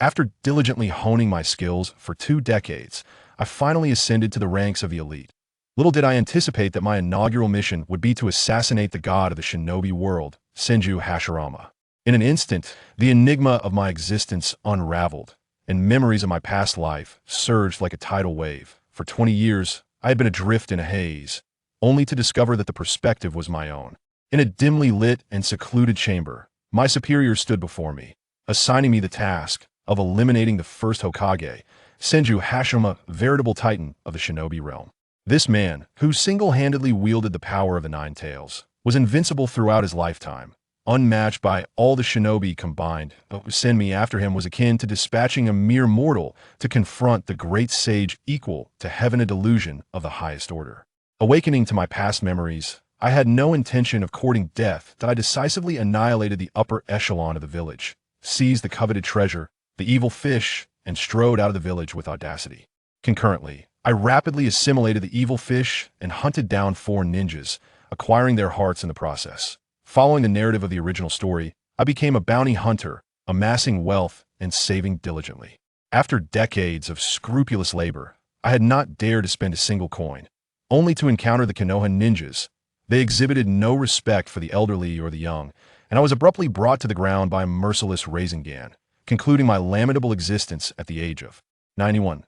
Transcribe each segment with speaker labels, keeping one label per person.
Speaker 1: After diligently honing my skills for 2 decades, I finally ascended to the ranks of the elite. Little did I anticipate that my inaugural mission would be to assassinate the god of the shinobi world, Senju Hashirama. In an instant, the enigma of my existence unraveled, and memories of my past life surged like a tidal wave. For 20 years, I had been adrift in a haze, only to discover that the perspective was my own. In a dimly lit and secluded chamber, my superior stood before me, assigning me the task of eliminating the first Hokage, Senju Hashirama, veritable titan of the shinobi realm. This man, who single-handedly wielded the power of the Ninetales, was invincible throughout his lifetime, unmatched by all the shinobi combined. But to send me after him was akin to dispatching a mere mortal to confront the great sage, equal to heaven, a delusion of the highest order. Awakening to my past memories, I had no intention of courting death that I decisively annihilated the upper echelon of the village, seized the coveted treasure, the evil fish, and strode out of the village with audacity. Concurrently, I rapidly assimilated the evil fish and hunted down 4 ninjas, acquiring their hearts in the process. Following the narrative of the original story, I became a bounty hunter, amassing wealth and saving diligently. After decades of scrupulous labor, I had not dared to spend a single coin, only to encounter the Konoha ninjas. They exhibited no respect for the elderly or the young, and I was abruptly brought to the ground by a merciless Renegan, concluding my lamentable existence at the age of 91.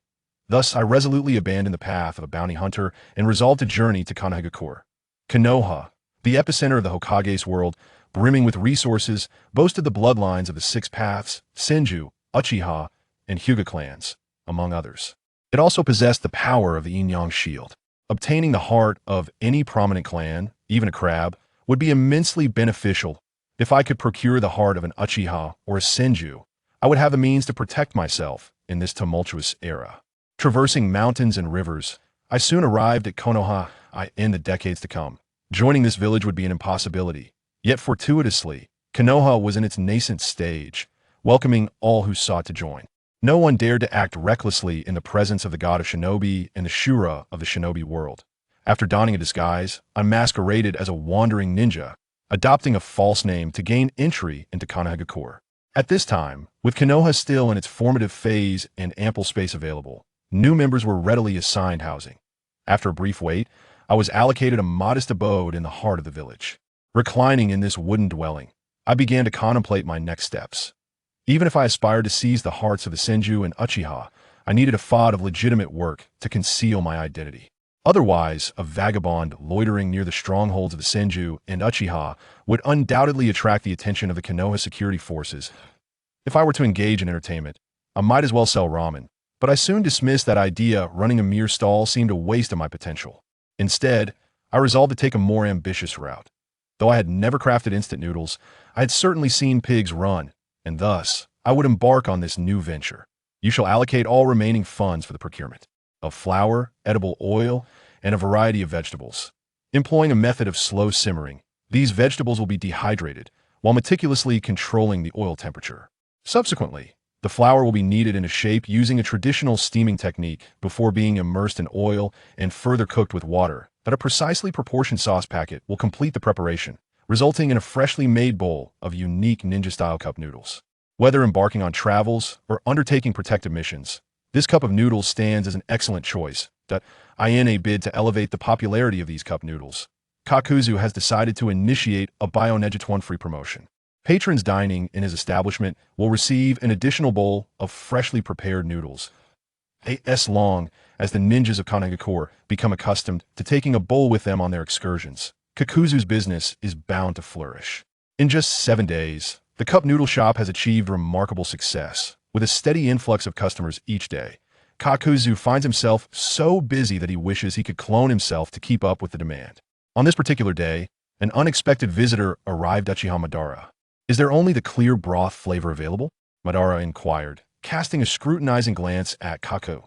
Speaker 1: Thus, I resolutely abandoned the path of a bounty hunter and resolved to journey to Konoha. Konoha, the epicenter of the Hokage's world, brimming with resources, boasted the bloodlines of the 6 Paths, Senju, Uchiha, and Hyuga clans, among others. It also possessed the power of the yin-yang shield. Obtaining the heart of any prominent clan, even a crab, would be immensely beneficial. If I could procure the heart of an Uchiha or a Senju, I would have the means to protect myself in this tumultuous era. Traversing mountains and rivers, I soon arrived at Konoha in the decades to come. Joining this village would be an impossibility. Yet fortuitously, Konoha was in its nascent stage, welcoming all who sought to join. No one dared to act recklessly in the presence of the god of shinobi and the Shura of the shinobi world. After donning a disguise, I masqueraded as a wandering ninja, adopting a false name to gain entry into Konoha. At this time, with Konoha still in its formative phase and ample space available, new members were readily assigned housing. After a brief wait, I was allocated a modest abode in the heart of the village. Reclining in this wooden dwelling, I began to contemplate my next steps. Even if I aspired to seize the hearts of the Senju and Uchiha, I needed a fod of legitimate work to conceal my identity. Otherwise, a vagabond loitering near the strongholds of the Senju and Uchiha would undoubtedly attract the attention of the Konoha security forces. If I were to engage in entertainment, I might as well sell ramen, but I soon dismissed that idea. Running a mere stall seemed a waste of my potential. Instead, I resolved to take a more ambitious route. Though I had never crafted instant noodles, I had certainly seen pigs run, and thus, I would embark on this new venture. You shall allocate all remaining funds for the procurement of flour, edible oil, and a variety of vegetables. Employing a method of slow simmering, these vegetables will be dehydrated while meticulously controlling the oil temperature. Subsequently, the flour will be kneaded into shape using a traditional steaming technique before being immersed in oil and further cooked with water. That a precisely proportioned sauce packet will complete the preparation, resulting in a freshly made bowl of unique ninja-style cup noodles. Whether embarking on travels or undertaking protective missions, this cup of noodles stands as an excellent choice. In a bid to elevate the popularity of these cup noodles, Kakuzu has decided to initiate a Buy-on-Edge-1 free promotion. Patrons dining in his establishment will receive an additional bowl of freshly prepared noodles. As long as the ninjas of Konoha become accustomed to taking a bowl with them on their excursions, Kakuzu's business is bound to flourish. In just 7 days, the cup noodle shop has achieved remarkable success. With a steady influx of customers each day, Kakuzu finds himself so busy that he wishes he could clone himself to keep up with the demand. On this particular day, an unexpected visitor arrived at Uchiha Madara. "Is there only the clear broth flavor available?" Madara inquired, casting a scrutinizing glance at Kaku.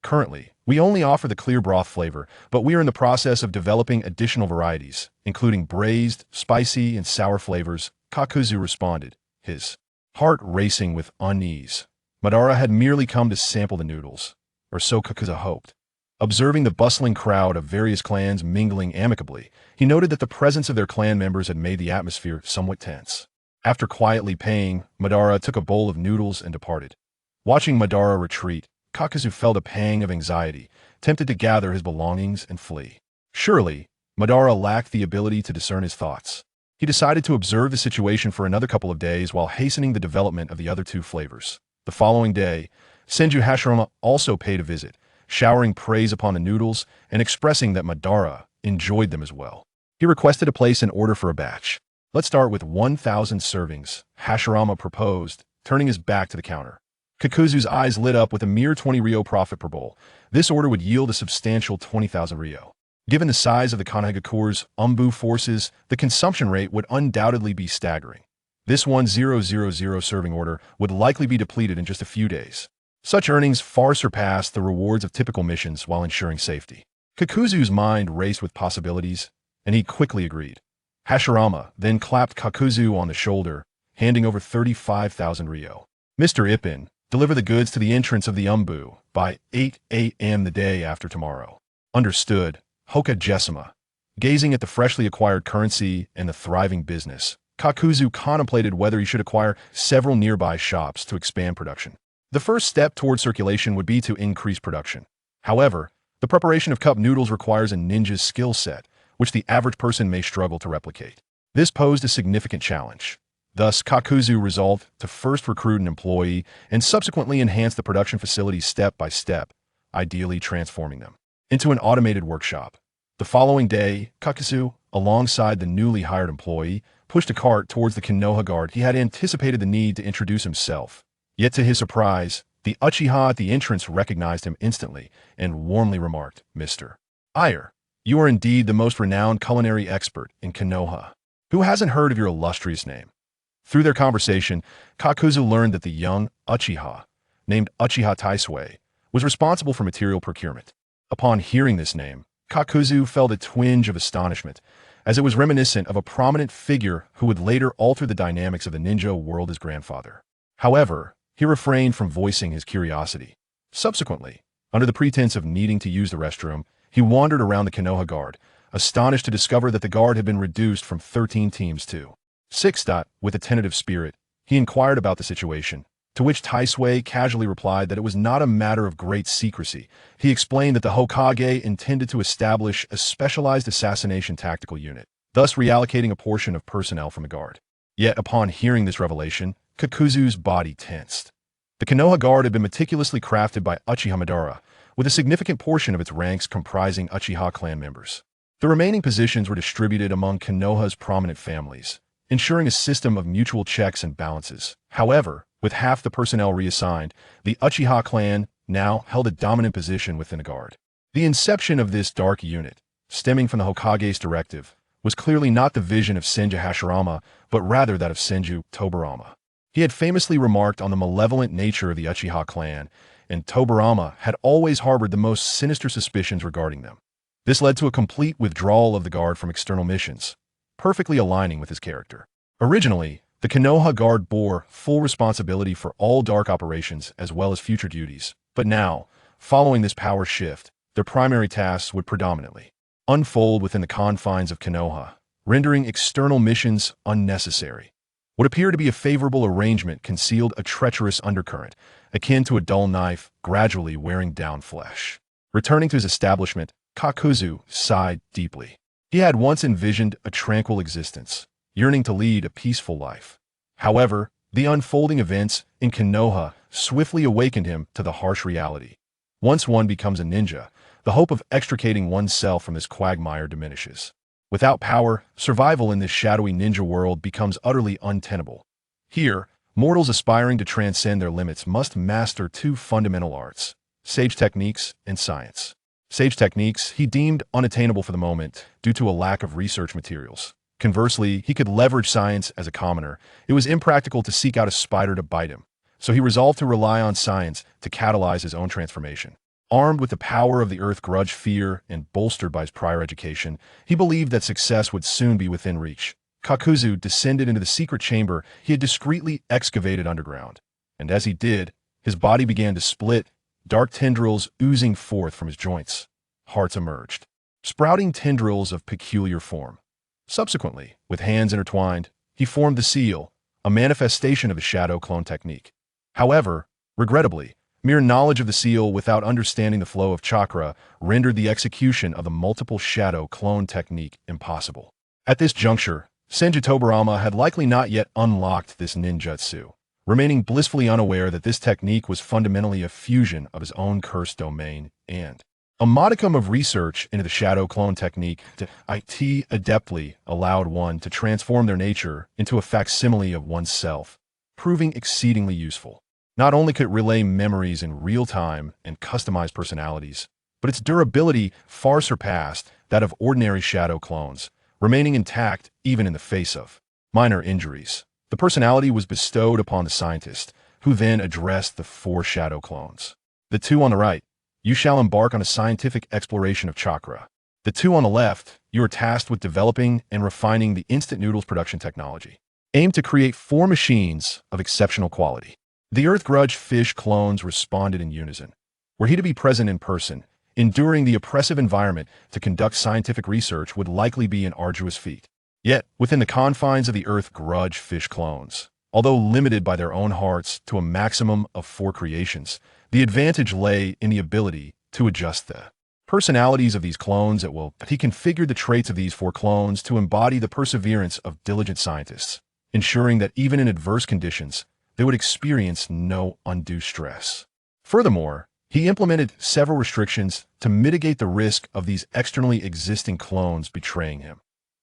Speaker 1: "Currently, we only offer the clear broth flavor, but we are in the process of developing additional varieties, including braised, spicy, and sour flavors," Kakuzu responded, his heart racing with unease. Madara had merely come to sample the noodles, or so Kakuzu hoped. Observing the bustling crowd of various clans mingling amicably, he noted that the presence of their clan members had made the atmosphere somewhat tense. After quietly paying, Madara took a bowl of noodles and departed. Watching Madara retreat, Kakuzu felt a pang of anxiety, tempted to gather his belongings and flee. Surely, Madara lacked the ability to discern his thoughts. He decided to observe the situation for another couple of days while hastening the development of the other two flavors. The following day, Senju Hashirama also paid a visit, showering praise upon the noodles and expressing that Madara enjoyed them as well. He requested to place an order for a batch. "Let's start with 1,000 servings," Hashirama proposed, turning his back to the counter. Kakuzu's eyes lit up with a mere 20 ryo profit per bowl. This order would yield a substantial 20,000 ryo. Given the size of the Konohagakure's Umbu forces, the consumption rate would undoubtedly be staggering. This 1,000 serving order would likely be depleted in just a few days. Such earnings far surpassed the rewards of typical missions while ensuring safety. Kakuzu's mind raced with possibilities, and he quickly agreed. Hashirama then clapped Kakuzu on the shoulder, handing over 35,000 ryo. "Mr. Ipin, deliver the goods to the entrance of the Umbu by 8 a.m. the day after tomorrow." "Understood." Hoka Jessima. Gazing at the freshly acquired currency and the thriving business, Kakuzu contemplated whether he should acquire several nearby shops to expand production. The first step toward circulation would be to increase production. However, the preparation of cup noodles requires a ninja's skill set, which the average person may struggle to replicate. This posed a significant challenge. Thus, Kakuzu resolved to first recruit an employee and subsequently enhance the production facilities step by step, ideally transforming them into an automated workshop. The following day, Kakuzu, alongside the newly hired employee, pushed a cart towards the Konoha guard. He had anticipated the need to introduce himself. Yet to his surprise, the Uchiha at the entrance recognized him instantly and warmly remarked, "Mr. Iyer, you are indeed the most renowned culinary expert in Konoha. Who hasn't heard of your illustrious name?" Through their conversation, Kakuzu learned that the young Uchiha, named Uchiha Taisui, was responsible for material procurement. Upon hearing this name, Kakuzu felt a twinge of astonishment, as it was reminiscent of a prominent figure who would later alter the dynamics of the ninja world as grandfather. However, he refrained from voicing his curiosity. Subsequently, under the pretense of needing to use the restroom, he wandered around the Konoha guard, astonished to discover that the guard had been reduced from 13 teams to 6. With a tentative spirit, he inquired about the situation, to which Taisui casually replied that it was not a matter of great secrecy. He explained that the Hokage intended to establish a specialized assassination tactical unit, thus reallocating a portion of personnel from the guard. Yet upon hearing this revelation, Kakuzu's body tensed. The Konoha guard had been meticulously crafted by Uchiha Madara, with a significant portion of its ranks comprising Uchiha clan members. The remaining positions were distributed among Konoha's prominent families, ensuring a system of mutual checks and balances. However, with half the personnel reassigned, the Uchiha clan now held a dominant position within the guard. The inception of this dark unit, stemming from the Hokage's directive, was clearly not the vision of Senju Hashirama, but rather that of Senju Tobarama. He had famously remarked on the malevolent nature of the Uchiha clan, and Tobarama had always harbored the most sinister suspicions regarding them. This led to a complete withdrawal of the guard from external missions, perfectly aligning with his character. Originally, the Konoha guard bore full responsibility for all dark operations as well as future duties, but now, following this power shift, their primary tasks would predominantly unfold within the confines of Konoha, rendering external missions unnecessary. What appeared to be a favorable arrangement concealed a treacherous undercurrent, akin to a dull knife gradually wearing down flesh. Returning to his establishment, Kakuzu sighed deeply. He had once envisioned a tranquil existence, yearning to lead a peaceful life. However, the unfolding events in Konoha swiftly awakened him to the harsh reality. Once one becomes a ninja, the hope of extricating oneself from this quagmire diminishes. Without power, survival in this shadowy ninja world becomes utterly untenable. Here, mortals aspiring to transcend their limits must master two fundamental arts: sage techniques and science. Sage techniques he deemed unattainable for the moment due to a lack of research materials. Conversely, he could leverage science as a commoner. It was impractical to seek out a spider to bite him, so he resolved to rely on science to catalyze his own transformation. Armed with the power of the earth grudge fear and bolstered by his prior education, he believed that success would soon be within reach. Kakuzu descended into the secret chamber he had discreetly excavated underground, and as he did, his body began to split, dark tendrils oozing forth from his joints. Hearts emerged, sprouting tendrils of peculiar form. Subsequently, with hands intertwined, he formed the seal, a manifestation of his shadow clone technique. However, Regrettably, mere knowledge of the seal without understanding the flow of chakra rendered the execution of the multiple shadow clone technique impossible. At this juncture, Senju Tobarama had likely not yet unlocked this ninjutsu, remaining blissfully unaware that this technique was fundamentally a fusion of his own cursed domain and a modicum of research into the shadow clone technique to adeptly allowed one to transform their nature into a facsimile of oneself, proving exceedingly useful. Not only could it relay memories in real time and customize personalities, but its durability far surpassed that of ordinary shadow clones, remaining intact even in the face of minor injuries. The personality was bestowed upon the scientist, who then addressed the 4 shadow clones. The 2 on the right, you shall embark on a scientific exploration of chakra. The 2 on the left, you are tasked with developing and refining the instant noodles production technology. Aim to create 4 machines of exceptional quality. The Earth Grudge Fish clones responded in unison. Were he to be present in person, enduring the oppressive environment to conduct scientific research would likely be an arduous feat. Yet, within the confines of the Earth Grudge Fish clones, although limited by their own hearts to a maximum of 4 creations, the advantage lay in the ability to adjust the personalities of these clones at will. He configured the traits of these 4 clones to embody the perseverance of diligent scientists, ensuring that even in adverse conditions, they would experience no undue stress. Furthermore, he implemented several restrictions to mitigate the risk of these externally existing clones betraying him.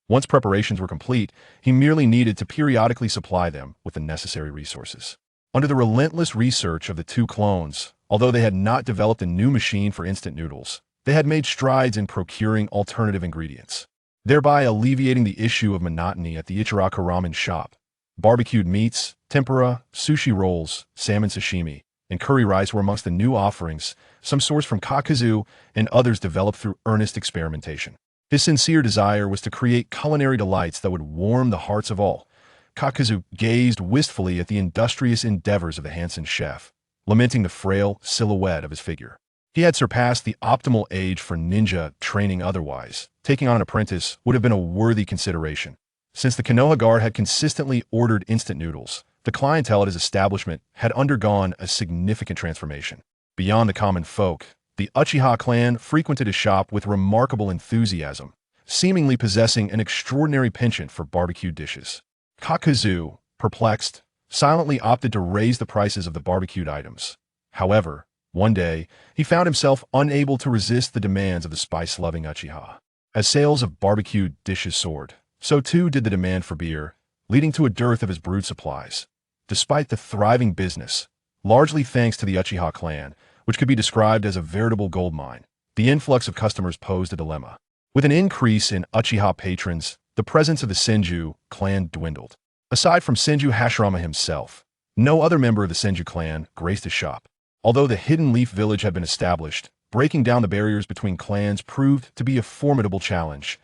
Speaker 1: Once preparations were complete, he merely needed to periodically supply them with the necessary resources. Under the relentless research of the 2 clones, although they had not developed a new machine for instant noodles, they had made strides in procuring alternative ingredients, thereby alleviating the issue of monotony at the Ichiraka ramen shop. Barbecued meats, tempura, sushi rolls, salmon sashimi, and curry rice were amongst the new offerings, some sourced from Kakuzu and others developed through earnest experimentation. His sincere desire was to create culinary delights that would warm the hearts of all. Kakuzu gazed wistfully at the industrious endeavors of the handsome chef, lamenting the frail silhouette of his figure. He had surpassed the optimal age for ninja training otherwise. Taking on an apprentice would have been a worthy consideration. Since the Konoha guard had consistently ordered instant noodles, the clientele at his establishment had undergone a significant transformation. Beyond the common folk, the Uchiha clan frequented his shop with remarkable enthusiasm, seemingly possessing an extraordinary penchant for barbecued dishes. Kakuzu, perplexed, silently opted to raise the prices of the barbecued items. However, one day, he found himself unable to resist the demands of the spice-loving Uchiha. As sales of barbecued dishes soared, so too did the demand for beer, leading to a dearth of his brewed supplies. Despite the thriving business, largely thanks to the Uchiha clan, which could be described as a veritable goldmine, the influx of customers posed a dilemma. With an increase in Uchiha patrons, the presence of the Senju clan dwindled. Aside from Senju Hashirama himself, no other member of the Senju clan graced his shop. Although the Hidden Leaf Village had been established, breaking down the barriers between clans proved to be a formidable challenge.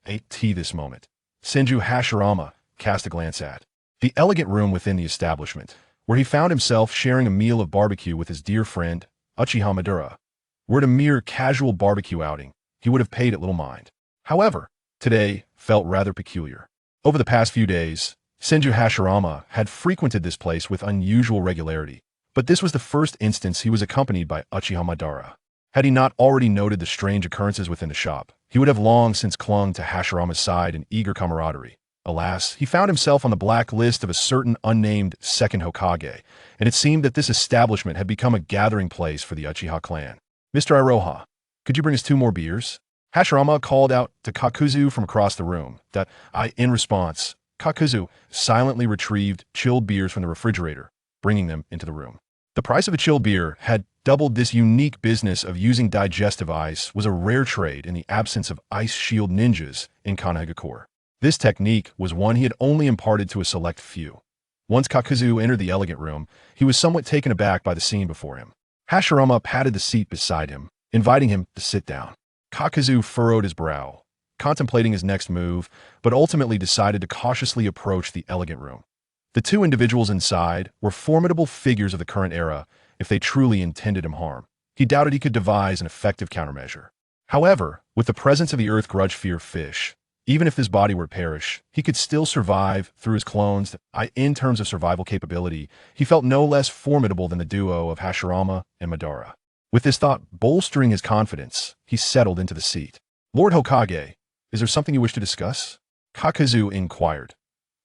Speaker 1: This moment, Senju Hashirama cast a glance at the elegant room within the establishment, where he found himself sharing a meal of barbecue with his dear friend, Uchiha Madara. Were it a mere casual barbecue outing, he would have paid it little mind. However, today felt rather peculiar. Over the past few days, Senju Hashirama had frequented this place with unusual regularity, but this was the first instance he was accompanied by Uchiha Madara. Had he not already noted the strange occurrences within the shop, he would have long since clung to Hashirama's side in eager camaraderie. Alas, he found himself on the black list of a certain unnamed second Hokage, and it seemed that this establishment had become a gathering place for the Uchiha clan. Mr. Iroha, could you bring us 2 more beers? Hashirama called out to Kakuzu from across the room. In response, Kakuzu silently retrieved chilled beers from the refrigerator, bringing them into the room. The price of a chilled beer had doubled. This unique business of using digestive ice was a rare trade in the absence of ice shield ninjas in Konohagakure. This technique was one he had only imparted to a select few. Once Kakuzu entered the elegant room, he was somewhat taken aback by the scene before him. Hashirama patted the seat beside him, inviting him to sit down. Kakuzu furrowed his brow, contemplating his next move, but ultimately decided to cautiously approach the elegant room. The 2 individuals inside were formidable figures of the current era if they truly intended him harm. He doubted he could devise an effective countermeasure. However, with the presence of the Earth Grudge Fear fish, Even if his body were to perish, he could still survive through his clones. In terms of survival capability, he felt no less formidable than the duo of Hashirama and Madara. With this thought bolstering his confidence, he settled into the seat. Lord Hokage, is there something you wish to discuss? Kakuzu inquired.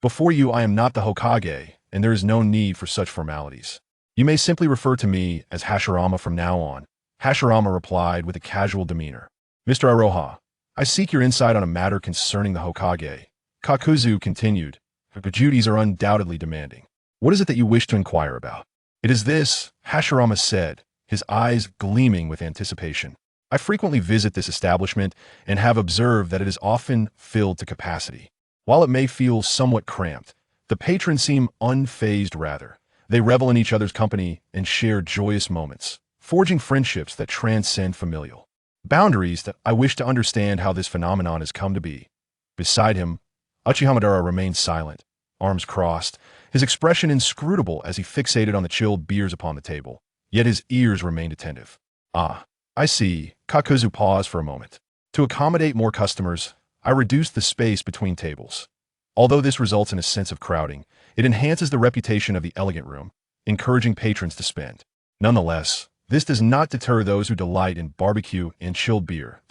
Speaker 1: Before you, I am not the Hokage, and there is no need for such formalities. You may simply refer to me as Hashirama from now on. Hashirama replied with a casual demeanor. Mr. Iroha, I seek your insight on a matter concerning the Hokage. Kakuzu continued. The duties are undoubtedly demanding. What is it that you wish to inquire about? It is this, Hashirama said, his eyes gleaming with anticipation. I frequently visit this establishment and have observed that it is often filled to capacity. While it may feel somewhat cramped, the patrons seem unfazed rather. They revel in each other's company and share joyous moments, forging friendships that transcend familial boundaries. That I wish to understand how this phenomenon has come to be. Beside him, Uchiha Madara remained silent, arms crossed, his expression inscrutable as he fixated on the chilled beers upon the table. Yet his ears remained attentive. Ah, I see. Kakuzu paused for a moment. To accommodate more customers, I reduced the space between tables. Although this results in a sense of crowding, it enhances the reputation of the elegant room, encouraging patrons to spend. Nonetheless, this does not deter those who delight in barbecue and chilled beer.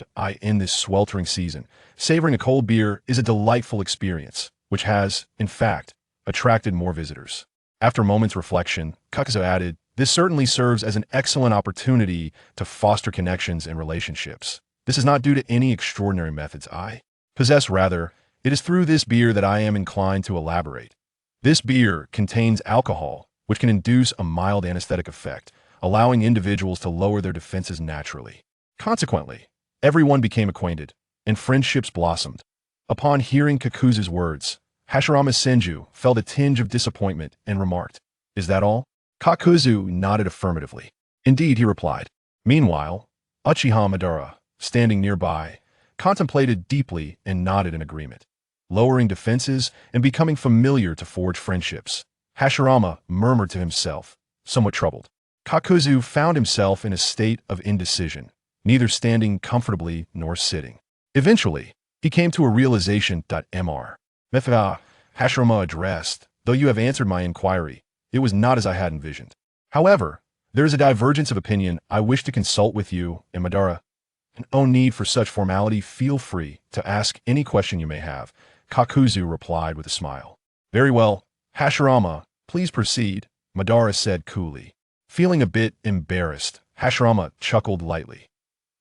Speaker 1: In this sweltering season, savoring a cold beer is a delightful experience, which has, in fact, attracted more visitors. After a moment's reflection, Kakuzu added, this certainly serves as an excellent opportunity to foster connections and relationships. This is not due to any extraordinary methods I possess, rather, it is through this beer that I am inclined to elaborate. This beer contains alcohol, which can induce a mild anesthetic effect, allowing individuals to lower their defenses naturally. Consequently, everyone became acquainted, and friendships blossomed. Upon hearing Kakuzu's words, Hashirama Senju felt a tinge of disappointment and remarked, is that all? Kakuzu nodded affirmatively. Indeed, he replied. Meanwhile, Uchiha Madara, standing nearby, contemplated deeply and nodded in agreement. Lowering defenses and becoming familiar to forge friendships, Hashirama murmured to himself, somewhat troubled. Kakuzu found himself in a state of indecision, neither standing comfortably nor sitting. Eventually, he came to a realization. Mr. Hashirama addressed, though you have answered my inquiry, it was not as I had envisioned. However, there is a divergence of opinion I wish to consult with you and Madara. No need for such formality. Feel free to ask any question you may have, Kakuzu replied with a smile. Very well, Hashirama, please proceed, Madara said coolly. Feeling a bit embarrassed, Hashirama chuckled lightly.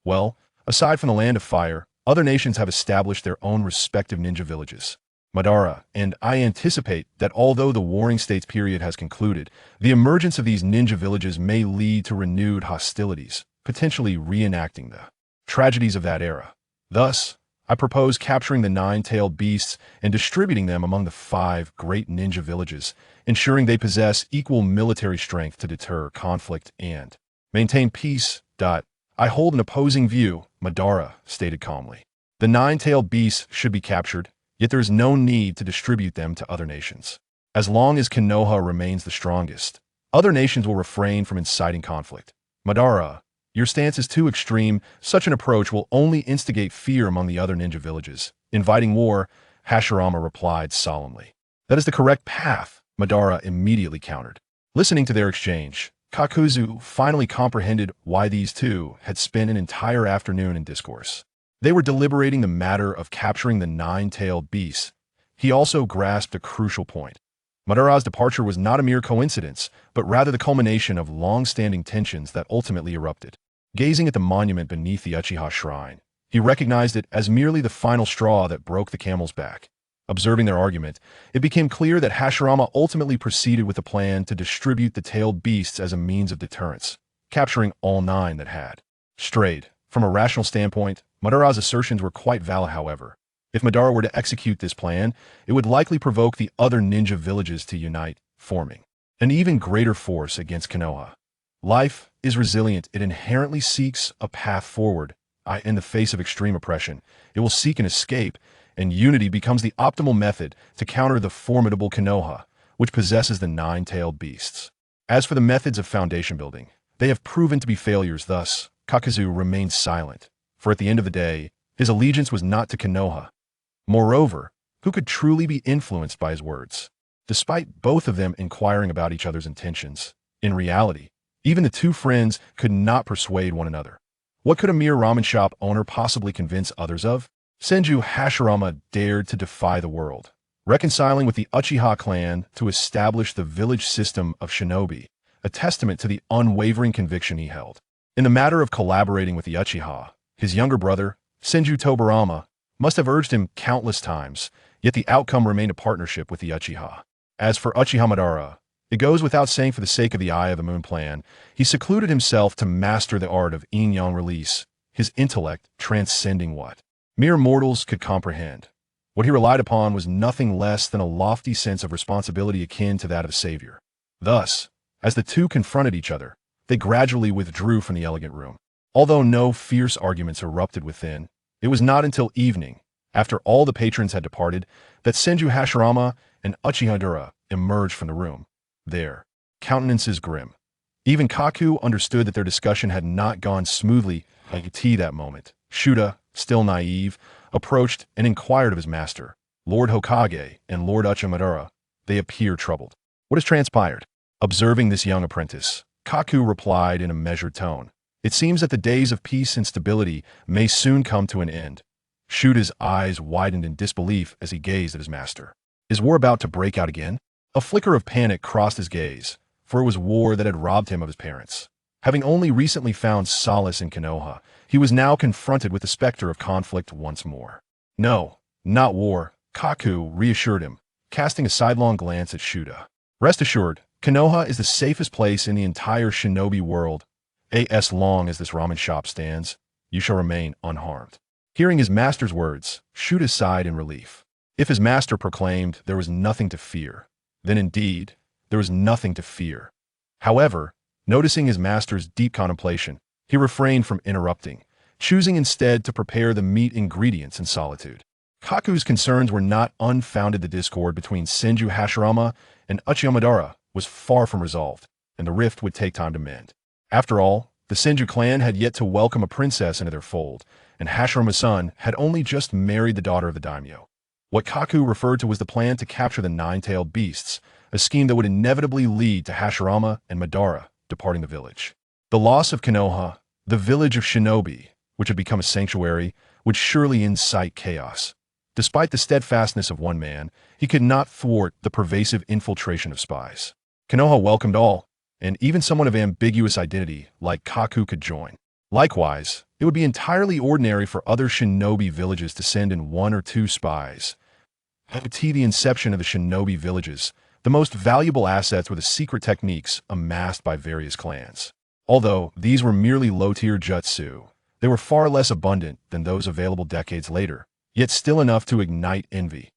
Speaker 1: Well, aside from the Land of Fire, other nations have established their own respective ninja villages. Madara, and I anticipate that although the Warring States period has concluded, the emergence of these ninja villages may lead to renewed hostilities, potentially reenacting the tragedies of that era. Thus, I propose capturing the 9-tailed beasts and distributing them among the 5 great ninja villages, ensuring they possess equal military strength to deter conflict and maintain peace. I hold an opposing view, Madara stated calmly. The 9-tailed beasts should be captured, yet there is no need to distribute them to other nations. As long as Konoha remains the strongest, other nations will refrain from inciting conflict. Madara, your stance is too extreme. Such an approach will only instigate fear among the other ninja villages. Inviting war, Hashirama replied solemnly. That is the correct path, Madara immediately countered. Listening to their exchange, Kakuzu finally comprehended why these two had spent an entire afternoon in discourse. They were deliberating the matter of capturing the 9-tailed beasts. He also grasped a crucial point. Madara's departure was not a mere coincidence, but rather the culmination of long-standing tensions that ultimately erupted. Gazing at the monument beneath the Uchiha shrine, he recognized it as merely the final straw that broke the camel's back. Observing their argument, it became clear that Hashirama ultimately proceeded with a plan to distribute the tailed beasts as a means of deterrence, capturing all 9 that had strayed. From a rational standpoint, Madara's assertions were quite valid. However, if Madara were to execute this plan, it would likely provoke the other ninja villages to unite, forming an even greater force against Konoha. Life is resilient. It inherently seeks a path forward. In the face of extreme oppression, it will seek an escape, and unity becomes the optimal method to counter the formidable Konoha, which possesses the 9-tailed beasts. As for the methods of foundation building, they have proven to be failures. Thus, Kakuzu remained silent, for at the end of the day, his allegiance was not to Konoha, Moreover, who could truly be influenced by his words? Despite both of them inquiring about each other's intentions, in reality, even the two friends could not persuade one another. What could a mere ramen shop owner possibly convince others of? Senju Hashirama dared to defy the world, reconciling with the Uchiha clan to establish the village system of shinobi, a testament to the unwavering conviction he held. In the matter of collaborating with the Uchiha, his younger brother, Senju Tobarama, must have urged him countless times, yet the outcome remained a partnership with the Uchiha. As for Uchiha Madara, it goes without saying for the sake of the Eye of the Moon plan, he secluded himself to master the art of yin-yang release, his intellect transcending what mere mortals could comprehend. What he relied upon was nothing less than a lofty sense of responsibility akin to that of a savior. Thus, as the two confronted each other, they gradually withdrew from the elegant room. Although no fierce arguments erupted within, it was not until evening, after all the patrons had departed, that Senju Hashirama and Uchiha Madara emerged from the room. Their countenances grim. Even Kaku understood that their discussion had not gone smoothly at that moment. Shuda, still naive, approached and inquired of his master, Lord Hokage and Lord Uchiha Madara. They appear troubled. What has transpired? Observing this young apprentice, Kaku replied in a measured tone. It seems that the days of peace and stability may soon come to an end. Shuda's eyes widened in disbelief as he gazed at his master. Is war about to break out again? A flicker of panic crossed his gaze, for it was war that had robbed him of his parents. Having only recently found solace in Konoha, he was now confronted with the specter of conflict once more. No, not war, Kaku reassured him, casting a sidelong glance at Shuda. Rest assured, Konoha is the safest place in the entire shinobi world. As long as this ramen shop stands, you shall remain unharmed. Hearing his master's words, Shuda sighed in relief. If his master proclaimed there was nothing to fear, then indeed, there was nothing to fear. However, noticing his master's deep contemplation, he refrained from interrupting, choosing instead to prepare the meat ingredients in solitude. Kaku's concerns were not unfounded. The discord between Senju Hashirama and Uchiha Madara was far from resolved, and the rift would take time to mend. After all, the Senju clan had yet to welcome a princess into their fold, and Hashirama's son had only just married the daughter of the Daimyo. What Kaku referred to was the plan to capture the nine-tailed beasts, a scheme that would inevitably lead to Hashirama and Madara departing the village. The loss of Konoha, the village of shinobi, which had become a sanctuary, would surely incite chaos. Despite the steadfastness of one man, he could not thwart the pervasive infiltration of spies. Konoha welcomed all, and even someone of ambiguous identity like Kaku could join. Likewise, it would be entirely ordinary for other shinobi villages to send in one or two spies. At the inception of the shinobi villages, the most valuable assets were the secret techniques amassed by various clans. Although these were merely low-tier jutsu, they were far less abundant than those available decades later, yet still enough to ignite envy.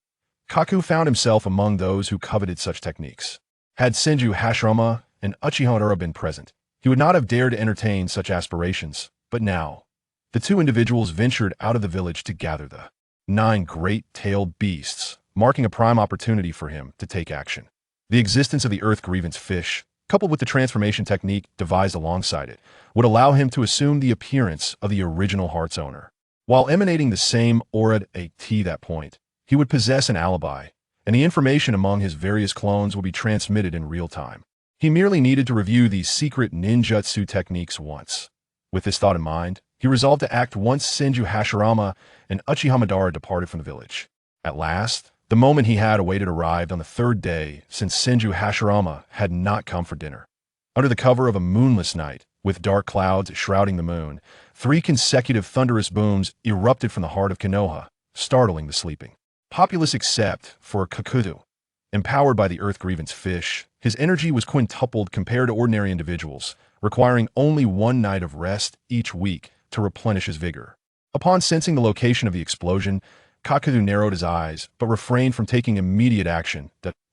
Speaker 1: Kaku found himself among those who coveted such techniques. Had Senju Hashirama and Uchiha Madara been present, he would not have dared to entertain such aspirations, but now, the two individuals ventured out of the village to gather the 9 great-tailed beasts, marking a prime opportunity for him to take action. The existence of the earth grievance fish, coupled with the transformation technique devised alongside it, would allow him to assume the appearance of the original heart's owner. While emanating the same aura at that point, he would possess an alibi, and the information among his various clones would be transmitted in real time. He merely needed to review these secret ninjutsu techniques once. With this thought in mind, he resolved to act once Senju Hashirama and Uchiha Madara departed from the village. At last, the moment he had awaited arrived on the 3rd day since Senju Hashirama had not come for dinner. Under the cover of a moonless night, with dark clouds shrouding the moon, 3 consecutive thunderous booms erupted from the heart of Konoha, startling the sleeping populace except for Kakuzu. Empowered by the earth grievance fish, his energy was quintupled compared to ordinary individuals, requiring only 1 night of rest each week to replenish his vigor. Upon sensing the location of the explosion, Kakuzu narrowed his eyes, but refrained from taking immediate action.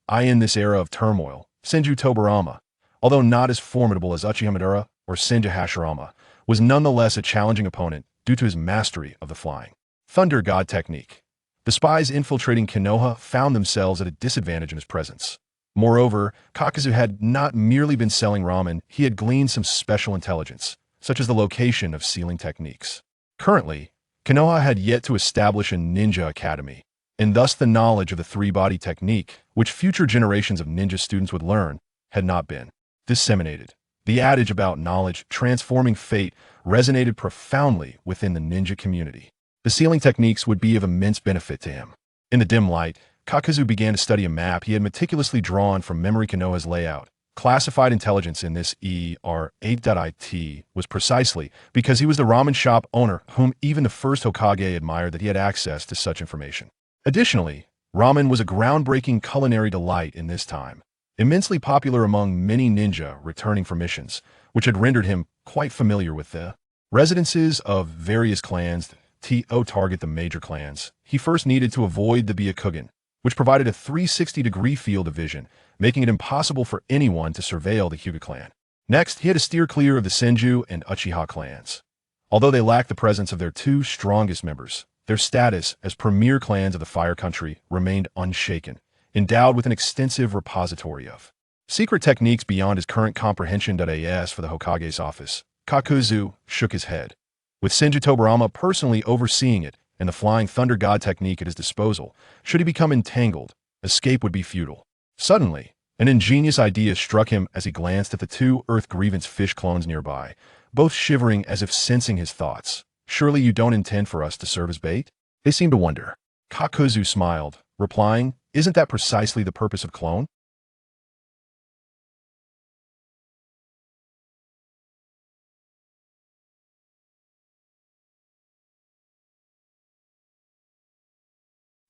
Speaker 1: In this era of turmoil, Senju Tobarama, although not as formidable as Uchiha Madara or Senju Hashirama, was nonetheless a challenging opponent due to his mastery of the flying Thunder God technique. The spies infiltrating Konoha found themselves at a disadvantage in his presence. Moreover, Kakuzu had not merely been selling ramen, he had gleaned some special intelligence, such as the location of sealing techniques. Currently, Konoha had yet to establish a ninja academy, and thus the knowledge of the three-body technique, which future generations of ninja students would learn, had not been disseminated. The adage about knowledge transforming fate resonated profoundly within the ninja community. The sealing techniques would be of immense benefit to him. In the dim light, Kakuzu began to study a map he had meticulously drawn from memory Konoha's layout. Classified intelligence in this ER8.IT was precisely because he was the ramen shop owner whom even the first Hokage admired that he had access to such information. Additionally, ramen was a groundbreaking culinary delight in this time, immensely popular among many ninja returning from missions, which had rendered him quite familiar with the residences of various clans to target the major clans. He first needed to avoid the Byakugan, which provided a 360-degree field of vision, making it impossible for anyone to surveil the Hyuga clan. Next, he had to steer clear of the Senju and Uchiha clans. Although they lacked the presence of their two strongest members, their status as premier clans of the Fire Country remained unshaken, endowed with an extensive repository of secret techniques beyond his current comprehension.as for the Hokage's office. Kakuzu shook his head. With Senju Tobarama personally overseeing it and the Flying Thunder God technique at his disposal, should he become entangled, escape would be futile. Suddenly, an ingenious idea struck him as he glanced at the two Earth Grievance fish clones nearby, both shivering as if sensing his thoughts. Surely you don't intend for us to serve as bait? They seemed to wonder. Kakuzu smiled, replying, isn't that precisely the purpose of clone?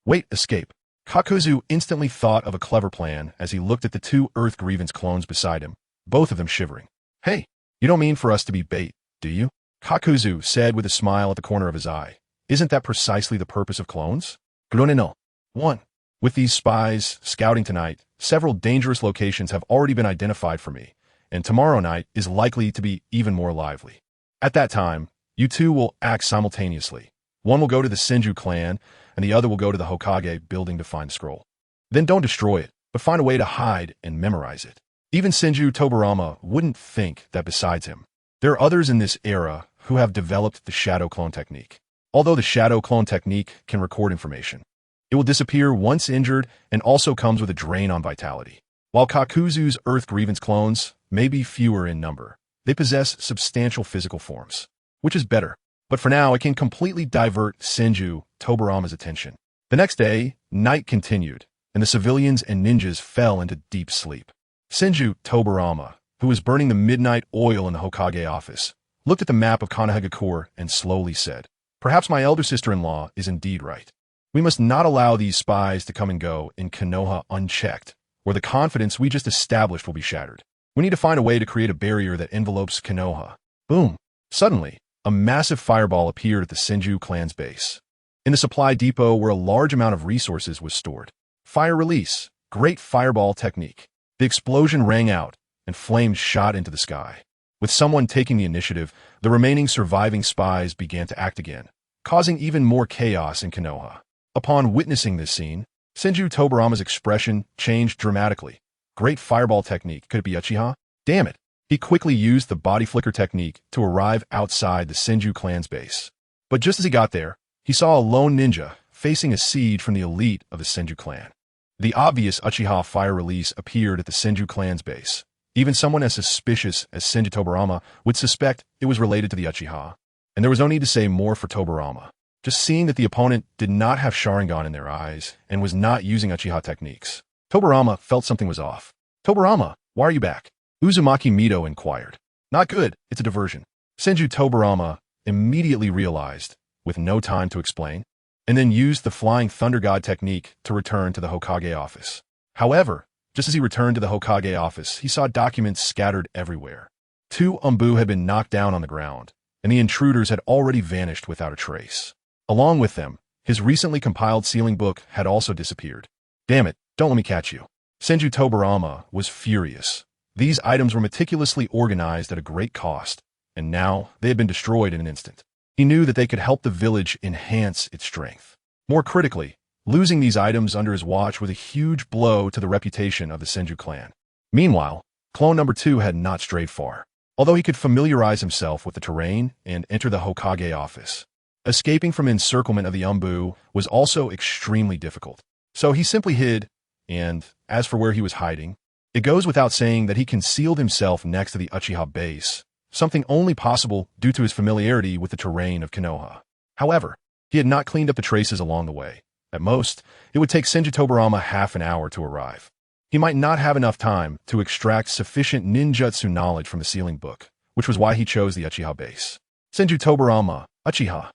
Speaker 1: Wait, escape. Kakuzu instantly thought of a clever plan as he looked at the two Earth Grievance clones beside him, both of them shivering. Hey, you don't mean for us to be bait, do you? Kakuzu said with a smile at the corner of his eye. Isn't that precisely the purpose of clones? No. 1. With these spies scouting tonight, several dangerous locations have already been identified for me, and tomorrow night is likely to be even more lively. At that time, you two will act simultaneously. One will go to the Senju clan, and the other will go to the Hokage building to find the scroll. Then don't destroy it, but find a way to hide and memorize it. Even Senju Tobarama wouldn't think that besides him. There are others in this era who have developed the shadow clone technique. Although the shadow clone technique can record information, it will disappear once injured and also comes with a drain on vitality. While Kakuzu's Earth Grievance clones may be fewer in number, they possess substantial physical forms, which is better. But for now, it can completely divert Senju Tobarama's attention. The next day, night continued, and the civilians and ninjas fell into deep sleep. Senju Tobarama, who was burning the midnight oil in the Hokage office, looked at the map of Konohagakure and slowly said, perhaps my elder sister-in-law is indeed right. We must not allow these spies to come and go in Konoha unchecked, or the confidence we just established will be shattered. We need to find a way to create a barrier that envelopes Konoha. Boom! Suddenly, a massive fireball appeared at the Senju clan's base. In the supply depot where a large amount of resources was stored. Fire release. Great fireball technique. The explosion rang out, and flames shot into the sky. With someone taking the initiative, the remaining surviving spies began to act again, causing even more chaos in Konoha. Upon witnessing this scene, Senju Tobarama's expression changed dramatically. Great fireball technique. Could it be Uchiha? Damn it. He quickly used the body flicker technique to arrive outside the Senju clan's base. But just as he got there, he saw a lone ninja facing a siege from the elite of the Senju clan. The obvious Uchiha fire release appeared at the Senju clan's base. Even someone as suspicious as Senju Tobarama would suspect it was related to the Uchiha. And there was no need to say more for Tobarama. Just seeing that the opponent did not have Sharingan in their eyes and was not using Uchiha techniques, Tobarama felt something was off. Tobarama, why are you back? Uzumaki Mito inquired. Not good, it's a diversion. Senju Tobarama immediately realized, with no time to explain, and then used the Flying Thunder God technique to return to the Hokage office. However, just as he returned to the Hokage office, he saw documents scattered everywhere. 2 Umbu had been knocked down on the ground, and the intruders had already vanished without a trace. Along with them, his recently compiled sealing book had also disappeared. Damn it, don't let me catch you. Senju Tobarama was furious. These items were meticulously organized at a great cost, and now they had been destroyed in an instant. He knew that they could help the village enhance its strength. More critically, losing these items under his watch was a huge blow to the reputation of the Senju clan. Meanwhile, clone number 2 had not strayed far, although he could familiarize himself with the terrain and enter the Hokage office. Escaping from encirclement of the Umbu was also extremely difficult. So he simply hid, and as for where he was hiding, it goes without saying that he concealed himself next to the Uchiha base, something only possible due to his familiarity with the terrain of Konoha. However, he had not cleaned up the traces along the way. At most, it would take Senju Tobarama half an hour to arrive. He might not have enough time to extract sufficient ninjutsu knowledge from the sealing book, which was why he chose the Uchiha base. Senju Tobarama, Uchiha,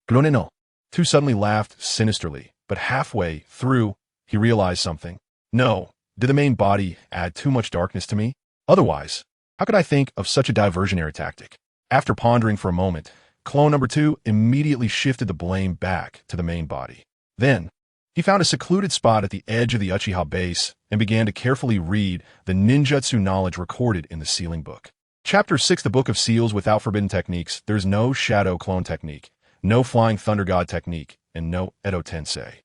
Speaker 1: Groneno. Two suddenly laughed sinisterly, but halfway through, he realized something. No, did the main body add too much darkness to me? Otherwise, how could I think of such a diversionary tactic? After pondering for a moment, clone number 2 immediately shifted the blame back to the main body. Then, he found a secluded spot at the edge of the Uchiha base and began to carefully read the ninjutsu knowledge recorded in the sealing book. Chapter 6, the Book of Seals without forbidden techniques. There's no shadow clone technique, no flying thunder god technique, and no Edo Tensei.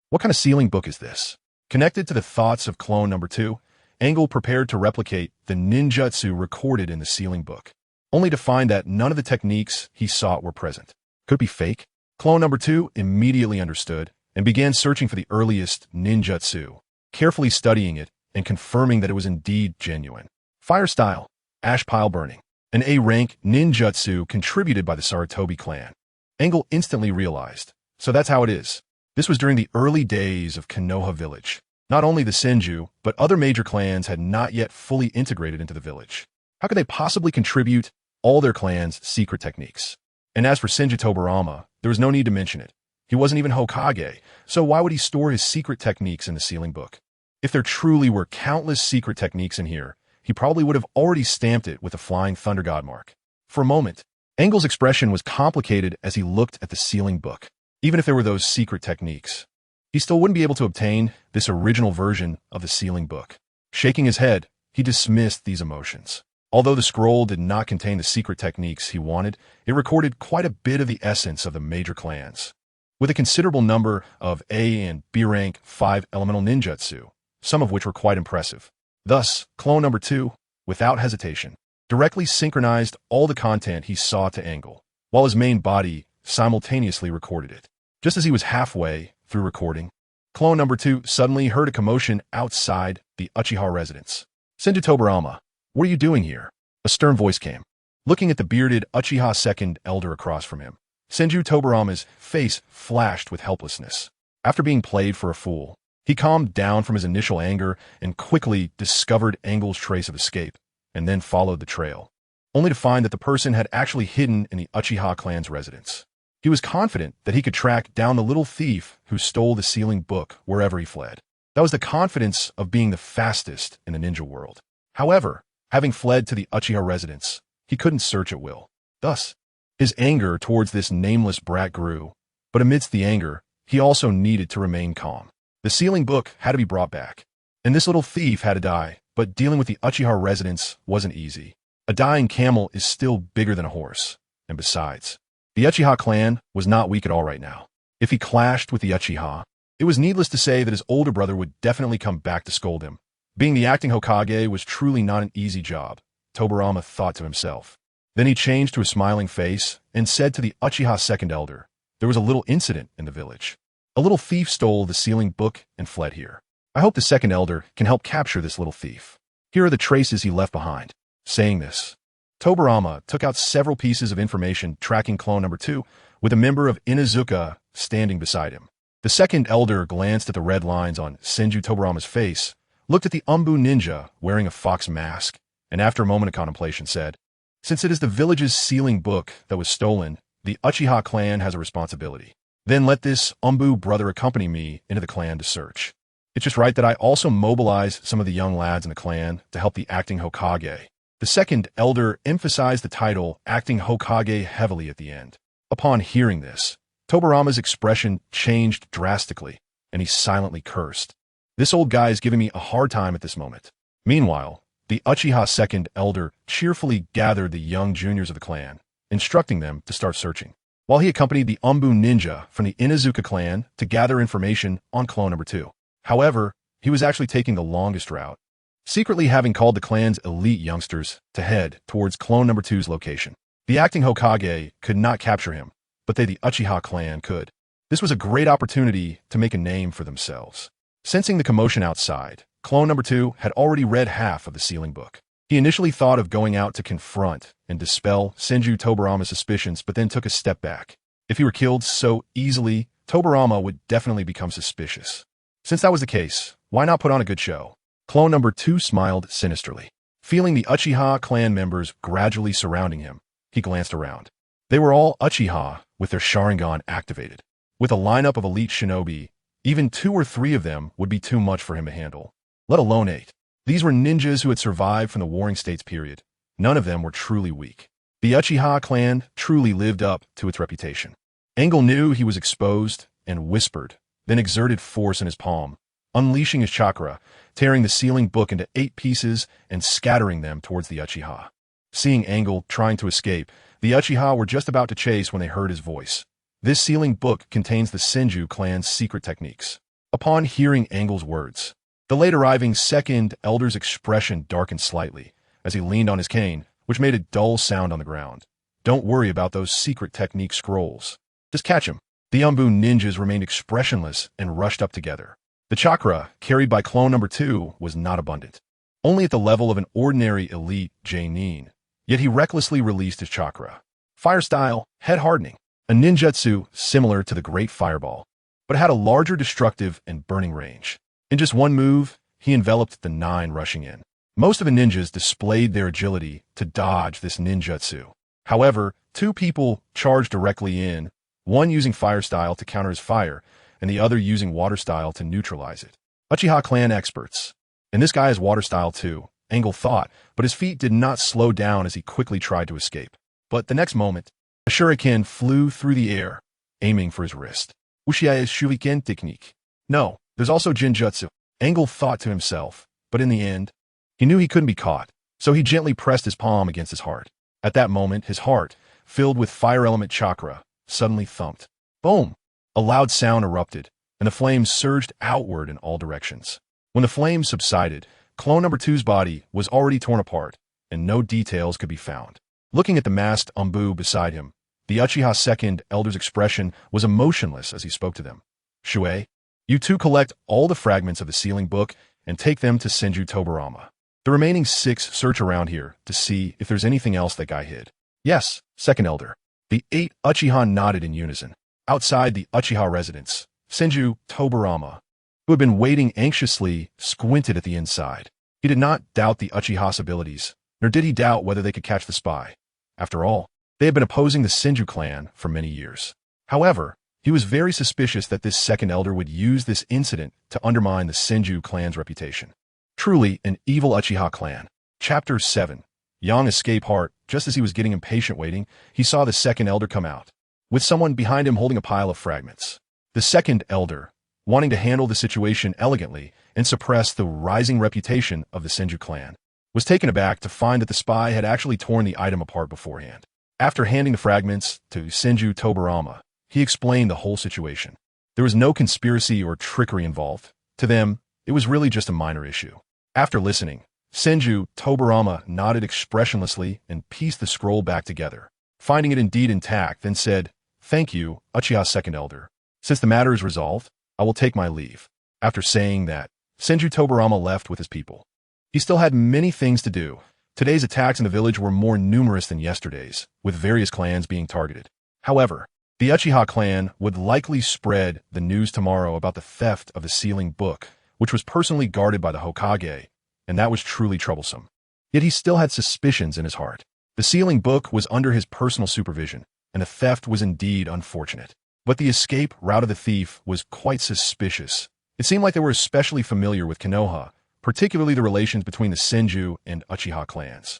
Speaker 1: What kind of sealing book is this? Connected to the thoughts of clone number 2, Angle prepared to replicate the ninjutsu recorded in the sealing book, only to find that none of the techniques he sought were present. Could it be fake? Clone number 2 immediately understood and began searching for the earliest ninjutsu, carefully studying it and confirming that it was indeed genuine. Fire style, ash pile burning, an A-rank ninjutsu contributed by the Sarutobi clan. Angle instantly realized, so that's how it is. This was during the early days of Konoha village. Not only the Senju, but other major clans had not yet fully integrated into the village. How could they possibly contribute all their clans' secret techniques? And as for Senju Tobarama, there was no need to mention it. He wasn't even Hokage, so why would he store his secret techniques in the sealing book? If there truly were countless secret techniques in here, he probably would have already stamped it with a flying thunder god mark. For a moment, Angle's expression was complicated as he looked at the sealing book. Even if there were those secret techniques, he still wouldn't be able to obtain this original version of the sealing book. Shaking his head, he dismissed these emotions. Although the scroll did not contain the secret techniques he wanted, it recorded quite a bit of the essence of the major clans, with a considerable number of A and B rank 5 elemental ninjutsu, some of which were quite impressive. Thus, clone number 2, without hesitation, directly synchronized all the content he saw to Angle, while his main body simultaneously recorded it. Just as he was halfway through recording, clone number 2 suddenly heard a commotion outside the Uchiha residence. Senju Tobarama, what are you doing here? A stern voice came. Looking at the bearded Uchiha second elder across from him, Senju Tobarama's face flashed with helplessness. After being played for a fool, he calmed down from his initial anger and quickly discovered Angle's trace of escape, and then followed the trail, only to find that the person had actually hidden in the Uchiha clan's residence. He was confident that he could track down the little thief who stole the sealing book wherever he fled. That was the confidence of being the fastest in the ninja world. However, having fled to the Uchiha residence, he couldn't search at will. Thus, his anger towards this nameless brat grew, but amidst the anger, he also needed to remain calm. The sealing book had to be brought back, and this little thief had to die, but dealing with the Uchiha residence wasn't easy. A dying camel is still bigger than a horse, and besides, the Uchiha clan was not weak at all right now. If he clashed with the Uchiha, it was needless to say that his older brother would definitely come back to scold him. Being the acting Hokage was truly not an easy job, Tobarama thought to himself. Then he changed to a smiling face and said to the Uchiha second elder, there was a little incident in the village. A little thief stole the sealing book and fled here. I hope the second elder can help capture this little thief. Here are the traces he left behind. Saying this, Tobarama took out several pieces of information tracking clone number 2, with a member of Inuzuka standing beside him. The second elder glanced at the red lines on Senju Tobarama's face, looked at the Umbu ninja wearing a fox mask, and after a moment of contemplation said, since it is the village's sealing book that was stolen, the Uchiha clan has a responsibility. Then let this Umbu brother accompany me into the clan to search. It's just right that I also mobilize some of the young lads in the clan to help the acting Hokage. The second elder emphasized the title acting Hokage heavily at the end. Upon hearing this, Tobarama's expression changed drastically, and he silently cursed. This old guy is giving me a hard time at this moment. Meanwhile, the Uchiha second elder cheerfully gathered the young juniors of the clan, instructing them to start searching, while he accompanied the Umbu ninja from the Inuzuka clan to gather information on clone number 2. However, he was actually taking the longest route, secretly having called the clan's elite youngsters to head towards clone number 2's location. The acting Hokage could not capture him, but they, the Uchiha clan, could. This was a great opportunity to make a name for themselves. Sensing the commotion outside, clone number 2 had already read half of the sealing book. He initially thought of going out to confront and dispel Senju Tobarama's suspicions, but then took a step back. If he were killed so easily, Tobarama would definitely become suspicious. Since that was the case, why not put on a good show? Clone number 2 smiled sinisterly. Feeling the Uchiha clan members gradually surrounding him, he glanced around. They were all Uchiha with their Sharingan activated. With a lineup of elite shinobi, even 2 or 3 of them would be too much for him to handle, let alone 8. These were ninjas who had survived from the Warring States period. None of them were truly weak. The Uchiha clan truly lived up to its reputation. Angle knew he was exposed and whispered, then exerted force in his palm, unleashing his chakra, tearing the sealing book into 8 pieces and scattering them towards the Uchiha. Seeing Angle trying to escape, the Uchiha were just about to chase when they heard his voice. This sealing book contains the Senju clan's secret techniques. Upon hearing Angle's words, the late-arriving second elder's expression darkened slightly as he leaned on his cane, which made a dull sound on the ground. Don't worry about those secret technique scrolls. Just catch him. The Umbu ninjas remained expressionless and rushed up together. The chakra, carried by clone number 2, was not abundant. Only at the level of an ordinary elite Jainin. Yet he recklessly released his chakra. Fire style, head hardening. A ninjutsu similar to the Great Fireball, but had a larger destructive and burning range. In just one move, he enveloped the 9 rushing in. Most of the ninjas displayed their agility to dodge this ninjutsu. However, 2 people charged directly in, one using fire style to counter his fire, and the other using water style to neutralize it. Uchiha clan experts. And this guy is water style too, Angle thought, but his feet did not slow down as he quickly tried to escape. But the next moment, a shuriken flew through the air, aiming for his wrist. Uchiha's shuriken technique. No, there's also Jinjutsu, Angle thought to himself, but in the end, he knew he couldn't be caught, so he gently pressed his palm against his heart. At that moment, his heart, filled with fire element chakra, suddenly thumped. Boom! A loud sound erupted, and the flames surged outward in all directions. When the flames subsided, clone number 2's body was already torn apart, and no details could be found. Looking at the masked Umbu beside him, the Uchiha second elder's expression was emotionless as he spoke to them. Shuei, you 2 collect all the fragments of the sealing book and take them to Senju Tobarama. The remaining 6 search around here to see if there's anything else that guy hid. Yes, second elder. The 8 Uchiha nodded in unison. Outside the Uchiha residence, Senju Tobarama, who had been waiting anxiously, squinted at the inside. He did not doubt the Uchiha's abilities, nor did he doubt whether they could catch the spy. After all, they had been opposing the Senju clan for many years. However, he was very suspicious that this second elder would use this incident to undermine the Senju clan's reputation. Truly an evil Uchiha clan. Chapter 7. Yang escaped heart. Just as he was getting impatient waiting, he saw the second elder come out, with someone behind him holding a pile of fragments. The second elder, wanting to handle the situation elegantly and suppress the rising reputation of the Senju clan, was taken aback to find that the spy had actually torn the item apart beforehand. After handing the fragments to Senju Tobarama, he explained the whole situation. There was no conspiracy or trickery involved. To them, it was really just a minor issue. After listening, Senju Tobarama nodded expressionlessly and pieced the scroll back together, finding it indeed intact, then said, "Thank you, Uchiha second elder. Since the matter is resolved, I will take my leave." After saying that, Senju Tobarama left with his people. He still had many things to do. Today's attacks in the village were more numerous than yesterday's, with various clans being targeted. However, the Uchiha clan would likely spread the news tomorrow about the theft of the sealing book, which was personally guarded by the Hokage, and that was truly troublesome. Yet he still had suspicions in his heart. The sealing book was under his personal supervision, and the theft was indeed unfortunate. But the escape route of the thief was quite suspicious. It seemed like they were especially familiar with Konoha, particularly the relations between the Senju and Uchiha clans.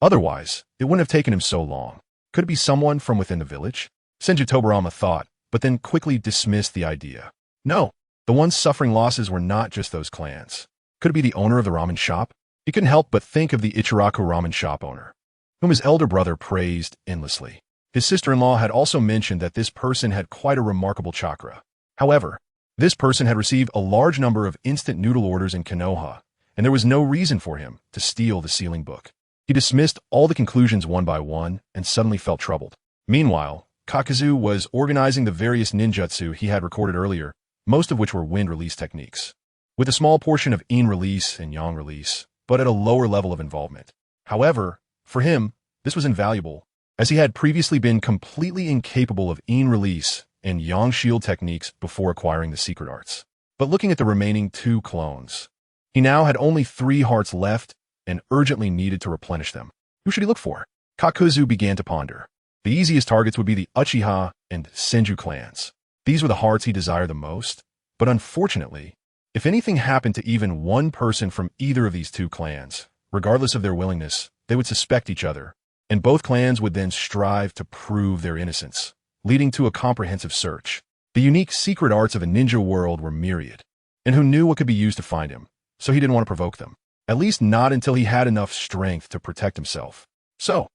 Speaker 1: Otherwise, it wouldn't have taken him so long. Could it be someone from within the village? Senju Tobarama thought, but then quickly dismissed the idea. No, the ones suffering losses were not just those clans. Could it be the owner of the ramen shop? He couldn't help but think of the Ichiraku ramen shop owner, whom his elder brother praised endlessly. His sister-in-law had also mentioned that this person had quite a remarkable chakra. However, this person had received a large number of instant noodle orders in Konoha, and there was no reason for him to steal the sealing book. He dismissed all the conclusions one by one and suddenly felt troubled. Meanwhile, Kakuzu was organizing the various ninjutsu he had recorded earlier, most of which were wind release techniques, with a small portion of yin release and yang release, but at a lower level of involvement. However, for him, this was invaluable, as he had previously been completely incapable of yin release and yang shield techniques before acquiring the secret arts. But looking at the remaining 2 clones, he now had only 3 hearts left and urgently needed to replenish them. Who should he look for? Kakuzu began to ponder. The easiest targets would be the Uchiha and Senju clans. These were the hearts he desired the most, but unfortunately, if anything happened to even one person from either of these 2 clans, regardless of their willingness, they would suspect each other, and both clans would then strive to prove their innocence, leading to a comprehensive search. The unique secret arts of a ninja world were myriad, and who knew what could be used to find him, so he didn't want to provoke them, at least not until he had enough strength to protect himself. So,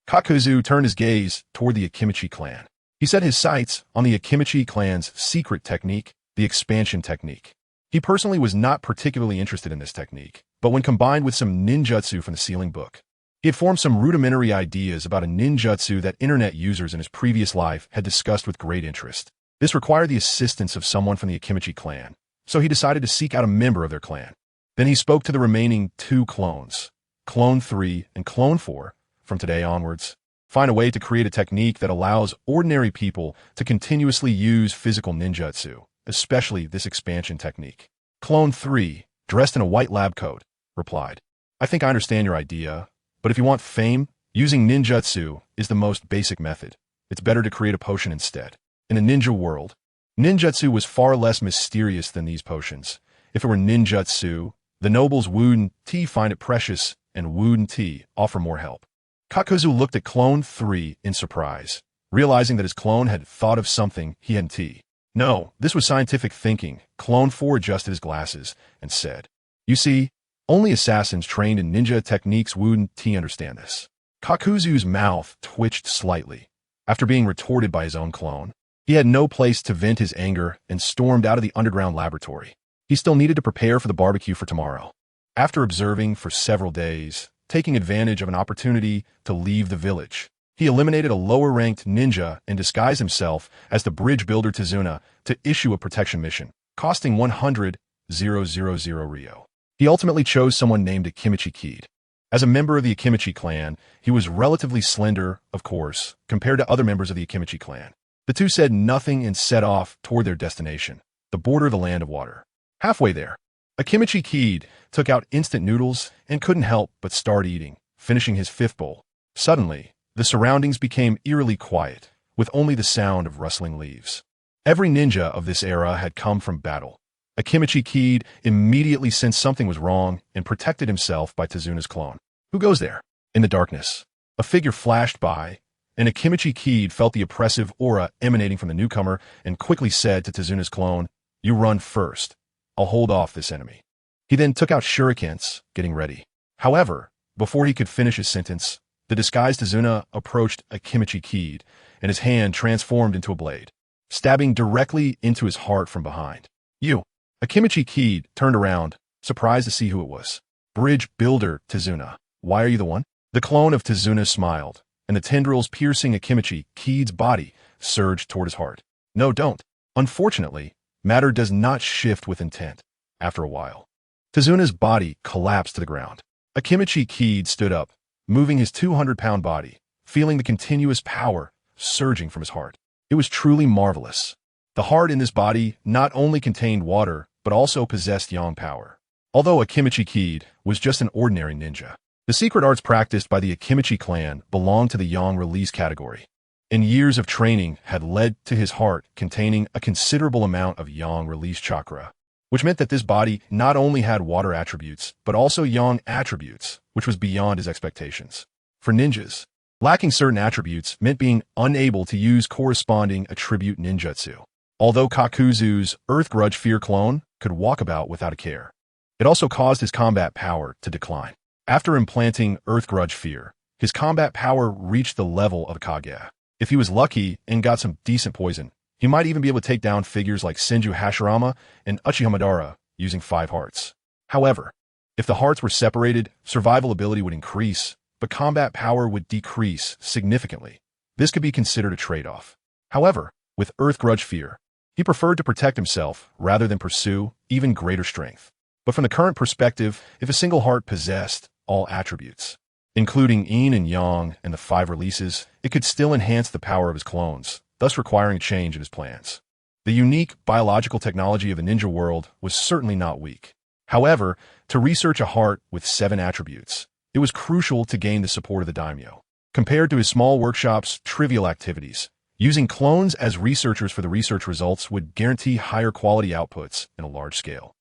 Speaker 1: Kakuzu turned his gaze toward the Akimichi clan. He set his sights on the Akimichi clan's secret technique, the expansion technique. He personally was not particularly interested in this technique, but when combined with some ninjutsu from the Sealing Book, he had formed some rudimentary ideas about a ninjutsu that internet users in his previous life had discussed with great interest. This required the assistance of someone from the Akimichi clan, so he decided to seek out a member of their clan. Then he spoke to the remaining 2 clones, Clone 3 and Clone 4, from today onwards. Find a way to create a technique that allows ordinary people to continuously use physical ninjutsu, especially this expansion technique. Clone 3, dressed in a white lab coat, replied, I think I understand your idea, but if you want fame, using ninjutsu is the most basic method. It's better to create a potion instead. In a ninja world, ninjutsu was far less mysterious than these potions. If it were ninjutsu, the nobles Wooden Tea find it precious, and Wooden Tea offer more help. Kakuzu looked at Clone 3 in surprise, realizing that his clone had thought of something he hadn't. No, this was scientific thinking. Clone 4 adjusted his glasses and said, You see, only assassins trained in ninja techniques Wooden Tea understand this. Kakuzu's mouth twitched slightly. After being retorted by his own clone, he had no place to vent his anger and stormed out of the underground laboratory. He still needed to prepare for the barbecue for tomorrow. After observing for several days, taking advantage of an opportunity to leave the village, he eliminated a lower-ranked ninja and disguised himself as the bridge builder Tizuna to issue a protection mission, costing 100,000 ryo. He ultimately chose someone named Akimichi Kid. As a member of the Akimichi clan, he was relatively slender, of course, compared to other members of the Akimichi clan. The 2 said nothing and set off toward their destination, the border of the Land of Water. Halfway there, Akimichi Kid took out instant noodles and couldn't help but start eating, finishing his 5th bowl. Suddenly, the surroundings became eerily quiet, with only the sound of rustling leaves. Every ninja of this era had come from battle. Akimichi Kid immediately sensed something was wrong and protected himself by Tizuna's clone. Who goes there? In the darkness, a figure flashed by, and Akimichi Kid felt the oppressive aura emanating from the newcomer and quickly said to Tizuna's clone, You run first. I'll hold off this enemy. He then took out shurikens, getting ready. However, before he could finish his sentence, the disguised Tizuna approached Akimichi Kid, and his hand transformed into a blade, stabbing directly into his heart from behind. You! Akimichi Kid turned around, surprised to see who it was. Bridge builder Tizuna. Why are you the one? The clone of Tizuna smiled, and the tendrils piercing Akimichi Kid's body surged toward his heart. No, don't. Unfortunately, matter does not shift with intent. After a while, Tizuna's body collapsed to the ground. Akimichi Kid stood up, moving his 200-pound body, feeling the continuous power surging from his heart. It was truly marvelous. The heart in this body not only contained water, but also possessed yang power. Although Akimichi Kid was just an ordinary ninja, the secret arts practiced by the Akimichi clan belonged to the yang release category, and years of training had led to his heart containing a considerable amount of yang release chakra, which meant that this body not only had water attributes, but also yang attributes, which was beyond his expectations. For ninjas, lacking certain attributes meant being unable to use corresponding attribute ninjutsu. Although Kakuzu's Earth Grudge Fear clone could walk about without a care, it also caused his combat power to decline. After implanting Earth Grudge Fear, his combat power reached the level of Kage. If he was lucky and got some decent poison, he might even be able to take down figures like Senju Hashirama and Uchiha Madara using 5 hearts. However, if the hearts were separated, survival ability would increase, but combat power would decrease significantly. this could be considered a trade-off. However, with Earth Grudge Fear, he preferred to protect himself rather than pursue even greater strength. But from the current perspective, if a single heart possessed all attributes, including yin and yang and the 5 releases, it could still enhance the power of his clones, thus requiring a change in his plans. The unique biological technology of the ninja world was certainly not weak. However, to research a heart with 7 attributes, it was crucial to gain the support of the Daimyo. Compared to his small workshop's trivial activities, using clones as researchers for the research results would guarantee higher quality outputs in a large scale.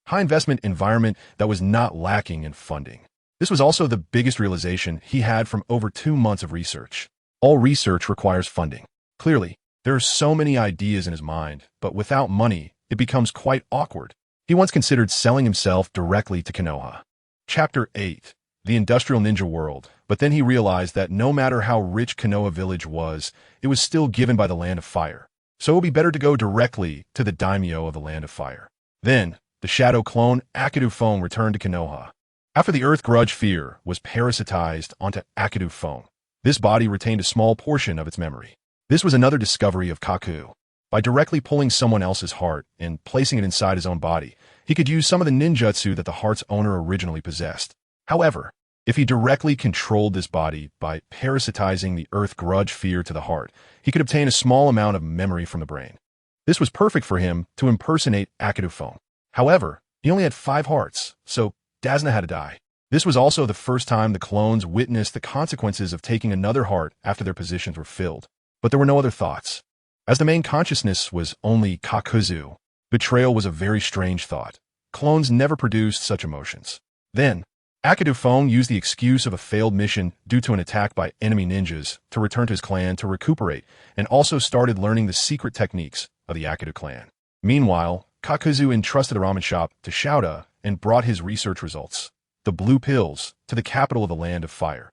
Speaker 1: High investment environment that was not lacking in funding. This was also the biggest realization he had from over 2 months of research. All research requires funding. Clearly, there are so many ideas in his mind, but without money, it becomes quite awkward. He once considered selling himself directly to Konoha. Chapter 8. The Industrial Ninja World. But then he realized that no matter how rich Konoha village was, it was still given by the Land of Fire. So it would be better to go directly to the Daimyo of the Land of Fire. Then, the shadow clone Akidu Phone returned to Konoha. After the Earth Grudge Fear was parasitized onto Akidu Phone, this body retained a small portion of its memory. This was another discovery of Kaku. By directly pulling someone else's heart and placing it inside his own body, he could use some of the ninjutsu that the heart's owner originally possessed. However, if he directly controlled this body by parasitizing the Earth Grudge Fear to the heart, he could obtain a small amount of memory from the brain. This was perfect for him to impersonate Akidu Phone. However, he only had 5 hearts, so Dazna had to die. This was also the first time the clones witnessed the consequences of taking another heart after their positions were filled. But there were no other thoughts. As the main consciousness was only Kakuzu, betrayal was a very strange thought. Clones never produced such emotions. Then, Akidu Phone used the excuse of a failed mission due to an attack by enemy ninjas to return to his clan to recuperate, and also started learning the secret techniques of the Akidu clan. Meanwhile, Kakuzu entrusted the ramen shop to Shouda and brought his research results, the blue pills, to the capital of the Land of Fire.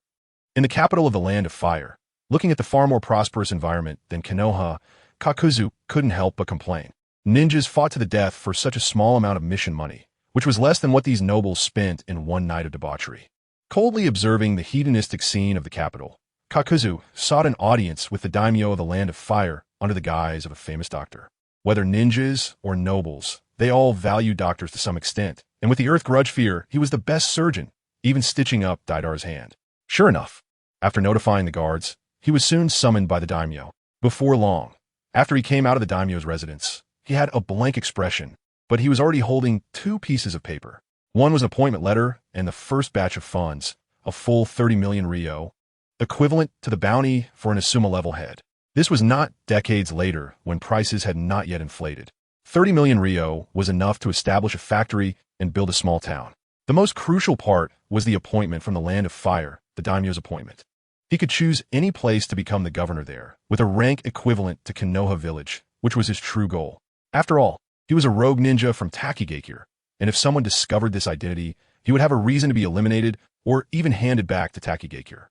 Speaker 1: In the capital of the Land of Fire, looking at the far more prosperous environment than Konoha, Kakuzu couldn't help but complain. Ninjas fought to the death for such a small amount of mission money, which was less than what these nobles spent in one night of debauchery. Coldly observing the hedonistic scene of the capital, Kakuzu sought an audience with the daimyo of the Land of Fire under the guise of a famous doctor. Whether ninjas or nobles, they all value doctors to some extent, and with the Earth Grudge Fear, he was the best surgeon, even stitching up Daidar's hand. Sure enough, after notifying the guards, he was soon summoned by the daimyo. Before long, after he came out of the daimyo's residence, he had a blank expression, but he was already holding 2 pieces of paper. One was an appointment letter and the first batch of funds, a full 30 million ryo, equivalent to the bounty for an Asuma level head. This was not decades later when prices had not yet inflated. 30 million ryo was enough to establish a factory and build a small town. The most crucial part was the appointment from the Land of Fire, the daimyo's appointment. He could choose any place to become the governor there, with a rank equivalent to Konoha village, which was his true goal. After all, he was a rogue ninja from Takigakure, and if someone discovered this identity, he would have a reason to be eliminated or even handed back to Takigakure.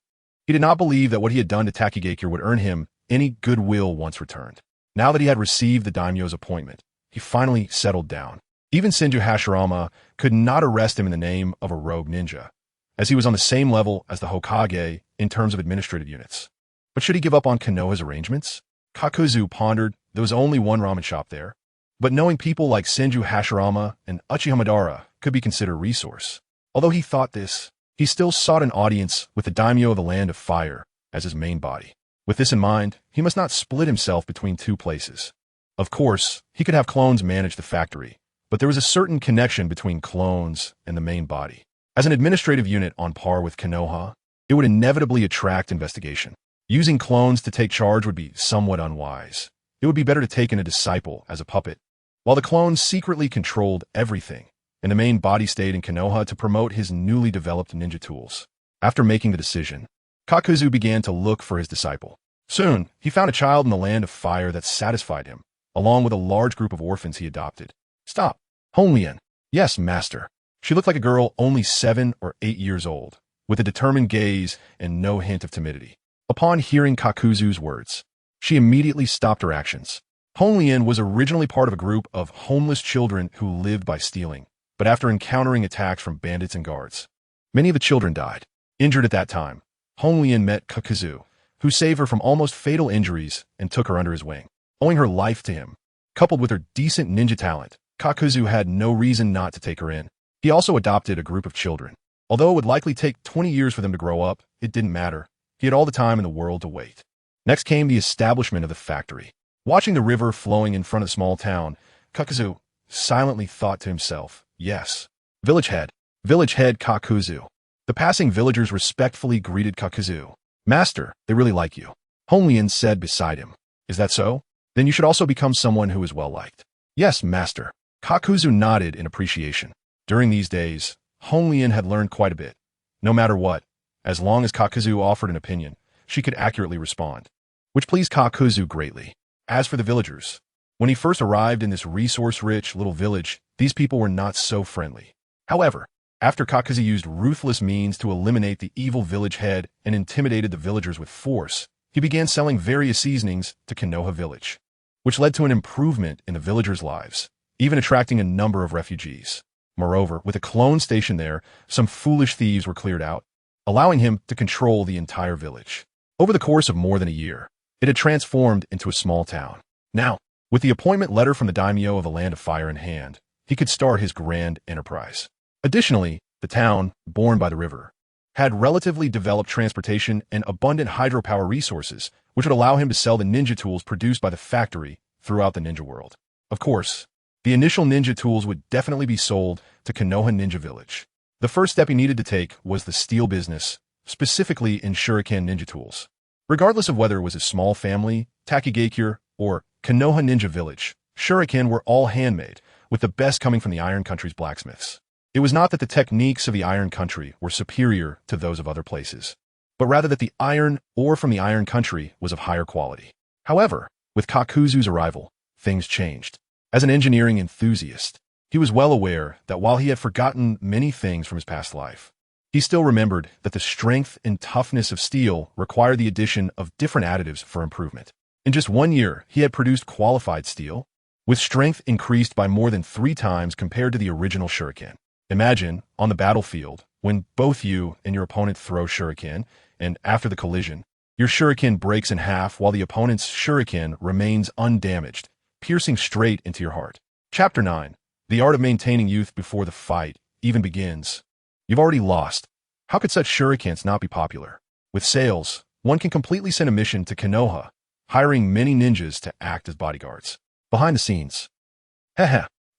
Speaker 1: He did not believe that what he had done to Takigakure would earn him any goodwill once returned. Now that he had received the daimyo's appointment, he finally settled down. Even Senju Hashirama could not arrest him in the name of a rogue ninja, as he was on the same level as the Hokage in terms of administrative units. But should he give up on Konoha's arrangements? Kakuzu pondered. There was only one ramen shop there, but knowing people like Senju Hashirama and Uchiha Madara could be considered a resource. Although he thought this, he still sought an audience with the daimyo of the Land of Fire as his main body. With this in mind, he must not split himself between 2 places. Of course, he could have clones manage the factory, but there was a certain connection between clones and the main body. As an administrative unit on par with Konoha, it would inevitably attract investigation. Using clones to take charge would be somewhat unwise. It would be better to take in a disciple as a puppet. While the clones secretly controlled everything, and the main body stayed in Konoha to promote his newly developed ninja tools. After making the decision, Kakuzu began to look for his disciple. Soon, he found a child in the Land of Fire that satisfied him, along with a large group of orphans he adopted. Stop. Honglien. Yes, master. She looked like a girl only 7 or 8 years old, with a determined gaze and no hint of timidity. Upon hearing Kakuzu's words, she immediately stopped her actions. Honglien was originally part of a group of homeless children who lived by stealing, but after encountering attacks from bandits and guards, many of the children died. Injured at that time, Honglien met Kakuzu, who saved her from almost fatal injuries and took her under his wing, owing her life to him. Coupled with her decent ninja talent, Kakuzu had no reason not to take her in. He also adopted a group of children. Although it would likely take 20 years for them to grow up, it didn't matter. He had all the time in the world to wait. Next came the establishment of the factory. Watching the river flowing in front of the small town, Kakuzu silently thought to himself, yes, village head Kakuzu. The passing villagers respectfully greeted Kakuzu. Master, they really like you. Honglin said beside him. Is that so? Then you should also become someone who is well liked. Yes, master. Kakuzu nodded in appreciation. During these days, Honglin had learned quite a bit. No matter what, as long as Kakuzu offered an opinion, she could accurately respond, which pleased Kakuzu greatly. As for the villagers, when he first arrived in this resource-rich little village, these people were not so friendly. However, after Kakuzu used ruthless means to eliminate the evil village head and intimidated the villagers with force, he began selling various seasonings to Konoha village, which led to an improvement in the villagers' lives, even attracting a number of refugees. Moreover, with a clone station there, some foolish thieves were cleared out, allowing him to control the entire village. Over the course of more than a year, it had transformed into a small town. Now, with the appointment letter from the Daimyo of the Land of Fire in hand, he could start his grand enterprise. Additionally, the town, born by the river, had relatively developed transportation and abundant hydropower resources, which would allow him to sell the ninja tools produced by the factory throughout the ninja world. Of course, the initial ninja tools would definitely be sold to Konoha Ninja Village. The first step he needed to take was the steel business, specifically in shuriken ninja tools. Regardless of whether it was a small family, Takigakure, or Konoha Ninja Village, shuriken were all handmade, with the best coming from the Iron Country's blacksmiths. It was not that the techniques of the Iron Country were superior to those of other places, but rather that the iron ore from the Iron Country was of higher quality. However, with Kakuzu's arrival, things changed. As an engineering enthusiast, he was well aware that while he had forgotten many things from his past life, he still remembered that the strength and toughness of steel required the addition of different additives for improvement. In just 1 year, he had produced qualified steel, with strength increased by more than 3 times compared to the original shuriken. Imagine, on the battlefield, when both you and your opponent throw shuriken, and after the collision, your shuriken breaks in half while the opponent's shuriken remains undamaged, piercing straight into your heart. Chapter 9. The Art of Maintaining Youth Before the Fight even begins. You've already lost. How could such shurikens not be popular? With sales, one can completely send a mission to Konoha, hiring many ninjas to act as bodyguards. Behind the scenes.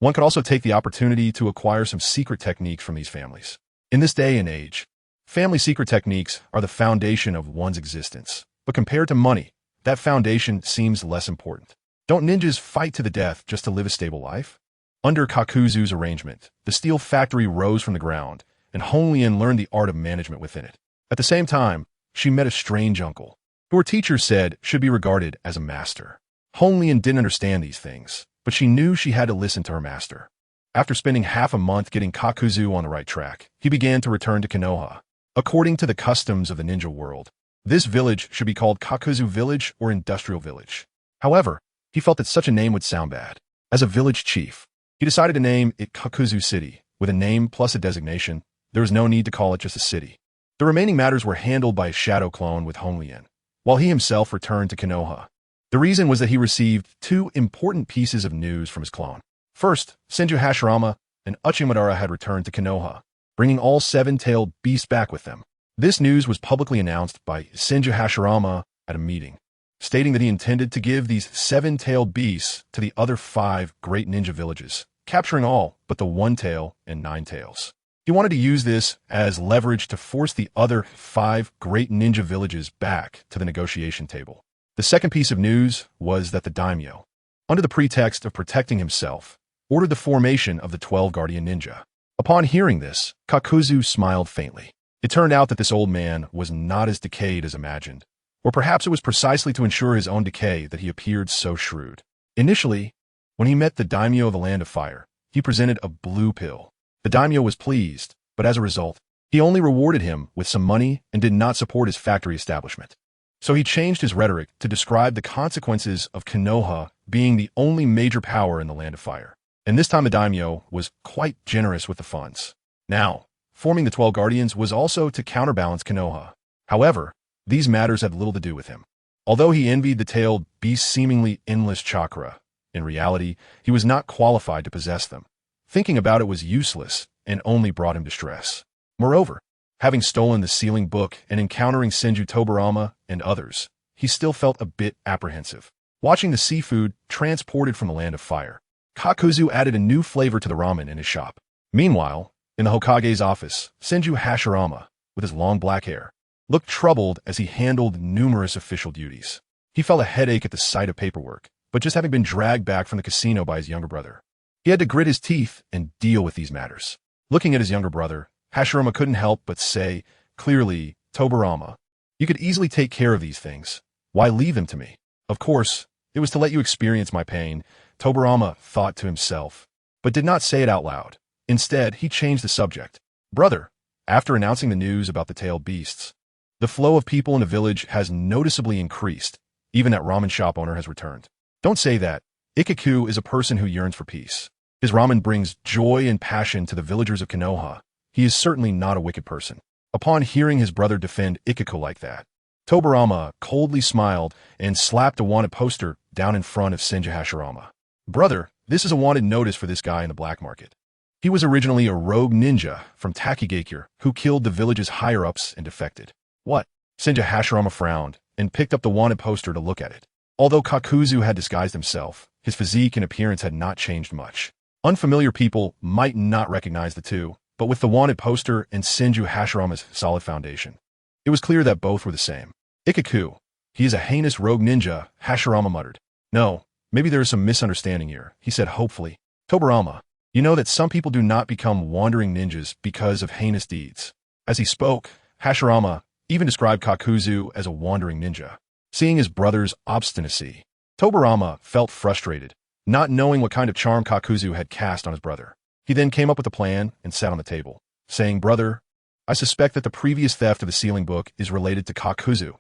Speaker 1: One could also take the opportunity to acquire some secret techniques from these families. In this day and age, family secret techniques are the foundation of one's existence. But compared to money, that foundation seems less important. Don't ninjas fight to the death just to live a stable life? Under Kakuzu's arrangement, the steel factory rose from the ground, and Honglin learned the art of management within it. At the same time, she met a strange uncle, who her teacher said should be regarded as a master. Honglin didn't understand these things, but she knew she had to listen to her master. After spending half a month getting Kakuzu on the right track, he began to return to Konoha. According to the customs of the ninja world, this village should be called Kakuzu Village or Industrial Village. However, he felt that such a name would sound bad. As a village chief, he decided to name it Kakuzu City. With a name plus a designation, there was no need to call it just a city. The remaining matters were handled by a shadow clone with Honglin, while he himself returned to Konoha. The reason was that he received 2 important pieces of news from his clone. First, Senju Hashirama and Madara had returned to Konoha, bringing all 7-tailed beasts back with them. This news was publicly announced by Senju Hashirama at a meeting, stating that he intended to give these 7-tailed beasts to the other 5 great ninja villages, capturing all but the 1-tail and 9-tails. He wanted to use this as leverage to force the other 5 great ninja villages back to the negotiation table. The second piece of news was that the Daimyo, under the pretext of protecting himself, ordered the formation of the 12 Guardian Ninja. Upon hearing this, Kakuzu smiled faintly. It turned out that this old man was not as decayed as imagined, or perhaps it was precisely to ensure his own decay that he appeared so shrewd. Initially, when he met the Daimyo of the Land of Fire, he presented a blue pill. The Daimyo was pleased, but as a result, he only rewarded him with some money and did not support his factory establishment. So he changed his rhetoric to describe the consequences of Konoha being the only major power in the Land of Fire. And this time the Daimyo was quite generous with the funds. Now, forming the 12 Guardians was also to counterbalance Konoha. However, These matters had little to do with him. Although he envied the tailed beast's seemingly endless chakra, in reality, he was not qualified to possess them. Thinking about it was useless and only brought him distress. Moreover, having stolen the sealing book and encountering Senju Tobarama and others, he still felt a bit apprehensive. Watching the seafood transported from the land of fire, Kakuzu added a new flavor to the ramen in his shop. Meanwhile, in the Hokage's office, Senju Hashirama, with his long black hair, looked troubled as he handled numerous official duties. He felt a headache at the sight of paperwork, but just having been dragged back from the casino by his younger brother, he had to grit his teeth and deal with these matters. Looking at his younger brother, Hashirama couldn't help but say, clearly, Tobarama, you could easily take care of these things. Why leave them to me? Of course, it was to let you experience my pain, Tobarama thought to himself, but did not say it out loud. Instead, he changed the subject. Brother, after announcing the news about the tailed beasts, the flow of people in the village has noticeably increased. Even that ramen shop owner has returned. Don't say that. Ikaku is a person who yearns for peace. His ramen brings joy and passion to the villagers of Konoha. He is certainly not a wicked person. Upon hearing his brother defend Ikaku like that, Tobarama coldly smiled and slapped a wanted poster down in front of Senju Hashirama. Brother, this is a wanted notice for this guy in the black market. He was originally a rogue ninja from Takigakure who killed the village's higher-ups and defected. What? Senju Hashirama frowned and picked up the wanted poster to look at it. Although Kakuzu had disguised himself, his physique and appearance had not changed much. Unfamiliar people might not recognize the two, but with the wanted poster and Senju Hashirama's solid foundation, it was clear that both were the same. Ikaku, he is a heinous rogue ninja, Hashirama muttered. No, maybe there is some misunderstanding here, he said hopefully. Tobarama, you know that some people do not become wandering ninjas because of heinous deeds. As he spoke, Hashirama even described Kakuzu as a wandering ninja. Seeing his brother's obstinacy, Tobarama felt frustrated, not knowing what kind of charm Kakuzu had cast on his brother. He then came up with a plan and sat on the table, saying, Brother, I suspect that the previous theft of the sealing book is related to Kakuzu.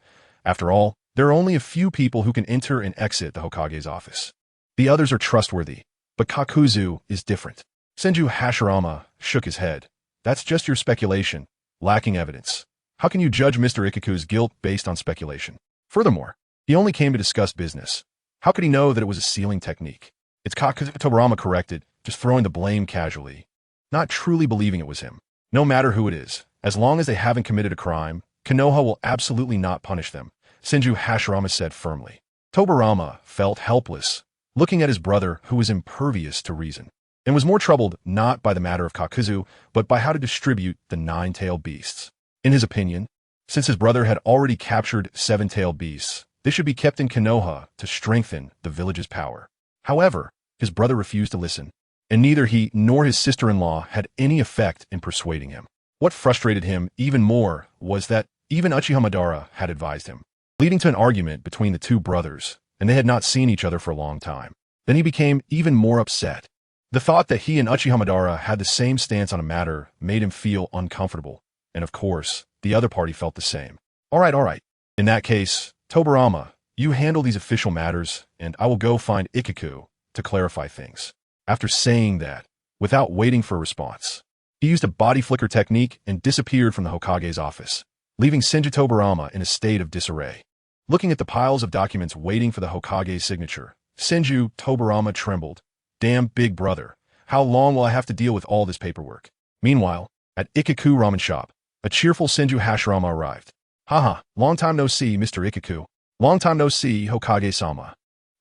Speaker 1: After all, there are only a few people who can enter and exit the Hokage's office. The others are trustworthy, but Kakuzu is different. Senju Hashirama shook his head. That's just your speculation, lacking evidence. How can you judge Mr. Ikaku's guilt based on speculation? Furthermore, he only came to discuss business. How could he know that it was a sealing technique? It's Kakuzu, Tobarama corrected, just throwing the blame casually, not truly believing it was him. No matter who it is, as long as they haven't committed a crime, Konoha will absolutely not punish them, Senju Hashirama said firmly. Tobarama felt helpless, looking at his brother who was impervious to reason, and was more troubled not by the matter of Kakuzu, but by how to distribute the 9-tailed beasts. In his opinion, since his brother had already captured 7-tailed beasts, they should be kept in Konoha to strengthen the village's power. However, his brother refused to listen, and neither he nor his sister-in-law had any effect in persuading him. What frustrated him even more was that even Uchiha Madara had advised him, leading to an argument between the two brothers, and they had not seen each other for a long time. Then he became even more upset. The thought that he and Uchiha Madara had the same stance on a matter made him feel uncomfortable, and of course, the other party felt the same. All right. In that case, Tobarama, you handle these official matters, and I will go find Ikaku to clarify things. After saying that, without waiting for a response, he used a body flicker technique and disappeared from the Hokage's office, leaving Senju Tobarama in a state of disarray. Looking at the piles of documents waiting for the Hokage's signature, Senju Tobarama trembled. Damn, big brother, how long will I have to deal with all this paperwork? Meanwhile, at Ikaku Ramen Shop, a cheerful Senju Hashirama arrived. Haha, long time no see, Mr. Ikaku. Long time no see, Hokage-sama.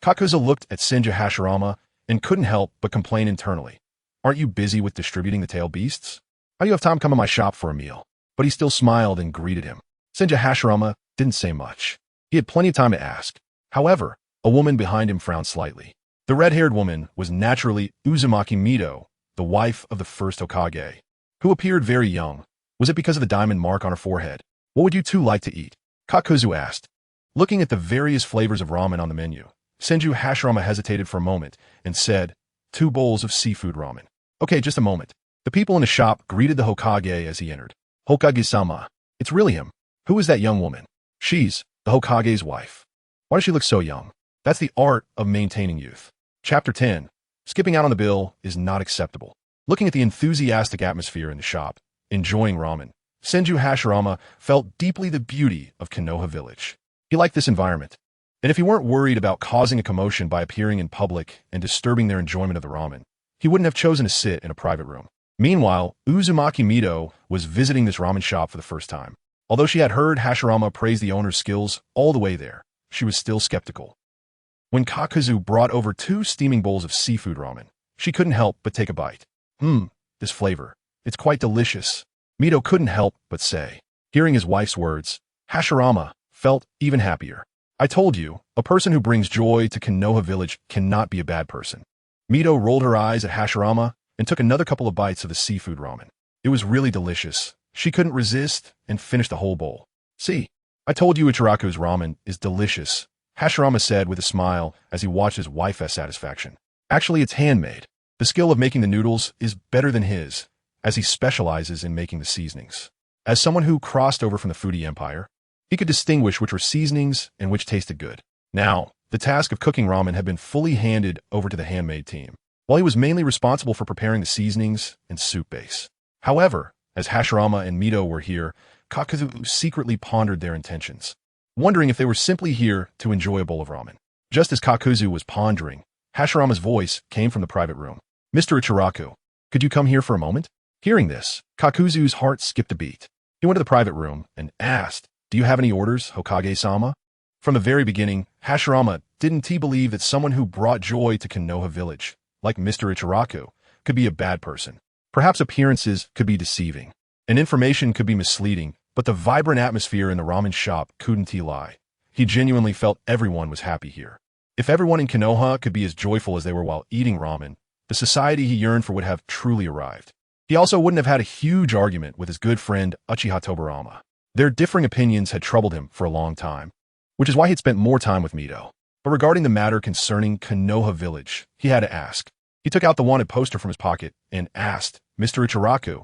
Speaker 1: Kakuzu looked at Senju Hashirama and couldn't help but complain internally. Aren't you busy with distributing the tailed beasts? How do you have time to come to my shop for a meal? But he still smiled and greeted him. Senju Hashirama didn't say much. He had plenty of time to ask. However, a woman behind him frowned slightly. The red-haired woman was naturally Uzumaki Mito, the wife of the first Hokage, who appeared very young. Was it because of the diamond mark on her forehead? What would you two like to eat? Kakuzu asked. Looking at the various flavors of ramen on the menu, Senju Hashirama hesitated for a moment and said, 2 bowls of seafood ramen. Okay, just a moment. The people in the shop greeted the Hokage as he entered. Hokage-sama. It's really him. Who is that young woman? She's the Hokage's wife. Why does she look so young? That's the art of maintaining youth. Chapter 10. Skipping out on the bill is not acceptable. Looking at the enthusiastic atmosphere in the shop, enjoying ramen, Senju Hashirama felt deeply the beauty of Konoha village. He liked this environment. And if he weren't worried about causing a commotion by appearing in public and disturbing their enjoyment of the ramen, he wouldn't have chosen to sit in a private room. Meanwhile, Uzumaki Mito was visiting this ramen shop for the first time. Although she had heard Hashirama praise the owner's skills all the way there, she was still skeptical. When Kakuzu brought over 2 steaming bowls of seafood ramen, she couldn't help but take a bite. This flavor. It's quite delicious. Mito couldn't help but say. Hearing his wife's words, Hashirama felt even happier. I told you, a person who brings joy to Konoha village cannot be a bad person. Mito rolled her eyes at Hashirama and took another couple of bites of the seafood ramen. It was really delicious. She couldn't resist and finished the whole bowl. See, I told you Ichiraku's ramen is delicious, Hashirama said with a smile as he watched his wife's satisfaction. Actually, it's handmade. The skill of making the noodles is better than his, as he specializes in making the seasonings. As someone who crossed over from the foodie empire, he could distinguish which were seasonings and which tasted good. Now, the task of cooking ramen had been fully handed over to the handmade team, while he was mainly responsible for preparing the seasonings and soup base. However, as Hashirama and Mito were here, Kakuzu secretly pondered their intentions, wondering if they were simply here to enjoy a bowl of ramen. Just as Kakuzu was pondering, Hashirama's voice came from the private room. Mr. Ichiraku, could you come here for a moment? Hearing this, Kakuzu's heart skipped a beat. He went to the private room and asked, Do you have any orders, Hokage-sama? From the very beginning, Hashirama didn't believe that someone who brought joy to Konoha village, like Mr. Ichiraku, could be a bad person. Perhaps appearances could be deceiving, and information could be misleading, but the vibrant atmosphere in the ramen shop couldn't lie. He genuinely felt everyone was happy here. If everyone in Konoha could be as joyful as they were while eating ramen, the society he yearned for would have truly arrived. He also wouldn't have had a huge argument with his good friend Uchiha Tobarama. Their differing opinions had troubled him for a long time, which is why he'd spent more time with Mito. But regarding the matter concerning Konoha village, he had to ask. He took out the wanted poster from his pocket and asked, Mr. Ichiraku,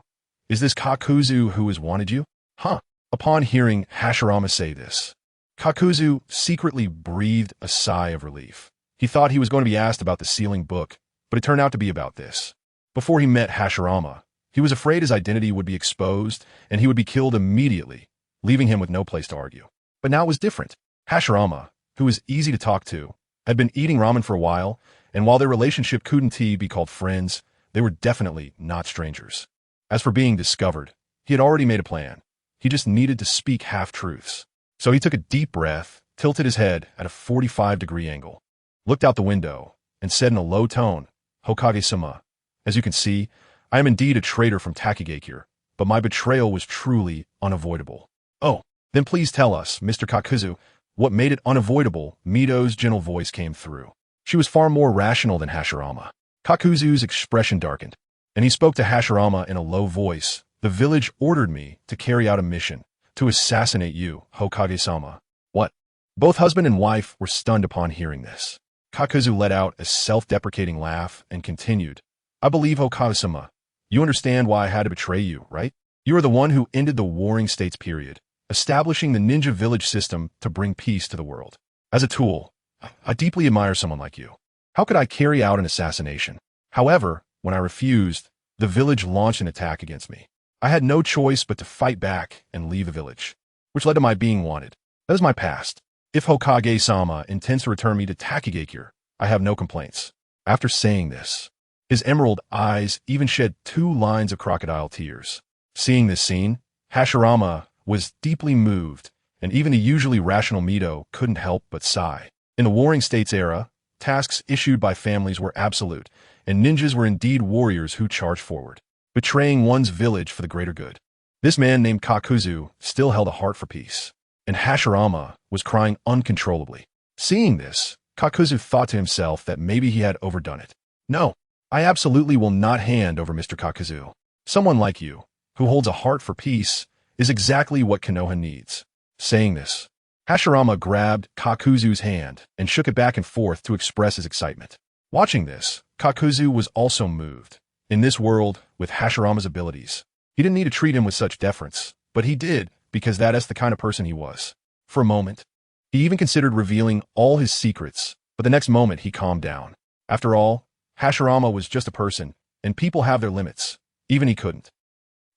Speaker 1: is this Kakuzu who has wanted you? Huh. Upon hearing Hashirama say this, Kakuzu secretly breathed a sigh of relief. He thought he was going to be asked about the sealing book, but it turned out to be about this. Before he met Hashirama, he was afraid his identity would be exposed and he would be killed immediately, leaving him with no place to argue. But now it was different. Hashirama, who was easy to talk to, had been eating ramen for a while, and while their relationship couldn't be called friends, they were definitely not strangers. As for being discovered, he had already made a plan. He just needed to speak half-truths. So he took a deep breath, tilted his head at a 45-degree angle, looked out the window, and said in a low tone, Hokage-sama, as you can see, I am indeed a traitor from Takigakure, but my betrayal was truly unavoidable. Oh, then please tell us, Mr. Kakuzu, what made it unavoidable? Mito's gentle voice came through. She was far more rational than Hashirama. Kakuzu's expression darkened, and he spoke to Hashirama in a low voice. The village ordered me to carry out a mission, to assassinate you, Hokage-sama. What? Both husband and wife were stunned upon hearing this. Kakuzu let out a self-deprecating laugh and continued, I believe, Hokage-sama, you understand why I had to betray you, right? You are the one who ended the warring states period, establishing the ninja village system to bring peace to the world. As a tool, I deeply admire someone like you. How could I carry out an assassination? However, when I refused, the village launched an attack against me. I had no choice but to fight back and leave the village, which led to my being wanted. That is my past. If Hokage-sama intends to return me to Takigakure, I have no complaints. After saying this, his emerald eyes even shed 2 lines of crocodile tears. Seeing this scene, Hashirama was deeply moved, and even the usually rational Mito couldn't help but sigh. In the Warring States era, tasks issued by families were absolute, and ninjas were indeed warriors who charged forward, betraying one's village for the greater good. This man named Kakuzu still held a heart for peace, and Hashirama was crying uncontrollably. Seeing this, Kakuzu thought to himself that maybe he had overdone it. No, I absolutely will not hand over Mr. Kakuzu. Someone like you, who holds a heart for peace, is exactly what Konoha needs. Saying this, Hashirama grabbed Kakuzu's hand and shook it back and forth to express his excitement. Watching this, Kakuzu was also moved. In this world, with Hashirama's abilities, he didn't need to treat him with such deference, but he did because that is the kind of person he was. For a moment, he even considered revealing all his secrets, but the next moment he calmed down. After all, Hashirama was just a person, and people have their limits. Even he couldn't.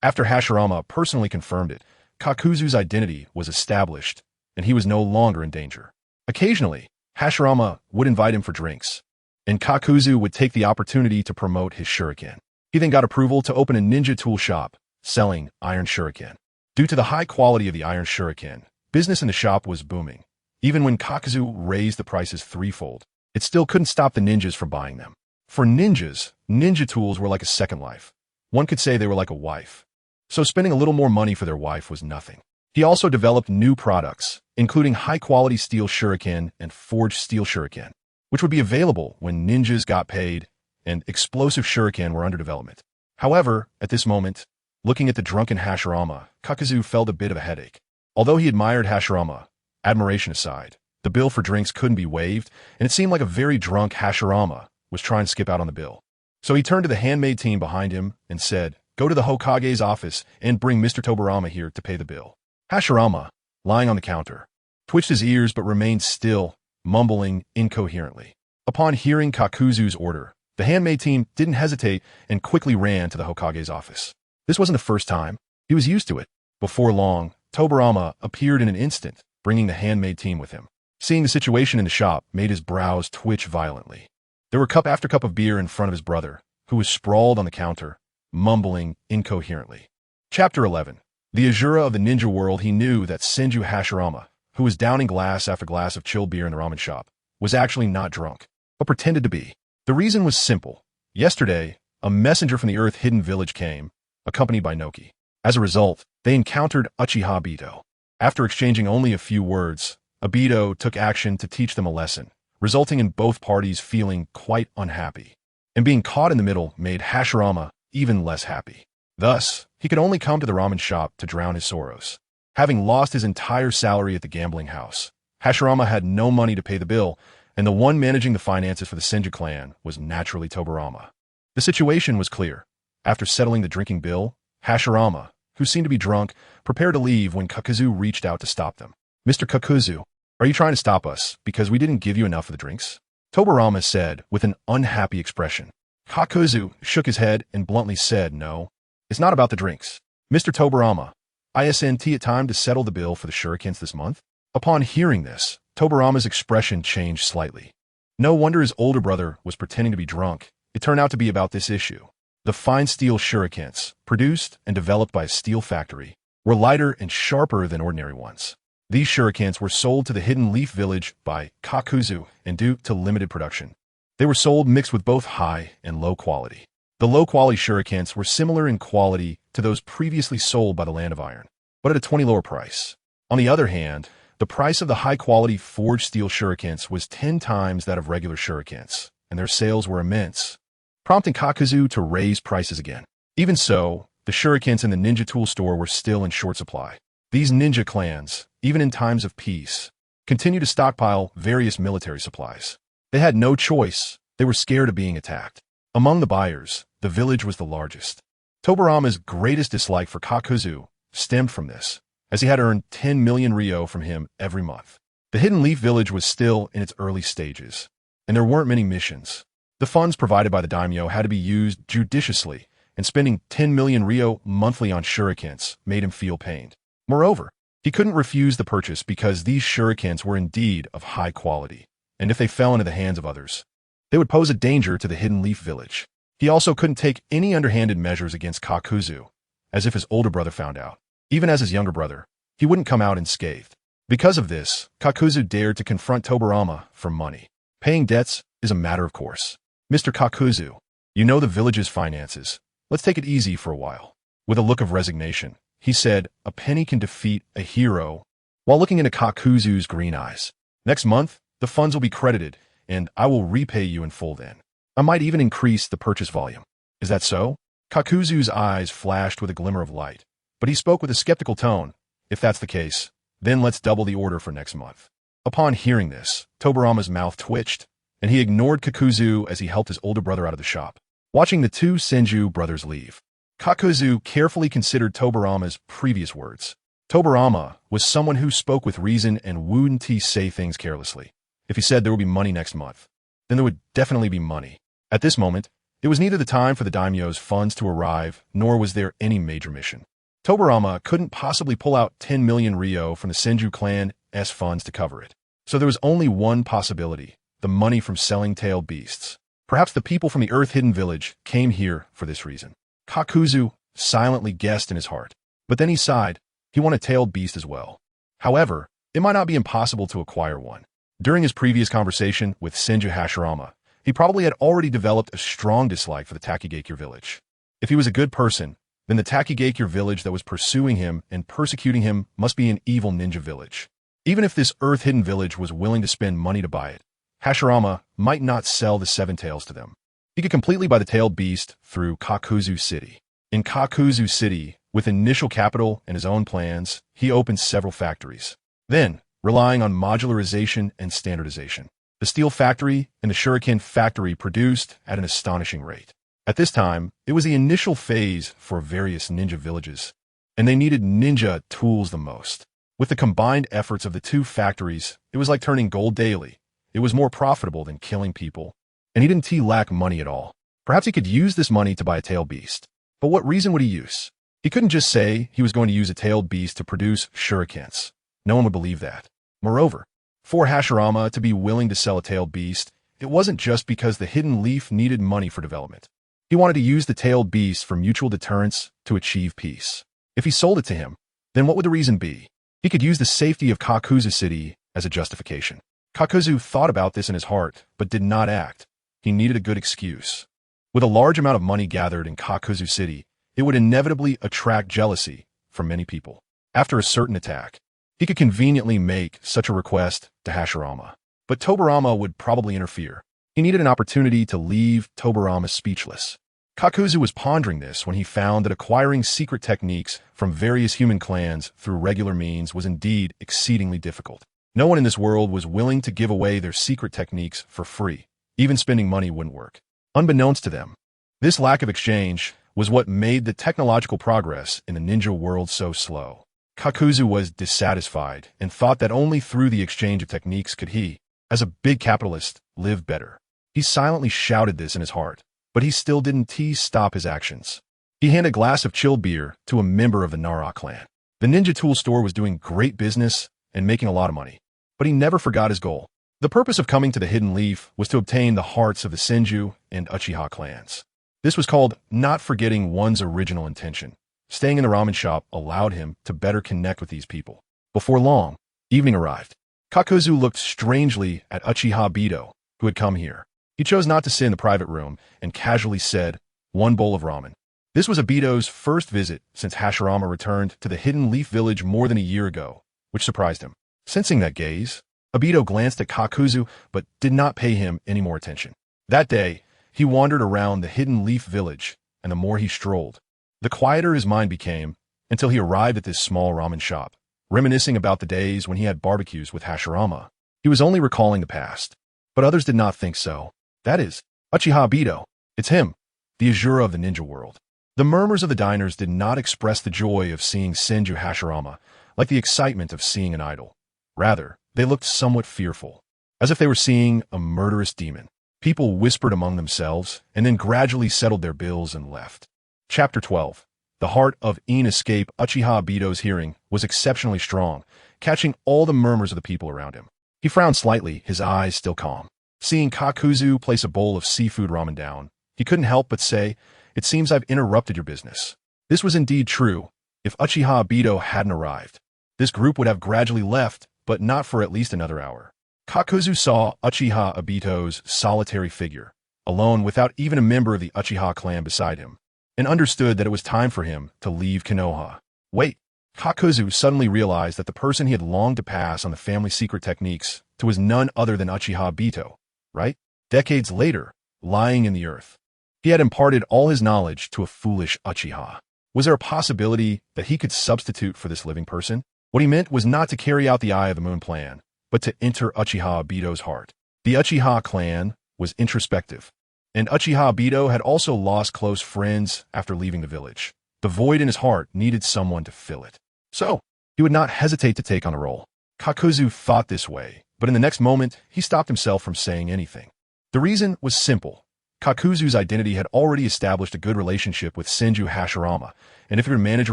Speaker 1: After Hashirama personally confirmed it, Kakuzu's identity was established, and he was no longer in danger. Occasionally, Hashirama would invite him for drinks, and Kakuzu would take the opportunity to promote his shuriken. He then got approval to open a ninja tool shop, selling iron shuriken. Due to the high quality of the iron shuriken, business in the shop was booming. Even when Kakuzu raised the prices threefold, it still couldn't stop the ninjas from buying them. For ninjas, ninja tools were like a second life. One could say they were like a wife. So spending a little more money for their wife was nothing. He also developed new products, including high-quality steel shuriken and forged steel shuriken, which would be available when ninjas got paid and explosive shuriken were under development. However, at this moment, looking at the drunken Hashirama, Kakuzu felt a bit of a headache. Although he admired Hashirama, admiration aside, the bill for drinks couldn't be waived, and it seemed like a very drunk Hashirama was trying to skip out on the bill. So he turned to the handmaid team behind him and said, "Go to the Hokage's office and bring Mr. Tobarama here to pay the bill." Hashirama, lying on the counter, twitched his ears but remained still, mumbling incoherently. Upon hearing Kakuzu's order, the handmaid team didn't hesitate and quickly ran to the Hokage's office. This wasn't the first time. He was used to it. Before long, Tobarama appeared in an instant, bringing the handmaid team with him. Seeing the situation in the shop made his brows twitch violently. There were cup after cup of beer in front of his brother, who was sprawled on the counter, mumbling incoherently. Chapter 11. The Azura of the ninja world. He knew that Senju Hashirama, who was downing glass after glass of chilled beer in the ramen shop, was actually not drunk, but pretended to be. The reason was simple. Yesterday, a messenger from the Earth Hidden Village came, accompanied by Noki. As a result, they encountered Uchiha Obito. After exchanging only a few words, Obito took action to teach them a lesson, resulting in both parties feeling quite unhappy. And being caught in the middle made Hashirama even less happy. Thus, he could only come to the ramen shop to drown his sorrows. Having lost his entire salary at the gambling house, Hashirama had no money to pay the bill, and the one managing the finances for the Senju clan was naturally Tobarama. The situation was clear. After settling the drinking bill, Hashirama, who seemed to be drunk, prepared to leave when Kakuzu reached out to stop them. "Mr. Kakuzu, are you trying to stop us because we didn't give you enough of the drinks?" Tobarama said with an unhappy expression. Kakuzu shook his head and bluntly said, "No, it's not about the drinks. Mr. Tobarama, isn't it time to settle the bill for the shurikens this month?" Upon hearing this, Tobarama's expression changed slightly. No wonder his older brother was pretending to be drunk. It turned out to be about this issue. The fine steel shurikens, produced and developed by a steel factory, were lighter and sharper than ordinary ones. These shurikens were sold to the Hidden Leaf Village by Kakuzu, and due to limited production, they were sold mixed with both high and low quality. The low-quality shurikens were similar in quality to those previously sold by the Land of Iron, but at a 20 lower price. On the other hand, the price of the high-quality forged steel shurikens was 10 times that of regular shurikens, and their sales were immense, prompting Kakuzu to raise prices again. Even so, the shurikens in the ninja tool store were still in short supply. These ninja clans, even in times of peace, continued to stockpile various military supplies. They had no choice. They were scared of being attacked. Among the buyers, the village was the largest. Tobarama's greatest dislike for Kakuzu stemmed from this, as he had earned 10 million ryo from him every month. The Hidden Leaf Village was still in its early stages, and there weren't many missions. The funds provided by the Daimyo had to be used judiciously, and spending 10 million ryo monthly on shurikens made him feel pained. Moreover, he couldn't refuse the purchase because these shurikens were indeed of high quality, and if they fell into the hands of others, they would pose a danger to the Hidden Leaf Village. He also couldn't take any underhanded measures against Kakuzu, as if his older brother found out. Even as his younger brother, he wouldn't come out unscathed. Because of this, Kakuzu dared to confront Tobarama for money. Paying debts is a matter of course. "Mr. Kakuzu, you know the village's finances. Let's take it easy for a while." With a look of resignation, he said, "A penny can defeat a hero," while looking into Kakuzu's green eyes. "Next month, the funds will be credited, and I will repay you in full then. I might even increase the purchase volume." "Is that so?" Kakuzu's eyes flashed with a glimmer of light, but he spoke with a skeptical tone. "If that's the case, then let's double the order for next month." Upon hearing this, Tobarama's mouth twitched, and he ignored Kakuzu as he helped his older brother out of the shop. Watching the two Senju brothers leave, Kakuzu carefully considered Tobarama's previous words. Tobarama was someone who spoke with reason and wouldn't say things carelessly. If he said there would be money next month, then there would definitely be money. At this moment, It was neither the time for the Daimyo's funds to arrive, nor was there any major mission. Tobarama couldn't possibly pull out 10 million Ryo from the Senju clan's funds to cover it. So there was only one possibility, the money from selling tailed beasts. Perhaps the people from the Earth-hidden village came here for this reason. Kakuzu silently guessed in his heart. But then he sighed. He wanted a tailed beast as well. However, it might not be impossible to acquire one. During his previous conversation with Senju Hashirama, he probably had already developed a strong dislike for the Takigakure village. If he was a good person, then the Takigakure village that was pursuing him and persecuting him must be an evil ninja village. Even if this Earth-hidden village was willing to spend money to buy it, Hashirama might not sell the 7 taels to them. He could completely buy the tailed beast through Kakuzu City. In Kakuzu City, with initial capital and his own plans, he opened several factories. Then, relying on modularization and standardization, the steel factory and the shuriken factory produced at an astonishing rate. At this time, it was the initial phase for various ninja villages, and they needed ninja tools the most. With the combined efforts of the 2 factories, it was like turning gold daily. It was more profitable than killing people, and he didn't lack money at all. Perhaps he could use this money to buy a tailed beast. But what reason would he use? He couldn't just say he was going to use a tailed beast to produce shurikens. No one would believe that. Moreover, for Hashirama to be willing to sell a tailed beast, it wasn't just because the hidden leaf needed money for development. He wanted to use the tailed beast for mutual deterrence to achieve peace. If he sold it to him, then what would the reason be? He could use the safety of Kakuzu City as a justification. Kakuzu thought about this in his heart, but did not act. He needed a good excuse. With a large amount of money gathered in Kakuzu City, it would inevitably attract jealousy from many people. After a certain attack, he could conveniently make such a request to Hashirama. But Tobarama would probably interfere. He needed an opportunity to leave Tobarama speechless. Kakuzu was pondering this when he found that acquiring secret techniques from various human clans through regular means was indeed exceedingly difficult. No one in this world was willing to give away their secret techniques for free. Even spending money wouldn't work. Unbeknownst to them, this lack of exchange was what made the technological progress in the ninja world so slow. Kakuzu was dissatisfied and thought that only through the exchange of techniques could he, as a big capitalist, live better. He silently shouted this in his heart, but he still didn't stop his actions. He handed a glass of chilled beer to a member of the Nara clan. The ninja tool store was doing great business and making a lot of money, but he never forgot his goal. The purpose of coming to the Hidden Leaf was to obtain the hearts of the Senju and Uchiha clans. This was called not forgetting one's original intention. Staying in the ramen shop allowed him to better connect with these people. Before long, evening arrived. Kakuzu looked strangely at Uchiha Bito, who had come here. He chose not to sit in the private room and casually said, "1 bowl of ramen." This was Abito's first visit since Hashirama returned to the Hidden Leaf village more than a year ago, which surprised him. Sensing that gaze, Abito glanced at Kakuzu but did not pay him any more attention. That day, he wandered around the Hidden Leaf village, and the more he strolled, the quieter his mind became until he arrived at this small ramen shop. Reminiscing about the days when he had barbecues with Hashirama, he was only recalling the past. But others did not think so. That is, Uchiha Bito. It's him, the Azura of the ninja world. The murmurs of the diners did not express the joy of seeing Senju Hashirama like the excitement of seeing an idol. Rather, they looked somewhat fearful, as if they were seeing a murderous demon. People whispered among themselves and then gradually settled their bills and left. Chapter 12. The heart of escape Uchiha Bito's hearing was exceptionally strong, catching all the murmurs of the people around him. He frowned slightly, his eyes still calm. Seeing Kakuzu place a bowl of seafood ramen down, he couldn't help but say, "It seems I've interrupted your business." This was indeed true. If Uchiha Bito hadn't arrived, this group would have gradually left, but not for at least another hour. Kakuzu saw Uchiha Bito's solitary figure, alone without even a member of the Uchiha clan beside him, and understood that it was time for him to leave Konoha. Wait, Kakuzu suddenly realized that the person he had longed to pass on the family secret techniques to was none other than Uchiha Bito, right? Decades later, lying in the earth, he had imparted all his knowledge to a foolish Uchiha. Was there a possibility that he could substitute for this living person? What he meant was not to carry out the Eye of the Moon plan, but to enter Uchiha Bito's heart. The Uchiha clan was introspective, and Uchiha Bito had also lost close friends after leaving the village. The void in his heart needed someone to fill it. So, he would not hesitate to take on a role. Kakuzu thought this way, but in the next moment, he stopped himself from saying anything. The reason was simple. Kakuzu's identity had already established a good relationship with Senju Hashirama, and if he were to manage a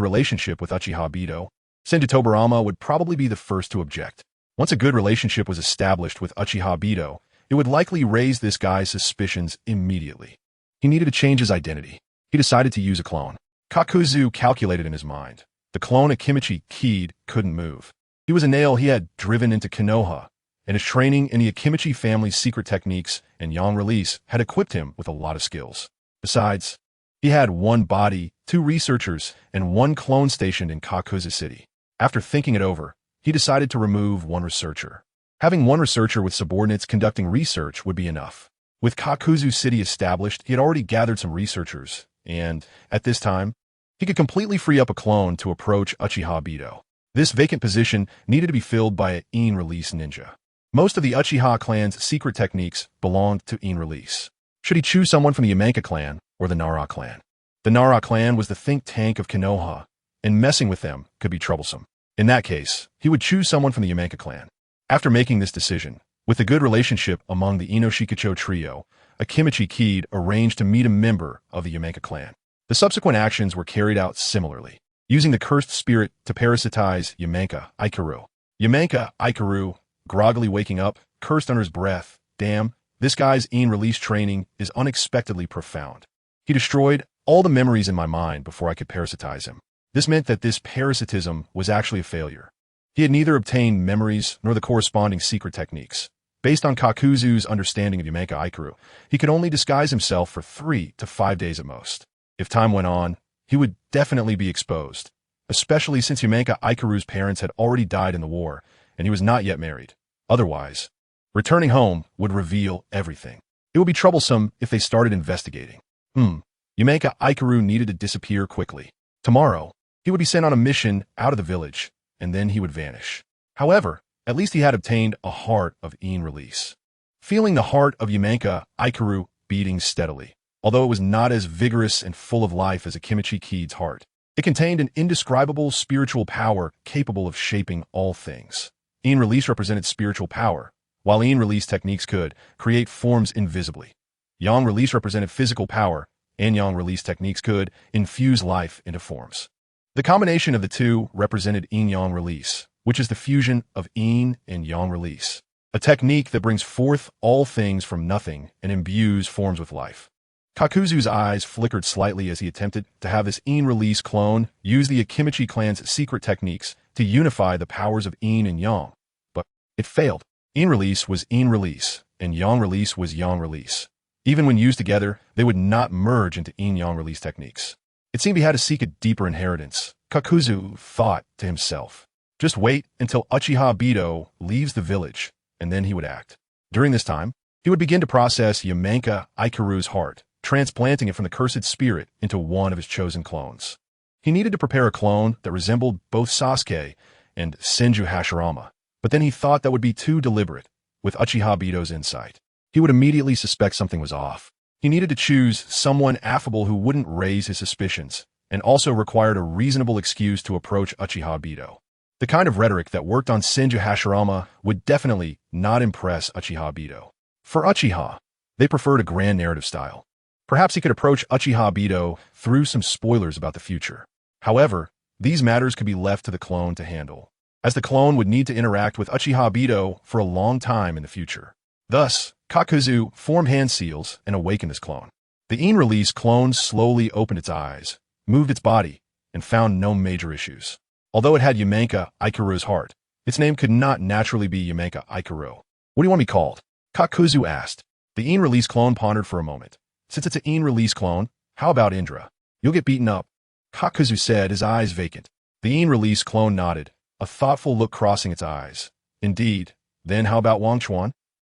Speaker 1: relationship with Uchiha Bito, Senju Tobarama would probably be the first to object. Once a good relationship was established with Uchiha Bito, it would likely raise this guy's suspicions immediately. He needed to change his identity. He decided to use a clone. Kakuzu calculated in his mind. The clone Akimichi Kid couldn't move. He was a nail he had driven into Konoha, and his training in the Akimichi family's secret techniques and yang release had equipped him with a lot of skills. Besides, he had one body, 2 researchers, and 1 clone stationed in Kakuzu City. After thinking it over, he decided to remove 1 researcher. Having 1 researcher with subordinates conducting research would be enough. With Kakuzu City established, he had already gathered some researchers, and, at this time, he could completely free up a clone to approach Uchiha Bito. This vacant position needed to be filled by an in-release ninja. Most of the Uchiha clan's secret techniques belonged to in-release. Should he choose someone from the Yamenka clan or the Nara clan? The Nara clan was the think tank of Konoha, and messing with them could be troublesome. In that case, he would choose someone from the Yamenka clan. After making this decision, with a good relationship among the Inoshikacho trio, Akimichi Kid arranged to meet a member of the Yamenka clan. The subsequent actions were carried out similarly, using the cursed spirit to parasitize Yamenka Ikaru. Yamenka Ikaru, groggily waking up, cursed under his breath. Damn, this guy's in-release training is unexpectedly profound. He destroyed all the memories in my mind before I could parasitize him. This meant that this parasitism was actually a failure. He had neither obtained memories nor the corresponding secret techniques. Based on Kakuzu's understanding of Yamenka Ikaru, he could only disguise himself for 3 to 5 days at most. If time went on, he would definitely be exposed, especially since Yamenka Ikaru's parents had already died in the war, and he was not yet married. Otherwise, returning home would reveal everything. It would be troublesome if they started investigating. Yamenka Ikaru needed to disappear quickly. Tomorrow, he would be sent on a mission out of the village, and then he would vanish. However, at least he had obtained a heart of in-release. Feeling the heart of Yamenka Ikaru beating steadily, although it was not as vigorous and full of life as Akimichi Kid's heart, it contained an indescribable spiritual power capable of shaping all things. In-release represented spiritual power, while in-release techniques could create forms invisibly. Yang release represented physical power, and yang release techniques could infuse life into forms. The combination of the two represented yin-yang release, which is the fusion of yin and yang release, a technique that brings forth all things from nothing and imbues forms with life. Kakuzu's eyes flickered slightly as he attempted to have this yin-release clone use the Akimichi clan's secret techniques to unify the powers of yin and yang, but it failed. Yin-release was yin-release, and yang-release was yang-release. Even when used together, they would not merge into yin-yang release techniques. It seemed he had to seek a deeper inheritance. Kakuzu thought to himself. Just wait until Uchiha Bito leaves the village, and then he would act. During this time, he would begin to process Yamenka Ikaru's heart, transplanting it from the cursed spirit into one of his chosen clones. He needed to prepare a clone that resembled both Sasuke and Senju Hashirama, but then he thought that would be too deliberate. With Uchiha Bito's insight, he would immediately suspect something was off. He needed to choose someone affable who wouldn't raise his suspicions, and also required a reasonable excuse to approach Uchiha Bito. The kind of rhetoric that worked on Senju Hashirama would definitely not impress Uchiha Bito. For Uchiha, they preferred a grand narrative style. Perhaps he could approach Uchiha Bito through some spoilers about the future. However, these matters could be left to the clone to handle, as the clone would need to interact with Uchiha Bito for a long time in the future. Thus, Kakuzu formed hand seals and awakened this clone. The in-release clone slowly opened its eyes, moved its body, and found no major issues. Although it had Yamenka Ikaru's heart, its name could not naturally be Yamenka Ikaru. What do you want me called? Kakuzu asked. The in-release clone pondered for a moment. Since it's an in-release clone, how about Indra? You'll get beaten up, Kakuzu said, his eyes vacant. The in-release clone nodded, a thoughtful look crossing its eyes. Indeed. Then how about Wangchuan?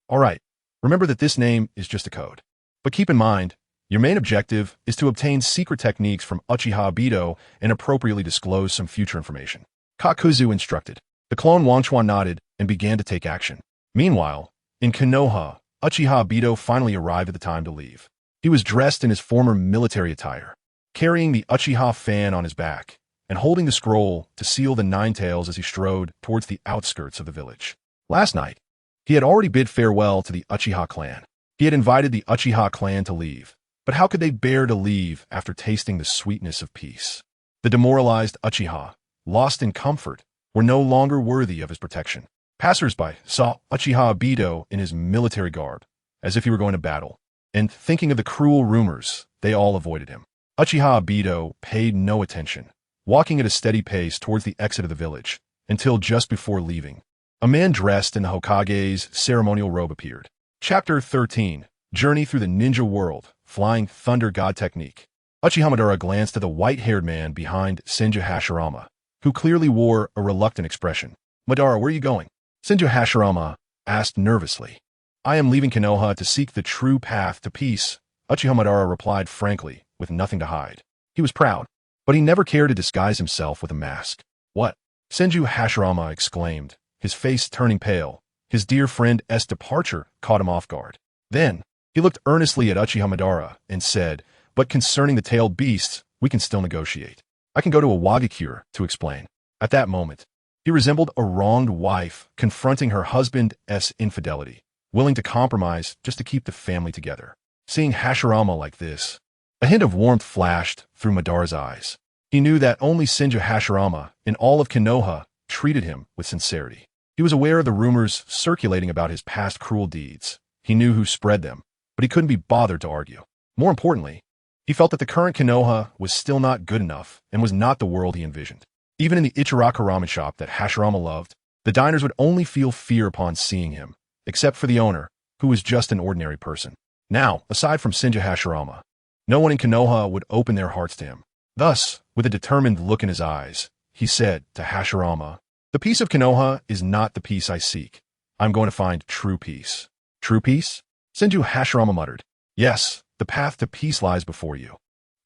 Speaker 1: All right. Remember that this name is just a code. But keep in mind, your main objective is to obtain secret techniques from Uchiha Bito and appropriately disclose some future information. Kakuzu instructed. The clone Wangchuan nodded and began to take action. Meanwhile, in Konoha, Uchiha Bito finally arrived at the time to leave. He was dressed in his former military attire, carrying the Uchiha fan on his back, and holding the scroll to seal the Ninetales as he strode towards the outskirts of the village. Last night, he had already bid farewell to the Uchiha clan. He had invited the Uchiha clan to leave, but how could they bear to leave after tasting the sweetness of peace? The demoralized Uchiha, lost in comfort, were no longer worthy of his protection. Passers-by saw Uchiha Obito in his military garb, as if he were going to battle, and thinking of the cruel rumors, they all avoided him. Uchiha Obito paid no attention, walking at a steady pace towards the exit of the village, until just before leaving, a man dressed in the Hokage's ceremonial robe appeared. Chapter 13, Journey Through the Ninja World, Flying Thunder God Technique. Uchiha Madara glanced at the white-haired man behind Senju Hashirama, who clearly wore a reluctant expression. Madara, where are you going? Senju Hashirama asked nervously. I am leaving Konoha to seek the true path to peace, Uchiha Madara replied frankly, with nothing to hide. He was proud, but he never cared to disguise himself with a mask. What? Senju Hashirama exclaimed, his face turning pale. His dear friend's departure caught him off guard. Then, he looked earnestly at Uchiha Madara and said, but concerning the tailed beasts, we can still negotiate. I can go to a Wagakure to explain. At that moment, he resembled a wronged wife confronting her husband's infidelity, willing to compromise just to keep the family together. Seeing Hashirama like this, a hint of warmth flashed through Madara's eyes. He knew that only Senju Hashirama in all of Konoha treated him with sincerity. He was aware of the rumors circulating about his past cruel deeds. He knew who spread them, but he couldn't be bothered to argue. More importantly, he felt that the current Konoha was still not good enough and was not the world he envisioned. Even in the Ichiraka ramen shop that Hashirama loved, the diners would only feel fear upon seeing him, except for the owner, who was just an ordinary person. Now, aside from Senju Hashirama, no one in Konoha would open their hearts to him. Thus, with a determined look in his eyes, he said to Hashirama, the peace of Konoha is not the peace I seek. I'm going to find true peace. True peace? Senju Hashirama muttered. Yes, the path to peace lies before you.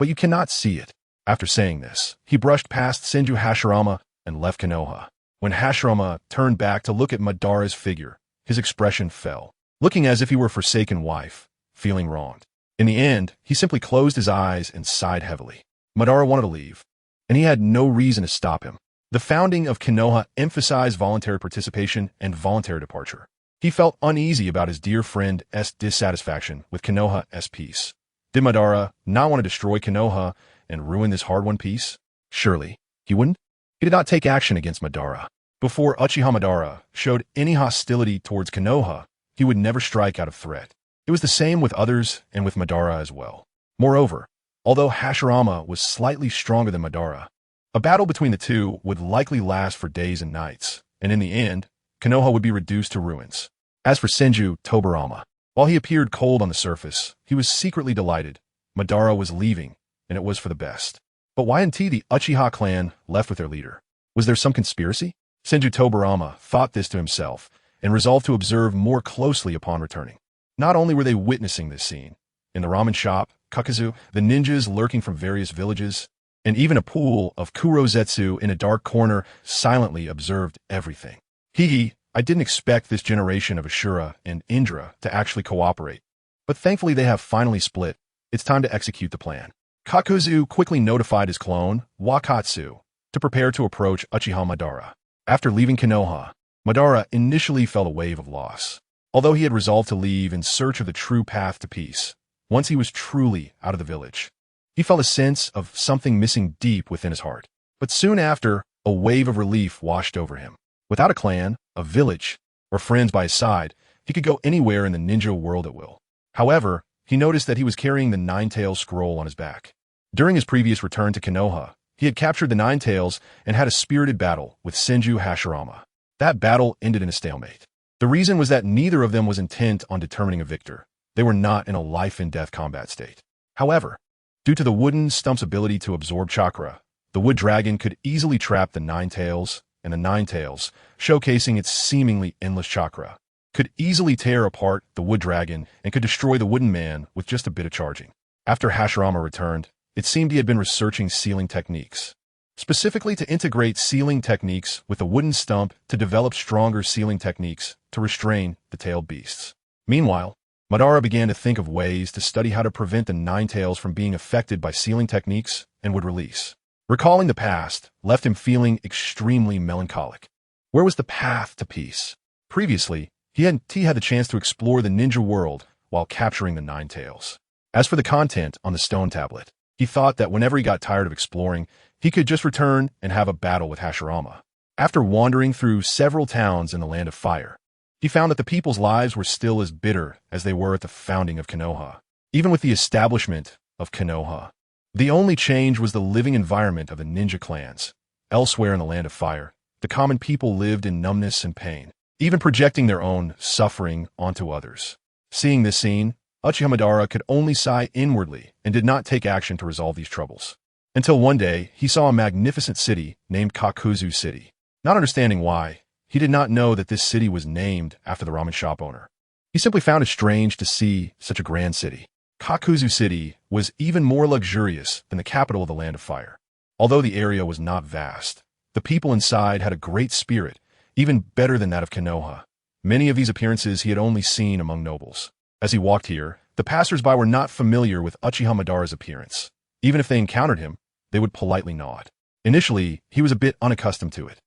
Speaker 1: But you cannot see it. After saying this, he brushed past Senju Hashirama and left Konoha. When Hashirama turned back to look at Madara's figure, his expression fell, looking as if he were a forsaken wife, feeling wronged. In the end, he simply closed his eyes and sighed heavily. Madara wanted to leave, and he had no reason to stop him. The founding of Konoha emphasized voluntary participation and voluntary departure. He felt uneasy about his dear friend's dissatisfaction with Konoha's peace. Did Madara not want to destroy Konoha and ruin this hard-won peace? Surely, he wouldn't. He did not take action against Madara. Before Uchiha Madara showed any hostility towards Konoha, he would never strike out of threat. It was the same with others and with Madara as well. Moreover, although Hashirama was slightly stronger than Madara, a battle between the two would likely last for days and nights, and in the end, Konoha would be reduced to ruins. As for Senju Tobarama, while he appeared cold on the surface, he was secretly delighted. Madara was leaving, and it was for the best. But why hadn't the Uchiha clan left with their leader? Was there some conspiracy? Senju Tobarama thought this to himself, and resolved to observe more closely upon returning. Not only were they witnessing this scene, in the ramen shop, Kakuzu, the ninjas lurking from various villages, and even a pool of Kurozetsu in a dark corner silently observed everything. I didn't expect this generation of Ashura and Indra to actually cooperate. But thankfully they have finally split. It's time to execute the plan. Kakuzu quickly notified his clone, Wakatsu, to prepare to approach Uchiha Madara. After leaving Konoha, Madara initially felt a wave of loss. Although he had resolved to leave in search of the true path to peace, once he was truly out of the village, he felt a sense of something missing deep within his heart. But soon after, a wave of relief washed over him. Without a clan, a village, or friends by his side, he could go anywhere in the ninja world at will. However, he noticed that he was carrying the Ninetales scroll on his back. During his previous return to Konoha, he had captured the Ninetales and had a spirited battle with Senju Hashirama. That battle ended in a stalemate. The reason was that neither of them was intent on determining a victor. They were not in a life-and-death combat state. However, due to the wooden stump's ability to absorb chakra, the wood dragon could easily trap the Ninetales, and the Ninetales, showcasing its seemingly endless chakra, could easily tear apart the wood dragon and could destroy the wooden man with just a bit of charging. After Hashirama returned, it seemed he had been researching sealing techniques, specifically to integrate sealing techniques with the wooden stump to develop stronger sealing techniques to restrain the tailed beasts. Meanwhile, Madara began to think of ways to study how to prevent the Ninetales from being affected by sealing techniques and would release. Recalling the past left him feeling extremely melancholic. Where was the path to peace? Previously, he had the chance to explore the ninja world while capturing the Ninetales. As for the content on the stone tablet, he thought that whenever he got tired of exploring, he could just return and have a battle with Hashirama. After wandering through several towns in the Land of Fire, he found that the people's lives were still as bitter as they were at the founding of Konoha. Even with the establishment of Konoha, the only change was the living environment of the ninja clans. Elsewhere in the Land of Fire, the common people lived in numbness and pain, even projecting their own suffering onto others. Seeing this scene, Uchiha Madara could only sigh inwardly and did not take action to resolve these troubles. Until one day, he saw a magnificent city named Kakuzu City. Not understanding why, he did not know that this city was named after the ramen shop owner. He simply found it strange to see such a grand city. Kakuzu City was even more luxurious than the capital of the Land of Fire. Although the area was not vast, the people inside had a great spirit, even better than that of Konoha. Many of these appearances he had only seen among nobles. As he walked here, the passers-by were not familiar with Uchiha Madara's appearance. Even if they encountered him, they would politely nod. Initially, he was a bit unaccustomed to it,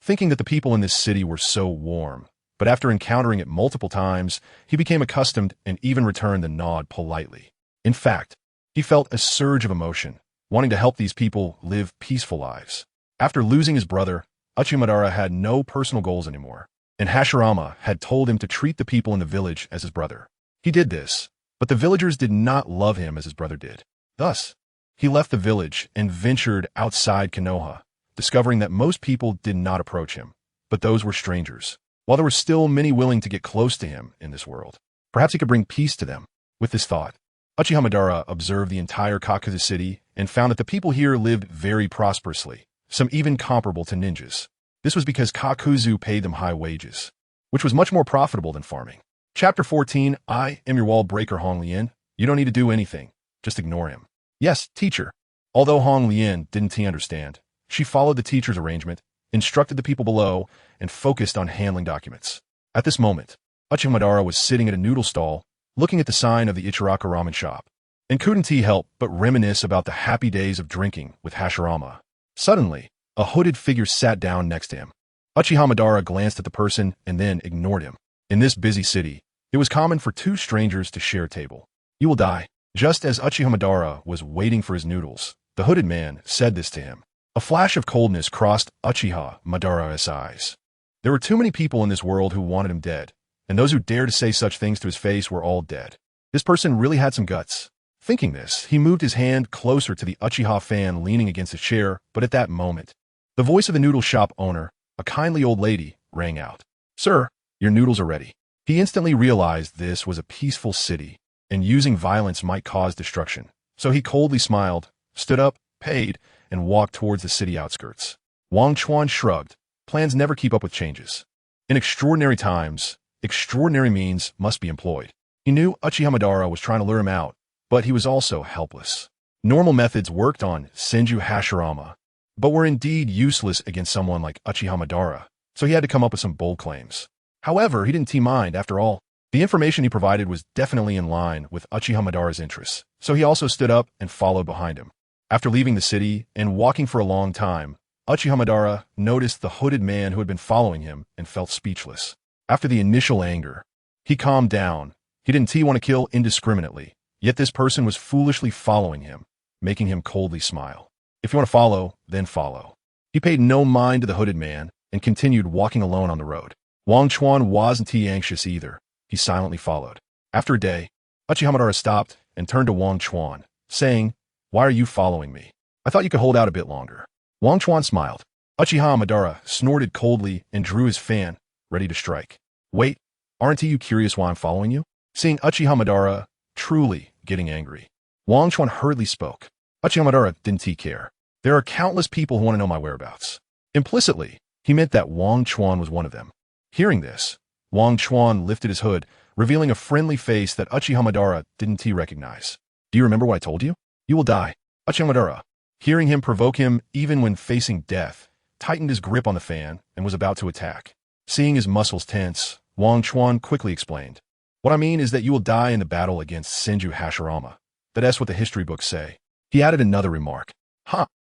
Speaker 1: thinking that the people in this city were so warm. But after encountering it multiple times, he became accustomed and even returned the nod politely. In fact, he felt a surge of emotion, wanting to help these people live peaceful lives. After losing his brother, Uchiha Madara had no personal goals anymore, and Hashirama had told him to treat the people in the village as his brother. He did this, but the villagers did not love him as his brother did. Thus, he left the village and ventured outside Konoha, discovering that most people did not approach him, but those were strangers. While there were still many willing to get close to him in this world, perhaps he could bring peace to them. With this thought, Uchiha Madara observed the entire Kakuzu city and found that the people here lived very prosperously, some even comparable to ninjas. This was because Kakuzu paid them high wages, which was much more profitable than farming. Chapter 14, I am your wall breaker, Hong Lian. You don't need to do anything. Just ignore him. Yes, teacher. Although Hong Lian didn't understand, she followed the teacher's arrangement, instructed the people below, and focused on handling documents. At this moment, Uchiha Madara was sitting at a noodle stall, looking at the sign of the Ichiraka ramen shop, and couldn't help but reminisce about the happy days of drinking with Hashirama. Suddenly, a hooded figure sat down next to him. Uchiha Madara glanced at the person and then ignored him. In this busy city, it was common for two strangers to share a table. You will die. Just as Uchiha Madara was waiting for his noodles, the hooded man said this to him. A flash of coldness crossed Uchiha Madara's eyes. There were too many people in this world who wanted him dead, and those who dared to say such things to his face were all dead. This person really had some guts. Thinking this, he moved his hand closer to the Uchiha fan leaning against his chair, but at that moment, the voice of the noodle shop owner, a kindly old lady, rang out. Sir, your noodles are ready. He instantly realized this was a peaceful city, and using violence might cause destruction. So he coldly smiled, stood up, paid, and walked towards the city outskirts. Wang Chuan shrugged. Plans never keep up with changes. In extraordinary times, extraordinary means must be employed. He knew Uchiha Madara was trying to lure him out, but he was also helpless. Normal methods worked on Senju Hashirama, but were indeed useless against someone like Uchiha Madara, so he had to come up with some bold claims. However, he didn't mind after all. The information he provided was definitely in line with Uchiha Madara's interests, so he also stood up and followed behind him. After leaving the city and walking for a long time, Uchiha Madara noticed the hooded man who had been following him and felt speechless. After the initial anger, he calmed down. He didn't want to kill indiscriminately, yet this person was foolishly following him, making him coldly smile. If you want to follow, then follow. He paid no mind to the hooded man and continued walking alone on the road. Wang Chuan wasn't anxious either. He silently followed. After a day, Uchiha Madara stopped and turned to Wang Chuan, saying, Why are you following me? I thought you could hold out a bit longer. Wang Chuan smiled. Uchiha Madara snorted coldly and drew his fan, ready to strike. Wait, aren't you curious why I'm following you? Seeing Uchiha Madara truly getting angry, Wang Chuan hurriedly spoke. Uchiha Madara didn't care. There are countless people who want to know my whereabouts. Implicitly, he meant that Wang Chuan was one of them. Hearing this, Wang Chuan lifted his hood, revealing a friendly face that Uchiha Madara didn't recognize. Do you remember what I told you? You will die. Uchiha Madara, hearing him provoke him even when facing death, tightened his grip on the fan and was about to attack. Seeing his muscles tense, Wang Chuan quickly explained. What I mean is that you will die in the battle against Senju Hashirama. That's what the history books say. He added another remark.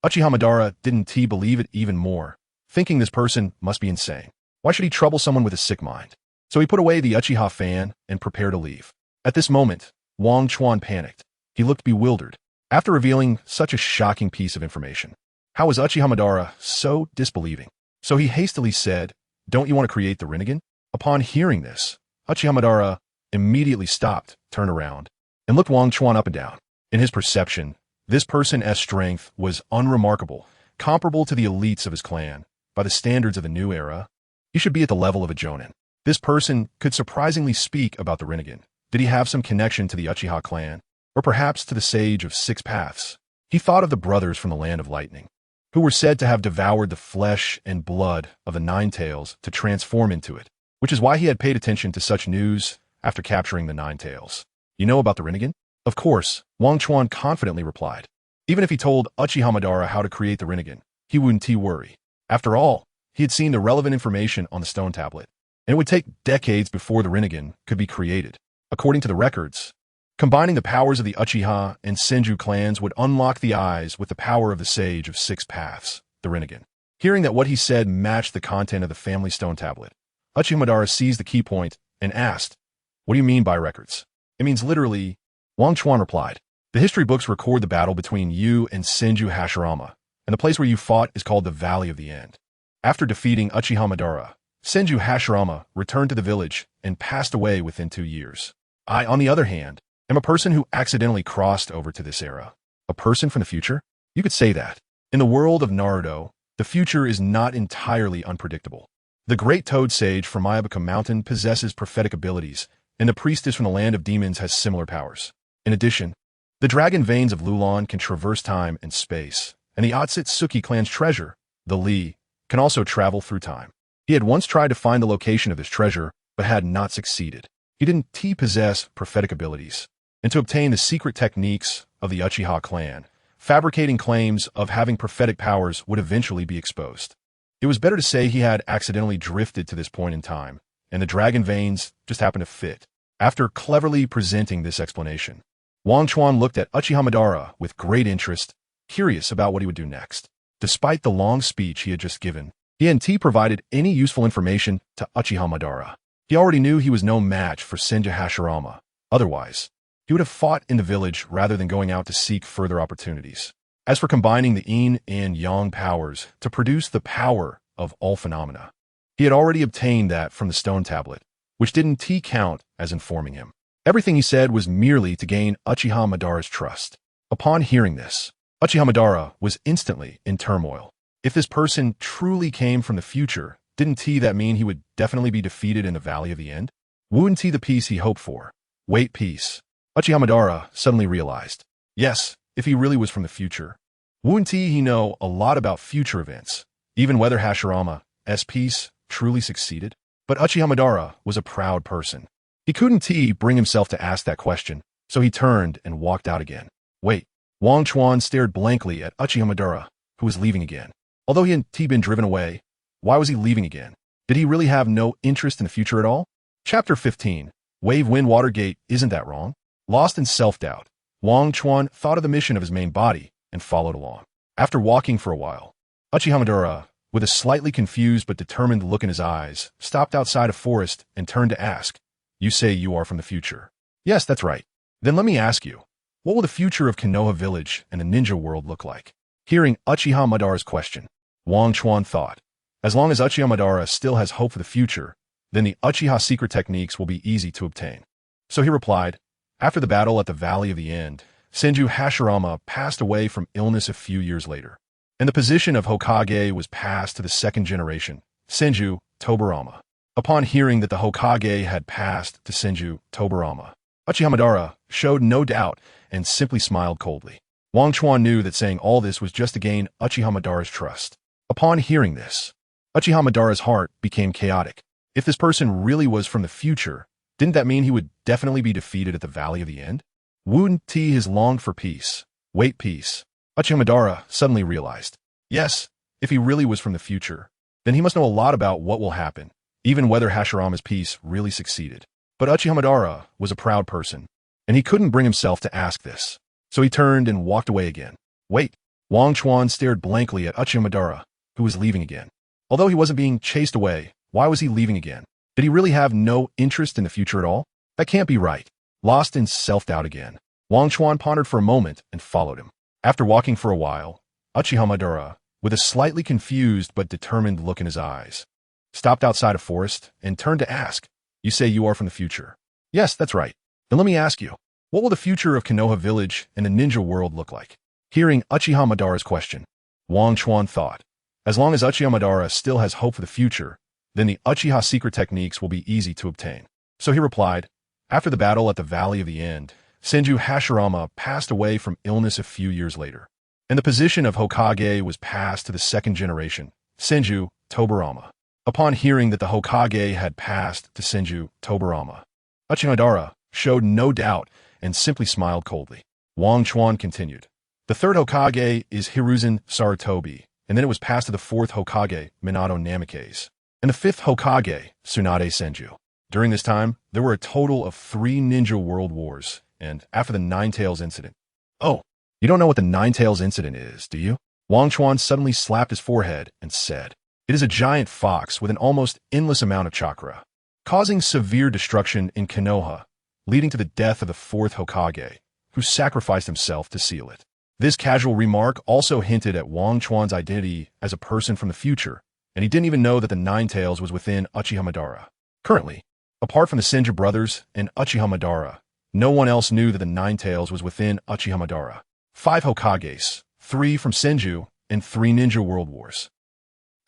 Speaker 1: Uchiha Madara didn't believe it even more, thinking this person must be insane. Why should he trouble someone with a sick mind? So he put away the Uchiha fan and prepared to leave. At this moment, Wang Chuan panicked. He looked bewildered. After revealing such a shocking piece of information, how was Uchiha Madara so disbelieving? So he hastily said, "Don't you want to create the Renegan?" Upon hearing this, Uchiha Madara immediately stopped, turned around, and looked Wang Chuan up and down. In his perception, this person's strength was unremarkable, comparable to the elites of his clan. By the standards of the new era, he should be at the level of a jonin. This person could surprisingly speak about the Renegan. Did he have some connection to the Uchiha clan? Or perhaps to the Sage of Six Paths? He thought of the brothers from the Land of Lightning, who were said to have devoured the flesh and blood of the Ninetales to transform into it, which is why he had paid attention to such news after capturing the Ninetales. You know about the Renegan? Of course, Wang Chuan confidently replied. Even if he told Uchiha Madara how to create the Renegan, he wouldn't worry. After all, he had seen the relevant information on the stone tablet, and it would take decades before the Renegan could be created. According to the records, combining the powers of the Uchiha and Senju clans would unlock the eyes with the power of the Sage of Six Paths, the Renegan. Hearing that what he said matched the content of the family stone tablet, Uchiha Madara seized the key point and asked, "What do you mean by records?" "It means literally," Wang Chuan replied. "The history books record the battle between you and Senju Hashirama, and the place where you fought is called the Valley of the End. After defeating Uchiha Madara, Senju Hashirama returned to the village and passed away within 2 years. I, on the other hand, am a person who accidentally crossed over to this era. A person from the future? You could say that. In the world of Naruto, the future is not entirely unpredictable. The great toad sage from Mayabaka Mountain possesses prophetic abilities, and the priestess from the land of demons has similar powers. In addition, the dragon veins of Lulon can traverse time and space, and the Otsutsuki clan's treasure, the Li, can also travel through time. He had once tried to find the location of this treasure, but had not succeeded. He didn't possess prophetic abilities, and to obtain the secret techniques of the Uchiha clan, fabricating claims of having prophetic powers would eventually be exposed. It was better to say he had accidentally drifted to this point in time, and the dragon veins just happened to fit. After cleverly presenting this explanation, Wang Chuan looked at Uchiha Madara with great interest, curious about what he would do next. Despite the long speech he had just given, he hadn't provided any useful information to Uchiha Madara. He already knew he was no match for Senju Hashirama. Otherwise, he would have fought in the village rather than going out to seek further opportunities. As for combining the yin and yang powers to produce the power of all phenomena, he had already obtained that from the stone tablet, which didn't count as informing him. Everything he said was merely to gain Uchiha Madara's trust. Upon hearing this, Uchiha Madara was instantly in turmoil. If this person truly came from the future, didn't that mean he would definitely be defeated in the Valley of the End? Wouldn't the peace he hoped for? Wait, peace. Uchiha Madara suddenly realized. Yes, if he really was from the future, wouldn't he know a lot about future events, even whether Hashirama's peace truly succeeded? But Uchiha Madara was a proud person. He couldn't bring himself to ask that question, so he turned and walked out again. Wait. Wang Chuan stared blankly at Uchiha Madara, who was leaving again. Although he hadn't been driven away, why was he leaving again? Did he really have no interest in the future at all? Chapter 15. Wave Wind Water Gate, isn't that wrong? Lost in self-doubt, Wang Chuan thought of the mission of his main body and followed along. After walking for a while, Uchiha Madara, with a slightly confused but determined look in his eyes, stopped outside a forest and turned to ask, "You say you are from the future?" "Yes, that's right." "Then let me ask you, what will the future of Konoha village and the ninja world look like?" Hearing Uchiha Madara's question, Wang Chuan thought, as long as Uchiha Madara still has hope for the future, then the Uchiha secret techniques will be easy to obtain. So he replied, after the battle at the Valley of the End, Senju Hashirama passed away from illness a few years later, and the position of Hokage was passed to the second generation, Senju Tobarama. Upon hearing that the Hokage had passed to Senju Tobarama, Uchiha Madara showed no doubt and simply smiled coldly. Wang Chuan knew that saying all this was just to gain Uchiha Madara's trust. Upon hearing this, Uchiha Madara's heart became chaotic. If this person really was from the future, didn't that mean he would definitely be defeated at the Valley of the End? Wouldn't he has longed for peace? Wait, peace. Uchiha Madara suddenly realized. Yes, if he really was from the future, then he must know a lot about what will happen, even whether Hashirama's peace really succeeded. But Uchiha Madara was a proud person, and he couldn't bring himself to ask this. So he turned and walked away again. Wait. Wang Chuan stared blankly at Uchiha Madara, who was leaving again. Although he wasn't being chased away, why was he leaving again? Did he really have no interest in the future at all? That can't be right. Lost in self-doubt again, Wang Chuan pondered for a moment and followed him. After walking for a while, Uchiha Madara, with a slightly confused but determined look in his eyes, stopped outside a forest and turned to ask, "You say you are from the future?" "Yes, that's right." "Then let me ask you, what will the future of Konoha village and the ninja world look like?" Hearing Uchiha Madara's question, Wang Chuan thought, as long as Uchiha Madara still has hope for the future, then the Uchiha secret techniques will be easy to obtain. So he replied, "After the battle at the Valley of the End, Senju Hashirama passed away from illness a few years later, and the position of Hokage was passed to the second generation, Senju Tobarama. Upon hearing that the Hokage had passed to Senju Tobarama, Uchiha Madara showed no doubt and simply smiled coldly." Wang Chuan continued, "The third Hokage is Hiruzen Sarutobi, and then it was passed to the fourth Hokage, Minato Namikaze, and the fifth Hokage, Tsunade Senju. During this time, there were a total of 3 ninja world wars, and after the Ninetales incident—" "Oh, you don't know what the Ninetales incident is, do you?" Wang Chuan suddenly slapped his forehead and said, "It is a giant fox with an almost endless amount of chakra, causing severe destruction in Konoha, leading to the death of the fourth Hokage, who sacrificed himself to seal it." This casual remark also hinted at Wang Chuan's identity as a person from the future, and he didn't even know that the Ninetales was within Uchiha Madara. Currently, apart from the Senju brothers and Uchiha Madara, no one else knew that the Ninetales was within Uchiha Madara. 5 Hokages, 3 from Senju, and 3 ninja world wars.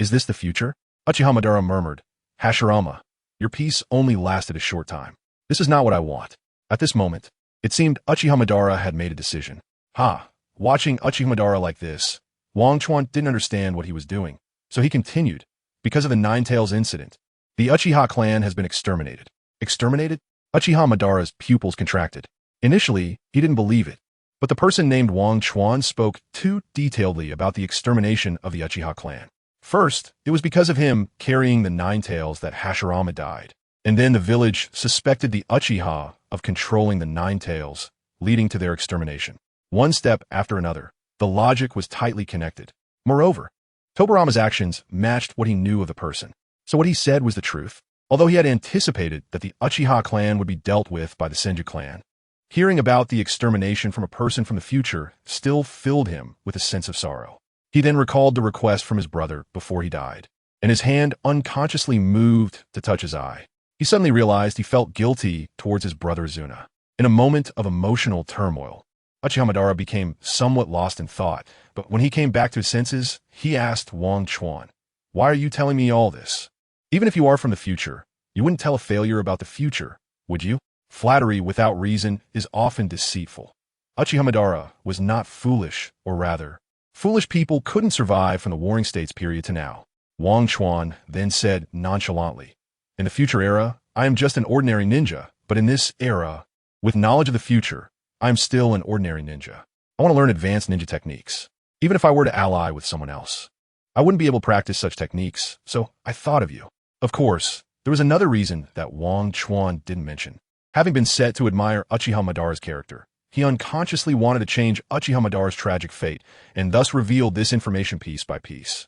Speaker 1: "Is this the future?" Uchiha Madara murmured. "Hashirama, your peace only lasted a short time. This is not what I want." At this moment, it seemed Uchiha Madara had made a decision. Watching Uchiha Madara like this, Wang Chuan didn't understand what he was doing, so he continued, "Because of the Ninetales incident, the Uchiha clan has been exterminated." "Exterminated?" Uchiha Madara's pupils contracted. Initially, he didn't believe it, but the person named Wang Chuan spoke too detailedly about the extermination of the Uchiha clan. First, it was because of him carrying the Ninetales that Hashirama died, and then the village suspected the Uchiha of controlling the Ninetales, leading to their extermination. One step after another, the logic was tightly connected. Moreover, Tobarama's actions matched what he knew of the person, so what he said was the truth. Although he had anticipated that the Uchiha clan would be dealt with by the Senju clan, hearing about the extermination from a person from the future still filled him with a sense of sorrow. He then recalled the request from his brother before he died, and his hand unconsciously moved to touch his eye. He suddenly realized he felt guilty towards his brother Zuna. In a moment of emotional turmoil, Uchiha Madara became somewhat lost in thought, but when he came back to his senses, he asked Wang Chuan, "Why are you telling me all this? Even if you are from the future, you wouldn't tell a failure about the future, would you?" Flattery without reason is often deceitful. Uchiha Madara was not foolish, or rather, foolish people couldn't survive from the Warring States period to now. Wang Chuan then said nonchalantly, "In the future era, I am just an ordinary ninja, but in this era, with knowledge of the future, I am still an ordinary ninja. I want to learn advanced ninja techniques. Even if I were to ally with someone else, I wouldn't be able to practice such techniques, so I thought of you." Of course, there was another reason that Wang Chuan didn't mention. Having been set to admire Uchiha Madara's character, he unconsciously wanted to change Uchiha Madara's tragic fate, and thus revealed this information piece by piece.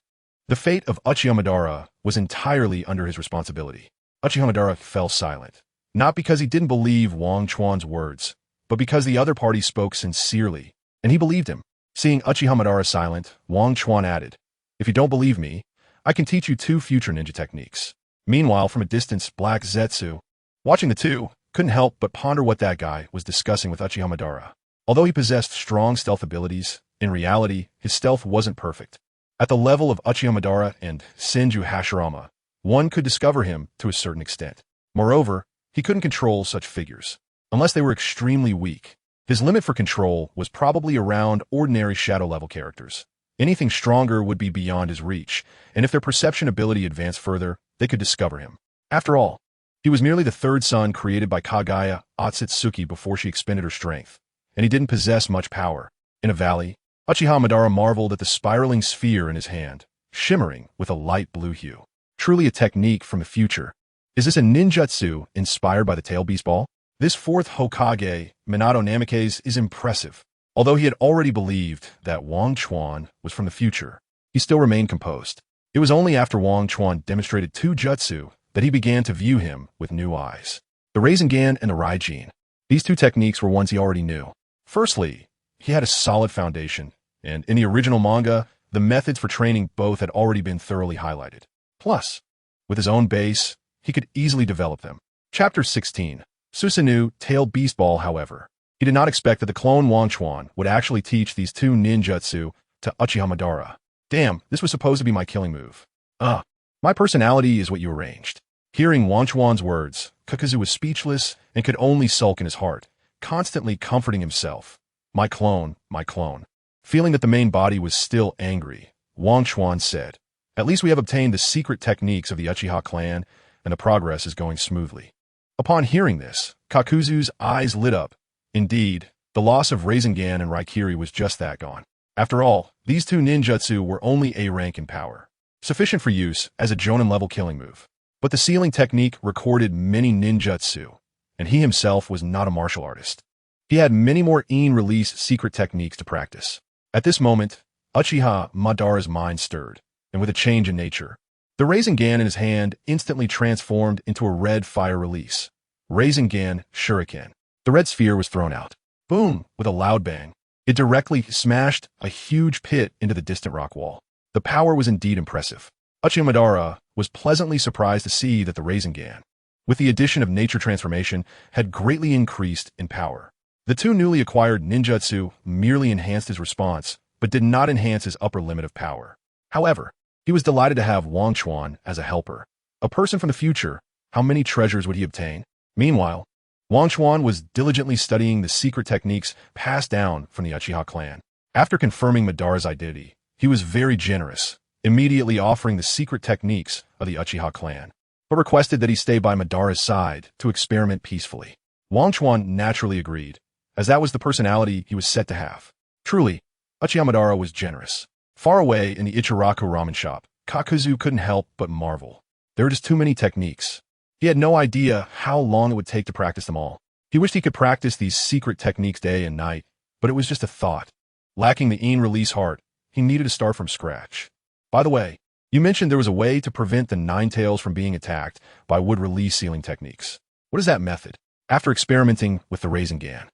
Speaker 1: The fate of Uchiha Madara was entirely under his responsibility. Uchiha Madara fell silent, not because he didn't believe Wang Chuan's words, but because the other party spoke sincerely, and he believed him. Seeing Uchiha Madara silent, Wang Chuan added, "If you don't believe me, I can teach you 2 future ninja techniques." Meanwhile, from a distance, Black Zetsu, watching the two, couldn't help but ponder what that guy was discussing with Uchiha Madara. Although he possessed strong stealth abilities, in reality, his stealth wasn't perfect. At the level of Uchiha Madara and Senju Hashirama, one could discover him to a certain extent. Moreover, he couldn't control such figures, unless they were extremely weak. His limit for control was probably around ordinary shadow-level characters. Anything stronger would be beyond his reach, and if their perception ability advanced further, they could discover him. After all, he was merely the third son created by Kagaya Otsutsuki before she expended her strength, and he didn't possess much power. In a valley, Uchiha Madara marveled at the spiraling sphere in his hand, shimmering with a light blue hue. Truly a technique from the future. Is this a ninjutsu inspired by the tail beast ball? This fourth Hokage, Minato Namikaze, is impressive. Although he had already believed that Wang Chuan was from the future, he still remained composed. It was only after Wang Chuan demonstrated 2 jutsu that he began to view him with new eyes. The Rasengan and the Raijin. These two techniques were ones he already knew. Firstly, he had a solid foundation, and in the original manga, the methods for training both had already been thoroughly highlighted. Plus, with his own base, he could easily develop them. Chapter 16. Susano'o Tail Beast Ball, however. He did not expect that the clone Wanchuan would actually teach these two ninjutsu to Uchiha Madara. Damn, this was supposed to be my killing move. My personality is what you arranged. Hearing Wanchuan's words, Kakazu was speechless and could only sulk in his heart, constantly comforting himself. My clone, my clone. Feeling that the main body was still angry, Wanchuan said, "At least we have obtained the secret techniques of the Uchiha clan, and the progress is going smoothly." Upon hearing this, Kakuzu's eyes lit up. Indeed, the loss of Renegan and Raikiri was just that gone. After all, these two ninjutsu were only A rank in power, sufficient for use as a Jonin-level killing move. But the sealing technique recorded many ninjutsu, and he himself was not a martial artist. He had many more in-release secret techniques to practice. At this moment, Uchiha Madara's mind stirred, and with a change in nature, the Renegan in his hand instantly transformed into a red fire release. Renegan Shuriken. The red sphere was thrown out. Boom! With a loud bang. It directly smashed a huge pit into the distant rock wall. The power was indeed impressive. Uchiha Madara was pleasantly surprised to see that the Renegan, with the addition of nature transformation, had greatly increased in power. The two newly acquired ninjutsu merely enhanced his response, but did not enhance his upper limit of power. However, he was delighted to have Wanchuan as a helper. A person from the future, how many treasures would he obtain? Meanwhile, Wanchuan was diligently studying the secret techniques passed down from the Uchiha clan. After confirming Madara's identity, he was very generous, immediately offering the secret techniques of the Uchiha clan, but requested that he stay by Madara's side to experiment peacefully. Wanchuan naturally agreed, as that was the personality he was set to have. Truly, Uchiha Madara was generous. Far away in the Ichiraku ramen shop, Kakuzu couldn't help but marvel. There were just too many techniques. He had no idea how long it would take to practice them all. He wished he could practice these secret techniques day and night, but it was just a thought. Lacking the in-release heart, he needed to start from scratch. By the way, you mentioned there was a way to prevent the Ninetales from being attacked by wood-release sealing techniques. What is that method? After experimenting with the Renegan,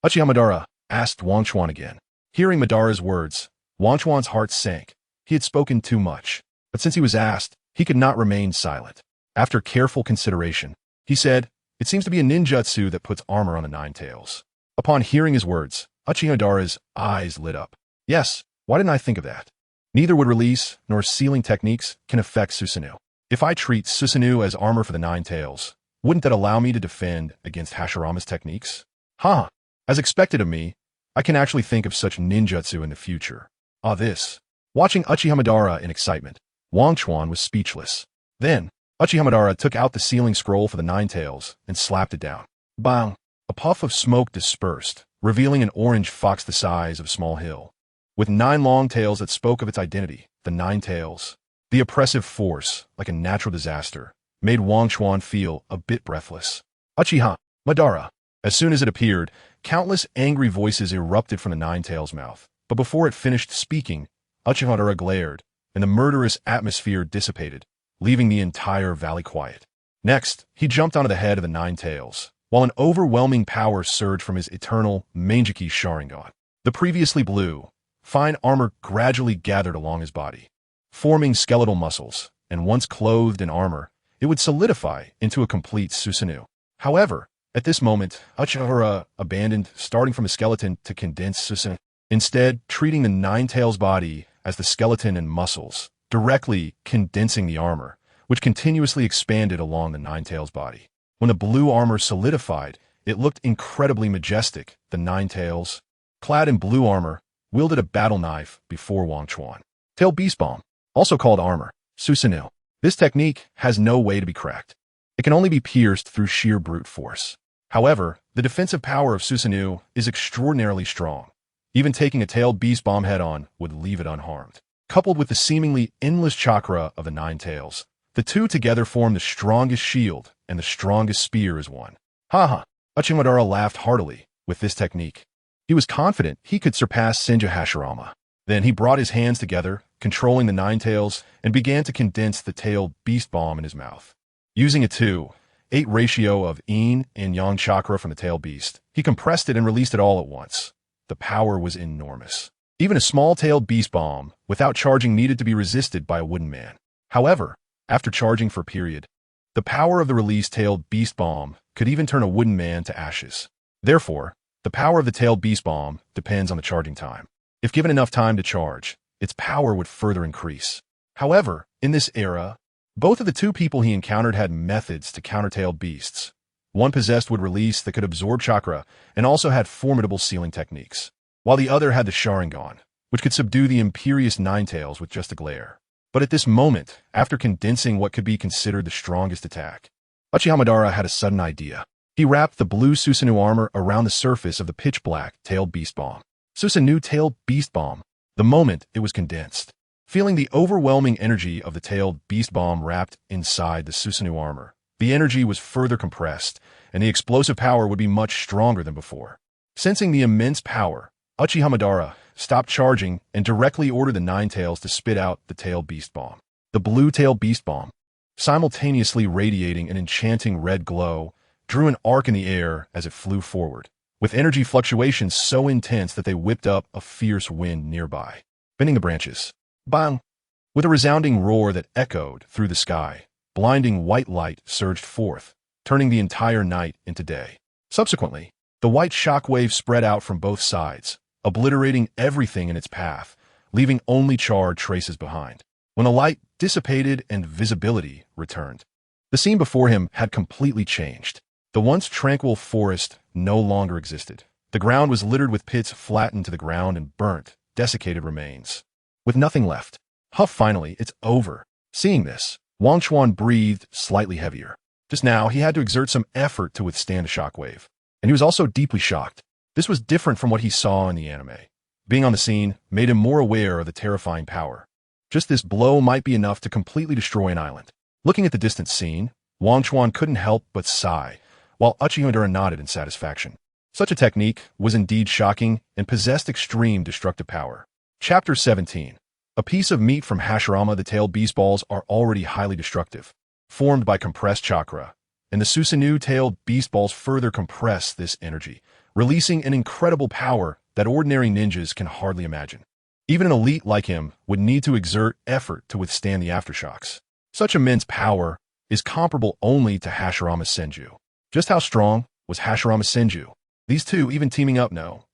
Speaker 1: Uchiha Madara asked Wanchuan again. Hearing Madara's words, Wanchuan's heart sank. He had spoken too much, but since he was asked, he could not remain silent. After careful consideration, he said, "It seems to be a ninjutsu that puts armor on the Ninetales." Upon hearing his words, Uchiha Madara's eyes lit up. Yes, why didn't I think of that? Neither wood release nor sealing techniques can affect Susano'o. If I treat Susano'o as armor for the Ninetales, wouldn't that allow me to defend against Hashirama's techniques? As expected of me, I can actually think of such ninjutsu in the future. This. Watching Uchiha Madara in excitement, Wanchuan was speechless. Then, Uchiha Madara took out the sealing scroll for the Ninetales and slapped it down. Bang! A puff of smoke dispersed, revealing an orange fox the size of a small hill, with 9 long tails that spoke of its identity, the Ninetales. The oppressive force, like a natural disaster, made Wanchuan feel a bit breathless. Uchiha Madara. As soon as it appeared, countless angry voices erupted from the Ninetales' mouth, but before it finished speaking, Uchiha Madara glared, and the murderous atmosphere dissipated, leaving the entire valley quiet. Next, he jumped onto the head of the Ninetales, while an overwhelming power surged from his eternal Mangeki Sharingan. The previously blue, fine armor gradually gathered along his body, forming skeletal muscles, and once clothed in armor, it would solidify into a complete Susano'o. However, at this moment, Uchiha Madara abandoned starting from a skeleton to condense Susano'o, instead treating the Ninetales' body as the skeleton and muscles, directly condensing the armor, which continuously expanded along the Ninetales' body. When the blue armor solidified, it looked incredibly majestic. The Ninetales, clad in blue armor, wielded a battle knife before Wanchuan. Tail Beast Bomb, also called armor, Susano'o. This technique has no way to be cracked. It can only be pierced through sheer brute force. However, the defensive power of Susano'o is extraordinarily strong. Even taking a tailed beast bomb head-on would leave it unharmed. Coupled with the seemingly endless chakra of the Ninetales, the two together form the strongest shield and the strongest spear as one. Uchiha Madara laughed heartily with this technique. He was confident he could surpass Senju Hashirama. Then he brought his hands together, controlling the Ninetales, and began to condense the tailed beast bomb in his mouth. Using it too, 8 ratio of yin and yang chakra from the tail beast. He compressed it and released it all at once. The power was enormous. Even a small-tailed beast bomb, without charging, needed to be resisted by a wooden man. However, after charging for a period, the power of the released tailed beast bomb could even turn a wooden man to ashes. Therefore, the power of the tailed beast bomb depends on the charging time. If given enough time to charge, its power would further increase. However, in this era, both of the two people he encountered had methods to counter tailed beasts. One possessed would release that could absorb chakra and also had formidable sealing techniques, while the other had the Sharingan, which could subdue the imperious Ninetales with just a glare. But at this moment, after condensing what could be considered the strongest attack, Uchiha Madara had a sudden idea. He wrapped the blue Susano'o armor around the surface of the pitch-black tailed beast bomb. Susano'o tailed beast bomb. The moment it was condensed, feeling the overwhelming energy of the tailed beast bomb wrapped inside the Susano'o armor, the energy was further compressed, and the explosive power would be much stronger than before. Sensing the immense power, Uchiha Madara stopped charging and directly ordered the Ninetales to spit out the tailed beast bomb. The blue tailed beast bomb, simultaneously radiating an enchanting red glow, drew an arc in the air as it flew forward, with energy fluctuations so intense that they whipped up a fierce wind nearby, bending the branches. Bang! With a resounding roar that echoed through the sky, blinding white light surged forth, turning the entire night into day. Subsequently, the white shockwave spread out from both sides, obliterating everything in its path, leaving only charred traces behind. When the light dissipated and visibility returned, the scene before him had completely changed. The once tranquil forest no longer existed. The ground was littered with pits flattened to the ground and burnt, desiccated remains. With nothing left. Huff, finally, it's over. Seeing this, Wang Chuan breathed slightly heavier. Just now, he had to exert some effort to withstand a shockwave. And he was also deeply shocked. This was different from what he saw in the anime. Being on the scene made him more aware of the terrifying power. Just this blow might be enough to completely destroy an island. Looking at the distant scene, Wang Chuan couldn't help but sigh, while Uchiha Madara nodded in satisfaction. Such a technique was indeed shocking and possessed extreme destructive power. Chapter 17. A piece of meat from Hashirama. The tailed beast balls are already highly destructive, formed by compressed chakra, and the Susano'o tailed beast balls further compress this energy, releasing an incredible power that ordinary ninjas can hardly imagine. Even an elite like him would need to exert effort to withstand the aftershocks. Such immense power is comparable only to Hashirama's Senju. Just how strong was Hashirama's Senju? These two, even teaming up, no.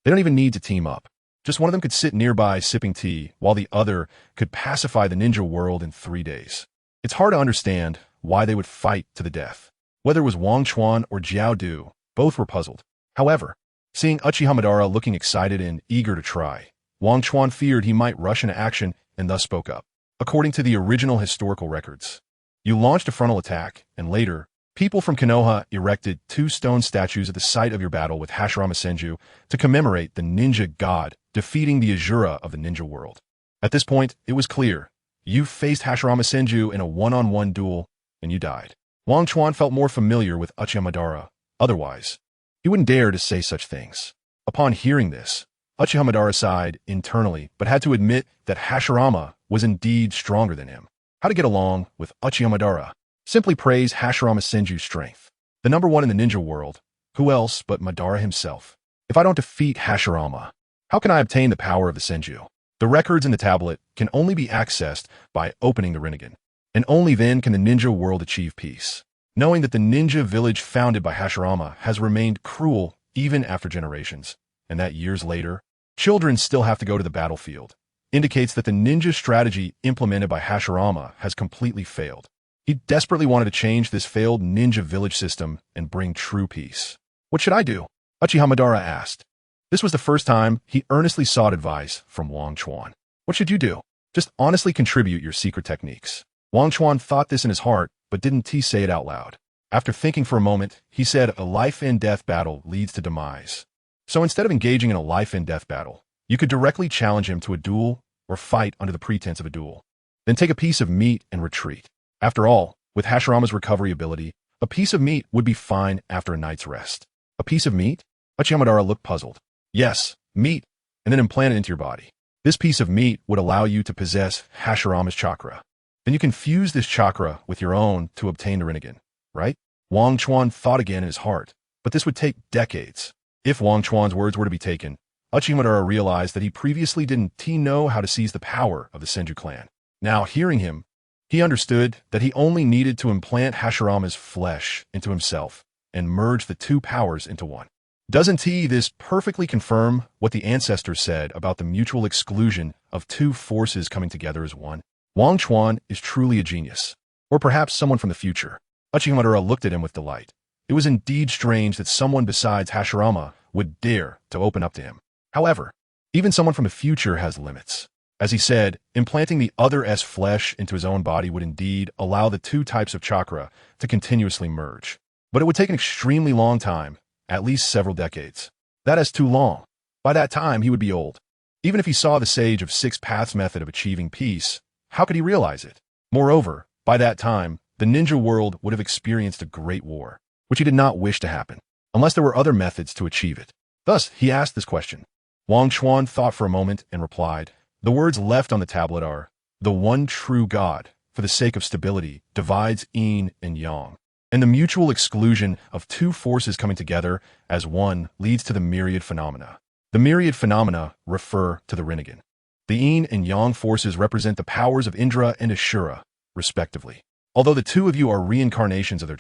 Speaker 1: They don't even need to team up. Just one of them could sit nearby sipping tea, while the other could pacify the ninja world in 3 days. It's hard to understand why they would fight to the death. Whether it was Wang Chuan or Jiao Du, both were puzzled. However, seeing Uchiha Madara looking excited and eager to try, Wang Chuan feared he might rush into action and thus spoke up. According to the original historical records, you launched a frontal attack, and later, people from Konoha erected 2 stone statues at the site of your battle with Hashirama Senju to commemorate the ninja god defeating the Asura of the ninja world. At this point, it was clear. You faced Hashirama Senju in a one-on-one duel, and you died. Wang Chuan felt more familiar with Uchiha Madara. Otherwise, he wouldn't dare to say such things. Upon hearing this, Uchiha Madara sighed internally, but had to admit that Hashirama was indeed stronger than him. How to get along with Uchiha Madara? Simply praise Hashirama Senju's strength. The number one in the ninja world. Who else but Madara himself? If I don't defeat Hashirama, how can I obtain the power of the Senju? The records in the tablet can only be accessed by opening the Renegan, and only then can the ninja world achieve peace. Knowing that the ninja village founded by Hashirama has remained cruel even after generations, and that years later, children still have to go to the battlefield, indicates that the ninja strategy implemented by Hashirama has completely failed. He desperately wanted to change this failed ninja village system and bring true peace. What should I do? Uchiha Madara asked. This was the first time he earnestly sought advice from Wang Chuan. What should you do? Just honestly contribute your secret techniques. Wang Chuan thought this in his heart, but didn't say it out loud. After thinking for a moment, he said a life-and-death battle leads to demise. So instead of engaging in a life-and-death battle, you could directly challenge him to a duel or fight under the pretense of a duel. Then take a piece of meat and retreat. After all, with Hashirama's recovery ability, a piece of meat would be fine after a night's rest. A piece of meat? Uchiha Madara looked puzzled. Yes, meat, and then implant it into your body. This piece of meat would allow you to possess Hashirama's chakra. Then you can fuse this chakra with your own to obtain the Renegan, right? Wang Chuan thought again in his heart, but this would take decades. If Wang Chuan's words were to be taken, Uchiha Madara realized that he previously didn't know how to seize the power of the Senju clan. Now, hearing him, he understood that he only needed to implant Hashirama's flesh into himself and merge the two powers into one. Doesn't this perfectly confirm what the ancestors said about the mutual exclusion of two forces coming together as one? Wang Chuan is truly a genius. Or perhaps someone from the future. Uchiha Madara looked at him with delight. It was indeed strange that someone besides Hashirama would dare to open up to him. However, even someone from the future has limits. As he said, implanting the other's flesh into his own body would indeed allow the two types of chakra to continuously merge. But it would take an extremely long time, at least several decades. That is too long. By that time, he would be old. Even if he saw the Sage of Six Paths method of achieving peace, how could he realize it? Moreover, by that time, the ninja world would have experienced a great war, which he did not wish to happen, unless there were other methods to achieve it. Thus, he asked this question. Wang Chuan thought for a moment and replied, "The words left on the tablet are, 'The one true God, for the sake of stability, divides yin and yang, and the mutual exclusion of two forces coming together as one leads to the myriad phenomena.' The myriad phenomena refer to the Renegan. The yin and yang forces represent the powers of Indra and Ashura, respectively. Although the two of you are reincarnations of their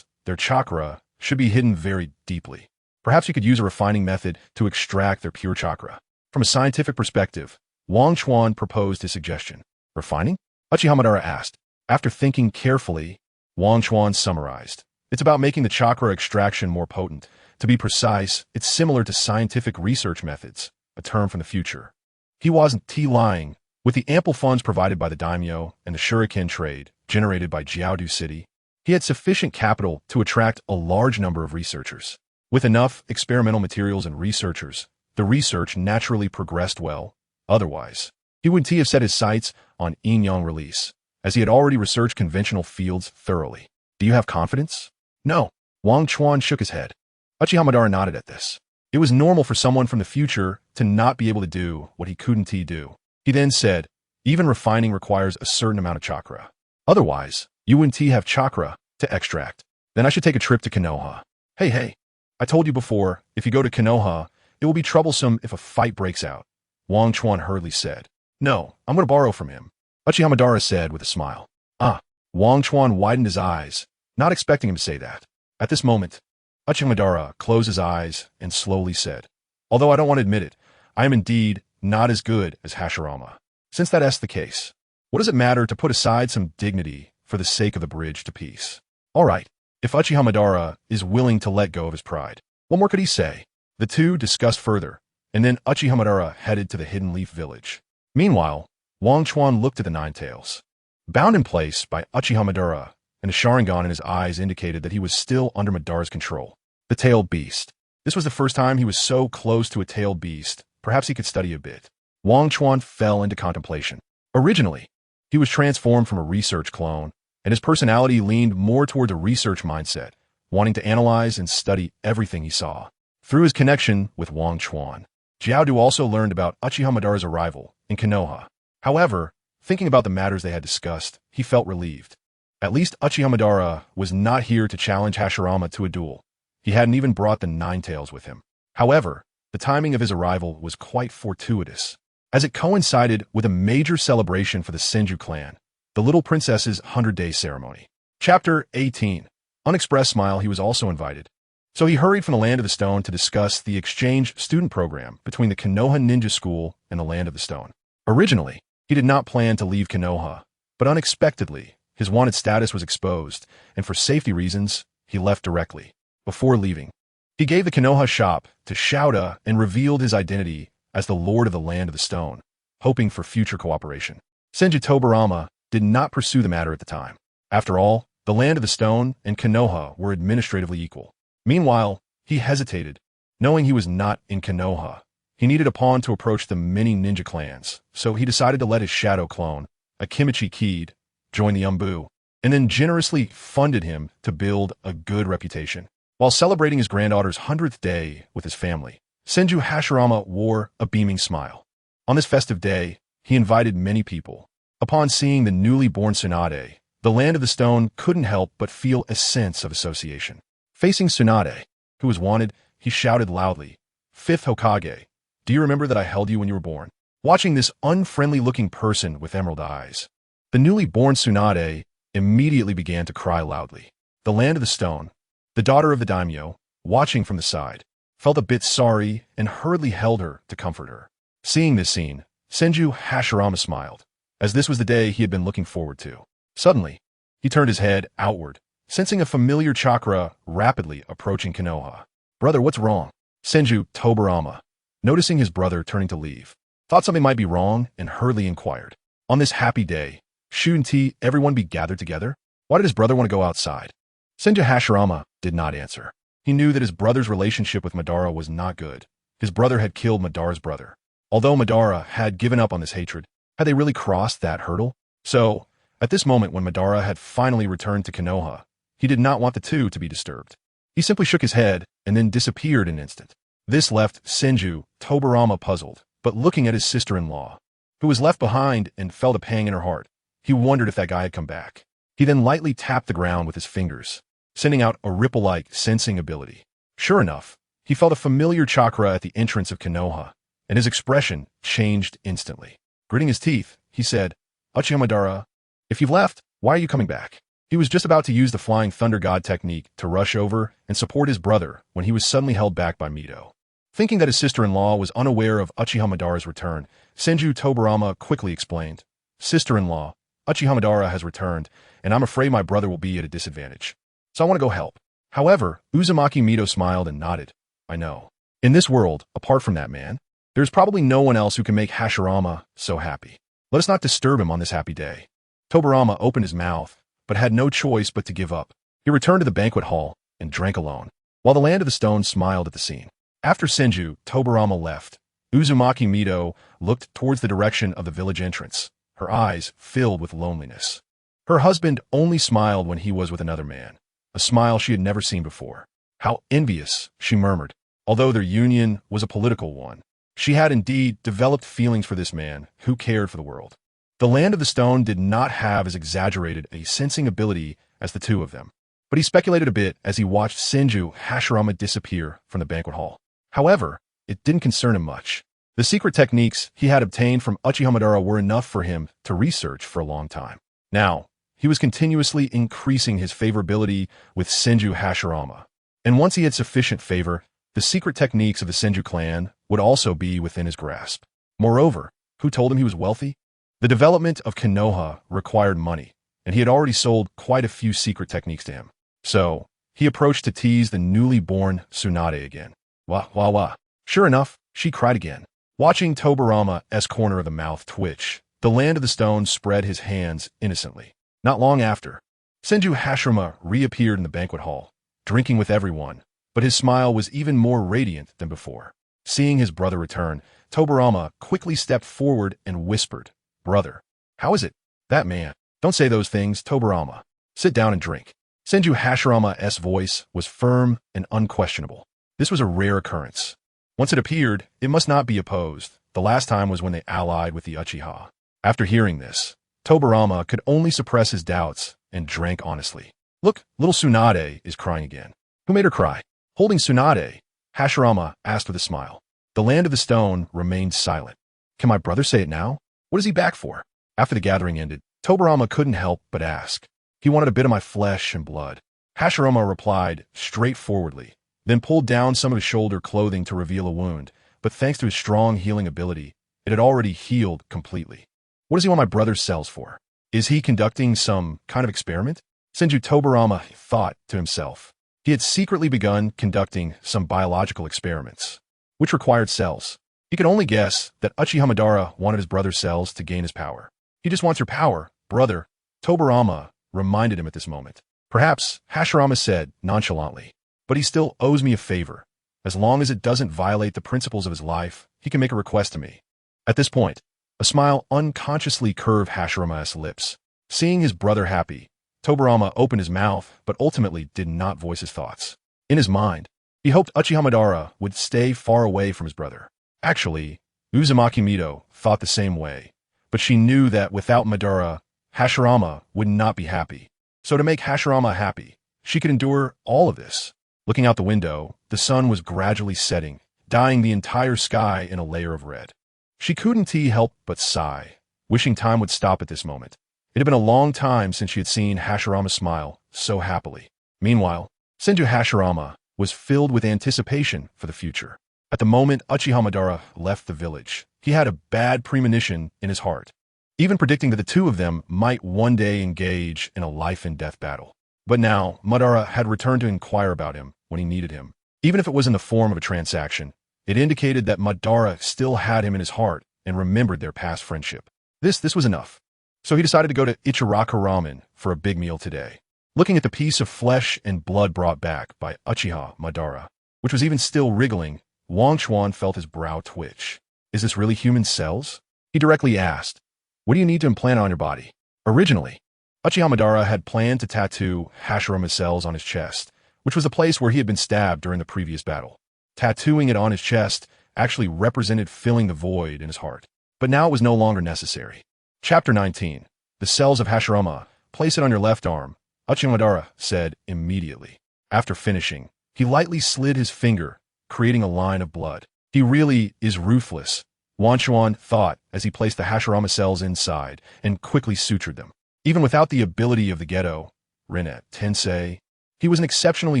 Speaker 1: chakra should be hidden very deeply. Perhaps you could use a refining method to extract their pure chakra." From a scientific perspective, Wang Chuan proposed his suggestion. "Refining?" Uchiha Madara asked. After thinking carefully, Wang Chuan summarized. "It's about making the chakra extraction more potent. To be precise, it's similar to scientific research methods, a term from the future." He wasn't lying. With the ample funds provided by the Daimyo and the shuriken trade generated by Jiao City, he had sufficient capital to attract a large number of researchers. With enough experimental materials and researchers, the research naturally progressed well. Otherwise, he wouldn't have set his sights on yin-yang release, as he had already researched conventional fields thoroughly. "Do you have confidence?" "No." Wang Chuan shook his head. Uchiha Madara nodded at this. It was normal for someone from the future to not be able to do what he couldn't do. He then said, "Even refining requires a certain amount of chakra. Otherwise, you wouldn't have chakra to extract. Then I should take a trip to Konoha." Hey, I told you before, if you go to Konoha, it will be troublesome if a fight breaks out," Wang Chuan hurriedly said. "No, I'm going to borrow from him," Uchiha Madara said with a smile. "Ah." Wang Chuan widened his eyes, not expecting him to say that. At this moment, Uchiha Madara closed his eyes and slowly said, "Although I don't want to admit it, I am indeed not as good as Hashirama. Since that's the case, what does it matter to put aside some dignity for the sake of the bridge to peace?" All right, if Uchiha Madara is willing to let go of his pride, what more could he say? The two discussed further, and then Uchiha Madara headed to the Hidden Leaf Village. Meanwhile, Wang Chuan looked at the Ninetales. Bound in place by Uchiha Madara, and a Sharingan in his eyes indicated that he was still under Madara's control. The tailed beast. This was the first time he was so close to a tailed beast. Perhaps he could study a bit. Wang Chuan fell into contemplation. Originally, he was transformed from a research clone, and his personality leaned more toward a research mindset, wanting to analyze and study everything he saw. Through his connection with Wang Chuan, Jiao also learned about Uchiha Madara's arrival in Konoha. However, thinking about the matters they had discussed, he felt relieved. At least Uchiha Madara was not here to challenge Hashirama to a duel. He hadn't even brought the Ninetales with him. However, the timing of his arrival was quite fortuitous, as it coincided with a major celebration for the Senju clan, the Little Princess's 100-day ceremony. Chapter 18. Unexpressed smile. He was also invited. So he hurried from the Land of the Stone to discuss the exchange student program between the Konoha Ninja School and the Land of the Stone. Originally, he did not plan to leave Konoha, but unexpectedly, his wanted status was exposed, and for safety reasons, he left directly. Before leaving, he gave the Konoha shop to Shouda and revealed his identity as the Lord of the Land of the Stone, hoping for future cooperation. Senju Tobarama did not pursue the matter at the time. After all, the Land of the Stone and Konoha were administratively equal. Meanwhile, he hesitated, knowing he was not in Konoha. He needed a pawn to approach the many ninja clans, so he decided to let his shadow clone, Akimichi Kid, join the Umbu, and then generously funded him to build a good reputation. While celebrating his granddaughter's 100th day with his family, Senju Hashirama wore a beaming smile. On this festive day, he invited many people. Upon seeing the newly born Tsunade, The land of the stone couldn't help but feel a sense of association. Facing Tsunade, who was wanted, he shouted loudly, "Fifth Hokage, do you remember that I held you when you were born?" Watching this unfriendly-looking person with emerald eyes, the newly born Tsunade immediately began to cry loudly. The land of the stone, the daughter of the Daimyo, watching from the side, felt a bit sorry and hurriedly held her to comfort her. Seeing this scene, Senju Hashirama smiled, as this was the day he had been looking forward to. Suddenly, he turned his head outward, sensing a familiar chakra rapidly approaching Konoha. "Brother, what's wrong?" Senju Tobarama, noticing his brother turning to leave, thought something might be wrong and hurriedly inquired. On this happy day, shouldn't everyone be gathered together? Why did his brother want to go outside? Senju Hashirama did not answer. He knew that his brother's relationship with Madara was not good. His brother had killed Madara's brother. Although Madara had given up on this hatred, had they really crossed that hurdle? So, at this moment when Madara had finally returned to Konoha, he did not want the two to be disturbed. He simply shook his head and then disappeared in an instant. This left Senju Tobarama puzzled, but looking at his sister-in-law, who was left behind and felt a pang in her heart. He wondered if that guy had come back. He then lightly tapped the ground with his fingers, sending out a ripple-like sensing ability. Sure enough, he felt a familiar chakra at the entrance of Konoha, and his expression changed instantly. Gritting his teeth, he said, "Uchiha Madara, if you've left, why are you coming back?" He was just about to use the Flying Thunder God technique to rush over and support his brother when he was suddenly held back by Mito. Thinking that his sister-in-law was unaware of Uchiha Madara's return, Senju Tobarama quickly explained, "Sister-in-law, Uchiha Madara has returned, and I'm afraid my brother will be at a disadvantage. So I want to go help." However, Uzumaki Mito smiled and nodded. "I know. In this world, apart from that man, there's probably no one else who can make Hashirama so happy. Let us not disturb him on this happy day." Tobarama opened his mouth, but had no choice but to give up. He returned to the banquet hall and drank alone, while the land of the stone smiled at the scene. After Senju Tobarama left, Uzumaki Mito looked towards the direction of the village entrance, her eyes filled with loneliness. Her husband only smiled when he was with another man, a smile she had never seen before. "How envious," she murmured. Although their union was a political one, she had indeed developed feelings for this man who cared for the world. The land of the stone did not have as exaggerated a sensing ability as the two of them, but he speculated a bit as he watched Senju Hashirama disappear from the banquet hall. However, it didn't concern him much. The secret techniques he had obtained from Uchiha Madara were enough for him to research for a long time. Now, he was continuously increasing his favorability with Senju Hashirama, and once he had sufficient favor, the secret techniques of the Senju clan would also be within his grasp. Moreover, who told him he was wealthy? The development of Konoha required money, and he had already sold quite a few secret techniques to him. So, he approached to tease the newly born Tsunade again. "Wah, wah, wah." Sure enough, she cried again. Watching Tobarama's corner of the mouth twitch, the land of the stone spread his hands innocently. Not long after, Senju Hashirama reappeared in the banquet hall, drinking with everyone, but his smile was even more radiant than before. Seeing his brother return, Tobarama quickly stepped forward and whispered, "Brother, how is it?" "That man. Don't say those things, Tobarama. Sit down and drink." Senju Hashirama's voice was firm and unquestionable. This was a rare occurrence. Once it appeared, it must not be opposed. The last time was when they allied with the Uchiha. After hearing this, Tobarama could only suppress his doubts and drank honestly. "Look, little Tsunade is crying again." "Who made her cry?" Holding Tsunade, Hashirama asked with a smile. The land of the stone remained silent. "Can my brother say it now? What is he back for?" After the gathering ended, Tobarama couldn't help but ask. "He wanted a bit of my flesh and blood." Hashirama replied straightforwardly, then pulled down some of his shoulder clothing to reveal a wound, but thanks to his strong healing ability, it had already healed completely. "What does he want my brother's cells for? Is he conducting some kind of experiment?" Senju Tobarama thought to himself. He had secretly begun conducting some biological experiments, which required cells. He could only guess that Uchiha Madara wanted his brother's cells to gain his power. "He just wants your power, brother," Tobarama reminded him at this moment. "Perhaps," Hashirama said nonchalantly, "but he still owes me a favor. As long as it doesn't violate the principles of his life, he can make a request to me." At this point, a smile unconsciously curved Hashirama's lips. Seeing his brother happy, Tobarama opened his mouth but ultimately did not voice his thoughts. In his mind, he hoped Uchiha Madara would stay far away from his brother. Actually, Uzumaki Mito thought the same way, but she knew that without Madara, Hashirama would not be happy. So to make Hashirama happy, she could endure all of this. Looking out the window, the sun was gradually setting, dyeing the entire sky in a layer of red. She couldn't help but sigh, wishing time would stop at this moment. It had been a long time since she had seen Hashirama smile so happily. Meanwhile, Senju Hashirama was filled with anticipation for the future. At the moment Uchiha Madara left the village, he had a bad premonition in his heart, even predicting that the two of them might one day engage in a life-and-death battle. But now, Madara had returned to inquire about him when he needed him. Even if it was in the form of a transaction, it indicated that Madara still had him in his heart and remembered their past friendship. This was enough. So he decided to go to Ichiraka Ramen for a big meal today. Looking at the piece of flesh and blood brought back by Uchiha Madara, which was even still wriggling, Wang Chuan felt his brow twitch. Is this really human cells? He directly asked. What do you need to implant on your body? Originally, Uchiha Madara had planned to tattoo Hashirama's cells on his chest, which was the place where he had been stabbed during the previous battle. Tattooing it on his chest actually represented filling the void in his heart. But now it was no longer necessary. Chapter 19. The cells of Hashirama. Place it on your left arm, Uchiha Madara said immediately. After finishing, he lightly slid his finger, creating a line of blood. He really is ruthless, Wang Chuan thought as he placed the Hashirama cells inside and quickly sutured them. Even without the ability of the Gedo, Renegan, Tensei, he was an exceptionally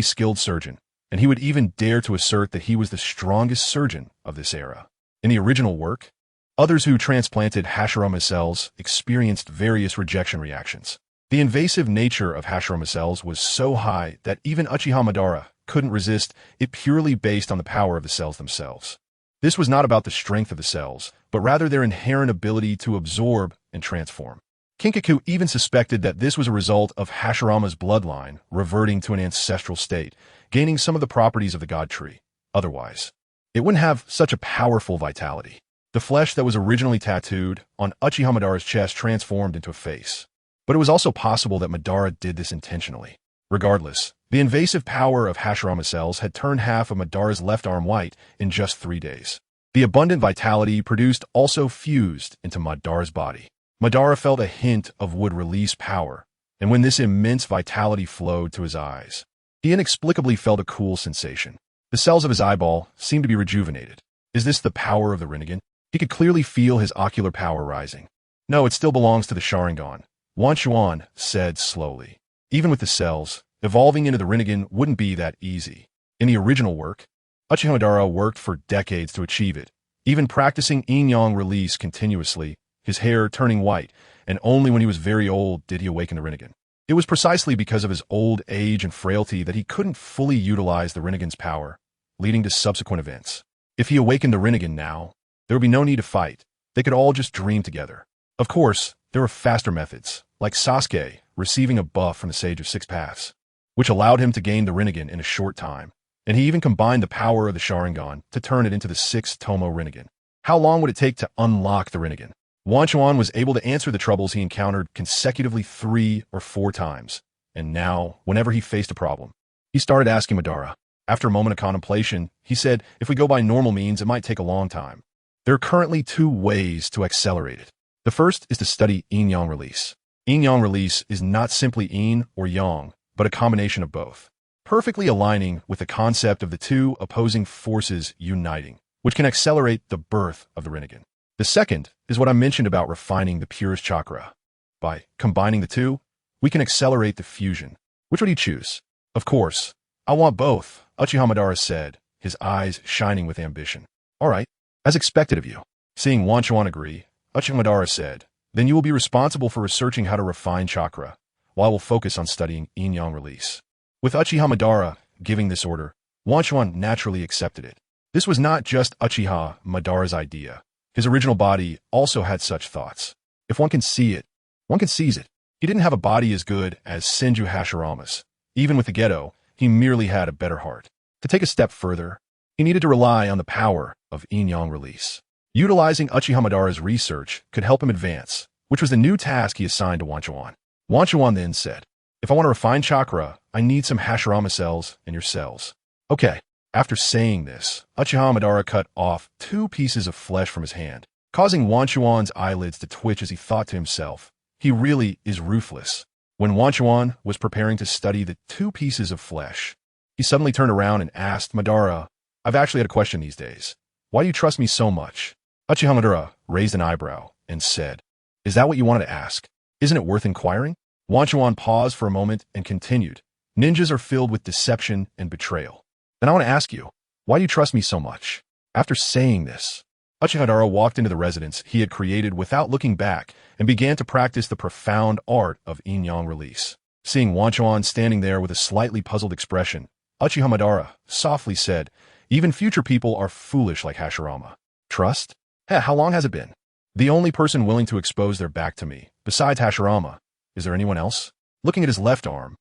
Speaker 1: skilled surgeon, and he would even dare to assert that he was the strongest surgeon of this era. In the original work, others who transplanted Hashirama cells experienced various rejection reactions. The invasive nature of Hashirama cells was so high that even Uchiha Madara couldn't resist it purely based on the power of the cells themselves. This was not about the strength of the cells, but rather their inherent ability to absorb and transform. Kinkaku even suspected that this was a result of Hashirama's bloodline reverting to an ancestral state, gaining some of the properties of the god tree. Otherwise, it wouldn't have such a powerful vitality. The flesh that was originally tattooed on Uchiha Madara's chest transformed into a face. But it was also possible that Madara did this intentionally. Regardless, the invasive power of Hashirama cells had turned half of Madara's left arm white in just 3 days. The abundant vitality produced also fused into Madara's body. Madara felt a hint of would release power, and when this immense vitality flowed to his eyes, he inexplicably felt a cool sensation. The cells of his eyeball seemed to be rejuvenated. Is this the power of the Renegan? He could clearly feel his ocular power rising. No, it still belongs to the Sharingan, Wang Chuan said slowly. Even with the cells, evolving into the Renegan wouldn't be that easy. In the original work, Uchiha Madara worked for decades to achieve it, even practicing yin-yang release continuously, his hair turning white, and only when he was very old did he awaken the Renegan. It was precisely because of his old age and frailty that he couldn't fully utilize the Renegan's power, leading to subsequent events. If he awakened the Renegan now, there would be no need to fight. They could all just dream together. Of course, there were faster methods, like Sasuke receiving a buff from the Sage of Six Paths, which allowed him to gain the Renegan in a short time, and he even combined the power of the Sharingan to turn it into the 6th Tomo Renegan. How long would it take to unlock the Renegan? Wang Chuan was able to answer the troubles he encountered consecutively 3 or 4 times, and now, whenever he faced a problem, he started asking Madara. After a moment of contemplation, he said, if we go by normal means, it might take a long time. There are currently 2 ways to accelerate it. The first is to study yin-yang release. Yin-yang release is not simply yin or yang, but a combination of both, perfectly aligning with the concept of the 2 opposing forces uniting, which can accelerate the birth of the Renegan. The second is what I mentioned about refining the purest chakra. By combining the 2, we can accelerate the fusion. Which would you choose? Of course, I want both, Uchiha Madara said, his eyes shining with ambition. All right, as expected of you. Seeing Wang Chuan agree, Uchiha Madara said, then you will be responsible for researching how to refine chakra, while I will focus on studying yin-yang release. With Uchiha Madara giving this order, Wang Chuan naturally accepted it. This was not just Uchiha Madara's idea. His original body also had such thoughts. If one can see it, one can seize it. He didn't have a body as good as Senju Hashirama's. Even with the Gedo, he merely had a better heart. To take a step further, he needed to rely on the power of yin-yang release. Utilizing Uchiha Madara's research could help him advance, which was the new task he assigned to Wang Chuan. Wang Chuan then said, if I want to refine chakra, I need some Hashirama cells in your cells. Okay. After saying this, Uchiha Madara cut off 2 pieces of flesh from his hand, causing Wang Chuan's eyelids to twitch as he thought to himself, He really is ruthless. When Wanchuan was preparing to study the two pieces of flesh, he suddenly turned around and asked Madara, I've actually had a question these days. Why do you trust me so much? Uchiha Madara raised an eyebrow and said, Is that what you wanted to ask? Isn't it worth inquiring? Wanchuan paused for a moment and continued, Ninjas are filled with deception and betrayal. Then I want to ask you, why do you trust me so much? After saying this, Uchiha Madara walked into the residence he had created without looking back and began to practice the profound art of yin-yang release. Seeing Wanchuan standing there with a slightly puzzled expression, Uchiha Madara softly said, Even future people are foolish like Hashirama. Trust? How long has it been? The only person willing to expose their back to me, besides Hashirama, is there anyone else? Looking at his left arm,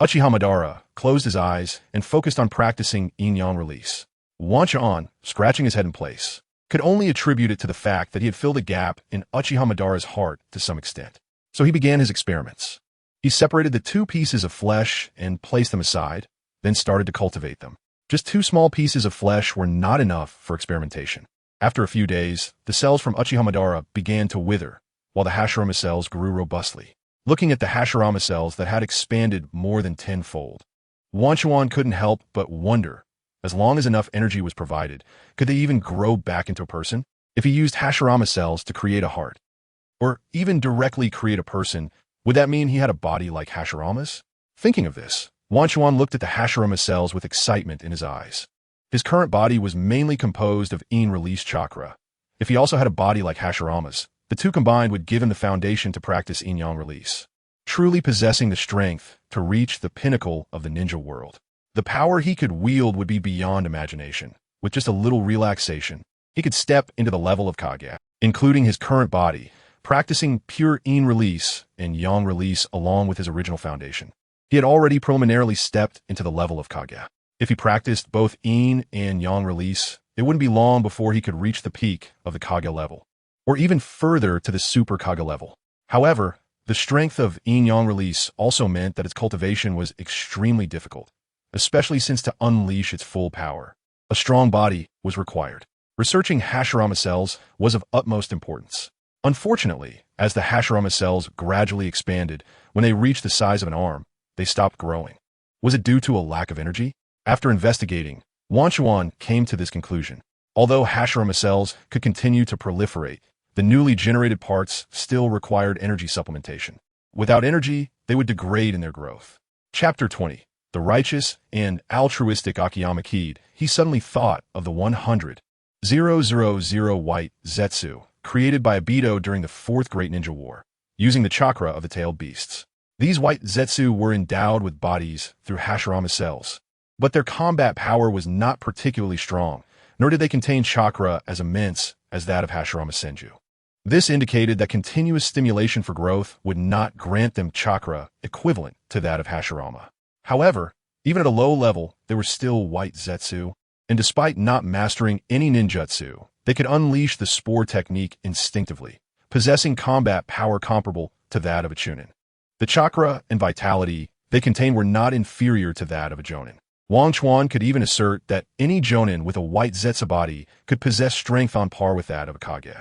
Speaker 1: Uchiha Madara closed his eyes and focused on practicing yin-yang release. Wanchuan, scratching his head in place, could only attribute it to the fact that he had filled a gap in Uchiha Madara's heart to some extent. So he began his experiments. He separated the two pieces of flesh and placed them aside, then started to cultivate them. Just two small pieces of flesh were not enough for experimentation. After a few days, the cells from Uchiha Madara began to wither, while the Hashirama cells grew robustly. Looking at the Hashirama cells that had expanded more than tenfold, Wanchuan couldn't help but wonder, as long as enough energy was provided, could they even grow back into a person? If he used Hashirama cells to create a heart, or even directly create a person, would that mean he had a body like Hashirama's? Thinking of this, Wanchuan looked at the Hashirama cells with excitement in his eyes. His current body was mainly composed of yin release chakra. If he also had a body like Hashirama's, the two combined would give him the foundation to practice yin-yang release, truly possessing the strength to reach the pinnacle of the ninja world. The power he could wield would be beyond imagination. With just a little relaxation, he could step into the level of Kage, including his current body, practicing pure yin release and yang release along with his original foundation. He had already preliminarily stepped into the level of Kage. If he practiced both yin and yang release, it wouldn't be long before he could reach the peak of the Kage level, or even further to the super Kage level. However, the strength of yin-yang release also meant that its cultivation was extremely difficult, especially since to unleash its full power, a strong body was required. Researching Hashirama cells was of utmost importance. Unfortunately, as the Hashirama cells gradually expanded, when they reached the size of an arm, they stopped growing. Was it due to a lack of energy? After investigating, Wanchuan came to this conclusion. Although Hashirama cells could continue to proliferate, the newly generated parts still required energy supplementation. Without energy, they would degrade in their growth. Chapter 20. The righteous and altruistic Akiyama Kid. He suddenly thought of the 100,000 white Zetsu, created by Obito during the Fourth Great Ninja War, using the chakra of the tailed beasts. These white Zetsu were endowed with bodies through Hashirama cells, but their combat power was not particularly strong, nor did they contain chakra as immense as that of Hashirama Senju. This indicated that continuous stimulation for growth would not grant them chakra equivalent to that of Hashirama. However, even at a low level, they were still white Zetsu, and despite not mastering any ninjutsu, they could unleash the spore technique instinctively, possessing combat power comparable to that of a Chunin. The chakra and vitality they contained were not inferior to that of a Jonin. Wanchuan could even assert that any Jonin with a white Zetsu body could possess strength on par with that of a Kage.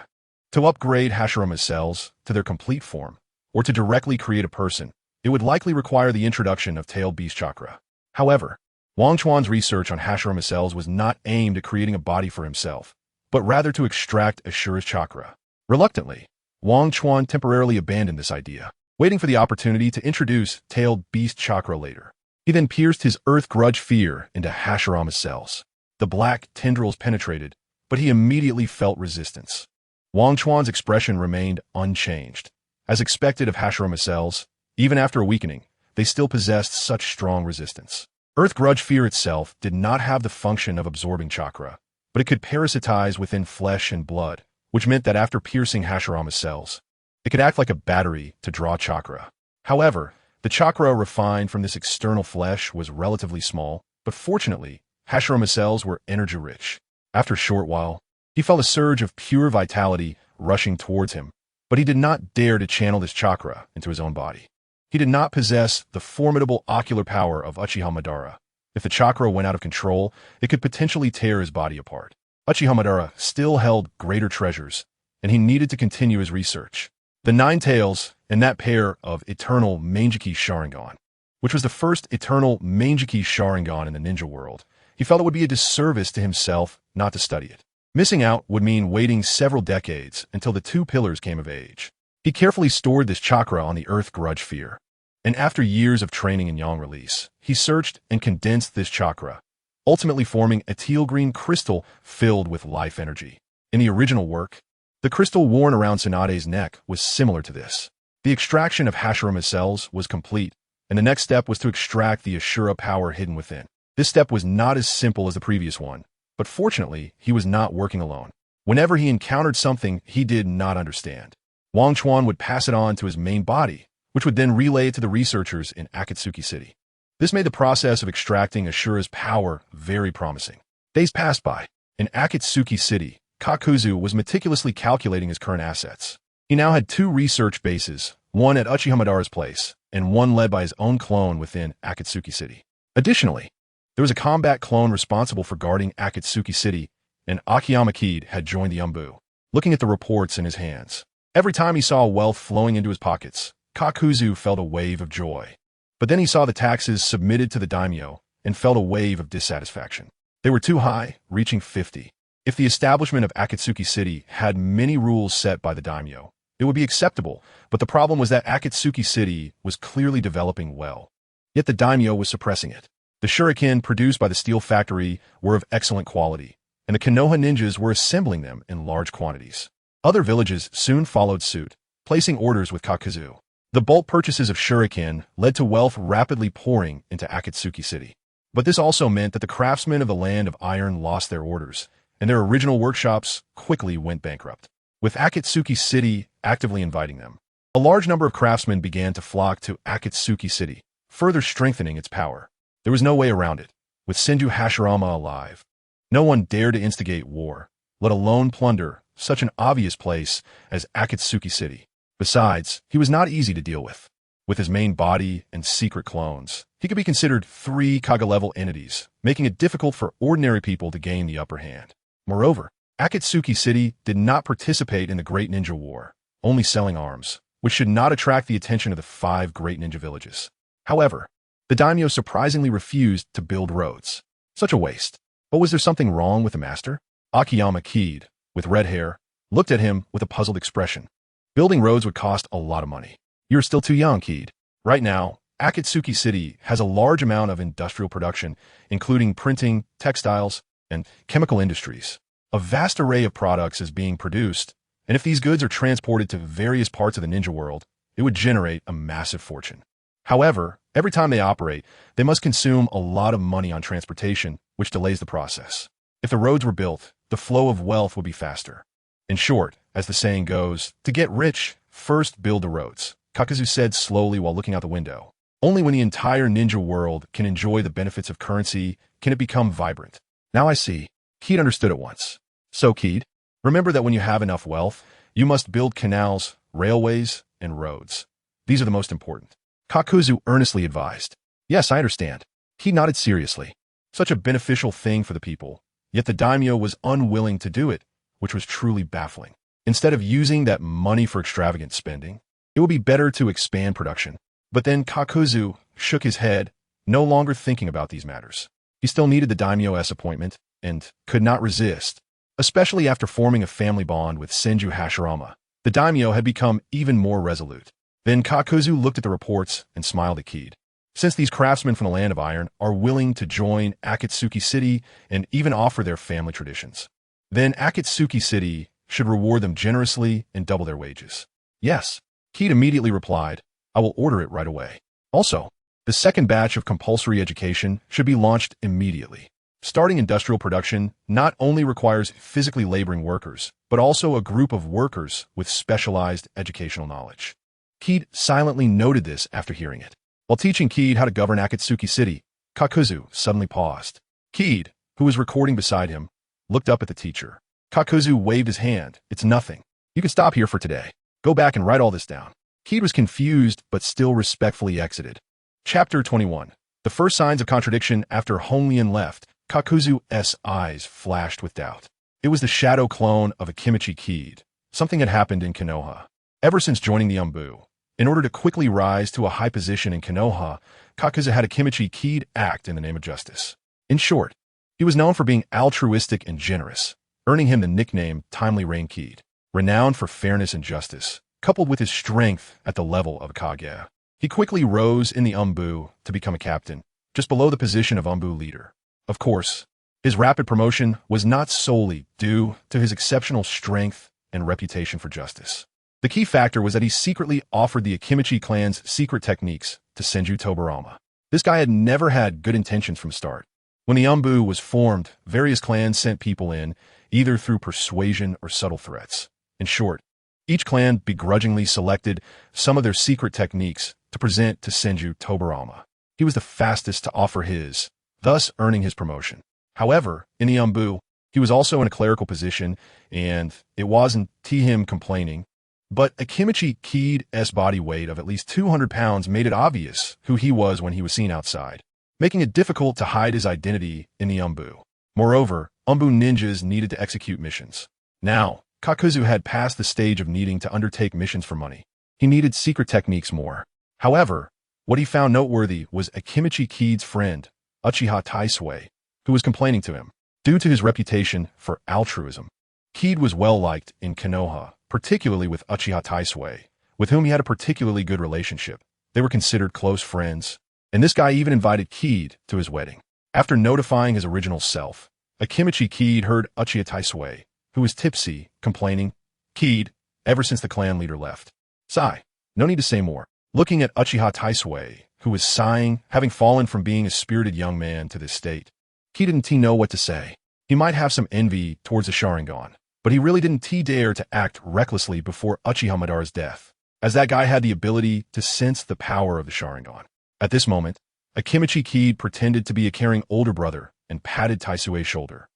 Speaker 1: To upgrade Hashirama's cells to their complete form, or to directly create a person, it would likely require the introduction of tailed beast chakra. However, Wanchuan's research on Hashirama cells was not aimed at creating a body for himself, but rather to extract Ashura's chakra. Reluctantly, Wanchuan temporarily abandoned this idea, waiting for the opportunity to introduce tailed beast chakra later. He then pierced his earth grudge fear into Hashirama's cells. The black tendrils penetrated, but he immediately felt resistance. Wanchuan's expression remained unchanged. As expected of Hashirama cells, even after a weakening, they still possessed such strong resistance. Earth grudge fear itself did not have the function of absorbing chakra, but it could parasitize within flesh and blood, which meant that after piercing Hashirama cells, it could act like a battery to draw chakra. However, the chakra refined from this external flesh was relatively small, but fortunately, Hashirama cells were energy-rich. After a short while, he felt a surge of pure vitality rushing towards him, but he did not dare to channel this chakra into his own body. He did not possess the formidable ocular power of Uchiha Madara. If the chakra went out of control, it could potentially tear his body apart. Uchiha Madara still held greater treasures, and he needed to continue his research. the Ninetales, and that pair of eternal Mangeki Sharingan, which was the first eternal Mangeki Sharingan in the ninja world. He felt it would be a disservice to himself not to study it. Missing out would mean waiting several decades until the two pillars came of age. He carefully stored this chakra on the earth grudge sphere, and after years of training in yang release, he searched and condensed this chakra, ultimately forming a teal-green crystal filled with life energy. In the original work, the crystal worn around Tsunade's neck was similar to this. The extraction of Hashirama's cells was complete, and the next step was to extract the Ashura power hidden within. This step was not as simple as the previous one, but fortunately, he was not working alone. Whenever he encountered something he did not understand, Wang Chuan would pass it on to his main body, which would then relay it to the researchers in Akatsuki City. This made the process of extracting Ashura's power very promising. Days passed by. In Akatsuki City, Kakuzu was meticulously calculating his current assets. He now had two research bases, one at Uchiha Madara's place, and one led by his own clone within Akatsuki City. Additionally, there was a combat clone responsible for guarding Akatsuki City, and Akiyama Kid had joined the Umbu. Looking at the reports in his hands, every time he saw wealth flowing into his pockets, Kakuzu felt a wave of joy. But then he saw the taxes submitted to the Daimyo and felt a wave of dissatisfaction. They were too high, reaching 50. If the establishment of Akatsuki City had many rules set by the Daimyo, it would be acceptable, but the problem was that Akatsuki City was clearly developing well. Yet the Daimyo was suppressing it. The shuriken produced by the steel factory were of excellent quality, and the Konoha ninjas were assembling them in large quantities. Other villages soon followed suit, placing orders with Kakuzu. The bulk purchases of shuriken led to wealth rapidly pouring into Akatsuki City. But this also meant that the craftsmen of the Land of Iron lost their orders, and their original workshops quickly went bankrupt. With Akatsuki City actively inviting them, a large number of craftsmen began to flock to Akatsuki City, further strengthening its power. There was no way around it. With Senju Hashirama alive, no one dared to instigate war, let alone plunder such an obvious place as Akatsuki City. Besides, he was not easy to deal with. With his main body and secret clones, he could be considered three Kaga-level entities, making it difficult for ordinary people to gain the upper hand. Moreover, Akatsuki City did not participate in the Great Ninja War, only selling arms, which should not attract the attention of the 5 Great Ninja Villages. However, the Daimyo surprisingly refused to build roads. Such a waste. But was there something wrong with the master? Akiyama Kid, with red hair, looked at him with a puzzled expression. Building roads would cost a lot of money. You're still too young, Kid. Right now, Akatsuki City has a large amount of industrial production, including printing, textiles, and chemical industries. A vast array of products is being produced, and if these goods are transported to various parts of the ninja world, it would generate a massive fortune. However, every time they operate, they must consume a lot of money on transportation, which delays the process. If the roads were built, the flow of wealth would be faster. In short, as the saying goes, to get rich, first build the roads, Kakuzu said slowly while looking out the window. Only when the entire ninja world can enjoy the benefits of currency can it become vibrant. Now I see. Kid understood at once. So Kid, remember that when you have enough wealth, you must build canals, railways, and roads. These are the most important. Kakuzu earnestly advised. Yes, I understand. He nodded seriously. Such a beneficial thing for the people, yet the daimyo was unwilling to do it, which was truly baffling. Instead of using that money for extravagant spending, it would be better to expand production. But then Kakuzu shook his head, no longer thinking about these matters. He still needed the daimyo's appointment and could not resist, especially after forming a family bond with Senju Hashirama. The daimyo had become even more resolute. Then Kakuzu looked at the reports and smiled at Kid. Since these craftsmen from the Land of Iron are willing to join Akatsuki City and even offer their family traditions, then Akatsuki City should reward them generously and double their wages. Yes, Kid immediately replied, I will order it right away. Also, the second batch of compulsory education should be launched immediately. Starting industrial production not only requires physically laboring workers, but also a group of workers with specialized educational knowledge. Kid silently noted this after hearing it. While teaching Kid how to govern Akatsuki City, Kakuzu suddenly paused. Kid, who was recording beside him, looked up at the teacher. Kakuzu waved his hand. It's nothing. You can stop here for today. Go back and write all this down. Kid was confused, but still respectfully exited. Chapter 21. The first signs of contradiction after Honglian left, Kakuzu's eyes flashed with doubt. It was the shadow clone of a Kimichi Kid. Something had happened in Konoha. Ever since joining the Umbu, in order to quickly rise to a high position in Konoha, Kakuzu had Akimichi Kid act in the name of justice. In short, he was known for being altruistic and generous, earning him the nickname Timely Rain Kid, renowned for fairness and justice, coupled with his strength at the level of Kage. He quickly rose in the Umbu to become a captain, just below the position of Umbu leader. Of course, his rapid promotion was not solely due to his exceptional strength and reputation for justice. The key factor was that he secretly offered the Akimichi clan's secret techniques to Senju Tobarama. This guy had never had good intentions from start. When the Umbu was formed, various clans sent people in, either through persuasion or subtle threats. In short, each clan begrudgingly selected some of their secret techniques to present to Senju Tobarama. He was the fastest to offer his, thus earning his promotion. However, in the Umbu, he was also in a clerical position, and it wasn't him complaining, but Akimichi Kid's body weight of at least 200 pounds made it obvious who he was when he was seen outside, making it difficult to hide his identity in the Umbu. Moreover, Umbu ninjas needed to execute missions. Now, Kakuzu had passed the stage of needing to undertake missions for money. He needed secret techniques more. However, what he found noteworthy was Akimichi Kid's friend, Uchiha Taisui, who was complaining to him. Due to his reputation for altruism, Kid was well-liked in Konoha, particularly with Uchiha Taisui, with whom he had a particularly good relationship. They were considered close friends, and this guy even invited Kid to his wedding. After notifying his original self, Akimichi Kid heard Uchiha Taisui, who was tipsy, complaining, "Kid, ever since the clan leader left." Sigh. No need to say more. Looking at Uchiha Taisui, who was sighing, having fallen from being a spirited young man to this state, Kid didn't know what to say. He might have some envy towards the Sharingan, but he really didn't dare to act recklessly before Uchiha Madara's death, as that guy had the ability to sense the power of the Sharingan. At this moment, Akimichi Kid pretended to be a caring older brother and patted Taisui's shoulder,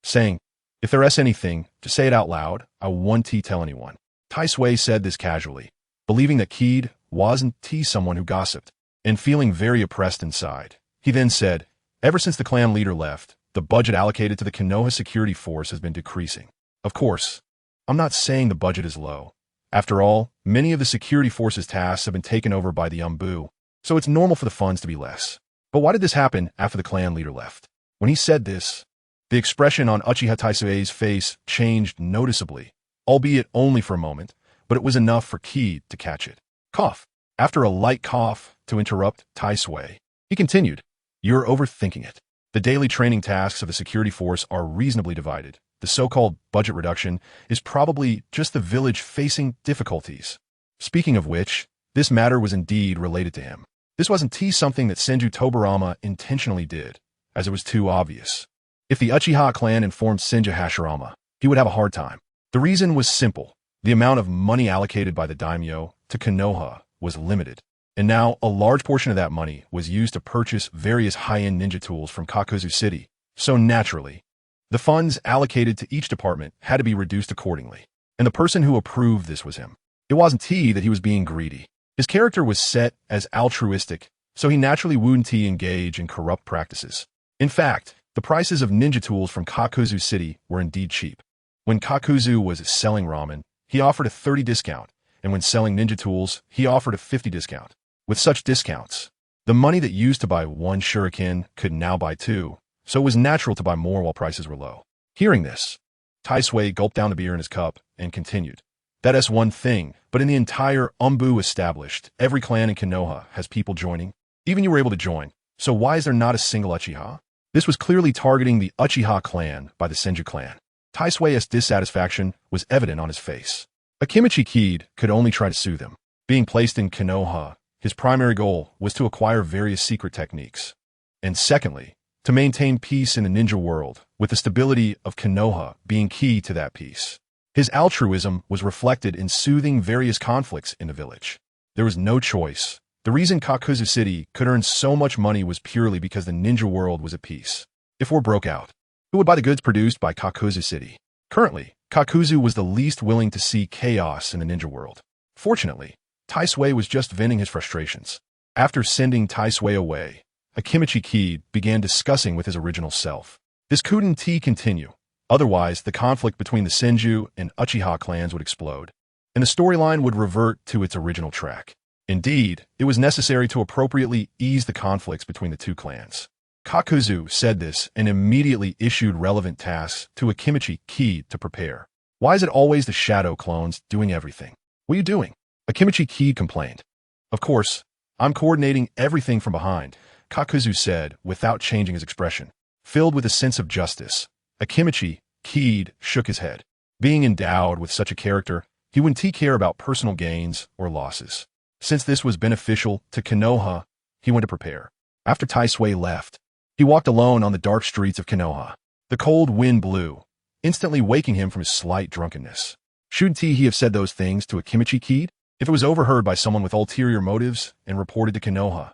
Speaker 1: saying, "If there's anything, just say it out loud. I won't tell anyone." Taisui said this casually, believing that Kid wasn't someone who gossiped, and feeling very oppressed inside. He then said, "Ever since the clan leader left, the budget allocated to the Konoha security force has been decreasing. Of course, I'm not saying the budget is low. After all, many of the security force's tasks have been taken over by the Umbu, so it's normal for the funds to be less. But why did this happen after the clan leader left?" When he said this, the expression on Uchiha Taisui's face changed noticeably, albeit only for a moment, but it was enough for Kid to catch it. Cough. After a light cough to interrupt Taisui, he continued, "You're overthinking it. The daily training tasks of the security force are reasonably divided. The so-called budget reduction is probably just the village facing difficulties." Speaking of which, this matter was indeed related to him. This wasn't something that Senju Tobarama intentionally did, as it was too obvious. If the Uchiha clan informed Senju Hashirama, he would have a hard time. The reason was simple. The amount of money allocated by the Daimyo to Konoha was limited, and now a large portion of that money was used to purchase various high-end ninja tools from Kakuzu City, so naturally, the funds allocated to each department had to be reduced accordingly, and the person who approved this was him. It wasn't that he was being greedy. His character was set as altruistic, so he naturally wouldn't engage in corrupt practices. In fact, the prices of ninja tools from Kakuzu City were indeed cheap. When Kakuzu was selling ramen, he offered a 30 discount, and when selling ninja tools, he offered a 50 discount. With such discounts, the money that used to buy one shuriken could now buy two, so it was natural to buy more while prices were low. Hearing this, Taisui gulped down the beer in his cup and continued, "That's one thing, but in the entire Umbu established, every clan in Konoha has people joining. Even you were able to join, so why is there not a single Uchiha?" This was clearly targeting the Uchiha clan by the Senju clan. Taisui's dissatisfaction was evident on his face. Akimichi Kid could only try to soothe him. Being placed in Konoha, his primary goal was to acquire various secret techniques. And secondly, to maintain peace in the ninja world, with the stability of Konoha being key to that peace. His altruism was reflected in soothing various conflicts in the village. There was no choice. The reason Kakuzu City could earn so much money was purely because the ninja world was at peace. If war broke out, who would buy the goods produced by Kakuzu City? Currently, Kakuzu was the least willing to see chaos in the ninja world. Fortunately, Taisui was just venting his frustrations. After sending Taisui away, Akimichi Kid began discussing with his original self. This couldn't continue, otherwise the conflict between the Senju and Uchiha clans would explode. and the storyline would revert to its original track. Indeed, it was necessary to appropriately ease the conflicts between the two clans. Kakuzu said this and immediately issued relevant tasks to Akimichi Kid to prepare. Why is it always the shadow clones doing everything? What are you doing? Akimichi Kid complained. Of course, I'm coordinating everything from behind, Kakuzu said without changing his expression. Filled with a sense of justice, Akimichi Kid shook his head. Being endowed with such a character, he wouldn't care about personal gains or losses. Since this was beneficial to Konoha, he went to prepare. After Taisui left, he walked alone on the dark streets of Konoha. The cold wind blew, instantly waking him from his slight drunkenness. Shouldn't he have said those things to Akimichi Kid? If it was overheard by someone with ulterior motives and reported to Konoha,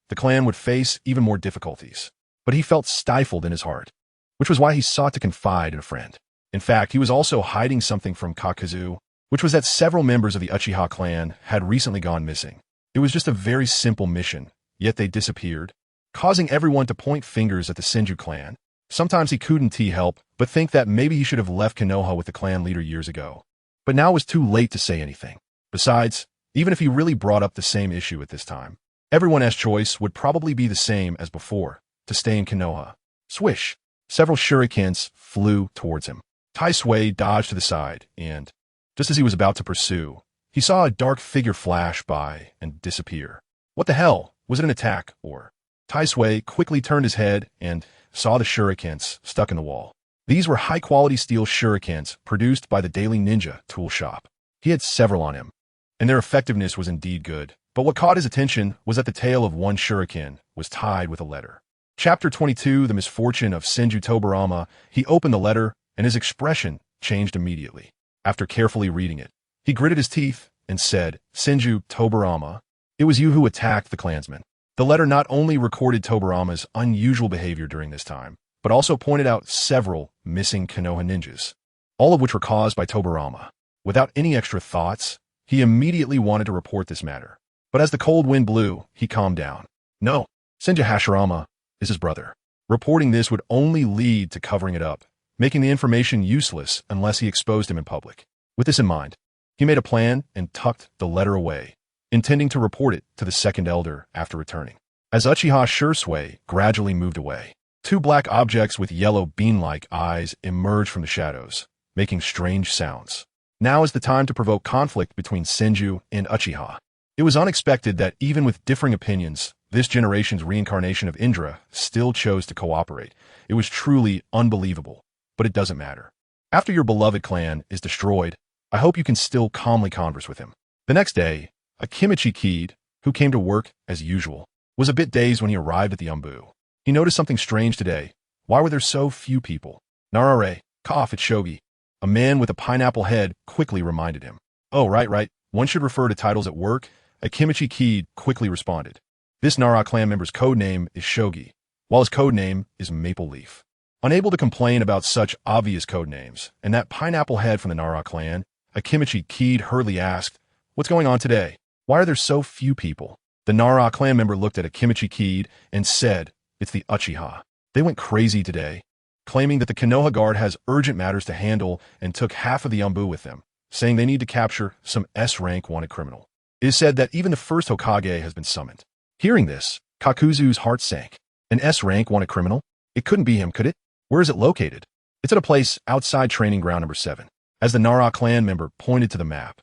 Speaker 1: the clan would face even more difficulties. But he felt stifled in his heart, which was why he sought to confide in a friend. In fact, he was also hiding something from Kakuzu, which was that several members of the Uchiha clan had recently gone missing. It was just a very simple mission, yet they disappeared, causing everyone to point fingers at the Senju clan. Sometimes he couldn't help but think that maybe he should have left Konoha with the clan leader years ago. But now it was too late to say anything. Besides, even if he really brought up the same issue at this time, everyone's choice would probably be the same as before, to stay in Konoha. Swish! Several shurikens flew towards him. Taisui dodged to the side, and, just as he was about to pursue, he saw a dark figure flash by and disappear. What the hell? Was it an attack, or? Taisui quickly turned his head and saw the shurikens stuck in the wall. These were high-quality steel shurikens produced by the Daily Ninja tool shop. He had several on him, and their effectiveness was indeed good. But what caught his attention was that the tail of one shuriken was tied with a letter. Chapter 22, The Misfortune of Senju Tobarama. He opened the letter, and his expression changed immediately. After carefully reading it, he gritted his teeth and said, Senju Tobarama, it was you who attacked the clansmen. The letter not only recorded Tobarama's unusual behavior during this time, but also pointed out several missing Konoha ninjas, all of which were caused by Tobarama. Without any extra thoughts, he immediately wanted to report this matter. But as the cold wind blew, he calmed down. No, Senju Hashirama is his brother. Reporting this would only lead to covering it up, making the information useless unless he exposed him in public. With this in mind, he made a plan and tucked the letter away, intending to report it to the second elder after returning. As Uchiha Shursui gradually moved away, two black objects with yellow bean-like eyes emerged from the shadows, making strange sounds. Now is the time to provoke conflict between Senju and Uchiha. It was unexpected that even with differing opinions, this generation's reincarnation of Indra still chose to cooperate. It was truly unbelievable, but it doesn't matter. After your beloved clan is destroyed, I hope you can still calmly converse with him. The next day, Akimichi Kid, who came to work as usual, was a bit dazed when he arrived at the Umbu. He noticed something strange today. Why were there so few people? Narare, cough at Shogi. A man with a pineapple head quickly reminded him. Oh, right. One should refer to titles at work. Akimichi Kid quickly responded. This Nara clan member's code name is Shogi, while his code name is Maple Leaf. Unable to complain about such obvious code names, and that pineapple head from the Nara clan, Akimichi Kid hurriedly asked, What's going on today? Why are there so few people? The Nara clan member looked at Akimichi Kid and said, It's the Uchiha. They went crazy today, claiming that the Konoha guard has urgent matters to handle and took half of the Umbu with them, saying they need to capture some S-rank wanted criminal. It is said that even the first Hokage has been summoned. Hearing this, Kakuzu's heart sank. An S-rank wanted criminal? It couldn't be him, could it? Where is it located? It's at a place outside training ground number 7. As the Nara clan member pointed to the map,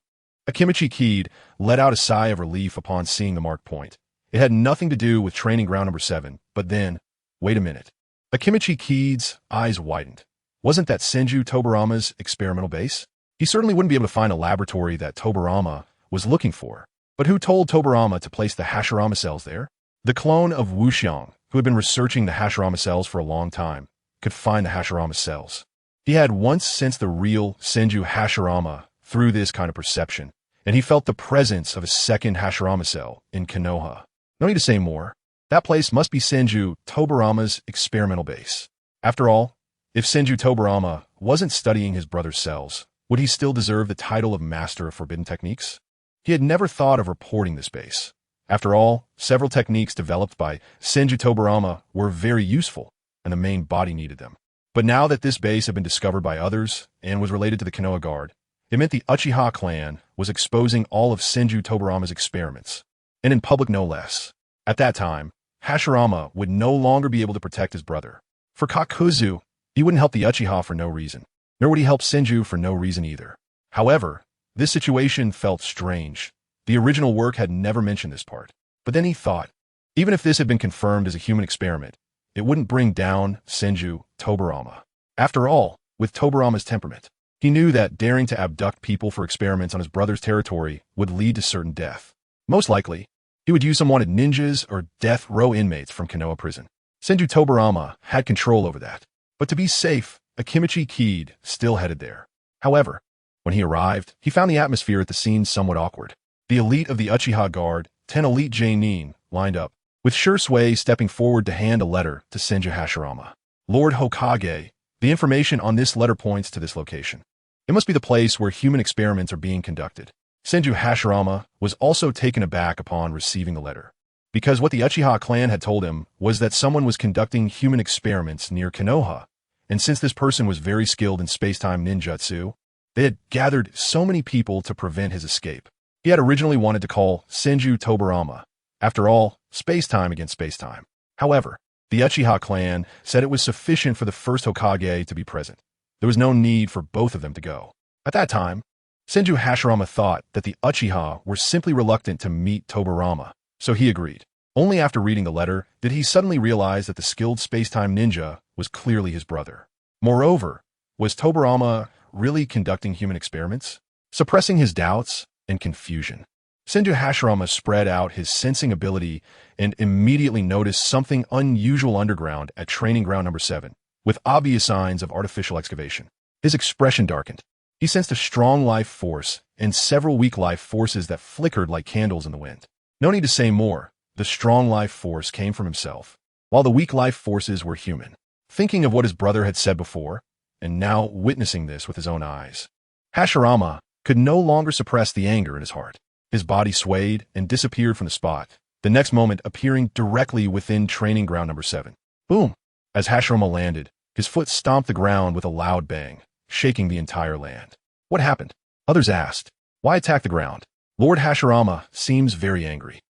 Speaker 1: Akimichi Kid let out a sigh of relief upon seeing the marked point. It had nothing to do with training ground number 7, but then, wait a minute. Akimichi Kid's eyes widened. Wasn't that Senju Tobarama's experimental base? He certainly wouldn't be able to find a laboratory that Tobarama was looking for. But who told Tobarama to place the Hashirama cells there? The clone of Wuxiang, who had been researching the Hashirama cells for a long time, could find the Hashirama cells. He had once sensed the real Senju Hashirama through this kind of perception, and he felt the presence of a second Hashirama cell in Konoha. No need to say more. That place must be Senju Tobarama's experimental base. After all, if Senju Tobarama wasn't studying his brother's cells, would he still deserve the title of Master of Forbidden Techniques? He had never thought of reporting this base. After all, several techniques developed by Senju Tobarama were very useful, and the main body needed them. But now that this base had been discovered by others and was related to the Konoha Guard, It meant the Uchiha clan was exposing all of Senju Tobarama's experiments, and in public no less. At that time, Hashirama would no longer be able to protect his brother. For Kakuzu, he wouldn't help the Uchiha for no reason, nor would he help Senju for no reason either. However, this situation felt strange. The original work had never mentioned this part. But then he thought, even if this had been confirmed as a human experiment, it wouldn't bring down Senju Tobarama. After all, with Tobarama's temperament, he knew that daring to abduct people for experiments on his brother's territory would lead to certain death. Most likely, he would use some wanted ninjas or death row inmates from Konoha prison. Senju Tobarama had control over that. But to be safe, Akimichi Kid still headed there. However, when he arrived, he found the atmosphere at the scene somewhat awkward. The elite of the Uchiha Guard, 10 elite Jonin, lined up, with Shursui stepping forward to hand a letter to Senju Hashirama. Lord Hokage, the information on this letter points to this location. It must be the place where human experiments are being conducted. Senju Hashirama was also taken aback upon receiving the letter, because what the Uchiha clan had told him was that someone was conducting human experiments near Konoha, and since this person was very skilled in space-time ninjutsu, they had gathered so many people to prevent his escape. He had originally wanted to call Senju Tobarama. After all, space-time against space-time. However, the Uchiha clan said it was sufficient for the first Hokage to be present. There was no need for both of them to go. At that time, Senju Hashirama thought that the Uchiha were simply reluctant to meet Tobarama, so he agreed. Only after reading the letter did he suddenly realize that the skilled space-time ninja was clearly his brother. Moreover, was Tobarama really conducting human experiments? Suppressing his doubts and confusion, Senju Hashirama spread out his sensing ability and immediately noticed something unusual underground at training ground number 7, with obvious signs of artificial excavation. His expression darkened. He sensed a strong life force and several weak life forces that flickered like candles in the wind. No need to say more. The strong life force came from himself, while the weak life forces were human. Thinking of what his brother had said before, and now witnessing this with his own eyes, Hashirama could no longer suppress the anger in his heart. His body swayed and disappeared from the spot, the next moment appearing directly within training ground number 7. Boom! As Hashirama landed, his foot stomped the ground with a loud bang, shaking the entire land. What happened? Others asked. Why attack the ground? Lord Hashirama seems very angry.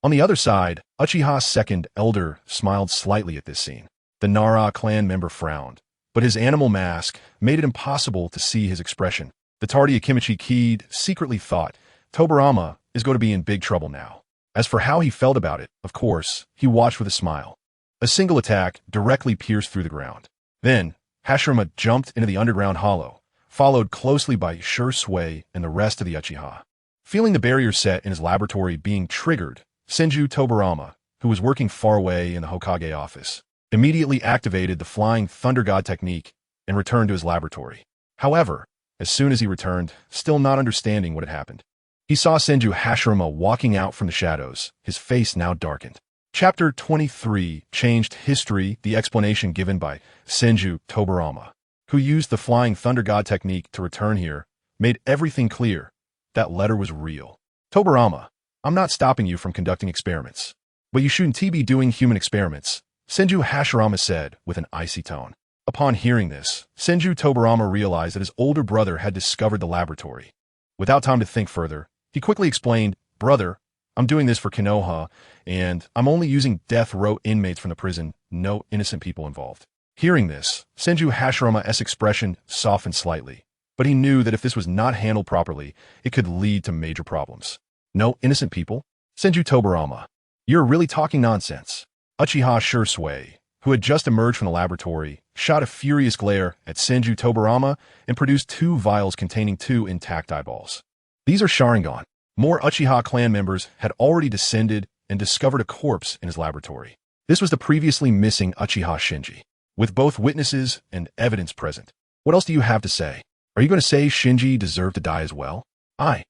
Speaker 1: On the other side, Uchiha's second elder smiled slightly at this scene. The Nara clan member frowned, but his animal mask made it impossible to see his expression. The tardy Akimichi Kid secretly thought, Tobarama is going to be in big trouble now. As for how he felt about it, of course, he watched with a smile. A single attack directly pierced through the ground. Then, Hashirama jumped into the underground hollow, followed closely by Shursui and the rest of the Uchiha. Feeling the barrier set in his laboratory being triggered, Senju Tobarama, who was working far away in the Hokage office, immediately activated the Flying Thunder God technique and returned to his laboratory. However, as soon as he returned, still not understanding what had happened, he saw Senju Hashirama walking out from the shadows, his face now darkened. Chapter 23 changed history. The explanation given by Senju Tobarama, who used the Flying Thunder God technique to return here, made everything clear. That letter was real. Tobarama, I'm not stopping you from conducting experiments, but you shouldn't be doing human experiments, Senju Hashirama said with an icy tone. Upon hearing this, Senju Tobarama realized that his older brother had discovered the laboratory. Without time to think further, he quickly explained, Brother, I'm doing this for Konoha, and I'm only using death row inmates from the prison, no innocent people involved. Hearing this, Senju Hashirama's expression softened slightly, but he knew that if this was not handled properly, it could lead to major problems. No innocent people? Senju Tobarama, you're really talking nonsense. Uchiha Shursui, who had just emerged from the laboratory, shot a furious glare at Senju Tobarama and produced 2 vials containing 2 intact eyeballs. These are Sharingan. More Uchiha clan members had already descended and discovered a corpse in his laboratory. This was the previously missing Uchiha Shinji, with both witnesses and evidence present. What else do you have to say? Are you going to say Shinji deserved to die as well? I.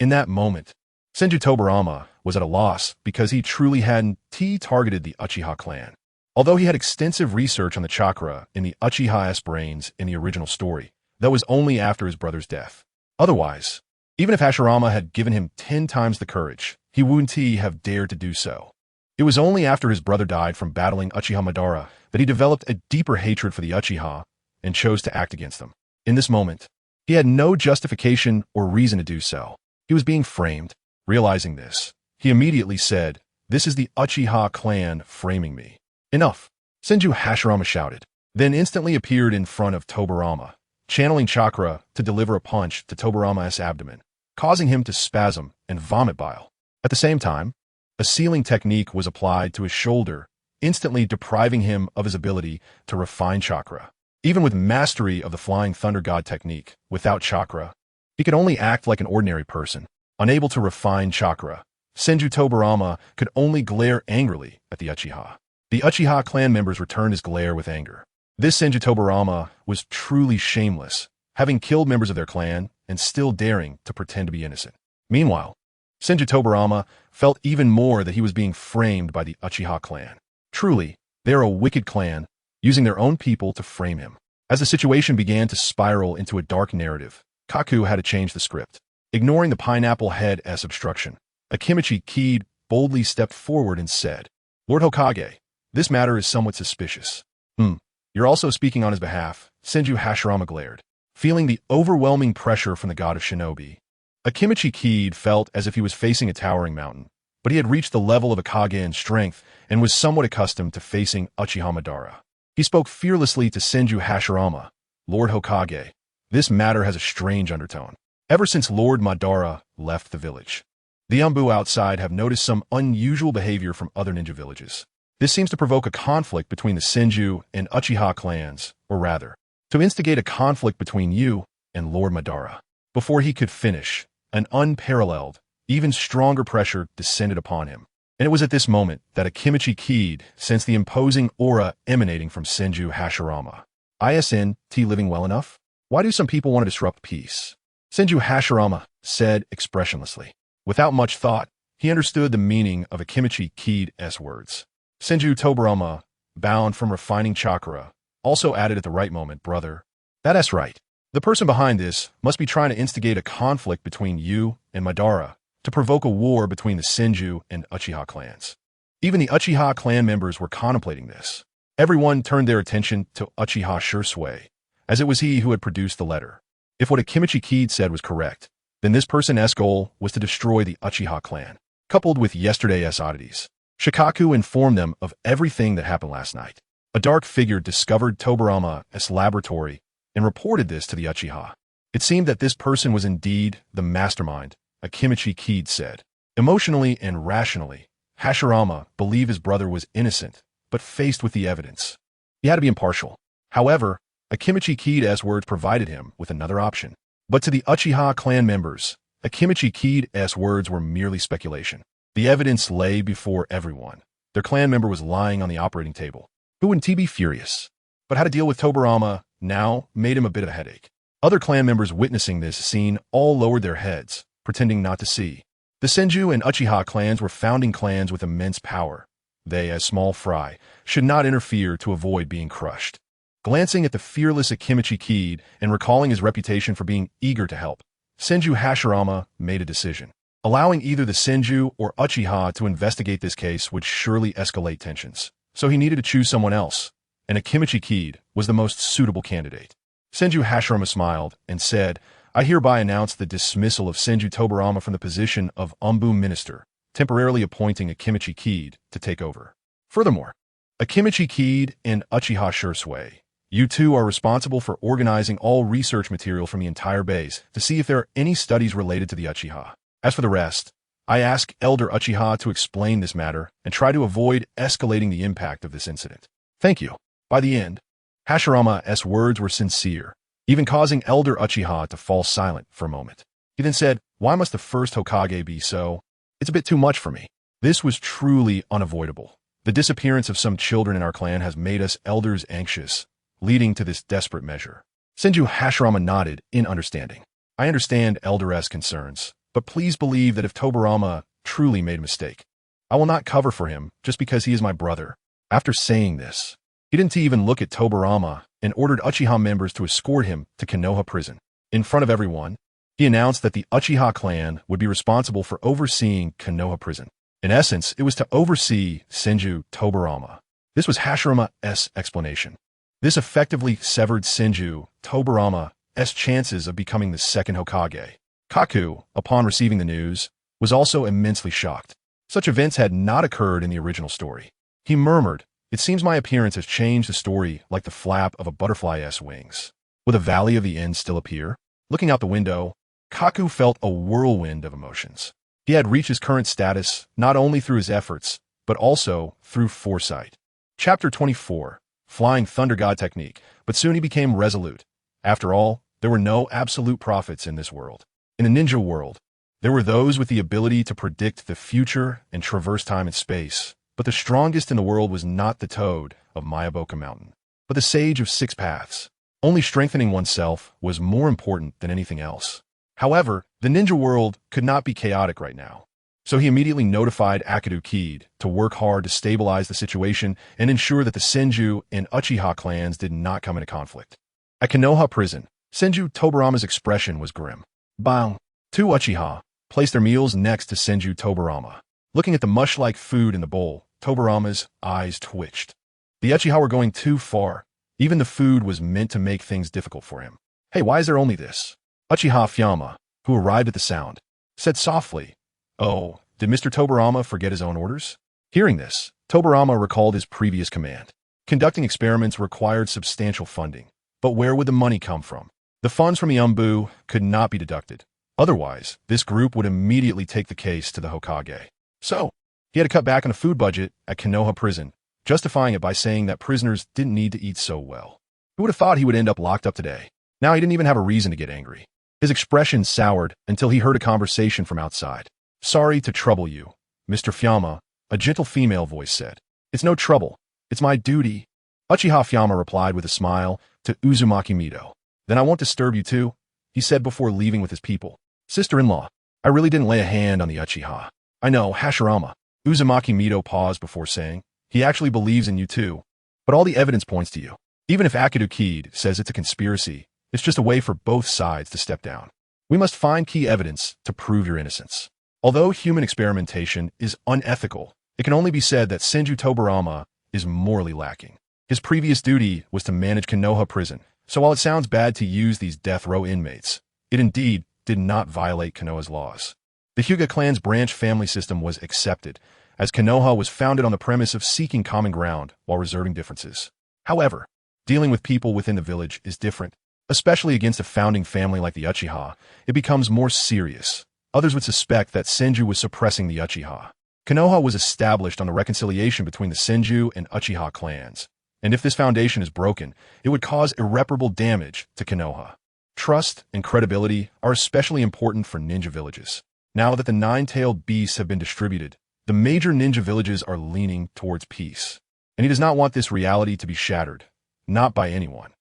Speaker 1: In that moment, Senju Tobarama was at a loss because he truly hadn't targeted the Uchiha clan. Although he had extensive research on the chakra in the Uchiha's brains in the original story, that was only after his brother's death. Otherwise, even if Hashirama had given him 10 times the courage, he wouldn't have dared to do so. It was only after his brother died from battling Uchiha Madara that he developed a deeper hatred for the Uchiha and chose to act against them. In this moment, He had no justification or reason to do so. He was being framed. Realizing this, he immediately said, "This is the Uchiha clan framing me." "Enough!" Senju Hashirama shouted, then instantly appeared in front of Tobarama, channeling chakra to deliver a punch to Tobarama's abdomen, causing him to spasm and vomit bile. At the same time, a sealing technique was applied to his shoulder, instantly depriving him of his ability to refine chakra. Even with mastery of the Flying Thunder God technique, without chakra, he could only act like an ordinary person. Unable to refine chakra, Senju Tobarama could only glare angrily at the Uchiha. The Uchiha clan members returned his glare with anger. This Senju Tobarama was truly shameless, having killed members of their clan and still daring to pretend to be innocent. Meanwhile, Senju Tobarama felt even more that he was being framed by the Uchiha clan. Truly, they are a wicked clan, using their own people to frame him. As the situation began to spiral into a dark narrative, Kaku had to change the script. Ignoring the pineapple head as obstruction, Akimichi Kid boldly stepped forward and said, "Lord Hokage, this matter is somewhat suspicious." You're also speaking on his behalf," Senju Hashirama glared. Feeling the overwhelming pressure from the god of shinobi, Akimichi Kid felt as if he was facing a towering mountain, but he had reached the level of a Kage in strength and was somewhat accustomed to facing Uchiha Madara. He spoke fearlessly to Senju Hashirama, "Lord Hokage, this matter has a strange undertone. Ever since Lord Madara left the village, the Umbu outside have noticed some unusual behavior from other ninja villages. This seems to provoke a conflict between the Senju and Uchiha clans, or rather, to instigate a conflict between you and Lord Madara." Before he could finish, an unparalleled, even stronger pressure descended upon him. And it was at this moment that Akimichi Kid sensed the imposing aura emanating from Senju Hashirama. "Isn't living well enough? Why do some people want to disrupt peace?" Senju Hashirama said expressionlessly. Without much thought, he understood the meaning of Akimichi Kid's words. Senju Tobarama, bound from refining chakra, also added at the right moment, "Brother, that's right. The person behind this must be trying to instigate a conflict between you and Madara to provoke a war between the Senju and Uchiha clans." Even the Uchiha clan members were contemplating this. Everyone turned their attention to Uchiha Shursui, as it was he who had produced the letter. If what Akimichi Kid said was correct, then this person's goal was to destroy the Uchiha clan. Coupled with yesterday's oddities, Shikaku informed them of everything that happened last night. A dark figure discovered Tobarama's laboratory and reported this to the Uchiha. It seemed that this person was indeed the mastermind, Akimichi Kid said. Emotionally and rationally, Hashirama believed his brother was innocent, but faced with the evidence, he had to be impartial. However, Akimichi Kid's words provided him with another option. But to the Uchiha clan members, Akimichi Kid's words were merely speculation. The evidence lay before everyone. Their clan member was lying on the operating table. Who wouldn't be furious? But how to deal with Tobarama now made him a bit of a headache. Other clan members witnessing this scene all lowered their heads, pretending not to see. The Senju and Uchiha clans were founding clans with immense power. They, as small fry, should not interfere to avoid being crushed. Glancing at the fearless Akimichi Kid and recalling his reputation for being eager to help, Senju Hashirama made a decision. Allowing either the Senju or Uchiha to investigate this case would surely escalate tensions. So he needed to choose someone else, and Akimichi Kid was the most suitable candidate. Senju Hashirama smiled and said, "I hereby announce the dismissal of Senju Tobarama from the position of Umbu Minister, temporarily appointing Akimichi Kid to take over. Furthermore, Akimichi Kid and Uchiha Shursui, you two are responsible for organizing all research material from the entire base to see if there are any studies related to the Uchiha. As for the rest, I ask Elder Uchiha to explain this matter and try to avoid escalating the impact of this incident. Thank you." By the end, Hashirama's words were sincere, even causing Elder Uchiha to fall silent for a moment. He then said, "Why must the first Hokage be so? It's a bit too much for me." This was truly unavoidable. The disappearance of some children in our clan has made us elders anxious, leading to this desperate measure. Senju Hashirama nodded in understanding. "I understand Elder's concerns, but please believe that if Tobarama truly made a mistake, I will not cover for him just because he is my brother." After saying this, he didn't even look at Tobarama and ordered Uchiha members to escort him to Konoha prison. In front of everyone, he announced that the Uchiha clan would be responsible for overseeing Konoha prison. In essence, it was to oversee Senju Tobarama. This was Hashirama's explanation. This effectively severed Senju Tobarama chances of becoming the second Hokage. Kaku, upon receiving the news, was also immensely shocked. Such events had not occurred in the original story. He murmured, "It seems my appearance has changed the story like the flap of a butterfly's wings. Will the Valley of the End still appear?" Looking out the window, Kaku felt a whirlwind of emotions. He had reached his current status not only through his efforts, but also through foresight. Chapter 24, Flying Thunder God Technique, but soon he became resolute. After all, there were no absolute prophets in this world. In a ninja world, there were those with the ability to predict the future and traverse time and space, but the strongest in the world was not the toad of Mayaboka Mountain, but the sage of six paths. Only strengthening oneself was more important than anything else. However, the ninja world could not be chaotic right now. So he immediately notified Akido Kid to work hard to stabilize the situation and ensure that the Senju and Uchiha clans did not come into conflict. At Konoha prison, Senju Tobarama's expression was grim. Bang! Two Uchiha placed their meals next to Senju Tobarama. Looking at the mush-like food in the bowl, Tobarama's eyes twitched. The Uchiha were going too far. Even the food was meant to make things difficult for him. "Hey, why is there only this?" Uchiha Fyama, who arrived at the sound, said softly, "Oh, did Mr. Tobarama forget his own orders?" Hearing this, Tobarama recalled his previous command. Conducting experiments required substantial funding. But where would the money come from? The funds from the Umbu could not be deducted. Otherwise, this group would immediately take the case to the Hokage. So, he had to cut back on the food budget at Konoha prison, justifying it by saying that prisoners didn't need to eat so well. Who would have thought he would end up locked up today? Now he didn't even have a reason to get angry. His expression soured until he heard a conversation from outside. "Sorry to trouble you, Mr. Fyama," a gentle female voice said. "It's no trouble. It's my duty." Uchiha Fyama replied with a smile to Uzumaki Mito. "Then I won't disturb you too," he said before leaving with his people. "Sister-in-law, I really didn't lay a hand on the Uchiha. I know, Hashirama." Uzumaki Mito paused before saying, "He actually believes in you too. But all the evidence points to you. Even if Akido Kid says it's a conspiracy, it's just a way for both sides to step down. We must find key evidence to prove your innocence." Although human experimentation is unethical, it can only be said that Senju Tobarama is morally lacking. His previous duty was to manage Konoha prison, so while it sounds bad to use these death row inmates, it indeed did not violate Konoha's laws. The Hyuga clan's branch family system was accepted, as Konoha was founded on the premise of seeking common ground while reserving differences. However, dealing with people within the village is different. Especially against a founding family like the Uchiha, it becomes more serious. Others would suspect that Senju was suppressing the Uchiha. Konoha was established on the reconciliation between the Senju and Uchiha clans, and if this foundation is broken, it would cause irreparable damage to Konoha. Trust and credibility are especially important for ninja villages. Now that the nine-tailed beasts have been distributed, the major ninja villages are leaning towards peace. And he does not want this reality to be shattered, not by anyone.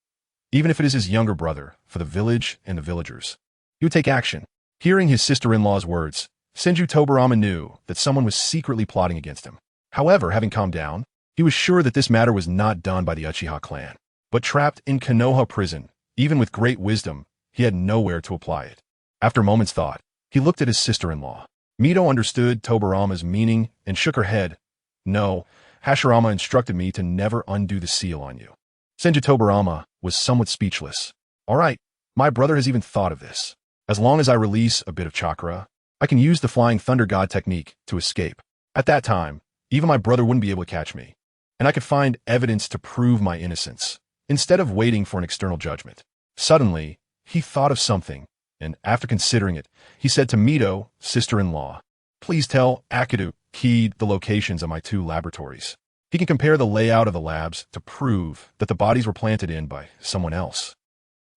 Speaker 1: Even if it is his younger brother, for the village and the villagers. He would take action. Hearing his sister-in-law's words, Senju Tobarama knew that someone was secretly plotting against him. However, having calmed down, he was sure that this matter was not done by the Uchiha clan. But trapped in Konoha prison, even with great wisdom, he had nowhere to apply it. After a moment's thought, he looked at his sister-in-law. Mito understood Tobarama's meaning and shook her head. "No, Hashirama instructed me to never undo the seal on you." Senju Tobarama was somewhat speechless. "All right, my brother has even thought of this. As long as I release a bit of chakra, I can use the Flying Thunder God technique to escape. At that time, even my brother wouldn't be able to catch me, and I could find evidence to prove my innocence, instead of waiting for an external judgment." Suddenly, he thought of something, and after considering it, he said to Mito, sister-in-law, "Please tell Akido Kid the locations of my two laboratories. He can compare the layout of the labs to prove that the bodies were planted in by someone else.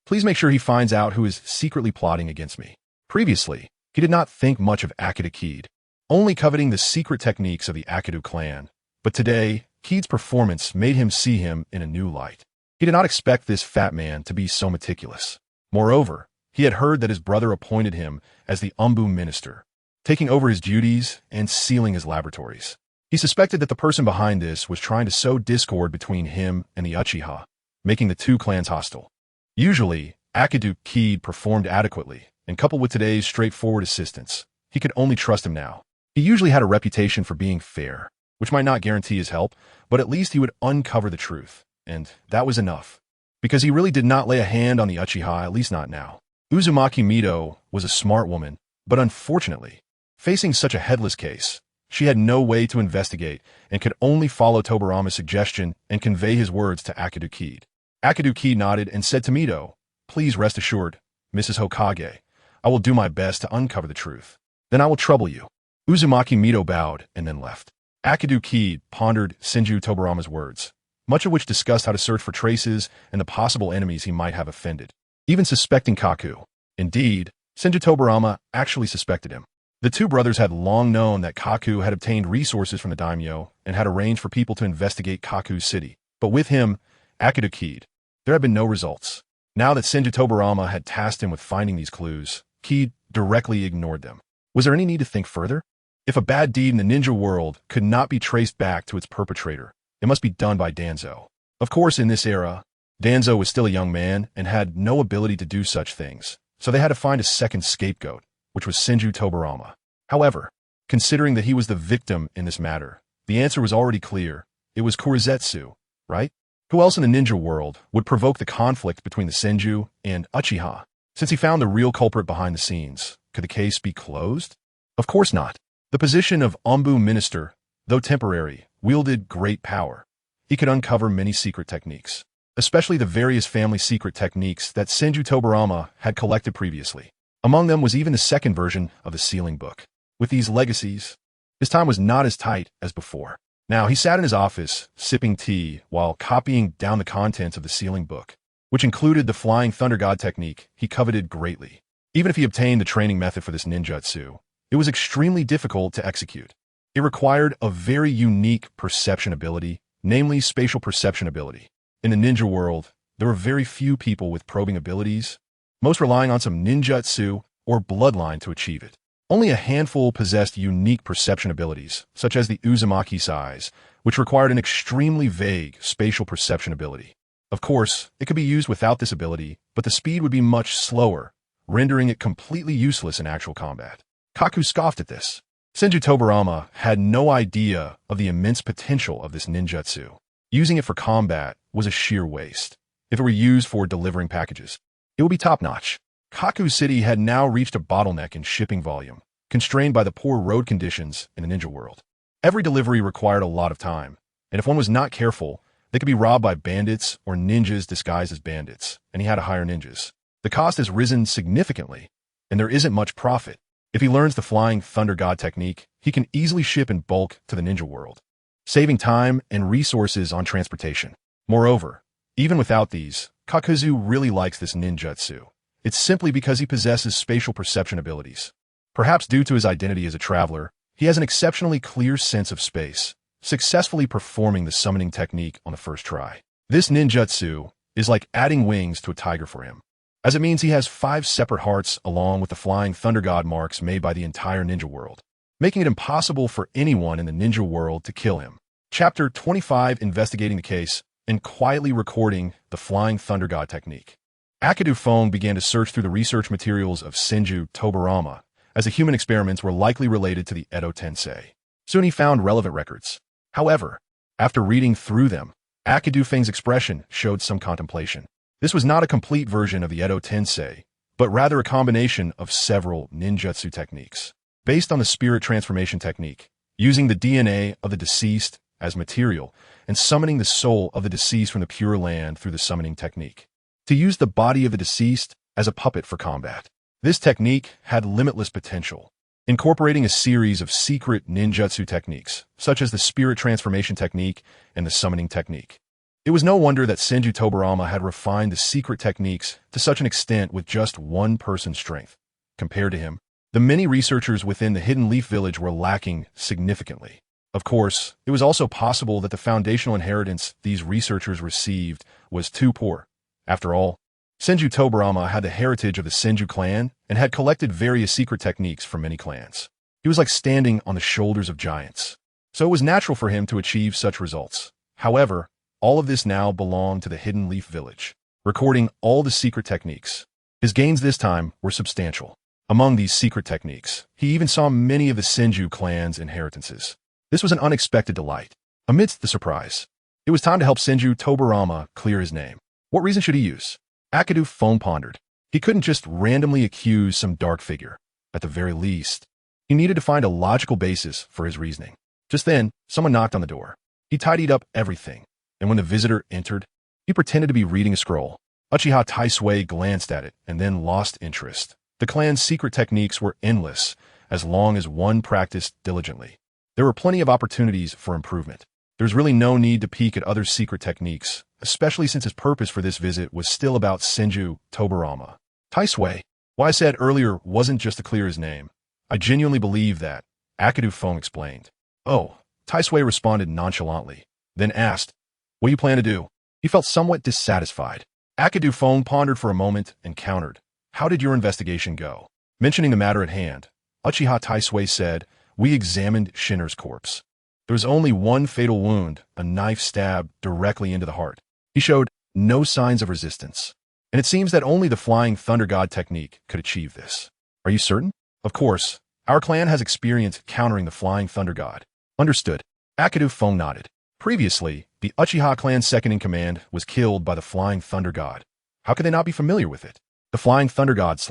Speaker 1: Please make sure he finds out who is secretly plotting against me." Previously, he did not think much of Akido Kid, only coveting the secret techniques of the Akido clan. But today, Kid's performance made him see him in a new light. He did not expect this fat man to be so meticulous. Moreover, he had heard that his brother appointed him as the Umbu minister, taking over his duties and sealing his laboratories. He suspected that the person behind this was trying to sow discord between him and the Uchiha, making the two clans hostile. Usually, Akido Kid performed adequately, and coupled with today's straightforward assistance, he could only trust him now. He usually had a reputation for being fair, which might not guarantee his help, but at least he would uncover the truth, and that was enough. because he really did not lay a hand on the Uchiha, at least not now. Uzumaki Mito was a smart woman, but unfortunately, facing such a headless case, she had no way to investigate and could only follow Tobarama's suggestion and convey his words to Akidu Kid. Akidu Kid nodded and said to Mito, "Please rest assured, Mrs. Hokage, I will do my best to uncover the truth. Then I will trouble you." Uzumaki Mito bowed and then left. Akidu Kid pondered Senju Tobarama's words, much of which discussed how to search for traces and the possible enemies he might have offended, even suspecting Kaku. Indeed, Senju Tobarama actually suspected him. The two brothers had long known that Kaku had obtained resources from the Daimyo and had arranged for people to investigate Kaku's city. But with him, Akidu Kid, there had been no results. Now that Senju Tobarama had tasked him with finding these clues, Kid directly ignored them. Was there any need to think further? If a bad deed in the ninja world could not be traced back to its perpetrator, it must be done by Danzo. Of course, in this era, Danzo was still a young man and had no ability to do such things, so they had to find a second scapegoat, which was Senju Tobarama. However, considering that he was the victim in this matter, the answer was already clear. It was Kurizetsu, right? Who else in the ninja world would provoke the conflict between the Senju and Uchiha? Since he found the real culprit behind the scenes, could the case be closed? Of course not. The position of Ombu Minister, though temporary, wielded great power. He could uncover many secret techniques, especially the various family secret techniques that Senju Tobarama had collected previously. Among them was even the second version of the sealing book. With these legacies, his time was not as tight as before. Now he sat in his office, sipping tea, while copying down the contents of the sealing book, which included the Flying Thunder God technique he coveted greatly. Even if he obtained the training method for this ninjutsu, it was extremely difficult to execute. It required a very unique perception ability, namely spatial perception ability. In the ninja world, there were very few people with probing abilities, most relying on some ninjutsu or bloodline to achieve it. Only a handful possessed unique perception abilities, such as the Uzumaki size, which required an extremely vague spatial perception ability. Of course, it could be used without this ability, but the speed would be much slower, rendering it completely useless in actual combat. Kaku scoffed at this. Senju Tobarama had no idea of the immense potential of this ninjutsu. Using it for combat was a sheer waste. If it were used for delivering packages, it would be top-notch. Kaku's city had now reached a bottleneck in shipping volume, constrained by the poor road conditions in the ninja world. Every delivery required a lot of time, and if one was not careful, they could be robbed by bandits or ninjas disguised as bandits, and he had to hire ninjas. The cost has risen significantly, and there isn't much profit. If he learns the Flying Thunder God technique, he can easily ship in bulk to the ninja world, saving time and resources on transportation. Moreover, even without these, Kakuzu really likes this ninjutsu. It's simply because he possesses spatial perception abilities. Perhaps due to his identity as a traveler, he has an exceptionally clear sense of space, successfully performing the summoning technique on the first try. This ninjutsu is like adding wings to a tiger for him, as it means he has 5 separate hearts along with the Flying Thunder God marks made by the entire ninja world, making it impossible for anyone in the ninja world to kill him. Chapter 25: Investigating the Case and Quietly Recording the Flying Thunder God Technique. Akidu Phone began to search through the research materials of Senju Tobarama, as the human experiments were likely related to the Edo Tensei. Soon he found relevant records. However, after reading through them, Akidu Feng's expression showed some contemplation. This was not a complete version of the Edo Tensei, but rather a combination of several ninjutsu techniques. Based on the spirit transformation technique, using the DNA of the deceased as material and summoning the soul of the deceased from the Pure Land through the summoning technique. To use the body of the deceased as a puppet for combat. This technique had limitless potential, incorporating a series of secret ninjutsu techniques, such as the spirit transformation technique and the summoning technique. It was no wonder that Senju Tobarama had refined the secret techniques to such an extent with just one person's strength. Compared to him, the many researchers within the Hidden Leaf Village were lacking significantly. Of course, it was also possible that the foundational inheritance these researchers received was too poor. After all, Senju Tobarama had the heritage of the Senju clan and had collected various secret techniques from many clans. He was like standing on the shoulders of giants, so it was natural for him to achieve such results. However, all of this now belonged to the Hidden Leaf Village, recording all the secret techniques. His gains this time were substantial. Among these secret techniques, he even saw many of the Senju clan's inheritances. This was an unexpected delight. Amidst the surprise, it was time to help Senju Tobarama clear his name. What reason should he use? Akadu phone pondered. He couldn't just randomly accuse some dark figure. At the very least, he needed to find a logical basis for his reasoning. Just then, someone knocked on the door. He tidied up everything, and when the visitor entered, he pretended to be reading a scroll. Uchiha Taisui glanced at it and then lost interest. The clan's secret techniques were endless, as long as one practiced diligently. There were plenty of opportunities for improvement. There's really no need to peek at other secret techniques, especially since his purpose for this visit was still about Senju Tobarama. Taisui, what I said earlier wasn't just to clear his name. I genuinely believe that, Akadu Fong explained. Oh, Taisui responded nonchalantly, then asked, what do you plan to do? He felt somewhat dissatisfied. Akadu Fong pondered for a moment and countered, how did your investigation go? Mentioning the matter at hand, Uchiha Taisui said, we examined Shinner's corpse. There was only one fatal wound, a knife stab directly into the heart. He showed no signs of resistance. And it seems that only the Flying Thunder God technique could achieve this. Are you certain? Of course. Our clan has experience countering the Flying Thunder God. Understood. Akadu Fong nodded. Previously, the Uchiha clan's second-in-command was killed by the Flying Thunder God. How could they not be familiar with it? The Flying Thunder God /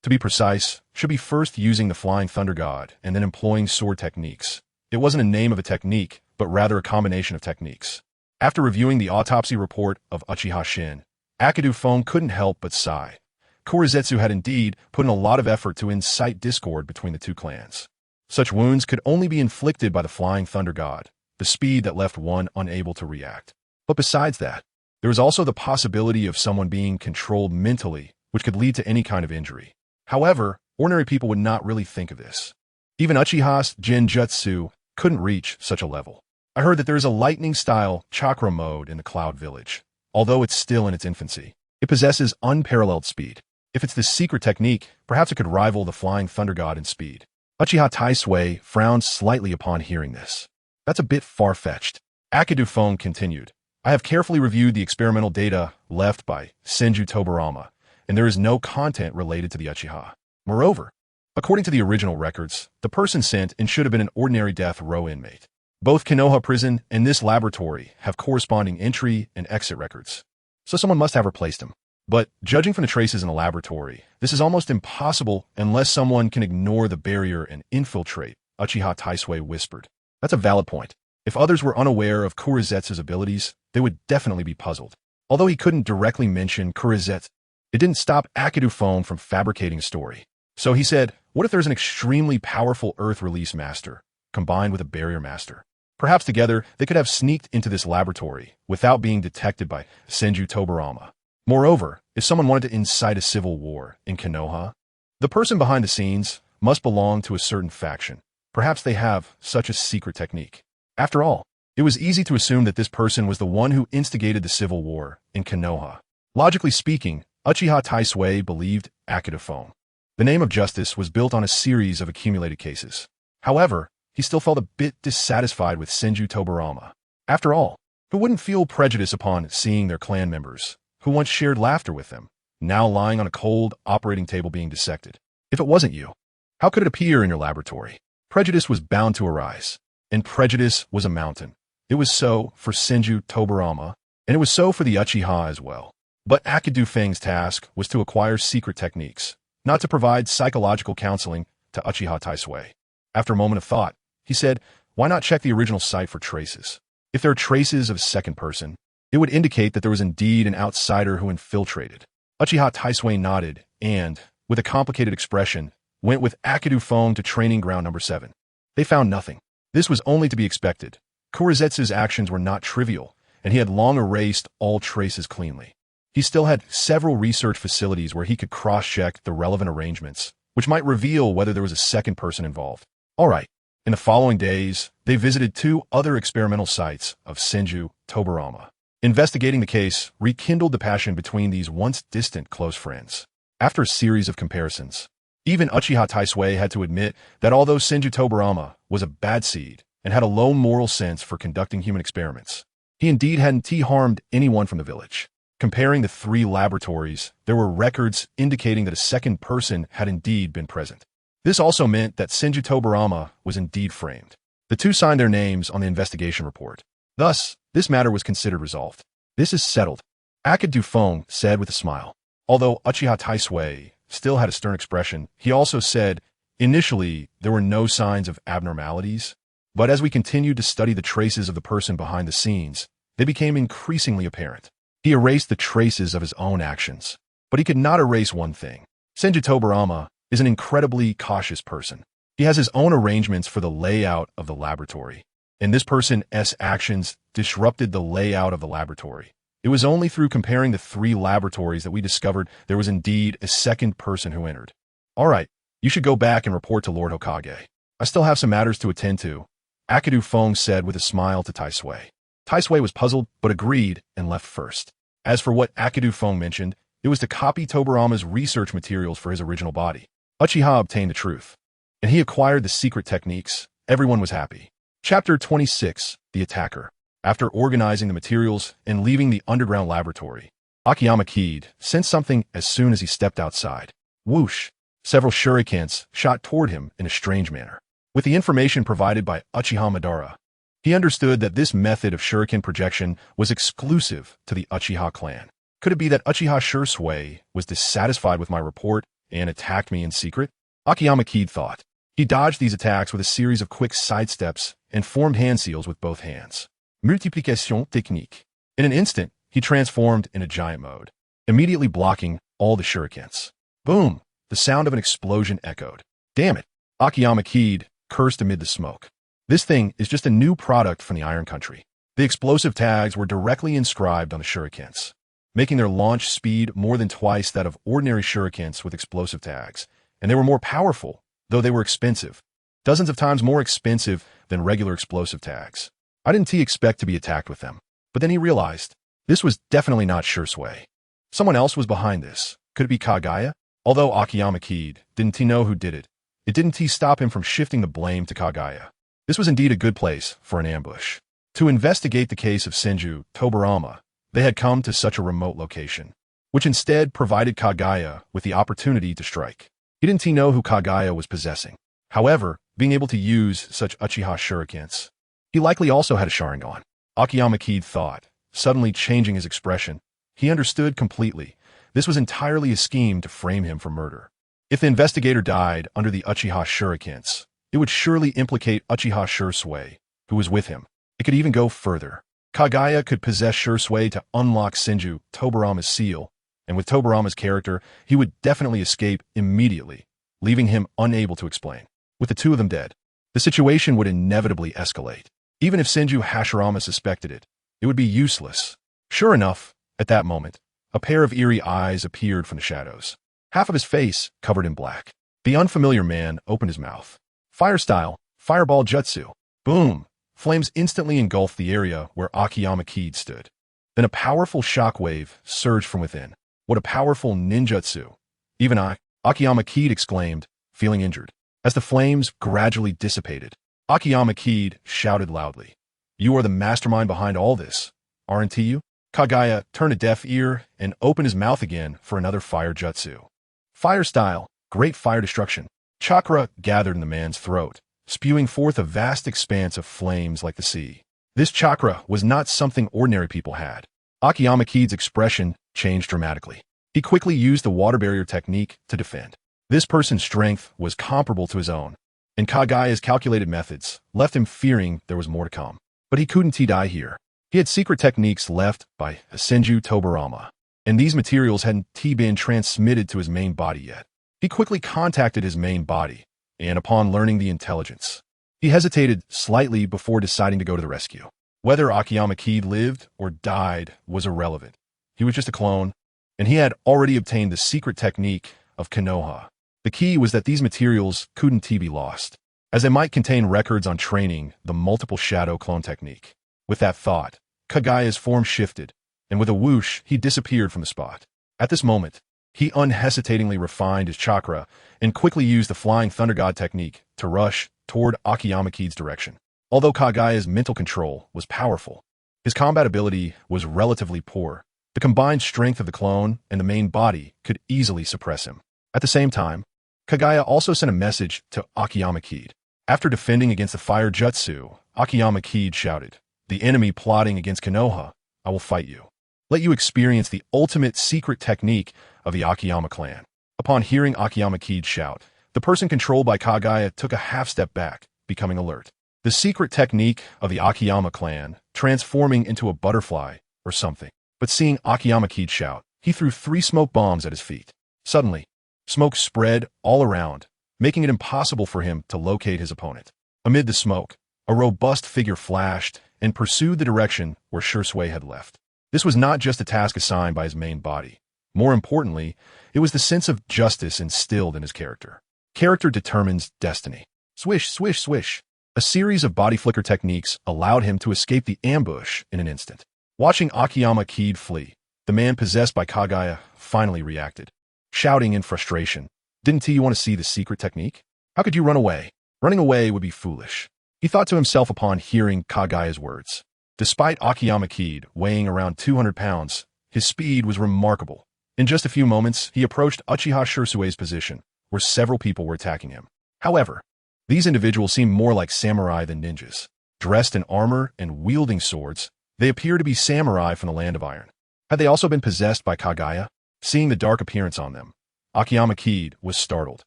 Speaker 1: to be precise, should be first using the Flying Thunder God and then employing sword techniques. It wasn't a name of a technique, but rather a combination of techniques. After reviewing the autopsy report of Uchiha Shin, Akadu Fong couldn't help but sigh. Kurizetsu had indeed put in a lot of effort to incite discord between the two clans. Such wounds could only be inflicted by the Flying Thunder God, the speed that left one unable to react. But besides that, there was also the possibility of someone being controlled mentally, which could lead to any kind of injury. However, ordinary people would not really think of this. Even Uchiha's Genjutsu couldn't reach such a level. I heard that there is a lightning-style chakra mode in the Cloud Village. Although it's still in its infancy, it possesses unparalleled speed. If it's this secret technique, perhaps it could rival the Flying Thunder God in speed. Uchiha Taisui frowned slightly upon hearing this. That's a bit far-fetched. Akadu Fong continued. I have carefully reviewed the experimental data left by Senju Tobarama, and there is no content related to the Uchiha. Moreover, according to the original records, the person sent in should have been an ordinary death row inmate. Both Konoha prison and this laboratory have corresponding entry and exit records, so someone must have replaced him. But judging from the traces in the laboratory, this is almost impossible unless someone can ignore the barrier and infiltrate, Uchiha Taisui whispered. That's a valid point. If others were unaware of Kurizetsu's abilities, they would definitely be puzzled. Although he couldn't directly mention Kurizetsu, it didn't stop Akadu Fong from fabricating a story. So he said, what if there's an extremely powerful Earth Release Master, combined with a Barrier Master? Perhaps together, they could have sneaked into this laboratory without being detected by Senju Tobarama. Moreover, if someone wanted to incite a civil war in Konoha, the person behind the scenes must belong to a certain faction. Perhaps they have such a secret technique. After all, it was easy to assume that this person was the one who instigated the civil war in Konoha. Logically speaking, Uchiha Taisui believed Akadu Fong. The name of justice was built on a series of accumulated cases. However, he still felt a bit dissatisfied with Senju Tobarama. After all, who wouldn't feel prejudice upon seeing their clan members, who once shared laughter with them, now lying on a cold operating table being dissected? If it wasn't you, how could it appear in your laboratory? Prejudice was bound to arise, and prejudice was a mountain. It was so for Senju Tobarama, and it was so for the Uchiha as well. But Akadu Feng's task was to acquire secret techniques, not to provide psychological counseling to Uchiha Taisui. After a moment of thought, he said, why not check the original site for traces? If there are traces of a second person, it would indicate that there was indeed an outsider who infiltrated. Uchiha Taisui nodded and, with a complicated expression, went with Akadu Fong to training ground number 7. They found nothing. This was only to be expected. Kurizetsu's actions were not trivial, and he had long erased all traces cleanly. He still had several research facilities where he could cross-check the relevant arrangements, which might reveal whether there was a second person involved. All right. In the following days, they visited 2 other experimental sites of Senju Tobarama. Investigating the case rekindled the passion between these once distant close friends. After a series of comparisons, even Uchiha Taisui had to admit that although Senju Tobarama was a bad seed and had a low moral sense for conducting human experiments, he indeed hadn't harmed anyone from the village. Comparing the 3 laboratories, there were records indicating that a second person had indeed been present. This also meant that Senju Tobarama was indeed framed. The 2 signed their names on the investigation report. Thus, this matter was considered resolved. This is settled. Akadufeng said with a smile. Although Uchiha Taisui still had a stern expression, he also said, initially, there were no signs of abnormalities, but as we continued to study the traces of the person behind the scenes, they became increasingly apparent. He erased the traces of his own actions, but he could not erase one thing. Senju Tobarama is an incredibly cautious person. He has his own arrangements for the layout of the laboratory, and this person's actions disrupted the layout of the laboratory. It was only through comparing the 3 laboratories that we discovered there was indeed a second person who entered. All right, you should go back and report to Lord Hokage. I still have some matters to attend to, Akadufeng said with a smile to Taisui. Taisui was puzzled but agreed and left first. As for what Akadufeng mentioned, it was to copy Tobarama's research materials for his original body. Uchiha obtained the truth, and he acquired the secret techniques. Everyone was happy. Chapter 26, The Attacker. After organizing the materials and leaving the underground laboratory, Akiyama Kid sensed something as soon as he stepped outside. Whoosh! Several shurikens shot toward him in a strange manner. With the information provided by Uchiha Madara, he understood that this method of shuriken projection was exclusive to the Uchiha clan. Could it be that Uchiha Shursui was dissatisfied with my report and attacked me in secret? Akiyama Kid thought. He dodged these attacks with a series of quick sidesteps and formed hand seals with both hands. Multiplication technique. In an instant, he transformed into giant mode, immediately blocking all the shurikens. Boom! The sound of an explosion echoed. Damn it! Akiyama Kid cursed amid the smoke. This thing is just a new product from the Iron Country. The explosive tags were directly inscribed on the shurikens, making their launch speed more than twice that of ordinary shurikens with explosive tags, and they were more powerful, though they were expensive. Dozens of times more expensive than regular explosive tags. I didn't expect to be attacked with them, but then he realized this was definitely not Shursui. Someone else was behind this. Could it be Kagaya? Although Akiyama Kid didn't know who did it, it didn't stop him from shifting the blame to Kagaya. This was indeed a good place for an ambush. To investigate the case of Senju Tobarama, they had come to such a remote location, which instead provided Kagaya with the opportunity to strike. He didn't know who Kagaya was possessing. However, being able to use such Uchiha shurikens, he likely also had a Sharingan. Akiyama Kid thought, suddenly changing his expression. He understood completely. This was entirely a scheme to frame him for murder. If the investigator died under the Uchiha shurikens, it would surely implicate Uchiha Shursui, who was with him. It could even go further. Kagaya could possess Shursui to unlock Senju Tobarama's seal, and with Tobarama's character, he would definitely escape immediately, leaving him unable to explain. With the 2 of them dead, the situation would inevitably escalate. Even if Senju Hashirama suspected it, it would be useless. Sure enough, at that moment, a pair of eerie eyes appeared from the shadows, half of his face covered in black. The unfamiliar man opened his mouth. Fire style, fireball jutsu. Boom! Flames instantly engulfed the area where Akiyama Kid stood. Then a powerful shockwave surged from within. What a powerful ninjutsu! Even Akiyama Kid exclaimed, feeling injured. As the flames gradually dissipated, Akiyama Kid shouted loudly, "You are the mastermind behind all this, aren't you?" Kagaya turned a deaf ear and opened his mouth again for another fire jutsu. Fire style, great fire destruction. Chakra gathered in the man's throat, spewing forth a vast expanse of flames like the sea. This chakra was not something ordinary people had. Akiyama Kid's expression changed dramatically. He quickly used the water barrier technique to defend. This person's strength was comparable to his own, and Kagaya's calculated methods left him fearing there was more to come. But he couldn't die here. He had secret techniques left by Senju Tobarama, and these materials hadn't been transmitted to his main body yet. He quickly contacted his main body, and upon learning the intelligence, he hesitated slightly before deciding to go to the rescue. Whether Akiyama Kid lived or died was irrelevant. He was just a clone, and he had already obtained the secret technique of Konoha. The key was that these materials couldn't be lost, as they might contain records on training the multiple shadow clone technique. With that thought, Kagaya's form shifted, and with a whoosh, he disappeared from the spot. At this moment, he unhesitatingly refined his chakra and quickly used the Flying Thunder God technique to rush toward Akiyama Kid's direction. Although Kagaya's mental control was powerful, his combat ability was relatively poor. The combined strength of the clone and the main body could easily suppress him. At the same time, Kagaya also sent a message to Akiyama Kid. After defending against the fire jutsu, Akiyama Kid shouted, "The enemy plotting against Konoha, I will fight you." let you experience the ultimate secret technique of the Akiyama clan. Upon hearing Akiyama Kiid shout, the person controlled by Kaguya took a half step back, becoming alert. The secret technique of the Akiyama clan, transforming into a butterfly or something. But seeing Akiyama Kiid shout, he threw 3 smoke bombs at his feet. Suddenly, smoke spread all around, making it impossible for him to locate his opponent. Amid the smoke, a robust figure flashed and pursued the direction where Shursui had left. This was not just a task assigned by his main body. More importantly, it was the sense of justice instilled in his character. Character determines destiny. Swish, swish, swish. A series of body flicker techniques allowed him to escape the ambush in an instant. Watching Akiyama Kiid flee, the man possessed by Kaguya finally reacted, shouting in frustration, "Didn't you want to see the secret technique? How could you run away? Running away would be foolish," he thought to himself upon hearing Kaguya's words. Despite Akiyama Kiid weighing around 200 pounds, his speed was remarkable. In just a few moments, he approached Uchiha Shursue's position, where several people were attacking him. However, these individuals seemed more like samurai than ninjas. Dressed in armor and wielding swords, they appeared to be samurai from the land of iron. Had they also been possessed by Kaguya? Seeing the dark appearance on them, Akiyama Kiid was startled.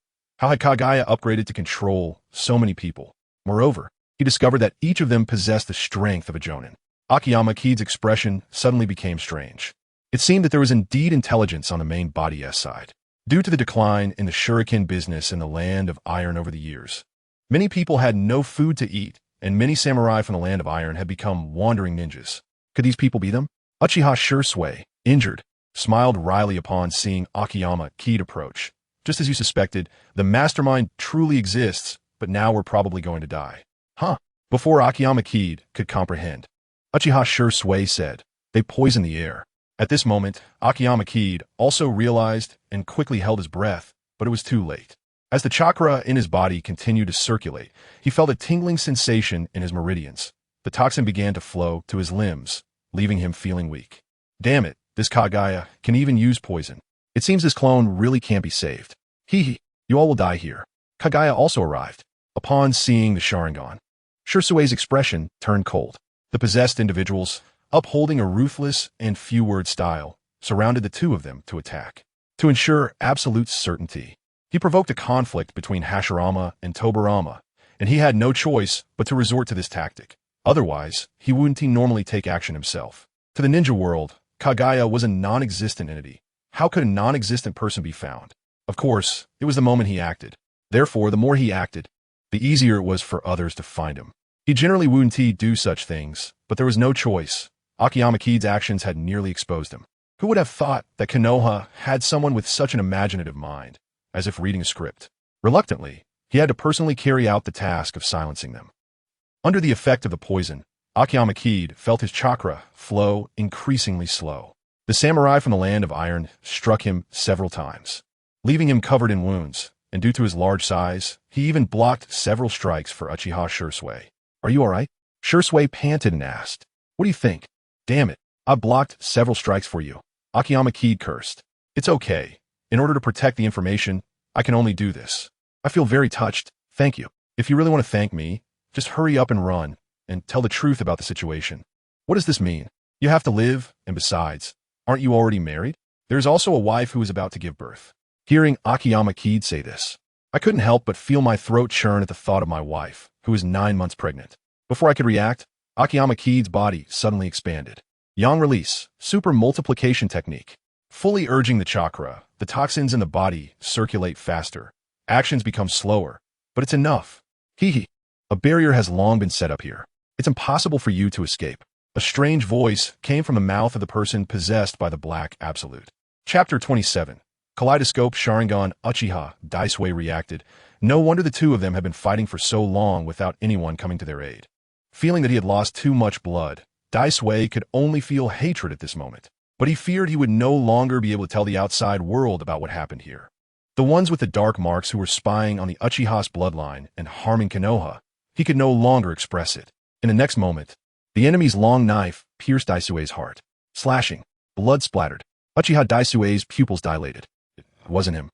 Speaker 1: How had Kaguya upgraded to control so many people? Moreover, he discovered that each of them possessed the strength of a jonin. Akiyama Kiid's expression suddenly became strange. It seemed that there was indeed intelligence on the main body's side. Due to the decline in the shuriken business in the land of iron over the years, many people had no food to eat, and many samurai from the land of iron had become wandering ninjas. Could these people be them? Uchiha Shursui, injured, smiled wryly upon seeing Akiyama Kiid approach. Just as you suspected, the mastermind truly exists, but now we're probably going to die. Huh? Before Akiyama Kiid could comprehend, Uchiha Shursui said, "They poison the air." At this moment, Akiyama Kiid also realized and quickly held his breath, but it was too late. As the chakra in his body continued to circulate, he felt a tingling sensation in his meridians. The toxin began to flow to his limbs, leaving him feeling weak. Damn it, this Kaguya can even use poison. It seems this clone really can't be saved. Hee, you all will die here. Kaguya also arrived. Upon seeing the Sharingan, Shursue's expression turned cold. The possessed individuals, upholding a ruthless and few-word style, surrounded the two of them to attack. To ensure absolute certainty, he provoked a conflict between Hashirama and Tobarama, and he had no choice but to resort to this tactic. Otherwise, he wouldn't normally take action himself. To the ninja world, Kaguya was a non-existent entity. How could a non-existent person be found? Of course, it was the moment he acted. Therefore, the more he acted, the easier it was for others to find him. He generally wouldn't do such things, but there was no choice. Akiyama Kiid's actions had nearly exposed him. Who would have thought that Konoha had someone with such an imaginative mind, as if reading a script? Reluctantly, he had to personally carry out the task of silencing them. Under the effect of the poison, Akiyama Kiid felt his chakra flow increasingly slow. The samurai from the land of iron struck him several times, leaving him covered in wounds, and due to his large size, he even blocked several strikes for Uchiha Shursui. "Are you alright?" Shursui panted and asked. "What do you think?" "Damn it, I blocked several strikes for you," Akiyama Kiid cursed. "It's okay. In order to protect the information, I can only do this. I feel very touched, thank you. If you really want to thank me, just hurry up and run, and tell the truth about the situation. What does this mean? You have to live, and besides, aren't you already married? There's also a wife who is about to give birth." Hearing Akiyama Kiid say this, I couldn't help but feel my throat churn at the thought of my wife, who is 9 months pregnant. Before I could react, Akiyama Kiid's body suddenly expanded. Yang release, super multiplication technique. Fully urging the chakra, the toxins in the body circulate faster. Actions become slower, but it's enough. Hee. A barrier has long been set up here. It's impossible for you to escape. A strange voice came from the mouth of the person possessed by the Black Absolute. Chapter 27. Kaleidoscope Sharingan Uchiha Daisui reacted. No wonder the two of them had been fighting for so long without anyone coming to their aid. Feeling that he had lost too much blood, Daisui could only feel hatred at this moment. But he feared he would no longer be able to tell the outside world about what happened here. The ones with the dark marks who were spying on the Uchiha's bloodline and harming Konoha, he could no longer express it. In the next moment, the enemy's long knife pierced Daisui's heart. Slashing, blood splattered. Uchiha Daisui's pupils dilated. It wasn't him.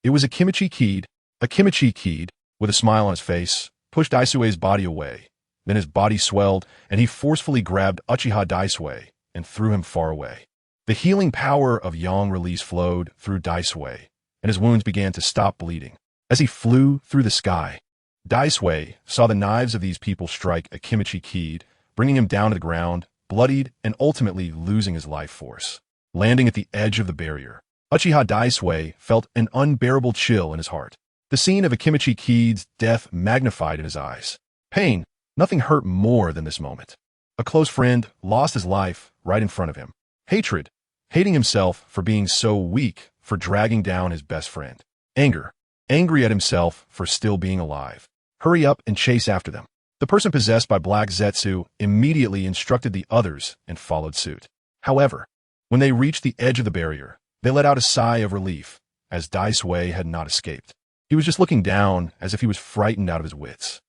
Speaker 1: It was a Kimichi Kiid. A Kimichi Kiid, with a smile on his face, pushed Daisui's body away. Then his body swelled, and he forcefully grabbed Uchiha Daisui and threw him far away. The healing power of Yang release flowed through Daisui, and his wounds began to stop bleeding. As he flew through the sky, Daisui saw the knives of these people strike Akimichi Kid, bringing him down to the ground, bloodied and ultimately losing his life force. Landing at the edge of the barrier, Uchiha Daisui felt an unbearable chill in his heart. The scene of Akimichi Kid's death magnified in his eyes. Pain, nothing hurt more than this moment. A close friend lost his life right in front of him. Hatred, hating himself for being so weak, for dragging down his best friend. Anger, angry at himself for still being alive. Hurry up and chase after them. The person possessed by Black Zetsu immediately instructed the others and followed suit. However, when they reached the edge of the barrier, they let out a sigh of relief, as Daisui had not escaped. He was just looking down as if he was frightened out of his wits.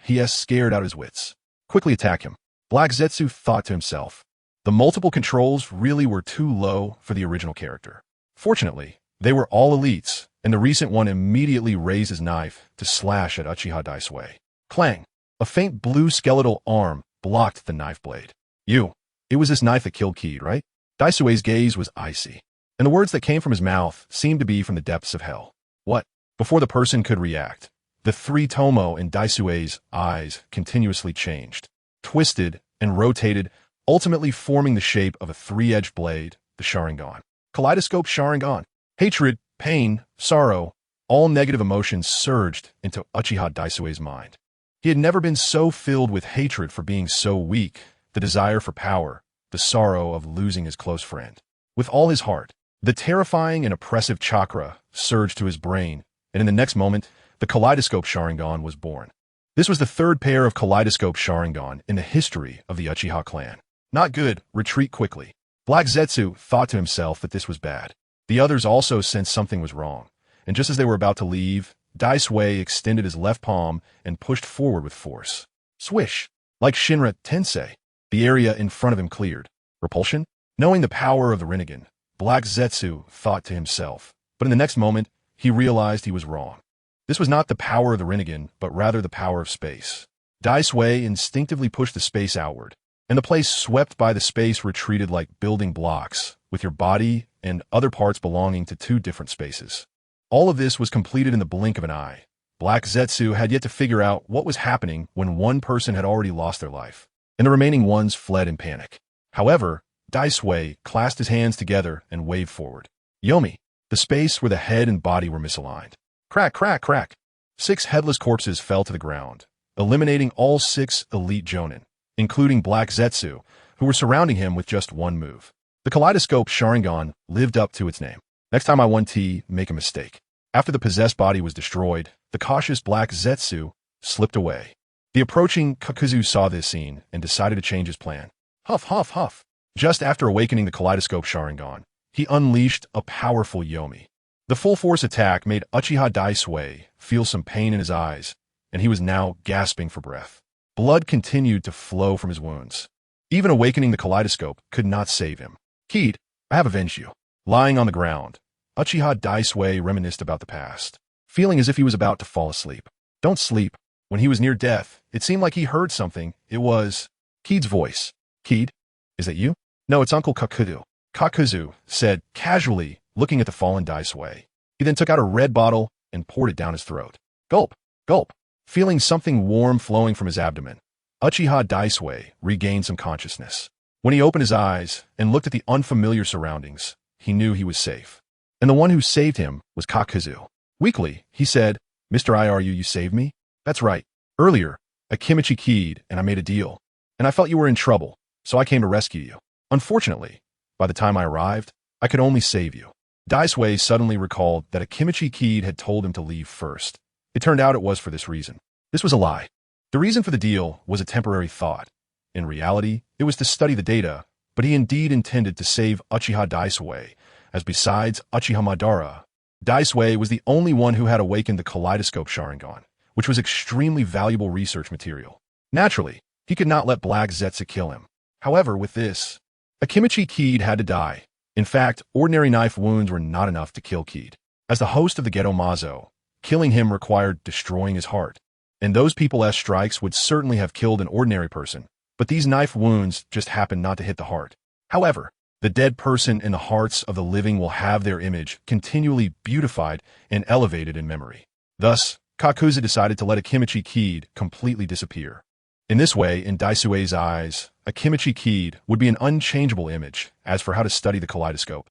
Speaker 1: Yes, scared out of his wits. Quickly attack him. Black Zetsu thought to himself. The multiple controls really were too low for the original character. Fortunately, they were all elites, and the recent one immediately raised his knife to slash at Uchiha Daisui. Clang! A faint blue skeletal arm blocked the knife blade. It was this knife that killed Kid, right? Daisui's gaze was icy, and the words that came from his mouth seemed to be from the depths of hell. What? Before the person could react, the three Tomo in Daisui's eyes continuously changed, twisted, and rotated, ultimately forming the shape of a three-edged blade, the Sharingan. Kaleidoscope Sharingan. Hatred, pain, sorrow, all negative emotions surged into Uchiha Daisui's mind. He had never been so filled with hatred for being so weak, the desire for power, the sorrow of losing his close friend. With all his heart, the terrifying and oppressive chakra surged to his brain, and in the next moment, the Kaleidoscope Sharingan was born. This was the third pair of Kaleidoscope Sharingan in the history of the Uchiha clan. Not good, retreat quickly. Black Zetsu thought to himself that this was bad. The others also sensed something was wrong, and just as they were about to leave, Daisui extended his left palm and pushed forward with force. Swish! Like Shinra Tensei, the area in front of him cleared. Repulsion? Knowing the power of the Renegan, Black Zetsu thought to himself, but in the next moment, he realized he was wrong. This was not the power of the Renegan, but rather the power of space. Daisui instinctively pushed the space outward, and the place swept by the space retreated like building blocks, with your body and other parts belonging to two different spaces. All of this was completed in the blink of an eye. Black Zetsu had yet to figure out what was happening when one person had already lost their life, and the remaining ones fled in panic. However, Daisui clasped his hands together and waved forward. Yomi, the space where the head and body were misaligned. Crack, crack, crack. 6 headless corpses fell to the ground, eliminating all 6 elite Jonin, including Black Zetsu, who were surrounding him with just one move. The Kaleidoscope Sharingan lived up to its name. Next time I want to make a mistake. After the possessed body was destroyed, the cautious Black Zetsu slipped away. The approaching Kakuzu saw this scene and decided to change his plan. Huff, huff, huff. Just after awakening the Kaleidoscope Sharingan, he unleashed a powerful Yomi. The full-force attack made Uchiha Daisui feel some pain in his eyes, and he was now gasping for breath. Blood continued to flow from his wounds. Even awakening the Kaleidoscope could not save him. Kid, I have avenged you. Lying on the ground, Uchiha Daisui reminisced about the past, feeling as if he was about to fall asleep. Don't sleep. When he was near death, it seemed like he heard something. It was Kid's voice. Kid, is that you? No, it's Uncle Kakuzu. Kakuzu said casually, looking at the fallen Daisui. He then took out a red bottle and poured it down his throat. Gulp, gulp. Feeling something warm flowing from his abdomen, Uchiha Daisui regained some consciousness. When he opened his eyes and looked at the unfamiliar surroundings, he knew he was safe. And the one who saved him was Kakuzu. Weakly, he said, Mr. IRU, you saved me? That's right. Earlier, Akimichi Kid and I made a deal, and I felt you were in trouble, so I came to rescue you. Unfortunately, by the time I arrived, I could only save you. Daisui suddenly recalled that Akimichi Kid had told him to leave first. It turned out it was for this reason. This was a lie. The reason for the deal was a temporary thought. In reality, it was to study the data, but he indeed intended to save Uchiha Daisui, as besides Uchiha Madara, Daisui was the only one who had awakened the Kaleidoscope Sharingan, which was extremely valuable research material. Naturally, he could not let Black Zetsu kill him. However, with this, Akimichi Kid had to die. In fact, ordinary knife wounds were not enough to kill Kid. As the host of the Ghetto Mazo, killing him required destroying his heart, and those people's strikes would certainly have killed an ordinary person, but these knife wounds just happened not to hit the heart. However, The dead person in the hearts of the living will have their image continually beautified and elevated in memory. Thus, Kakuzu decided to let a Kimichi Kid completely disappear. In this way, in Daisue's eyes, a Kimichi Kid would be an unchangeable image. As for how to study the kaleidoscope,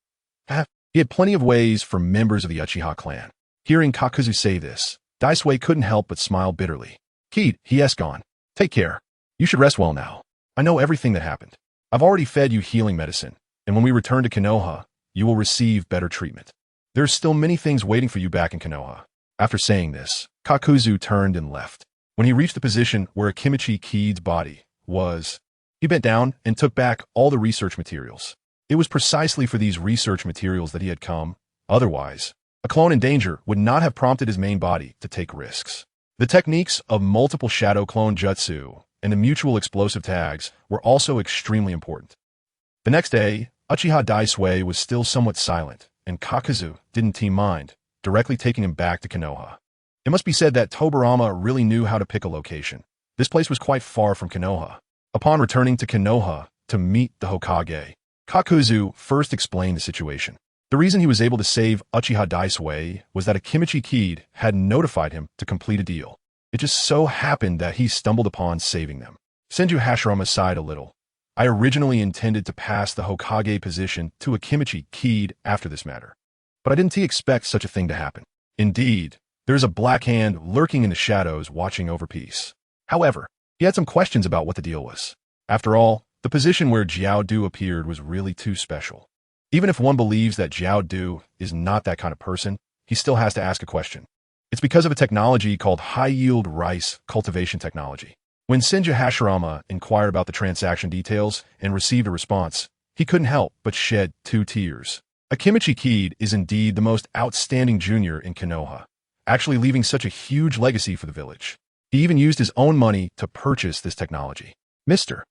Speaker 1: he had plenty of ways for members of the Uchiha clan. Hearing Kakuzu say this, Daisue couldn't help but smile bitterly. Kid, he has gone. Take care. You should rest well now. I know everything that happened. I've already fed you healing medicine, and when we return to Konoha, you will receive better treatment. There's still many things waiting for you back in Konoha. After saying this, Kakuzu turned and left. When he reached the position where a Kimichi Kid's body was, he bent down and took back all the research materials. It was precisely for these research materials that he had come. Otherwise, a clone in danger would not have prompted his main body to take risks. The techniques of multiple shadow clone jutsu and the mutual explosive tags were also extremely important. The next day, Uchiha Daisue was still somewhat silent, and Kakuzu didn't mind, directly taking him back to Konoha. It must be said that Tobarama really knew how to pick a location. This place was quite far from Konoha. Upon returning to Konoha to meet the Hokage, Kakuzu first explained the situation. The reason he was able to save Uchiha Daisue was that a Kimichi Kid had notified him to complete a deal. It just so happened that he stumbled upon saving them. Senju Hashirama sighed a little. I originally intended to pass the Hokage position to a Kimichi Kid after this matter, but I didn't expect such a thing to happen. Indeed, there is a black hand lurking in the shadows watching over peace. However, he had some questions about what the deal was. After all, the position where Jiao appeared was really too special. Even if one believes that Jiao is not that kind of person, he still has to ask a question. It's because of a technology called high-yield rice cultivation technology. When Senju Hashirama inquired about the transaction details and received a response, he couldn't help but shed 2 tears. A Kimichi Kid is indeed the most outstanding junior in Konoha, actually leaving such a huge legacy for the village. He even used his own money to purchase this technology. Mr.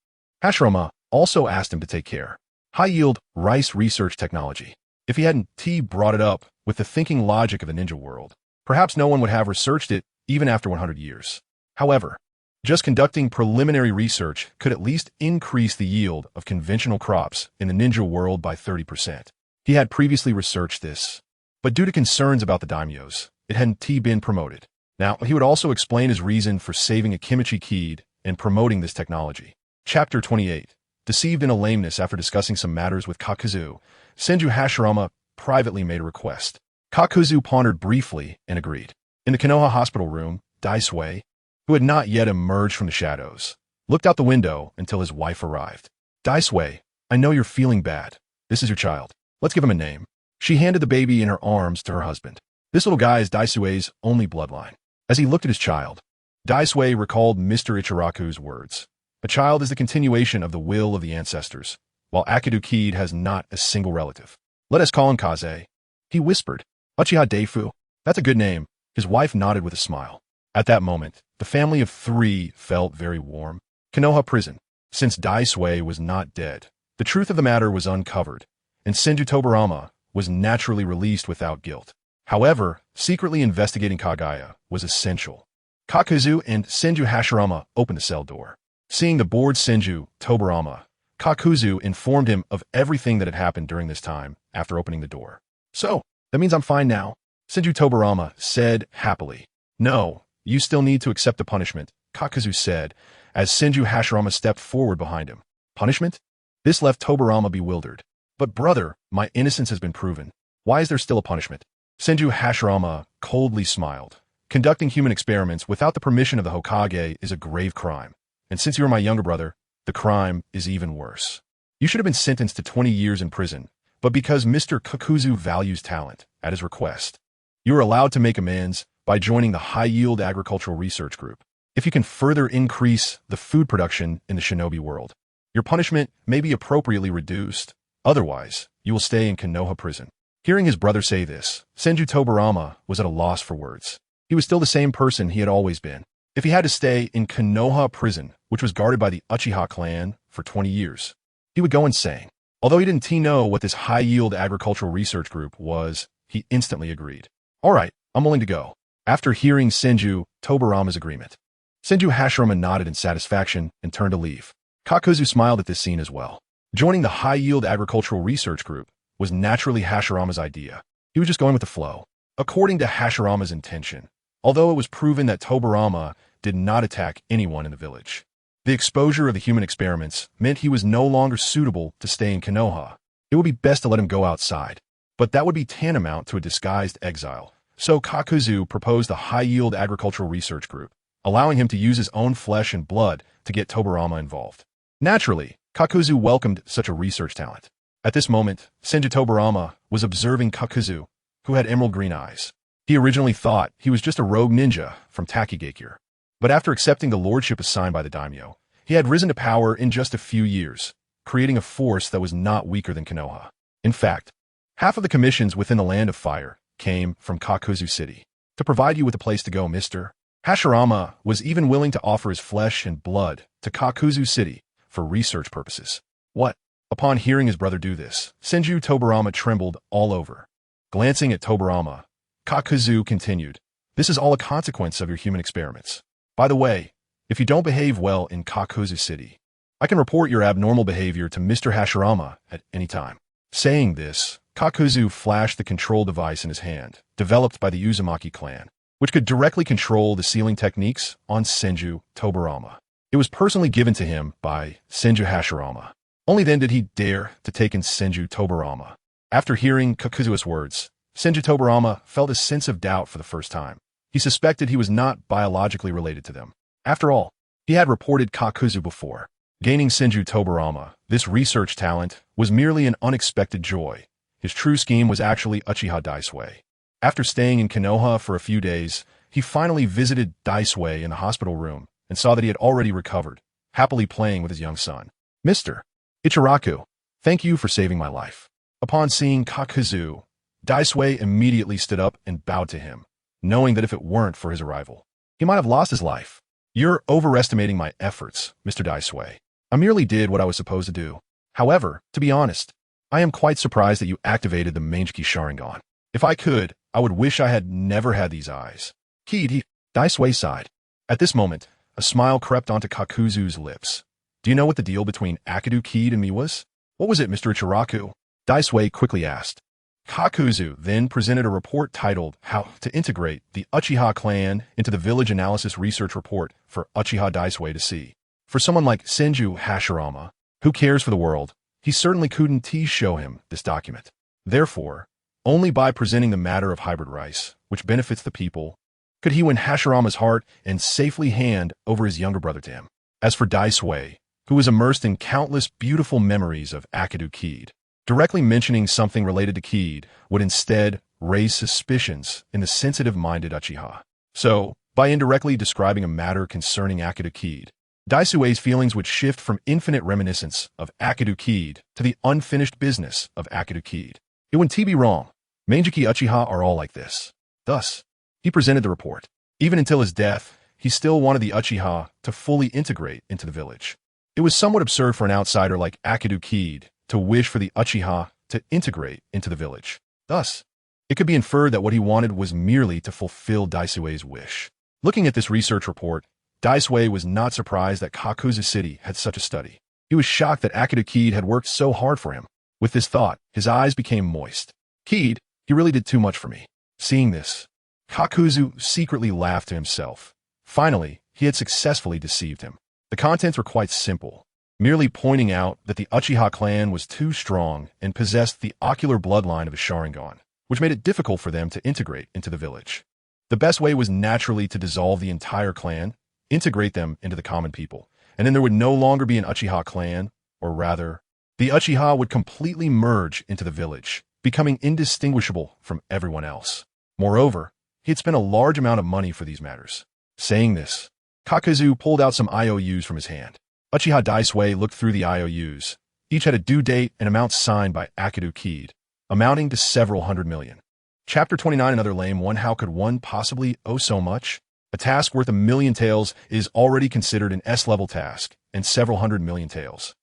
Speaker 1: Hashirama also asked him to take care. High-yield rice research technology. If he hadn't brought it up with the thinking logic of the ninja world, perhaps no one would have researched it even after 100 years. However, just conducting preliminary research could at least increase the yield of conventional crops in the ninja world by 30%. He had previously researched this, but due to concerns about the daimyos, it hadn't been promoted. Now, he would also explain his reason for saving a Kimichi Kid and promoting this technology. Chapter 28. Deceived in a lameness after discussing some matters with Kakuzu, Senju Hashirama privately made a request. Kakuzu pondered briefly and agreed. In the Konoha hospital room, Daisue, who had not yet emerged from the shadows, looked out the window until his wife arrived. Daisue, I know you're feeling bad. This is your child. Let's give him a name. She handed the baby in her arms to her husband. This little guy is Daisue's only bloodline. As he looked at his child, Daisue recalled Mr. Ichiraku's words. A child is the continuation of the will of the ancestors, while Akidu Kid has not a single relative. Let us call him Kaze. He whispered. Uchiha Deifu. That's a good name. His wife nodded with a smile. At that moment, the family of 3 felt very warm. Konoha prison. Since Daisue was not dead, the truth of the matter was uncovered, and Senju Tobarama was naturally released without guilt. However, secretly investigating Kagaya was essential. Kakuzu and Senju Hashirama opened the cell door. Seeing the bored Senju Tobarama, Kakuzu informed him of everything that had happened during this time after opening the door. So, that means I'm fine now, Senju Tobarama said happily. No, you still need to accept the punishment, Kakuzu said, as Senju Hashirama stepped forward behind him. Punishment? This left Tobarama bewildered. But brother, my innocence has been proven. Why is there still a punishment? Senju Hashirama coldly smiled. Conducting human experiments without the permission of the Hokage is a grave crime. And since you are my younger brother, the crime is even worse. You should have been sentenced to 20 years in prison, but because Mr. Kakuzu values talent, at his request, you are allowed to make amends by joining the high-yield agricultural research group. If you can further increase the food production in the shinobi world, your punishment may be appropriately reduced. Otherwise, you will stay in Konoha prison. Hearing his brother say this, Senju Tobarama was at a loss for words. He was still the same person he had always been. If he had to stay in Konoha prison, which was guarded by the Uchiha clan, for 20 years, he would go insane. Although he didn't know what this high-yield agricultural research group was, he instantly agreed. All right, I'm willing to go. After hearing Senju Tobarama's agreement, Senju Hashirama nodded in satisfaction and turned to leave. Kakuzu smiled at this scene as well. Joining the high-yield agricultural research group was naturally Hashirama's idea. He was just going with the flow. According to Hashirama's intention, although it was proven that Tobarama did not attack anyone in the village, the exposure of the human experiments meant he was no longer suitable to stay in Konoha. It would be best to let him go outside, but that would be tantamount to a disguised exile. So Kakuzu proposed the high-yield agricultural research group, allowing him to use his own flesh and blood to get Tobarama involved. Naturally, Kakuzu welcomed such a research talent. At this moment, Senju Tobarama was observing Kakuzu, who had emerald green eyes. He originally thought he was just a rogue ninja from Takigakure. But after accepting the lordship assigned by the Daimyo, he had risen to power in just a few years, creating a force that was not weaker than Konoha. In fact, half of the commissions within the Land of Fire came from Kakuzu City. To provide you with a place to go, Mr. Hashirama was even willing to offer his flesh and blood to Kakuzu City for research purposes. What? Upon hearing his brother do this, Senju Tobarama trembled all over. Glancing at Tobarama, Kakuzu continued, "This is all a consequence of your human experiments. By the way, if you don't behave well in Kakuzu City, I can report your abnormal behavior to Mr. Hashirama at any time." Saying this, Kakuzu flashed the control device in his hand, developed by the Uzumaki clan, which could directly control the sealing techniques on Senju Tobarama. It was personally given to him by Senju Hashirama. Only then did he dare to take in Senju Tobarama. After hearing Kakuzu's words, Senju Tobarama felt a sense of doubt for the first time. He suspected he was not biologically related to them. After all, he had reported Kakuzu before. Gaining Senju Tobarama, this research talent, was merely an unexpected joy. His true scheme was actually Uchiha Daisui. After staying in Konoha for a few days, he finally visited Daisui in the hospital room and saw that he had already recovered, happily playing with his young son. "Mr. Ichiraku, thank you for saving my life." Upon seeing Kakuzu, Daisui immediately stood up and bowed to him, knowing that if it weren't for his arrival, he might have lost his life. "You're overestimating my efforts, Mr. Daisui. I merely did what I was supposed to do. However, to be honest, I am quite surprised that you activated the Mangeki Sharingan. If I could, I would wish I had never had these eyes." Daisui sighed. At this moment, a smile crept onto Kakuzu's lips. "Do you know what the deal between Akidu Kid and me was?" "What was it, Mr. Ichiraku?" Daisui quickly asked. Kakuzu then presented a report titled How to Integrate the Uchiha Clan into the Village Analysis Research Report for Uchiha Daisui to see. For someone like Senju Hashirama, who cares for the world, he certainly couldn't show him this document. Therefore, only by presenting the matter of hybrid rice, which benefits the people, could he win Hashirama's heart and safely hand over his younger brother to him. As for Daisui, who was immersed in countless beautiful memories of Akidu Kid, directly mentioning something related to Kid would instead raise suspicions in the sensitive-minded Uchiha. So, by indirectly describing a matter concerning Akidu Kid, Daisui's feelings would shift from infinite reminiscence of Akidu Kid to the unfinished business of Akidu Kid. It wouldn't be wrong. Mangeki Uchiha are all like this. Thus, he presented the report. Even until his death, he still wanted the Uchiha to fully integrate into the village. It was somewhat absurd for an outsider like Akidu Kid to wish for the Uchiha to integrate into the village. Thus, it could be inferred that what he wanted was merely to fulfill Daisui's wish. Looking at this research report, Daisui was not surprised that Kakuzu City had such a study. He was shocked that Akidu Kid had worked so hard for him. With this thought, his eyes became moist. "Kid, he really did too much for me." Seeing this, Kakuzu secretly laughed to himself. Finally, he had successfully deceived him. The contents were quite simple, merely pointing out that the Uchiha clan was too strong and possessed the ocular bloodline of a Sharingan, which made it difficult for them to integrate into the village. The best way was naturally to dissolve the entire clan, integrate them into the common people, and then there would no longer be an Uchiha clan, or rather, the Uchiha would completely merge into the village, becoming indistinguishable from everyone else. Moreover, he had spent a large amount of money for these matters. Saying this, Kakuzu pulled out some IOUs from his hand. Uchiha Daisui looked through the IOUs. Each had a due date and amount signed by Akidu Kid, amounting to several hundred million. Chapter 29, another lame one. How could one possibly owe so much? A task worth 1,000,000 taels is already considered an S-level task, and several hundred million taels.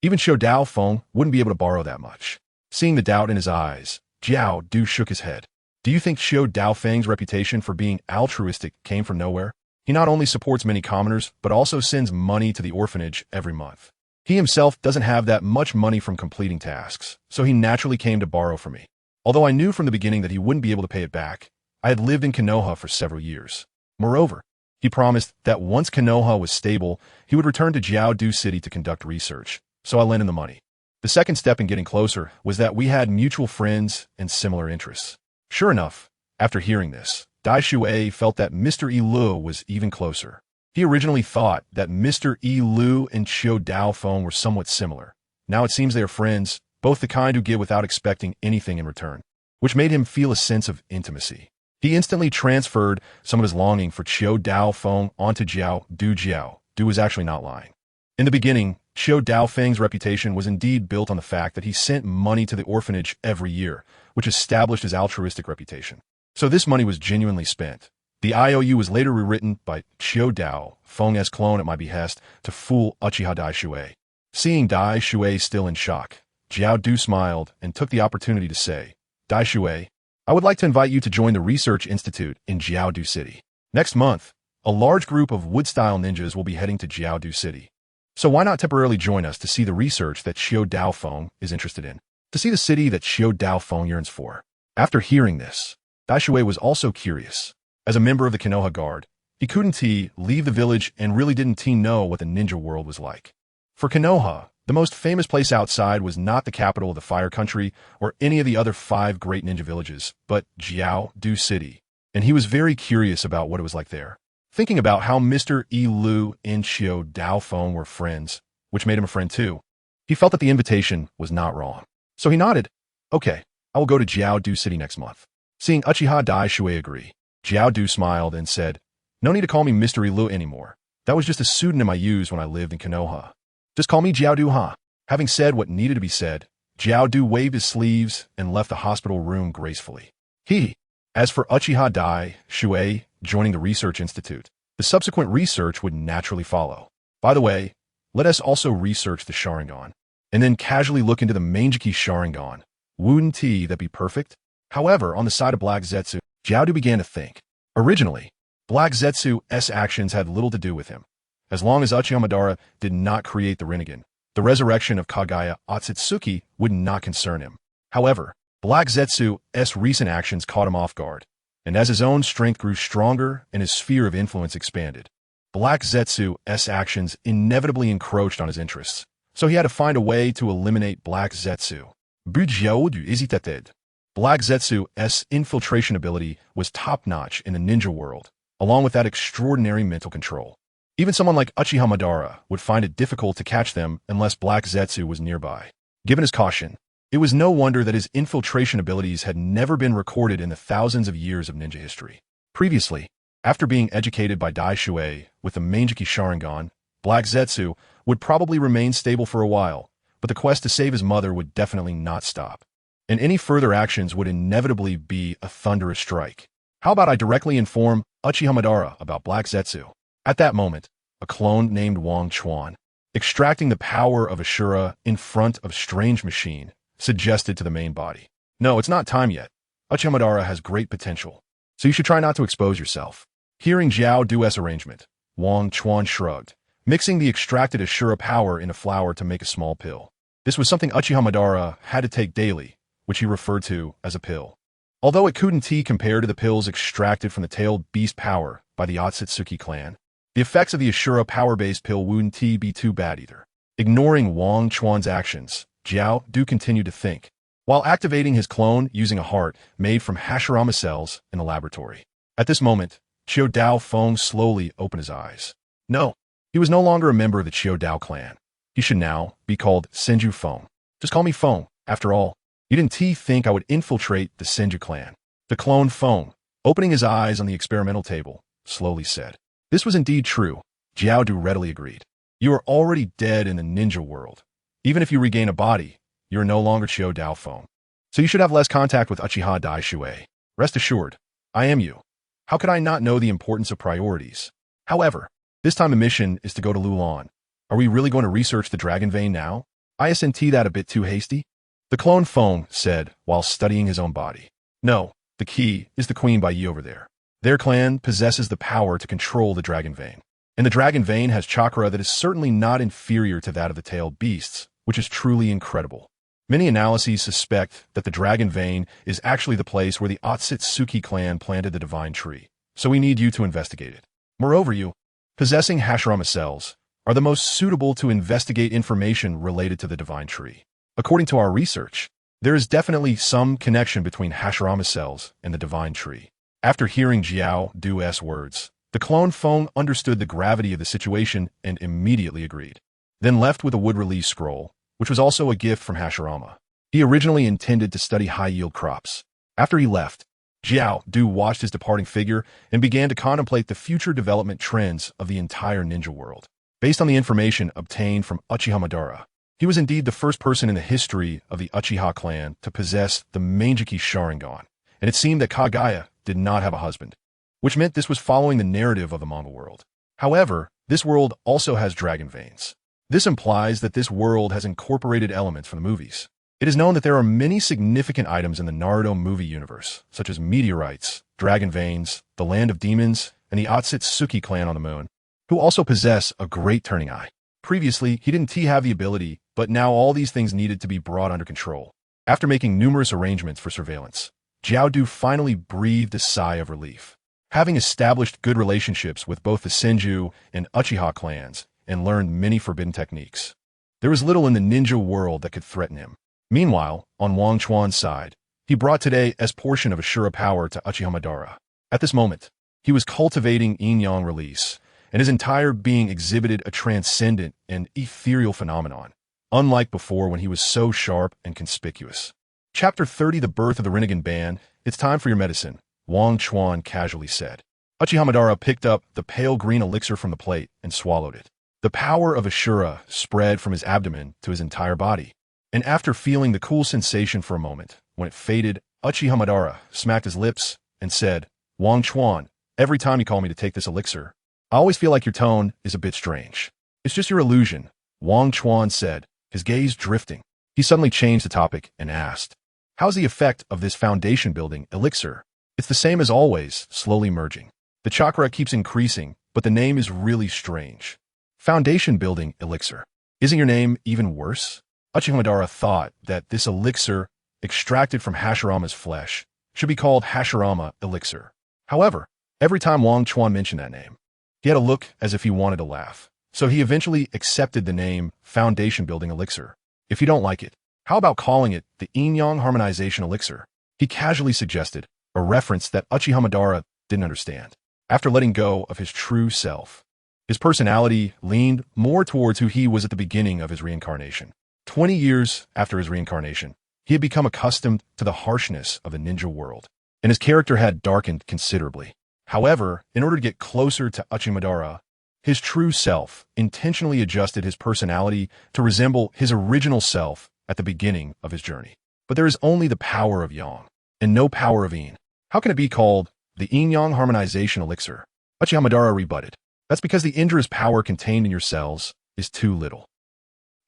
Speaker 1: Even Xiao Dao Feng wouldn't be able to borrow that much. Seeing the doubt in his eyes, Jiao shook his head. Do you think Xiao Dao Feng's reputation for being altruistic came from nowhere? He not only supports many commoners, but also sends money to the orphanage every month. He himself doesn't have that much money from completing tasks, so he naturally came to borrow from me. Although I knew from the beginning that he wouldn't be able to pay it back, I had lived in Konoha for several years. Moreover, he promised that once Konoha was stable, he would return to Jiao City to conduct research, so I lent him the money. The second step in getting closer was that we had mutual friends and similar interests. Sure enough, after hearing this, Dai Shui felt that Mr. Lu was even closer. He originally thought that Mr. Lu and Qiu Daofeng were somewhat similar. Now it seems they are friends, both the kind who give without expecting anything in return, which made him feel a sense of intimacy. He instantly transferred some of his longing for Qiu Daofeng onto Jiao Du. Jiao Du was actually not lying. In the beginning, Qiu Daofeng's reputation was indeed built on the fact that he sent money to the orphanage every year, which established his altruistic reputation. So this money was genuinely spent. The IOU was later rewritten by Qiu Daofeng as clone at my behest to fool Uchiha Dai Shui. Seeing Dai Shui still in shock, Jiao Du smiled and took the opportunity to say, Dai Shui, I would like to invite you to join the Research Institute in Jiao Du City. Next month, a large group of wood-style ninjas will be heading to Jiao Du City. So why not temporarily join us to see the research that Qiu Daofeng is interested in, to see the city that Qiu Daofeng yearns for? After hearing this, Dai Shui was also curious. As a member of the Konoha Guard, he couldn't leave the village and really didn't know what the ninja world was like. For Konoha, the most famous place outside was not the capital of the Fire Country or any of the other 5 great ninja villages, but Jiao Du City, and he was very curious about what it was like there. Thinking about how Mr. Lu and Qiu Daofeng were friends, which made him a friend too, he felt that the invitation was not wrong. So he nodded. Okay, I will go to Jiao Du City next month. Seeing Uchiha Dai Shui agree, Jiao Du smiled and said, No need to call me Mr. Lu anymore. That was just a pseudonym I used when I lived in Konoha. Just call me Jiao Du Ha. Having said what needed to be said, Jiao Du waved his sleeves and left the hospital room gracefully. As for Uchiha Dai Shui joining the Research Institute, the subsequent research would naturally follow. By the way, let us also research the Sharingan, and then casually look into the Mangeki Sharingan. Wouldn't that be perfect? However, on the side of Black Zetsu, Jiao Du began to think. Originally, Black Zetsu's actions had little to do with him. As long as Uchiha Madara did not create the Renegan, the resurrection of Kagaya Otsutsuki would not concern him. However, Black Zetsu's recent actions caught him off guard, and as his own strength grew stronger and his sphere of influence expanded, Black Zetsu's actions inevitably encroached on his interests, so he had to find a way to eliminate Black Zetsu. Black Zetsu's infiltration ability was top-notch in the ninja world, along with that extraordinary mental control. Even someone like Uchiha Madara would find it difficult to catch them unless Black Zetsu was nearby. Given his caution, it was no wonder that his infiltration abilities had never been recorded in the thousands of years of ninja history. Previously, after being educated by Dai Shui with the Mangeki Sharingan, Black Zetsu would probably remain stable for a while, but the quest to save his mother would definitely not stop. And any further actions would inevitably be a thunderous strike. How about I directly inform Uchiha Madara about Black Zetsu? At that moment, a clone named Wang Chuan, extracting the power of Ashura in front of Strange Machine, suggested to the main body. No, it's not time yet. Uchiha Madara has great potential, so you should try not to expose yourself. Hearing Jiao Du's arrangement, Wang Chuan shrugged, mixing the extracted Ashura power in a flower to make a small pill. This was something Uchiha Madara had to take daily, which he referred to as a pill. Although it couldn't compare to the pills extracted from the tailed beast power by the Otsutsuki clan, the effects of the Ashura power-based pill wouldn't be too bad either. Ignoring Wang Chuan's actions, Jiao Du continued to think, while activating his clone using a heart made from Hashirama cells in the laboratory. At this moment, Qiu Daofeng slowly opened his eyes. No, he was no longer a member of the Qiu Dao clan. He should now be called Senju Feng. Just call me Feng. After all, you didn't think I would infiltrate the Senju clan. The clone Feng, opening his eyes on the experimental table, slowly said. This was indeed true. Jiao Du readily agreed. You are already dead in the ninja world. Even if you regain a body, you are no longer Qiu Daofeng. So you should have less contact with Uchiha Dai Shui. Rest assured, I am you. How could I not know the importance of priorities? However, this time the mission is to go to Lulan. Are we really going to research the dragon vein now? Isn't that a bit too hasty? The clone Feng said while studying his own body. No, the key is the Queen Bai over there. Their clan possesses the power to control the dragon vein. And the dragon vein has chakra that is certainly not inferior to that of the tailed beasts, which is truly incredible. Many analyses suspect that the dragon vein is actually the place where the Otsutsuki clan planted the divine tree, so we need you to investigate it. Moreover, you, possessing Hashirama cells, are the most suitable to investigate information related to the divine tree. According to our research, there is definitely some connection between Hashirama cells and the divine tree. After hearing Jiao Du's words, the clone phone understood the gravity of the situation and immediately agreed. Then left with a wood release scroll, which was also a gift from Hashirama. He originally intended to study high-yield crops. After he left, Jiao Du watched his departing figure and began to contemplate the future development trends of the entire ninja world. Based on the information obtained from Uchiha Madara, he was indeed the first person in the history of the Uchiha clan to possess the Manjiki Sharingan, and it seemed that Kagaya did not have a husband, which meant this was following the narrative of the manga world. However, this world also has dragon veins. This implies that this world has incorporated elements from the movies. It is known that there are many significant items in the Naruto movie universe, such as meteorites, dragon veins, the land of demons, and the Otsutsuki clan on the moon, who also possess a great turning eye. Previously, he didn't have the ability, but now all these things needed to be brought under control. After making numerous arrangements for surveillance, Jiao Du finally breathed a sigh of relief. Having established good relationships with both the Senju and Uchiha clans, and learned many forbidden techniques, there was little in the ninja world that could threaten him. Meanwhile, on Wang Chuan's side, he brought today as portion of Ashura power to Uchiha Madara. At this moment, he was cultivating yin-yang release, and his entire being exhibited a transcendent and ethereal phenomenon, unlike before when he was so sharp and conspicuous. Chapter 30, The Birth of the Renegan Band. It's time for your medicine, Wang Chuan casually said. Uchiha Madara picked up the pale green elixir from the plate and swallowed it. The power of Ashura spread from his abdomen to his entire body, and after feeling the cool sensation for a moment, when it faded, Uchiha Madara smacked his lips and said, Wang Chuan, every time you call me to take this elixir, I always feel like your tone is a bit strange. It's just your illusion, Wang Chuan said, his gaze drifting. He suddenly changed the topic and asked, how's the effect of this foundation-building elixir? It's the same as always, slowly merging. The chakra keeps increasing, but the name is really strange. Foundation-building elixir. Isn't your name even worse? Uchiha Madara thought that this elixir, extracted from Hashirama's flesh, should be called Hashirama elixir. However, every time Wang Chuan mentioned that name, he had a look as if he wanted to laugh. So he eventually accepted the name Foundation-building elixir. If you don't like it, how about calling it the yin-yang harmonization elixir? He casually suggested, a reference that Uchiha Madara didn't understand. After letting go of his true self, his personality leaned more towards who he was at the beginning of his reincarnation. 20 years after his reincarnation, he had become accustomed to the harshness of the ninja world, and his character had darkened considerably. However, in order to get closer to Uchiha Madara, his true self intentionally adjusted his personality to resemble his original self at the beginning of his journey. But there is only the power of yang, and no power of yin. How can it be called the yin-yang harmonization elixir? Uchiha Madara rebutted. That's because the Indra's power contained in your cells is too little.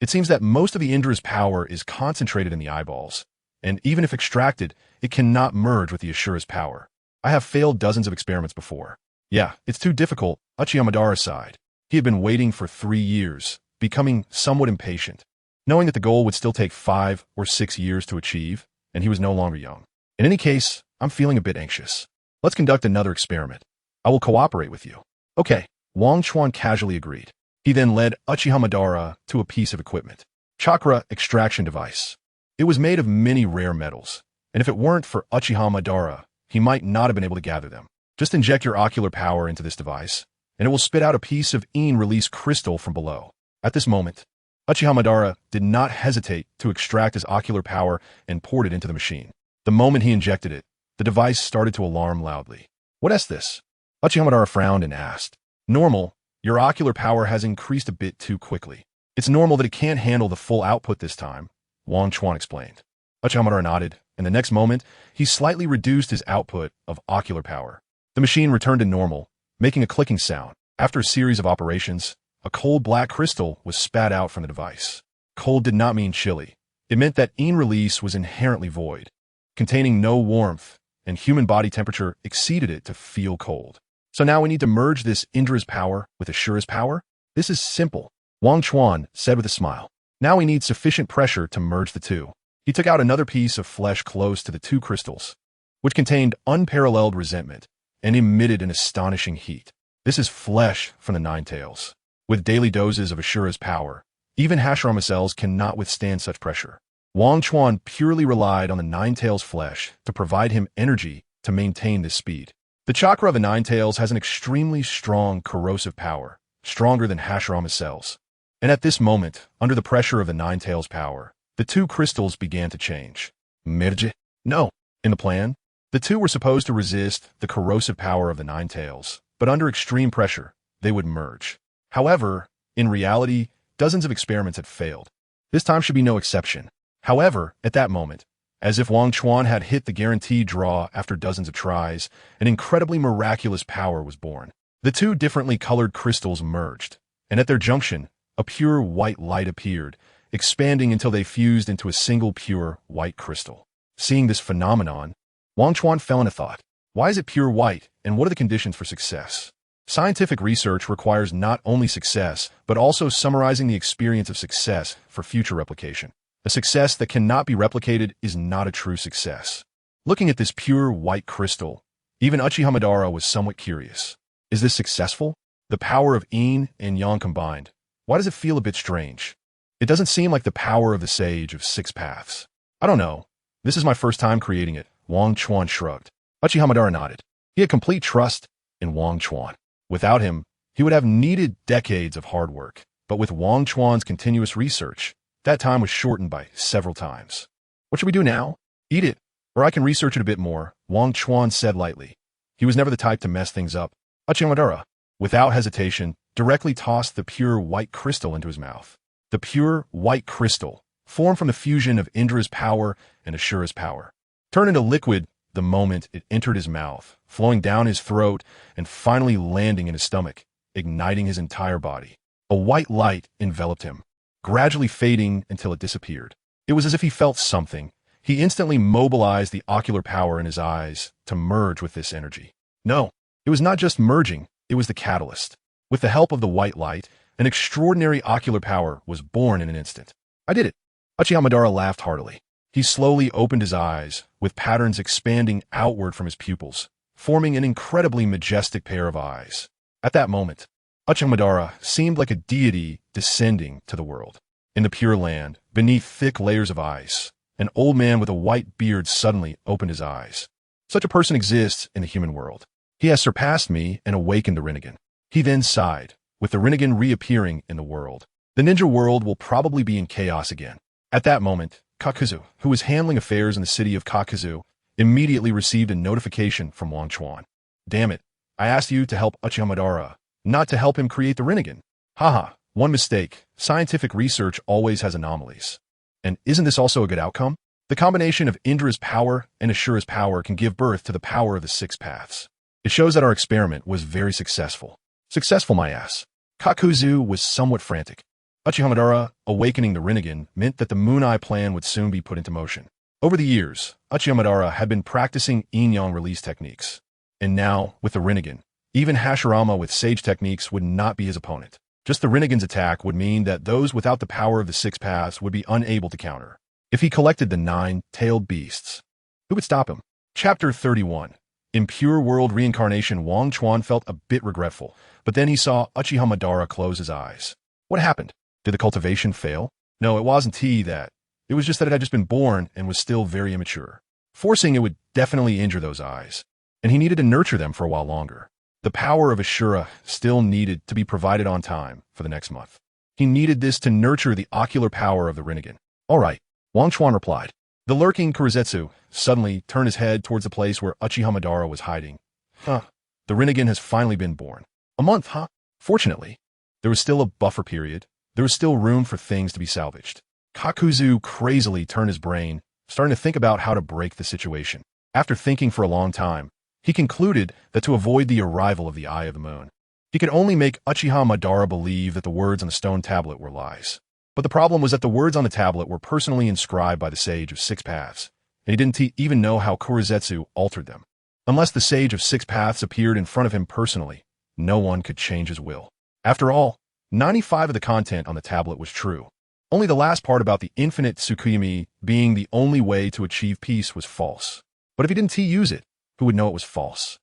Speaker 1: It seems that most of the Indra's power is concentrated in the eyeballs, and even if extracted, it cannot merge with the Ashura's power. I have failed dozens of experiments before. Yeah, it's too difficult, Uchiha Madara sighed. He had been waiting for 3 years, becoming somewhat impatient, knowing that the goal would still take 5 or 6 years to achieve, and he was no longer young. In any case, I'm feeling a bit anxious. Let's conduct another experiment. I will cooperate with you. Okay, Wang Chuan casually agreed. He then led Uchiha Madara to a piece of equipment. Chakra extraction device. It was made of many rare metals, and if it weren't for Uchiha Madara, he might not have been able to gather them. Just inject your ocular power into this device, and it will spit out a piece of release crystal from below. At this moment, Uchiha Madara did not hesitate to extract his ocular power and poured it into the machine. The moment he injected it, the device started to alarm loudly. What is this? Uchiha Madara frowned and asked. Normal, your ocular power has increased a bit too quickly. It's normal that it can't handle the full output this time, Wang Chuan explained. Uchiha Madara nodded, and the next moment, he slightly reduced his output of ocular power. The machine returned to normal, making a clicking sound. After a series of operations, a cold black crystal was spat out from the device. Cold did not mean chilly. It meant that release was inherently void, containing no warmth, and human body temperature exceeded it to feel cold. So now we need to merge this Indra's power with Ashura's power? This is simple, Wang Chuan said with a smile. Now we need sufficient pressure to merge the two. He took out another piece of flesh close to the two crystals, which contained unparalleled resentment and emitted an astonishing heat. This is flesh from the Ninetales. With daily doses of Ashura's power, even Hashirama cells cannot withstand such pressure. Wang Chuan purely relied on the Ninetales flesh to provide him energy to maintain this speed. The chakra of the Ninetales has an extremely strong corrosive power, stronger than Hashirama cells. And at this moment, under the pressure of the Ninetales power, the two crystals began to change. Merge? No. In the plan, the two were supposed to resist the corrosive power of the Ninetales, but under extreme pressure, they would merge. However, in reality, dozens of experiments had failed. This time should be no exception. However, at that moment, as if Wang Chuan had hit the guaranteed draw after dozens of tries, an incredibly miraculous power was born. The two differently colored crystals merged, and at their junction, a pure white light appeared, expanding until they fused into a single pure white crystal. Seeing this phenomenon, Wang Chuan fell into thought. Why is it pure white, and what are the conditions for success? Scientific research requires not only success, but also summarizing the experience of success for future replication. A success that cannot be replicated is not a true success. Looking at this pure white crystal, even Uchiha Madara was somewhat curious. Is this successful? The power of yin and yang combined. Why does it feel a bit strange? It doesn't seem like the power of the sage of six paths. I don't know. This is my first time creating it, Wang Chuan shrugged. Uchiha Madara nodded. He had complete trust in Wang Chuan. Without him, he would have needed decades of hard work. But with Wang Chuan's continuous research, that time was shortened by several times. What should we do now? Eat it, or I can research it a bit more, Wang Chuan said lightly. He was never the type to mess things up. Uchiha Madara, without hesitation, directly tossed the pure white crystal into his mouth. The pure white crystal, formed from the fusion of Indra's power and Ashura's power, turned into liquid the moment it entered his mouth, flowing down his throat and finally landing in his stomach, igniting his entire body. A white light enveloped him, gradually fading until it disappeared. It was as if he felt something. He instantly mobilized the ocular power in his eyes to merge with this energy. No, it was not just merging, it was the catalyst. With the help of the white light, an extraordinary ocular power was born in an instant. I did it. Uchiha Madara laughed heartily. He slowly opened his eyes, with patterns expanding outward from his pupils, forming an incredibly majestic pair of eyes. At that moment, Uchiha Madara seemed like a deity descending to the world. In the Pure Land, beneath thick layers of ice, an old man with a white beard suddenly opened his eyes. Such a person exists in the human world. He has surpassed me and awakened the Renegan. He then sighed, with the Renegan reappearing in the world. The ninja world will probably be in chaos again. At that moment, Kakuzu, who was handling affairs in the city of Kakuzu, immediately received a notification from Wang Chuan. Damn it, I asked you to help Uchiha Madara, not to help him create the Renegan. Haha, one mistake. Scientific research always has anomalies. And isn't this also a good outcome? The combination of Indra's power and Ashura's power can give birth to the power of the six paths. It shows that our experiment was very successful. Successful, my ass. Kakuzu was somewhat frantic. Uchiha Madara awakening the Renegan meant that the Moon Eye plan would soon be put into motion. Over the years, Uchiha Madara had been practicing yin-yang release techniques. And now, with the Renegan, even Hashirama with sage techniques would not be his opponent. Just the Renegan's attack would mean that those without the power of the six paths would be unable to counter. If he collected the 9-tailed beasts, who would stop him? Chapter 31. In Pure World Reincarnation, Wang Chuan felt a bit regretful, but then he saw Uchiha Madara close his eyes. What happened? Did the cultivation fail? No, it wasn't that. It was just that it had just been born and was still very immature. Forcing it would definitely injure those eyes, and he needed to nurture them for a while longer. The power of Ashura still needed to be provided on time for the next month. He needed this to nurture the ocular power of the Renegan. All right, Wang Chuan replied. The lurking Kurizetsu suddenly turned his head towards the place where Uchiha Madara was hiding. The Renegan has finally been born. A month, huh? Fortunately, there was still a buffer period. There was still room for things to be salvaged. Kakuzu crazily turned his brain, starting to think about how to break the situation. After thinking for a long time, he concluded that to avoid the arrival of the Eye of the Moon, he could only make Uchiha Madara believe that the words on the stone tablet were lies. But the problem was that the words on the tablet were personally inscribed by the sage of six paths, and he didn't even know how Kurizetsu altered them. Unless the Sage of Six Paths appeared in front of him personally, no one could change his will. After all, 95 of the content on the tablet was true. Only the last part about the infinite Tsukuyomi being the only way to achieve peace was false. But if he didn't use it, who would know it was false?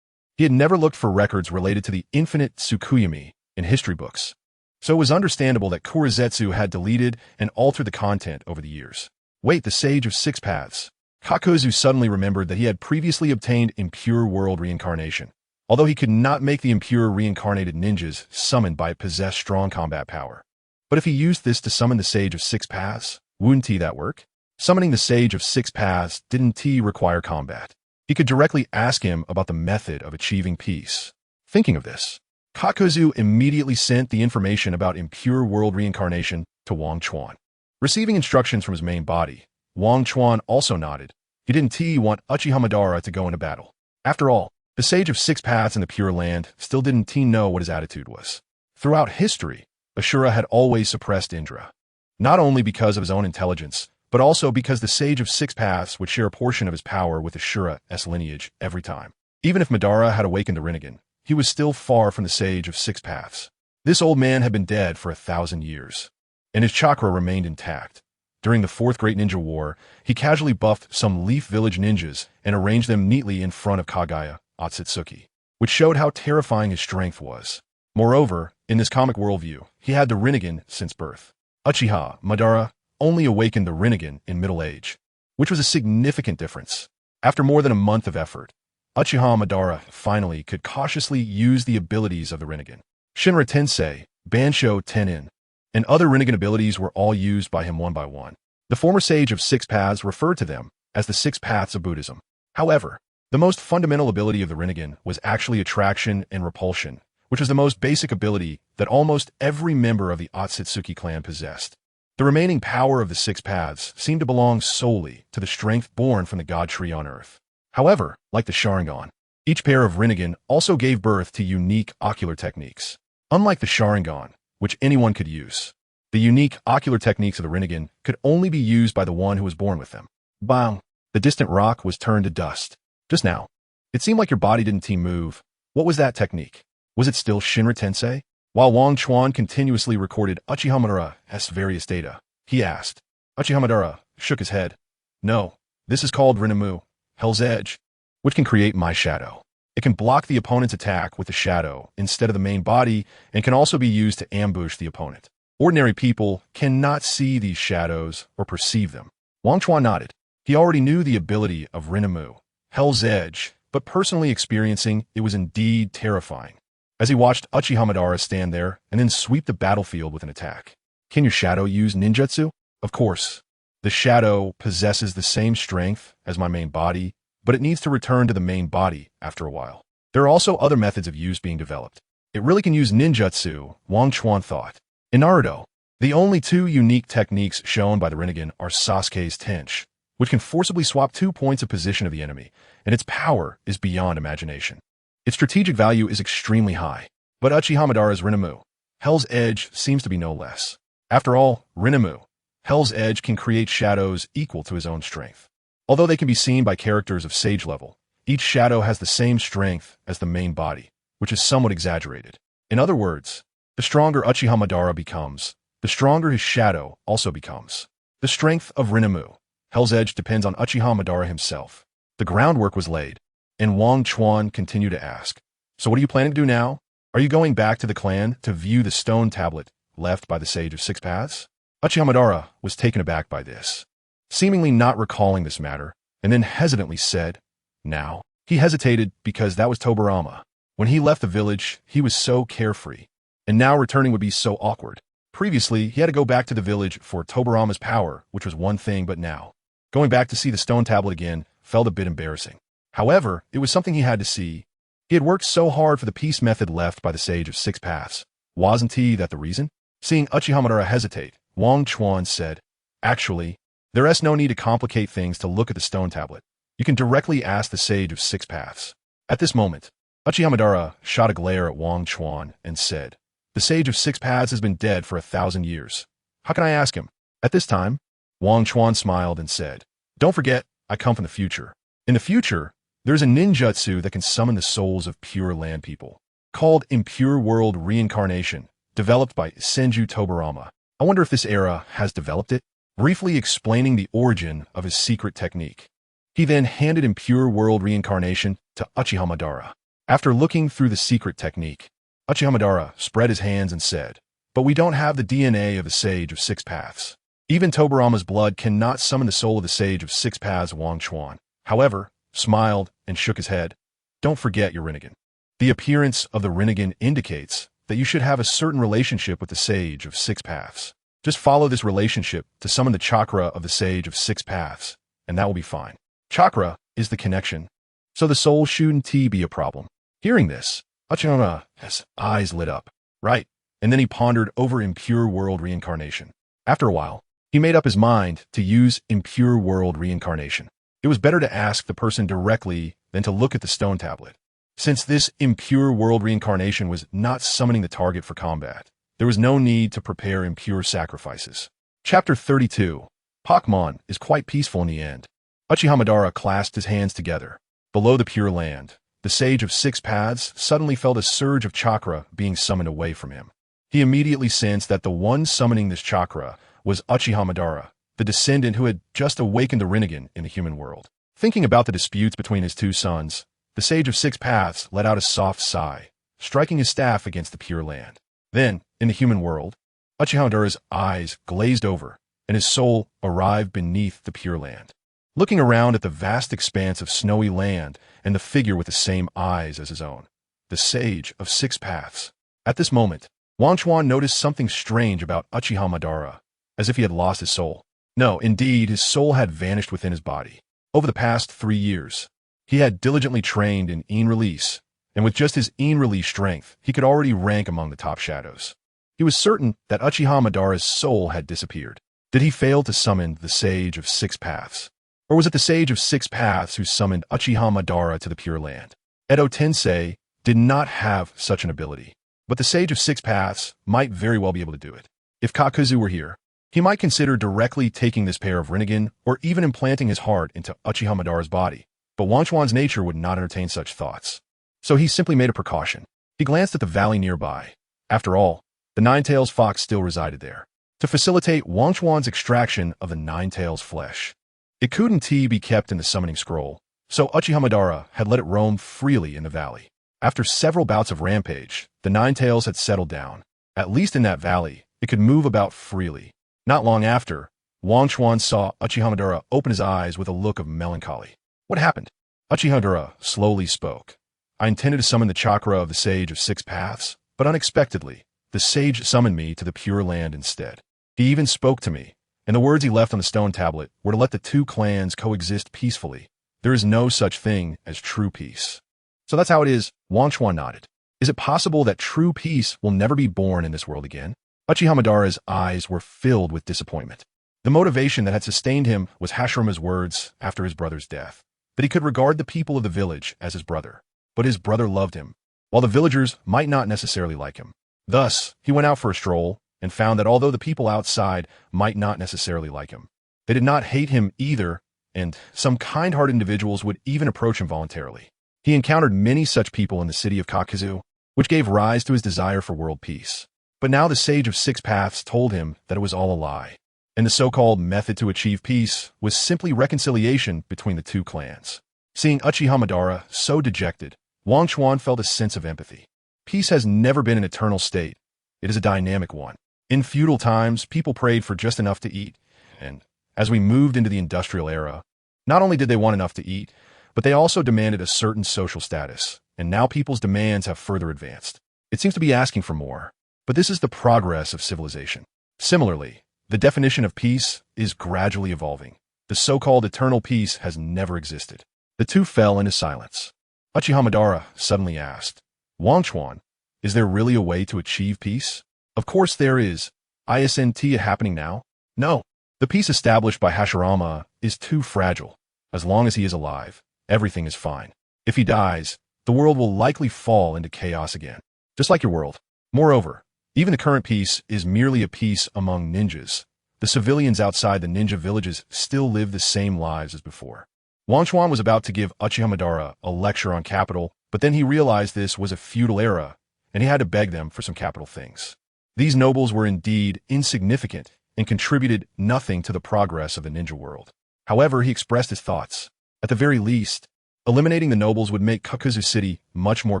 Speaker 1: He had never looked for records related to the infinite Tsukuyomi in history books, so it was understandable that Kurizetsu had deleted and altered the content over the years. Wait, the Sage of Six Paths. Kakuzu suddenly remembered that he had previously obtained impure world reincarnation. Although he could not make the impure reincarnated ninjas summoned by it possess strong combat power. But if he used this to summon the Sage of Six Paths, wouldn't that work? Summoning the Sage of Six Paths didn't require combat. He could directly ask him about the method of achieving peace. Thinking of this, Kakuzu immediately sent the information about impure world reincarnation to Wang Chuan. Receiving instructions from his main body, Wang Chuan also nodded. He didn't want Uchiha Madara to go into battle. After all, the Sage of Six Paths in the Pure Land still didn't know what his attitude was. Throughout history, Ashura had always suppressed Indra. Not only because of his own intelligence, but also because the Sage of Six Paths would share a portion of his power with Ashura's lineage every time. Even if Madara had awakened the Renegan, he was still far from the Sage of Six Paths. This old man had been dead for 1,000 years, and his chakra remained intact. During the Fourth Great Ninja War, he casually buffed some Leaf Village ninjas and arranged them neatly in front of Kagaya Otsutsuki, which showed how terrifying his strength was. Moreover, in this comic worldview, he had the Renegan since birth. Uchiha Madara only awakened the Renegan in middle age, which was a significant difference. After more than a month of effort, Uchiha Madara finally could cautiously use the abilities of the Renegan. Shinra Tensei, Bansho Tenin, and other Renegan abilities were all used by him one by one. The former Sage of Six Paths referred to them as the Six Paths of Buddhism. However, the most fundamental ability of the Renegan was actually attraction and repulsion, which was the most basic ability that almost every member of the Otsutsuki clan possessed. The remaining power of the Six Paths seemed to belong solely to the strength born from the God Tree on Earth. However, like the Sharingan, each pair of Renegan also gave birth to unique ocular techniques. Unlike the Sharingan, which anyone could use, the unique ocular techniques of the Renegan could only be used by the one who was born with them. Bang! The distant rock was turned to dust. Just now, it seemed like your body didn't move. What was that technique? Was it still Shinra Tensei? While Wang Chuan continuously recorded Uchiha Madara's various data, he asked. Uchiha Madara shook his head. No, this is called Renemu, Hell's Edge, which can create my shadow. It can block the opponent's attack with the shadow instead of the main body and can also be used to ambush the opponent. Ordinary people cannot see these shadows or perceive them. Wang Chuan nodded. He already knew the ability of Renemu, Hell's Edge, but personally experiencing it was indeed terrifying. As he watched Uchiha Madara stand there and then sweep the battlefield with an attack. Can your shadow use ninjutsu? Of course. The shadow possesses the same strength as my main body, but it needs to return to the main body after a while. There are also other methods of use being developed. It really can use ninjutsu, Wang Chuan thought. In Naruto, the only two unique techniques shown by the Renegan are Sasuke's Tenchi, which can forcibly swap 2 points of position of the enemy, and its power is beyond imagination. Its strategic value is extremely high, but Uchiha Madara's Renemu, Hell's Edge, seems to be no less. After all, Renemu, Hell's Edge can create shadows equal to his own strength. Although they can be seen by characters of sage level, each shadow has the same strength as the main body, which is somewhat exaggerated. In other words, the stronger Uchiha Madara becomes, the stronger his shadow also becomes. The strength of Renemu, Hell's Edge, depends on Uchiha Madara himself. The groundwork was laid, and Wang Chuan continued to ask, so what are you planning to do now? Are you going back to the clan to view the stone tablet left by the Sage of Six Paths? Uchiha Madara was taken aback by this, seemingly not recalling this matter, and then hesitantly said, now. He hesitated because that was Tobarama. When he left the village, he was so carefree, and now returning would be so awkward. Previously, he had to go back to the village for Tobarama's power, which was one thing, but now, going back to see the stone tablet again felt a bit embarrassing. However, it was something he had to see. He had worked so hard for the peace method left by the Sage of Six Paths. Wasn't that the reason? Seeing Uchiha Madara hesitate, Wang Chuan said, actually, there's no need to complicate things to look at the stone tablet. You can directly ask the Sage of Six Paths. At this moment, Uchiha Madara shot a glare at Wang Chuan and said, the Sage of Six Paths has been dead for 1,000 years. How can I ask him? At this time, Wang Chuan smiled and said, don't forget, I come from the future. In the future, There's a ninjutsu that can summon the souls of pure land people, called Impure World Reincarnation, developed by Tobarama. I wonder if this era has developed it, briefly explaining the origin of his secret technique. He then handed Impure World Reincarnation to Uchiha Madara. After looking through the secret technique, Uchiha Madara spread his hands and said, "But we don't have the DNA of the Sage of Six Paths. Even Tobarama's blood cannot summon the soul of the Sage of Six Paths Wang Chuan." However, smiled and shook his head. "Don't forget your Renegan. The appearance of the Renegan indicates that you should have a certain relationship with the Sage of Six Paths. Just follow this relationship to summon the chakra of the Sage of Six Paths, and that will be fine. Chakra is the connection, so the soul shouldn't be a problem." Hearing this, Uchiha's eyes lit up. Right, and then he pondered over Impure World Reincarnation. After a while, he made up his mind to use Impure World Reincarnation. It was better to ask the person directly than to look at the stone tablet. Since this Impure World Reincarnation was not summoning the target for combat, there was no need to prepare impure sacrifices. Chapter 32. Pokemon is quite peaceful in the end. Uchiha Madara clasped his hands together. Below the Pure Land, the Sage of Six Paths suddenly felt a surge of chakra being summoned away from him. He immediately sensed that the one summoning this chakra was Uchiha Madara, the descendant who had just awakened the Renegan in the human world. Thinking about the disputes between his two sons, the Sage of Six Paths let out a soft sigh, striking his staff against the Pure Land. Then, in the human world, Uchiha Madara's eyes glazed over, and his soul arrived beneath the Pure Land. Looking around at the vast expanse of snowy land and the figure with the same eyes as his own, the Sage of Six Paths. At this moment, Wang Chuan noticed something strange about Uchiha Madara, as if he had lost his soul. No, indeed, his soul had vanished within his body. Over the past 3 years, he had diligently trained in Yin Release, and with just his Yin Release strength, he could already rank among the top shadows. He was certain that Uchiha Madara's soul had disappeared. Did he fail to summon the Sage of Six Paths? Or was it the Sage of Six Paths who summoned Uchiha Madara to the Pure Land? Edo Tensei did not have such an ability, but the Sage of Six Paths might very well be able to do it. If Kakuzu were here, he might consider directly taking this pair of Renegan or even implanting his heart into Uchiha Madara's body, but Wang Chuan's nature would not entertain such thoughts. So he simply made a precaution. He glanced at the valley nearby. After all, the Ninetales fox still resided there. To facilitate Wang Chuan's extraction of the Ninetales flesh, it couldn't be kept in the summoning scroll, so Uchiha Madara had let it roam freely in the valley. After several bouts of rampage, the Ninetales had settled down. At least in that valley, it could move about freely. Not long after, Wang Chuan saw Uchiha Madara open his eyes with a look of melancholy. What happened? Uchiha Madara slowly spoke. "I intended to summon the chakra of the Sage of Six Paths, but unexpectedly, the sage summoned me to the Pure Land instead. He even spoke to me, and the words he left on the stone tablet were to let the two clans coexist peacefully. There is no such thing as true peace." So that's how it is. Wang Chuan nodded. Is it possible that true peace will never be born in this world again? Uchiha Madara's eyes were filled with disappointment. The motivation that had sustained him was Hashirama's words after his brother's death, that he could regard the people of the village as his brother. But his brother loved him, while the villagers might not necessarily like him. Thus, he went out for a stroll and found that although the people outside might not necessarily like him, they did not hate him either, and some kind-hearted individuals would even approach him voluntarily. He encountered many such people in the city of Kakuzu, which gave rise to his desire for world peace. But now the Sage of Six Paths told him that it was all a lie, and the so-called method to achieve peace was simply reconciliation between the two clans. Seeing Uchiha Madara so dejected, Wang Chuan felt a sense of empathy. Peace has never been an eternal state. It is a dynamic one. In feudal times, people prayed for just enough to eat, and as we moved into the industrial era, not only did they want enough to eat, but they also demanded a certain social status, and now people's demands have further advanced. It seems to be asking for more, but this is the progress of civilization. Similarly, the definition of peace is gradually evolving. The so-called eternal peace has never existed. The two fell into silence. Uchiha Madara suddenly asked, "Wang Chuan, is there really a way to achieve peace?" "Of course there is. Isn't it happening now?" "No. The peace established by Hashirama is too fragile. As long as he is alive, everything is fine. If he dies, the world will likely fall into chaos again, just like your world. Moreover, even the current peace is merely a peace among ninjas. The civilians outside the ninja villages still live the same lives as before. Wanchuan was about to give Uchiha Madara a lecture on capital, but then he realized this was a feudal era, and he had to beg them for some capital things. These nobles were indeed insignificant and contributed nothing to the progress of the ninja world. However, he expressed his thoughts. At the very least, eliminating the nobles would make Kakuzu City much more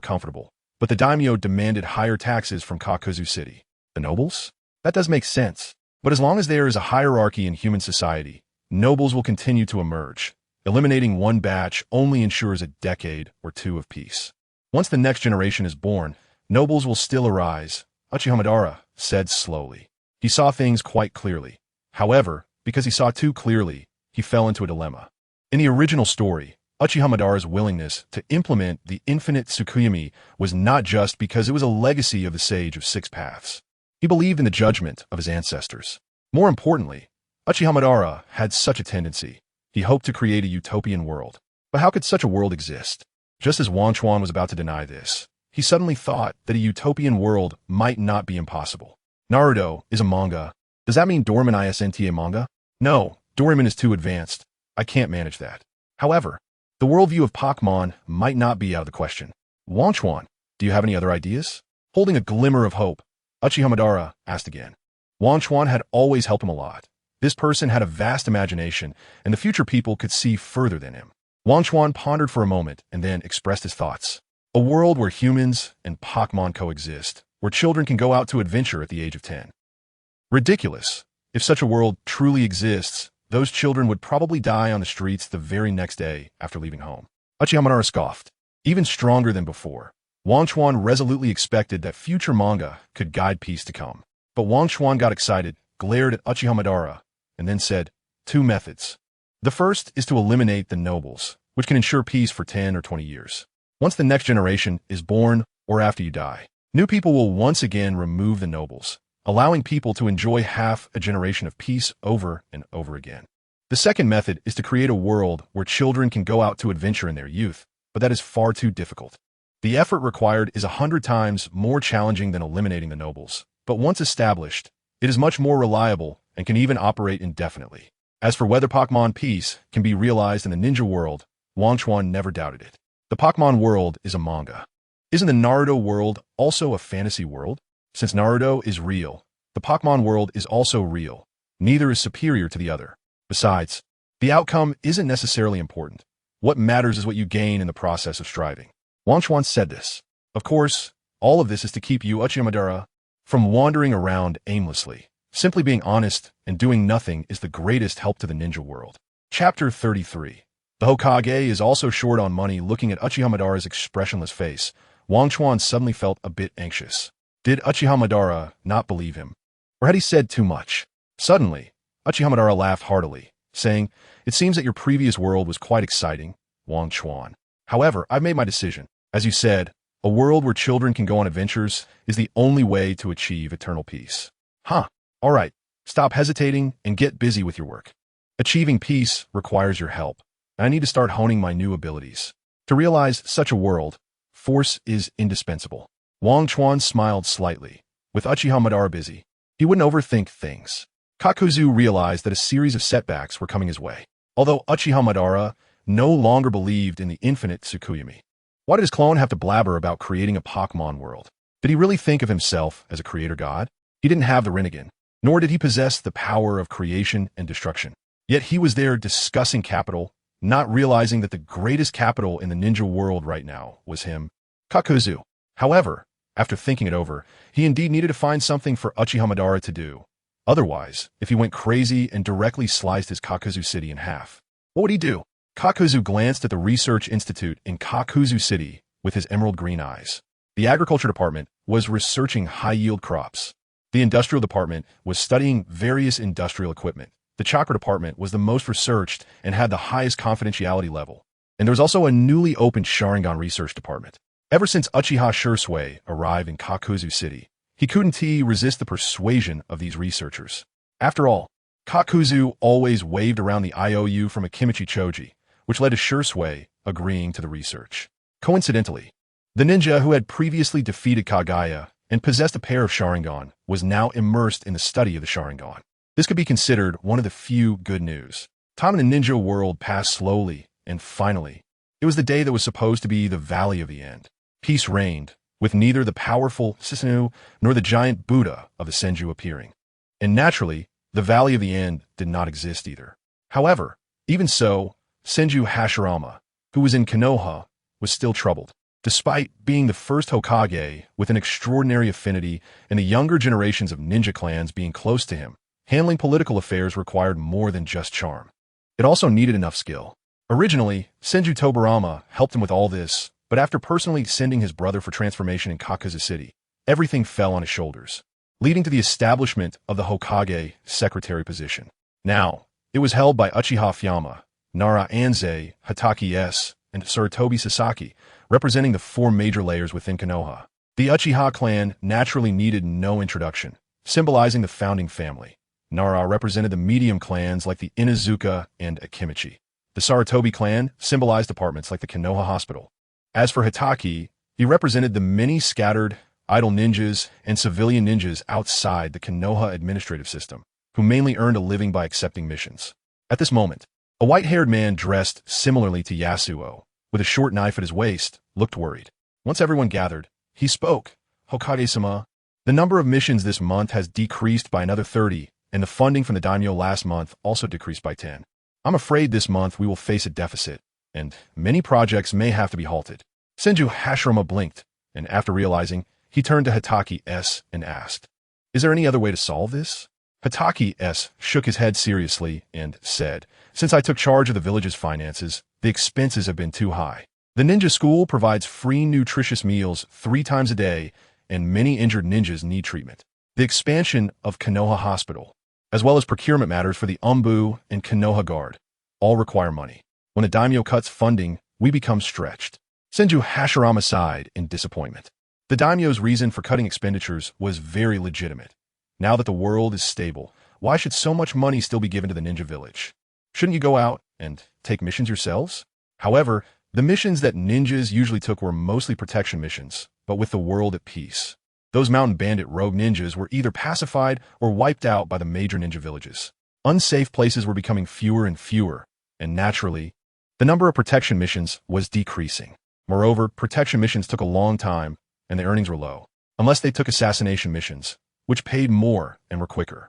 Speaker 1: comfortable, but the Daimyo demanded higher taxes from Kakuzu City. The nobles? That does make sense. But as long as there is a hierarchy in human society, nobles will continue to emerge. Eliminating one batch only ensures a decade or two of peace. Once the next generation is born, nobles will still arise, Uchiha Madara said slowly. He saw things quite clearly. However, because he saw too clearly, he fell into a dilemma. In the original story, Uchiha Madara's willingness to implement the infinite Tsukuyomi was not just because it was a legacy of the Sage of Six Paths. He believed in the judgment of his ancestors. More importantly, Uchiha Madara had such a tendency. He hoped to create a utopian world. But how could such a world exist? Just as Wanchuan was about to deny this, he suddenly thought that a utopian world might not be impossible. Naruto is a manga. Does that mean Doraemon isn't a manga? No, Doraemon is too advanced. I can't manage that. However, the worldview of Pokemon might not be out of the question. Wanchuan, do you have any other ideas? Holding a glimmer of hope, Uchiha Madara asked again. Wanchuan had always helped him a lot. This person had a vast imagination, and the future people could see further than him. Wanchuan pondered for a moment and then expressed his thoughts. A world where humans and Pokemon coexist, where children can go out to adventure at the age of 10. Ridiculous. If such a world truly exists, those children would probably die on the streets the very next day after leaving home. Uchiha Madara scoffed. Even stronger than before, Wanchuan resolutely expected that future manga could guide peace to come. But Wanchuan got excited, glared at Uchiha Madara, and then said, 2 methods. The first is to eliminate the nobles, which can ensure peace for 10 or 20 years. Once the next generation is born or after you die, new people will once again remove the nobles, allowing people to enjoy half a generation of peace over and over again. The second method is to create a world where children can go out to adventure in their youth, but that is far too difficult. The effort required is 100 times more challenging than eliminating the nobles, but once established, it is much more reliable and can even operate indefinitely. As for whether Pokemon peace can be realized in the ninja world, Wanchuan never doubted it. The Pokemon world is a manga. Isn't the Naruto world also a fantasy world? Since Naruto is real, the Pokemon world is also real. Neither is superior to the other. Besides, the outcome isn't necessarily important. What matters is what you gain in the process of striving. Wanchuan said this. Of course, all of this is to keep you, Uchiha Madara, from wandering around aimlessly. Simply being honest and doing nothing is the greatest help to the ninja world. Chapter 33. The Hokage is also short on money. Looking at Uchiha Madara's expressionless face, Wanchuan suddenly felt a bit anxious. Did Uchiha Madara not believe him? Or had he said too much? Suddenly, Uchiha Madara laughed heartily, saying, "It seems that your previous world was quite exciting, Wanchuan. However, I've made my decision. As you said, a world where children can go on adventures is the only way to achieve eternal peace." Huh. All right, stop hesitating and get busy with your work. Achieving peace requires your help, and I need to start honing my new abilities. To realize such a world, force is indispensable. Wanchuan smiled slightly. With Uchiha Madara busy, he wouldn't overthink things. Kakuzu realized that a series of setbacks were coming his way. Although Uchiha Madara no longer believed in the infinite Tsukuyomi. Why did his clone have to blabber about creating a Pokemon world? Did he really think of himself as a creator god? He didn't have the Renegan, nor did he possess the power of creation and destruction. Yet he was there discussing capital, not realizing that the greatest capital in the ninja world right now was him, Kakuzu. However, after thinking it over, he indeed needed to find something for Uchiha Madara to do. Otherwise, if he went crazy and directly sliced his Kakuzu City in half, what would he do? Kakuzu glanced at the research institute in Kakuzu City with his emerald green eyes. The agriculture department was researching high-yield crops. The industrial department was studying various industrial equipment. The chakra department was the most researched and had the highest confidentiality level. And there was also a newly opened Sharingan research department. Ever since Uchiha Shursui arrived in Kakuzu City, he couldn't resist the persuasion of these researchers. After all, Kakuzu always waved around the IOU from Akimichi Choji, which led to Shursui agreeing to the research. Coincidentally, the ninja who had previously defeated Kagaya and possessed a pair of Sharingan was now immersed in the study of the Sharingan. This could be considered one of the few good news. Time in the ninja world passed slowly, and finally, it was the day that was supposed to be the Valley of the End. Peace reigned, with neither the powerful Susano'o nor the giant Buddha of the Senju appearing. And naturally, the Valley of the End did not exist either. However, even so, Senju Hashirama, who was in Konoha, was still troubled. Despite being the first Hokage with an extraordinary affinity and the younger generations of ninja clans being close to him, handling political affairs required more than just charm. It also needed enough skill. Originally, Senju Tobarama helped him with all this, but after personally sending his brother for transformation in Kakuzu City, everything fell on his shoulders, leading to the establishment of the Hokage secretary position. Now, it was held by Uchiha Fyama, Nara Anze, Hatake S, and Sarutobi Sasaki, representing the four major layers within Konoha. The Uchiha clan naturally needed no introduction, symbolizing the founding family. Nara represented the medium clans like the Inazuka and Akimichi. The Sarutobi clan symbolized departments like the Konoha Hospital. As for Hatake, he represented the many scattered, idle ninjas and civilian ninjas outside the Konoha administrative system, who mainly earned a living by accepting missions. At this moment, a white-haired man dressed similarly to Yasuo, with a short knife at his waist, looked worried. Once everyone gathered, he spoke. Hokage-sama, the number of missions this month has decreased by another 30, and the funding from the Daimyo last month also decreased by 10. I'm afraid this month we will face a deficit, and many projects may have to be halted. Senju Hashirama blinked, and after realizing, he turned to Hatake S and asked, "Is there any other way to solve this?" Hatake S shook his head seriously and said, "Since I took charge of the village's finances, the expenses have been too high. The ninja school provides free nutritious meals 3 times a day, and many injured ninjas need treatment. The expansion of Konoha Hospital, as well as procurement matters for the Umbu and Konoha Guard, all require money. When a daimyo cuts funding, we become stretched." Senju Hashirama sighed in disappointment. The daimyo's reason for cutting expenditures was very legitimate. Now that the world is stable, why should so much money still be given to the ninja village? Shouldn't you go out and take missions yourselves? However, the missions that ninjas usually took were mostly protection missions, but with the world at peace. Those mountain bandit rogue ninjas were either pacified or wiped out by the major ninja villages. Unsafe places were becoming fewer and fewer, and naturally, the number of protection missions was decreasing. Moreover, protection missions took a long time, and the earnings were low, unless they took assassination missions, which paid more and were quicker.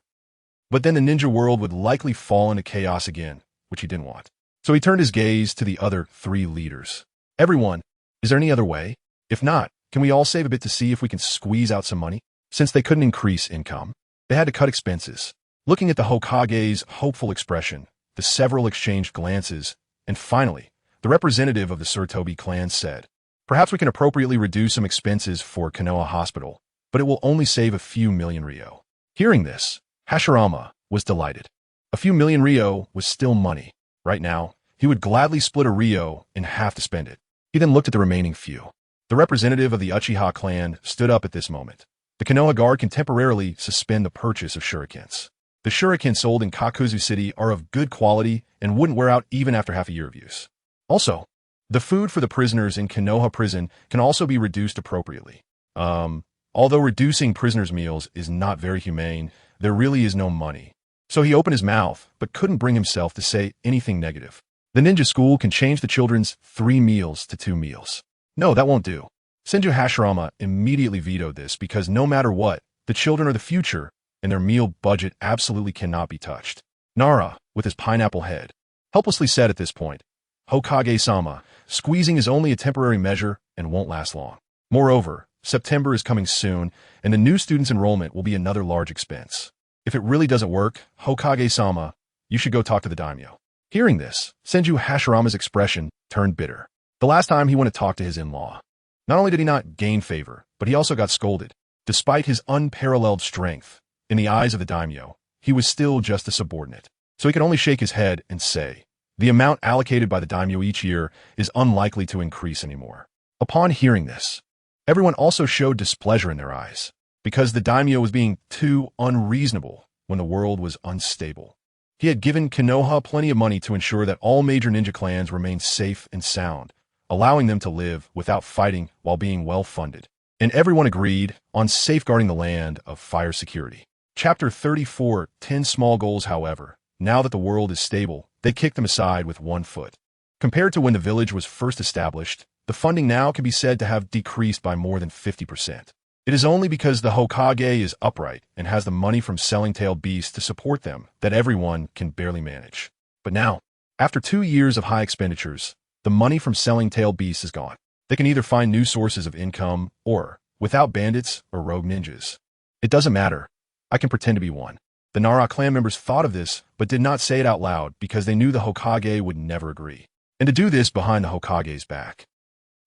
Speaker 1: But then the ninja world would likely fall into chaos again, which he didn't want. So he turned his gaze to the other 3 leaders. "Everyone, is there any other way? If not, can we all save a bit to see if we can squeeze out some money?" Since they couldn't increase income, they had to cut expenses. Looking at the Hokage's hopeful expression, the several exchanged glances, and finally, the representative of the Sarutobi clan said, "Perhaps we can appropriately reduce some expenses for Konoha Hospital, but it will only save a few million ryo." Hearing this, Hashirama was delighted. A few million ryo was still money. Right now, he would gladly split a ryo in half to spend it. He then looked at the remaining few. The representative of the Uchiha clan stood up at this moment. The Konoha Guard can temporarily suspend the purchase of shurikens. The shurikens sold in Kakuzu City are of good quality and wouldn't wear out even after half a year of use. Also, the food for the prisoners in Konoha prison can also be reduced appropriately. Although reducing prisoners' meals is not very humane, there really is no money. So he opened his mouth, but couldn't bring himself to say anything negative. The ninja school can change the children's 3 meals to 2 meals. No, that won't do. Senju Hashirama immediately vetoed this because no matter what, the children are the future, and their meal budget absolutely cannot be touched. Nara, with his pineapple head, helplessly said at this point, "Hokage-sama, squeezing is only a temporary measure and won't last long. Moreover, September is coming soon, and the new students' enrollment will be another large expense. If it really doesn't work, Hokage-sama, you should go talk to the daimyo." Hearing this, Senju Hashirama's expression turned bitter. The last time he went to talk to his in-law, not only did he not gain favor, but he also got scolded. Despite his unparalleled strength, in the eyes of the daimyo, he was still just a subordinate. So he could only shake his head and say, the amount allocated by the daimyo each year is unlikely to increase anymore. Upon hearing this, everyone also showed displeasure in their eyes, because the daimyo was being too unreasonable when the world was unstable. He had given Konoha plenty of money to ensure that all major ninja clans remained safe and sound, allowing them to live without fighting while being well-funded. And everyone agreed on safeguarding the land of fire security. Chapter 34, 10 Small Goals. However, now that the world is stable, they kicked them aside with one foot. Compared to when the village was first established, the funding now can be said to have decreased by more than 50%. It is only because the Hokage is upright and has the money from selling tail beasts to support them that everyone can barely manage. But now, after 2 years of high expenditures, the money from selling tail beasts is gone. They can either find new sources of income or, without bandits or rogue ninjas. It doesn't matter. I can pretend to be one. The Nara clan members thought of this, but did not say it out loud because they knew the Hokage would never agree. And to do this behind the Hokage's back.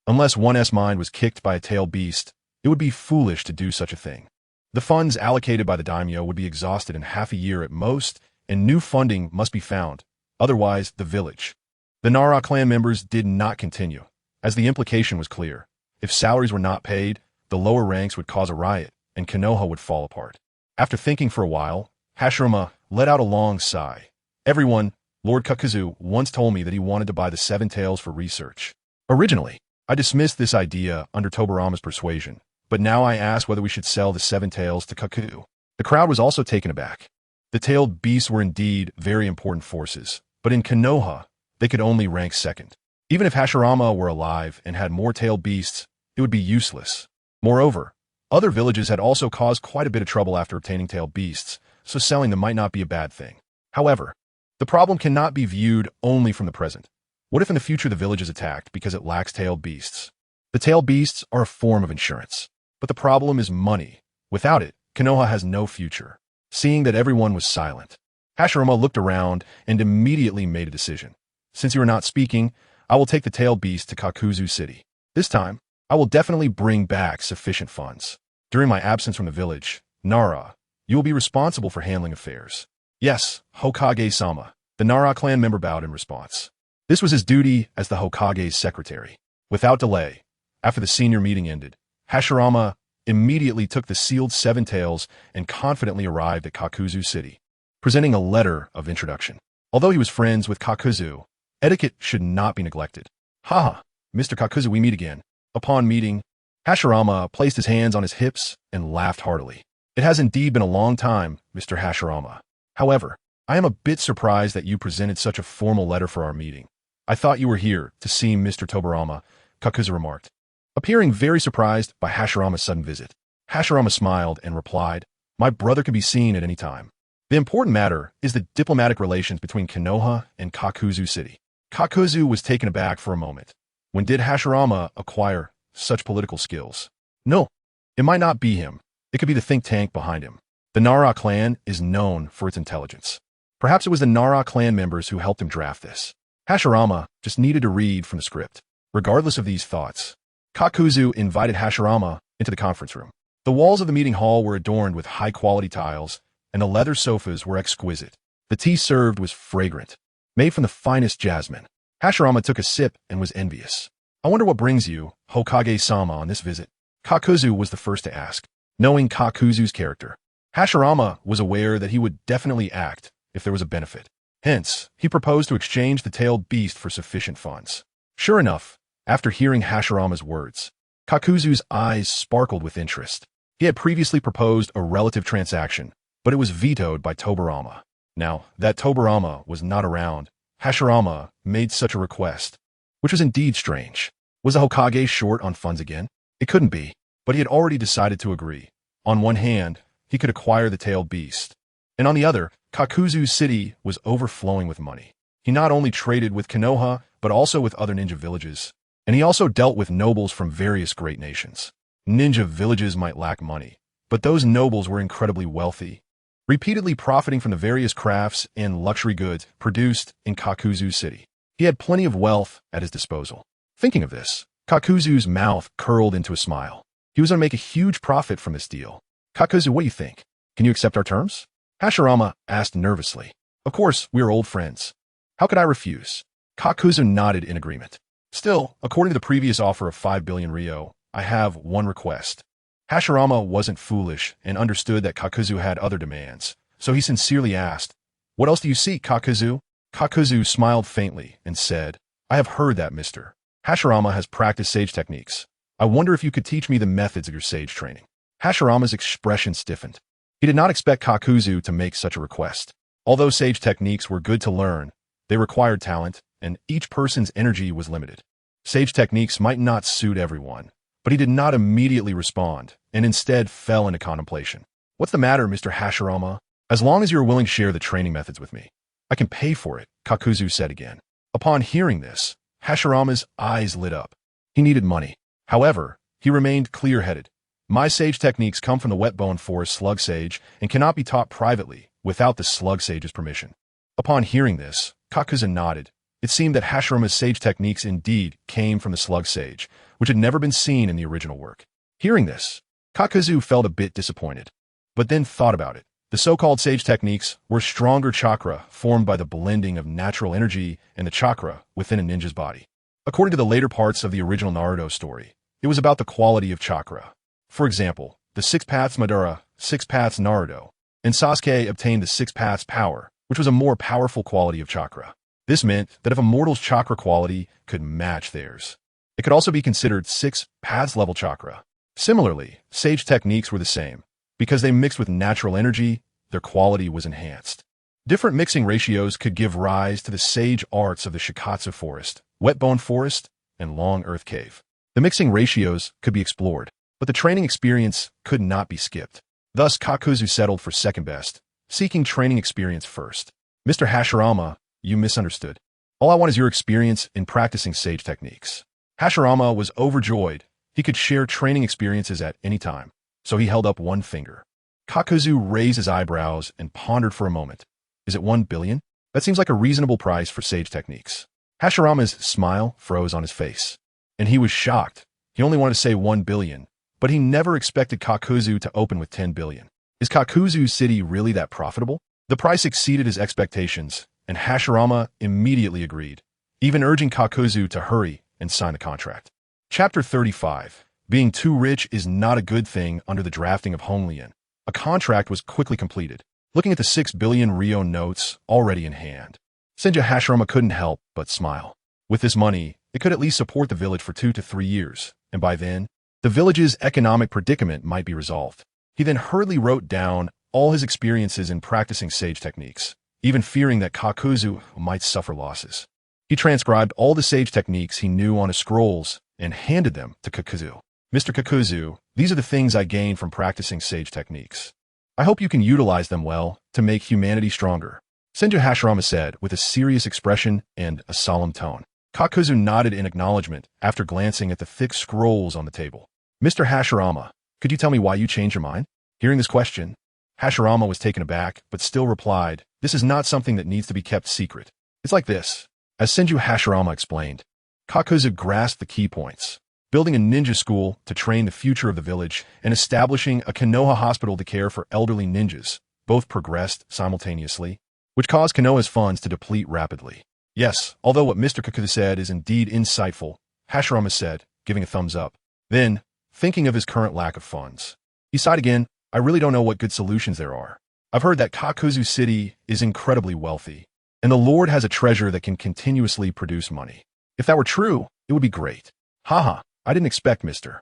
Speaker 1: Unless one's mind was kicked by a tail beast, it would be foolish to do such a thing. The funds allocated by the Daimyo would be exhausted in half a year at most, and new funding must be found. Otherwise, the village. The Nara clan members did not continue, as the implication was clear. If salaries were not paid, the lower ranks would cause a riot, and Konoha would fall apart. After thinking for a while, Hashirama let out a long sigh. Everyone, Lord Kakuzu once told me that he wanted to buy the 7 taels for research. Originally, I dismissed this idea under Tobarama's persuasion, but now I ask whether we should sell the 7 taels to Kaku. The crowd was also taken aback. The tailed beasts were indeed very important forces, but in Konoha, they could only rank second. Even if Hashirama were alive and had more tailed beasts, it would be useless. Moreover, other villages had also caused quite a bit of trouble after obtaining tailed beasts, so selling them might not be a bad thing. However, the problem cannot be viewed only from the present. What if in the future the village is attacked because it lacks tailed beasts? The tailed beasts are a form of insurance. But the problem is money. Without it, Konoha has no future. Seeing that everyone was silent, Hashirama looked around and immediately made a decision. Since you are not speaking, I will take the tailed beast to Kakuzu City. This time, I will definitely bring back sufficient funds. During my absence from the village, Nara, you will be responsible for handling affairs. Yes, Hokage-sama. The Nara clan member bowed in response. This was his duty as the Hokage's secretary. Without delay, after the senior meeting ended, Hashirama immediately took the sealed 7 taels and confidently arrived at Kakuzu City, presenting a letter of introduction. Although he was friends with Kakuzu, etiquette should not be neglected. Haha, Mr. Kakuzu, we meet again. Upon meeting, Hashirama placed his hands on his hips and laughed heartily. It has indeed been a long time, Mr. Hashirama. However, I am a bit surprised that you presented such a formal letter for our meeting. I thought you were here to see Mr. Tobarama, Kakuzu remarked. Appearing very surprised by Hashirama's sudden visit, Hashirama smiled and replied, My brother can be seen at any time. The important matter is the diplomatic relations between Konoha and Kakuzu City. Kakuzu was taken aback for a moment. When did Hashirama acquire such political skills? No, it might not be him. It could be the think tank behind him. The Nara clan is known for its intelligence. Perhaps it was the Nara clan members who helped him draft this. Hashirama just needed to read from the script. Regardless of these thoughts, Kakuzu invited Hashirama into the conference room. The walls of the meeting hall were adorned with high-quality tiles, and the leather sofas were exquisite. The tea served was fragrant, made from the finest jasmine. Hashirama took a sip and was envious. I wonder what brings you, Hokage-sama, on this visit. Kakuzu was the first to ask. Knowing Kakuzu's character, Hashirama was aware that he would definitely act if there was a benefit. Hence, he proposed to exchange the tailed beast for sufficient funds. Sure enough, after hearing Hashirama's words, Kakuzu's eyes sparkled with interest. He had previously proposed a relative transaction, but it was vetoed by Tobarama. Now, that Tobarama was not around, Hashirama made such a request, which was indeed strange. Was the Hokage short on funds again? It couldn't be, but he had already decided to agree. On one hand, he could acquire the tailed beast, and on the other, Kakuzu City was overflowing with money. He not only traded with Konoha, but also with other ninja villages, and he also dealt with nobles from various great nations. Ninja villages might lack money, but those nobles were incredibly wealthy, repeatedly profiting from the various crafts and luxury goods produced in Kakuzu City. He had plenty of wealth at his disposal. Thinking of this, Kakuzu's mouth curled into a smile. He was going to make a huge profit from this deal. Kakuzu, what do you think? Can you accept our terms? Hashirama asked nervously. Of course, we are old friends. How could I refuse? Kakuzu nodded in agreement. Still, according to the previous offer of 5 billion ryo, I have one request. Hashirama wasn't foolish and understood that Kakuzu had other demands, so he sincerely asked, What else do you seek, Kakuzu? Kakuzu smiled faintly and said, I have heard that, mister. Hashirama has practiced sage techniques. I wonder if you could teach me the methods of your sage training. Hashirama's expression stiffened. He did not expect Kakuzu to make such a request. Although sage techniques were good to learn, they required talent, and each person's energy was limited. Sage techniques might not suit everyone, but he did not immediately respond, and instead fell into contemplation. "What's the matter, Mr. Hashirama? As long as you are willing to share the training methods with me, I can pay for it," Kakuzu said again. Upon hearing this, Hashirama's eyes lit up. He needed money. However, he remained clear-headed. "My sage techniques come from the wet-bone forest slug sage and cannot be taught privately without the slug sage's permission." Upon hearing this, Kakuzu nodded. It seemed that Hashirama's sage techniques indeed came from the slug sage, which had never been seen in the original work. Hearing this, Kakuzu felt a bit disappointed, but then thought about it. The so-called sage techniques were stronger chakra formed by the blending of natural energy and the chakra within a ninja's body. According to the later parts of the original Naruto story, it was about the quality of chakra. For example, the Six Paths Madara, Six Paths Naruto, and Sasuke obtained the Six Paths power, which was a more powerful quality of chakra. This meant that if a mortal's chakra quality could match theirs, it could also be considered Six Paths level chakra. Similarly, sage techniques were the same. Because they mixed with natural energy, their quality was enhanced. Different mixing ratios could give rise to the sage arts of the Shikatsu forest, wet-bone forest, and long earth cave. The mixing ratios could be explored, but the training experience could not be skipped. Thus, Kakuzu settled for second best, seeking training experience first. "Mr. Hashirama, you misunderstood. All I want is your experience in practicing sage techniques." Hashirama was overjoyed. He could share training experiences at any time, so he held up one finger. Kakuzu raised his eyebrows and pondered for a moment. "Is it 1 billion? That seems like a reasonable price for sage techniques." Hashirama's smile froze on his face, and he was shocked. He only wanted to say 1 billion, but he never expected Kakuzu to open with 10 billion. Is Kakuzu's city really that profitable? The price exceeded his expectations, and Hashirama immediately agreed, even urging Kakuzu to hurry and sign the contract. Chapter 35. Being too rich is not a good thing under the drafting of Honglian. A contract was quickly completed, looking at the 6 billion Rio notes already in hand. Senju Hashirama couldn't help but smile. With this money, it could at least support the village for 2 to 3 years, and by then, the village's economic predicament might be resolved. He then hurriedly wrote down all his experiences in practicing sage techniques, even fearing that Kakuzu might suffer losses. He transcribed all the sage techniques he knew on his scrolls and handed them to Kakuzu. "Mr. Kakuzu, these are the things I gained from practicing sage techniques. I hope you can utilize them well to make humanity stronger," Senju Hashirama said with a serious expression and a solemn tone. Kakuzu nodded in acknowledgement after glancing at the thick scrolls on the table. "Mr. Hashirama, could you tell me why you changed your mind?" Hearing this question, Hashirama was taken aback, but still replied, "This is not something that needs to be kept secret. It's like this." As Senju Hashirama explained, Kakuzu grasped the key points. Building a ninja school to train the future of the village and establishing a Konoha hospital to care for elderly ninjas both progressed simultaneously, which caused Konoha's funds to deplete rapidly. "Yes, although what Mr. Kakuzu said is indeed insightful," Hashirama said, giving a thumbs up. Then, thinking of his current lack of funds, he sighed again. "I really don't know what good solutions there are. I've heard that Kakuzu City is incredibly wealthy, and the Lord has a treasure that can continuously produce money. If that were true, it would be great. Haha, I didn't expect Mr.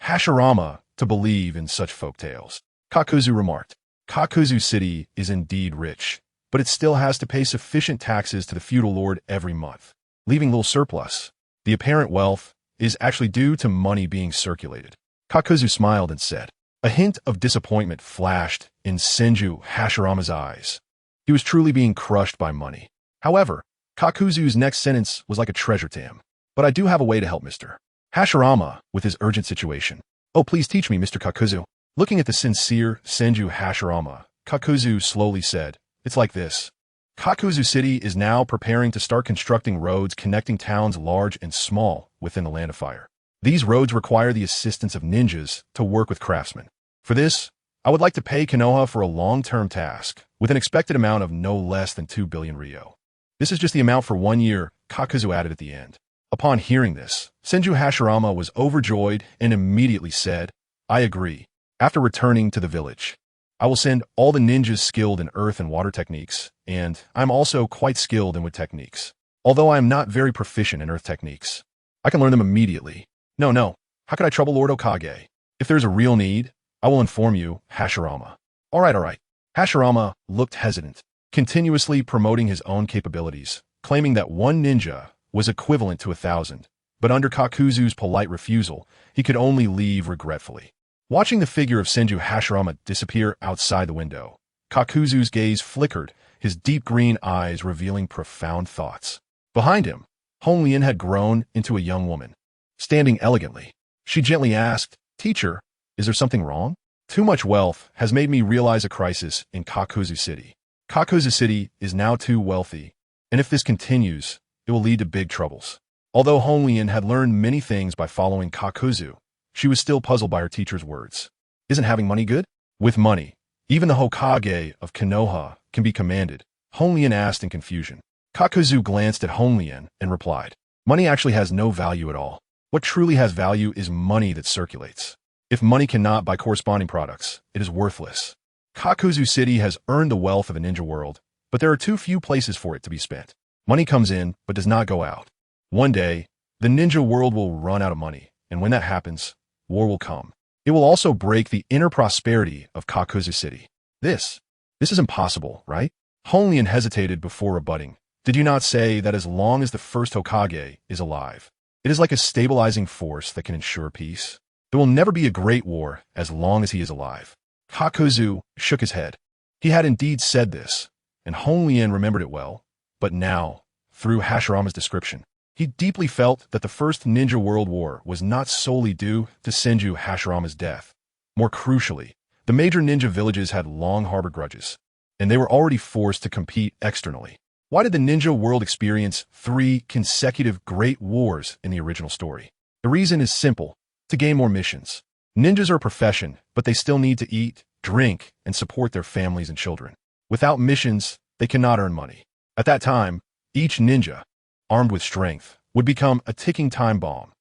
Speaker 1: Hashirama to believe in such folk tales." Kakuzu remarked. "Kakuzu City is indeed rich, but it still has to pay sufficient taxes to the feudal lord every month, leaving little surplus. The apparent wealth is actually due to money being circulated." Kakuzu smiled and said. A hint of disappointment flashed in Senju Hashirama's eyes. He was truly being crushed by money. However, Kakuzu's next sentence was like a treasure to him. "But I do have a way to help Mr. Hashirama with his urgent situation. Oh, please teach me, Mr. Kakuzu." Looking at the sincere Senju Hashirama, Kakuzu slowly said, "It's like this. Kakuzu City is now preparing to start constructing roads connecting towns large and small within the Land of Fire. These roads require the assistance of ninjas to work with craftsmen. For this, I would like to pay Konoha for a long-term task, with an expected amount of no less than 2 billion Rio. This is just the amount for 1 year," Kakuzu added at the end. Upon hearing this, Senju Hashirama was overjoyed and immediately said, "I agree." After returning to the village, "I will send all the ninjas skilled in earth and water techniques, and I'm also quite skilled in wood techniques. Although I am not very proficient in earth techniques, I can learn them immediately. No, how could I trouble Lord Okage? If there's a real need, I will inform you, Hashirama." All right. Hashirama looked hesitant, continuously promoting his own capabilities, claiming that one ninja was equivalent to 1,000. But under Kakuzu's polite refusal, he could only leave regretfully. Watching the figure of Senju Hashirama disappear outside the window, Kakuzu's gaze flickered, his deep green eyes revealing profound thoughts. Behind him, Honglin had grown into a young woman. Standing elegantly, she gently asked, "Teacher, is there something wrong? Too much wealth has made me realize a crisis in Kakuzu City. Kakuzu City is now too wealthy, and if this continues, it will lead to big troubles." Although Honglin had learned many things by following Kakuzu, she was still puzzled by her teacher's words. Isn't having money good? With money, even the Hokage of Konoha can be commanded, Honglin asked in confusion. Kakuzu glanced at Honglin and replied, "Money actually has no value at all. What truly has value is money that circulates. If money cannot buy corresponding products, it is worthless. Kakuzu City has earned the wealth of a ninja world, but there are too few places for it to be spent. Money comes in, but does not go out. One day, the ninja world will run out of money, and when that happens, war will come. It will also break the inner prosperity of Kakuzu City. This is impossible, right?" Honglin hesitated before rebutting. "Did you not say that as long as the first Hokage is alive, it is like a stabilizing force that can ensure peace? There will never be a great war as long as he is alive." Kakuzu shook his head. He had indeed said this, and Honglin remembered it well, but now, through Hashirama's description, he deeply felt that the First Ninja World War was not solely due to Senju Hashirama's death. More crucially, the major ninja villages had long harbored grudges, and they were already forced to compete externally. Why did the ninja world experience 3 consecutive great wars in the original story? The reason is simple: to gain more missions. Ninjas are a profession, but they still need to eat, drink, and support their families and children. Without missions, they cannot earn money. At that time, each ninja, armed with strength, would become a ticking time bomb,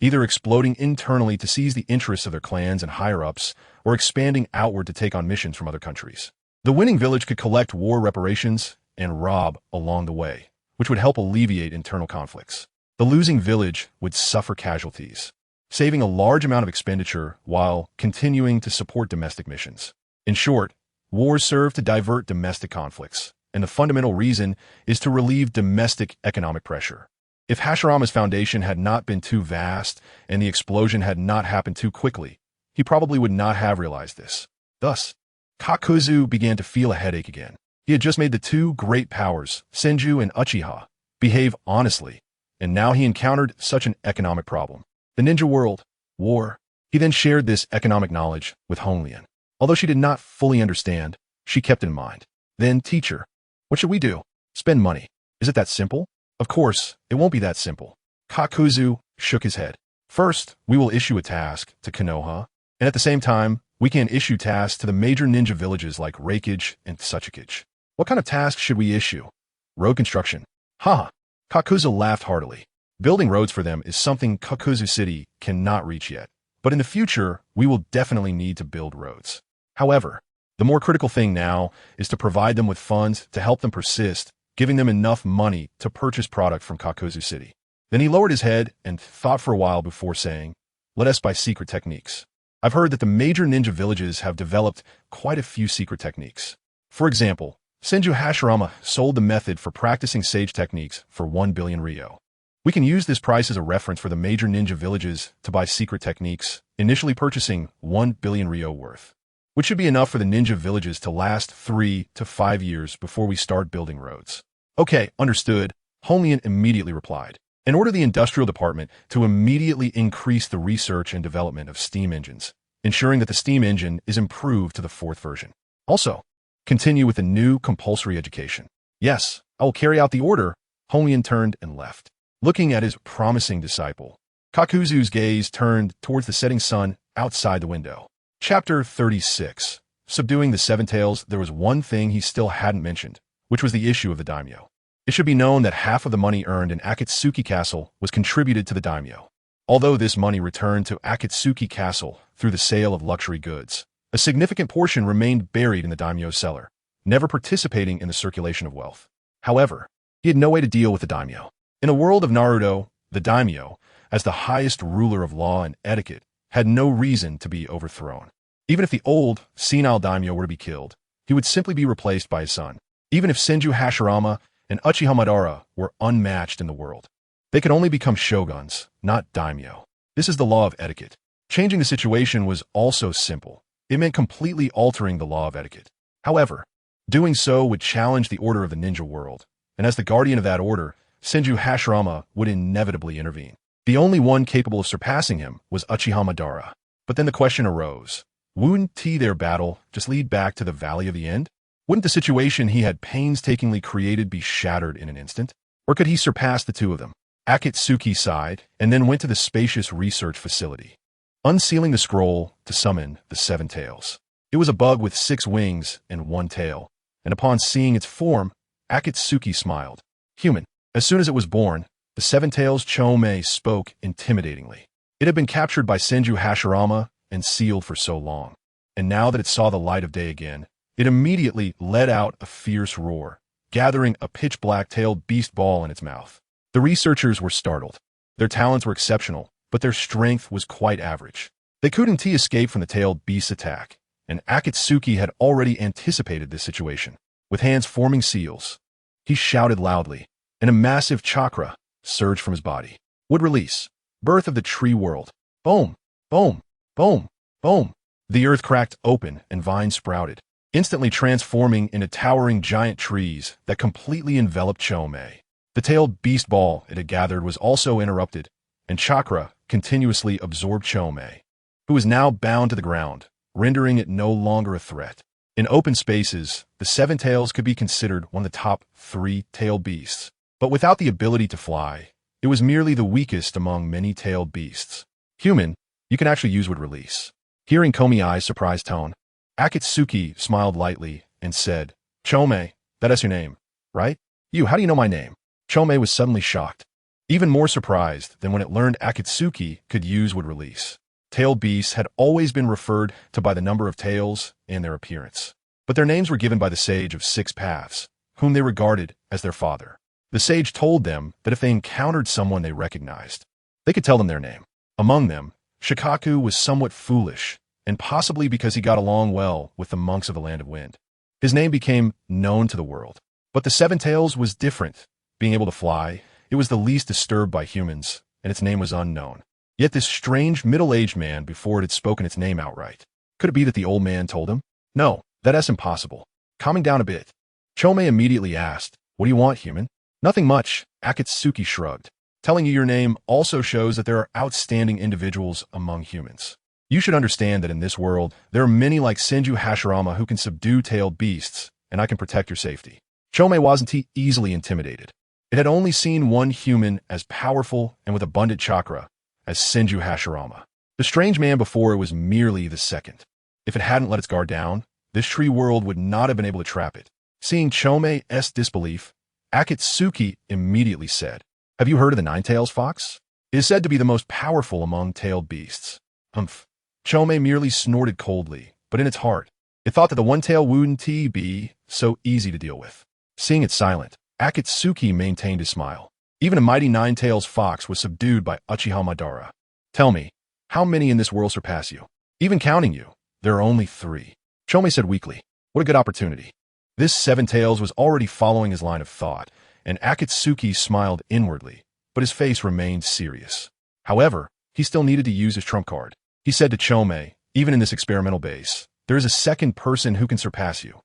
Speaker 1: either exploding internally to seize the interests of their clans and higher-ups, or expanding outward to take on missions from other countries. The winning village could collect war reparations and rob along the way, which would help alleviate internal conflicts. The losing village would suffer casualties, saving a large amount of expenditure while continuing to support domestic missions. In short, wars serve to divert domestic conflicts, and the fundamental reason is to relieve domestic economic pressure. If Hashirama's foundation had not been too vast and the explosion had not happened too quickly, he probably would not have realized this. Thus, Kakuzu began to feel a headache again. He had just made the 2 great powers, Senju and Uchiha, behave honestly, and now he encountered such an economic problem. The ninja world, war. He then shared this economic knowledge with Honglin. Although she did not fully understand, she kept it in mind. "Then, teacher, what should we do? Spend money. Is it that simple?" "Of course, it won't be that simple." Kakuzu shook his head. "First, we will issue a task to Konoha, and at the same time, we can issue tasks to the major ninja villages like Reikage and Tsuchikage." "What kind of tasks should we issue?" "Road construction." "Ha!" Kakuzu laughed heartily. Building roads for them is something Kakuzu City cannot reach yet, but in the future, we will definitely need to build roads. However, the more critical thing now is to provide them with funds to help them persist, giving them enough money to purchase product from Kakuzu City. Then he lowered his head and thought for a while before saying, "Let us buy secret techniques. I've heard that the major ninja villages have developed quite a few secret techniques. For example, Senju Hashirama sold the method for practicing sage techniques for 1 billion ryo. We can use this price as a reference for the major ninja villages to buy secret techniques, initially purchasing 1 billion ryo worth, which should be enough for the ninja villages to last 3 to 5 years before we start building roads." "Okay, understood," Honglin immediately replied, and ordered the industrial department to immediately increase the research and development of steam engines, ensuring that the steam engine is improved to the 4th version. Also, continue with the new compulsory education. "Yes, I will carry out the order." Honglin turned and left. Looking at his promising disciple, Kakuzu's gaze turned towards the setting sun outside the window. Chapter 36. Subduing the 7 taels. There was one thing he still hadn't mentioned, which was the issue of the Daimyo. It should be known that half of the money earned in Akatsuki Castle was contributed to the Daimyo. Although this money returned to Akatsuki Castle through the sale of luxury goods, a significant portion remained buried in the Daimyo's cellar, never participating in the circulation of wealth. However, he had no way to deal with the Daimyo. In a world of Naruto, the Daimyo, as the highest ruler of law and etiquette, had no reason to be overthrown. Even if the old, senile Daimyo were to be killed, he would simply be replaced by his son. Even if Senju Hashirama and Uchiha Madara were unmatched in the world. They could only become shoguns, not daimyo. This is the law of etiquette. Changing the situation was also simple. It meant completely altering the law of etiquette. However, doing so would challenge the order of the ninja world, and as the guardian of that order, Hashirama would inevitably intervene. The only one capable of surpassing him was Uchiha Madara. But then the question arose, wouldn't their battle just lead back to the Valley of the End? Wouldn't the situation he had painstakingly created be shattered in an instant? Or could he surpass the two of them? Akatsuki sighed, and then went to the spacious research facility, unsealing the scroll to summon the seven taels. It was a bug with 6 wings and 1 tail, and upon seeing its form, Akatsuki smiled. Human. As soon as it was born, the seven taels Chome spoke intimidatingly. It had been captured by Hashirama and sealed for so long, and now that it saw the light of day again, it immediately let out a fierce roar, gathering a pitch-black tailed beast ball in its mouth. The researchers were startled. Their talents were exceptional, but their strength was quite average. They couldn't escape from the tailed beast's attack, and Akatsuki had already anticipated this situation. With hands forming seals, he shouted loudly, and a massive chakra surged from his body. Would release. Birth of the tree world. Boom, boom, boom, boom. The earth cracked open and vines sprouted, instantly transforming into towering giant trees that completely enveloped Chome. The tailed beast ball it had gathered was also interrupted, and chakra continuously absorbed Chome, who was now bound to the ground, rendering it no longer a threat. In open spaces, the seven taels could be considered one of the top 3 tailed beasts, but without the ability to fly, it was merely the weakest among many tailed beasts. Human, you can actually use would release. Hearing Komiai's surprised tone, Akatsuki smiled lightly and said, Chome, that is your name, right? How do you know my name? Chome was suddenly shocked, even more surprised than when it learned Akatsuki could use would release. Tailed beasts had always been referred to by the number of tails and their appearance, but their names were given by the sage of 6 paths, whom they regarded as their father. The sage told them that if they encountered someone they recognized, they could tell them their name. Among them, Shikaku was somewhat foolish, and possibly because he got along well with the monks of the Land of Wind. His name became known to the world. But the seven taels was different. Being able to fly, it was the least disturbed by humans, and its name was unknown. Yet this strange middle-aged man before it had spoken its name outright. Could it be that the old man told him? No, that's impossible. Calming down a bit, Chome immediately asked, What do you want, human? Nothing much, Akatsuki shrugged. Telling you your name also shows that there are outstanding individuals among humans. You should understand that in this world, there are many like Hashirama who can subdue tailed beasts, and I can protect your safety. Chome wasn't easily intimidated. It had only seen one human as powerful and with abundant chakra as Hashirama. The strange man before it was merely the second. If it hadn't let its guard down, this tree world would not have been able to trap it. Seeing Chome's disbelief, Akatsuki immediately said, Have you heard of the Ninetales fox? It is said to be the most powerful among tailed beasts. Humph. Chome merely snorted coldly, but in its heart, it thought that the one tail wouldn't be so easy to deal with. Seeing it silent, Akatsuki maintained his smile. Even a mighty Ninetales fox was subdued by Uchiha Madara. Tell me, how many in this world surpass you? Even counting you, there are only 3. Chome said weakly, What a good opportunity. This seven taels was already following his line of thought, and Akatsuki smiled inwardly, but his face remained serious. However, he still needed to use his trump card. He said to Chome, Even in this experimental base, there is a second person who can surpass you.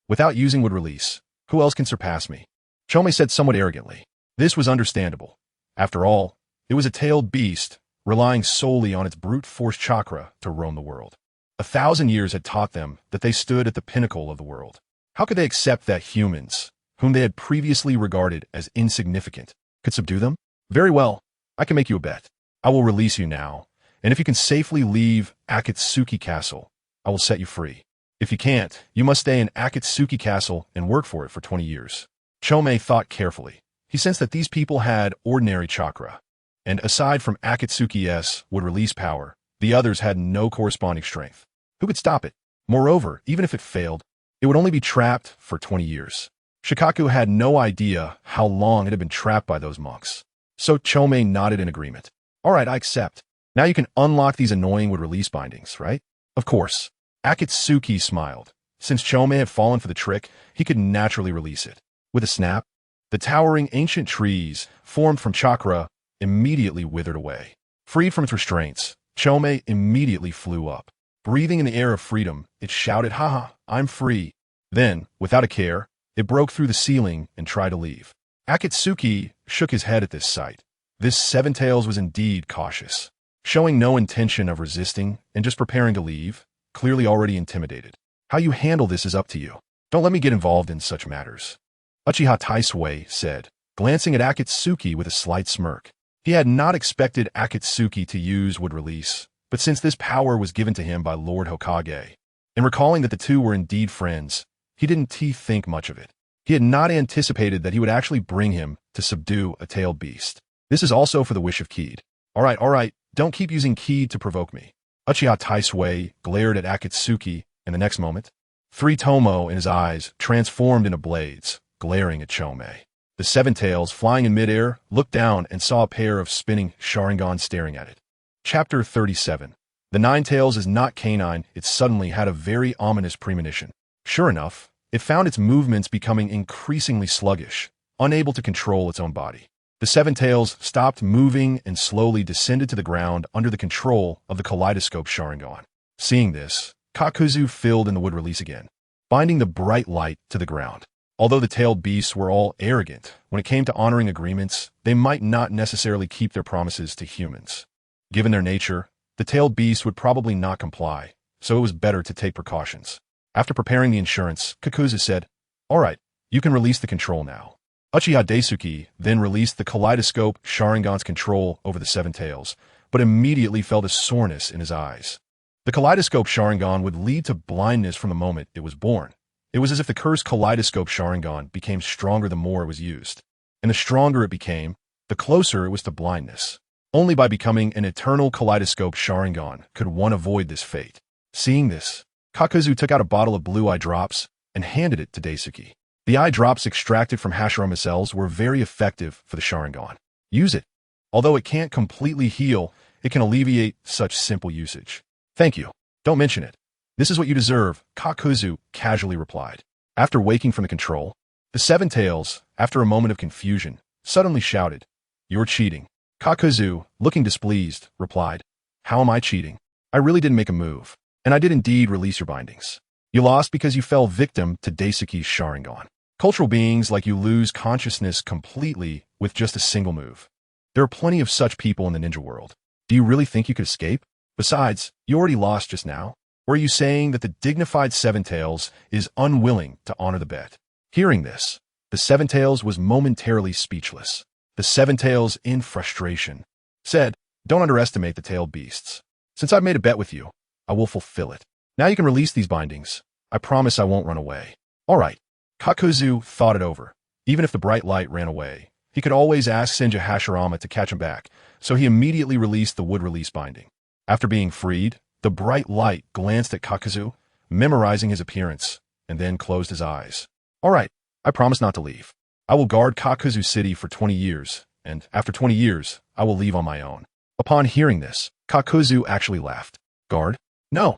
Speaker 1: Without using would release, who else can surpass me? Chome said somewhat arrogantly. This was understandable. After all, it was a tailed beast, relying solely on its brute force chakra to roam the world. 1,000 years had taught them that they stood at the pinnacle of the world. How could they accept that humans, whom they had previously regarded as insignificant, could subdue them? Very well, I can make you a bet. I will release you now, and if you can safely leave Akatsuki Castle, I will set you free. If you can't, you must stay in Akatsuki Castle and work for it for 20 years. Chome thought carefully. He sensed that these people had ordinary chakra, and aside from Akatsuki's would release power, the others had no corresponding strength. Who could stop it? Moreover, even if it failed, it would only be trapped for 20 years. Shikaku had no idea how long it had been trapped by those monks. So Chome nodded in agreement. All right, I accept. Now you can unlock these annoying would release bindings, right? Of course. Akatsuki smiled. Since Chome had fallen for the trick, he could naturally release it. With a snap, The towering ancient trees, formed from chakra, immediately withered away. Freed from its restraints, Chome immediately flew up. Breathing in the air of freedom, it shouted, "Haha, I'm free." Then, without a care, it broke through the ceiling and tried to leave. Akatsuki shook his head at this sight. This Seven Tails was indeed cautious, showing no intention of resisting and just preparing to leave, clearly already intimidated. How you handle this is up to you. Don't let me get involved in such matters, Uchiha Taisui said, glancing at Akatsuki with a slight smirk. He had not expected Akatsuki to use would release, but since this power was given to him by Lord Hokage, and recalling that the two were indeed friends, he didn't think much of it. He had not anticipated that he would actually bring him to subdue a tailed beast. This is also for the wish of Keed. All right, don't keep using Keed to provoke me. Uchiha Taisui glared at Akatsuki, and the next moment, 3 tomo in his eyes transformed into blades, glaring at Chome. The Seven Tails, flying in midair, looked down and saw a pair of spinning Sharingan staring at it. Chapter 37. The Ninetales is not canine, it suddenly had a very ominous premonition. Sure enough, it found its movements becoming increasingly sluggish, unable to control its own body. The Seven Tails stopped moving and slowly descended to the ground under the control of the kaleidoscope Sharingan. Seeing this, Kakuzu filled in the wood release again, binding the bright light to the ground. Although the tailed beasts were all arrogant, when it came to honoring agreements, they might not necessarily keep their promises to humans. Given their nature, the tailed beasts would probably not comply, so it was better to take precautions. After preparing the insurance, Kakuzu said, "All right, you can release the control now." Uchiha Daisuke then released the kaleidoscope Sharingan's control over the Seven Tails, but immediately felt a soreness in his eyes. The kaleidoscope Sharingan would lead to blindness from the moment it was born. It was as if the cursed kaleidoscope Sharingan became stronger the more it was used. And the stronger it became, the closer it was to blindness. Only by becoming an eternal kaleidoscope Sharingan could one avoid this fate. Seeing this, Kakuzu took out a bottle of blue eye drops and handed it to Daisuke. The eye drops extracted from Hashirama cells were very effective for the Sharingan. Use it. Although it can't completely heal, it can alleviate such simple usage. Thank you. Don't mention it. This is what you deserve, Kakuzu casually replied. After waking from the control, the Seven Tails, after a moment of confusion, suddenly shouted, "You're cheating." Kakuzu, looking displeased, replied, "How am I cheating? I really didn't make a move, and I did indeed release your bindings. You lost because you fell victim to Daisuke's Sharingan. Cultural beings like you lose consciousness completely with just a single move. There are plenty of such people in the ninja world. Do you really think you could escape? Besides, you already lost just now. Or are you saying that the dignified Seven Tails is unwilling to honor the bet?" Hearing this, the Seven Tails was momentarily speechless. The Seven Tails, in frustration, said, "Don't underestimate the tailed beasts. Since I've made a bet with you, I will fulfill it. Now you can release these bindings. I promise I won't run away." All right. Kakuzu thought it over. Even if the bright light ran away, he could always ask Senja Hashirama to catch him back, so he immediately released the wood release binding. After being freed, the bright light glanced at Kakuzu, memorizing his appearance, and then closed his eyes. "All right, I promise not to leave. I will guard Kakuzu City for 20 years, and after 20 years, I will leave on my own." Upon hearing this, Kakuzu actually laughed. "Guard? No,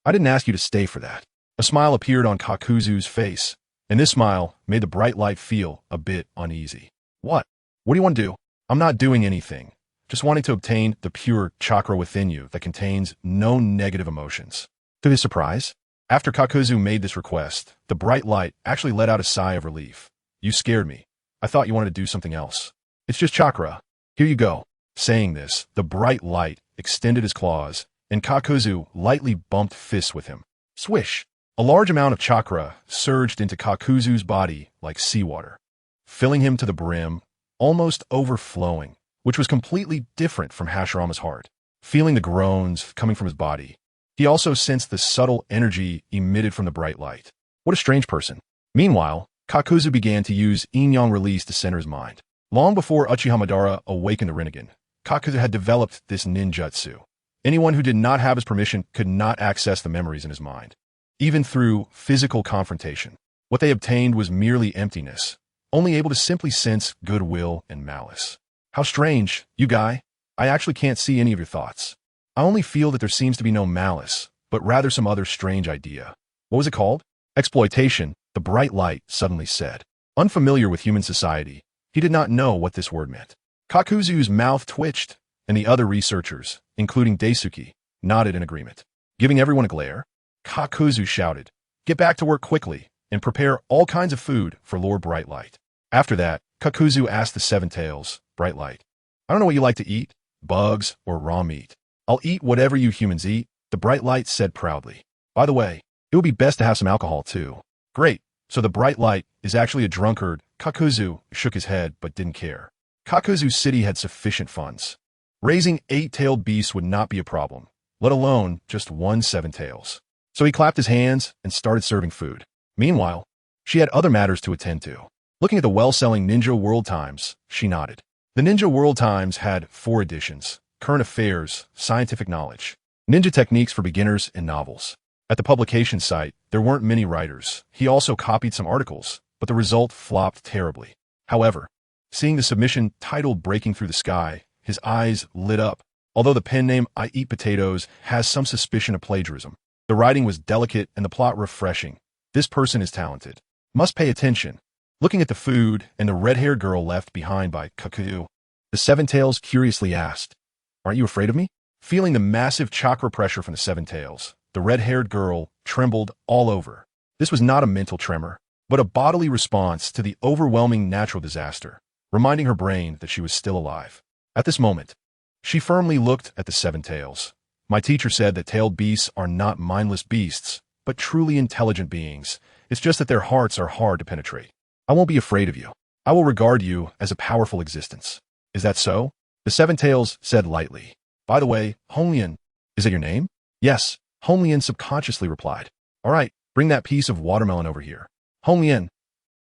Speaker 1: I didn't ask you to stay for that." A smile appeared on Kakuzu's face, and this smile made the bright light feel a bit uneasy. What do you want to do?" "I'm not doing anything. Just wanting to obtain the pure chakra within you that contains no negative emotions." To his surprise, after Kakuzu made this request, the bright light actually let out a sigh of relief. "You scared me. I thought you wanted to do something else. It's just chakra. Here you go." Saying this, the bright light extended his claws, and Kakuzu lightly bumped fists with him. Swish! A large amount of chakra surged into Kakuzu's body like seawater, filling him to the brim, almost overflowing, which was completely different from Hashirama's heart. Feeling the groans coming from his body, he also sensed the subtle energy emitted from the bright light. What a strange person. Meanwhile, Kakuzu began to use yin-yang release to center his mind. Long before Uchiha Madara awakened the Renegan, Kakuzu had developed this ninjutsu. Anyone who did not have his permission could not access the memories in his mind, even through physical confrontation. What they obtained was merely emptiness, only able to simply sense goodwill and malice. "How strange, you guy. I actually can't see any of your thoughts. I only feel that there seems to be no malice, but rather some other strange idea." What was it called? "Exploitation," the bright light suddenly said. Unfamiliar with human society, he did not know what this word meant. Kakuzu's mouth twitched, and the other researchers, including Daisuke, nodded in agreement. Giving everyone a glare, Kakuzu shouted, "Get back to work quickly, and prepare all kinds of food for Lord Brightlight." After that, Kakuzu asked the Seven Taels, "Brightlight, I don't know what you like to eat, bugs or raw meat. I'll eat whatever you humans eat," the Brightlight said proudly. "By the way, it would be best to have some alcohol too." "Great, so the Brightlight is actually a drunkard." Kakuzu shook his head but didn't care. Kakuzu's city had sufficient funds. Raising 8-tailed beasts would not be a problem, let alone just one 7 taels. So he clapped his hands and started serving food. Meanwhile, she had other matters to attend to. Looking at the well-selling Ninja World Times, she nodded. The Ninja World Times had 4 editions: current affairs, scientific knowledge, ninja techniques for beginners, and novels. At the publication site, there weren't many writers. He also copied some articles, but the result flopped terribly. However, seeing the submission titled "Breaking Through the Sky," his eyes lit up. Although the pen name "I Eat Potatoes" has some suspicion of plagiarism, the writing was delicate and the plot refreshing. This person is talented. Must pay attention. Looking at the food and the red-haired girl left behind by Kakuzu, the 7 taels curiously asked, "Aren't you afraid of me?" Feeling the massive chakra pressure from the 7 taels, the red-haired girl trembled all over. This was not a mental tremor, but a bodily response to the overwhelming natural disaster, reminding her brain that she was still alive. At this moment, she firmly looked at the 7 taels. "My teacher said that tailed beasts are not mindless beasts, but truly intelligent beings. It's just that their hearts are hard to penetrate. I won't be afraid of you. I will regard you as a powerful existence." "Is that so?" the 7 taels said lightly. "By the way, Honglian, is that your name?" "Yes," Honglian subconsciously replied. "All right, bring that piece of watermelon over here." Honglian,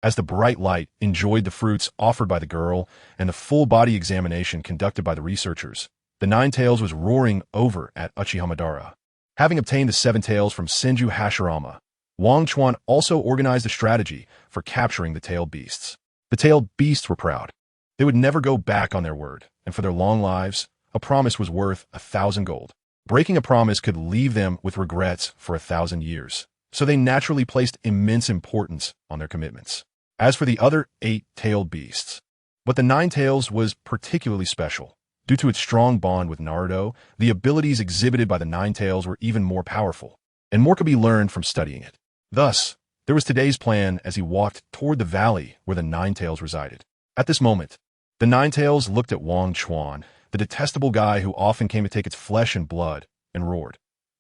Speaker 1: as the bright light enjoyed the fruits offered by the girl and the full-body examination conducted by the researchers, the 9 taels was roaring over at Uchiha Madara. Having obtained the 7 taels from Senju Hashirama, Wang Chuan also organized a strategy for capturing the tailed beasts. The tailed beasts were proud. They would never go back on their word, and for their long lives, a promise was worth 1,000 gold. Breaking a promise could leave them with regrets for 1,000 years, so they naturally placed immense importance on their commitments. As for the other 8-tailed beasts, but the 9 taels was particularly special. Due to its strong bond with Naruto, the abilities exhibited by the 9 taels were even more powerful, and more could be learned from studying it. Thus, there was today's plan as he walked toward the valley where the 9 taels resided. At this moment, the 9 taels looked at Wang Chuan, the detestable guy who often came to take its flesh and blood, and roared.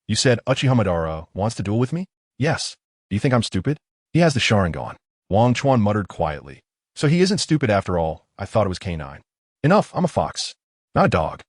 Speaker 1: "You said Uchiha Madara wants to duel with me?" "Yes. Do you think I'm stupid?" "He has the Sharingan." Wang Chuan muttered quietly. "So he isn't stupid after all. I thought it was canine." "Enough, I'm a fox. Not a dog."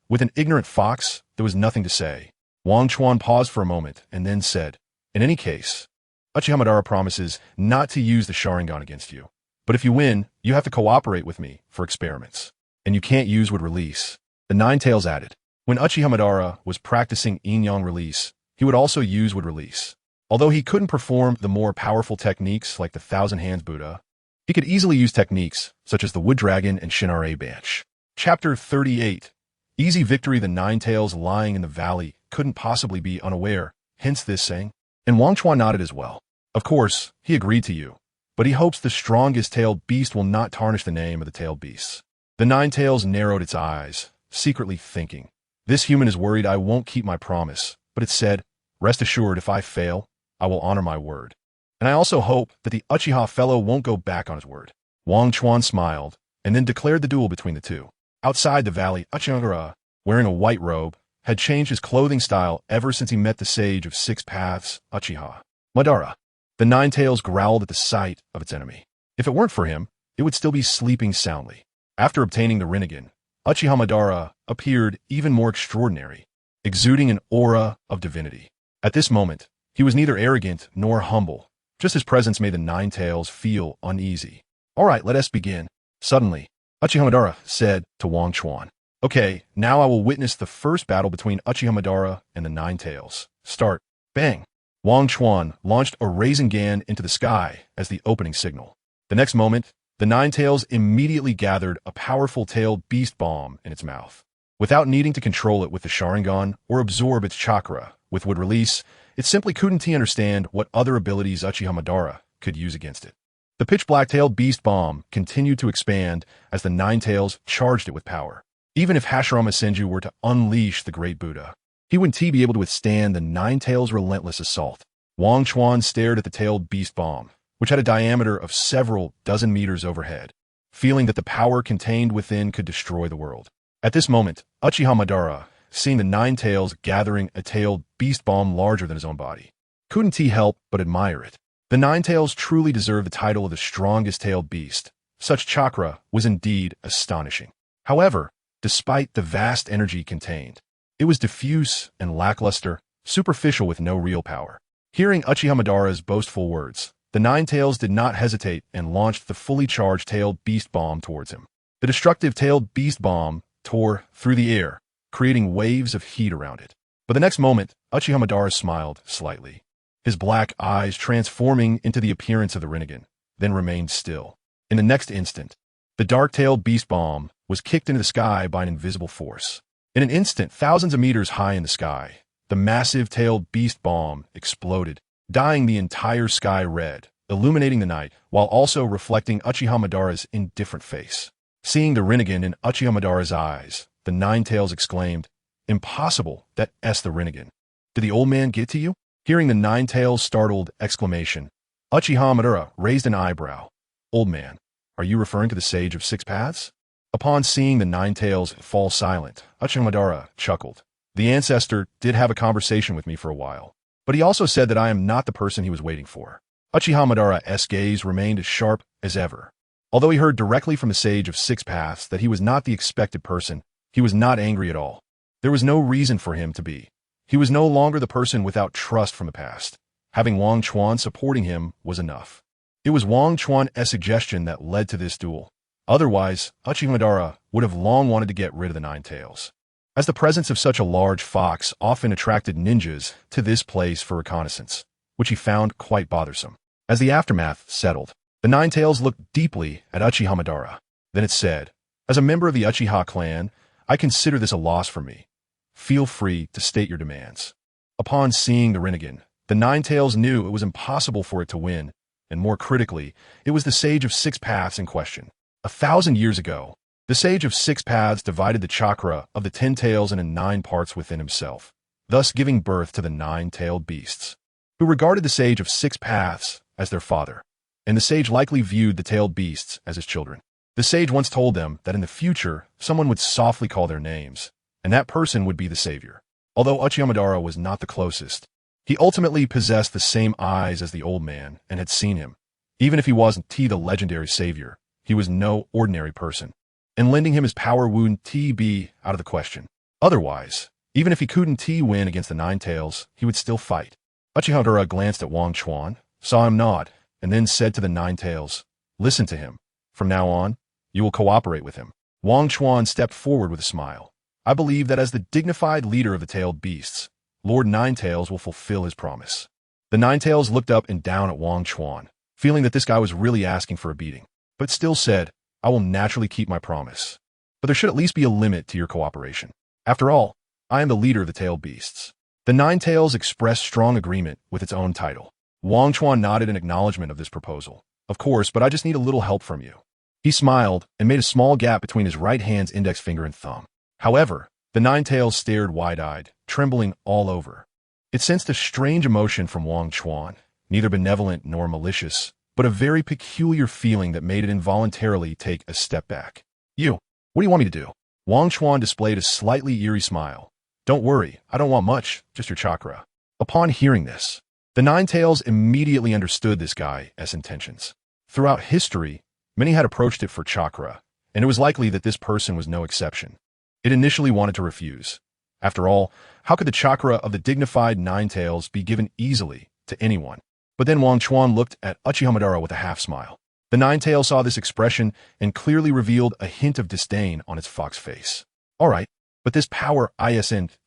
Speaker 1: With an ignorant fox, there was nothing to say. Wang Chuan paused for a moment and then said, "In any case, Uchiha Madara promises not to use the Sharingan against you. But if you win, you have to cooperate with me for experiments. And you can't use wood release." The 9 taels added. When Uchiha Madara was practicing yin-yang release, he would also use wood release. Although he couldn't perform the more powerful techniques like the Thousand Hands Buddha, he could easily use techniques such as the Wood Dragon and Shinare Bench. Chapter 38. Easy victory. The 9 taels lying in the valley couldn't possibly be unaware, hence this saying. And Wang Chuan nodded as well. Of course, he agreed to you, but he hopes the strongest tailed beast will not tarnish the name of the tailed beasts. The 9 taels narrowed its eyes, secretly thinking, "This human is worried I won't keep my promise," but it said, "Rest assured, if I fail, I will honor my word. And I also hope that the Uchiha fellow won't go back on his word." Wang Chuan smiled, and then declared the duel between the two. Outside the valley, Uchiha Madara, wearing a white robe, had changed his clothing style ever since he met the sage of 6 paths, Uchiha Madara. The 9 taels growled at the sight of its enemy. If it weren't for him, it would still be sleeping soundly. After obtaining the Renegan, Uchiha Madara appeared even more extraordinary, exuding an aura of divinity. At this moment, he was neither arrogant nor humble, just his presence made the 9 taels feel uneasy. "All right, let us begin." Suddenly, Uchiha Madara said to Wang Chuan, "Okay, now I will witness the first battle between Uchiha Madara and the 9 taels. Start." Bang! Wang Chuan launched a Rasengan into the sky as the opening signal. The next moment, the 9 taels immediately gathered a powerful tailed beast bomb in its mouth. Without needing to control it with the Sharingan or absorb its chakra with wood release, it simply couldn't understand what other abilities Uchiha Madara could use against it. The pitch-black-tailed beast bomb continued to expand as the Ninetales charged it with power. Even if Hashirama Senju were to unleash the Great Buddha, he wouldn't be able to withstand the Ninetales' relentless assault. Wang Chuan stared at the tailed beast bomb, which had a diameter of several dozen meters overhead, feeling that the power contained within could destroy the world. At this moment, Uchiha Madara, seeing the Ninetales gathering a tailed beast bomb larger than his own body, couldn't he help but admire it. The Ninetales truly deserved the title of the strongest tailed beast. Such chakra was indeed astonishing. However, despite the vast energy contained, it was diffuse and lackluster, superficial with no real power. Hearing Uchiha Madara's boastful words, the Ninetales did not hesitate and launched the fully charged tailed beast bomb towards him. The destructive tailed beast bomb tore through the air, creating waves of heat around it. But the next moment, Uchiha Madara smiled slightly, his black eyes transforming into the appearance of the Renegan, then remained still. In the next instant, the dark-tailed beast bomb was kicked into the sky by an invisible force. In an instant, thousands of meters high in the sky, the massive tailed beast bomb exploded, dyeing the entire sky red, illuminating the night, while also reflecting Uchiha Madara's indifferent face. Seeing the Renegan in Uchiha Madara's eyes, the Ninetales exclaimed, "Impossible, that's the Renegan. Did the old man get to you?" Hearing the Ninetales' startled exclamation, Uchiha Madara raised an eyebrow. "Old man, are you referring to the Sage of Six Paths?" Upon seeing the Ninetales fall silent, Uchiha Madara chuckled. "The ancestor did have a conversation with me for a while, but he also said that I am not the person he was waiting for." Uchiha Madara's gaze remained as sharp as ever. Although he heard directly from the Sage of Six Paths that he was not the expected person, he was not angry at all. There was no reason for him to be. He was no longer the person without trust from the past. Having Wang Chuan supporting him was enough. It was Wang Chuan's suggestion that led to this duel. Otherwise, Uchiha Madara would have long wanted to get rid of the Ninetales, as the presence of such a large fox often attracted ninjas to this place for reconnaissance, which he found quite bothersome. As the aftermath settled, the Ninetales looked deeply at Uchiha Madara. Then it said, "As a member of the Uchiha clan, I consider this a loss for me. Feel free to state your demands." Upon seeing the Renegan, the Ninetales knew it was impossible for it to win, and more critically, it was the Sage of Six Paths in question. 1,000 years ago, the Sage of Six Paths divided the chakra of the 10 tails into 9 parts within himself, thus giving birth to the 9-tailed beasts, who regarded the Sage of Six Paths as their father, and the sage likely viewed the tailed beasts as his children. The sage once told them that in the future, someone would softly call their names, and that person would be the savior. Although Uchiha Madara was not the closest, he ultimately possessed the same eyes as the old man and had seen him. Even if he wasn't the legendary savior, he was no ordinary person, and lending him his power wouldn't be out of the question. Otherwise, even if he couldn't win against the Ninetales, he would still fight. Uchiha Madara glanced at Wang Chuan, saw him nod, and then said to the Ninetales, "Listen to him. From now on, you will cooperate with him." Wang Chuan stepped forward with a smile. "I believe that as the dignified leader of the tailed beasts, Lord Ninetales will fulfill his promise." The Ninetales looked up and down at Wang Chuan, feeling that this guy was really asking for a beating, but still said, "I will naturally keep my promise. But there should at least be a limit to your cooperation. After all, I am the leader of the tailed beasts." The Ninetales expressed strong agreement with its own title. Wang Chuan nodded in acknowledgement of this proposal. "Of course, but I just need a little help from you." He smiled and made a small gap between his right hand's index finger and thumb. However, the Ninetales stared wide-eyed, trembling all over. It sensed a strange emotion from Wang Chuan, neither benevolent nor malicious, but a very peculiar feeling that made it involuntarily take a step back. "You, what do you want me to do?" Wang Chuan displayed a slightly eerie smile. "Don't worry, I don't want much, just your chakra." Upon hearing this, the Ninetales immediately understood this guy's intentions. Throughout history, many had approached it for chakra, and it was likely that this person was no exception. It initially wanted to refuse. After all, how could the chakra of the dignified Ninetales be given easily to anyone? But then Wang Chuan looked at Uchiha Madara with a half-smile. The Ninetales saw this expression and clearly revealed a hint of disdain on its fox face. "All right, but this power isn't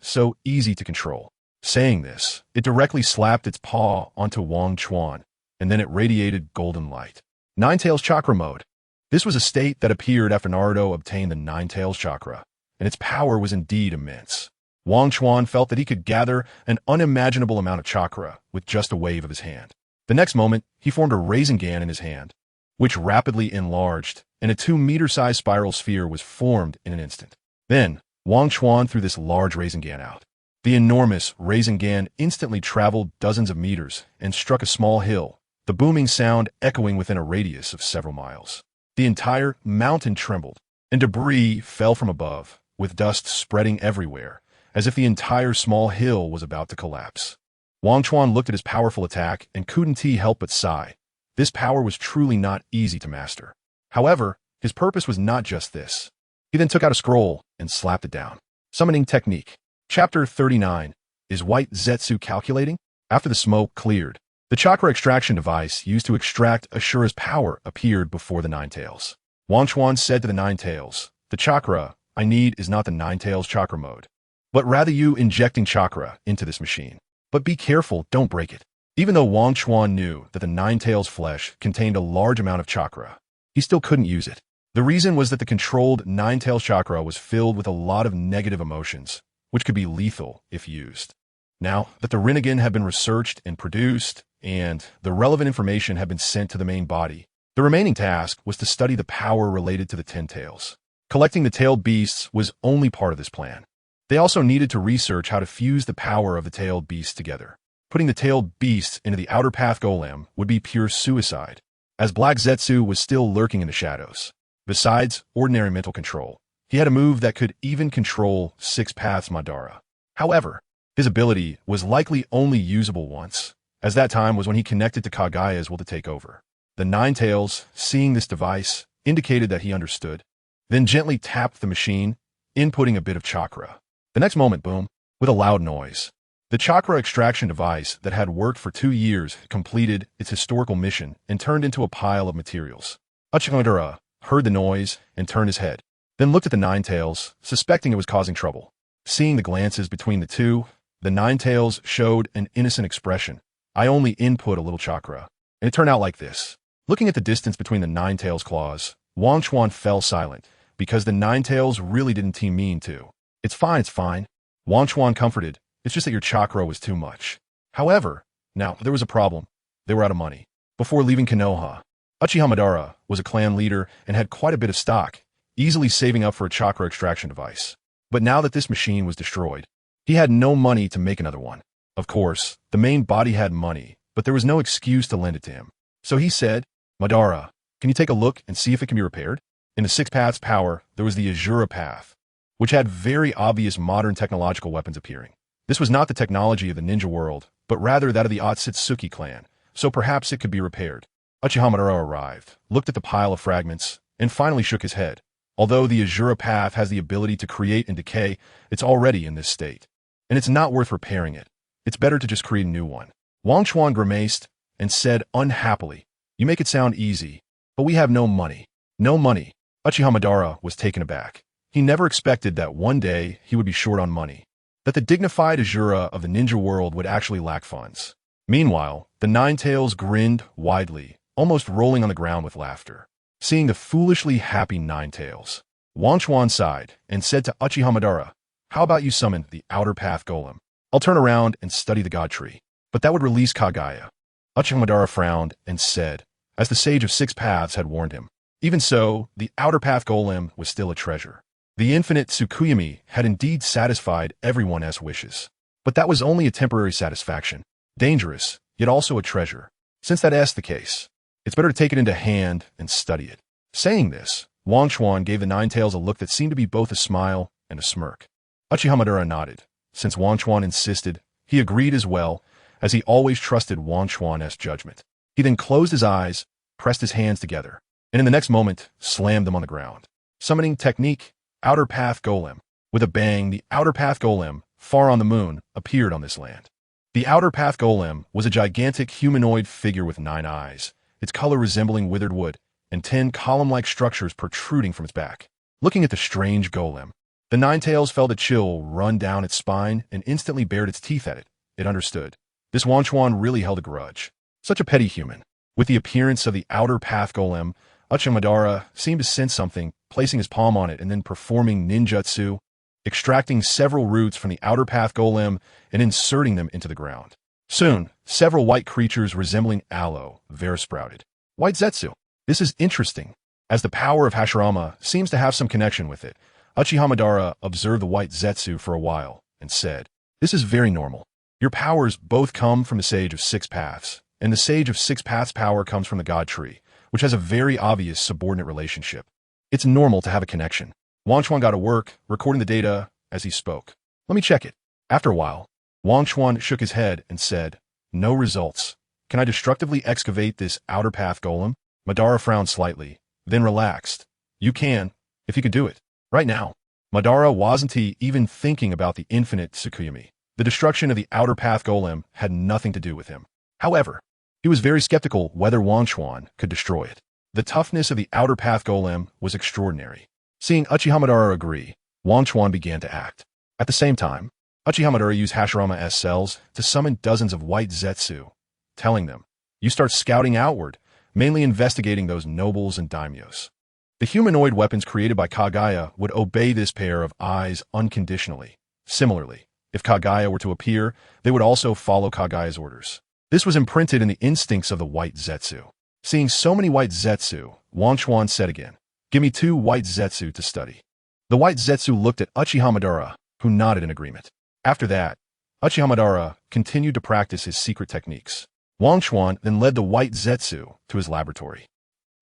Speaker 1: so easy to control." Saying this, it directly slapped its paw onto Wang Chuan, and then it radiated golden light. Ninetales chakra mode. This was a state that appeared after Naruto obtained the Ninetales chakra, and its power was indeed immense. Wang Chuan felt that he could gather an unimaginable amount of chakra with just a wave of his hand. The next moment, he formed a Renegan in his hand, which rapidly enlarged, and a 2-meter-sized spiral sphere was formed in an instant. Then, Wang Chuan threw this large Renegan out. The enormous Renegan instantly traveled dozens of meters and struck a small hill, the booming sound echoing within a radius of several miles. The entire mountain trembled, and debris fell from above, with dust spreading everywhere, as if the entire small hill was about to collapse. Wang Chuan looked at his powerful attack and couldn't help but sigh. This power was truly not easy to master. However, his purpose was not just this. He then took out a scroll and slapped it down. Summoning Technique. Chapter 39. Is White Zetsu calculating? After the smoke cleared, the chakra extraction device used to extract Ashura's power appeared before the Ninetales. Wang Chuan said to the Ninetales, "The chakra I need is not the Ninetales chakra mode, but rather you injecting chakra into this machine. But be careful, don't break it." Even though Wang Chuan knew that the Ninetales flesh contained a large amount of chakra, he still couldn't use it. The reason was that the controlled Ninetales chakra was filled with a lot of negative emotions, which could be lethal if used. Now that the Renegan had been researched and produced, and the relevant information had been sent to the main body, the remaining task was to study the power related to the 10 taels. Collecting the tailed beasts was only part of this plan. They also needed to research how to fuse the power of the tailed beasts together. Putting the tailed beasts into the outer path golem would be pure suicide, as Black Zetsu was still lurking in the shadows. Besides ordinary mental control, he had a move that could even control 6 paths Madara. However, his ability was likely only usable once, as that time was when he connected to Kagaya's will to take over. The Ninetales, seeing this device, indicated that he understood, then gently tapped the machine, inputting a bit of chakra. The next moment, boom, with a loud noise. The chakra extraction device that had worked for 2 years completed its historical mission and turned into a pile of materials. Madara heard the noise and turned his head, then looked at the Ninetales, suspecting it was causing trouble. Seeing the glances between the two, the Ninetales showed an innocent expression. "I only input a little chakra, and it turned out like this." Looking at the distance between the Ninetales' claws, Wang Chuan fell silent, because the Ninetales really didn't mean to. It's fine. Wang Chuan comforted. "It's just that your chakra was too much." However, now there was a problem. They were out of money. Before leaving Konoha, Uchiha Madara was a clan leader and had quite a bit of stock, easily saving up for a chakra extraction device. But now that this machine was destroyed, he had no money to make another one. Of course, the main body had money, but there was no excuse to lend it to him. So he said, "Madara, can you take a look and see if it can be repaired?" In the 6 paths power, there was the Ashura path, which had very obvious modern technological weapons appearing. This was not the technology of the ninja world, but rather that of the Otsutsuki clan, so perhaps it could be repaired. Uchiha Madara arrived, looked at the pile of fragments, and finally shook his head. Although the Ashura path has the ability to create and decay, it's already in this state, and it's not worth repairing it. It's better to just create a new one. Wang Chuan grimaced and said unhappily, "You make it sound easy, but we have no money." No money. Uchiha Madara was taken aback. He never expected that one day he would be short on money, that the dignified Ashura of the ninja world would actually lack funds. Meanwhile, the Ninetales grinned widely, almost rolling on the ground with laughter. Seeing the foolishly happy Ninetales, Wang Chuan sighed and said to Uchiha Madara, "How about you summon the outer path golem? I'll turn around and study the god tree." But that would release Kagaya. Uchiha Madara frowned and said, as the sage of 6 paths had warned him. Even so, the outer path golem was still a treasure. The infinite Tsukuyami had indeed satisfied everyone's wishes. But that was only a temporary satisfaction. Dangerous, yet also a treasure. Since that is the case, it's better to take it into hand and study it. Saying this, Wang Chuan gave the Ninetales a look that seemed to be both a smile and a smirk. Uchiha Madara nodded. Since Wang Chuan insisted, he agreed as well, as he always trusted Wang Chuan's judgment. He then closed his eyes, pressed his hands together, and in the next moment, slammed them on the ground. Summoning Technique, Outer Path Golem. With a bang, the Outer Path Golem, far on the moon, appeared on this land. The Outer Path Golem was a gigantic humanoid figure with 9 eyes, its color resembling withered wood, and 10 column-like structures protruding from its back. Looking at the strange golem, the Ninetales felt a chill run down its spine and instantly bared its teeth at it. It understood. This Wang Chuan really held a grudge. Such a petty human. With the appearance of the Outer Path Golem, Uchiha Madara seemed to sense something, placing his palm on it and then performing ninjutsu, extracting several roots from the Outer Path Golem and inserting them into the ground. Soon, several white creatures resembling aloe sprouted. White Zetsu. This is interesting, as the power of Hashirama seems to have some connection with it. Uchiha Madara observed the white Zetsu for a while and said, "This is very normal. Your powers both come from the Sage of Six Paths, and the Sage of Six Paths power comes from the God Tree, which has a very obvious subordinate relationship. It's normal to have a connection." Wang Chuan got to work, recording the data as he spoke. "Let me check it." After a while, Wang Chuan shook his head and said, "No results. Can I destructively excavate this outer path golem?" Madara frowned slightly, then relaxed. "You can, if you could do it. Right now." Madara wasn't even thinking about the infinite Tsukuyami. The destruction of the outer path golem had nothing to do with him. However, he was very skeptical whether Wang Chuan could destroy it. The toughness of the outer path golem was extraordinary. Seeing Uchiha Madara agree, Wang Chuan began to act. At the same time, Uchiha Madara used Hashirama cells to summon dozens of white Zetsu, telling them, "You start scouting outward, mainly investigating those nobles and daimyos." The humanoid weapons created by Kagaya would obey this pair of eyes unconditionally. Similarly, if Kagaya were to appear, they would also follow Kagaya's orders. This was imprinted in the instincts of the white Zetsu. Seeing so many white Zetsu, Wang Chuan said again, "Give me 2 white Zetsu to study." The white Zetsu looked at Uchiha Madara, who nodded in agreement. After that, Uchiha Madara continued to practice his secret techniques. Wang Chuan then led the white Zetsu to his laboratory.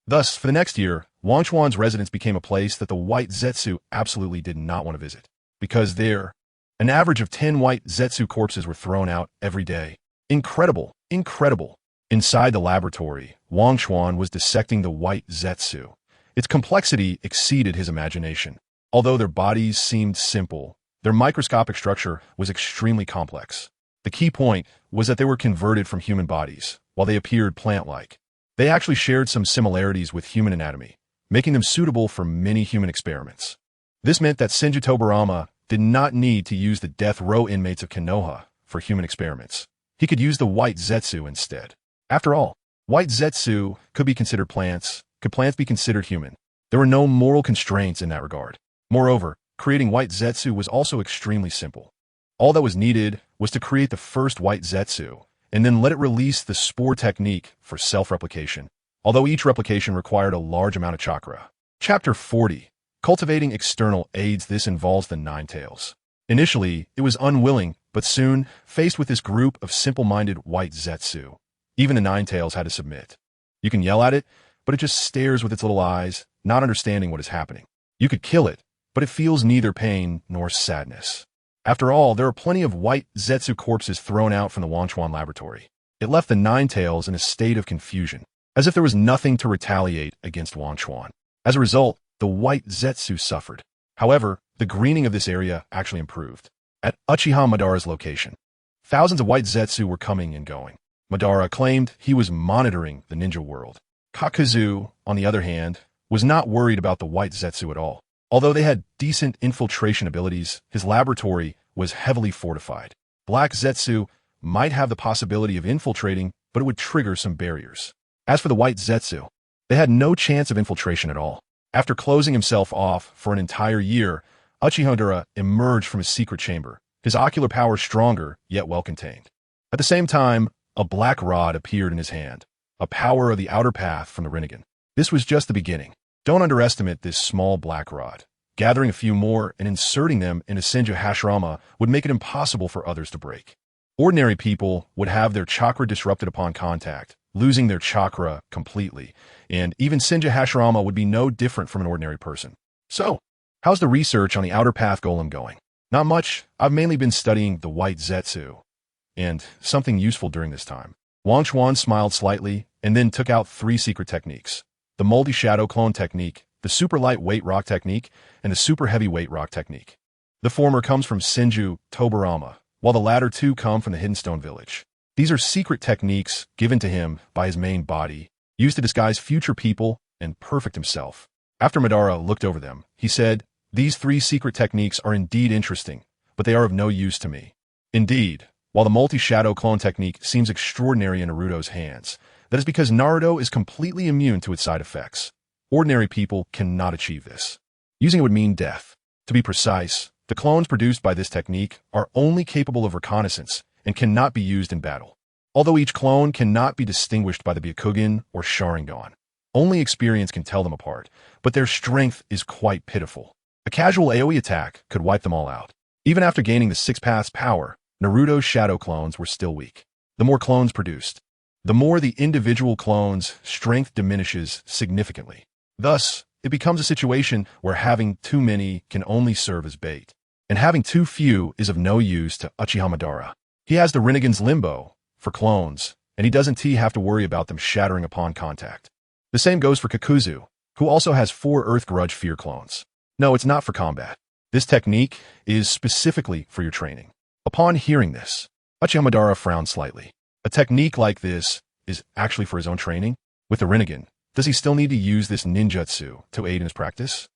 Speaker 1: Thus, for the next year, Wang Chuan's residence became a place that the white Zetsu absolutely did not want to visit, because there, an average of 10 white Zetsu corpses were thrown out every day. Incredible, incredible. Inside the laboratory, Wang Chuan was dissecting the white Zetsu. Its complexity exceeded his imagination. Although their bodies seemed simple, their microscopic structure was extremely complex. The key point was that they were converted from human bodies, while they appeared plant-like. They actually shared some similarities with human anatomy, making them suitable for many human experiments. This meant that Tobarama did not need to use the death row inmates of Konoha for human experiments. He could use the white Zetsu instead. After all, white Zetsu could be considered plants. Could plants be considered human? There were no moral constraints in that regard. Moreover, creating white Zetsu was also extremely simple. All that was needed was to create the first white Zetsu, and then let it release the spore technique for self-replication, although each replication required a large amount of chakra. Chapter 40. Cultivating external aids. This involves the Ninetales. Initially, it was unwilling, but soon, faced with this group of simple-minded white Zetsu, even the Ninetales had to submit. You can yell at it, but it just stares with its little eyes, not understanding what is happening. You could kill it, but it feels neither pain nor sadness. After all, there are plenty of white Zetsu corpses thrown out from the Wang Chuan laboratory. It left the Ninetales in a state of confusion, as if there was nothing to retaliate against Wang Chuan. As a result, the white Zetsu suffered. However, the greening of this area actually improved. At Uchiha Madara's location, thousands of white Zetsu were coming and going. Madara claimed he was monitoring the ninja world. Kakuzu, on the other hand, was not worried about the white Zetsu at all. Although they had decent infiltration abilities, his laboratory was heavily fortified. Black Zetsu might have the possibility of infiltrating, but it would trigger some barriers. As for the white Zetsu, they had no chance of infiltration at all. After closing himself off for an entire year, Uchiha Madara emerged from his secret chamber, his ocular power stronger, yet well-contained. At the same time, a black rod appeared in his hand, a power of the outer path from the Renegan. This was just the beginning. Don't underestimate this small black rod. Gathering a few more and inserting them in a Senju Hashirama would make it impossible for others to break. Ordinary people would have their chakra disrupted upon contact, losing their chakra completely, and even Senju Hashirama would be no different from an ordinary person. So, how's the research on the outer path golem going? Not much. I've mainly been studying the white Zetsu, and something useful during this time. Wang Chuan smiled slightly and then took out 3 secret techniques: the multi-shadow clone technique, the super lightweight rock technique, and the super heavyweight rock technique. The former comes from Senju Tobarama, while the latter 2 come from the Hidden Stone Village. These are secret techniques given to him by his main body, used to disguise future people and perfect himself. After Madara looked over them, he said, "These 3 secret techniques are indeed interesting, but they are of no use to me." Indeed, while the multi-shadow clone technique seems extraordinary in Naruto's hands, that is because Naruto is completely immune to its side effects. Ordinary people cannot achieve this. Using it would mean death. To be precise, the clones produced by this technique are only capable of reconnaissance and cannot be used in battle. although each clone cannot be distinguished by the Byakugan or Sharingan. Only experience can tell them apart, but their strength is quite pitiful. A casual AoE attack could wipe them all out. Even after gaining the 6 paths power, Naruto's shadow clones were still weak. The more clones produced, the more the individual clone's strength diminishes significantly. Thus, it becomes a situation where having too many can only serve as bait, and having too few is of no use to Uchiha Madara. He has the Renegan's Limbo for clones, and he doesn't have to worry about them shattering upon contact. The same goes for Kakuzu, who also has 4 Earth Grudge Fear clones. No, it's not for combat. This technique is specifically for your training. Upon hearing this, Uchiha Madara frowned slightly. A technique like this is actually for his own training? With the Renegan, does he still need to use this ninjutsu to aid in his practice?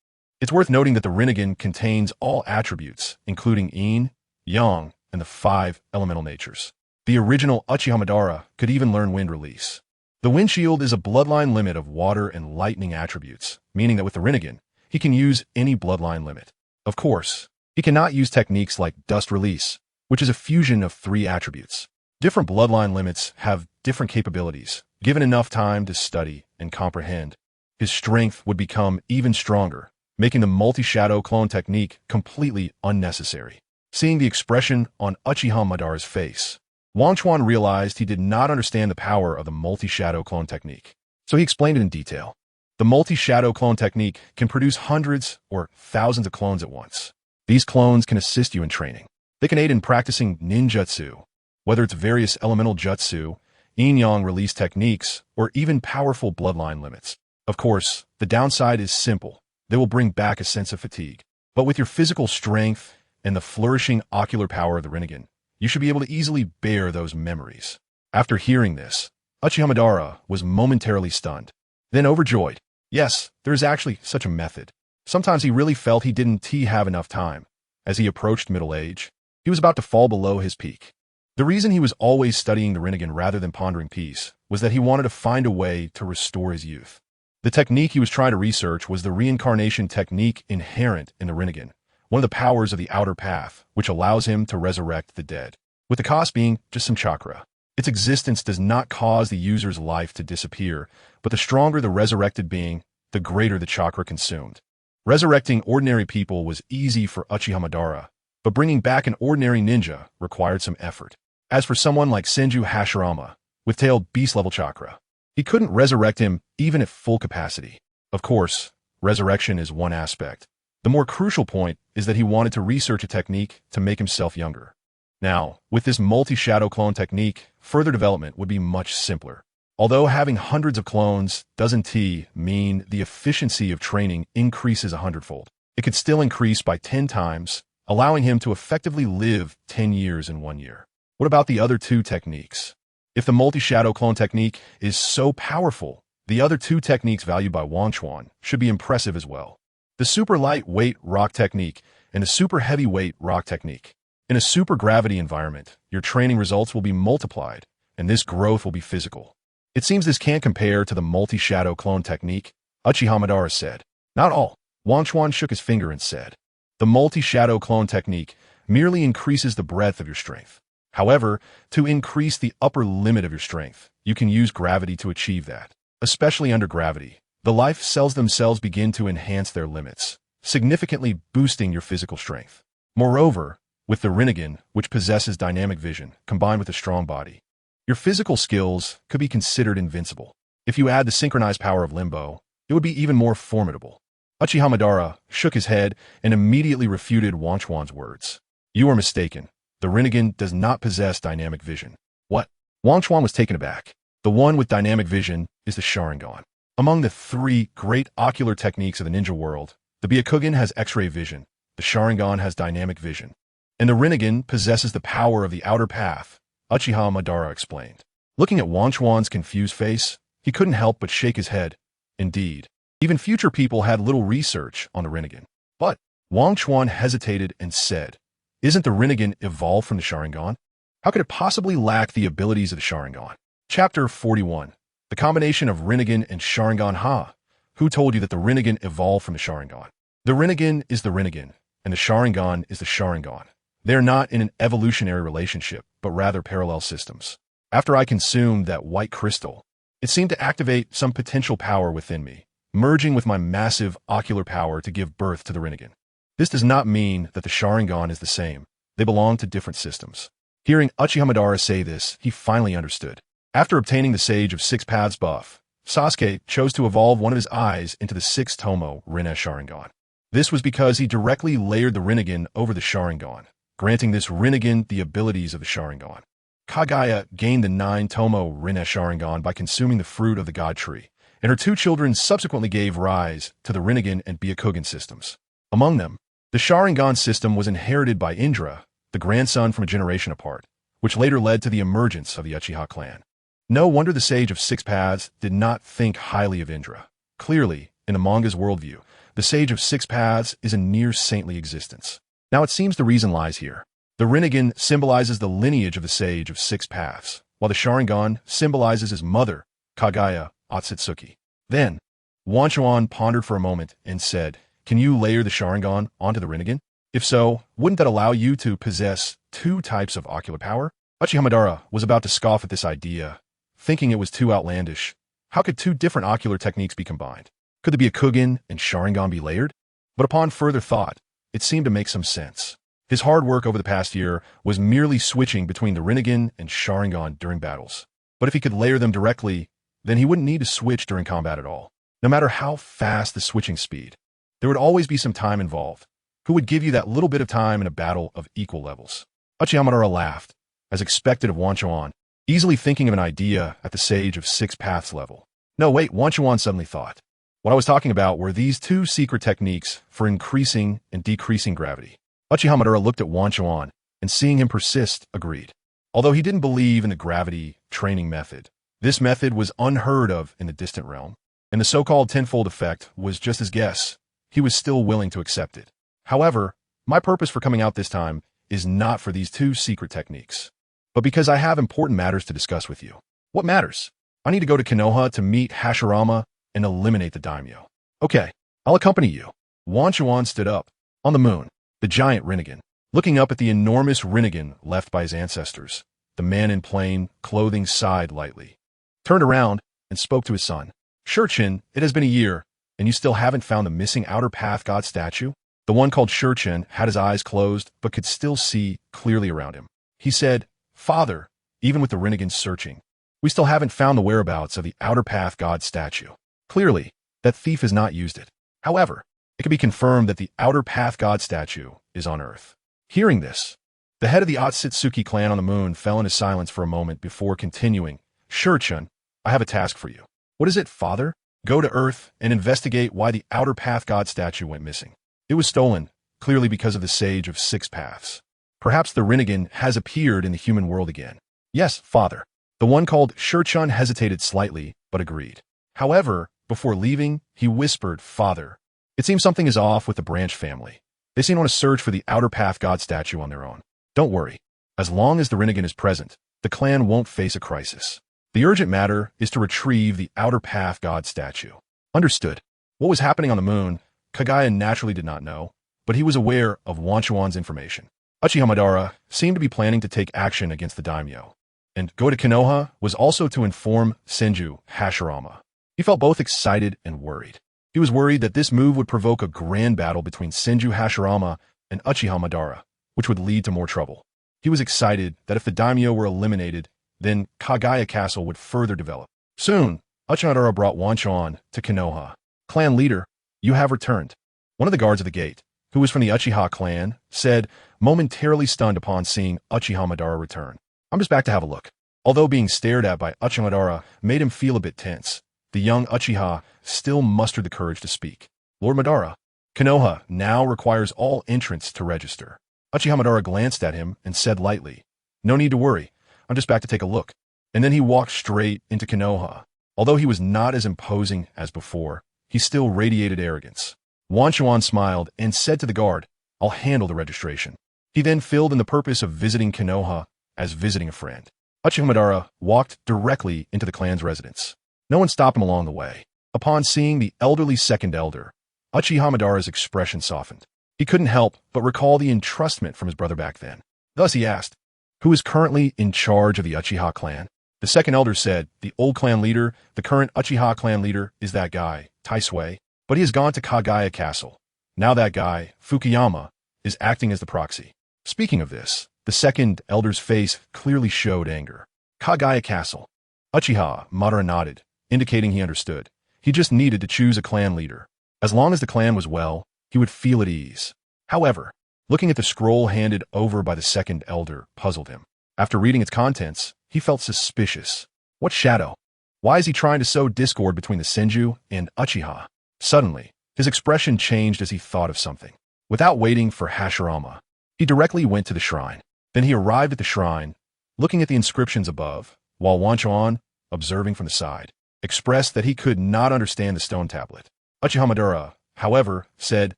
Speaker 1: It's worth noting that the Renegan contains all attributes, including yin, yang, and the 5 elemental natures. The original Uchiha Madara could even learn Wind Release. The Wind Shield is a bloodline limit of water and lightning attributes, meaning that with the Renegan, he can use any bloodline limit. Of course, he cannot use techniques like Dust Release, which is a fusion of 3 attributes. Different bloodline limits have different capabilities. Given enough time to study and comprehend, his strength would become even stronger, making the multi-shadow clone technique completely unnecessary. Seeing the expression on Uchiha Madara's face, Wang Chuan realized he did not understand the power of the multi-shadow clone technique, so he explained it in detail. The multi-shadow clone technique can produce hundreds or thousands of clones at once. These clones can assist you in training. They can aid in practicing ninjutsu, whether it's various elemental jutsu, yin-yang release techniques, or even powerful bloodline limits. Of course, the downside is simple. They will bring back a sense of fatigue. But with your physical strength and the flourishing ocular power of the Renegan, you should be able to easily bear those memories. After hearing this, Uchiha Madara was momentarily stunned, then overjoyed. Yes, there is actually such a method. Sometimes he really felt he didn't have enough time. As he approached middle age, he was about to fall below his peak. The reason he was always studying the Renegan rather than pondering peace was that he wanted to find a way to restore his youth. The technique he was trying to research was the reincarnation technique inherent in the Renegan, one of the powers of the outer path, which allows him to resurrect the dead, with the cost being just some chakra. Its existence does not cause the user's life to disappear, but the stronger the resurrected being, the greater the chakra consumed. Resurrecting ordinary people was easy for Uchiha Madara, but bringing back an ordinary ninja required some effort. As for someone like Senju Hashirama, with tailed beast-level chakra, he couldn't resurrect him even at full capacity. Of course, resurrection is one aspect. The more crucial point is that he wanted to research a technique to make himself younger. Now, with this multi-shadow clone technique, further development would be much simpler. Although having hundreds of clones doesn't mean the efficiency of training increases 100-fold, it could still increase by 10 times, allowing him to effectively live 10 years in 1 year. What about the other 2 techniques? If the multi-shadow clone technique is so powerful, the other 2 techniques valued by Wang Chuan should be impressive as well. The super lightweight rock technique and the super heavyweight rock technique. In a super gravity environment, your training results will be multiplied, and this growth will be physical. It seems this can't compare to the multi-shadow clone technique, Uchiha Madara said. Not all. Wang Chuan shook his finger and said, the multi-shadow clone technique merely increases the breadth of your strength. However, to increase the upper limit of your strength, you can use gravity to achieve that. Especially under gravity, the life cells themselves begin to enhance their limits, significantly boosting your physical strength. Moreover, with the Renegan, which possesses dynamic vision, combined with a strong body, your physical skills could be considered invincible. If you add the synchronized power of Limbo, it would be even more formidable. Uchiha Madara shook his head and immediately refuted Wang Chuan's words. You are mistaken. The Renegan does not possess dynamic vision. What? Wang Chuan was taken aback. The one with dynamic vision is the Sharingan. Among the 3 great ocular techniques of the ninja world, the Byakugan has X-ray vision, the Sharingan has dynamic vision, and the Renegan possesses the power of the outer path, Uchiha Madara explained. Looking at Wang Chuan's confused face, he couldn't help but shake his head. Indeed, even future people had little research on the Renegan. But Wang Chuan hesitated and said, isn't the Renegan evolved from the Sharingan? How could it possibly lack the abilities of the Sharingan? Chapter 41. The combination of Renegan and Sharingan. Who told you that the Renegan evolved from the Sharingan? The Renegan is the Renegan, and the Sharingan is the Sharingan. They are not in an evolutionary relationship, but rather parallel systems. After I consumed that white crystal, it seemed to activate some potential power within me, merging with my massive ocular power to give birth to the Renegan. This does not mean that the Sharingan is the same. They belong to different systems. Hearing Uchiha Madara say this, he finally understood. After obtaining the Sage of Six Paths buff, Sasuke chose to evolve one of his eyes into the 6-Tomo Rinne Sharingan. This was because he directly layered the Renegan over the Sharingan, granting this Renegan the abilities of the Sharingan. Kaguya gained the 9-Tomo Rinne Sharingan by consuming the fruit of the God Tree, and her two children subsequently gave rise to the Renegan and Byakugan systems. Among them, the Sharingan system was inherited by Indra, the grandson from a generation apart, which later led to the emergence of the Uchiha clan. No wonder the Sage of Six Paths did not think highly of Indra. Clearly, in the manga's worldview, the Sage of Six Paths is a near-saintly existence. Now it seems the reason lies here. The Renegan symbolizes the lineage of the Sage of Six Paths, while the Sharingan symbolizes his mother, Kaguya Otsutsuki. Then, Wanchuan pondered for a moment and said, "Can you layer the Sharingan onto the Renegan? If so, wouldn't that allow you to possess two types of ocular power?" Uchiha Madara was about to scoff at this idea, thinking it was too outlandish. How could two different ocular techniques be combined? Could the Byakugan and Sharingan be layered? But upon further thought, it seemed to make some sense. His hard work over the past year was merely switching between the Renegan and Sharingan during battles. But if he could layer them directly, then he wouldn't need to switch during combat at all. No matter how fast the switching speed, there would always be some time involved. Who would give you that little bit of time in a battle of equal levels? Uchiha Madara laughed, as expected of Wanchuan, easily thinking of an idea at the Sage of Six Paths level. No, wait, Wanchuan suddenly thought. What I was talking about were these two secret techniques for increasing and decreasing gravity. Uchiha Madara looked at Wanchuan, and seeing him persist, agreed. Although he didn't believe in the gravity training method, this method was unheard of in the distant realm, and the so-called tenfold effect was just his guess. He was still willing to accept it. However, my purpose for coming out this time is not for these two secret techniques, but because I have important matters to discuss with you. What matters? I need to go to Konoha to meet Hashirama and eliminate the Daimyo. Okay, I'll accompany you. Wanchuan stood up. On the moon, the giant Renegan, looking up at the enormous Renegan left by his ancestors, the man in plain clothing sighed lightly, turned around, and spoke to his son. "Shurchin, it has been a year, and you still haven't found the missing outer path god statue?" The one called Shurchin had his eyes closed, but could still see clearly around him. He said, "Father, even with the Renegans searching, we still haven't found the whereabouts of the outer path god statue. Clearly, that thief has not used it. However, it can be confirmed that the outer path god statue is on Earth." Hearing this, the head of the Otsutsuki clan on the moon fell into silence for a moment before continuing. "Shurchin, I have a task for you." "What is it, father?" "Go to Earth and investigate why the outer path god statue went missing. It was stolen, clearly because of the Sage of Six Paths. Perhaps the Renegan has appeared in the human world again." "Yes, father." The one called Shurchin hesitated slightly, but agreed. However, before leaving, he whispered, "Father, it seems something is off with the Branch family. They seem to want to search for the outer path god statue on their own. Don't worry. As long as the Renegan is present, the clan won't face a crisis. The urgent matter is to retrieve the outer path god statue." Understood. What was happening on the moon, Kaguya naturally did not know, but he was aware of Wanchuan's information. Uchiha Madara seemed to be planning to take action against the Daimyo, and go to Konoha was also to inform Senju Hashirama. He felt both excited and worried. He was worried that this move would provoke a grand battle between Senju Hashirama and Uchiha Madara, which would lead to more trouble. He was excited that if the Daimyo were eliminated, then Kaguya Castle would further develop. Soon, Uchiha Madara brought Wanchuan to Konoha. "Clan leader, you have returned." One of the guards at the gate, who was from the Uchiha clan, said, momentarily stunned upon seeing Uchiha Madara return. "I'm just back to have a look." Although being stared at by Uchiha Madara made him feel a bit tense, the young Uchiha still mustered the courage to speak. "Lord Madara, Konoha now requires all entrants to register." Uchiha Madara glanced at him and said lightly, "No need to worry. I'm just back to take a look." And then he walked straight into Konoha. Although he was not as imposing as before, he still radiated arrogance. Wanchuan smiled and said to the guard, "I'll handle the registration." He then filled in the purpose of visiting Konoha as visiting a friend. Uchiha Madara walked directly into the clan's residence. No one stopped him along the way. Upon seeing the elderly second elder, Uchiha Madara's expression softened. He couldn't help but recall the entrustment from his brother back then. Thus he asked, "Who is currently in charge of the Uchiha clan?" The second elder said, the old clan leader, the current Uchiha clan leader, is that guy, Taisui, but he has gone to Kagaya Castle. Now that guy, Fukuyama, is acting as the proxy. Speaking of this, the second elder's face clearly showed anger. Kagaya Castle. Uchiha, Madara nodded, indicating he understood. He just needed to choose a clan leader. As long as the clan was well, he would feel at ease. However, looking at the scroll handed over by the second elder puzzled him. After reading its contents, he felt suspicious. What shadow? Why is he trying to sow discord between the Senju and Uchiha? Suddenly, his expression changed as he thought of something. Without waiting for Hashirama, he directly went to the shrine. Then he arrived at the shrine, looking at the inscriptions above, while Wanchuan, observing from the side, expressed that he could not understand the stone tablet. Uchiha Madara, however, said,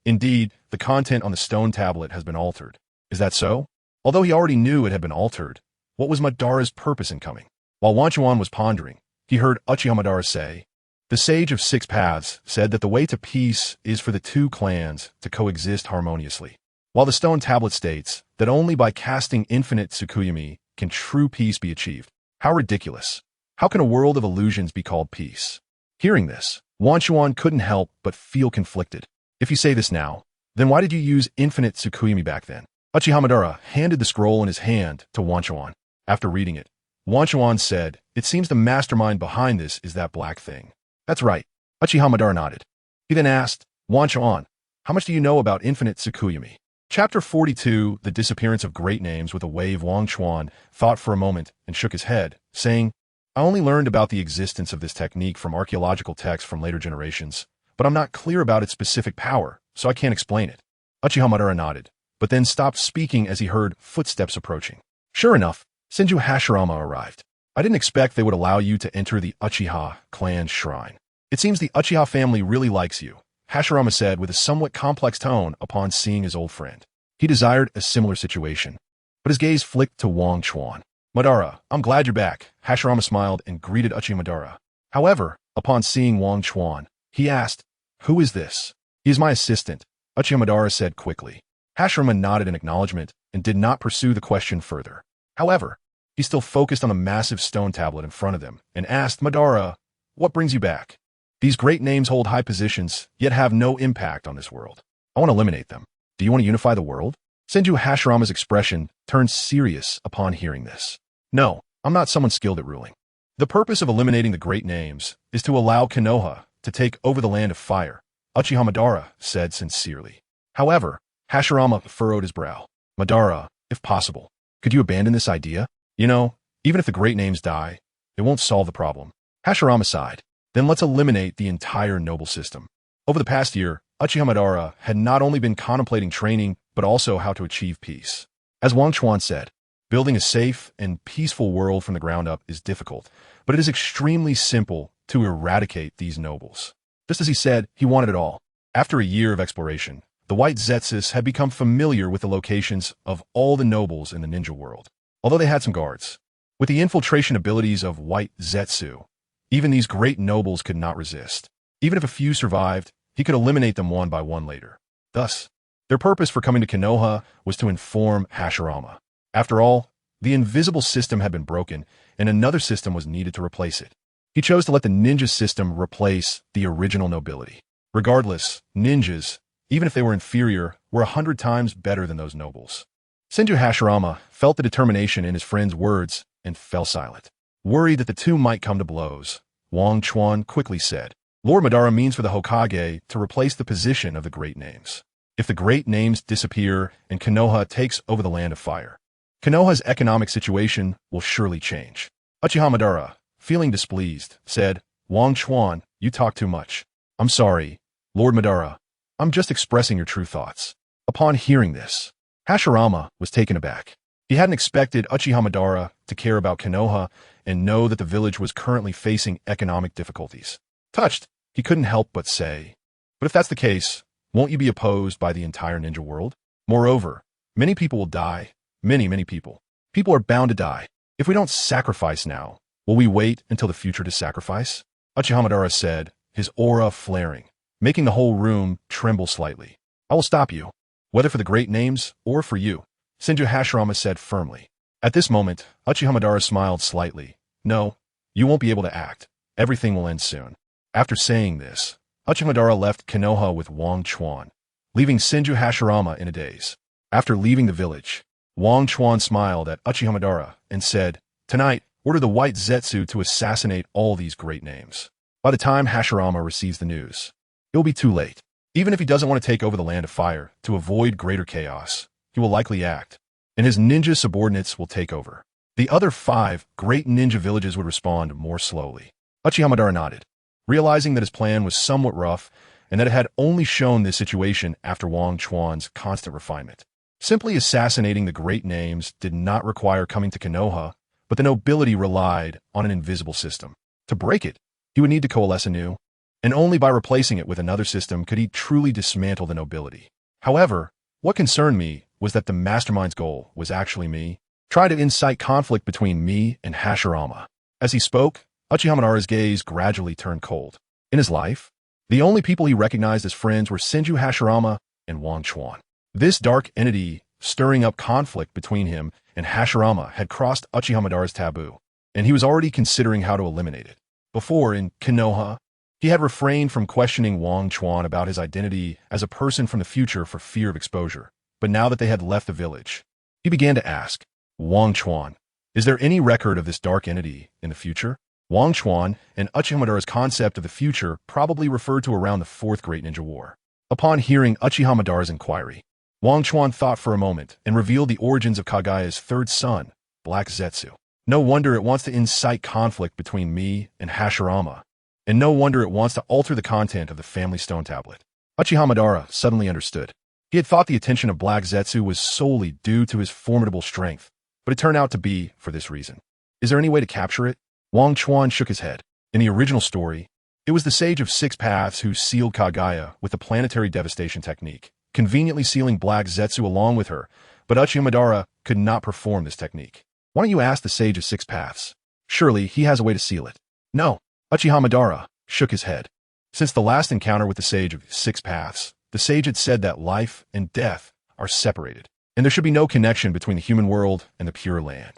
Speaker 1: "Indeed, the content on the stone tablet has been altered. Is that so?" Although he already knew it had been altered, what was Madara's purpose in coming? While Wanchuan was pondering, he heard Uchiha Madara say, "The Sage of Six Paths said that the way to peace is for the two clans to coexist harmoniously, while the stone tablet states that only by casting infinite Tsukuyami can true peace be achieved. How ridiculous. How can a world of illusions be called peace?" Hearing this, Wanchuan couldn't help but feel conflicted. If you say this now, then why did you use infinite Tsukuyami back then? Uchiha Madara handed the scroll in his hand to Wanchuan. After reading it, Wanchuan said, "It seems the mastermind behind this is that black thing." "That's right." Uchiha Madara nodded. He then asked, "Wanchuan, how much do you know about infinite Tsukuyami?" Chapter 42, The Disappearance of Great Names. With a wave, Wanchuan thought for a moment and shook his head, saying, "I only learned about the existence of this technique from archaeological texts from later generations, but I'm not clear about its specific power, so I can't explain it." Uchiha Madara nodded, but then stopped speaking as he heard footsteps approaching. Sure enough, Senju Hashirama arrived. "I didn't expect they would allow you to enter the Uchiha clan's shrine. It seems the Uchiha family really likes you," Hashirama said with a somewhat complex tone upon seeing his old friend. He desired a similar situation, but his gaze flicked to Wanchuan. "Madara, I'm glad you're back." Hashirama smiled and greeted Uchiha Madara. However, upon seeing Wanchuan, he asked, "Who is this?" "He is my assistant," Uchiha Madara said quickly. Hashirama nodded in acknowledgement and did not pursue the question further. However, he still focused on the massive stone tablet in front of them and asked, "Madara, what brings you back? These great names hold high positions, yet have no impact on this world. I want to eliminate them. Do you want to unify the world?" Senju Hashirama's expression turned serious upon hearing this. "No, I'm not someone skilled at ruling. The purpose of eliminating the great names is to allow Konoha to take over the land of fire," Uchiha Madara said sincerely. However, Hashirama furrowed his brow. "Madara, if possible, could you abandon this idea? You know, even if the great names die, it won't solve the problem." Hashirama sighed. "Then let's eliminate the entire noble system." Over the past year, Uchiha Madara had not only been contemplating training, but also how to achieve peace. As Wanchuan said, building a safe and peaceful world from the ground up is difficult, but it is extremely simple to eradicate these nobles. Just as he said, he wanted it all. After a year of exploration, the White Zetsus had become familiar with the locations of all the nobles in the ninja world, although they had some guards. With the infiltration abilities of White Zetsu, even these great nobles could not resist. Even if a few survived, he could eliminate them one by one later. Thus, their purpose for coming to Konoha was to inform Hashirama. After all, the invisible system had been broken, and another system was needed to replace it. He chose to let the ninja system replace the original nobility. Regardless, ninjas, even if they were inferior, were 100 times better than those nobles. Senju Hashirama felt the determination in his friend's words and fell silent. Worried that the two might come to blows, Wanchuan quickly said, "Lord Madara means for the Hokage to replace the position of the great names. If the great names disappear and Konoha takes over the land of fire, Konoha's economic situation will surely change." Uchiha Madara, feeling displeased, said, "Wanchuan, you talk too much." "I'm sorry, Lord Madara. I'm just expressing your true thoughts." Upon hearing this, Hashirama was taken aback. He hadn't expected Uchiha Madara to care about Konoha and know that the village was currently facing economic difficulties. Touched, he couldn't help but say, "But if that's the case, won't you be opposed by the entire ninja world? Moreover, many people will die. Many people. People are bound to die. If we don't sacrifice now, will we wait until the future to sacrifice?" Uchiha Madara said, his aura flaring, making the whole room tremble slightly. "I will stop you, whether for the great names or for you," Senju Hashirama said firmly. At this moment, Uchiha Madara smiled slightly, No, you won't be able to act. Everything will end soon. After saying this, Uchiha left Konoha with Wang Chuan, leaving Senju Hashirama in a daze. After leaving the village, Wang Chuan smiled at Uchiha and said, "Tonight, order the White Zetsu to assassinate all these great names. By the time Hashirama receives the news, it will be too late. Even if he doesn't want to take over the Land of Fire to avoid greater chaos, he will likely act, and his ninja subordinates will take over. The other 5 great ninja villages would respond more slowly." Uchiha nodded, realizing that his plan was somewhat rough and that it had only shown this situation after Wang Chuan's constant refinement. Simply assassinating the great names did not require coming to Konoha, but the nobility relied on an invisible system. To break it, he would need to coalesce anew, and only by replacing it with another system could he truly dismantle the nobility. However, what concerned me was that the mastermind's goal was actually me, trying to incite conflict between me and Hashirama. As he spoke, Uchiha gaze gradually turned cold. In his life, the only people he recognized as friends were Senju Hashirama and Wang Chuan. This dark entity stirring up conflict between him and Hashirama had crossed Uchiha taboo, and he was already considering how to eliminate it. Before, in Konoha, he had refrained from questioning Wang Chuan about his identity as a person from the future for fear of exposure, but now that they had left the village, he began to ask, "Wang Chuan, is there any record of this dark entity in the future?" Wang Chuan and Uchiha concept of the future probably referred to around the 4th Great Ninja War. Upon hearing Uchiha inquiry, Wang Chuan thought for a moment and revealed the origins of Kagaya's 3rd son, Black Zetsu. No wonder it wants to incite conflict between me and Hashirama, and no wonder it wants to alter the content of the family stone tablet. Uchiha suddenly understood. He had thought the attention of Black Zetsu was solely due to his formidable strength, but it turned out to be for this reason. Is there any way to capture it? Wang Chuan shook his head. In the original story, it was the Sage of 6 Paths who sealed Kagaya with the planetary devastation technique, conveniently sealing Black Zetsu along with her, but Uchiha could not perform this technique. Why don't you ask the Sage of 6 Paths? Surely he has a way to seal it. No. Uchiha shook his head. Since the last encounter with the Sage of 6 Paths, the sage had said that life and death are separated, and there should be no connection between the human world and the pure land.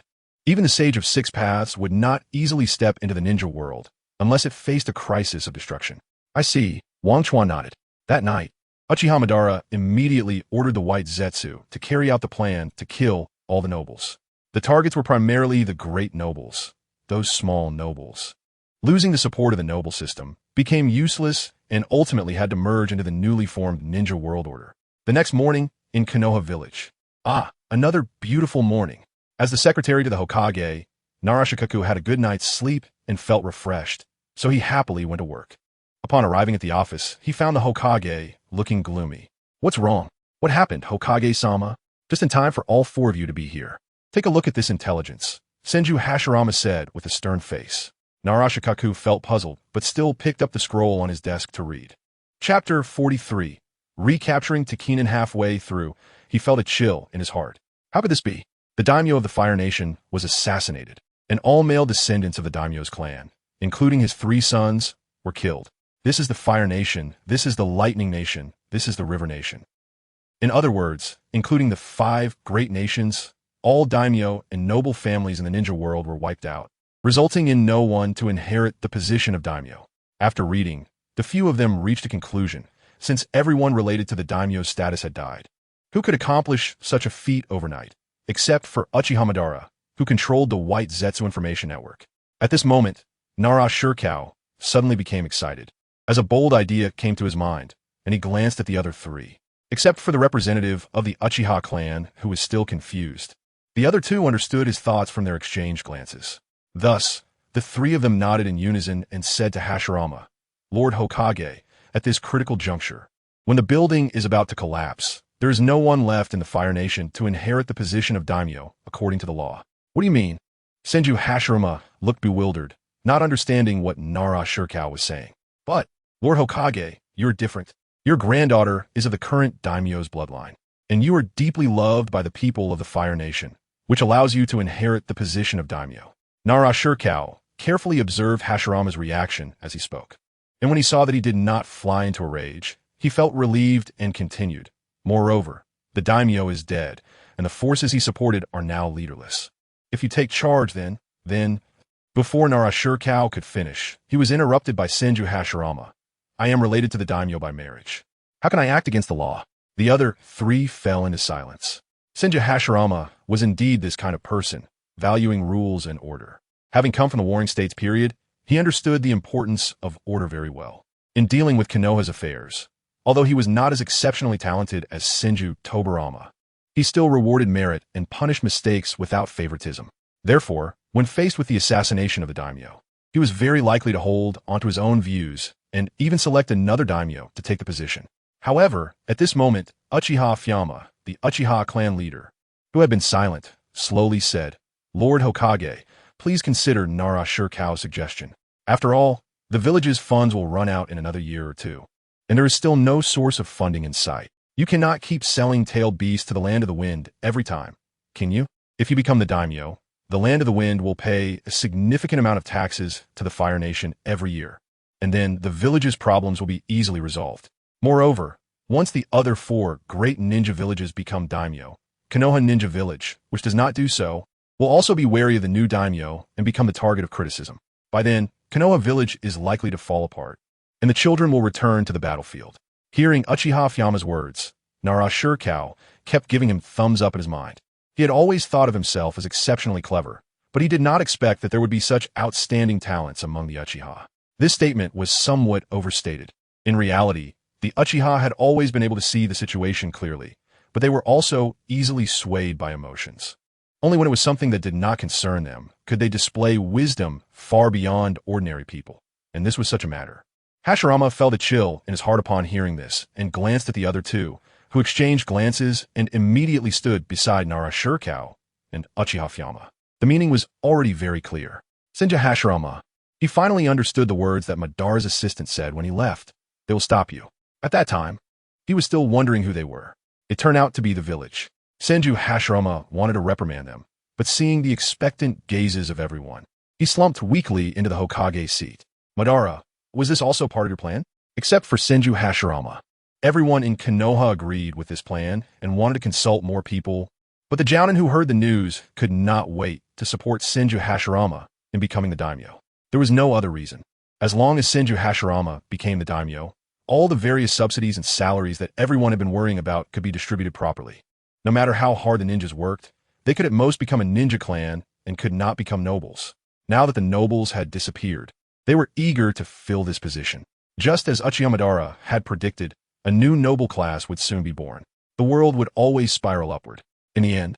Speaker 1: Even the Sage of 6 Paths would not easily step into the ninja world unless it faced a crisis of destruction. I see. Wang Chuan nodded. That night, Uchiha immediately ordered the White Zetsu to carry out the plan to kill all the nobles. The targets were primarily the great nobles, those small nobles. Losing the support of the noble system became useless and ultimately had to merge into the newly formed ninja world order. The next morning, in Konoha village. Another beautiful morning. As the secretary to the Hokage, Naruto had a good night's sleep and felt refreshed, so he happily went to work. Upon arriving at the office, he found the Hokage looking gloomy. "What's wrong? What happened, Hokage-sama?" "Just in time for all 4 of you to be here. Take a look at this intelligence," Senju Hashirama said with a stern face. Naruto felt puzzled, but still picked up the scroll on his desk to read. Chapter 43. Recapturing Tekinen. Halfway through, he felt a chill in his heart. How could this be? The Daimyo of the Fire Nation was assassinated, and all male descendants of the Daimyo's clan, including his 3 sons, were killed. This is the Fire Nation, this is the Lightning Nation, this is the River Nation. In other words, including the 5 great nations, all Daimyo and noble families in the ninja world were wiped out, resulting in no one to inherit the position of Daimyo. After reading, the few of them reached a conclusion, since everyone related to the Daimyo's status had died. Who could accomplish such a feat overnight, except for Uchiha, who controlled the White Zetsu information network? At this moment, Naruto suddenly became excited, as a bold idea came to his mind, and he glanced at the other 3. Except for the representative of the Uchiha clan, who was still confused. The other 2 understood his thoughts from their exchanged glances. Thus, the 3 of them nodded in unison and said to Hashirama, "Lord Hokage, at this critical juncture, when the building is about to collapse, there is no one left in the Fire Nation to inherit the position of Daimyo, according to the law." "What do you mean?" Senju Hashirama looked bewildered, not understanding what Naruto was saying. "But, Lord Hokage, you're different. Your granddaughter is of the current Daimyo's bloodline, and you are deeply loved by the people of the Fire Nation, which allows you to inherit the position of Daimyo." Naruto carefully observed Hashirama's reaction as he spoke, and when he saw that he did not fly into a rage, he felt relieved and continued. "Moreover, the Daimyo is dead, and the forces he supported are now leaderless. If you take charge then, Before Narashirkao could finish, he was interrupted by Senju Hashirama. I am related to the Daimyo by marriage. How can I act against the law? The other three fell into silence. Senju Hashirama was indeed this kind of person, valuing rules and order. Having come from the Warring States period, he understood the importance of order very well. In dealing with Konoha's affairs, although he was not as exceptionally talented as Senju Tobarama, he still rewarded merit and punished mistakes without favoritism. Therefore, when faced with the assassination of the Daimyo, he was very likely to hold onto his own views and even select another Daimyo to take the position. However, at this moment, Uchiha Fyama, the Uchiha clan leader, who had been silent, slowly said, Lord Hokage, please consider Narashirkao's suggestion. After all, the village's funds will run out in another year or two, and there is still no source of funding in sight. You cannot keep selling tailed beasts to the Land of the Wind every time, can you? If you become the Daimyo, the Land of the Wind will pay a significant amount of taxes to the Fire Nation every year, and then the village's problems will be easily resolved. Moreover, once the other four great ninja villages become Daimyo, Konoha Ninja Village, which does not do so, will also be wary of the new Daimyo and become the target of criticism. By then, Konoha Village is likely to fall apart, and the children will return to the battlefield. Hearing Uchiha Fyama's words, Narashirkao kept giving him thumbs up in his mind. He had always thought of himself as exceptionally clever, but he did not expect that there would be such outstanding talents among the Uchiha. This statement was somewhat overstated. In reality, the Uchiha had always been able to see the situation clearly, but they were also easily swayed by emotions. Only when it was something that did not concern them could they display wisdom far beyond ordinary people, and this was such a matter. Hashirama felt a chill in his heart upon hearing this and glanced at the other two, who exchanged glances and immediately stood beside Narashirkao and Uchiha Fyama. The meaning was already very clear. Senju Hashirama, he finally understood the words that Madara's assistant said when he left. They will stop you. At that time, he was still wondering who they were. It turned out to be the village. Senju Hashirama wanted to reprimand them, but seeing the expectant gazes of everyone, he slumped weakly into the Hokage's seat. Madara, was this also part of your plan? Except for Senju Hashirama. Everyone in Konoha agreed with this plan and wanted to consult more people, but the Jounin who heard the news could not wait to support Senju Hashirama in becoming the Daimyo. There was no other reason. As long as Senju Hashirama became the Daimyo, all the various subsidies and salaries that everyone had been worrying about could be distributed properly. No matter how hard the ninjas worked, they could at most become a ninja clan and could not become nobles. Now that the nobles had disappeared, they were eager to fill this position. Just as Uchiha Madara had predicted, a new noble class would soon be born. The world would always spiral upward. In the end,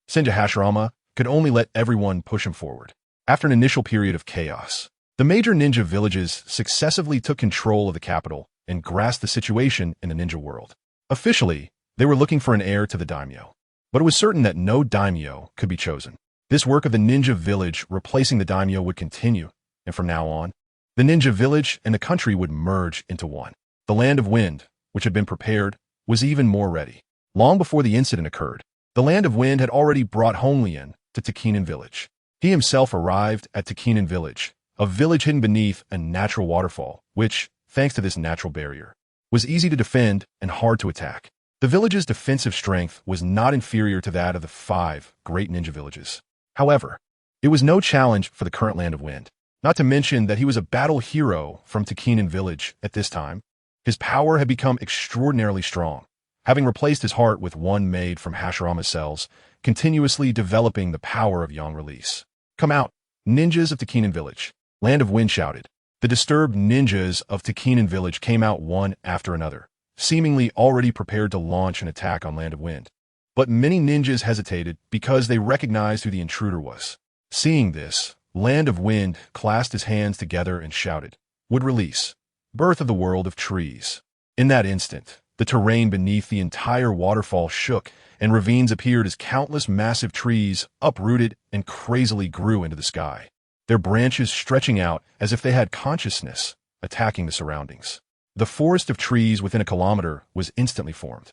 Speaker 1: Senju Hashirama could only let everyone push him forward. After an initial period of chaos, the major ninja villages successively took control of the capital and grasped the situation in the ninja world. Officially, they were looking for an heir to the Daimyo, but it was certain that no Daimyo could be chosen. This work of the ninja village replacing the Daimyo would continue, and from now on, the ninja village and the country would merge into one. The Land of Wind, which had been prepared, was even more ready. Long before the incident occurred, the Land of Wind had already brought Honglien to Takinen Village. He himself arrived at Takinen Village, a village hidden beneath a natural waterfall, which, thanks to this natural barrier, was easy to defend and hard to attack. The village's defensive strength was not inferior to that of the 5 great ninja villages. However, it was no challenge for the current Land of Wind. Not to mention that he was a battle hero from Takinen Village at this time. His power had become extraordinarily strong, having replaced his heart with one made from Hashirama's cells, continuously developing the power of Yang release. Come out, ninjas of Takinen Village, Land of Wind shouted. The disturbed ninjas of Takinen Village came out one after another, seemingly already prepared to launch an attack on Land of Wind. But many ninjas hesitated because they recognized who the intruder was. Seeing this, Land of Wind clasped his hands together and shouted, "Would release. Birth of the world of trees." In that instant, the terrain beneath the entire waterfall shook, and ravines appeared as countless massive trees uprooted and crazily grew into the sky, their branches stretching out as if they had consciousness, attacking the surroundings. The forest of trees within a kilometer was instantly formed.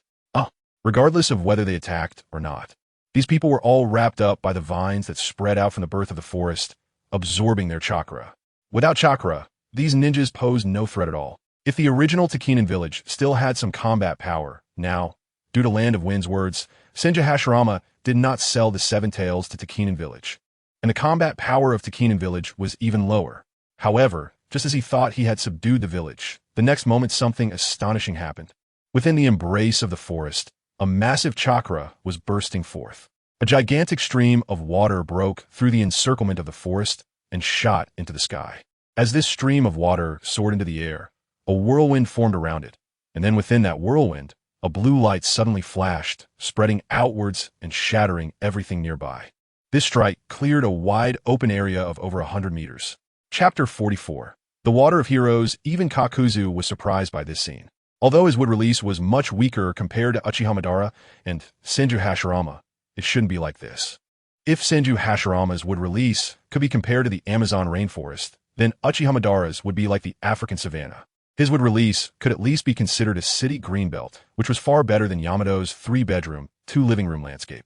Speaker 1: Regardless of whether they attacked or not, these people were all wrapped up by the vines that spread out from the birth of the forest, absorbing their chakra. Without chakra, these ninjas posed no threat at all. If the original Takinen village still had some combat power, now, due to Land of Wind's words, Senju Hashirama did not sell the 7 taels to Takinen village. and the combat power of Takinen village was even lower. However, just as he thought he had subdued the village, the next moment something astonishing happened. Within the embrace of the forest, a massive chakra was bursting forth. A gigantic stream of water broke through the encirclement of the forest and shot into the sky. As this stream of water soared into the air, a whirlwind formed around it, and then within that whirlwind, a blue light suddenly flashed, spreading outwards and shattering everything nearby. This strike cleared a wide open area of over 100 meters. Chapter 44. The Water of Heroes. Even Kakuzu was surprised by this scene. Although his wood release was much weaker compared to Uchiha Madara and Senju Hashirama, it shouldn't be like this. If Senju Hashirama's wood release could be compared to the Amazon rainforest, then Uchiha Madara's would be like the African savanna. His wood release could at least be considered a city greenbelt, which was far better than Yamato's 3-bedroom, 2-living-room landscape.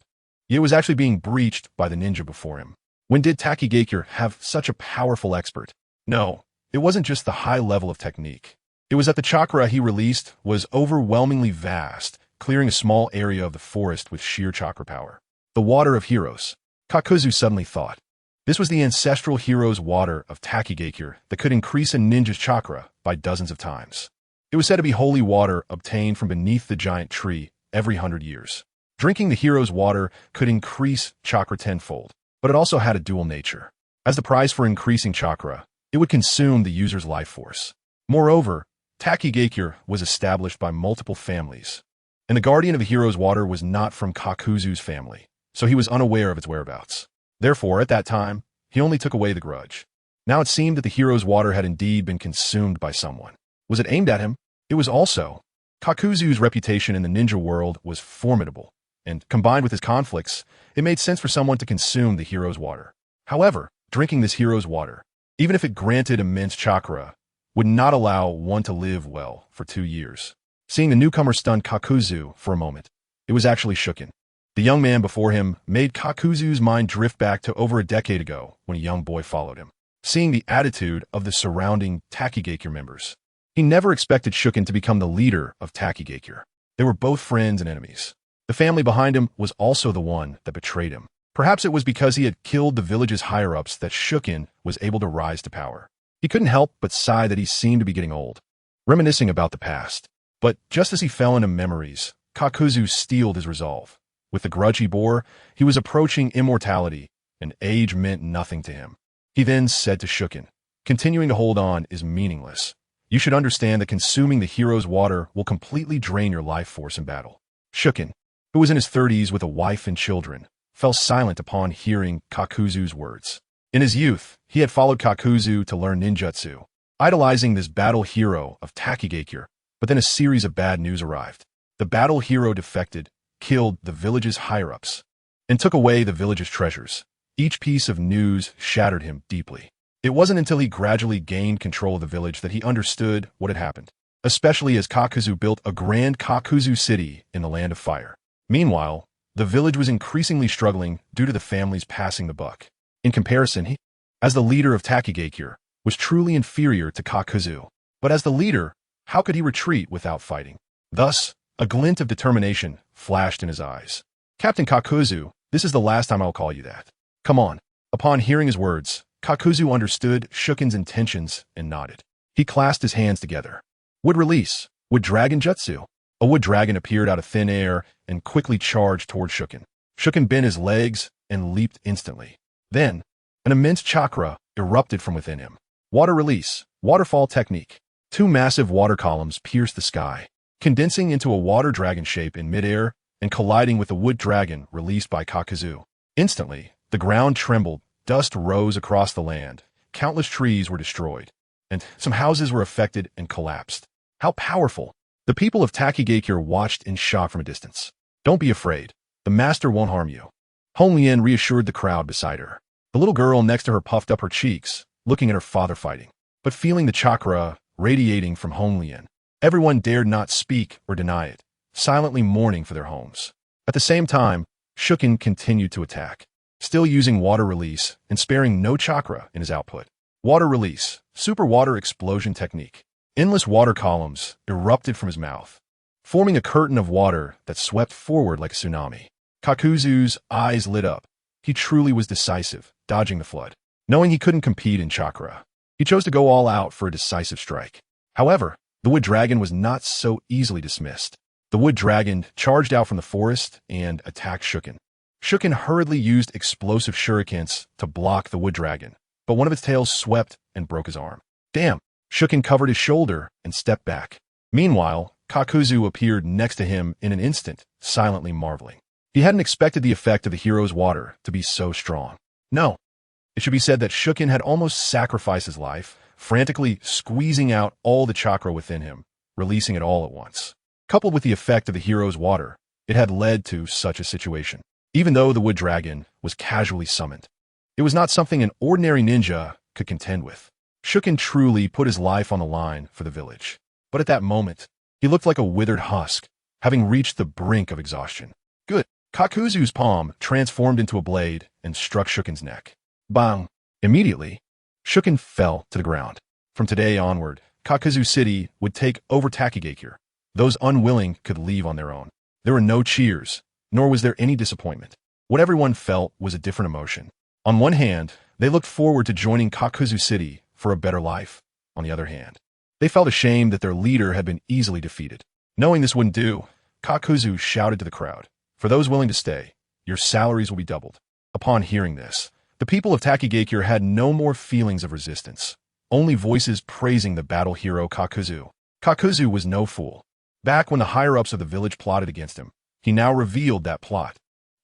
Speaker 1: Yet it was actually being breached by the ninja before him. When did Takigakure have such a powerful expert? No, it wasn't just the high level of technique. It was that the chakra he released was overwhelmingly vast, clearing a small area of the forest with sheer chakra power. The Water of Heroes. Kakuzu suddenly thought. This was the ancestral hero's water of Takigakure that could increase a ninja's chakra by dozens of times. It was said to be holy water obtained from beneath the giant tree every 100 years. Drinking the hero's water could increase chakra tenfold, but it also had a dual nature. As the prize for increasing chakra, it would consume the user's life force. Moreover, Takigakure was established by multiple families, and the guardian of the hero's water was not from Kakuzu's family, so he was unaware of its whereabouts. Therefore, at that time, he only took away the grudge. Now it seemed that the hero's water had indeed been consumed by someone. Was it aimed at him? It was also. Kakuzu's reputation in the ninja world was formidable, and combined with his conflicts, it made sense for someone to consume the hero's water. However, drinking this hero's water, even if it granted immense chakra, would not allow one to live well for 2 years. Seeing the newcomer stunned Kakuzu for a moment. It was actually Shuken. The young man before him made Kakuzu's mind drift back to over a decade ago when a young boy followed him. Seeing the attitude of the surrounding Takigakure members, he never expected Shuken to become the leader of Takigakure. They were both friends and enemies. The family behind him was also the one that betrayed him. Perhaps it was because he had killed the village's higher-ups that Shuken was able to rise to power. He couldn't help but sigh that he seemed to be getting old, reminiscing about the past. But just as he fell into memories, Kakuzu steeled his resolve. With the grudge he bore, he was approaching immortality, and age meant nothing to him. He then said to Shuken, "Continuing to hold on is meaningless. You should understand that consuming the hero's water will completely drain your life force in battle." Shuken, who was in his 30s with a wife and children, fell silent upon hearing Kakuzu's words. In his youth, he had followed Kakuzu to learn ninjutsu, idolizing this battle hero of Takigakure, but then a series of bad news arrived. The battle hero defected, killed the village's higher-ups, and took away the village's treasures. Each piece of news shattered him deeply. It wasn't until he gradually gained control of the village that he understood what had happened, especially as Kakuzu built a grand Kakuzu city in the Land of Fire. Meanwhile, the village was increasingly struggling due to the families passing the buck. In comparison, he, as the leader of Takigakure, was truly inferior to Kakuzu. But as the leader, how could he retreat without fighting? Thus, a glint of determination flashed in his eyes. "Captain Kakuzu, this is the last time I'll call you that. Come on." Upon hearing his words, Kakuzu understood Shuken's intentions and nodded. He clasped his hands together. Wood release. Wood dragon jutsu. A wood dragon appeared out of thin air and quickly charged toward Shuken. Shuken bent his legs and leaped instantly. Then, an immense chakra erupted from within him. Water release. Waterfall technique. 2 massive water columns pierced the sky, condensing into a water dragon shape in midair and colliding with the wood dragon released by Kakuzu. Instantly, the ground trembled, dust rose across the land, countless trees were destroyed, and some houses were affected and collapsed. How powerful! The people of Takigakure watched in shock from a distance. "Don't be afraid. The master won't harm you." Honglien reassured the crowd beside her. The little girl next to her puffed up her cheeks, looking at her father fighting, but feeling the chakra radiating from Honglien. Everyone dared not speak or deny it, silently mourning for their homes. At the same time, Shuken continued to attack, still using water release and sparing no chakra in his output. Water release, super water explosion technique. Endless water columns erupted from his mouth, forming a curtain of water that swept forward like a tsunami. Kakuzu's eyes lit up. He truly was decisive, dodging the flood. Knowing he couldn't compete in chakra, he chose to go all out for a decisive strike. However, the wood dragon was not so easily dismissed. The wood dragon charged out from the forest and attacked Shuken. Shuken hurriedly used explosive shurikens to block the wood dragon, but one of its tails swept and broke his arm. Damn! Shuken covered his shoulder and stepped back. Meanwhile, Kakuzu appeared next to him in an instant, silently marveling. He hadn't expected the effect of the hero's water to be so strong. No. It should be said that Shuken had almost sacrificed his life, frantically squeezing out all the chakra within him, releasing it all at once. Coupled with the effect of the hero's water, it had led to such a situation. Even though the wood dragon was casually summoned, it was not something an ordinary ninja could contend with. Shuken truly put his life on the line for the village. But at that moment, he looked like a withered husk, having reached the brink of exhaustion. Good. Kakuzu's palm transformed into a blade and struck Shuken's neck. Bang! Immediately, Shuken fell to the ground. From today onward, Kakuzu City would take over Takigakure. Those unwilling could leave on their own. There were no cheers, nor was there any disappointment. What everyone felt was a different emotion. On one hand, they looked forward to joining Kakuzu City for a better life. On the other hand, they felt ashamed that their leader had been easily defeated. Knowing this wouldn't do, Kakuzu shouted to the crowd, "For those willing to stay, your salaries will be doubled." Upon hearing this, the people of Takigakure had no more feelings of resistance, only voices praising the battle hero Kakuzu. Kakuzu was no fool. Back when the higher-ups of the village plotted against him, he now revealed that plot.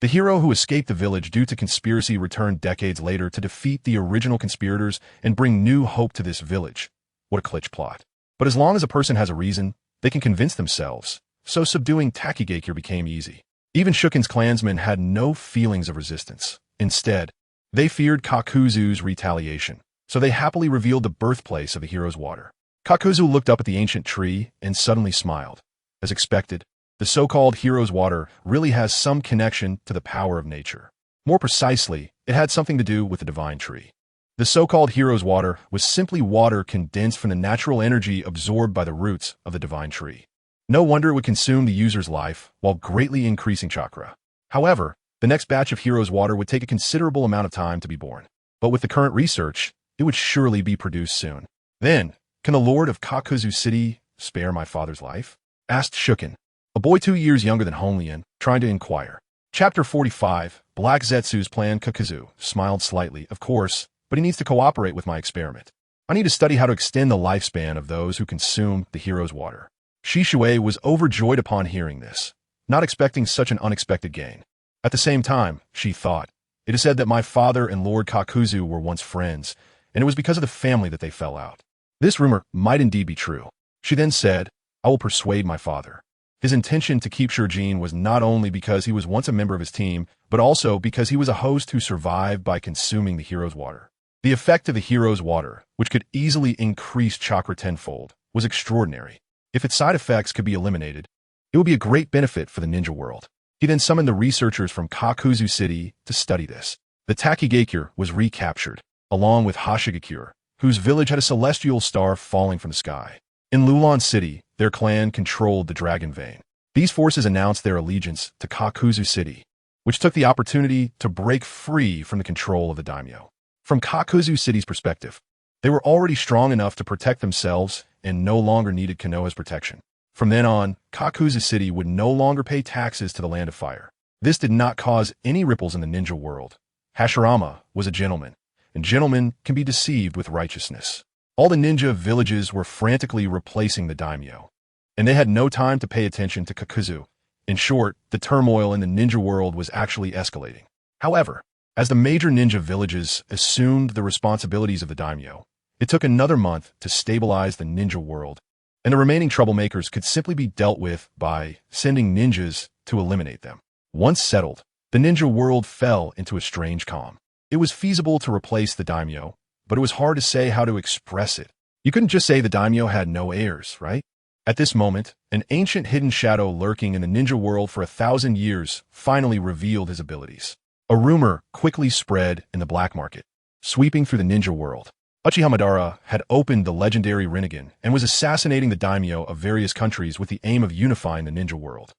Speaker 1: The hero who escaped the village due to conspiracy returned decades later to defeat the original conspirators and bring new hope to this village. What a klitsch plot. But as long as a person has a reason, they can convince themselves, so subduing Takigakure became easy. Even Shuken's clansmen had no feelings of resistance. Instead, they feared Kakuzu's retaliation, so they happily revealed the birthplace of the hero's water. Kakuzu looked up at the ancient tree and suddenly smiled. As expected, the so-called hero's water really has some connection to the power of nature. More precisely, it had something to do with the divine tree. The so-called hero's water was simply water condensed from the natural energy absorbed by the roots of the divine tree. No wonder it would consume the user's life while greatly increasing chakra. However, the next batch of hero's water would take a considerable amount of time to be born. But with the current research, it would surely be produced soon. Then, can the Lord of Kakuzu City spare my father's life? Asked Shuken, a boy 2 years younger than Honglian, trying to inquire. Chapter 45, Black Zetsu's plan. Kakuzu smiled slightly, of course, but he needs to cooperate with my experiment. I need to study how to extend the lifespan of those who consume the hero's water. Shisue was overjoyed upon hearing this, not expecting such an unexpected gain. At the same time, she thought, it is said that my father and Lord Kakuzu were once friends, and it was because of the family that they fell out. This rumor might indeed be true. She then said, I will persuade my father. His intention to keep Shurjin was not only because he was once a member of his team, but also because he was a host who survived by consuming the hero's water. The effect of the hero's water, which could easily increase chakra tenfold, was extraordinary. If its side effects could be eliminated, it would be a great benefit for the ninja world. He then summoned the researchers from Kakuzu City to study this. The Takigakure was recaptured, along with Hashigakure, whose village had a celestial star falling from the sky. In Lulan City, their clan controlled the Dragon Vein. These forces announced their allegiance to Kakuzu City, which took the opportunity to break free from the control of the Daimyo. From Kakuzu City's perspective, they were already strong enough to protect themselves and no longer needed Konoha's protection. From then on, Kakuzu City would no longer pay taxes to the Land of Fire. This did not cause any ripples in the ninja world. Hashirama was a gentleman, and gentlemen can be deceived with righteousness. All the ninja villages were frantically replacing the daimyo, and they had no time to pay attention to Kakuzu. In short, the turmoil in the ninja world was actually escalating. However, as the major ninja villages assumed the responsibilities of the daimyo, it took another month to stabilize the ninja world, and the remaining troublemakers could simply be dealt with by sending ninjas to eliminate them. Once settled, the ninja world fell into a strange calm. It was feasible to replace the daimyo, but it was hard to say how to express it. You couldn't just say the daimyo had no heirs, right? At this moment, an ancient hidden shadow lurking in the ninja world for 1,000 years finally revealed his abilities. A rumor quickly spread in the black market, sweeping through the ninja world. Uchiha Madara had opened the legendary Renegan and was assassinating the daimyo of various countries with the aim of unifying the ninja world.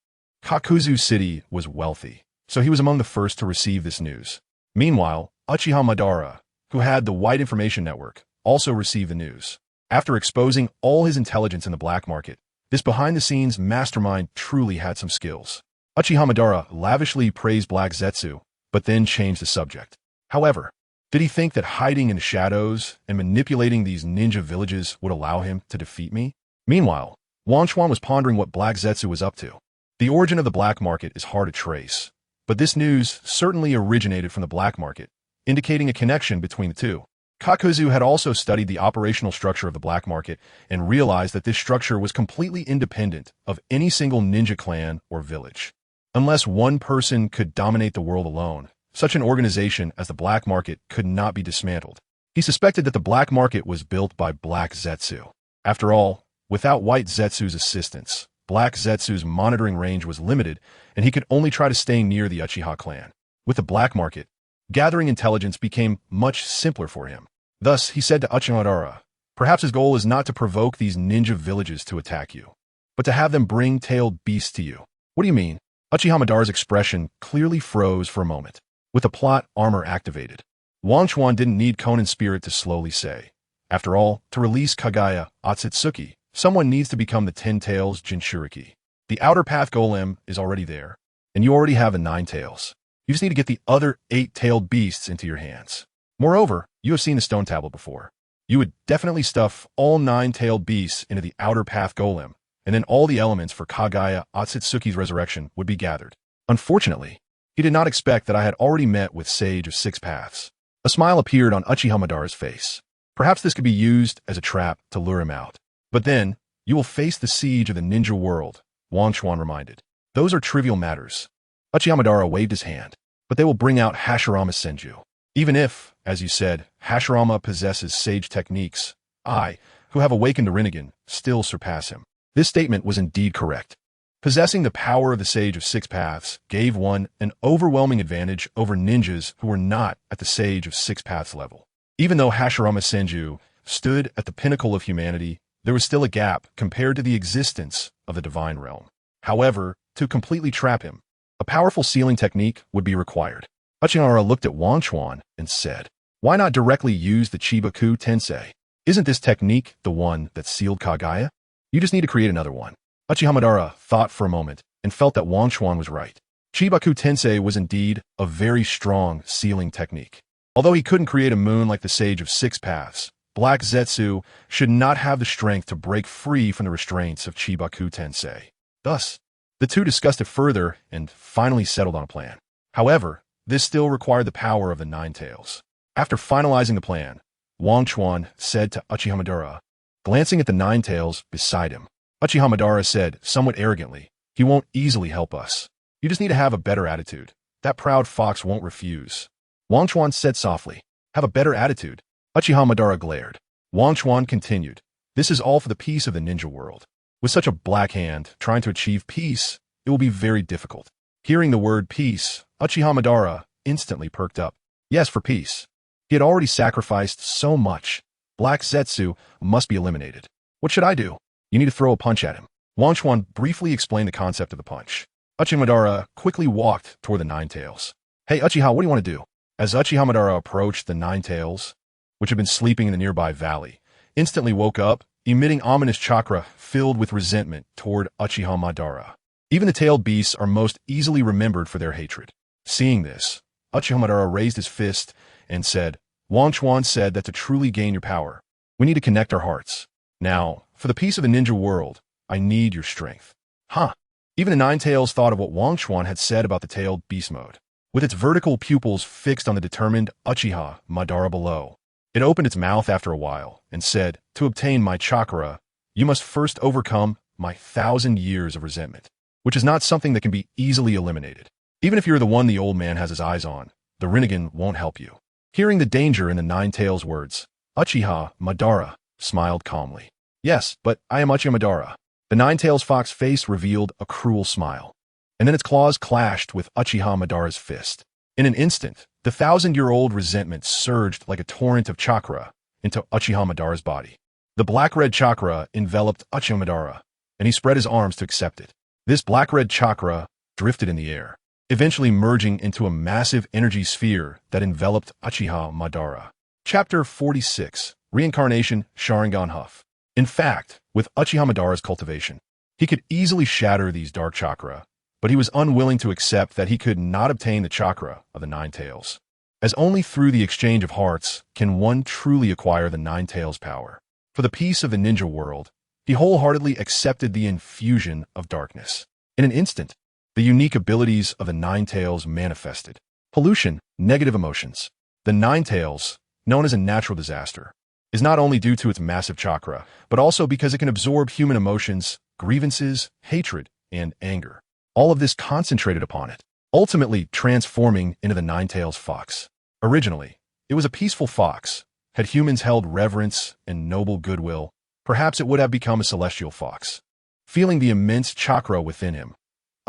Speaker 1: Kakuzu City was wealthy, so he was among the first to receive this news. Meanwhile, Uchiha Madara, who had the White Information Network, also received the news. After exposing all his intelligence in the black market, this behind-the-scenes mastermind truly had some skills. Uchiha Madara lavishly praised Black Zetsu, but then changed the subject. However, did he think that hiding in the shadows and manipulating these ninja villages would allow him to defeat me? Meanwhile, Wang Chuan was pondering what Black Zetsu was up to. The origin of the black market is hard to trace, but this news certainly originated from the black market, indicating a connection between the two. Kakuzu had also studied the operational structure of the black market and realized that this structure was completely independent of any single ninja clan or village. Unless one person could dominate the world alone, such an organization as the black market could not be dismantled. He suspected that the black market was built by Black Zetsu. After all, without White Zetsu's assistance, Black Zetsu's monitoring range was limited, and he could only try to stay near the Uchiha clan. With the black market, gathering intelligence became much simpler for him. Thus, he said to Uchiha Madara, perhaps his goal is not to provoke these ninja villages to attack you, but to have them bring tailed beasts to you. What do you mean? Uchiha Madara's expression clearly froze for a moment. With the plot armor activated, Wang Chuan didn't need Konan's spirit to slowly say, after all, to release Kagaya Otsutsuki, someone needs to become the 10 taels Jinchuriki. The outer path golem is already there, and you already have the 9 taels. You just need to get the other 8-tailed beasts into your hands. Moreover, you have seen the stone tablet before. You would definitely stuff all 9-tailed beasts into the outer path golem, and then all the elements for Kagaya Otsutsuki's resurrection would be gathered. Unfortunately, he did not expect that I had already met with Sage of 6 Paths. A smile appeared on Uchiha Madara's face. Perhaps this could be used as a trap to lure him out. But then, you will face the siege of the ninja world, Wang Chuan reminded. Those are trivial matters. Uchiha Madara waved his hand. But they will bring out Hashirama Senju. Even if, as you said, Hashirama possesses sage techniques, I, who have awakened the Renegan, still surpass him. This statement was indeed correct. Possessing the power of the Sage of 6 Paths gave one an overwhelming advantage over ninjas who were not at the Sage of 6 Paths level. Even though Hashirama Senju stood at the pinnacle of humanity, there was still a gap compared to the existence of the divine realm. However, to completely trap him, a powerful sealing technique would be required. Uchiha looked at Wang Chuan and said, why not directly use the Chibaku Tensei? Isn't this technique the one that sealed Kagaya? You just need to create another one. Uchiha Madara thought for a moment and felt that Wang Chuan was right. Chibaku Tensei was indeed a very strong sealing technique. Although he couldn't create a moon like the Sage of 6 Paths, Black Zetsu should not have the strength to break free from the restraints of Chibaku Tensei. Thus, the two discussed it further and finally settled on a plan. However, this still required the power of the 9 taels. After finalizing the plan, Wang Chuan said to Uchiha Madara, glancing at the 9 taels beside him. Uchiha Madara said, somewhat arrogantly, he won't easily help us. You just need to have a better attitude. That proud fox won't refuse. Wang Chuan said softly, have a better attitude. Uchiha Madara glared. Wang Chuan continued, this is all for the peace of the ninja world. With such a black hand trying to achieve peace, it will be very difficult. Hearing the word peace, Uchiha Madara instantly perked up. Yes, for peace. He had already sacrificed so much. Black Zetsu must be eliminated. What should I do? You need to throw a punch at him. Wang Chuan briefly explained the concept of the punch. Uchiha Madara quickly walked toward the 9 taels. Hey Uchiha, what do you want to do? As Uchiha Madara approached the 9 taels, which had been sleeping in the nearby valley, instantly woke up, emitting ominous chakra filled with resentment toward Uchiha Madara. Even the tailed beasts are most easily remembered for their hatred. Seeing this, Uchiha Madara raised his fist and said, Wang Chuan said that to truly gain your power, we need to connect our hearts. Now, for the peace of the ninja world, I need your strength. Huh. Even the 9 taels thought of what Wang Chuan had said about the tailed beast mode. With its vertical pupils fixed on the determined Uchiha Madara below, it opened its mouth after a while and said, to obtain my chakra, you must first overcome my 1,000 years of resentment, which is not something that can be easily eliminated. Even if you're the one the old man has his eyes on, the Renegan won't help you. Hearing the danger in the 9 taels words, Uchiha Madara smiled calmly. Yes, but I am Uchiha Madara. The 9 taels fox face revealed a cruel smile, and then its claws clashed with Uchiha Madara's fist. In an instant, the 1,000-year-old resentment surged like a torrent of chakra into Uchiha Madara's body. The black-red chakra enveloped Uchiha Madara, and he spread his arms to accept it. This black-red chakra drifted in the air. eventually merging into a massive energy sphere that enveloped Uchiha Madara. Chapter 46, Reincarnation Sharingan Huff. In fact, with Uchiha Madara's cultivation, he could easily shatter these dark chakra, but he was unwilling to accept that he could not obtain the chakra of the Ninetales, as only through the exchange of hearts can one truly acquire the Ninetales power. For the peace of the ninja world, he wholeheartedly accepted the infusion of darkness. In an instant, the unique abilities of the Ninetales manifested. Pollution, negative emotions. The Ninetales, known as a natural disaster, is not only due to its massive chakra, but also because it can absorb human emotions, grievances, hatred, and anger. All of this concentrated upon it, ultimately transforming into the Ninetales fox. Originally, it was a peaceful fox. Had humans held reverence and noble goodwill, perhaps it would have become a celestial fox. Feeling the immense chakra within him,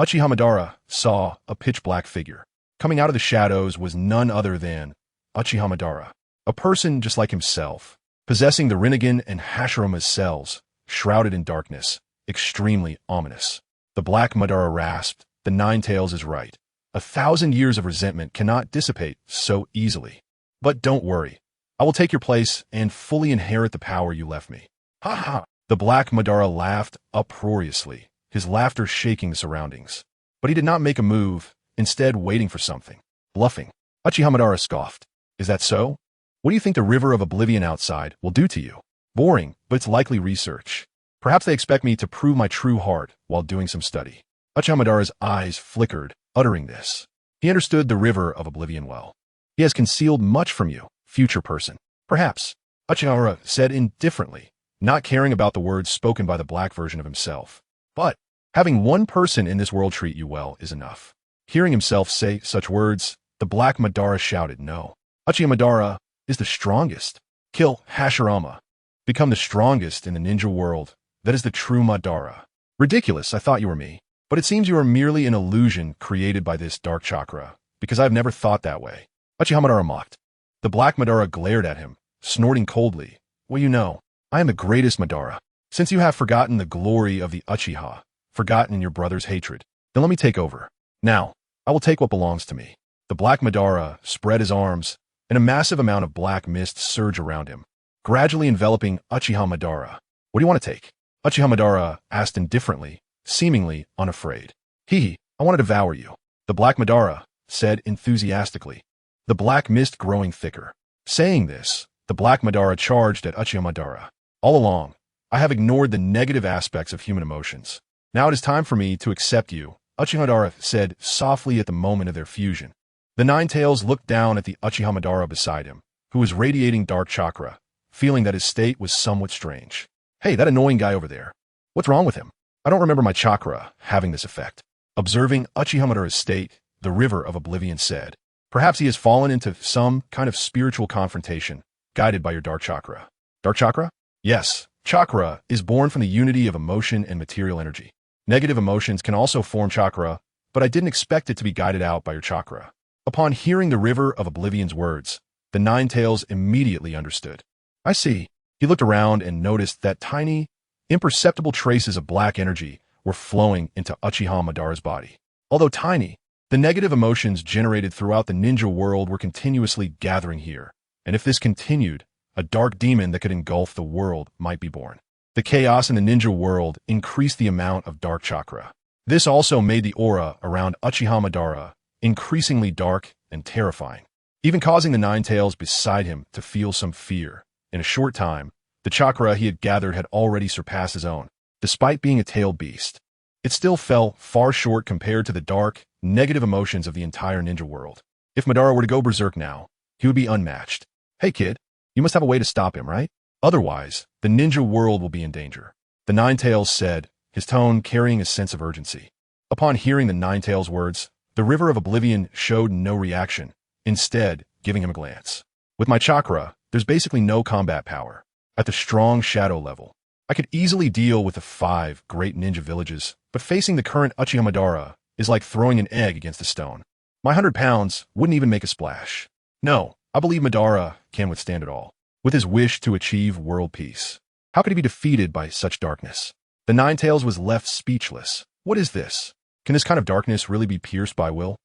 Speaker 1: Uchiha Madara saw a pitch-black figure. Coming out of the shadows was none other than Uchiha Madara, a person just like himself, possessing the Renegan and Hashirama's cells, shrouded in darkness, extremely ominous. The Black Madara rasped, "The Ninetales is right. 1,000 years of resentment cannot dissipate so easily. But don't worry. I will take your place and fully inherit the power you left me." Ha ha! The Black Madara laughed uproariously, his laughter shaking the surroundings. But he did not make a move, instead waiting for something. Bluffing. Uchiha Madara scoffed. "Is that so? What do you think the river of oblivion outside will do to you? Boring, but it's likely research. Perhaps they expect me to prove my true heart while doing some study." Uchiha Madara's eyes flickered, uttering this. He understood the river of oblivion well. "He has concealed much from you, future person." "Perhaps," Uchiha said indifferently, not caring about the words spoken by the black version of himself. "But having one person in this world treat you well is enough." Hearing himself say such words, the Black Madara shouted, "No. Uchiha Madara is the strongest. Kill Hashirama. Become the strongest in the ninja world. That is the true Madara." "Ridiculous, I thought you were me. But it seems you are merely an illusion created by this dark chakra, because I have never thought that way." Uchiha Madara mocked. The Black Madara glared at him, snorting coldly. "Well, you know, I am the greatest Madara. Since you have forgotten the glory of the Uchiha, forgotten your brother's hatred, then let me take over. Now, I will take what belongs to me." The Black Madara spread his arms, and a massive amount of black mist surged around him, gradually enveloping Uchiha Madara. "What do you want to take?" Uchiha Madara asked indifferently, seemingly unafraid. "I want to devour you," the Black Madara said enthusiastically, the black mist growing thicker. Saying this, the Black Madara charged at Uchiha Madara. "All along, I have ignored the negative aspects of human emotions. Now it is time for me to accept you," Uchiha Madara said softly at the moment of their fusion. The Ninetales looked down at the Uchiha Madara beside him, who was radiating dark chakra, feeling that his state was somewhat strange. "Hey, that annoying guy over there. What's wrong with him? I don't remember my chakra having this effect." Observing Uchiha Madara's state, the River of Oblivion said, "Perhaps he has fallen into some kind of spiritual confrontation, guided by your dark chakra." "Dark chakra?" "Yes, chakra is born from the unity of emotion and material energy. Negative emotions can also form chakra, but I didn't expect it to be guided out by your chakra." Upon hearing the River of Oblivion's words, the Ninetales immediately understood. "I see." He looked around and noticed that tiny, imperceptible traces of black energy were flowing into Uchiha Madara's body. Although tiny, the negative emotions generated throughout the ninja world were continuously gathering here, and if this continued, a dark demon that could engulf the world might be born. The chaos in the ninja world increased the amount of dark chakra. This also made the aura around Uchiha Madara increasingly dark and terrifying, even causing the Ninetales beside him to feel some fear. In a short time, the chakra he had gathered had already surpassed his own. Despite being a tailed beast, it still fell far short compared to the dark, negative emotions of the entire ninja world. If Madara were to go berserk now, he would be unmatched. "Hey kid, you must have a way to stop him, right? Otherwise, the ninja world will be in danger," the Ninetales said, his tone carrying a sense of urgency. Upon hearing the Ninetales' words, the River of Oblivion showed no reaction, instead giving him a glance. "With my chakra, there's basically no combat power. At the strong shadow level, I could easily deal with the 5 great ninja villages, but facing the current Uchiha Madara is like throwing an egg against a stone. My 100 pounds wouldn't even make a splash. No, I believe Madara can withstand it all, with his wish to achieve world peace. How could he be defeated by such darkness?" The Ninetales was left speechless. What is this? Can this kind of darkness really be pierced by will?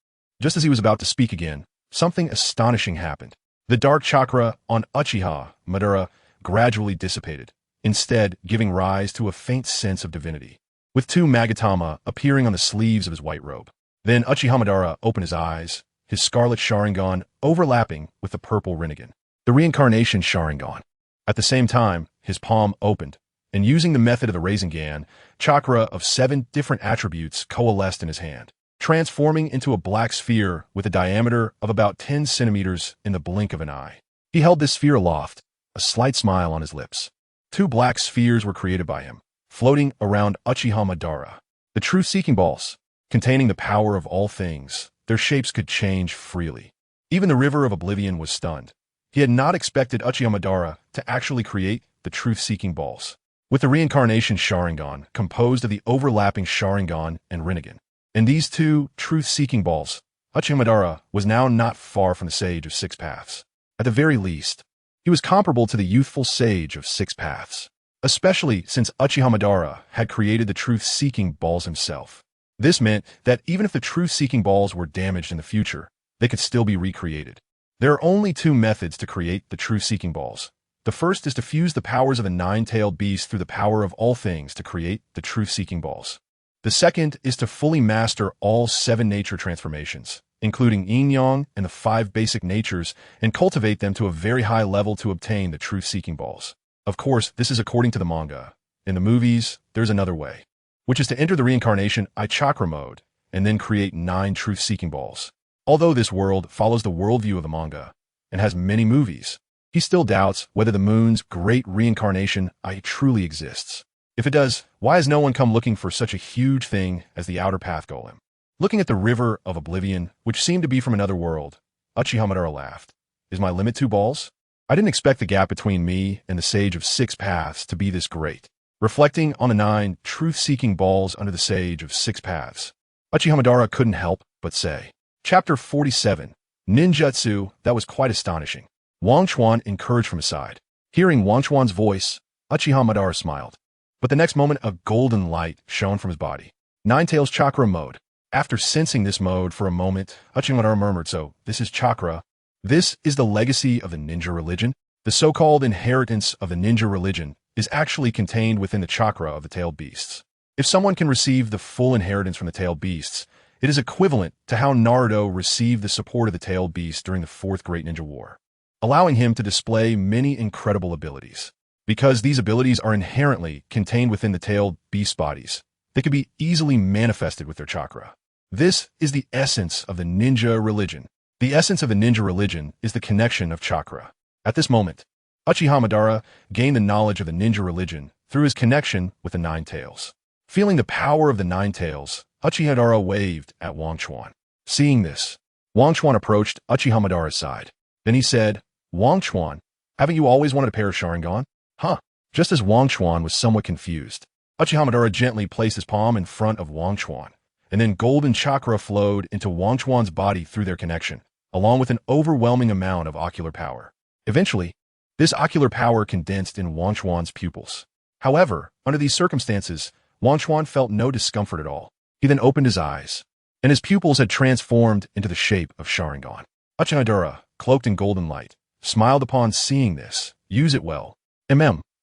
Speaker 1: Just as he was about to speak again, something astonishing happened. The dark chakra on Uchiha, Madara, gradually dissipated, instead giving rise to a faint sense of divinity, with two Magatama appearing on the sleeves of his white robe. Then Uchiha Madara opened his eyes, his scarlet Sharingan overlapping with the purple Renegan, the reincarnation Sharingan. At the same time, his palm opened, and using the method of the Rasengan, chakra of 7 different attributes coalesced in his hand, transforming into a black sphere with a diameter of about 10 centimeters in the blink of an eye. He held this sphere aloft, a slight smile on his lips. 2 black spheres were created by him, floating around Uchiha Madara. The truth-seeking balls, containing the power of all things, their shapes could change freely. Even the River of Oblivion was stunned. He had not expected Uchiha Madara to actually create the truth-seeking balls, with the reincarnation Sharingan composed of the overlapping Sharingan and Renegan. And these 2 truth-seeking balls, Uchiha Madara was now not far from the Sage of 6 Paths. At the very least, he was comparable to the youthful Sage of 6 Paths, especially since Uchiha Madara had created the truth-seeking balls himself. This meant that even if the truth-seeking balls were damaged in the future, they could still be recreated. There are only 2 methods to create the truth-seeking balls. The first is to fuse the powers of a 9-tailed beast through the power of all things to create the truth-seeking balls. The second is to fully master all 7 nature transformations, including yin-yang and the 5 basic natures, and cultivate them to a very high level to obtain the truth-seeking balls. Of course, this is according to the manga. In the movies, there's another way, which is to enter the reincarnation I-chakra mode and then create 9 truth-seeking balls. Although this world follows the worldview of the manga and has many movies, he still doubts whether the moon's great reincarnation I truly exists. If it does, why has no one come looking for such a huge thing as the Outer Path Golem? Looking at the River of Oblivion, which seemed to be from another world, Uchiha Madara laughed. Is my limit 2 balls? I didn't expect the gap between me and the Sage of 6 Paths to be this great. Reflecting on the 9 truth-seeking balls under the Sage of 6 Paths, Uchiha Madara couldn't help but say. Chapter 47. Ninjutsu. That was quite astonishing. Wang Chuan encouraged from his side. Hearing Wang Chuan's voice, Uchiha Madara smiled. But the next moment, a golden light shone from his body. Ninetales chakra mode. After sensing this mode for a moment, Uchiha Madara murmured, so, this is chakra. This is the legacy of the ninja religion? The so-called inheritance of the ninja religion is actually contained within the chakra of the tailed beasts. If someone can receive the full inheritance from the tailed beasts, it is equivalent to how Naruto received the support of the tailed beast during the 4th Great Ninja War, allowing him to display many incredible abilities. Because these abilities are inherently contained within the tailed beast bodies, they can be easily manifested with their chakra. This is the essence of the ninja religion. The essence of the ninja religion is the connection of chakra. At this moment, Uchiha Madara gained the knowledge of the ninja religion through his connection with the Ninetales. Feeling the power of the Ninetales, Uchiha Madara waved at Wang Chuan. Seeing this, Wang Chuan approached Uchiha Madara's side. Then he said, Wang Chuan, haven't you always wanted a pair of Sharingan? Huh? Just as Wang Chuan was somewhat confused, Uchiha Madara gently placed his palm in front of Wang Chuan, and then golden chakra flowed into Wang Chuan's body through their connection, along with an overwhelming amount of ocular power. Eventually, this ocular power condensed in Wang Chuan's pupils. However, under these circumstances, Wang Chuan felt no discomfort at all. He then opened his eyes, and his pupils had transformed into the shape of Sharingan. Uchiha Madara, cloaked in golden light, smiled upon seeing this. Use it well.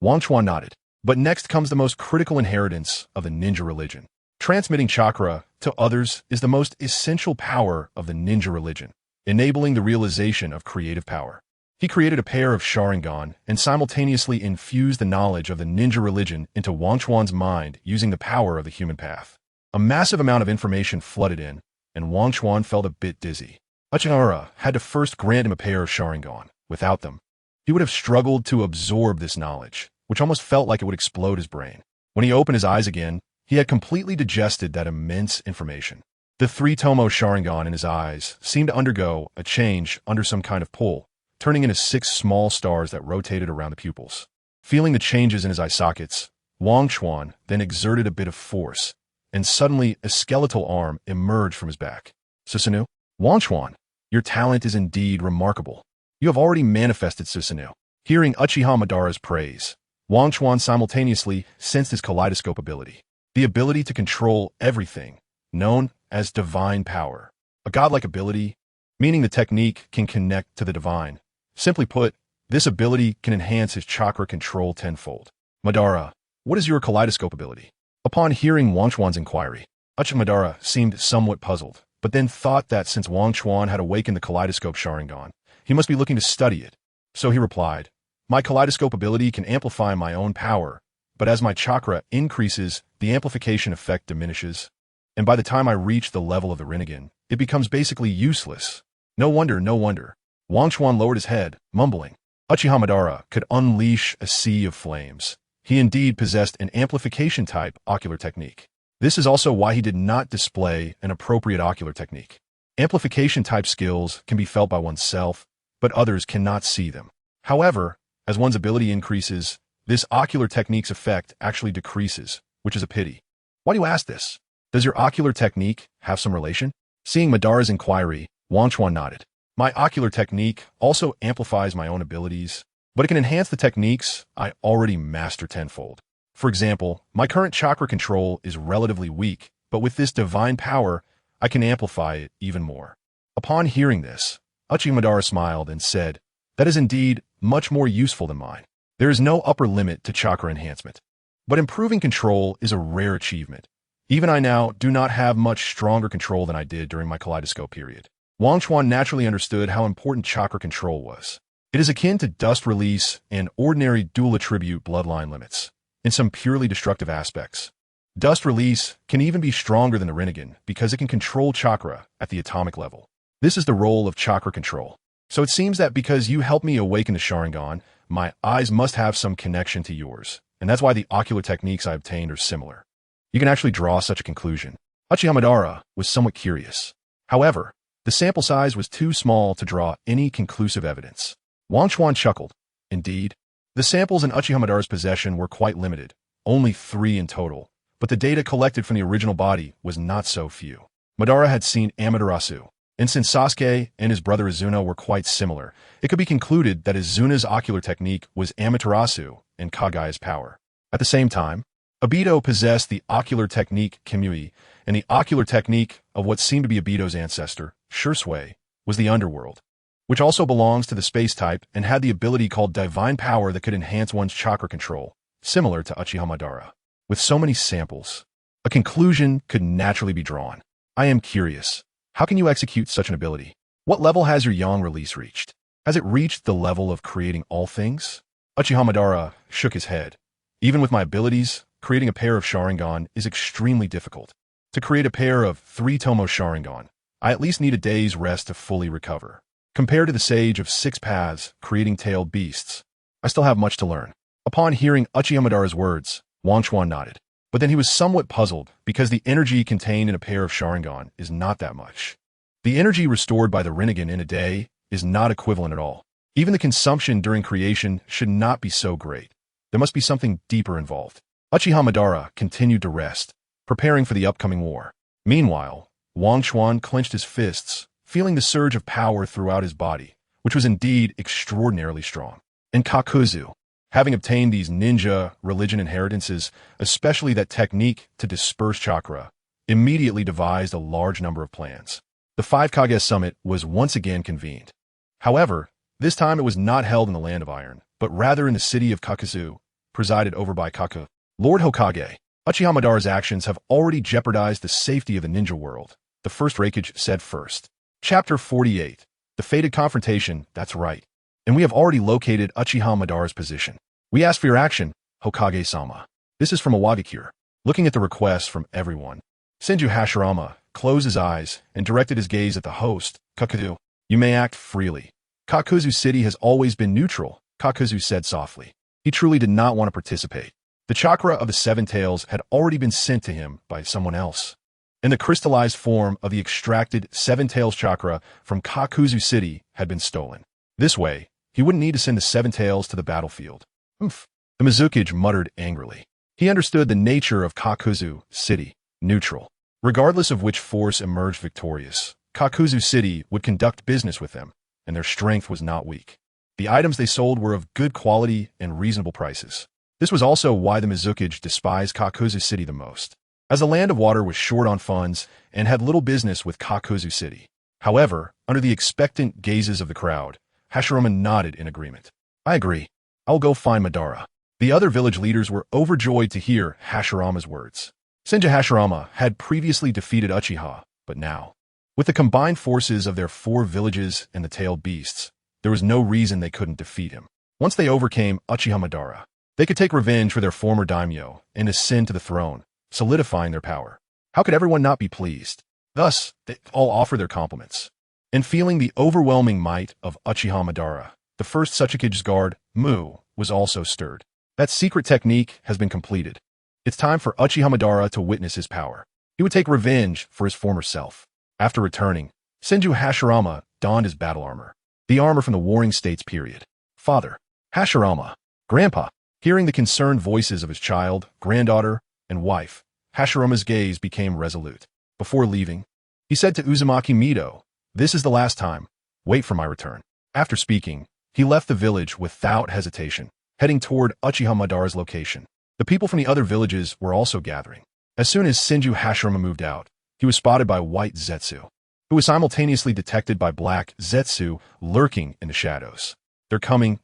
Speaker 1: Wang Chuan nodded. But next comes the most critical inheritance of the ninja religion. Transmitting chakra to others is the most essential power of the ninja religion, enabling the realization of creative power. He created a pair of Sharingan and simultaneously infused the knowledge of the ninja religion into Wang Chuan's mind using the power of the human path. A massive amount of information flooded in, and Wang Chuan felt a bit dizzy. Uchiha Madara had to first grant him a pair of Sharingan. Without them, he would have struggled to absorb this knowledge, which almost felt like it would explode his brain. When he opened his eyes again, he had completely digested that immense information. The 3-tomo Sharingan in his eyes seemed to undergo a change under some kind of pull, turning into 6 small stars that rotated around the pupils. Feeling the changes in his eye sockets, Wang Chuan then exerted a bit of force, and suddenly a skeletal arm emerged from his back. Susano'o, Wang Chuan, your talent is indeed remarkable. You have already manifested Susano'o. Hearing Uchiha Madara's praise, Wang Chuan simultaneously sensed his kaleidoscope ability, the ability to control everything, known as divine power. A godlike ability, meaning the technique can connect to the divine. Simply put, this ability can enhance his chakra control tenfold. Madara, what is your kaleidoscope ability? Upon hearing Wang Chuan's inquiry, Madara seemed somewhat puzzled, but then thought that since Wang Chuan had awakened the kaleidoscope Sharingan, he must be looking to study it. So he replied, my kaleidoscope ability can amplify my own power, but as my chakra increases, the amplification effect diminishes. And by the time I reach the level of the Renegan, it becomes basically useless. No wonder. Wang Chuan lowered his head, mumbling. Uchiha Madara could unleash a sea of flames. He indeed possessed an amplification-type ocular technique. This is also why he did not display an appropriate ocular technique. Amplification-type skills can be felt by oneself, but others cannot see them. However, as one's ability increases, this ocular technique's effect actually decreases, which is a pity. Why do you ask this? Does your ocular technique have some relation? Seeing Madara's inquiry, Wang Chuan nodded. My ocular technique also amplifies my own abilities, but it can enhance the techniques I already master tenfold. For example, my current chakra control is relatively weak, but with this divine power, I can amplify it even more. Upon hearing this, Uchiha Madara smiled and said, that is indeed much more useful than mine. There is no upper limit to chakra enhancement. But improving control is a rare achievement. Even I now do not have much stronger control than I did during my kaleidoscope period. Wang Chuan naturally understood how important chakra control was. It is akin to dust release and ordinary dual attribute bloodline limits, in some purely destructive aspects. Dust release can even be stronger than the Renegan because it can control chakra at the atomic level. This is the role of chakra control. So it seems that because you helped me awaken the Sharingan, my eyes must have some connection to yours, and that's why the ocular techniques I obtained are similar. You can actually draw such a conclusion. Uchiha Madara was somewhat curious. However, the sample size was too small to draw any conclusive evidence. Wang Chuan chuckled. Indeed, the samples in Uchiha Madara's possession were quite limited, only 3 in total, but the data collected from the original body was not so few. Madara had seen Amaterasu, and since Sasuke and his brother Izuna were quite similar, it could be concluded that Izuna's ocular technique was Amaterasu and Kagaya's power. At the same time, Obito possessed the ocular technique Kimui, and the ocular technique of what seemed to be Obito's ancestor, Shursui, was the underworld, which also belongs to the space type and had the ability called divine power that could enhance one's chakra control, similar to Uchiha Madara. With so many samples, a conclusion could naturally be drawn. I am curious, how can you execute such an ability? What level has your yang release reached? Has it reached the level of creating all things? Uchiha Madara shook his head. Even with my abilities, creating a pair of Sharingan is extremely difficult. To create a pair of 3 Tomo Sharingan, I at least need a day's rest to fully recover. Compared to the sage of 6 paths creating tailed beasts, I still have much to learn. Upon hearing Uchiha Madara's words, Wang Chuan nodded. But then he was somewhat puzzled because the energy contained in a pair of Sharingan is not that much. The energy restored by the Renegan in a day is not equivalent at all. Even the consumption during creation should not be so great. There must be something deeper involved. Uchiha Madara continued to rest, preparing for the upcoming war. Meanwhile, Wang Chuan clenched his fists, feeling the surge of power throughout his body, which was indeed extraordinarily strong. And Kakuzu, having obtained these ninja religion inheritances, especially that technique to disperse chakra, immediately devised a large number of plans. The 5 Kage Summit was once again convened. However, this time it was not held in the Land of Iron, but rather in the city of Kakuzu, presided over by Kaku. Lord Hokage, Uchiha Madara's actions have already jeopardized the safety of the ninja world, the first Raikage said first. Chapter 48. The Fated Confrontation, that's right. And we have already located Uchiha Madara's position. We ask for your action, Hokage-sama. This is from Awagakure. Looking at the requests from everyone, Senju Hashirama closed his eyes and directed his gaze at the host, Kakuzu. You may act freely. Kakuzu City has always been neutral, Kakuzu said softly. He truly did not want to participate. The chakra of the 7 taels had already been sent to him by someone else. And the crystallized form of the extracted 7 taels chakra from Kakuzu City had been stolen. This way, he wouldn't need to send the 7 taels to the battlefield. Oof. The Mizukage muttered angrily. He understood the nature of Kakuzu City, neutral. Regardless of which force emerged victorious, Kakuzu City would conduct business with them, and their strength was not weak. The items they sold were of good quality and reasonable prices. This was also why the Mizukage despised Kakuzu City the most, as the Land of Water was short on funds and had little business with Kakuzu City. However, under the expectant gazes of the crowd, Hashirama nodded in agreement. I agree. I'll go find Madara. The other village leaders were overjoyed to hear Hashirama's words. Senju Hashirama had previously defeated Uchiha, but now, with the combined forces of their 4 villages and the tailed beasts, there was no reason they couldn't defeat him. Once they overcame Uchiha Madara, they could take revenge for their former daimyo and ascend to the throne, solidifying their power. How could everyone not be pleased? Thus, they all offered their compliments. And feeling the overwhelming might of Uchiha Madara, the first Tsuchikage's guard, Mu, was also stirred. That secret technique has been completed. It's time for Uchiha Madara to witness his power. He would take revenge for his former self. After returning, Senju Hashirama donned his battle armor, the armor from the Warring States period. Father, Hashirama, Grandpa, hearing the concerned voices of his child, granddaughter, and wife, Hashirama's gaze became resolute. Before leaving, he said to Uzumaki Mido, "This is the last time. Wait for my return." After speaking, he left the village without hesitation, heading toward Uchiha Madara's location. The people from the other villages were also gathering. As soon as Senju Hashirama moved out, he was spotted by White Zetsu, who was simultaneously detected by Black Zetsu lurking in the shadows. They're coming.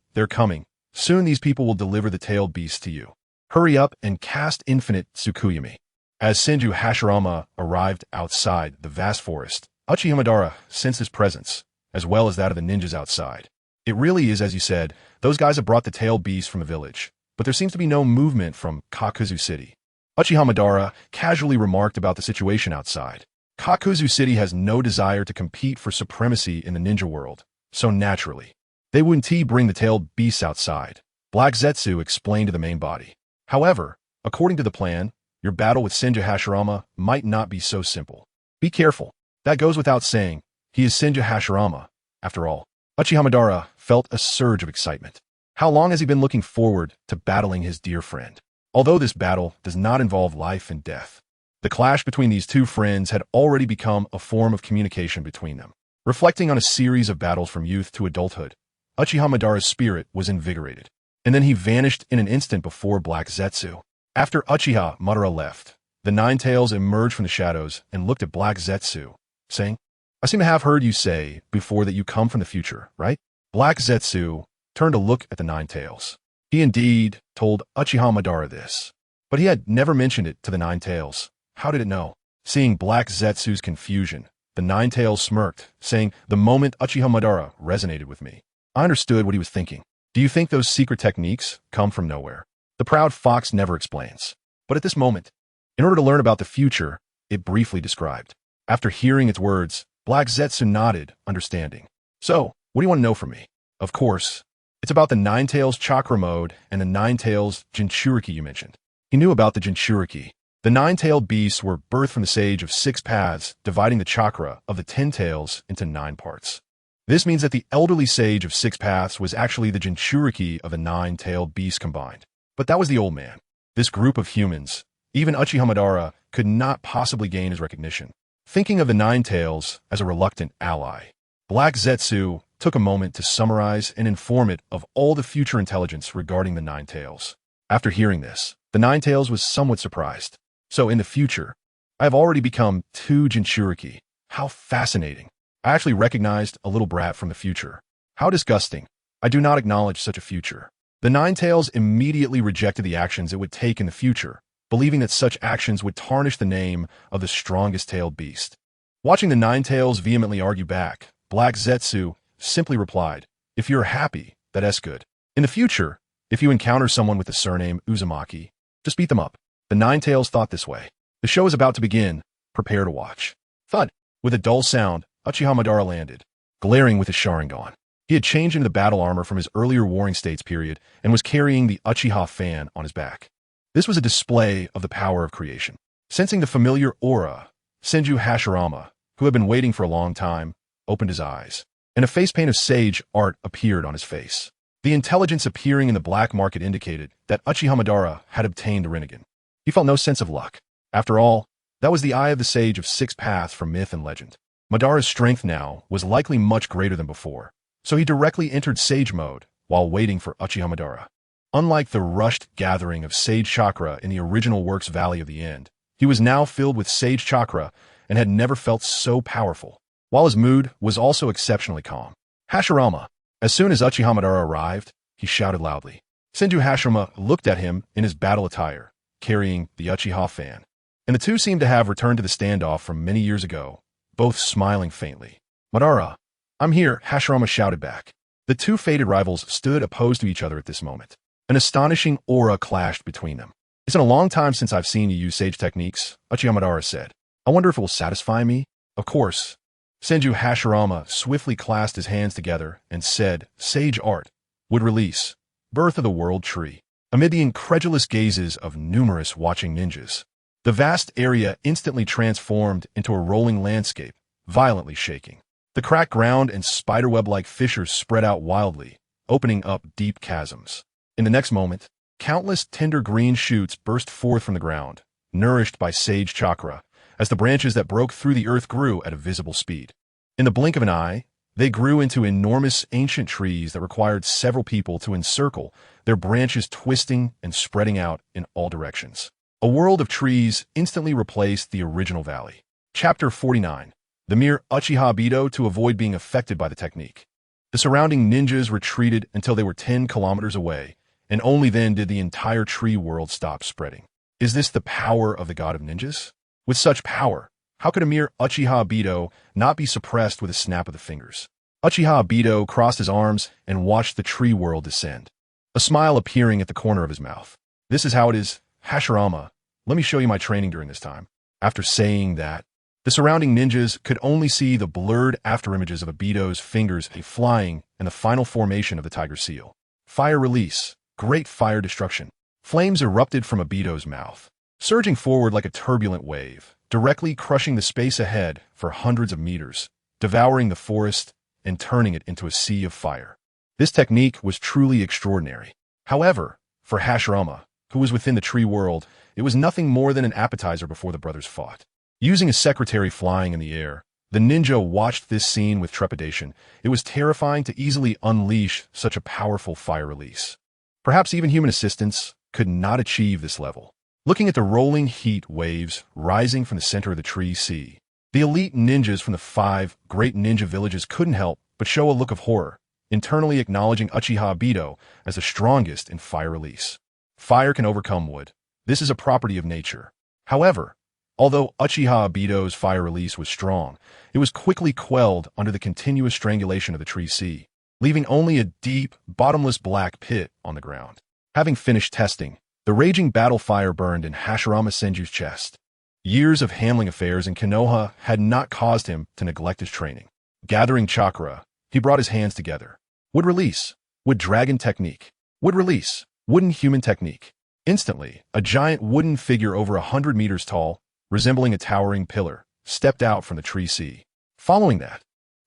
Speaker 1: Soon these people will deliver the tailed beast to you. Hurry up and cast infinite Tsukuyami. As Senju Hashirama arrived outside the vast forest, Uchiha Madara sensed his presence, as well as that of the ninjas outside. It really is, as you said, those guys have brought the tailed beast from the village, but there seems to be no movement from Kakuzu City. Uchiha Madara casually remarked about the situation outside. Kakuzu City has no desire to compete for supremacy in the ninja world, so naturally, they wouldn't bring the tailed beasts outside. Black Zetsu explained to the main body. However, according to the plan, your battle with Senju Hashirama might not be so simple. Be careful. That goes without saying. He is Senju Hashirama, after all. Uchiha Madara felt a surge of excitement. How long has he been looking forward to battling his dear friend? Although this battle does not involve life and death, the clash between these two friends had already become a form of communication between them. Reflecting on a series of battles from youth to adulthood, Uchiha Madara's spirit was invigorated, and then he vanished in an instant before Black Zetsu. After Uchiha Madara left, the Ninetales emerged from the shadows and looked at Black Zetsu, saying, "I seem to have heard you say before that you come from the future, right?" Black Zetsu turned to look at the Ninetales. He indeed told Uchiha Madara this, but he had never mentioned it to the Ninetales. How did it know? Seeing Black Zetsu's confusion, the Ninetales smirked, saying, "The moment Uchiha Madara resonated with me, I understood what he was thinking. Do you think those secret techniques come from nowhere?" The proud fox never explains. But at this moment, in order to learn about the future, it briefly described. After hearing its words, Black Zetsu nodded, understanding. "So, what do you want to know from me?" "Of course. It's about the Ninetales chakra mode and the Ninetales Jinchuriki you mentioned." He knew about the Jinchuriki. The 9-tailed beasts were birthed from the sage of 6 paths, dividing the chakra of the 10 tails into 9 parts. This means that the elderly sage of 6 paths was actually the Jinchuriki of the 9-tailed beasts combined. But that was the old man. This group of humans, even Uchiha Madara, could not possibly gain his recognition. Thinking of the Ninetales as a reluctant ally, Black Zetsu took a moment to summarize and inform it of all the future intelligence regarding the Ninetales. After hearing this, the Ninetales was somewhat surprised. "So in the future, I have already become 2 Jinchuriki. How fascinating. I actually recognized a little brat from the future. How disgusting. I do not acknowledge such a future." The Ninetales immediately rejected the actions it would take in the future, believing that such actions would tarnish the name of the strongest tailed beast. Watching the Ninetales vehemently argue back, Black Zetsu simply replied, "If you're happy, that's good. In the future, if you encounter someone with the surname Uzumaki, just beat them up." The Ninetales thought this way. The show is about to begin. Prepare to watch. Thud. With a dull sound, Uchiha Madara landed, glaring with his Sharingan. He had changed into the battle armor from his earlier Warring States period and was carrying the Uchiha fan on his back. This was a display of the power of creation. Sensing the familiar aura, Senju Hashirama, who had been waiting for a long time, opened his eyes, and a face paint of sage art appeared on his face. The intelligence appearing in the black market indicated that Uchiha Madara had obtained the Renegan. He felt no sense of luck. After all, that was the eye of the sage of 6 paths from myth and legend. Madara's strength now was likely much greater than before, so he directly entered sage mode while waiting for Uchiha Madara. Unlike the rushed gathering of sage chakra in the original work's Valley of the End, he was now filled with sage chakra and had never felt so powerful. while his mood was also exceptionally calm. Hashirama. As soon as Uchiha Madara arrived, he shouted loudly. Senju Hashirama looked at him in his battle attire, carrying the Uchiha fan. And the two seemed to have returned to the standoff from many years ago, both smiling faintly. Madara, I'm here, Hashirama shouted back. The two fated rivals stood opposed to each other at this moment. An astonishing aura clashed between them. It's been a long time since I've seen you use sage techniques, Uchiha Madara said. I wonder if it will satisfy me? Of course. Senju Hashirama swiftly clasped his hands together and said, Sage art would release. Birth of the World Tree. Amid the incredulous gazes of numerous watching ninjas, the vast area instantly transformed into a rolling landscape, violently shaking. The cracked ground and spiderweb-like fissures spread out wildly, opening up deep chasms. In the next moment, countless tender green shoots burst forth from the ground, nourished by sage chakra, as the branches that broke through the earth grew at a visible speed. In the blink of an eye, they grew into enormous ancient trees that required several people to encircle, their branches twisting and spreading out in all directions. A world of trees instantly replaced the original valley. Chapter 49. The mere Uchiha Bido to avoid being affected by the technique. The surrounding ninjas retreated until they were 10 kilometers away, and only then did the entire tree world stop spreading. Is this the power of the god of ninjas? With such power, how could a mere Uchiha Bido not be suppressed with a snap of the fingers? Uchiha Bido crossed his arms and watched the tree world descend, a smile appearing at the corner of his mouth. This is how it is, Hashirama. Let me show you my training during this time. After saying that, the surrounding ninjas could only see the blurred afterimages of a Bido's fingers flying and the final formation of the tiger seal. Fire release, great fire destruction. Flames erupted from a Bido's mouth, surging forward like a turbulent wave, directly crushing the space ahead for hundreds of meters, devouring the forest and turning it into a sea of fire. This technique was truly extraordinary. However, for Hashirama, who was within the tree world, it was nothing more than an appetizer before the brothers fought. Using a secretary flying in the air, the ninja watched this scene with trepidation. It was terrifying to easily unleash such a powerful fire release. Perhaps even human assistance could not achieve this level. Looking at the rolling heat waves rising from the center of the tree sea, the elite ninjas from the 5 great ninja villages couldn't help but show a look of horror, internally acknowledging Uchiha Bido as the strongest in fire release. Fire can overcome wood. This is a property of nature. However, although Uchiha Bido's fire release was strong, it was quickly quelled under the continuous strangulation of the tree sea, leaving only a deep, bottomless black pit on the ground. Having finished testing, the raging battle fire burned in Hashirama Senju's chest. Years of handling affairs in Konoha had not caused him to neglect his training. Gathering chakra, he brought his hands together. Wood release, wood dragon technique. Wood release, wooden human technique. Instantly, a giant wooden figure over 100 meters tall, resembling a towering pillar, stepped out from the tree sea. Following that,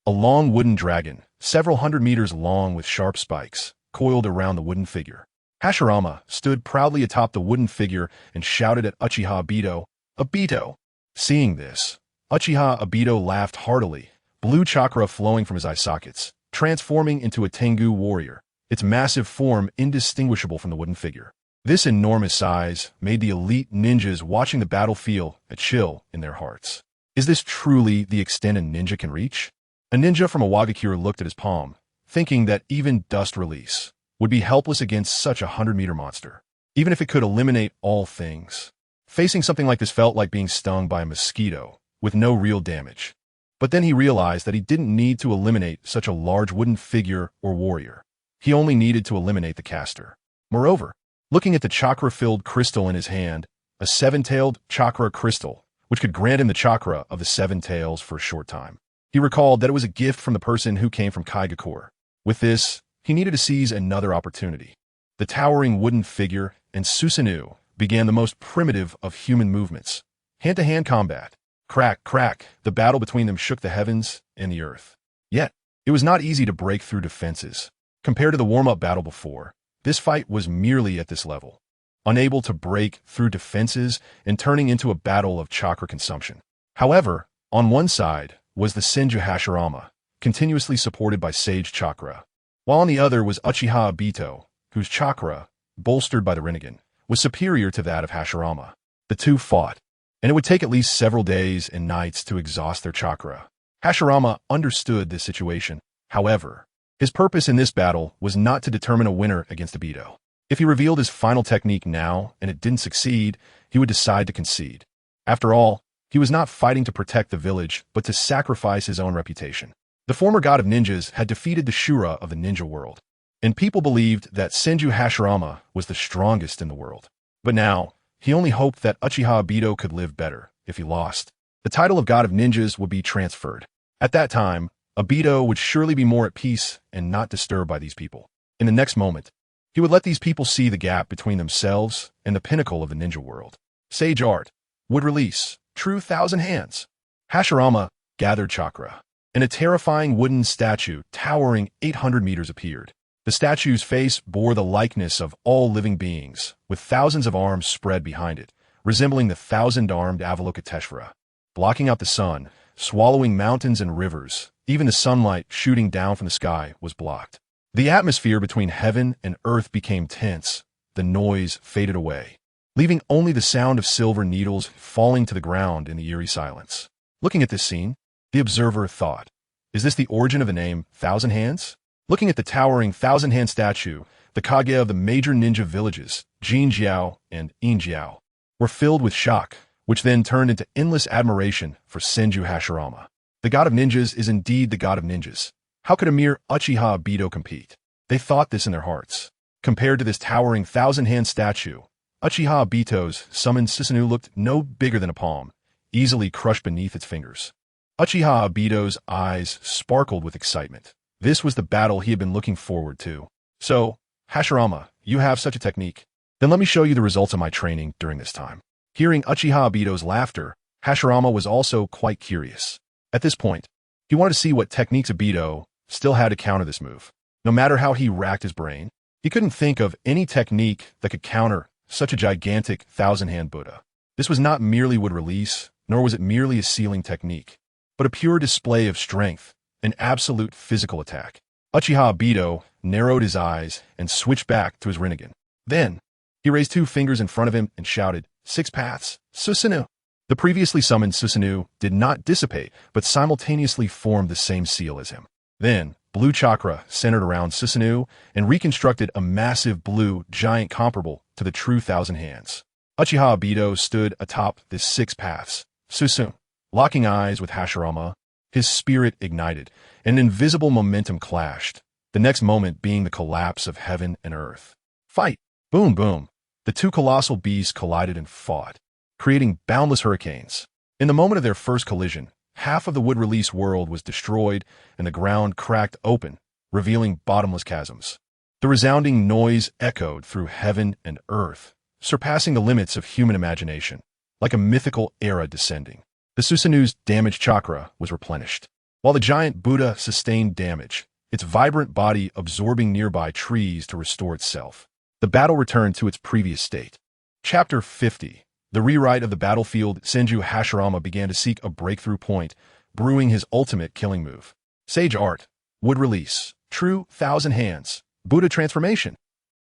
Speaker 1: a long wooden dragon, several hundred meters long with sharp spikes, coiled around the wooden figure. Hashirama stood proudly atop the wooden figure and shouted at Uchiha Bido, Abito! Seeing this, Uchiha Abito laughed heartily, blue chakra flowing from his eye sockets, transforming into a Tengu warrior, its massive form indistinguishable from the wooden figure. This enormous size made the elite ninjas watching the battle feel a chill in their hearts. Is this truly the extent a ninja can reach? A ninja from Awagakure looked at his palm, thinking that even dust release would be helpless against such a 100-meter monster, even if it could eliminate all things. Facing something like this felt like being stung by a mosquito, with no real damage. But then he realized that he didn't need to eliminate such a large wooden figure or warrior. He only needed to eliminate the caster. Moreover, looking at the chakra-filled crystal in his hand, a 7-tailed chakra crystal, which could grant him the chakra of the 7 taels for a short time. He recalled that it was a gift from the person who came from Kaigakure. With this, he needed to seize another opportunity. The towering wooden figure and Susano'o began the most primitive of human movements. Hand-to-hand combat. Crack, crack, the battle between them shook the heavens and the earth. Yet, it was not easy to break through defenses. Compared to the warm-up battle before, this fight was merely at this level, unable to break through defenses and turning into a battle of chakra consumption. However, on one side was the Senju Hashirama, continuously supported by sage chakra, while on the other was Uchiha Abito, whose chakra, bolstered by the Renegan, was superior to that of Hashirama. The two fought, and it would take at least several days and nights to exhaust their chakra. Hashirama understood this situation. However, his purpose in this battle was not to determine a winner against Obito. If he revealed his final technique now and it didn't succeed, he would decide to concede. After all, he was not fighting to protect the village, but to sacrifice his own reputation. The former god of ninjas had defeated the Shura of the ninja world, and people believed that Senju Hashirama was the strongest in the world. But now, he only hoped that Uchiha Obito could live better. If he lost, the title of god of ninjas would be transferred. At that time, Obito would surely be more at peace and not disturbed by these people. In the next moment, he would let these people see the gap between themselves and the pinnacle of the ninja world. Sage art would release true thousand hands. Hashirama gathered chakra, and a terrifying wooden statue towering 800 meters appeared. The statue's face bore the likeness of all living beings, with thousands of arms spread behind it, resembling the thousand-armed Avalokiteshvara, blocking out the sun, swallowing mountains and rivers. Even the sunlight shooting down from the sky was blocked. The atmosphere between heaven and earth became tense. The noise faded away, leaving only the sound of silver needles falling to the ground in the eerie silence. Looking at this scene, the observer thought, is this the origin of the name Thousand Hands? Looking at the towering thousand-hand statue, the kage of the major ninja villages, Jiao and Jiao, were filled with shock, which then turned into endless admiration for Senju Hashirama. The god of ninjas is indeed the god of ninjas. How could a mere Uchiha Obito compete? They thought this in their hearts. Compared to this towering thousand-hand statue, Uchiha Obito's summoned Susano'o looked no bigger than a palm, easily crushed beneath its fingers. Uchiha Obito's eyes sparkled with excitement. This was the battle he had been looking forward to. So, Hashirama, you have such a technique. Then let me show you the results of my training during this time. Hearing Uchiha Obito's laughter, Hashirama was also quite curious. At this point, he wanted to see what techniques Obito still had to counter this move. No matter how he racked his brain, he couldn't think of any technique that could counter such a gigantic thousand-hand Buddha. This was not merely wood release, nor was it merely a sealing technique, but a pure display of strength, an absolute physical attack. Uchiha Obito narrowed his eyes and switched back to his Renegan. Then, he raised two fingers in front of him and shouted, 6 paths, Susano'o. The previously summoned Susano'o did not dissipate, but simultaneously formed the same seal as him. Then, blue chakra centered around Susano'o and reconstructed a massive blue giant comparable to the true thousand hands. Uchiha Obito stood atop this 6 paths, Susano'o. Locking eyes with Hashirama, his spirit ignited, and an invisible momentum clashed, the next moment being the collapse of heaven and earth. Fight! Boom, boom. The two colossal beasts collided and fought, creating boundless hurricanes. In the moment of their first collision, half of the wood release world was destroyed and the ground cracked open, revealing bottomless chasms. The resounding noise echoed through heaven and earth, surpassing the limits of human imagination, like a mythical era descending. The Susano'o's damaged chakra was replenished, while the giant Buddha sustained damage, its vibrant body absorbing nearby trees to restore itself. The battle returned to its previous state. Chapter 50. The rewrite of the battlefield. Senju Hashirama began to seek a breakthrough point, brewing his ultimate killing move. Sage art, wood release, true thousand hands, Buddha transformation.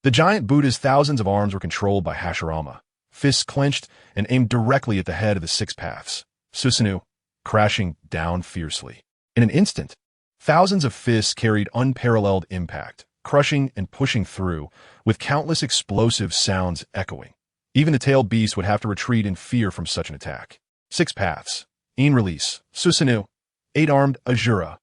Speaker 1: The giant Buddha's thousands of arms were controlled by Hashirama, fists clenched and aimed directly at the head of the 6 paths, Susano'o, crashing down fiercely. In an instant, thousands of fists carried unparalleled impact, crushing and pushing through, with countless explosive sounds echoing. Even the tailed beast would have to retreat in fear from such an attack. 6 paths, in release, Susano'o, 8-armed Asura.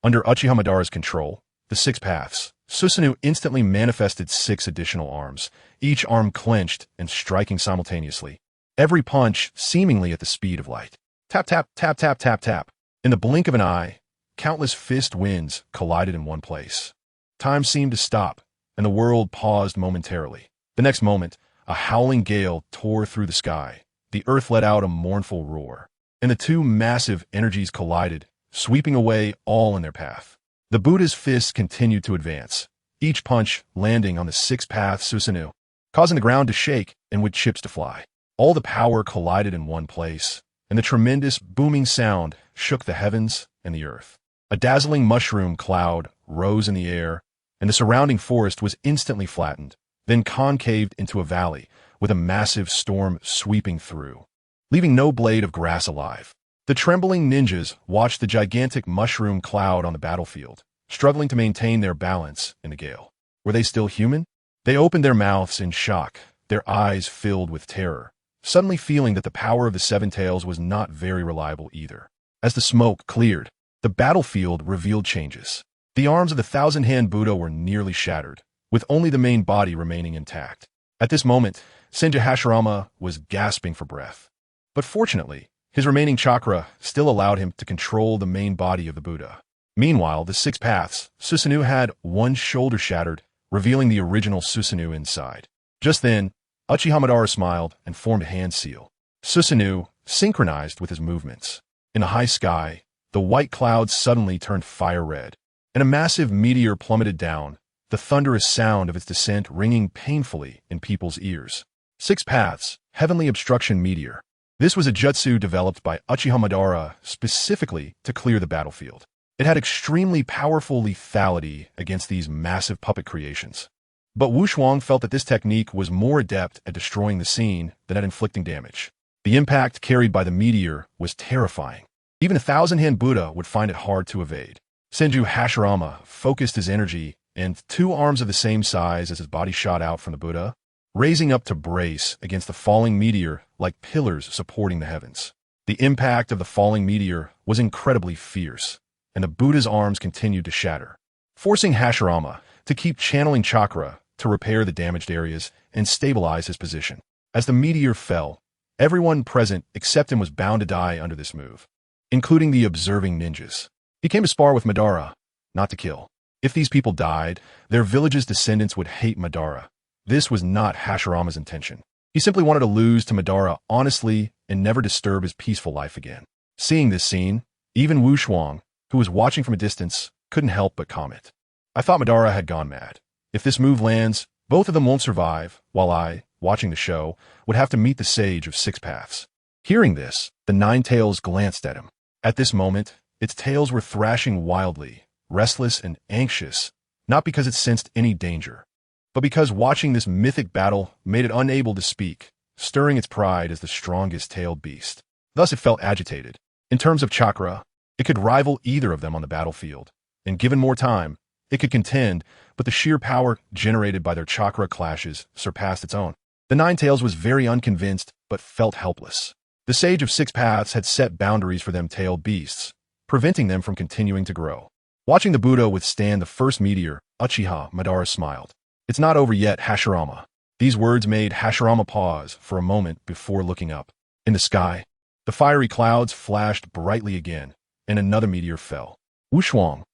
Speaker 1: Under Uchiha Madara's control, the 6 paths, Susano'o instantly manifested 6 additional arms, each arm clenched and striking simultaneously. Every punch seemingly at the speed of light. Tap, tap, tap, tap, tap, tap. In the blink of an eye, countless fist winds collided in one place. Time seemed to stop, and the world paused momentarily. The next moment, a howling gale tore through the sky. The earth let out a mournful roar, and the two massive energies collided, sweeping away all in their path. The Buddha's fists continued to advance, each punch landing on the 6 paths Susano'o, causing the ground to shake and with chips to fly. All the power collided in one place, and the tremendous booming sound shook the heavens and the earth. A dazzling mushroom cloud rose in the air, and the surrounding forest was instantly flattened, then concaved into a valley with a massive storm sweeping through, leaving no blade of grass alive. The trembling ninjas watched the gigantic mushroom cloud on the battlefield, struggling to maintain their balance in the gale. Were they still human? They opened their mouths in shock, their eyes filled with terror, suddenly feeling that the power of the seven taels was not very reliable either. As the smoke cleared, the battlefield revealed changes. The arms of the thousand-hand Buddha were nearly shattered, with only the main body remaining intact. At this moment, Hashirama was gasping for breath. But fortunately, his remaining chakra still allowed him to control the main body of the Buddha. Meanwhile, the six paths, Susano'o had one shoulder shattered, revealing the original Susano'o inside. Just then, Uchiha Madara smiled and formed a hand seal. Susano'o synchronized with his movements. In the high sky, the white clouds suddenly turned fire red, and a massive meteor plummeted down, the thunderous sound of its descent ringing painfully in people's ears. Six paths, heavenly obstruction meteor. This was a jutsu developed by Uchiha Madara specifically to clear the battlefield. It had extremely powerful lethality against these massive puppet creations. But Wu Shuang felt that this technique was more adept at destroying the scene than at inflicting damage. The impact carried by the meteor was terrifying. Even a thousand-hand Buddha would find it hard to evade. Hashirama focused his energy, and two arms of the same size as his body shot out from the Buddha, raising up to brace against the falling meteor like pillars supporting the heavens. The impact of the falling meteor was incredibly fierce, and the Buddha's arms continued to shatter, forcing Hashirama to keep channeling chakra to repair the damaged areas and stabilize his position. As the meteor fell, everyone present except him was bound to die under this move, including the observing ninjas. He came to spar with Madara, not to kill. If these people died, their village's descendants would hate Madara. This was not Hashirama's intention. He simply wanted to lose to Madara honestly and never disturb his peaceful life again. Seeing this scene, even Wu Shuang, who was watching from a distance, couldn't help but comment. I thought Madara had gone mad. If this move lands, both of them won't survive, while I, watching the show, would have to meet the sage of six paths. Hearing this, the Ninetales glanced at him. At this moment, its tails were thrashing wildly, restless and anxious, not because it sensed any danger, but because watching this mythic battle made it unable to speak, stirring its pride as the strongest tailed beast. Thus it felt agitated. In terms of chakra, it could rival either of them on the battlefield, and given more time, it could contend, but the sheer power generated by their chakra clashes surpassed its own. The Ninetales was very unconvinced, but felt helpless. The Sage of Six Paths had set boundaries for them tailed beasts, preventing them from continuing to grow. Watching the Buddha withstand the first meteor, Uchiha Madara smiled. It's not over yet, Hashirama. These words made Hashirama pause for a moment before looking up. In the sky, the fiery clouds flashed brightly again, and another meteor fell. Wu Shuang.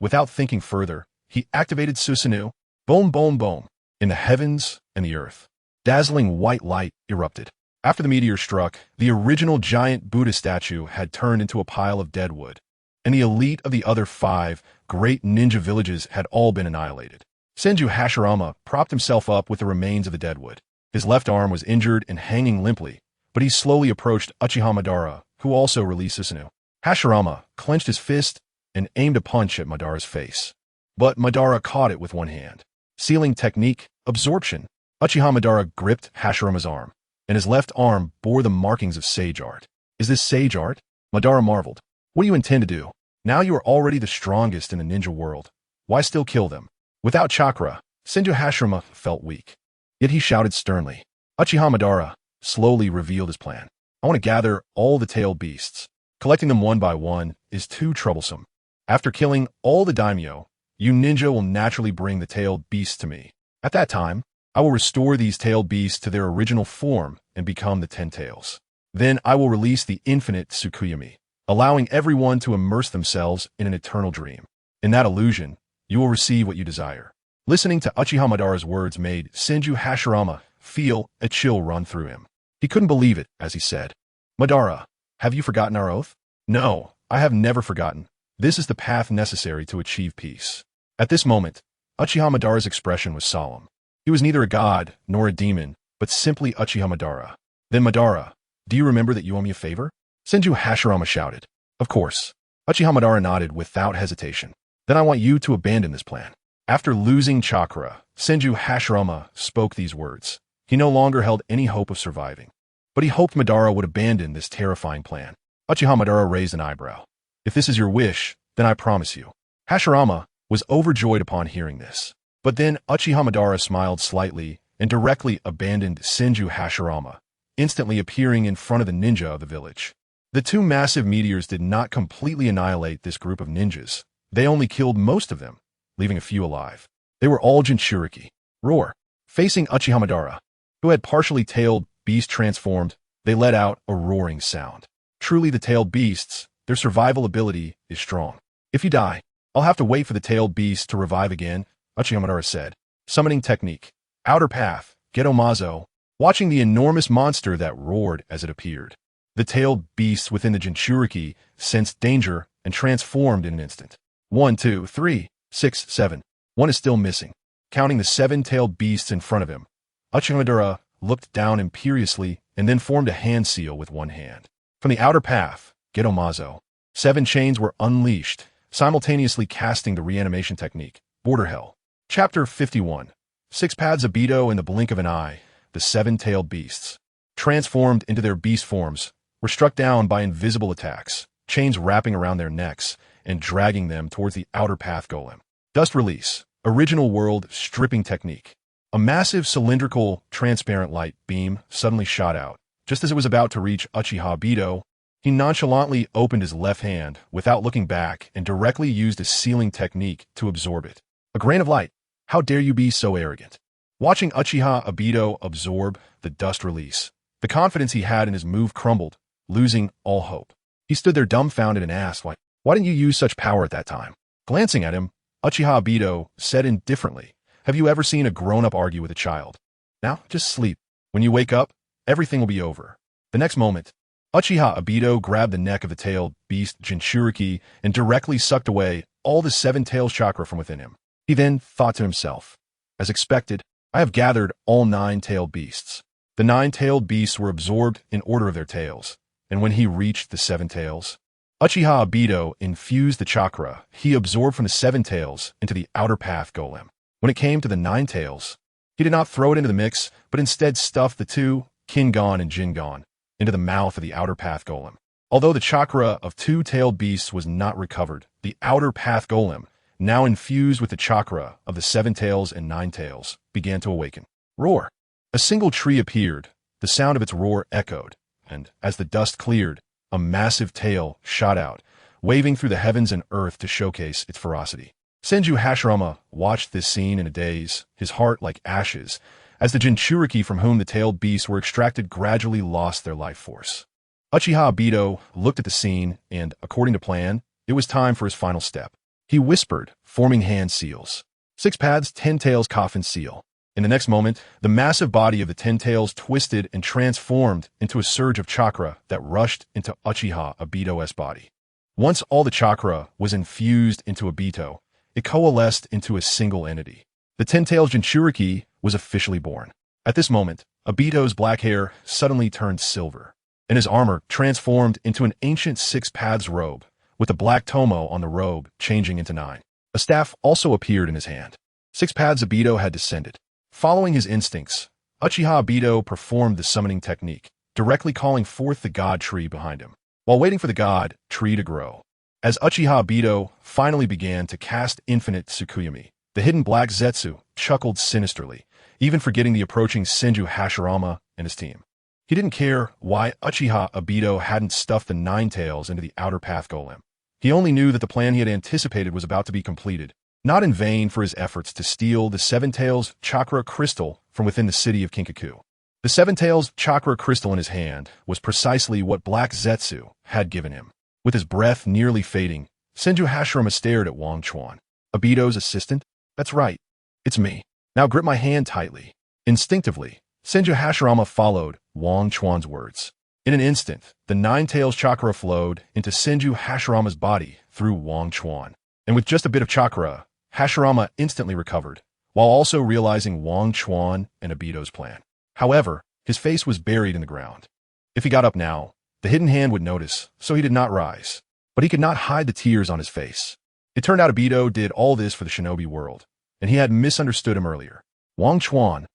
Speaker 1: Without thinking further, he activated Susano'o. Boom, boom, boom. In the heavens and the earth, dazzling white light erupted. After the meteor struck, the original giant Buddha statue had turned into a pile of dead wood, and the elite of the other 5 great ninja villages had all been annihilated. Hashirama propped himself up with the remains of the deadwood. His left arm was injured and hanging limply, but he slowly approached Uchiha Madara, who also released Susano'o. Hashirama clenched his fist and aimed a punch at Madara's face. But Madara caught it with one hand. Sealing technique, absorption. Uchiha Madara gripped Hashirama's arm, and his left arm bore the markings of sage art. Is this sage art? Madara marveled. What do you intend to do? Now you are already the strongest in the ninja world. Why still kill them? Without chakra, Hashirama felt weak. Yet he shouted sternly. Uchiha Madara slowly revealed his plan. I want to gather all the tailed beasts. Collecting them one by one is too troublesome. After killing all the Daimyo, you ninja will naturally bring the tailed beasts to me. At that time, I will restore these tailed beasts to their original form and become the 10 taels. Then I will release the infinite Tsukuyami, allowing everyone to immerse themselves in an eternal dream. In that illusion, you will receive what you desire. Listening to Uchiha Madara's words made Hashirama feel a chill run through him. He couldn't believe it as he said, Madara, have you forgotten our oath? No, I have never forgotten. This is the path necessary to achieve peace. At this moment, Uchiha Madara's expression was solemn. He was neither a god nor a demon, but simply Uchiha Madara. Then Madara, do you remember that you owe me a favor? Hashirama shouted. Of course. Uchiha Madara nodded without hesitation. Then I want you to abandon this plan. After losing chakra, Hashirama spoke these words. He no longer held any hope of surviving. But he hoped Madara would abandon this terrifying plan. Uchiha Madara raised an eyebrow. If this is your wish, then I promise you. Hashirama was overjoyed upon hearing this. But then Uchiha Madara smiled slightly and directly abandoned Senju Hashirama, instantly appearing in front of the ninja of the village. The two massive meteors did not completely annihilate this group of ninjas. They only killed most of them, leaving a few alive. They were all Jinchuriki. Roar. Facing Uchiha Madara, who had partially tailed beast transformed, they let out a roaring sound. Truly the tailed beasts, their survival ability is strong. If you die, I'll have to wait for the tailed beast to revive again, Uchiha Madara said. Summoning technique. Outer path, Getomazo, watching the enormous monster that roared as it appeared. The tailed beasts within the Jinchuriki sensed danger and transformed in an instant. 1, 2, 3, 6, 7. One is still missing. Counting the 7 tailed beasts in front of him, Uchiha Madara looked down imperiously and then formed a hand seal with one hand. From the outer path, Getomazo, 7 chains were unleashed, simultaneously casting the reanimation technique, Border Hell. Chapter 51. 6 paths of Beto in the blink of an eye, the 7-tailed beasts, transformed into their beast forms, were struck down by invisible attacks, chains wrapping around their necks and dragging them towards the outer path golem. Dust release, original world stripping technique. A massive cylindrical, transparent light beam suddenly shot out. Just as it was about to reach Uchiha Beto, he nonchalantly opened his left hand without looking back and directly used a sealing technique to absorb it. A grain of light. How dare you be so arrogant? Watching Uchiha Obito absorb the dust release, the confidence he had in his move crumbled, losing all hope. He stood there dumbfounded and asked, why didn't you use such power at that time? Glancing at him, Uchiha Obito said indifferently, have you ever seen a grown-up argue with a child? Now, just sleep. When you wake up, everything will be over. The next moment, Uchiha Obito grabbed the neck of the tailed beast Jinchuriki and directly sucked away all the 7 tails chakra from within him. He then thought to himself, as expected, I have gathered all 9 tailed beasts. The 9 tailed beasts were absorbed in order of their tails, and when he reached the 7 tails, Uchiha Obito infused the chakra he absorbed from the 7 tails into the outer path golem. When it came to the 9 tails, he did not throw it into the mix, but instead stuffed the 2, Kingon and Jingon, into the mouth of the outer path golem. Although the chakra of 2 tailed beasts was not recovered, the outer path golem, now infused with the chakra of the 7 tails and 9 tails, began to awaken. Roar. A single tree appeared, the sound of its roar echoed, and as the dust cleared, a massive tail shot out, waving through the heavens and earth to showcase its ferocity. Senju Hashirama watched this scene in a daze, his heart like ashes, as the Jinchuriki from whom the tailed beasts were extracted gradually lost their life force. Uchiha Obito looked at the scene and, according to plan, it was time for his final step. He whispered, forming hand seals. 6 paths, 10 tails coffin seal. In the next moment, the massive body of the 10 tails twisted and transformed into a surge of chakra that rushed into Uchiha Obito's body. Once all the chakra was infused into Obito, it coalesced into a single entity. The 10 tails Jinchuriki was officially born. At this moment, Obito's black hair suddenly turned silver, and his armor transformed into an ancient 6 paths robe, with the black tomo on the robe changing into 9. A staff also appeared in his hand. 6 paths Obito had descended. Following his instincts, Uchiha Obito performed the summoning technique, directly calling forth the god tree behind him, while waiting for the god tree to grow. As Uchiha Obito finally began to cast infinite Tsukuyomi, the hidden black Zetsu chuckled sinisterly, even forgetting the approaching Senju Hashirama and his team. He didn't care why Uchiha Obito hadn't stuffed the 9 tails into the outer path golem. He only knew that the plan he had anticipated was about to be completed, not in vain for his efforts to steal the 7 tails chakra crystal from within the city of Kinkaku. The 7 tails chakra crystal in his hand was precisely what Black Zetsu had given him. With his breath nearly fading, Senju Hashirama stared at Wang Chuan. Obito's assistant? That's right. It's me. Now grip my hand tightly. Instinctively, Senju Hashirama followed Wang Chuan's words. In an instant, the 9 tails chakra flowed into Senju Hashirama's body through Wang Chuan. And with just a bit of chakra, Hashirama instantly recovered, while also realizing Wang Chuan and Obito's plan. However, his face was buried in the ground. If he got up now, the hidden hand would notice, so he did not rise. But he could not hide the tears on his face. It turned out Obito did all this for the shinobi world, and he had misunderstood him earlier. Wang Chuan,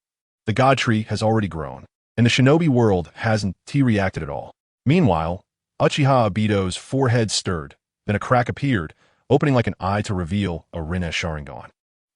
Speaker 1: the god tree has already grown, and the shinobi world hasn't reacted at all. Meanwhile, Uchiha Obito's forehead stirred, then a crack appeared, opening like an eye to reveal a Rinne Sharingan.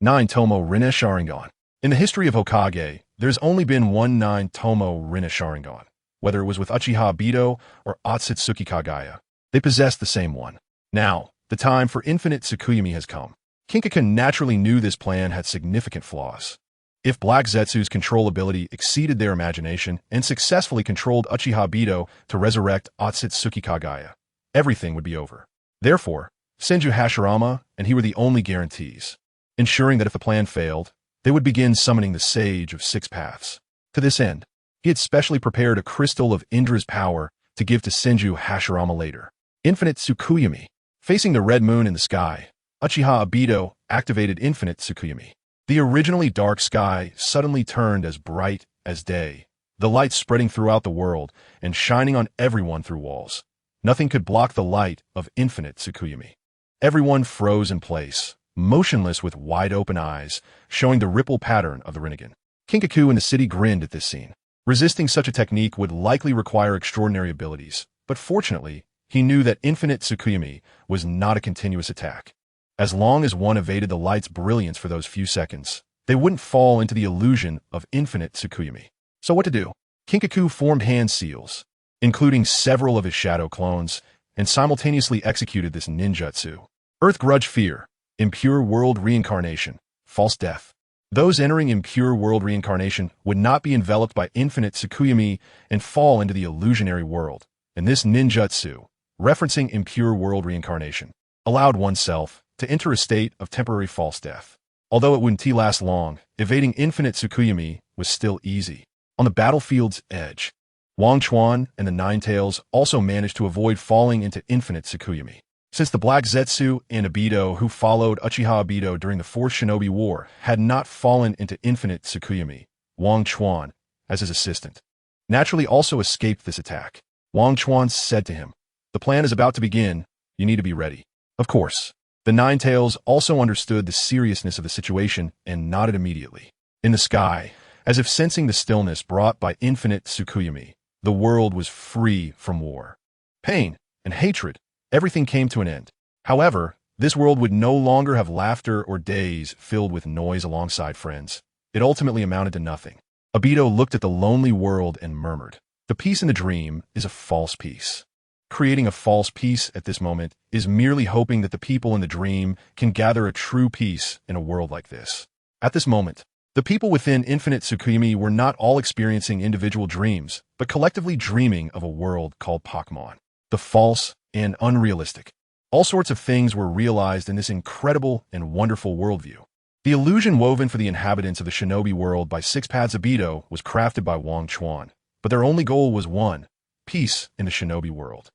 Speaker 1: 9-Tomo Rinne Sharingan. In the history of Hokage, there's only been one 9-Tomo Rinne Sharingan. Whether it was with Uchiha Obito or Otsutsuki Kagaya, they possessed the same one. Now, the time for infinite Tsukuyomi has come. Kinkaku naturally knew this plan had significant flaws. If Black Zetsu's control ability exceeded their imagination and successfully controlled Uchiha Obito to resurrect Otsutsuki Kagaya, everything would be over. Therefore, Senju Hashirama and he were the only guarantees, ensuring that if the plan failed, they would begin summoning the Sage of Six Paths. To this end, he had specially prepared a crystal of Indra's power to give to Senju Hashirama later. Infinite Tsukuyomi. Facing the red moon in the sky, Uchiha Obito activated Infinite Tsukuyomi. The originally dark sky suddenly turned as bright as day, the light spreading throughout the world and shining on everyone through walls. Nothing could block the light of Infinite Tsukuyomi. Everyone froze in place, motionless with wide-open eyes, showing the ripple pattern of the Renegan. Kinkaku in the city grinned at this scene. Resisting such a technique would likely require extraordinary abilities, but fortunately, he knew that Infinite Tsukuyomi was not a continuous attack. As long as one evaded the light's brilliance for those few seconds, they wouldn't fall into the illusion of Infinite Tsukuyomi. So what to do? Kinkaku formed hand seals, including several of his shadow clones, and simultaneously executed this ninjutsu. Earth Grudge Fear, Impure World Reincarnation, False Death. Those entering Impure World Reincarnation would not be enveloped by Infinite Tsukuyomi and fall into the illusionary world, and this ninjutsu, referencing Impure World Reincarnation, allowed oneself to enter a state of temporary false death. Although it wouldn't last long, evading Infinite Tsukuyomi was still easy. On the battlefield's edge, Wang Chuan and the Ninetales also managed to avoid falling into Infinite Tsukuyomi. Since the Black Zetsu and Obito who followed Uchiha Obito during the Fourth Shinobi War had not fallen into Infinite Tsukuyomi, Wang Chuan, as his assistant, naturally also escaped this attack. Wang Chuan said to him, "The plan is about to begin, you need to be ready." Of course, the Ninetales also understood the seriousness of the situation and nodded immediately. In the sky, as if sensing the stillness brought by Infinite Tsukuyomi, the world was free from war, pain, and hatred. Everything came to an end. However, this world would no longer have laughter or days filled with noise alongside friends. It ultimately amounted to nothing. Obito looked at the lonely world and murmured, "The peace in the dream is a false peace." Creating a false peace at this moment is merely hoping that the people in the dream can gather a true peace in a world like this. At this moment, the people within Infinite Tsukuyomi were not all experiencing individual dreams, but collectively dreaming of a world called Pokemon. The false and unrealistic. All sorts of things were realized in this incredible and wonderful worldview. The illusion woven for the inhabitants of the shinobi world by Six Paths Obito was crafted by Wang Chuan, but their only goal was one: peace in the shinobi world.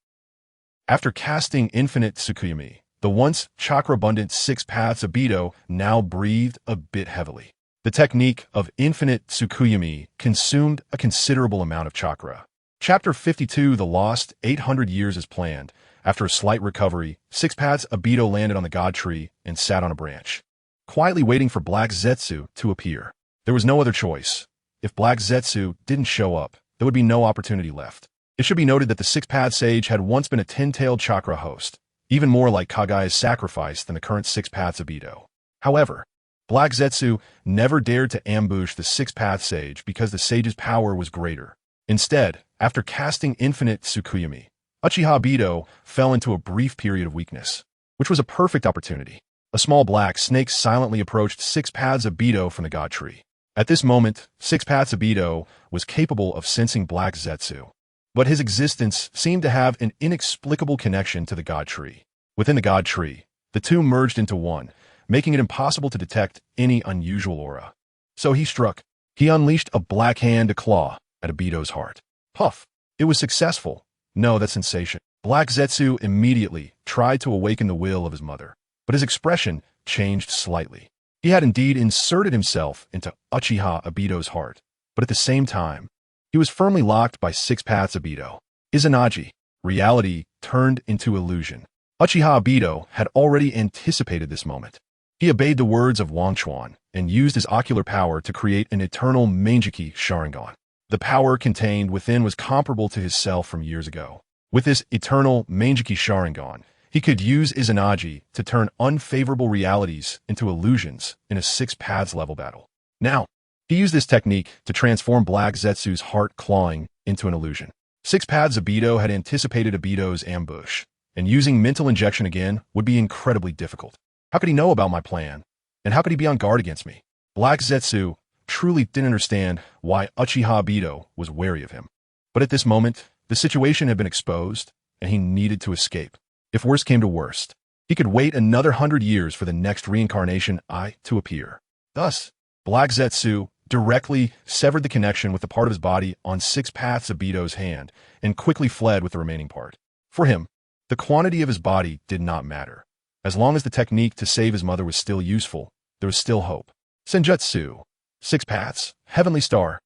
Speaker 1: After casting Infinite Tsukuyomi, the once chakra-abundant Six Paths Obito now breathed a bit heavily. The technique of Infinite Tsukuyomi consumed a considerable amount of chakra. Chapter 52, The Lost 800 Years as planned. After a slight recovery, Six Paths Obito landed on the God Tree and sat on a branch, quietly waiting for Black Zetsu to appear. There was no other choice. If Black Zetsu didn't show up, there would be no opportunity left. It should be noted that the Six Paths Sage had once been a 10-tailed chakra host, even more like Kagaya's sacrifice than the current Six Paths Obito. However, Black Zetsu never dared to ambush the Six Paths Sage because the sage's power was greater. Instead, after casting Infinite Tsukuyomi, Uchiha Obito fell into a brief period of weakness, which was a perfect opportunity. A small black snake silently approached Six Paths Obito from the God Tree. At this moment, Six Paths Obito was capable of sensing Black Zetsu, but his existence seemed to have an inexplicable connection to the God Tree. Within the God Tree, the two merged into one, making it impossible to detect any unusual aura. So he struck. He unleashed a black hand to claw at Obito's heart. Puff! It was successful. No, that sensation. Black Zetsu immediately tried to awaken the will of his mother, but his expression changed slightly. He had indeed inserted himself into Uchiha Obito's heart, but at the same time, he was firmly locked by Six Paths Obito. Izanagi, reality turned into illusion. Uchiha Obito had already anticipated this moment. He obeyed the words of Wang Chuan and used his ocular power to create an eternal Mangeki Sharingan. The power contained within was comparable to his self from years ago. With this eternal Mangeki Sharingan, he could use Izanagi to turn unfavorable realities into illusions in a Six Paths level battle. Now, he used this technique to transform Black Zetsu's heart clawing into an illusion. Six Paths Obito had anticipated Obito's ambush, and using mental injection again would be incredibly difficult. How could he know about my plan? And how could he be on guard against me? Black Zetsu truly didn't understand why Uchiha Obito was wary of him. But at this moment, the situation had been exposed, and he needed to escape. If worst came to worst, he could wait another 100 years for the next reincarnation I to appear. Thus, Black Zetsu directly severed the connection with the part of his body on Six Paths Obito's hand and quickly fled with the remaining part. For him, the quantity of his body did not matter. As long as the technique to save his mother was still useful, there was still hope. Senjutsu, Six Paths, Heavenly Star.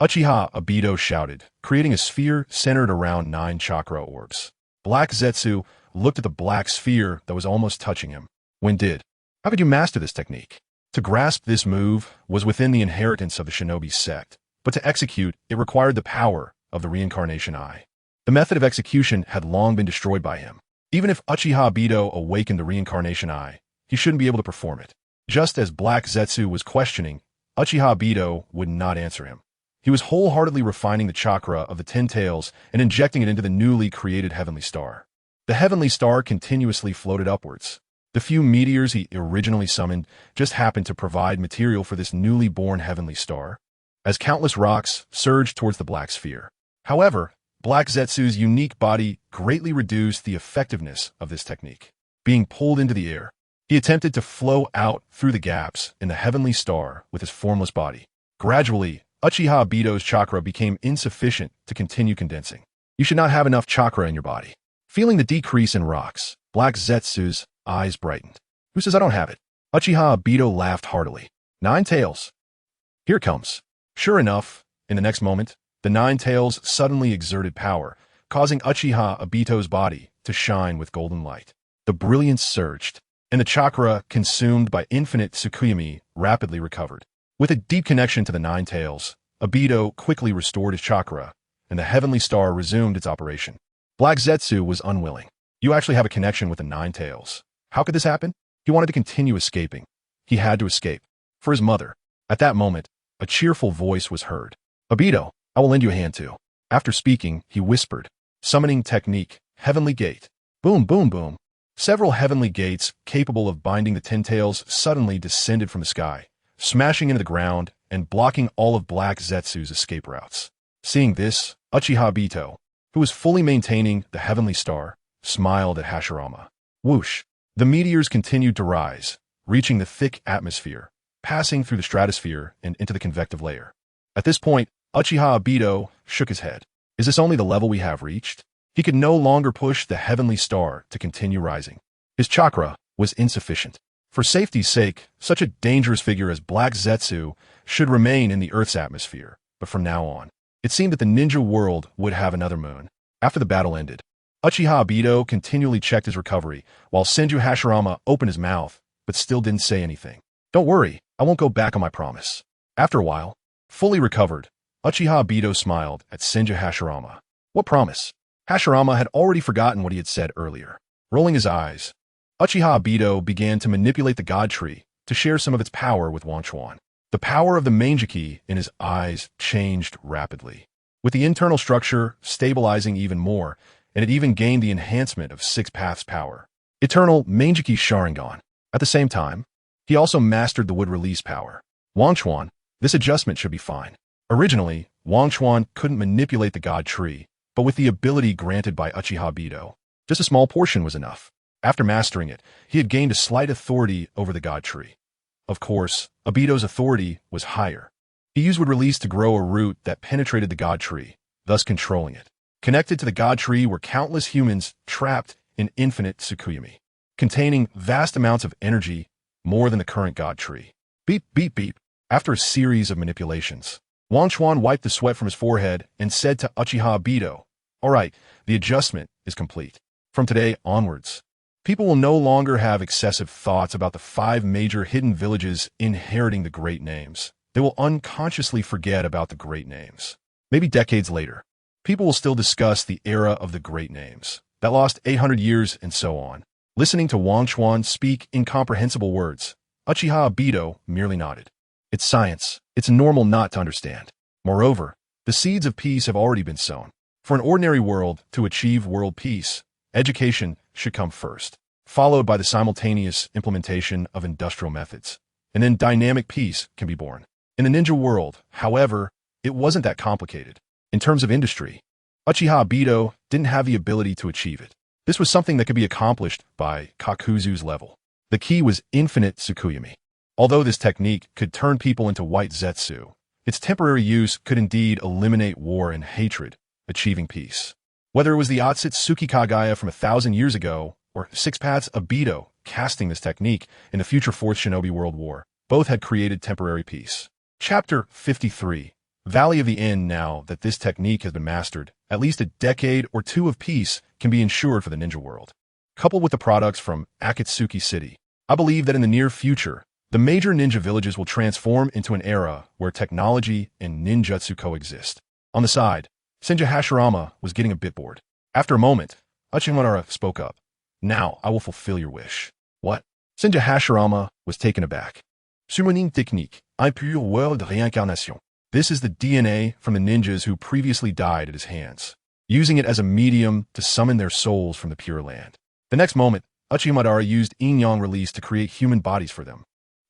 Speaker 1: Uchiha Obito shouted, creating a sphere centered around 9 chakra orbs. Black Zetsu looked at the black sphere that was almost touching him. When did? How could you master this technique? To grasp this move was within the inheritance of the shinobi sect, but to execute, it required the power of the reincarnation eye. The method of execution had long been destroyed by him. Even if Uchiha Obito awakened the reincarnation eye, he shouldn't be able to perform it. Just as Black Zetsu was questioning, Uchiha Obito would not answer him. He was wholeheartedly refining the chakra of the 10 taels and injecting it into the newly created Heavenly Star. The Heavenly Star continuously floated upwards. The few meteors he originally summoned just happened to provide material for this newly born Heavenly Star, as countless rocks surged towards the black sphere. However, Black Zetsu's unique body greatly reduced the effectiveness of this technique. Being pulled into the air, he attempted to flow out through the gaps in the Heavenly Star with his formless body. Gradually, Uchiha Obito's chakra became insufficient to continue condensing. You should not have enough chakra in your body. Feeling the decrease in rocks, Black Zetsu's eyes brightened. Who says I don't have it? Uchiha Obito laughed heartily. 9 taels. Here it comes. Sure enough, in the next moment, the 9 taels suddenly exerted power, causing Uchiha Obito's body to shine with golden light. The brilliance surged, and the chakra consumed by infinite Tsukuyomi rapidly recovered. With a deep connection to the 9 taels, Obito quickly restored his chakra, and the Heavenly Star resumed its operation. Black Zetsu was unwilling. You actually have a connection with the 9 taels. How could this happen? He wanted to continue escaping. He had to escape. For his mother. At that moment, a cheerful voice was heard. Obito, I will lend you a hand too. After speaking, he whispered. Summoning technique, Heavenly Gate. Boom, boom, boom. Several heavenly gates capable of binding the 10 taels suddenly descended from the sky, smashing into the ground and blocking all of Black Zetsu's escape routes. Seeing this, Uchiha Obito, who was fully maintaining the Heavenly Star, smiled at Hashirama. Whoosh! The meteors continued to rise, reaching the thick atmosphere, passing through the stratosphere and into the convective layer. At this point, Uchiha Obito shook his head. Is this only the level we have reached? He could no longer push the Heavenly Star to continue rising. His chakra was insufficient. For safety's sake, such a dangerous figure as Black Zetsu should remain in the Earth's atmosphere, but from now on, it seemed that the ninja world would have another moon. After the battle ended, Uchiha Obito continually checked his recovery, while Senju Hashirama opened his mouth, but still didn't say anything. Don't worry, I won't go back on my promise. After a while, fully recovered, Uchiha Obito smiled at Senju Hashirama. What promise? Hashirama had already forgotten what he had said earlier. Rolling his eyes, Uchiha Obito began to manipulate the God Tree to share some of its power with Wangchuan. The power of the Mangeki in his eyes changed rapidly, with the internal structure stabilizing even more, and it even gained the enhancement of Six Paths power. Eternal Mangeki Sharingan. At the same time, he also mastered the wood release power. Wangchuan, this adjustment should be fine. Originally, Wangchuan couldn't manipulate the God Tree, but with the ability granted by Uchiha Obito, just a small portion was enough. After mastering it, he had gained a slight authority over the God Tree. Of course, Obito's authority was higher. He used wood release to grow a root that penetrated the God Tree, thus controlling it. Connected to the God Tree were countless humans trapped in infinite Tsukuyomi, containing vast amounts of energy, more than the current God Tree. Beep, beep, beep. After a series of manipulations, Wangchuan wiped the sweat from his forehead and said to Uchiha Obito, "All right, the adjustment is complete. From today onwards, people will no longer have excessive thoughts about the 5 major hidden villages inheriting the great names. They will unconsciously forget about the great names. Maybe decades later, people will still discuss the era of the great names that lost 800 years and so on. Listening to Wang Chuan speak incomprehensible words, Uchiha Obito merely nodded. It's science. It's normal not to understand. Moreover, the seeds of peace have already been sown. For an ordinary world to achieve world peace, education should come first, followed by the simultaneous implementation of industrial methods, and then dynamic peace can be born. In the ninja world, however, it wasn't that complicated. In terms of industry, Uchiha Obito didn't have the ability to achieve it. This was something that could be accomplished by Kakuzu's level. The key was infinite Tsukuyomi. Although this technique could turn people into white Zetsu, its temporary use could indeed eliminate war and hatred, achieving peace. Whether it was the Otsutsuki Kagaya from 1,000 years ago, or Six Paths Obito casting this technique in the future Fourth Shinobi World War, both had created temporary peace. Chapter 53. Valley of the End. Now that this technique has been mastered, at least a decade or two of peace can be ensured for the ninja world. Coupled with the products from Akatsuki City, I believe that in the near future, the major ninja villages will transform into an era where technology and ninjutsu coexist. On the side, Senju Hashirama was getting a bit bored. After a moment, Madara spoke up. Now I will fulfill your wish. What? Senju Hashirama was taken aback. Summoning technique, impure world reincarnation. This is the DNA from the ninjas who previously died at his hands, using it as a medium to summon their souls from the Pure Land. The next moment, Madara used yin-yang release to create human bodies for them,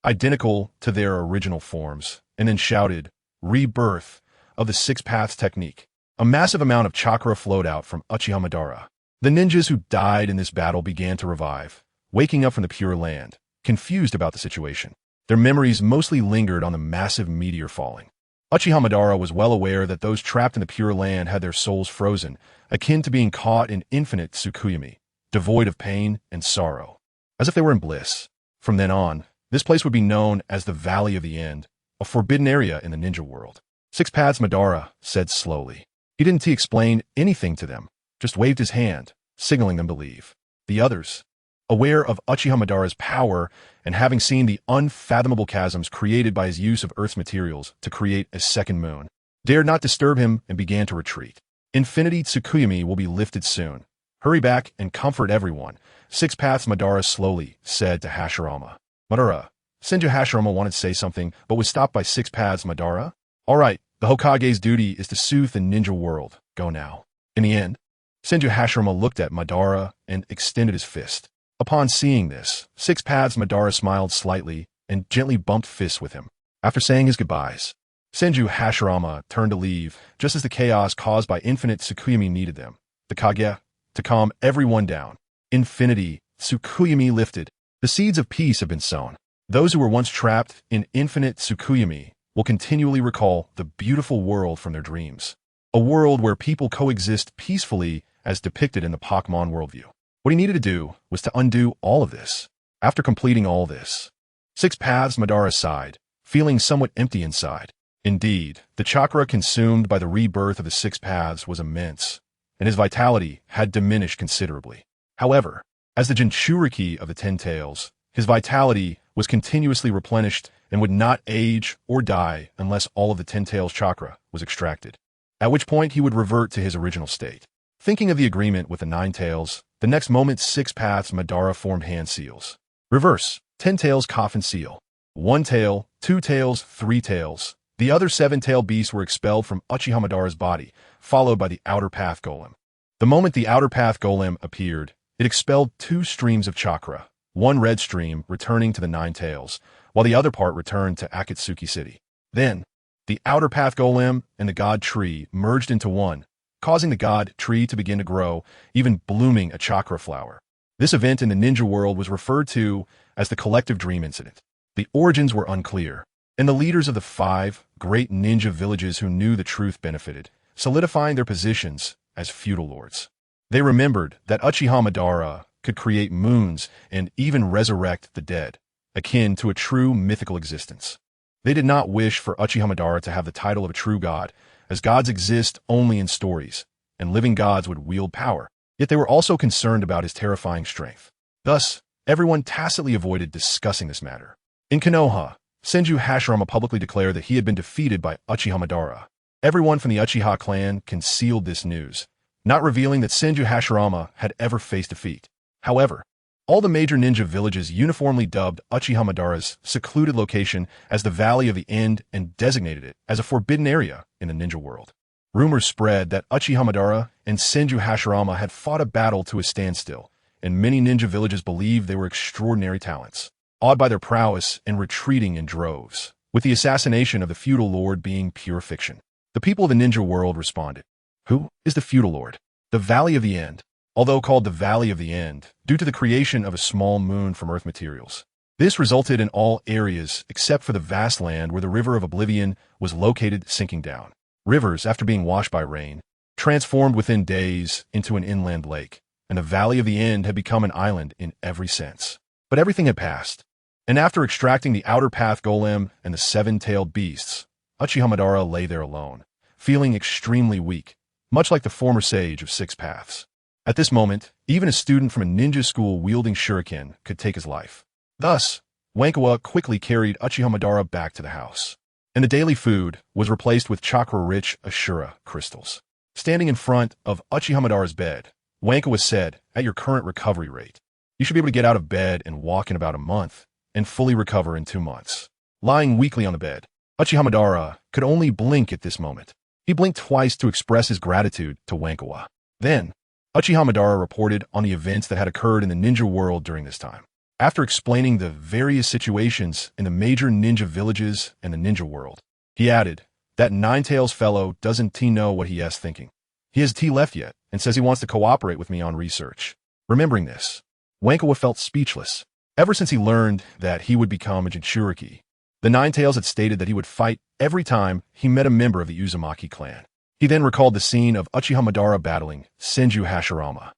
Speaker 1: identical to their original forms, and then shouted, "Rebirth of the Six Paths technique." A massive amount of chakra flowed out from Madara. The ninjas who died in this battle began to revive, waking up from the Pure Land, confused about the situation. Their memories mostly lingered on the massive meteor falling. Madara was well aware that those trapped in the Pure Land had their souls frozen, akin to being caught in infinite Tsukuyomi, devoid of pain and sorrow, as if they were in bliss. From then on, this place would be known as the Valley of the End, a forbidden area in the ninja world. Six Paths Madara said slowly. He didn't explain anything to them, just waved his hand, signaling them to leave. The others, aware of Madara's power and having seen the unfathomable chasms created by his use of Earth's materials to create a second moon, dared not disturb him and began to retreat. Infinity Tsukuyomi will be lifted soon. Hurry back and comfort everyone, Six Paths Madara slowly said to Hashirama. Madara. Senju Hashirama wanted to say something, but was stopped by Six Paths Madara. All right, the Hokage's duty is to soothe the ninja world. Go now. In the end, Senju Hashirama looked at Madara and extended his fist. Upon seeing this, Six Paths Madara smiled slightly and gently bumped fists with him. After saying his goodbyes, Senju Hashirama turned to leave just as the chaos caused by infinite Tsukuyomi needed them. The Kage, to calm everyone down. Infinity Tsukuyomi lifted. The seeds of peace have been sown. Those who were once trapped in infinite Tsukuyomi will continually recall the beautiful world from their dreams. A world where people coexist peacefully as depicted in the Pokemon worldview. What he needed to do was to undo all of this. After completing all this, Six Paths Madara sighed, feeling somewhat empty inside. Indeed, the chakra consumed by the rebirth of the Six Paths was immense, and his vitality had diminished considerably. However, as the Jinchuriki of the Ten Taels, his vitality was continuously replenished and would not age or die unless all of the Ten Taels chakra was extracted, at which point he would revert to his original state. Thinking of the agreement with the Ninetales, the next moment Six Paths Madara formed hand seals. Reverse, 10 tails coffin seal. 1 tail, 2 tails, 3 tails. The other 7-tailed beasts were expelled from Madara's body, followed by the Outer Path Golem. The moment the Outer Path Golem appeared, it expelled 2 streams of chakra, 1 red stream returning to the Ninetales, while the other part returned to Akatsuki City. Then, the Outer Path Golem and the God Tree merged into one, causing the God Tree to begin to grow, even blooming a chakra flower. This event in the ninja world was referred to as the Collective Dream Incident. The origins were unclear, and the leaders of the 5 great ninja villages who knew the truth benefited, solidifying their positions as feudal lords. They remembered that Madara could create moons and even resurrect the dead, akin to a true mythical existence. They did not wish for Madara to have the title of a true god, as gods exist only in stories, and living gods would wield power, yet they were also concerned about his terrifying strength. Thus, everyone tacitly avoided discussing this matter. In Konoha, Senju Hashirama publicly declared that he had been defeated by Madara. Everyone from the Uchiha clan concealed this news, not revealing that Senju Hashirama had ever faced defeat. However, all the major ninja villages uniformly dubbed Uchiha Madara's secluded location as the Valley of the End and designated it as a forbidden area in the ninja world. Rumors spread that Uchiha Madara and Senju Hashirama had fought a battle to a standstill, and many ninja villages believed they were extraordinary talents, awed by their prowess and retreating in droves, with the assassination of the feudal lord being pure fiction. The people of the ninja world responded. Who is the feudal lord? The Valley of the End, although called the Valley of the End, due to the creation of a small moon from earth materials. This resulted in all areas except for the vast land where the River of Oblivion was located sinking down. Rivers, after being washed by rain, transformed within days into an inland lake, and the Valley of the End had become an island in every sense. But everything had passed, and after extracting the outer path golem and the seven-tailed beasts, Uchiha Madara lay there alone, feeling extremely weak, much like the former sage of six paths. At this moment, even a student from a ninja school wielding shuriken could take his life. Thus, Wankawa quickly carried Uchiha Madara back to the house, and the daily food was replaced with chakra-rich Ashura crystals. Standing in front of Uchiha Madara's bed, Wankawa said, "At your current recovery rate, you should be able to get out of bed and walk in about a month, and fully recover in 2 months." Lying weakly on the bed, Uchiha Madara could only blink at this moment. He blinked twice to express his gratitude to Wankawa. Then, Uchiha Madara reported on the events that had occurred in the ninja world during this time. After explaining the various situations in the major ninja villages and the ninja world, he added, "That Ninetales fellow doesn't know what he is thinking. He has left yet and says he wants to cooperate with me on research." Remembering this, Wankawa felt speechless. Ever since he learned that he would become a Jinchuriki, the Ninetales had stated that he would fight every time he met a member of the Uzumaki clan. He then recalled the scene of Uchiha Madara battling Senju Hashirama.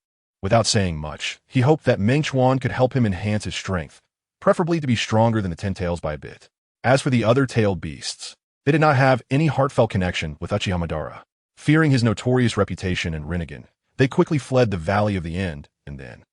Speaker 1: Without saying much, he hoped that Mengchuan could help him enhance his strength, preferably to be stronger than the 10 tails by a bit. As for the other tailed beasts, they did not have any heartfelt connection with Uchiha Madara. Fearing his notorious reputation in Renegan, they quickly fled the Valley of the End, and then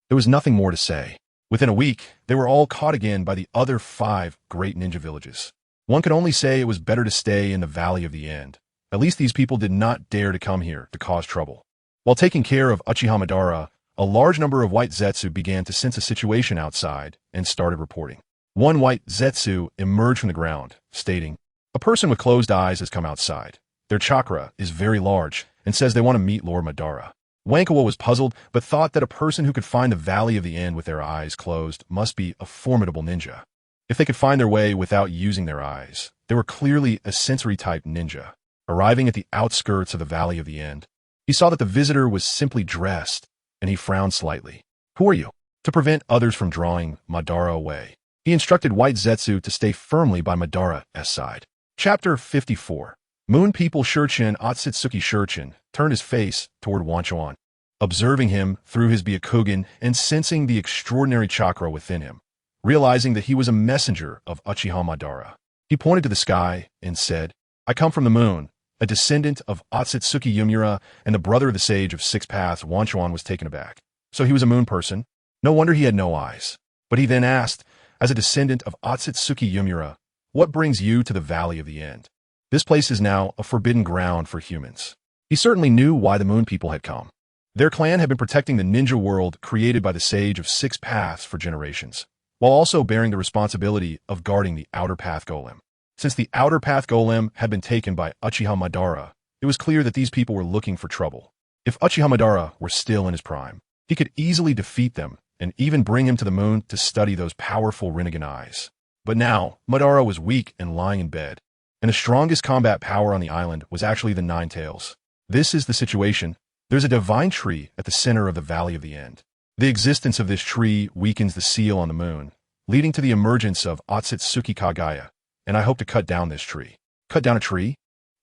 Speaker 1: there was nothing more to say. Within a week, they were all caught again by the other 5 great ninja villages. One could only say it was better to stay in the Valley of the End. At least these people did not dare to come here to cause trouble. While taking care of Uchiha Madara, a large number of white Zetsu began to sense a situation outside and started reporting. One white Zetsu emerged from the ground, stating, "A person with closed eyes has come outside. Their chakra is very large and says they want to meet Lord Madara." Wankawa was puzzled, but thought that a person who could find the Valley of the End with their eyes closed must be a formidable ninja. If they could find their way without using their eyes, they were clearly a sensory-type ninja. Arriving at the outskirts of the Valley of the End, he saw that the visitor was simply dressed, and he frowned slightly. "Who are you?" To prevent others from drawing Madara away, he instructed White Zetsu to stay firmly by Madara's side. Chapter 54. Moon People Shurchin Otsutsuki Shurchin turned his face toward Wanchuan, observing him through his Byakugan and sensing the extraordinary chakra within him. Realizing that he was a messenger of Uchiha Madara, he pointed to the sky and said, "I come from the moon." A descendant of Otsutsuki Yumura and the brother of the sage of six paths. Wanchuan was taken aback. So he was a moon person? No wonder he had no eyes. But he then asked, as a descendant of Otsutsuki Yumura, "What brings you to the Valley of the End? This place is now a forbidden ground for humans." He certainly knew why the moon people had come. Their clan had been protecting the ninja world created by the sage of six paths for generations, while also bearing the responsibility of guarding the outer path golem. Since the outer path golem had been taken by Uchiha Madara, it was clear that these people were looking for trouble. If Uchiha Madara were still in his prime, he could easily defeat them and even bring him to the moon to study those powerful Renegan eyes. But now, Madara was weak and lying in bed, and the strongest combat power on the island was actually the Ninetales. This is the situation. There's a divine tree at the center of the Valley of the End. The existence of this tree weakens the seal on the moon, leading to the emergence of Otsutsuki Kagaya, and I hope to cut down this tree. Cut down a tree?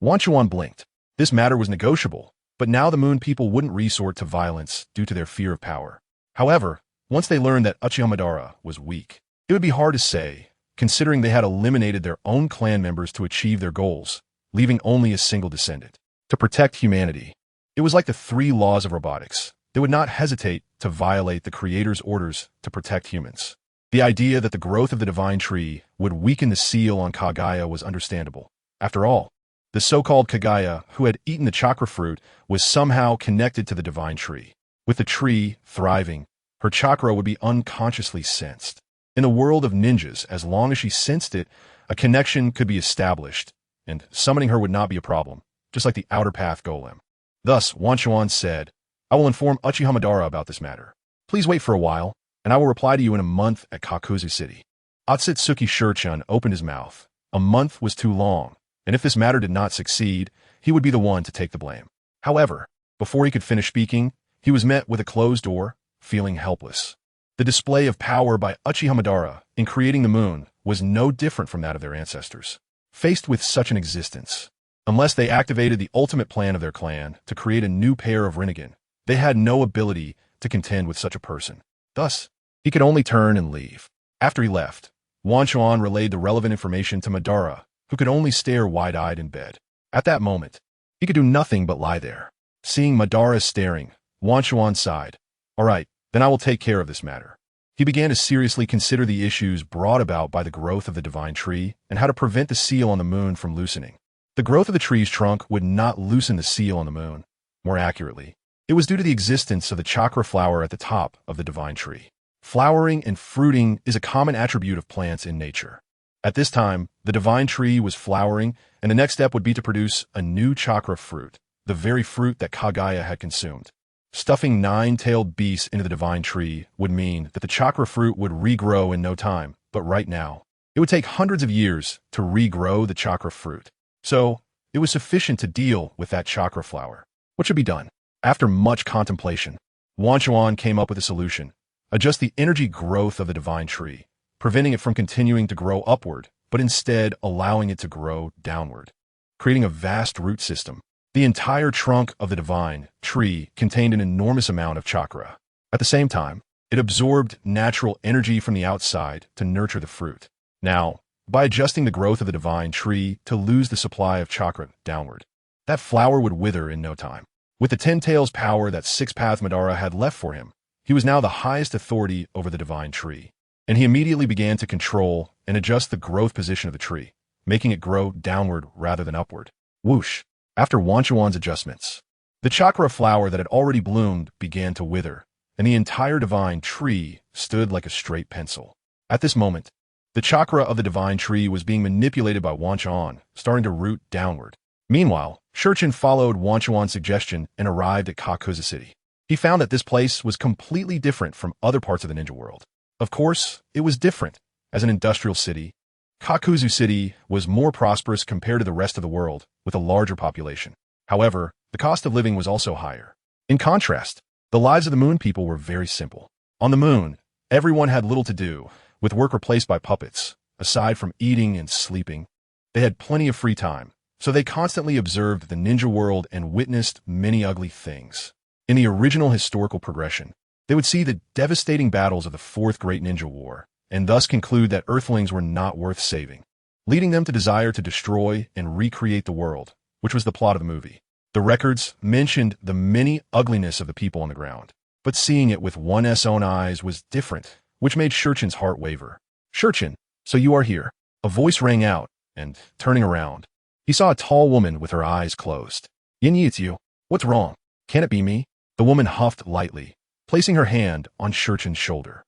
Speaker 1: Wanchuan blinked. This matter was negotiable, but now the moon people wouldn't resort to violence due to their fear of power. However, once they learned that Uchiha Madara was weak, it would be hard to say, considering they had eliminated their own clan members to achieve their goals, leaving only a single descendant. To protect humanity, it was like the 3 laws of robotics. They would not hesitate to violate the Creator's orders to protect humans. The idea that the growth of the divine tree would weaken the seal on Kagaya was understandable. After all, The so-called Kagaya, who had eaten the chakra fruit, was somehow connected to the divine tree. With the tree thriving, her chakra would be unconsciously sensed. In the world of ninjas, as long as she sensed it, a connection could be established, and summoning her would not be a problem, just like the outer path golem. Thus, Wanchuan said, I will inform Uchiha Madara about this matter. Please wait for a while, and I will reply to you in a month at Kakuzu City. Otsutsuki Shurchun opened his mouth. A month was too long, and if this matter did not succeed, he would be the one to take the blame. However, before he could finish speaking, he was met with a closed door, feeling helpless. The display of power by Uchiha Madara in creating the moon was no different from that of their ancestors. Faced with such an existence, unless they activated the ultimate plan of their clan to create a new pair of Renegan, they had no ability to contend with such a person. Thus, he could only turn and leave. After he left, Wanchuan relayed the relevant information to Madara, who could only stare wide-eyed in bed. At that moment, he could do nothing but lie there. Seeing Madara staring, Wanchuan sighed. All right, then I will take care of this matter. He began to seriously consider the issues brought about by the growth of the divine tree and how to prevent the seal on the moon from loosening. The growth of the tree's trunk would not loosen the seal on the moon. More accurately, it was due to the existence of the chakra flower at the top of the divine tree. Flowering and fruiting is a common attribute of plants in nature. At this time, the divine tree was flowering, and the next step would be to produce a new chakra fruit, the very fruit that Kagaya had consumed. Stuffing 9-tailed beasts into the divine tree would mean that the chakra fruit would regrow in no time, but right now, it would take hundreds of years to regrow the chakra fruit. So, it was sufficient to deal with that chakra flower. What should be done? After much contemplation, Wanchuan came up with a solution. Adjust the energy growth of the divine tree, preventing it from continuing to grow upward, but instead allowing it to grow downward, creating a vast root system. The entire trunk of the divine tree contained an enormous amount of chakra. At the same time, it absorbed natural energy from the outside to nurture the fruit. Now, by adjusting the growth of the divine tree to lose the supply of chakra downward, that flower would wither in no time. With the 10 taels power that Six-Path Madara had left for him, he was now the highest authority over the divine tree, and he immediately began to control and adjust the growth position of the tree, making it grow downward rather than upward. Whoosh! After Wanchuan's adjustments, the chakra flower that had already bloomed began to wither, and the entire divine tree stood like a straight pencil. At this moment, the chakra of the divine tree was being manipulated by Wanchuan, starting to root downward. Meanwhile, Shurchun followed Wanchuan's suggestion and arrived at Kakuzu City. He found that this place was completely different from other parts of the ninja world. Of course, it was different. As an industrial city, Kakuzu City was more prosperous compared to the rest of the world, with a larger population. However, the cost of living was also higher. In contrast, the lives of the moon people were very simple. On the moon, everyone had little to do, with work replaced by puppets. Aside from eating and sleeping, they had plenty of free time, so they constantly observed the ninja world and witnessed many ugly things. In the original historical progression, they would see the devastating battles of the Fourth Great Ninja War, and thus conclude that Earthlings were not worth saving, leading them to desire to destroy and recreate the world, which was the plot of the movie. The records mentioned the many ugliness of the people on the ground, but seeing it with one's own eyes was different, which made Shurchun's heart waver. Shurchun, so you are here. A voice rang out, and, turning around, he saw a tall woman with her eyes closed. Yinyi, it's you. What's wrong? Can it be me? The woman huffed lightly, placing her hand on Shurchun's shoulder.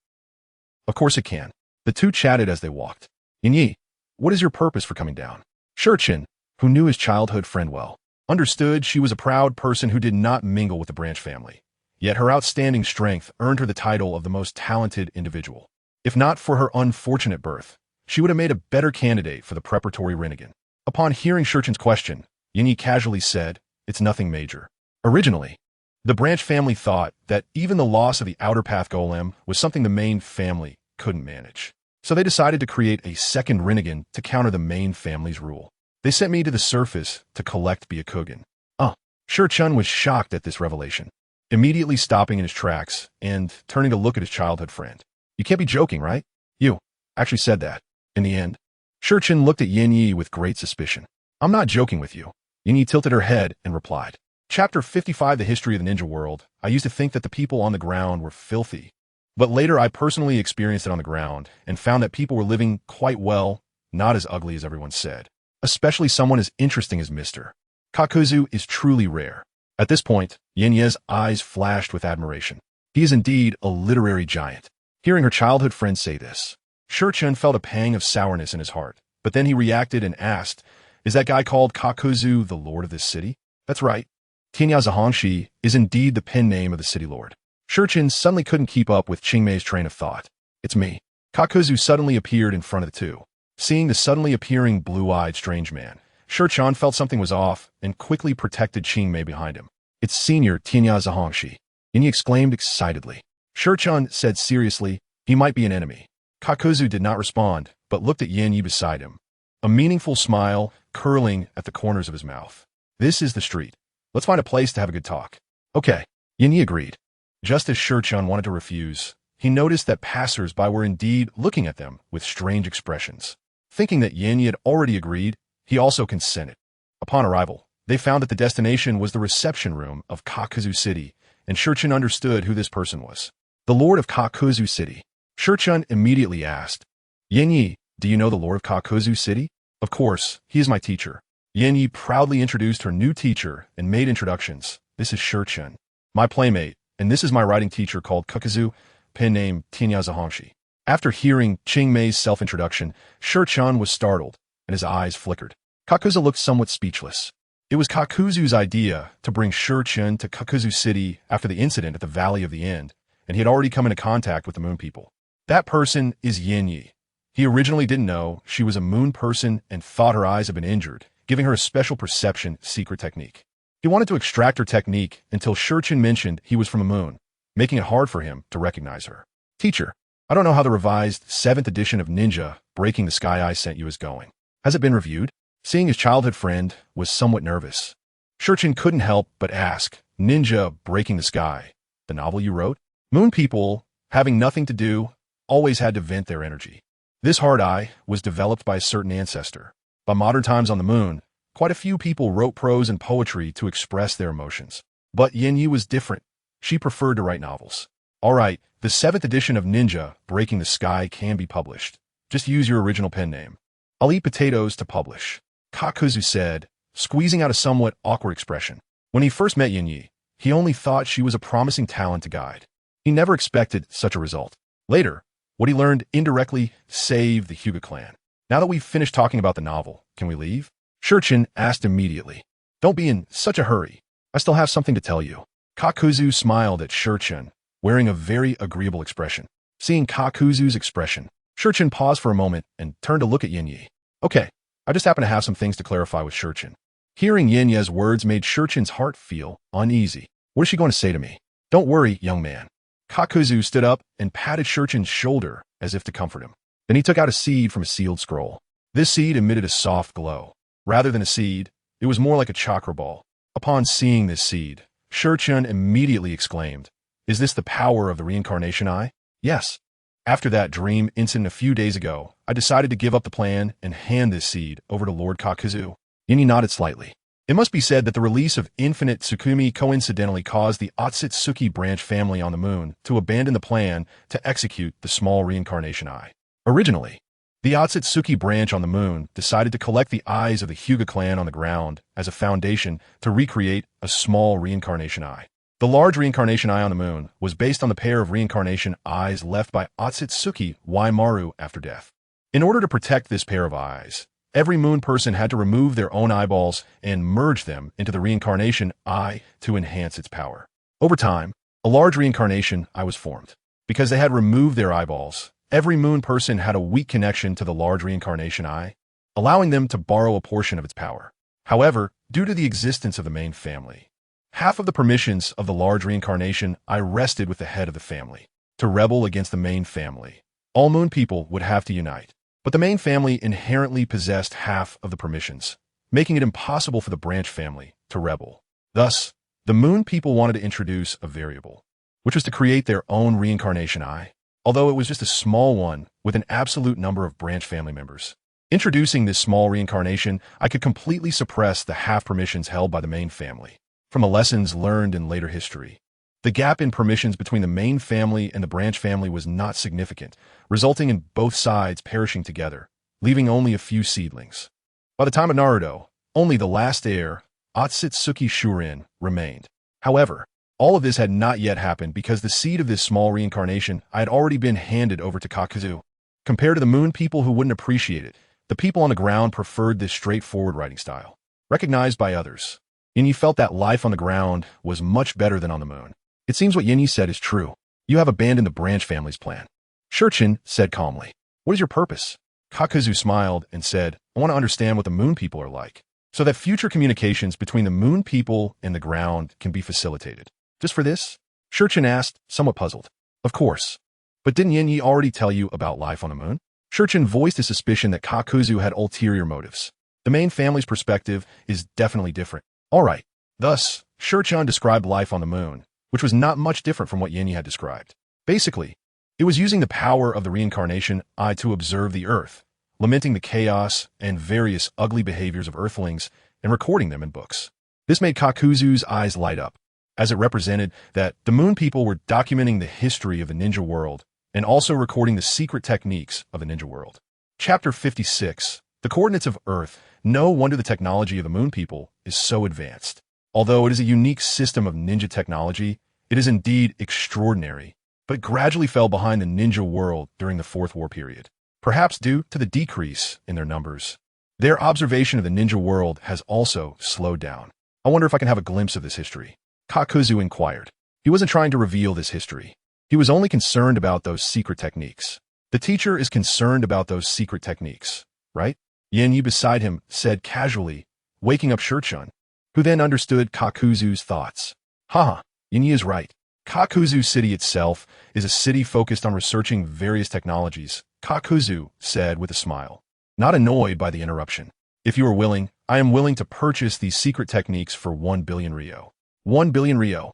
Speaker 1: Of course it can. The two chatted as they walked. Yinyi, what is your purpose for coming down? Shurchun, who knew his childhood friend well, understood she was a proud person who did not mingle with the branch family. Yet her outstanding strength earned her the title of the most talented individual. If not for her unfortunate birth, she would have made a better candidate for the preparatory Renegan. Upon hearing Shurchun's question, Yinyi casually said, it's nothing major. Originally, the branch family thought that even the loss of the outer path golem was something the main family couldn't manage. So they decided to create a second Renegan to counter the main family's rule. They sent me to the surface to collect Byakugan. Shurchun was shocked at this revelation, immediately stopping in his tracks and turning to look at his childhood friend. You can't be joking, right? You actually said that. In the end, Shurchun looked at Yinyi with great suspicion. I'm not joking with you. Yinyi tilted her head and replied. Chapter 55, The History of the Ninja World. I used to think that the people on the ground were filthy. But later I personally experienced it on the ground and found that people were living quite well, not as ugly as everyone said. especially someone as interesting as Mr. Kakuzu is truly rare. At this point, Yenye's eyes flashed with admiration. He is indeed a literary giant. Hearing her childhood friend say this, Shurchen felt a pang of sourness in his heart, but then he reacted and asked, "Is that guy called Kakuzu the lord of this city?" "That's right. Tinya Zahongshi is indeed the pen name of the city lord." Shurchen suddenly couldn't keep up with Qingmei's train of thought. "It's me." Kakuzu suddenly appeared in front of the two. Seeing the suddenly appearing blue-eyed strange man, Shurchen felt something was off and quickly protected Qingmei behind him. "It's Senior Tinya Zahongshi," Yenye exclaimed excitedly. Shurchen said seriously, "He might be an enemy." Kakuzu did not respond, but looked at Yenye beside him, a meaningful smile curling at the corners of his mouth. "This is the street. Let's find a place to have a good talk." "Okay," Yenye agreed. Just as Shurchen wanted to refuse, he noticed that passers-by were indeed looking at them with strange expressions. Thinking that Yenye had already agreed, he also consented. Upon arrival, they found that the destination was the reception room of Kakuzu City, and Shurchen understood who this person was. The Lord of Kakuzu City. Shurchen immediately asked, "Yenye, do you know the Lord of Kakuzu City?" "Of course, he is my teacher." Yenye proudly introduced her new teacher and made introductions. "This is Shurchen, my playmate, and this is my writing teacher called Kakuzu, pen name Tinya Zahongshi." After hearing Qingmei's self-introduction, Shurchen was startled, and his eyes flickered. Kakuzu looked somewhat speechless. It was Kakuzu's idea to bring Shurchen to Kakuzu City after the incident at the Valley of the End, and he had already come into contact with the Moon People. That person is Yenye. He originally didn't know she was a moon person and thought her eyes had been injured, giving her a special perception secret technique. He wanted to extract her technique until Shurchen mentioned he was from a moon, making it hard for him to recognize her. "Teacher, I don't know how the revised 7th edition of Ninja Breaking the Sky I sent you is going. Has it been reviewed?" Seeing his childhood friend was somewhat nervous, Shurchen couldn't help but ask, "Ninja Breaking the Sky, the novel you wrote?" Moon people, having nothing to do, always had to vent their energy. This hard eye was developed by a certain ancestor. By modern times on the moon, quite a few people wrote prose and poetry to express their emotions. But Yenye was different. She preferred to write novels. "All right, the 7th edition of Ninja Breaking the Sky can be published. Just use your original pen name. I'll eat potatoes to publish," Kakuzu said, squeezing out a somewhat awkward expression. When he first met Yenye, he only thought she was a promising talent to guide. He never expected such a result. Later, what he learned indirectly saved the Hyuga clan. "Now that we've finished talking about the novel, can we leave?" Shurchen asked immediately. "Don't be in such a hurry. I still have something to tell you." Kakuzu smiled at Shurchen, wearing a very agreeable expression. Seeing Kakuzu's expression, Shurchen paused for a moment and turned to look at Yenye. "Okay, I just happen to have some things to clarify with Shurchen." Hearing Yenye's words made Shurchen's heart feel uneasy. "What is she going to say to me?" "Don't worry, young man." Kakuzu stood up and patted Shurchen's shoulder as if to comfort him. Then he took out a seed from a sealed scroll. This seed emitted a soft glow. Rather than a seed, it was more like a chakra ball. Upon seeing this seed, Shurchen immediately exclaimed, "Is this the power of the reincarnation eye?" "Yes." "After that dream incident a few days ago, I decided to give up the plan and hand this seed over to Lord Kakuzu." Yenye nodded slightly. It must be said that the release of Infinite Tsukumi coincidentally caused the Otsutsuki branch family on the moon to abandon the plan to execute the small reincarnation eye. Originally, the Otsutsuki branch on the moon decided to collect the eyes of the Hyuga clan on the ground as a foundation to recreate a small reincarnation eye. The large reincarnation eye on the moon was based on the pair of reincarnation eyes left by Otsutsuki Waimaru after death. In order to protect this pair of eyes, every moon person had to remove their own eyeballs and merge them into the reincarnation eye to enhance its power. Over time, a large reincarnation eye was formed. Because they had removed their eyeballs, every moon person had a weak connection to the large reincarnation eye, allowing them to borrow a portion of its power. However, due to the existence of the main family, half of the permissions of the large reincarnation eye rested with the head of the family. To rebel against the main family, all moon people would have to unite. But the main family inherently possessed half of the permissions, making it impossible for the branch family to rebel. Thus, the moon people wanted to introduce a variable, which was to create their own reincarnation eye, although it was just a small one with an absolute number of branch family members. Introducing this small reincarnation, I could completely suppress the half permissions held by the main family. From the lessons learned in later history, the gap in permissions between the main family and the branch family was not significant, resulting in both sides perishing together, leaving only a few seedlings. By the time of Naruto, only the last heir, Otsutsuki Shurin, remained. However, all of this had not yet happened because the seed of this small reincarnation had already been handed over to Kakuzu. Compared to the moon people who wouldn't appreciate it, the people on the ground preferred this straightforward writing style. Recognized by others, Yinyi felt that life on the ground was much better than on the moon. It seems what Yinyi said is true. You have abandoned the branch family's plan. Shurchin said calmly. What is your purpose? Kakuzu smiled and said, I want to understand what the moon people are like, so that future communications between the moon people and the ground can be facilitated. Just for this? Shurchin asked, somewhat puzzled. Of course. But didn't Yinyi already tell you about life on the moon? Shurchin voiced a suspicion that Kakuzu had ulterior motives. The main family's perspective is definitely different. All right. Thus, Shurchin described life on the moon, which was not much different from what Yinyi had described. Basically, it was using the power of the reincarnation eye to observe the earth, lamenting the chaos and various ugly behaviors of earthlings and recording them in books. This made Kakuzu's eyes light up, as it represented that the moon people were documenting the history of the ninja world and also recording the secret techniques of the ninja world. Chapter 56. The Coordinates of Earth. No wonder the technology of the moon people is so advanced. Although it is a unique system of ninja technology, it is indeed extraordinary, but gradually fell behind the ninja world during the Fourth War period, perhaps due to the decrease in their numbers. Their observation of the ninja world has also slowed down. I wonder if I can have a glimpse of this history. Kakuzu inquired. He wasn't trying to reveal this history. He was only concerned about those secret techniques. The teacher is concerned about those secret techniques, right? Yinyi beside him said casually, waking up Shurchin, who then understood Kakuzu's thoughts. Haha, Yinyi is right. Kakuzu City itself is a city focused on researching various technologies, Kakuzu said with a smile, not annoyed by the interruption. If you are willing, I am willing to purchase these secret techniques for 1 billion ryo. 1 billion ryo.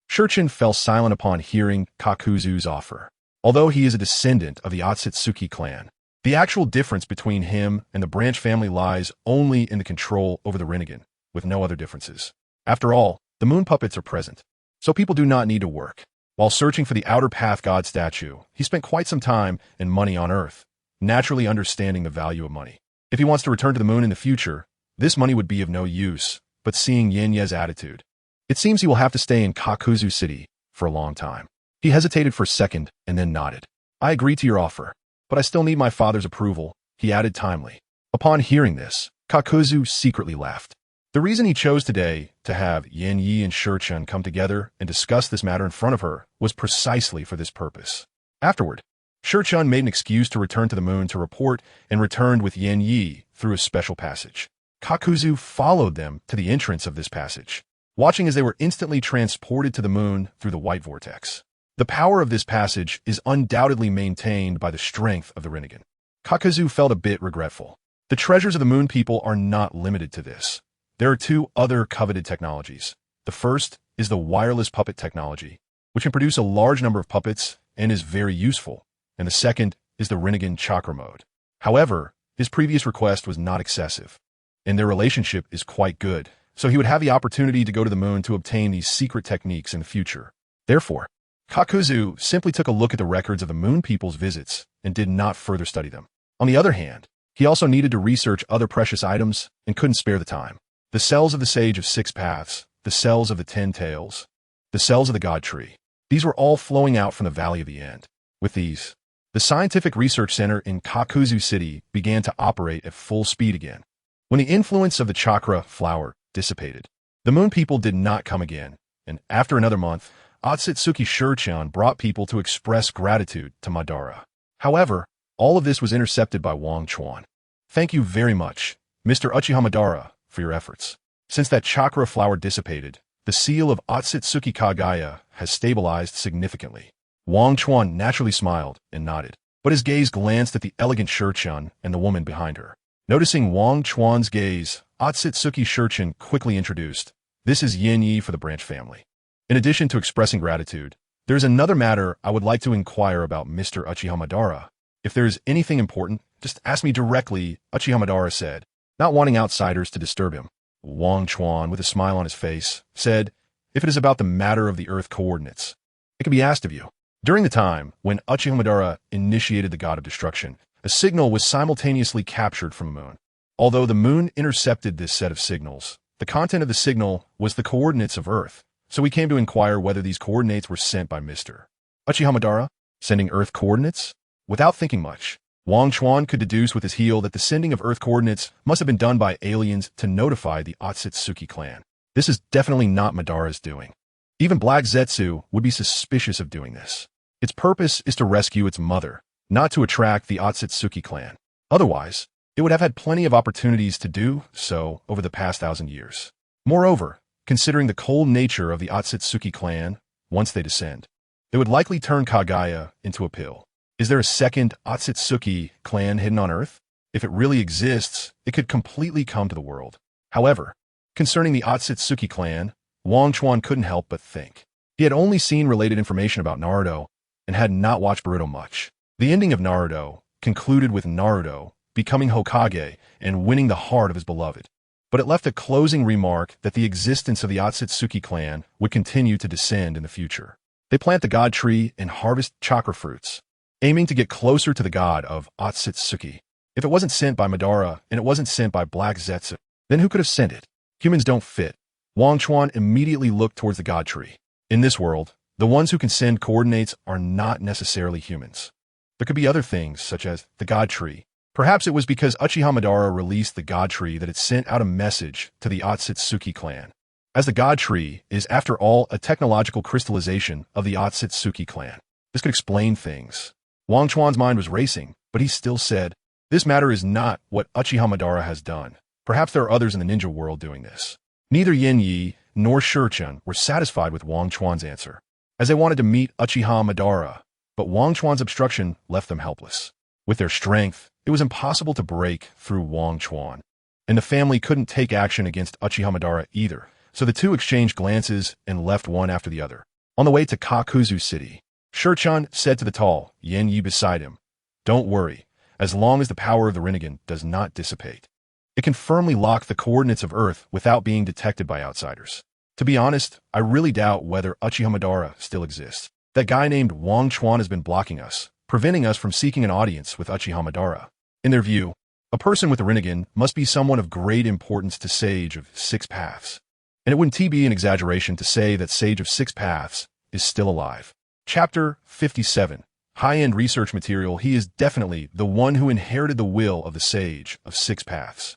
Speaker 1: Shurchin fell silent upon hearing Kakuzu's offer. Although he is a descendant of the Otsutsuki clan, the actual difference between him and the branch family lies only in the control over the Renegan, with no other differences. After all, the moon puppets are present, so people do not need to work. While searching for the Outer Path God statue, he spent quite some time and money on Earth, naturally understanding the value of money. If he wants to return to the moon in the future, this money would be of no use, but seeing Yinyi's attitude, it seems he will have to stay in Kakuzu City for a long time. He hesitated for a second and then nodded. I agree to your offer, but I still need my father's approval, he added timely. Upon hearing this, Kakuzu secretly laughed. The reason he chose today to have Yinyi and Shurchin come together and discuss this matter in front of her was precisely for this purpose. Afterward, Shurchin made an excuse to return to the moon to report and returned with Yinyi through a special passage. Kakuzu followed them to the entrance of this passage, watching as they were instantly transported to the moon through the white vortex. The power of this passage is undoubtedly maintained by the strength of the Renegan. Kakuzu felt a bit regretful. The treasures of the moon people are not limited to this. There are two other coveted technologies. The first is the wireless puppet technology, which can produce a large number of puppets and is very useful, and the second is the Renegan chakra mode. However, his previous request was not excessive, and their relationship is quite good, so he would have the opportunity to go to the moon to obtain these secret techniques in the future. Therefore, Kakuzu simply took a look at the records of the moon people's visits and did not further study them. On the other hand, he also needed to research other precious items and couldn't spare the time. The cells of the Sage of Six Paths, the cells of the 10 taels, the cells of the God Tree. These were all flowing out from the Valley of the End. With these, the Scientific Research Center in Kakuzu City began to operate at full speed again. When the influence of the chakra flower dissipated, the moon people did not come again, and after another month, Otsutsuki Shurchin brought people to express gratitude to Madara. However, all of this was intercepted by Wang Chuan. Thank you very much, Mr. Uchiha Madara, for your efforts. Since that chakra flower dissipated, the seal of Otsutsuki Kagaya has stabilized significantly. Wang Chuan naturally smiled and nodded, but his gaze glanced at the elegant Shurchin and the woman behind her. Noticing Wang Chuan's gaze, Otsutsuki Shurchin quickly introduced, "This is Yinyi for the branch family." In addition to expressing gratitude, there is another matter I would like to inquire about Mr. Uchiha Madara. If there is anything important, just ask me directly, Uchiha Madara said, not wanting outsiders to disturb him. Wang Chuan, with a smile on his face, said, if it is about the matter of the Earth coordinates, it can be asked of you. During the time when Uchiha Madara initiated the God of Destruction, a signal was simultaneously captured from the moon. Although the moon intercepted this set of signals, the content of the signal was the coordinates of Earth, so we came to inquire whether these coordinates were sent by Mr. Uchiha Madara, sending Earth coordinates? Without thinking much, Wang Chuan could deduce with his heel that the sending of Earth coordinates must have been done by aliens to notify the Otsutsuki clan. This is definitely not Madara's doing. Even Black Zetsu would be suspicious of doing this. Its purpose is to rescue its mother, not to attract the Otsutsuki clan. Otherwise, it would have had plenty of opportunities to do so over the past 1,000 years. Moreover, considering the cold nature of the Otsutsuki clan, once they descend, they would likely turn Kagaya into a pill. Is there a second Otsutsuki clan hidden on Earth? If it really exists, it could completely come to the world. However, concerning the Otsutsuki clan, Wang Chuan couldn't help but think. He had only seen related information about Naruto and had not watched Boruto much. The ending of Naruto concluded with Naruto becoming Hokage and winning the heart of his beloved. But it left a closing remark that the existence of the Otsutsuki clan would continue to descend in the future. They plant the god tree and harvest chakra fruits, aiming to get closer to the god of Otsutsuki. If it wasn't sent by Madara and it wasn't sent by Black Zetsu, then who could have sent it? Humans don't fit. Wang Chuan immediately looked towards the god tree. In this world, the ones who can send coordinates are not necessarily humans. There could be other things, such as the god tree. Perhaps it was because Uchiha Madara released the god tree that it sent out a message to the Otsutsuki clan. As the god tree is, after all, a technological crystallization of the Otsutsuki clan. This could explain things. Wang Chuan's mind was racing, but he still said, this matter is not what Uchiha Madara has done. Perhaps there are others in the ninja world doing this. Neither Yin Yi nor Shurchun were satisfied with Wang Chuan's answer, as they wanted to meet Uchiha Madara, but Wang Chuan's obstruction left them helpless. With their strength, it was impossible to break through Wang Chuan, and the family couldn't take action against Uchiha Madara either, so the two exchanged glances and left one after the other. On the way to Kakuzu City, Shurchun said to the tall Yin Yi beside him, "Don't worry, as long as the power of the Renegan does not dissipate. It can firmly lock the coordinates of Earth without being detected by outsiders. To be honest, I really doubt whether Uchiha Madara still exists. That guy named Wang Chuan has been blocking us, preventing us from seeking an audience with Uchiha Madara. In their view, a person with the Renegan must be someone of great importance to Sage of Six Paths. And it wouldn't be an exaggeration to say that Sage of Six Paths is still alive." Chapter 57. High-end research material. He is definitely the one who inherited the will of the Sage of Six Paths.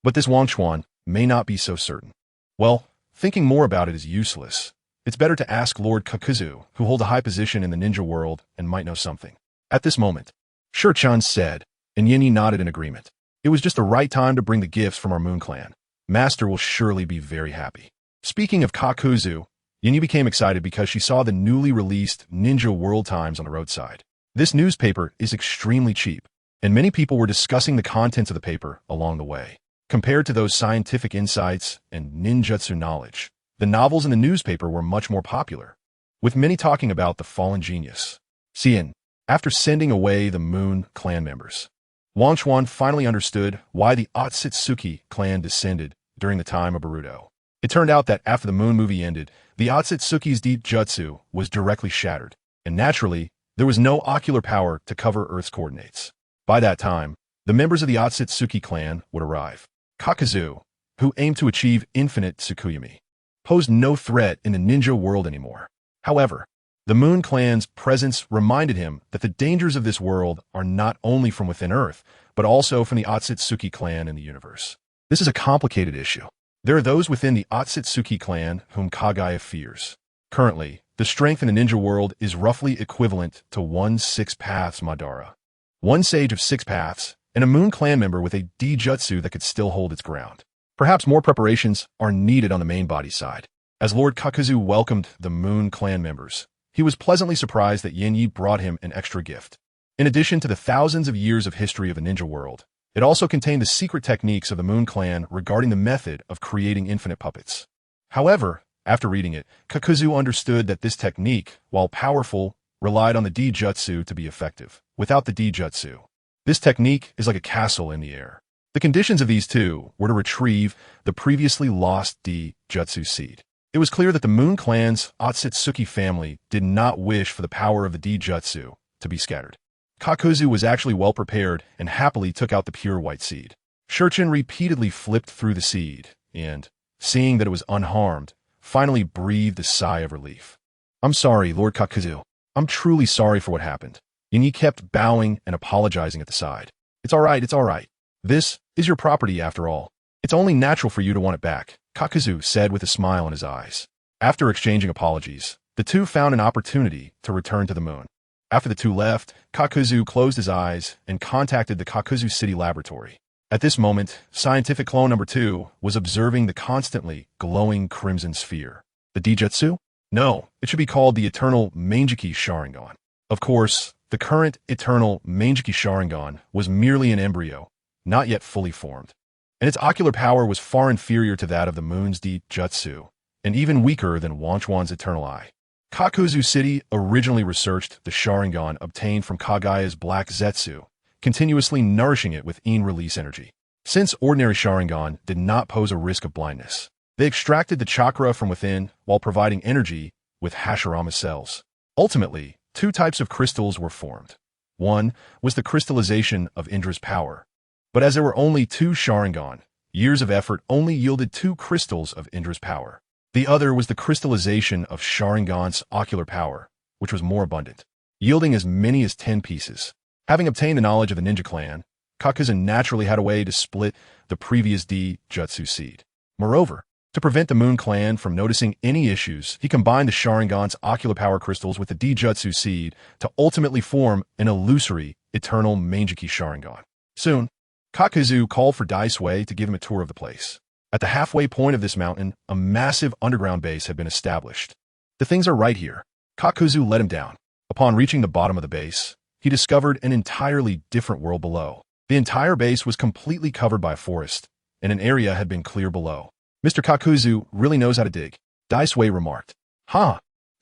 Speaker 1: But this Wang Chuan may not be so certain. Well, thinking more about it is useless. It's better to ask Lord Kakuzu, who holds a high position in the ninja world and might know something. At this moment, Shurchun said, and Yin Yi nodded in agreement. It was just the right time to bring the gifts from our Moon Clan. Master will surely be very happy. Speaking of Kakuzu, Yin Yi became excited because she saw the newly released Ninja World Times on the roadside. This newspaper is extremely cheap, and many people were discussing the contents of the paper along the way. Compared to those scientific insights and ninjutsu knowledge, the novels in the newspaper were much more popular, with many talking about the fallen genius. Xian, after sending away the Moon clan members, Wang Chuan finally understood why the Otsutsuki clan descended during the time of Boruto. It turned out that after the Moon movie ended, the Otsutsuki's deep jutsu was directly shattered, and naturally, there was no ocular power to cover Earth's coordinates. By that time, the members of the Otsutsuki clan would arrive. Kakuzu, who aimed to achieve infinite Tsukuyomi, posed no threat in the ninja world anymore. However, the Moon clan's presence reminded him that the dangers of this world are not only from within Earth, but also from the Otsutsuki clan in the universe. This is a complicated issue. There are those within the Otsutsuki clan whom Kagaya fears. Currently, the strength in the ninja world is roughly equivalent to one Six Paths Madara, one Sage of Six Paths, and a Moon clan member with a D-jutsu that could still hold its ground. Perhaps more preparations are needed on the main body side. As Lord Kakuzu welcomed the Moon clan members, he was pleasantly surprised that Yin Yi brought him an extra gift. In addition to the thousands of years of history of the ninja world, it also contained the secret techniques of the Moon clan regarding the method of creating infinite puppets. However, after reading it, Kakuzu understood that this technique, while powerful, relied on the D-jutsu to be effective. Without the D-jutsu, this technique is like a castle in the air. The conditions of these two were to retrieve the previously lost D-jutsu seed. It was clear that the Moon clan's Otsutsuki family did not wish for the power of the D-jutsu to be scattered. Kakuzu was actually well prepared and happily took out the pure white seed. Shurchin repeatedly flipped through the seed, and, seeing that it was unharmed, finally breathed a sigh of relief. I'm sorry, Lord Kakuzu. I'm truly sorry for what happened. Yinyi kept bowing and apologizing at the side. It's all right, it's all right. This is your property after all. It's only natural for you to want it back, Kakuzu said with a smile in his eyes. After exchanging apologies, the two found an opportunity to return to the moon. After the two left, Kakuzu closed his eyes and contacted the Kakuzu City Laboratory. At this moment, scientific clone number 2 was observing the constantly glowing crimson sphere. The Dijutsu? No, it should be called the Eternal Mangeki Sharingan. Of course, the current Eternal Mangeki Sharingan was merely an embryo, not yet fully formed. And its ocular power was far inferior to that of the moon's Dijutsu, and even weaker than Wanchuan's Eternal Eye. Kakuzu City originally researched the Sharingan obtained from Kagaya's Black Zetsu, continuously nourishing it with in-release energy. Since ordinary Sharingan did not pose a risk of blindness, they extracted the chakra from within while providing energy with Hashirama cells. Ultimately, two types of crystals were formed. One was the crystallization of Indra's power. But as there were only 2 Sharingan, years of effort only yielded 2 crystals of Indra's power. The other was the crystallization of Sharingan's ocular power, which was more abundant, yielding as many as 10 pieces. Having obtained the knowledge of the ninja clan, Kakuzu naturally had a way to split the previous Jutsu seed. Moreover, to prevent the Moon Clan from noticing any issues, he combined the Sharingan's ocular power crystals with the Jutsu seed to ultimately form an illusory Eternal Mangeki Sharingan. Soon, Kakuzu called for Daisui to give him a tour of the place. At the halfway point of this mountain, a massive underground base had been established. The things are right here. Kakuzu led him down. Upon reaching the bottom of the base, he discovered an entirely different world below. The entire base was completely covered by a forest, and an area had been cleared below. Mr. Kakuzu really knows how to dig, Daisui remarked.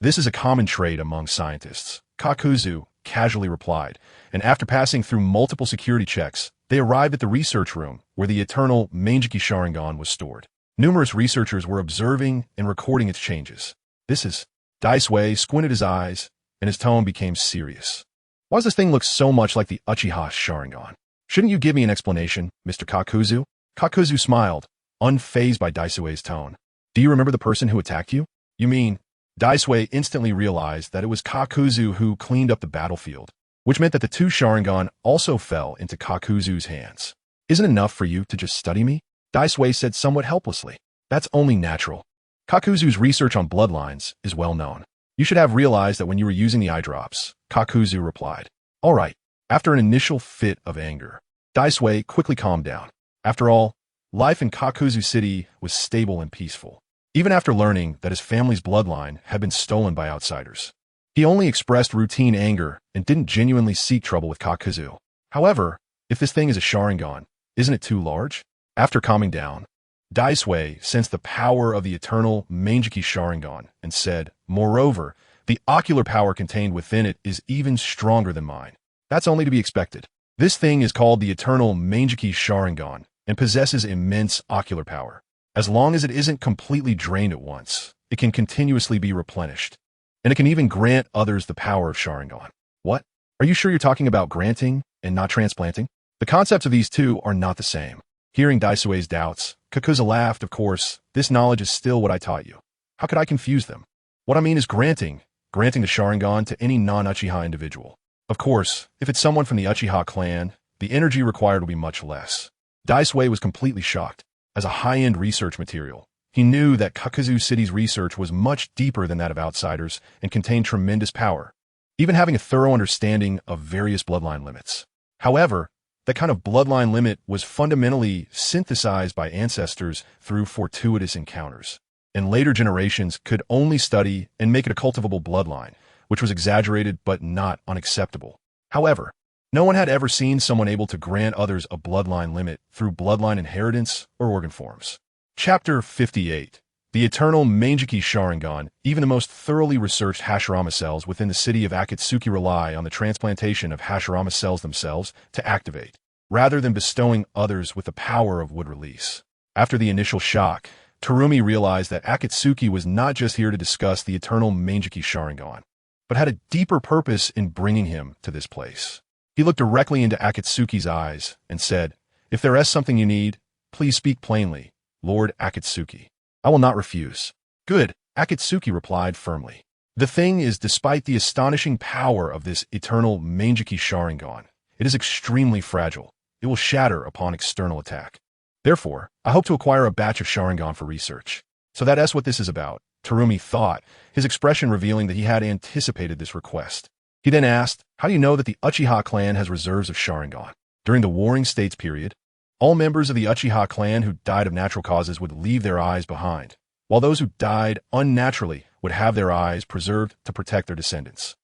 Speaker 1: This is a common trait among scientists, Kakuzu casually replied, and after passing through multiple security checks, they arrived at the research room where the Eternal Mangeki Sharingan was stored. Numerous researchers were observing and recording its changes. Daisui squinted his eyes, and his tone became serious. Why does this thing look so much like the Uchiha Sharingan? Shouldn't you give me an explanation, Mr. Kakuzu? Kakuzu smiled, unfazed by Daisui's tone. Do you remember the person who attacked you? You mean? Daisui instantly realized that it was Kakuzu who cleaned up the battlefield, which meant that the 2 Sharingan also fell into Kakuzu's hands. Isn't it enough for you to just study me? Daisui said somewhat helplessly. That's only natural. Kakuzu's research on bloodlines is well known. You should have realized that when you were using the eye drops, Kakuzu replied. All right. After an initial fit of anger, Daisui quickly calmed down. After all, life in Kakuzu City was stable and peaceful, even after learning that his family's bloodline had been stolen by outsiders. He only expressed routine anger and didn't genuinely seek trouble with Kakuzu. However, if this thing is a Sharingan, isn't it too large? After calming down, Daisui sensed the power of the Eternal Mangeki Sharingan and said, moreover, the ocular power contained within it is even stronger than mine. That's only to be expected. This thing is called the Eternal Mangeki Sharingan and possesses immense ocular power. As long as it isn't completely drained at once, it can continuously be replenished. And it can even grant others the power of Sharingan. What? Are you sure you're talking about granting and not transplanting? The concepts of these two are not the same. Hearing Daisui's doubts, Kakuzu laughed. Of course, this knowledge is still what I taught you. How could I confuse them? What I mean is granting the Sharingan to any non-Uchiha individual. Of course, if it's someone from the Uchiha clan, the energy required will be much less. Daisui was completely shocked. As a high-end research material, he knew that Kakuzu City's research was much deeper than that of outsiders and contained tremendous power, even having a thorough understanding of various bloodline limits. However, that kind of bloodline limit was fundamentally synthesized by ancestors through fortuitous encounters, and later generations could only study and make it a cultivable bloodline, which was exaggerated but not unacceptable. However, no one had ever seen someone able to grant others a bloodline limit through bloodline inheritance or organ forms. Chapter 58. The Eternal Mangeki Sharingan. Even the most thoroughly researched Hashirama cells within the city of Akatsuki rely on the transplantation of Hashirama cells themselves to activate, rather than bestowing others with the power of wood release. After the initial shock, Terumi realized that Akatsuki was not just here to discuss the Eternal Mangeki Sharingan, but had a deeper purpose in bringing him to this place. He looked directly into Akatsuki's eyes and said, If there is something you need, please speak plainly, Lord Akatsuki. I will not refuse. Good, Akatsuki replied firmly. The thing is, despite the astonishing power of this eternal Mangeki Sharingan, it is extremely fragile. It will shatter upon external attack. Therefore, I hope to acquire a batch of Sharingan for research. So that's what this is about, Terumi thought, his expression revealing that he had anticipated this request. He then asked, how do you know that the Uchiha clan has reserves of Sharingan? During the Warring States period, all members of the Uchiha clan who died of natural causes would leave their eyes behind, while those who died unnaturally would have their eyes preserved to protect their descendants.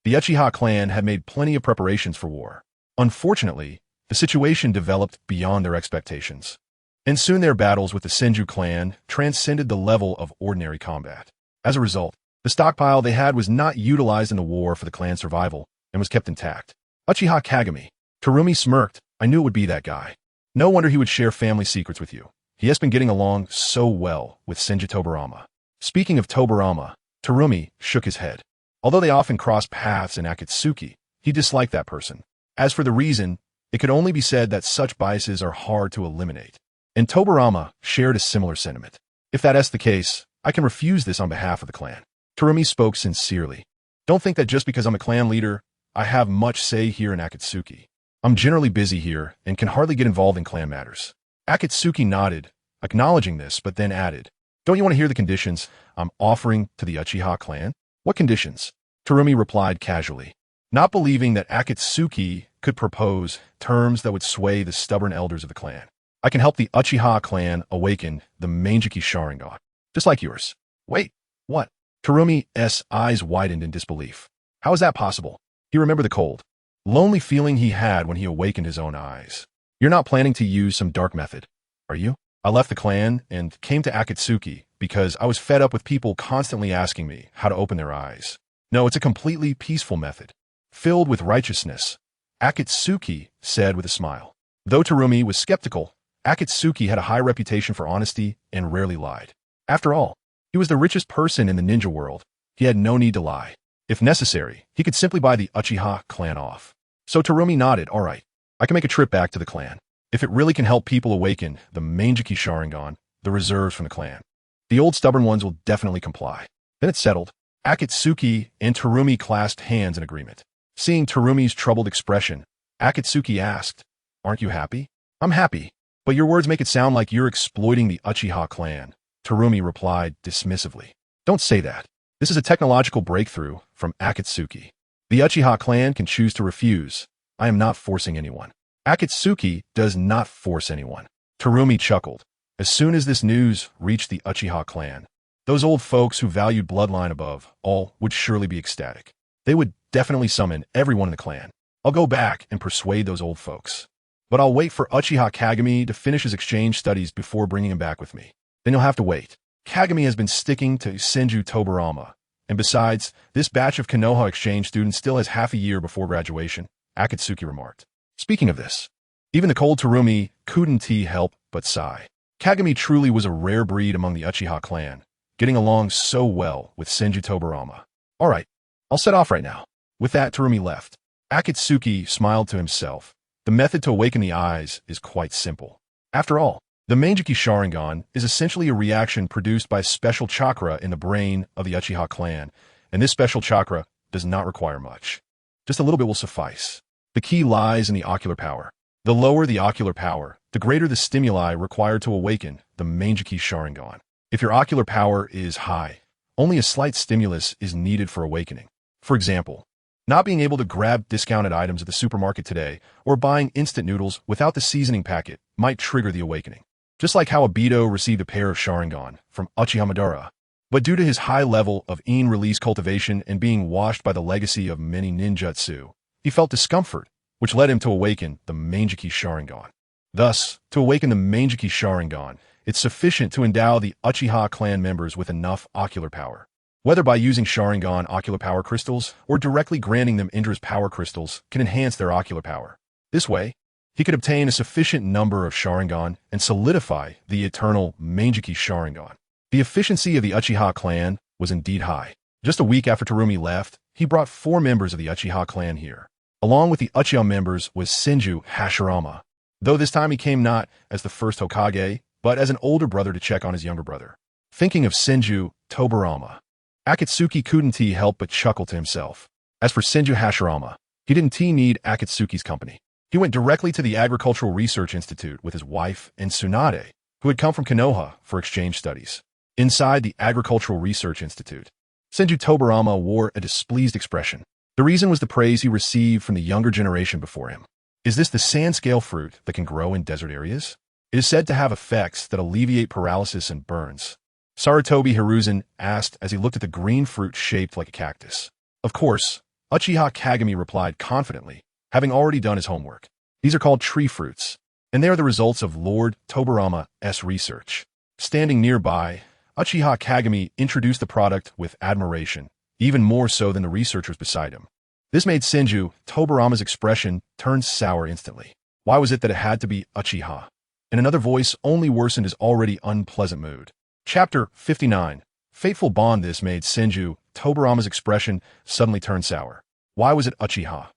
Speaker 1: The Uchiha clan had made plenty of preparations for war. Unfortunately, the situation developed beyond their expectations, and soon their battles with the Senju clan transcended the level of ordinary combat. As a result, the stockpile they had was not utilized in the war for the clan's survival and was kept intact. Uchiha Kagami. Terumi smirked. I knew it would be that guy. No wonder he would share family secrets with you. He has been getting along so well with Senju Tobarama. Speaking of Tobarama, Terumi shook his head. Although they often crossed paths in Akatsuki, he disliked that person. As for the reason, it could only be said that such biases are hard to eliminate. And Tobarama shared a similar sentiment. If that is the case, I can refuse this on behalf of the clan. Terumi spoke sincerely. Don't think that just because I'm a clan leader, I have much say here in Akatsuki. I'm generally busy here and can hardly get involved in clan matters. Akatsuki nodded, acknowledging this, but then added, don't you want to hear the conditions I'm offering to the Uchiha clan? What conditions? Terumi replied casually, not believing that Akatsuki could propose terms that would sway the stubborn elders of the clan. I can help the Uchiha clan awaken the Mangeki Sharingan, just like yours. Wait, what? Terumi's eyes widened in disbelief. How is that possible? He remembered the cold, lonely feeling he had when he awakened his own eyes. You're not planning to use some dark method, are you? I left the clan and came to Akatsuki because I was fed up with people constantly asking me how to open their eyes. No, it's a completely peaceful method, filled with righteousness, Akatsuki said with a smile. Though Terumi was skeptical, Akatsuki had a high reputation for honesty and rarely lied. After all, he was the richest person in the ninja world. He had no need to lie. If necessary, he could simply buy the Uchiha clan off. So Terumi nodded, all right, I can make a trip back to the clan. If it really can help people awaken the Mangeki Sharingan, the reserves from the clan, the old stubborn ones will definitely comply. Then it's settled. Akatsuki and Terumi clasped hands in agreement. Seeing Terumi's troubled expression, Akatsuki asked, aren't you happy? I'm happy, but your words make it sound like you're exploiting the Uchiha clan. Terumi replied dismissively. Don't say that. This is a technological breakthrough from Akatsuki. The Uchiha clan can choose to refuse. I am not forcing anyone. Akatsuki does not force anyone. Terumi chuckled. As soon as this news reached the Uchiha clan, those old folks who valued bloodline above all would surely be ecstatic. They would definitely summon everyone in the clan. I'll go back and persuade those old folks. But I'll wait for Uchiha Kagami to finish his exchange studies before bringing him back with me. Then you'll have to wait. Kagami has been sticking to Senju Tobarama. And besides, this batch of Konoha exchange students still has half a year before graduation, Akatsuki remarked. Speaking of this, even the cold Terumi couldn't help but sigh. Kagami truly was a rare breed among the Uchiha clan, getting along so well with Senju Tobarama. All right, I'll set off right now. With that, Terumi left. Akatsuki smiled to himself. The method to awaken the eyes is quite simple. After all, the Mangeki Sharingan is essentially a reaction produced by a special chakra in the brain of the Uchiha clan, and this special chakra does not require much. Just a little bit will suffice. The key lies in the ocular power. The lower the ocular power, the greater the stimuli required to awaken the Mangeki Sharingan. If your ocular power is high, only a slight stimulus is needed for awakening. For example, not being able to grab discounted items at the supermarket today or buying instant noodles without the seasoning packet might trigger the awakening. Just like how Obito received a pair of Sharingan from Uchiha Madara. But due to his high level of in-release cultivation and being washed by the legacy of many ninjutsu, he felt discomfort, which led him to awaken the Mangeki Sharingan. Thus, to awaken the Mangeki Sharingan, it's sufficient to endow the Uchiha clan members with enough ocular power. Whether by using Sharingan ocular power crystals or directly granting them Indra's power crystals can enhance their ocular power. This way, he could obtain a sufficient number of Sharingan and solidify the eternal Mangeki Sharingan. The efficiency of the Uchiha clan was indeed high. Just a week after Terumi left, he brought 4 members of the Uchiha clan here. Along with the Uchiha members was Senju Hashirama, though this time he came not as the first Hokage, but as an older brother to check on his younger brother. Thinking of Senju Tobarama, Akatsuki couldn't help but chuckle to himself. As for Senju Hashirama, he didn't need Akatsuki's company. He went directly to the Agricultural Research Institute with his wife and Tsunade, who had come from Konoha for exchange studies. Inside the Agricultural Research Institute, Senju Tobarama wore a displeased expression. The reason was the praise he received from the younger generation before him. Is this the sand scale fruit that can grow in desert areas? It is said to have effects that alleviate paralysis and burns. Sarutobi Hiruzen asked as he looked at the green fruit shaped like a cactus. Of course, Uchiha Kagami replied confidently, having already done his homework. These are called tree fruits, and they are the results of Lord Tobarama's research. Standing nearby, Uchiha Kagami introduced the product with admiration, even more so than the researchers beside him. This made Senju Tobarama's expression turn sour instantly. Why was it that it had to be Uchiha? And another voice only worsened his already unpleasant mood. Chapter 59. Fateful bond. This made Senju Tobarama's expression suddenly turn sour. Why was it Uchiha?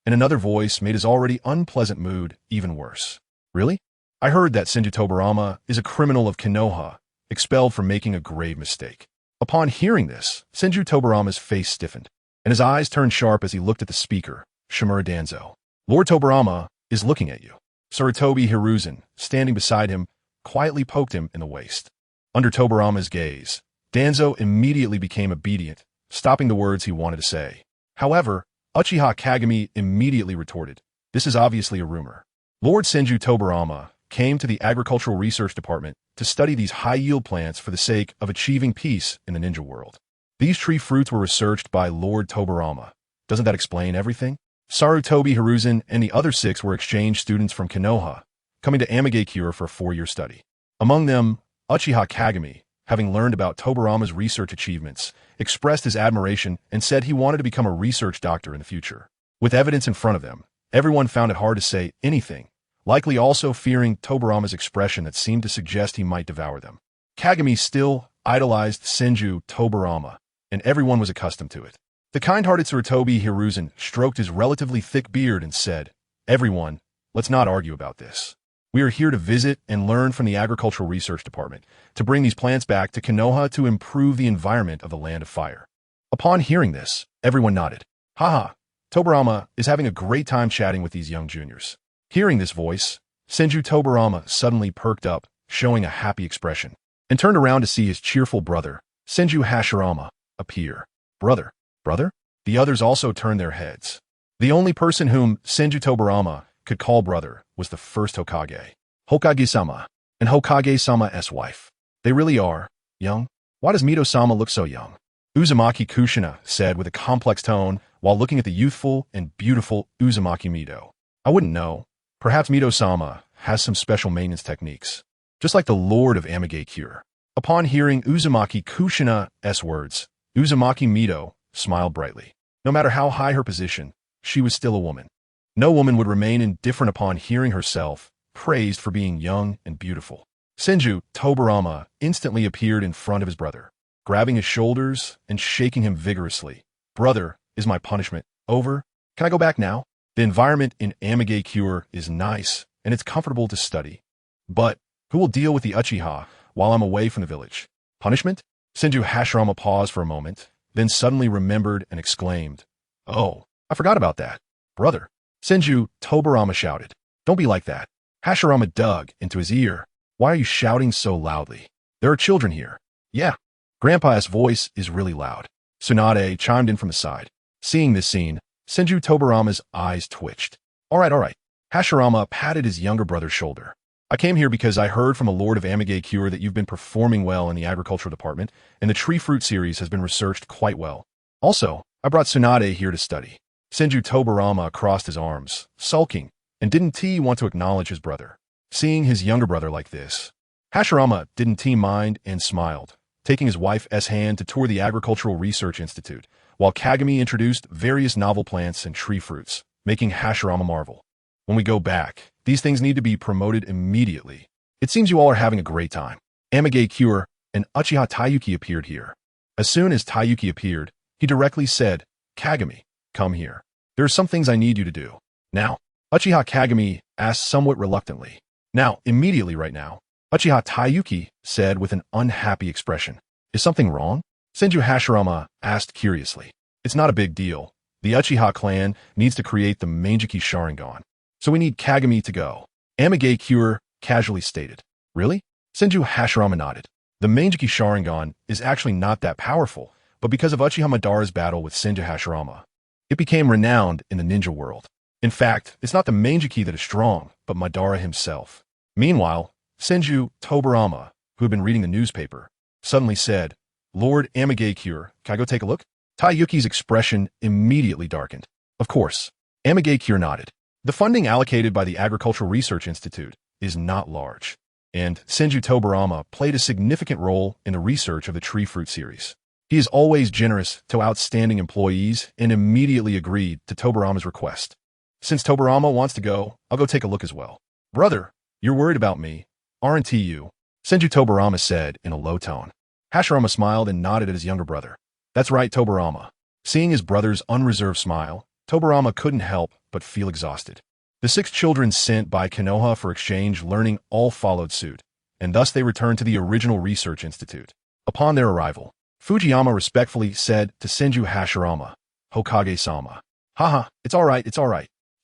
Speaker 1: And another voice made his already unpleasant mood even worse. Really? I heard that Senju Tobarama is a criminal of Konoha, expelled for making a grave mistake. Upon hearing this, Senju Tobarama's face stiffened, and his eyes turned sharp as he looked at the speaker, Shimura Danzo. Lord Tobarama is looking at you. Sarutobi Hiruzen, standing beside him, quietly poked him in the waist. Under Tobarama's gaze, Danzo immediately became obedient, stopping the words he wanted to say. However, Uchiha Kagami immediately retorted, "This is obviously a rumor." Lord Senju Tobarama came to the Agricultural Research Department to study these high-yield plants for the sake of achieving peace in the ninja world. These tree fruits were researched by Lord Tobarama. Doesn't that explain everything? Sarutobi Hiruzen and the other 6 were exchange students from Konoha, coming to Amigakure for a 4-year study. Among them, Uchiha Kagami, having learned about Tobarama's research achievements, expressed his admiration and said he wanted to become a research doctor in the future. With evidence in front of them, everyone found it hard to say anything, likely also fearing Tobarama's expression that seemed to suggest he might devour them. Kagami still idolized Senju Tobarama, and everyone was accustomed to it. The kind-hearted Sarutobi Hiruzen stroked his relatively thick beard and said, "Everyone, let's not argue about this. We are here to visit and learn from the Agricultural Research Department to bring these plants back to Konoha to improve the environment of the Land of Fire." Upon hearing this, everyone nodded. Haha, Tobarama is having a great time chatting with these young juniors. Hearing this voice, Senju Tobarama suddenly perked up, showing a happy expression, and turned around to see his cheerful brother, Senju Hashirama, appear. Brother? Brother? The others also turned their heads. The only person whom Senju Tobarama could call brother was the first Hokage, Hokage-sama, and Hokage-sama's wife. They really are young. Why does Mito-sama look so young? Uzumaki Kushina said with a complex tone while looking at the youthful and beautiful Uzumaki Mito. I wouldn't know. Perhaps Mito-sama has some special maintenance techniques, just like the Lord of Amigakure. Upon hearing Uzumaki Kushina's words, Uzumaki Mito smiled brightly. No matter how high her position, she was still a woman. No woman would remain indifferent upon hearing herself praised for being young and beautiful. Senju Tobarama instantly appeared in front of his brother, grabbing his shoulders and shaking him vigorously. Brother, is my punishment over? Can I go back now? The environment in Amigakure is nice, and it's comfortable to study. But who will deal with the Uchiha while I'm away from the village? Punishment? Senju Hashirama paused for a moment, then suddenly remembered and exclaimed, "Oh, I forgot about that. Brother." Senju Tobarama shouted, "Don't be like that." Hashirama dug into his ear. "Why are you shouting so loudly? There are children here." "Yeah." Grandpa's voice is really loud. Tsunade chimed in from the side. Seeing this scene, Senju Tobarama's eyes twitched. All right. Hashirama patted his younger brother's shoulder. "I came here because I heard from a Lord of Amigakure that you've been performing well in the Agricultural Department, and the Tree Fruit series has been researched quite well. Also, I brought Tsunade here to study." Senju Tobarama crossed his arms, sulking, and didn't want to acknowledge his brother. Seeing his younger brother like this, Hashirama didn't mind and smiled, taking his wife's hand to tour the Agricultural Research Institute, while Kagami introduced various novel plants and tree fruits, making Hashirama marvel. "When we go back, these things need to be promoted immediately. It seems you all are having a great time." Amigakure and Uchiha Taiyuki appeared here. As soon as Taiyuki appeared, he directly said, "Kagami, come here. There are some things I need you to do." Now, Uchiha Kagami asked somewhat reluctantly. Now, immediately right now, Uchiha Taiyuki said with an unhappy expression. Is something wrong? Senju Hashirama asked curiously. It's not a big deal. The Uchiha clan needs to create the Manjiki Sharingan. So we need Kagami to go. Amage Cure casually stated. Really? Senju Hashirama nodded. The Manjiki Sharingan is actually not that powerful, but because of Uchiha Madara's battle with Senju Hashirama, it became renowned in the ninja world. In fact, it's not the Manjiki that is strong, but Madara himself. Meanwhile, Senju Tobarama, who had been reading the newspaper, suddenly said, Lord Amage Cure, can I go take a look? Taiyuki's expression immediately darkened. Of course. Amage Cure nodded. The funding allocated by the Agricultural Research Institute is not large, and Senju Tobarama played a significant role in the research of the Tree Fruit series. He is always generous to outstanding employees and immediately agreed to Tobarama's request. Since Tobarama wants to go, I'll go take a look as well. Brother, you're worried about me, aren't you? Senju Tobarama said in a low tone. Hashirama smiled and nodded at his younger brother. That's right, Tobarama. Seeing his brother's unreserved smile, Tobarama couldn't help but feel exhausted. The 6 children sent by Konoha for exchange learning all followed suit, and thus they returned to the original research institute. Upon their arrival, Fujiyama respectfully said to Senju Hashirama, Hokage-sama. Haha, it's all right.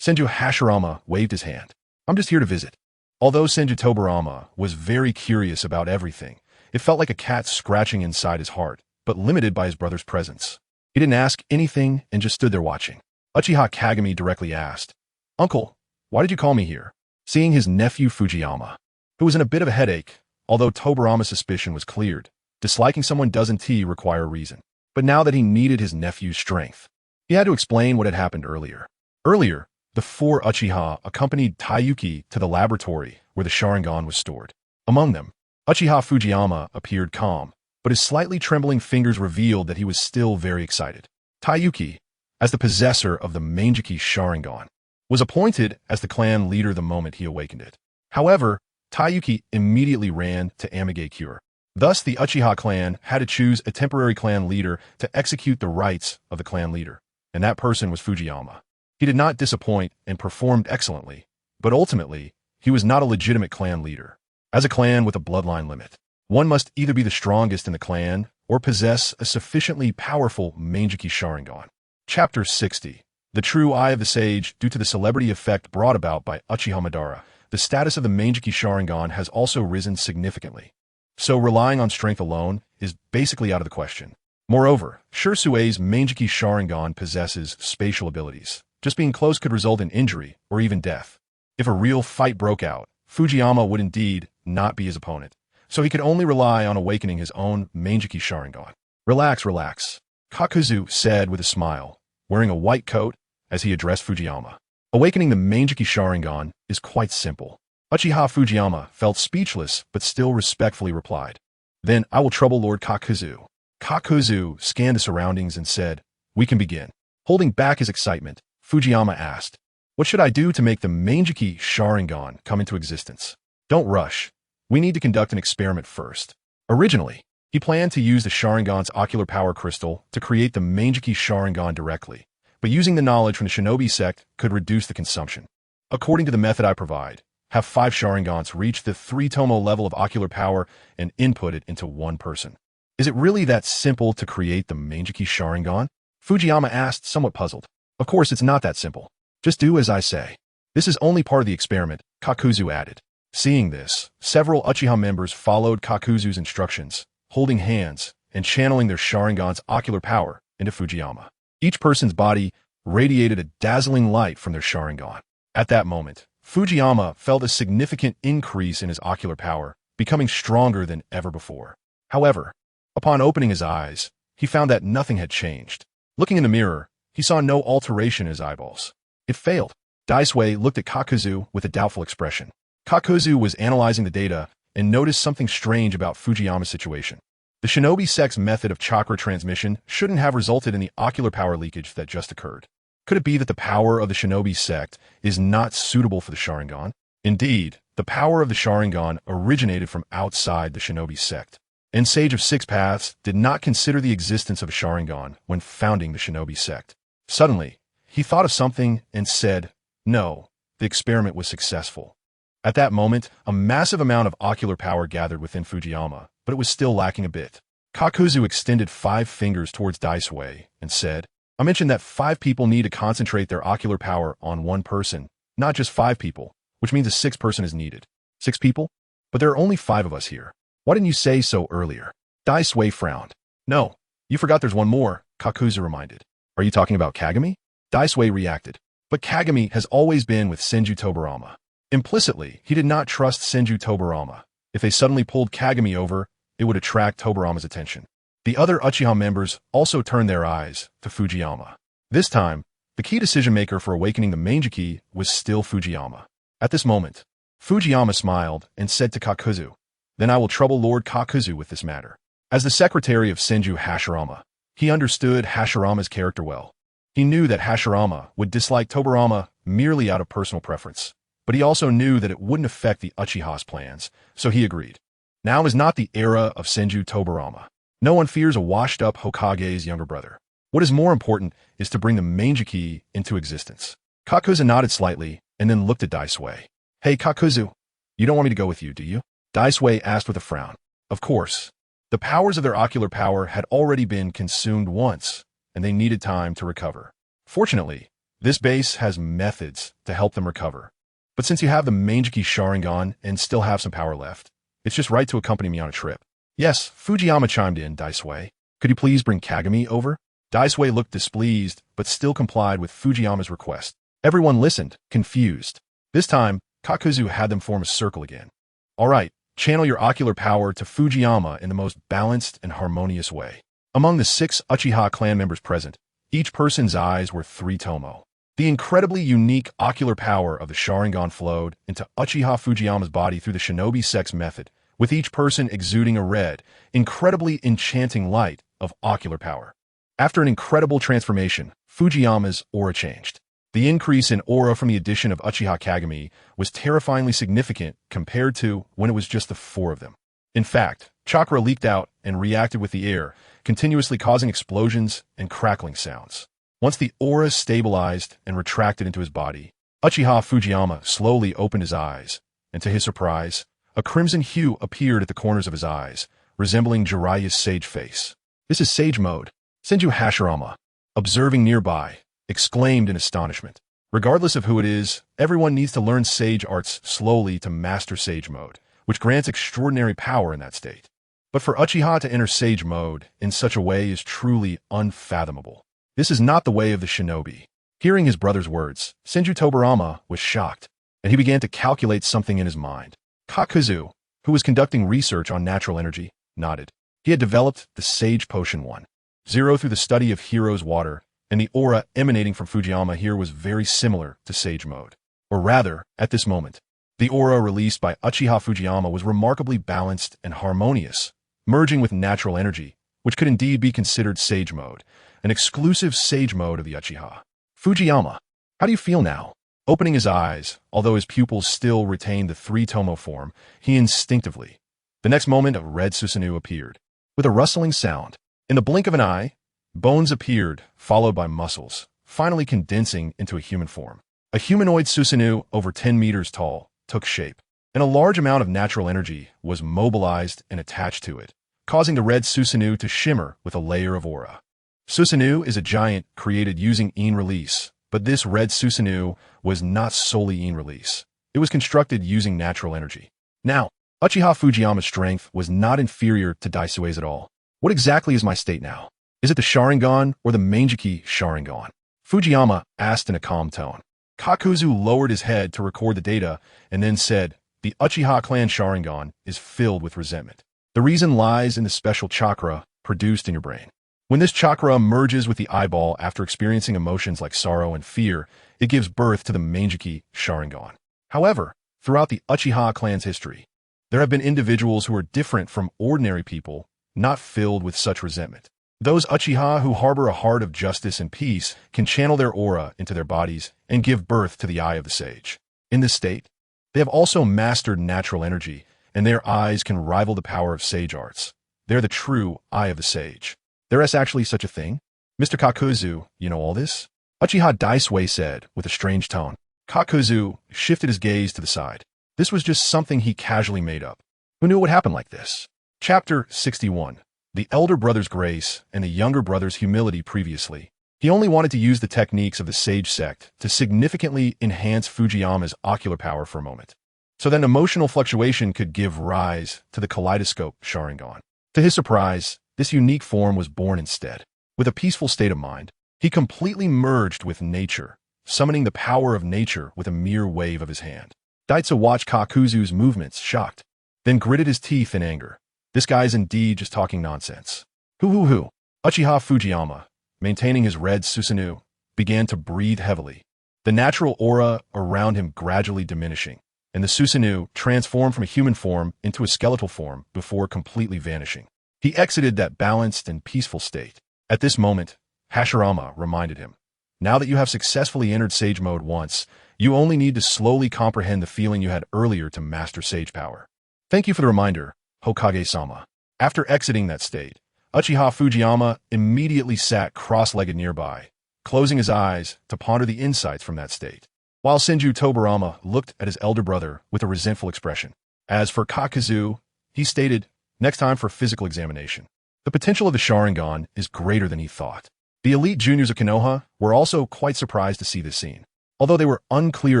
Speaker 1: Senju Hashirama waved his hand. I'm just here to visit. Although Senju Tobarama was very curious about everything, it felt like a cat scratching inside his heart, but limited by his brother's presence. He didn't ask anything and just stood there watching. Uchiha Kagami directly asked, Uncle, why did you call me here? Seeing his nephew Fujiyama, who was in a bit of a headache, although Tobarama's suspicion was cleared, disliking someone doesn't require a reason. But now that he needed his nephew's strength, he had to explain what had happened earlier. Earlier, the 4 Uchiha accompanied Taiyuki to the laboratory where the Sharingan was stored. Among them, Uchiha Fujiyama appeared calm, but his slightly trembling fingers revealed that he was still very excited. Taiyuki, as the possessor of the Manjiki Sharingan, was appointed as the clan leader the moment he awakened it. However, Taiyuki immediately ran to Amage Cure. Thus, the Uchiha clan had to choose a temporary clan leader to execute the rights of the clan leader, and that person was Fujiyama. He did not disappoint and performed excellently, but ultimately, he was not a legitimate clan leader. As a clan with a bloodline limit, one must either be the strongest in the clan or possess a sufficiently powerful Manjiki Sharingan. Chapter 60. The True Eye of the Sage. Due to the celebrity effect brought about by Uchiha Madara, the status of the Manjiki Sharingan has also risen significantly. So relying on strength alone is basically out of the question. Moreover, Shursue's Manjiki Sharingan possesses spatial abilities. Just being close could result in injury or even death. If a real fight broke out, Fujiyama would indeed not be his opponent, so he could only rely on awakening his own Manjiki Sharingan. Relax, Kakuzu said with a smile, wearing a white coat as he addressed Fujiyama. Awakening the Manjiki Sharingan is quite simple. Uchiha Fujiyama felt speechless but still respectfully replied. Then I will trouble Lord Kakuzu. Kakuzu scanned the surroundings and said, We can begin. Holding back his excitement, Fujiyama asked, What should I do to make the Manjiki Sharingan come into existence? Don't rush. We need to conduct an experiment first. Originally, he planned to use the Sharingan's ocular power crystal to create the Manjiki Sharingan directly, but using the knowledge from the Shinobi sect could reduce the consumption. According to the method I provide, have 5 Sharingans reach the 3-tomo level of ocular power and input it into one person. Is it really that simple to create the Manjiki Sharingan? Fujiyama asked, somewhat puzzled. Of course, it's not that simple. Just do as I say. This is only part of the experiment, Kakuzu added. Seeing this, several Uchiha members followed Kakuzu's instructions, holding hands and channeling their Sharingan's ocular power into Fujiyama. Each person's body radiated a dazzling light from their Sharingan. At that moment, Fujiyama felt a significant increase in his ocular power, becoming stronger than ever before. However, upon opening his eyes, he found that nothing had changed. Looking in the mirror, he saw no alteration in his eyeballs. It failed. Daisuke looked at Kakuzu with a doubtful expression. Kakuzu was analyzing the data and noticed something strange about Fujiyama's situation. The Shinobi sect's method of chakra transmission shouldn't have resulted in the ocular power leakage that just occurred. Could it be that the power of the Shinobi sect is not suitable for the Sharingan? Indeed, the power of the Sharingan originated from outside the Shinobi sect, and Sage of Six Paths did not consider the existence of a Sharingan when founding the Shinobi sect. Suddenly, he thought of something and said, No, the the experiment was successful. At that moment, a massive amount of ocular power gathered within Fujiyama, but it was still lacking a bit. Kakuzu extended 5 fingers towards Daisui and said, I mentioned that 5 people need to concentrate their ocular power on one person, not just 5 people, which means a 6th person is needed. 6 people? But there are only 5 of us here. Why didn't you say so earlier? Daisui frowned. No, you forgot there's one more, Kakuzu reminded. Are you talking about Kagami? Daisui reacted. But Kagami has always been with Senju Tobarama. Implicitly, he did not trust Senju Tobarama. If they suddenly pulled Kagami over, it would attract Tobarama's attention. The other Uchiha members also turned their eyes to Fujiyama. This time, the key decision-maker for awakening the Mangeki was still Fujiyama. At this moment, Fujiyama smiled and said to Kakuzu, Then I will trouble Lord Kakuzu with this matter. As the secretary of Senju Hashirama, he understood Hashirama's character well. He knew that Hashirama would dislike Tobarama merely out of personal preference, but he also knew that it wouldn't affect the Uchiha's plans, so he agreed. Now is not the era of Senju Tobarama. No one fears a washed-up Hokage's younger brother. What is more important is to bring the Mangeki into existence. Kakuzu nodded slightly and then looked at Daisui. Hey Kakuzu, you don't want me to go with you, do you? Daisui asked with a frown. Of course. The powers of their ocular power had already been consumed once, and they needed time to recover. Fortunately, this base has methods to help them recover. But since you have the Mangeki Sharingan and still have some power left, it's just right to accompany me on a trip. Yes, Fujiyama chimed in, Daisui. Could you please bring Kagami over? Daisui looked displeased, but still complied with Fujiyama's request. Everyone listened, confused. This time, Kakuzu had them form a circle again. All right, channel your ocular power to Fujiyama in the most balanced and harmonious way. Among the 6 Uchiha clan members present, each person's eyes were 3 tomo. The incredibly unique ocular power of the Sharingan flowed into Uchiha Fujiyama's body through the shinobi sex method, with each person exuding a red, incredibly enchanting light of ocular power. After an incredible transformation, Fujiyama's aura changed. The increase in aura from the addition of Uchiha Kagami was terrifyingly significant compared to when it was just the 4 of them. In fact, chakra leaked out and reacted with the air, continuously causing explosions and crackling sounds. Once the aura stabilized and retracted into his body, Uchiha Fujiyama slowly opened his eyes, and to his surprise, a crimson hue appeared at the corners of his eyes, resembling Jiraiya's sage face. This is sage mode. Senju Hashirama, observing nearby, exclaimed in astonishment. Regardless of who it is, everyone needs to learn sage arts slowly to master sage mode, which grants extraordinary power in that state. But for Uchiha to enter sage mode in such a way is truly unfathomable. This is not the way of the shinobi. Hearing his brother's words, Senju Tobarama was shocked, and he began to calculate something in his mind. Kakuzu, who was conducting research on natural energy, nodded. He had developed the Sage Potion 1.0 through the study of Hero's water, and the aura emanating from Fujiyama here was very similar to Sage mode. Or rather, at this moment, the aura released by Uchiha Fujiyama was remarkably balanced and harmonious, merging with natural energy, which could indeed be considered Sage mode, an exclusive Sage mode of the Uchiha. Fujiyama, how do you feel now? Opening his eyes, although his pupils still retained the 3 tomo form, he instinctively. The next moment, a red Susano'o appeared. With a rustling sound, in the blink of an eye, bones appeared, followed by muscles, finally condensing into a human form. A humanoid Susano'o over 10 meters tall took shape, and a large amount of natural energy was mobilized and attached to it, causing the red Susano'o to shimmer with a layer of aura. Susano'o is a giant created using in release, but this red Susano'o was not solely in release. It was constructed using natural energy. Now, Uchiha Fujiyama's strength was not inferior to Daisui's at all. What exactly is my state now? Is it the Sharingan or the Mangeki Sharingan? Fujiyama asked in a calm tone. Kakuzu lowered his head to record the data and then said, The Uchiha clan Sharingan is filled with resentment. The reason lies in the special chakra produced in your brain. When this chakra merges with the eyeball after experiencing emotions like sorrow and fear, it gives birth to the Mangeki Sharingan. However, throughout the Uchiha clan's history, there have been individuals who are different from ordinary people, not filled with such resentment. Those Uchiha who harbor a heart of justice and peace can channel their aura into their bodies and give birth to the eye of the sage. In this state, they have also mastered natural energy, and their eyes can rival the power of sage arts. They're the true eye of the sage. There is actually such a thing? Mr. Kakuzu, you know all this? Uchiha Daisui said with a strange tone. Kakuzu shifted his gaze to the side. This was just something he casually made up. Who knew it would happen like this? Chapter 61. The elder brother's grace and the younger brother's humility. Previously, he only wanted to use the techniques of the sage sect to significantly enhance Fujiyama's ocular power for a moment, so that an emotional fluctuation could give rise to the kaleidoscope Sharingan. To his surprise, this unique form was born instead. With a peaceful state of mind, he completely merged with nature, summoning the power of nature with a mere wave of his hand. Daitsu watched Kakuzu's movements, shocked, then gritted his teeth in anger. This guy's indeed just talking nonsense. Hoo. Uchiha Fujiyama, maintaining his red Susano'o, began to breathe heavily, the natural aura around him gradually diminishing, and the Susano'o transformed from a human form into a skeletal form before completely vanishing. He exited that balanced and peaceful state. At this moment, Hashirama reminded him, now that you have successfully entered Sage Mode once, you only need to slowly comprehend the feeling you had earlier to master Sage power. Thank you for the reminder, Hokage-sama. After exiting that state, Uchiha Fujiyama immediately sat cross-legged nearby, closing his eyes to ponder the insights from that state, while Tobarama looked at his elder brother with a resentful expression. As for Kakuzu, he stated, next time for physical examination. The potential of the Sharingan is greater than he thought. The elite juniors of Konoha were also quite surprised to see this scene. Although they were unclear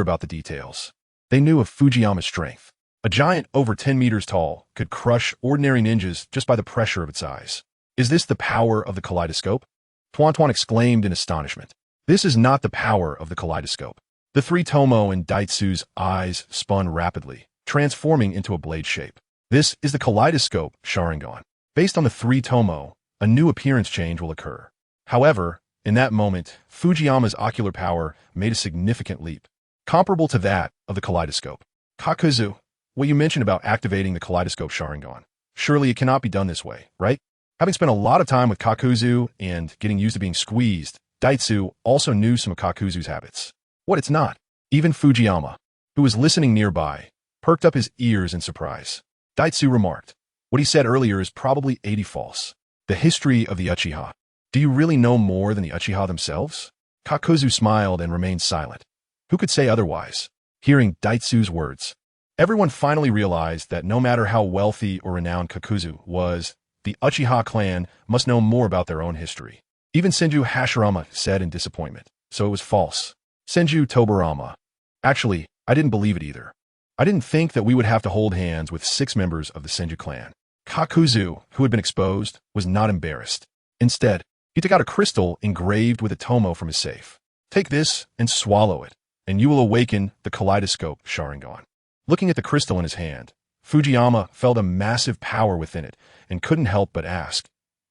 Speaker 1: about the details, they knew of Fujiyama's strength. A giant over 10 meters tall could crush ordinary ninjas just by the pressure of its eyes. Is this the power of the kaleidoscope? Tuan exclaimed in astonishment. This is not the power of the kaleidoscope. The three Tomo in Daitsu's eyes spun rapidly, transforming into a blade shape. This is the kaleidoscope Sharingan. Based on the three Tomo, a new appearance change will occur. However, in that moment, Fujiyama's ocular power made a significant leap, comparable to that of the kaleidoscope. Kakuzu, what you mentioned about activating the kaleidoscope Sharingan, surely it cannot be done this way, right? Having spent a lot of time with Kakuzu and getting used to being squeezed, Daitsu also knew some of Kakuzu's habits. What, it's not? Even Fujiyama, who was listening nearby, perked up his ears in surprise. Daitsu remarked, what he said earlier is probably 80 false. The history of the Uchiha. Do you really know more than the Uchiha themselves? Kakuzu smiled and remained silent. Who could say otherwise? Hearing Daitsu's words, everyone finally realized that no matter how wealthy or renowned Kakuzu was, the Uchiha clan must know more about their own history. Even Senju Hashirama said in disappointment, so it was false. Senju Tobarama. Actually, I didn't believe it either. I didn't think that we would have to hold hands with 6 members of the Senju clan. Kakuzu, who had been exposed, was not embarrassed. Instead, he took out a crystal engraved with a Tomo from his safe. Take this and swallow it, and you will awaken the kaleidoscope Sharingan. Looking at the crystal in his hand, Fujiyama felt a massive power within it and couldn't help but ask,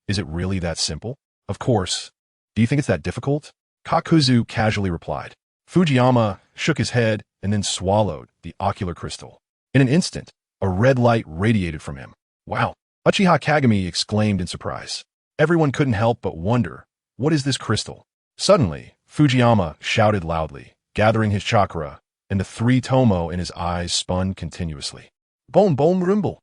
Speaker 1: is it really that simple? Of course. Do you think it's that difficult? Kakuzu casually replied. Fujiyama shook his head and then swallowed the ocular crystal. In an instant, a red light radiated from him. Wow! Uchiha Kagami exclaimed in surprise. Everyone couldn't help but wonder, what is this crystal? Suddenly, Fujiyama shouted loudly, gathering his chakra, and the 3 Tomo in his eyes spun continuously. Boom rumble!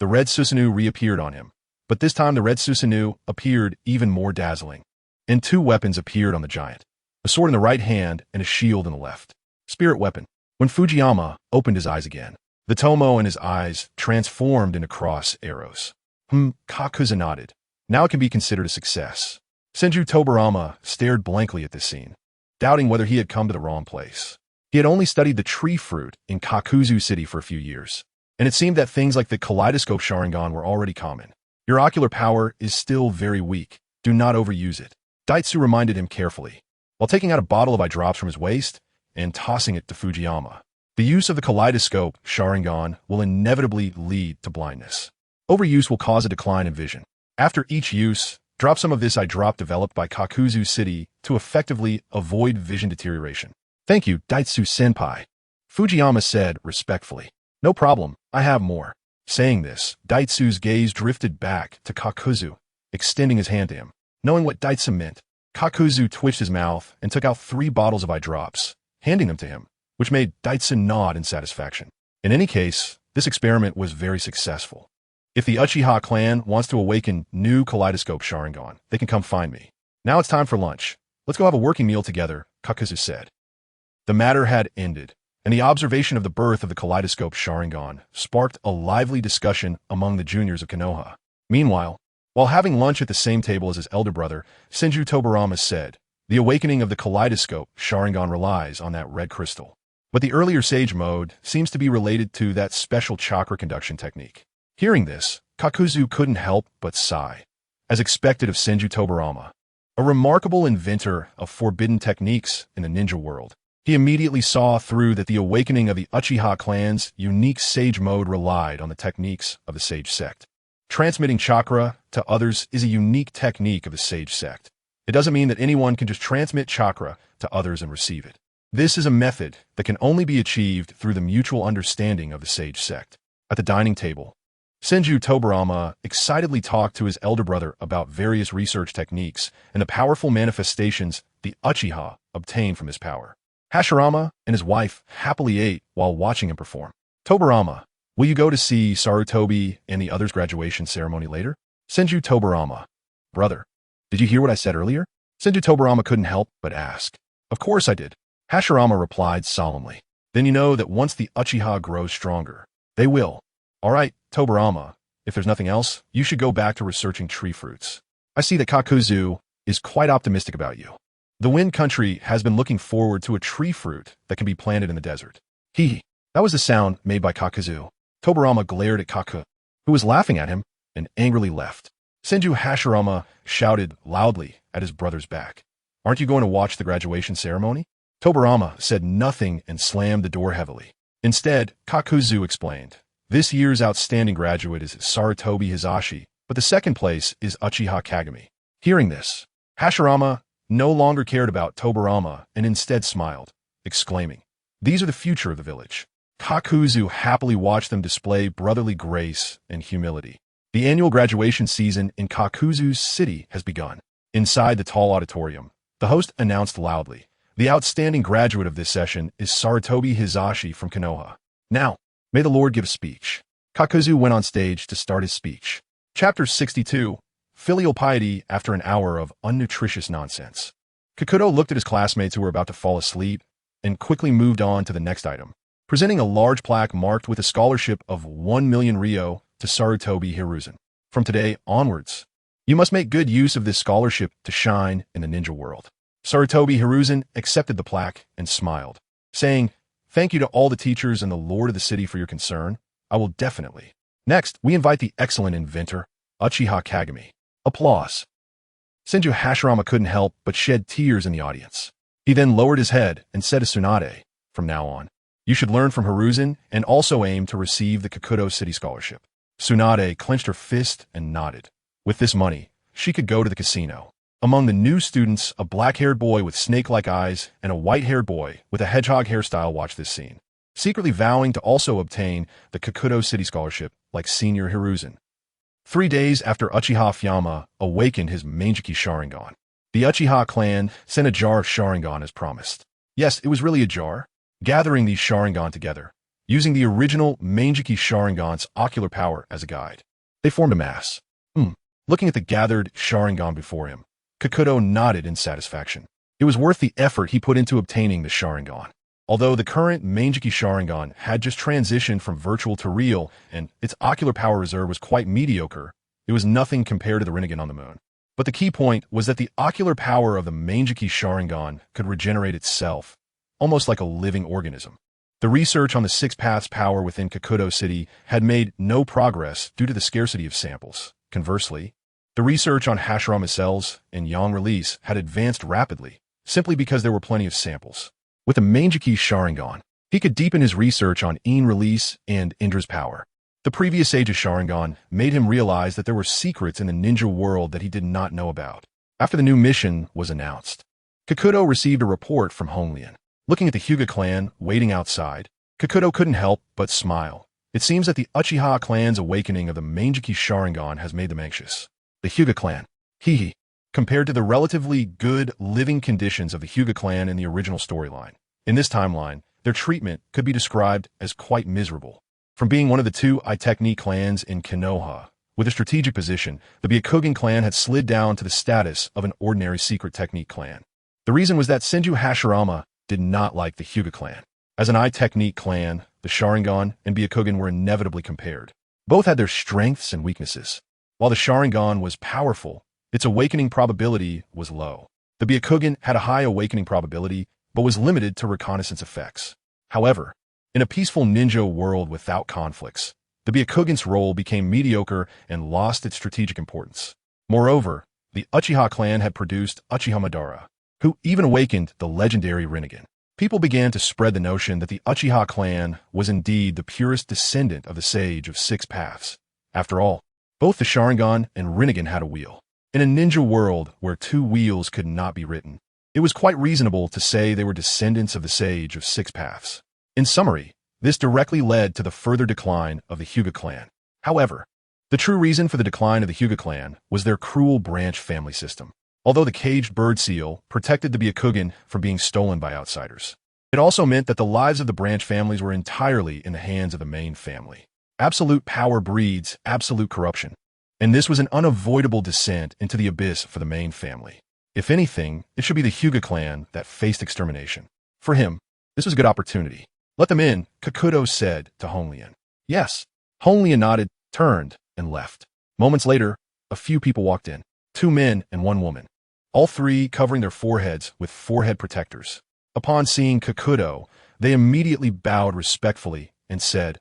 Speaker 1: The red Susano'o reappeared on him, but this time the red Susano'o appeared even more dazzling, and 2 weapons appeared on the giant, a sword in the right hand and a shield in the left. Spirit weapon. When Fujiyama opened his eyes again, the Tomo in his eyes transformed into cross arrows. Kakuzu nodded. Now it can be considered a success. Senju Tobarama stared blankly at this scene, doubting whether he had come to the wrong place. He had only studied the tree fruit in Kakuzu City for a few years, and it seemed that things like the kaleidoscope Sharingan were already common. Your ocular power is still very weak. Do not overuse it. Daitsu reminded him carefully, while taking out a bottle of eye drops from his waist and tossing it to Fujiyama. The use of the kaleidoscope Sharingan will inevitably lead to blindness. Overuse will cause a decline in vision. After each use, drop some of this eye drop developed by Kakuzu City to effectively avoid vision deterioration. Thank you, Daitsu-senpai. Fujiyama said respectfully. No problem, I have more. Saying this, Daitsu's gaze drifted back to Kakuzu, extending his hand to him. Knowing what Daitsu meant, Kakuzu twitched his mouth and took out 3 bottles of eye drops, handing them to him, which made Daitsu nod in satisfaction. In any case, this experiment was very successful. If the Uchiha clan wants to awaken new kaleidoscope Sharingan, they can come find me. Now it's time for lunch. Let's go have a working meal together, Kakuzu said. The matter had ended, and the observation of the birth of the kaleidoscope Sharingan sparked a lively discussion among the juniors of Konoha. Meanwhile, while having lunch at the same table as his elder brother, Senju Tobarama said, "The awakening of the kaleidoscope Sharingan relies on that red crystal. But the earlier sage mode seems to be related to that special chakra conduction technique." Hearing this, Kakuzu couldn't help but sigh. As expected of Senju Tobarama, a remarkable inventor of forbidden techniques in the ninja world, he immediately saw through that the awakening of the Uchiha clan's unique sage mode relied on the techniques of the sage sect. Transmitting chakra to others is a unique technique of the sage sect. It doesn't mean that anyone can just transmit chakra to others and receive it. This is a method that can only be achieved through the mutual understanding of the sage sect. At the dining table, Senju Tobarama excitedly talked to his elder brother about various research techniques and the powerful manifestations the Uchiha obtained from his power. Hashirama and his wife happily ate while watching him perform. "Tobarama, will you go to see Sarutobi and the others' graduation ceremony later?" Senju Tobarama: "Brother, did you hear what I said earlier?" Senju Tobarama couldn't help but ask. "Of course I did," Hashirama replied solemnly. "Then you know that once the Uchiha grows stronger, they will. All right, Tobarama, if there's nothing else, you should go back to researching tree fruits. I see that Kakuzu is quite optimistic about you. The Wind Country has been looking forward to a tree fruit that can be planted in the desert." Hee. That was the sound made by Kakuzu. Tobarama glared at Kaku, who was laughing at him, and angrily left. Senju Hashirama shouted loudly at his brother's back. "Aren't you going to watch the graduation ceremony?" Tobarama said nothing and slammed the door heavily. Instead, Kakuzu explained, "This year's outstanding graduate is Sarutobi Hisashi, but the second place is Uchiha Kagami." Hearing this, Hashirama no longer cared about Tobarama and instead smiled, exclaiming, "These are the future of the village." Kakuzu happily watched them display brotherly grace and humility. The annual graduation season in Kakuzu's city has begun. Inside the tall auditorium, the host announced loudly, "The outstanding graduate of this session is Sarutobi Hisashi from Konoha. Now, may the Lord give a speech." Kakuzu went on stage to start his speech. Chapter 62. Filial Piety After an Hour of Unnutritious Nonsense. Kakuto looked at his classmates who were about to fall asleep and quickly moved on to the next item, presenting a large plaque marked with a scholarship of 1,000,000 ryo to Sarutobi Hiruzen. "From today onwards, you must make good use of this scholarship to shine in the ninja world." Sarutobi Hiruzen accepted the plaque and smiled, saying, "Thank you to all the teachers and the lord of the city for your concern. I will definitely." Next, we invite the excellent inventor, Uchiha Kagami. Applause. Senju Hashirama couldn't help but shed tears in the audience. He then lowered his head and said to Tsunade, "From now on, you should learn from Hiruzen and also aim to receive the Kakuto City Scholarship." Tsunade clenched her fist and nodded. With this money, she could go to the casino. Among the new students, a black-haired boy with snake-like eyes and a white-haired boy with a hedgehog hairstyle watched this scene, secretly vowing to also obtain the Kakuto City Scholarship like Senior Hiruzen. 3 days after Uchiha Fyama awakened his Manjiki Sharingan, the Uchiha clan sent a jar of Sharingan as promised. Yes, it was really a jar. Gathering these Sharingan together, using the original Manjiki Sharingan's ocular power as a guide, they formed a mass. Looking at the gathered Sharingan before him, Kakuto nodded in satisfaction. It was worth the effort he put into obtaining the Sharingan. Although the current Manjiki Sharingan had just transitioned from virtual to real, and its ocular power reserve was quite mediocre, it was nothing compared to the Renegan on the moon. But the key point was that the ocular power of the Manjiki Sharingan could regenerate itself, almost like a living organism. The research on the Six Paths power within Kakuto City had made no progress due to the scarcity of samples. Conversely, the research on Hashirama cells and yang release had advanced rapidly, simply because there were plenty of samples. With the Manjiki Sharingan, he could deepen his research on Yin release and Indra's power. The previous age of Sharingan made him realize that there were secrets in the ninja world that he did not know about. After the new mission was announced, Kakuto received a report from Honglian. Looking at the Hyuga clan waiting outside, Kakuto couldn't help but smile. It seems that the Uchiha clan's awakening of the Manjiki Sharingan has made them anxious. The Hyuga clan. Hee. Compared to the relatively good living conditions of the Hyuga clan in the original storyline, in this timeline, their treatment could be described as quite miserable. From being one of the two I-Technique clans in Konoha, with a strategic position, the Byakugan clan had slid down to the status of an ordinary secret technique clan. The reason was that Senju Hashirama did not like the Hyuga clan. As an eye-technique clan, the Sharingan and Byakugan were inevitably compared. Both had their strengths and weaknesses. While the Sharingan was powerful, its awakening probability was low. The Byakugan had a high awakening probability, but was limited to reconnaissance effects. However, in a peaceful ninja world without conflicts, the Byakugan's role became mediocre and lost its strategic importance. Moreover, the Uchiha clan had produced Uchiha Madara, who even awakened the legendary Renegan. People began to spread the notion that the Uchiha clan was indeed the purest descendant of the Sage of Six Paths. After all, both the Sharingan and Renegan had a wheel. In a ninja world where two wheels could not be written, it was quite reasonable to say they were descendants of the Sage of Six Paths. In summary, this directly led to the further decline of the Hyuga clan. However, the true reason for the decline of the Hyuga clan was their cruel branch family system. Although the caged bird seal protected the Byakugan from being stolen by outsiders, it also meant that the lives of the branch families were entirely in the hands of the main family. Absolute power breeds absolute corruption, and this was an unavoidable descent into the abyss for the main family. If anything, it should be the Hyuga clan that faced extermination. For him, this was a good opportunity. "Let them in," Kakuto said to Honglian. "Yes." Honglian nodded, turned, and left. Moments later, a few people walked in. 2 men and 1 woman. All 3 covering their foreheads with forehead protectors. Upon seeing Kakuto, they immediately bowed respectfully and said,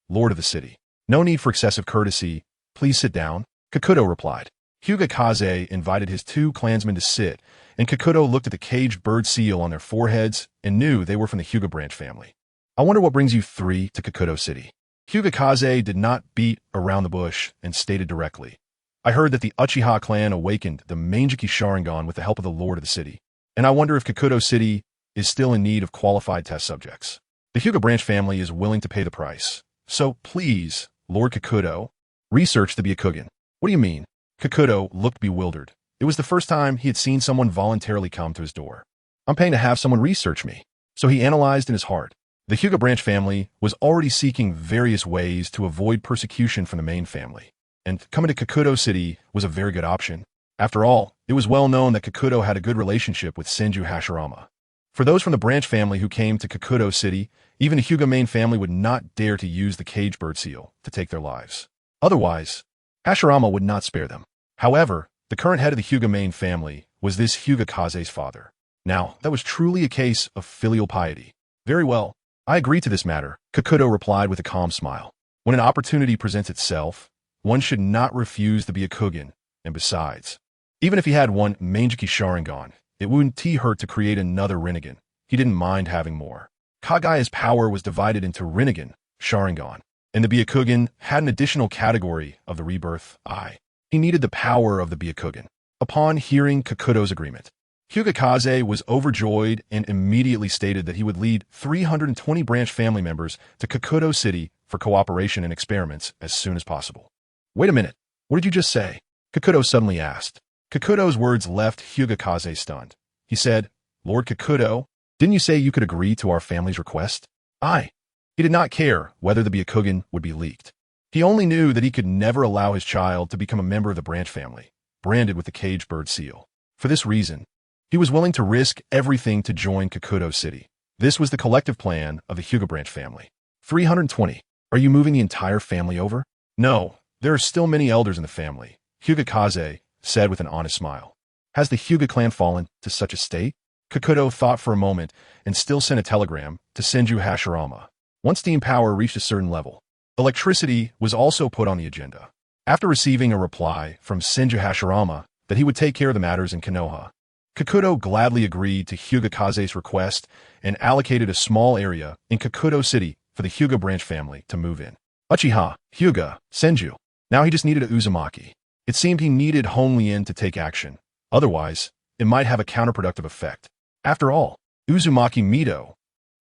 Speaker 1: "Lord of the city, no need for excessive courtesy. Please sit down." Kakuto replied. Hyuga Kaze invited his 2 clansmen to sit, and Kakuto looked at the caged bird seal on their foreheads and knew they were from the Hyuga branch family. "I wonder what brings you 3 to Kakuto City." Hyuga Kaze did not beat around the bush and stated directly, "I heard that the Uchiha clan awakened the Mangeki Sharingan with the help of the Lord of the City, and I wonder if Kakuto City is still in need of qualified test subjects. The Hyuga branch family is willing to pay the price. So please, Lord Kakuto, research the Byakugan." "What do you mean?" Kakuto looked bewildered. It was the first time he had seen someone voluntarily come to his door. "I'm paying to have someone research me." So he analyzed in his heart. The Hyuga branch family was already seeking various ways to avoid persecution from the main family, and coming to Kakuto City was a very good option. After all, it was well known that Kakuto had a good relationship with Senju Hashirama. For those from the branch family who came to Kakuto City, even the Hyuga main family would not dare to use the caged bird seal to take their lives. Otherwise, Hashirama would not spare them. However, the current head of the Hyuga main family was this Hyuga Kaze's father. Now, that was truly a case of filial piety. "Very well, I agree to this matter," Kakuto replied with a calm smile. When an opportunity presents itself, one should not refuse the Byakugan, and besides, even if he had 1 Mangeki Sharingan, it wouldn't hurt to create another Renegan. He didn't mind having more. Kagaya's power was divided into Renegan, Sharingan, and the Byakugan had an additional category of the rebirth eye. He needed the power of the Byakugan. Upon hearing Kakuto's agreement, Hyuga Kaze was overjoyed and immediately stated that he would lead 320 branch family members to Kakuto City for cooperation and experiments as soon as possible. "Wait a minute, what did you just say?" Kakuto suddenly asked. Kakuto's words left Hyuga Kaze stunned. He said, "Lord Kakuto, didn't you say you could agree to our family's request?" "Aye." He did not care whether the Byakugan would be leaked. He only knew that he could never allow his child to become a member of the branch family, branded with the caged bird seal. For this reason, he was willing to risk everything to join Kakuto City. This was the collective plan of the Hyuga branch family. 320. "Are you moving the entire family over?" "No, there are still many elders in the family," Hyuga Kaze said with an honest smile. "Has the Hyuga clan fallen to such a state?" Kakuto thought for a moment and still sent a telegram to Senju Hashirama. Once steam power reached a certain level, electricity was also put on the agenda. After receiving a reply from Senju Hashirama that he would take care of the matters in Konoha, Kakuto gladly agreed to Hyuga Kaze's request and allocated a small area in Kakuto City for the Hyuga branch family to move in. Uchiha, Hyuga, Senju. Now he just needed a Uzumaki. It seemed he needed Honglian to take action. Otherwise, it might have a counterproductive effect. After all, Uzumaki Mido.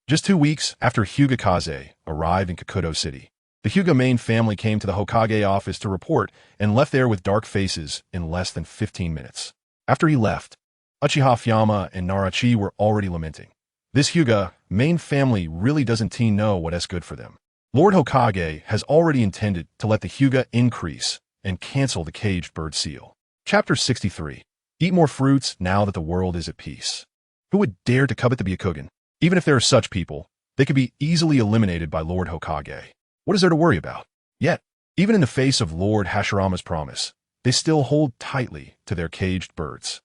Speaker 1: Just 2 weeks after Hyuga Kaze arrived in Kakuto City, the Hyuga main family came to the Hokage office to report and left there with dark faces in less than 15 minutes. After he left, Uchiha Fyama and Narachi were already lamenting. This Hyuga main family really doesn't know what's good for them. Lord Hokage has already intended to let the Hyuga increase and cancel the caged bird seal. Chapter 63. Eat more fruits now that the world is at peace. Who would dare to covet the Byakugan? Even if there are such people, they could be easily eliminated by Lord Hokage. What is there to worry about? Yet, even in the face of Lord Hashirama's promise, they still hold tightly to their caged birds.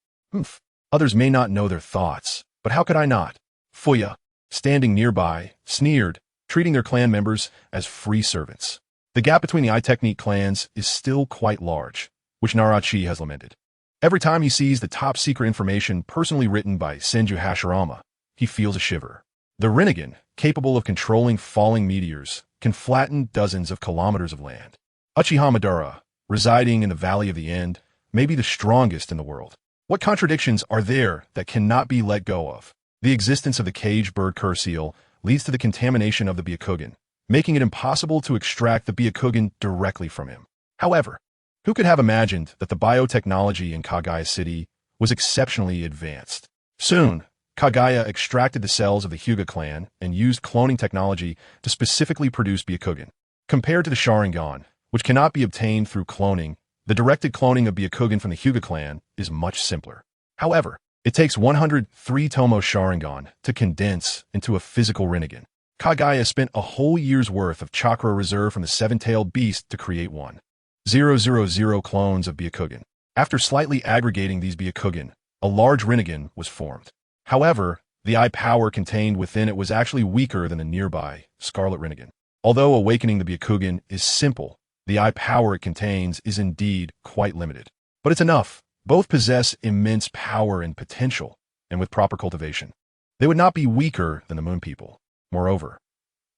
Speaker 1: Others may not know their thoughts, but how could I not? Fuya, standing nearby, sneered, treating their clan members as free servants. The gap between the I-Technique clans is still quite large, which Narachi has lamented. Every time he sees the top-secret information personally written by Senju Hashirama, he feels a shiver. The Renegan, capable of controlling falling meteors, can flatten dozens of kilometers of land. Uchiha Madara, residing in the Valley of the End, may be the strongest in the world. What contradictions are there that cannot be let go of? The existence of the caged bird curseal leads to the contamination of the Byakugan, making it impossible to extract the Byakugan directly from him. However, who could have imagined that the biotechnology in Kaguya City was exceptionally advanced? Soon, Kaguya extracted the cells of the Hyuga clan and used cloning technology to specifically produce Byakugan. Compared to the Sharingan, which cannot be obtained through cloning, the directed cloning of Byakugan from the Hyuga clan is much simpler. However, it takes 103 Tomo Sharingan to condense into a physical Renegan. Kaguya spent a whole year's worth of chakra reserved from the seven-tailed beast to create 1,000 clones of Byakugan. After slightly aggregating these Byakugan, a large Renegan was formed. However, the eye power contained within it was actually weaker than the nearby Scarlet Renegan. Although awakening the Byakugan is simple, the eye power it contains is indeed quite limited. But it's enough. Both possess immense power and potential, and with proper cultivation, they would not be weaker than the Moon People. Moreover,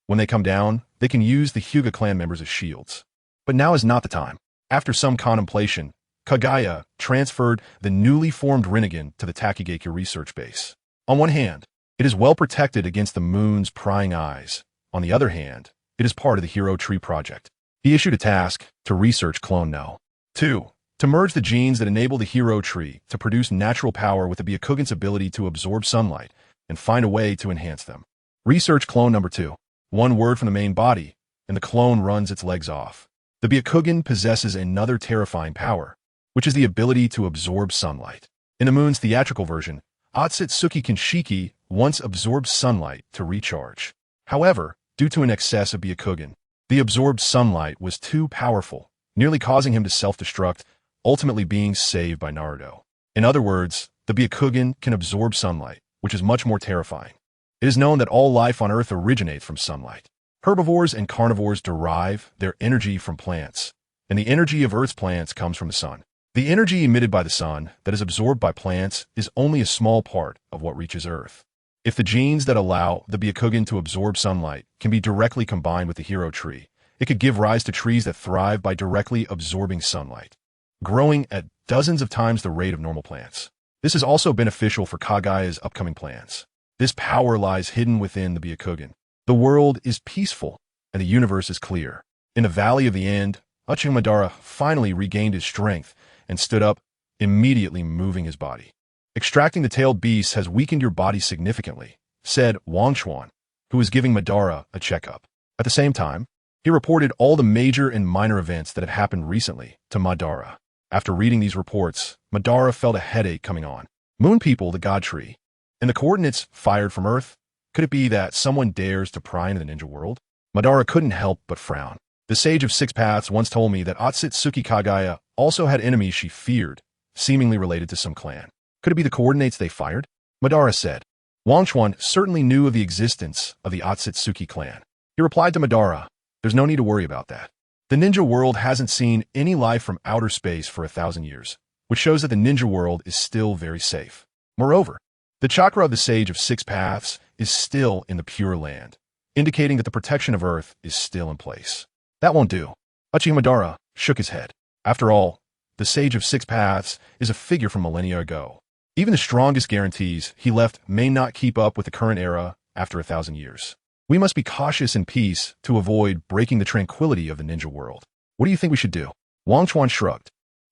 Speaker 1: when they come down, they can use the Hyuga clan members as shields. But now is not the time. After some contemplation, Kaguya transferred the newly formed Renegan to the Takigakyo research base. On one hand, it is well protected against the moon's prying eyes. On the other hand, it is part of the Hero Tree project. He issued a task to research Clone-No. 2. To merge the genes that enable the Hero Tree to produce natural power with the Byakugan's ability to absorb sunlight and find a way to enhance them. Research clone number 2. One word from the main body, and the clone runs its legs off. The Byakugan possesses another terrifying power, which is the ability to absorb sunlight. In the moon's theatrical version, Otsutsuki Kinshiki once absorbed sunlight to recharge. However, due to an excess of Byakugan, the absorbed sunlight was too powerful, nearly causing him to self-destruct, ultimately being saved by Naruto. In other words, the Byakugan can absorb sunlight, which is much more terrifying. It is known that all life on Earth originates from sunlight. Herbivores and carnivores derive their energy from plants, and the energy of Earth's plants comes from the sun. The energy emitted by the sun that is absorbed by plants is only a small part of what reaches Earth. If the genes that allow the Byakugan to absorb sunlight can be directly combined with the Hero Tree, it could give rise to trees that thrive by directly absorbing sunlight, growing at dozens of times the rate of normal plants. This is also beneficial for Kaguya's upcoming plans. This power lies hidden within the Byakugan. The world is peaceful, and the universe is clear. In the Valley of the End, Uchiha Madara finally regained his strength and stood up, immediately moving his body. Extracting the tailed beast has weakened your body significantly, said Wang Chuan, who was giving Madara a checkup. At the same time, he reported all the major and minor events that had happened recently to Madara. After reading these reports, Madara felt a headache coming on. Moon People, the God Tree, and the coordinates fired from Earth. Could it be that someone dares to pry into the ninja world? Madara couldn't help but frown. The Sage of Six Paths once told me that Otsutsuki Kaguya also had enemies she feared, seemingly related to some clan. Could it be the coordinates they fired? Madara said. Wang Chuan certainly knew of the existence of the Otsutsuki clan. He replied to Madara, "There's no need to worry about that. The ninja world hasn't seen any life from outer space for 1,000 years, which shows that the ninja world is still very safe. Moreover, the chakra of the Sage of Six Paths is still in the Pure Land, indicating that the protection of Earth is still in place." That won't do. Uchiha Madara shook his head. After all, the Sage of Six Paths is a figure from millennia ago. Even the strongest guarantees he left may not keep up with the current era after 1,000 years. We must be cautious in peace to avoid breaking the tranquility of the ninja world. What do you think we should do? Wang Chuan shrugged.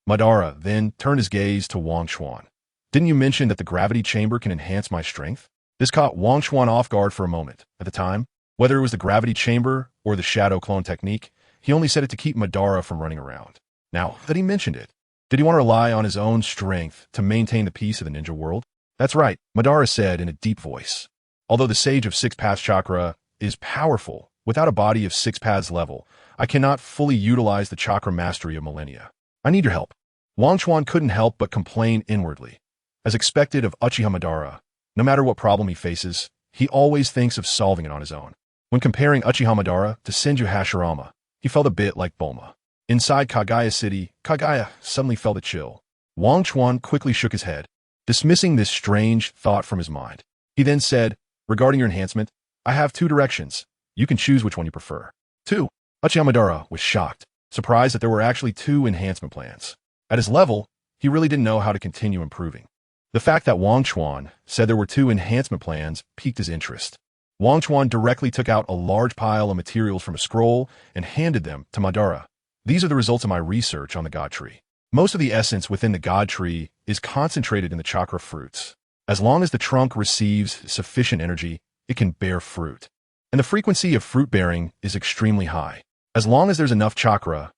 Speaker 1: Madara then turned his gaze to Wang Chuan. Didn't you mention that the gravity chamber can enhance my strength? This caught Wang Chuan off guard for a moment. At the time, whether it was the gravity chamber or the shadow clone technique, he only said it to keep Madara from running around. Now that he mentioned it, did he want to rely on his own strength to maintain the peace of the ninja world? That's right, Madara said in a deep voice. Although the Sage of Six Paths chakra is powerful, without a body of six paths level, I cannot fully utilize the chakra mastery of millennia. I need your help. Wang Chuan couldn't help but complain inwardly. As expected of Uchiha Madara, no matter what problem he faces, he always thinks of solving it on his own. When comparing Uchiha Madara to Senju Hashirama, he felt a bit like Bulma. Inside Kaguya City, Kaguya suddenly felt a chill. Wang Chuan quickly shook his head, dismissing this strange thought from his mind. He then said, regarding your enhancement, I have two directions. You can choose which one you prefer. 2. Uchiha Madara was shocked, surprised that there were actually two enhancement plans. At his level, he really didn't know how to continue improving. The fact that Wang Chuan said there were two enhancement plans piqued his interest. Wang Chuan directly took out a large pile of materials from a scroll and handed them to Madara. These are the results of my research on the God Tree. Most of the essence within the God Tree is concentrated in the chakra fruits. As long as the trunk receives sufficient energy, it can bear fruit. And the frequency of fruit bearing is extremely high. As long as there's enough chakra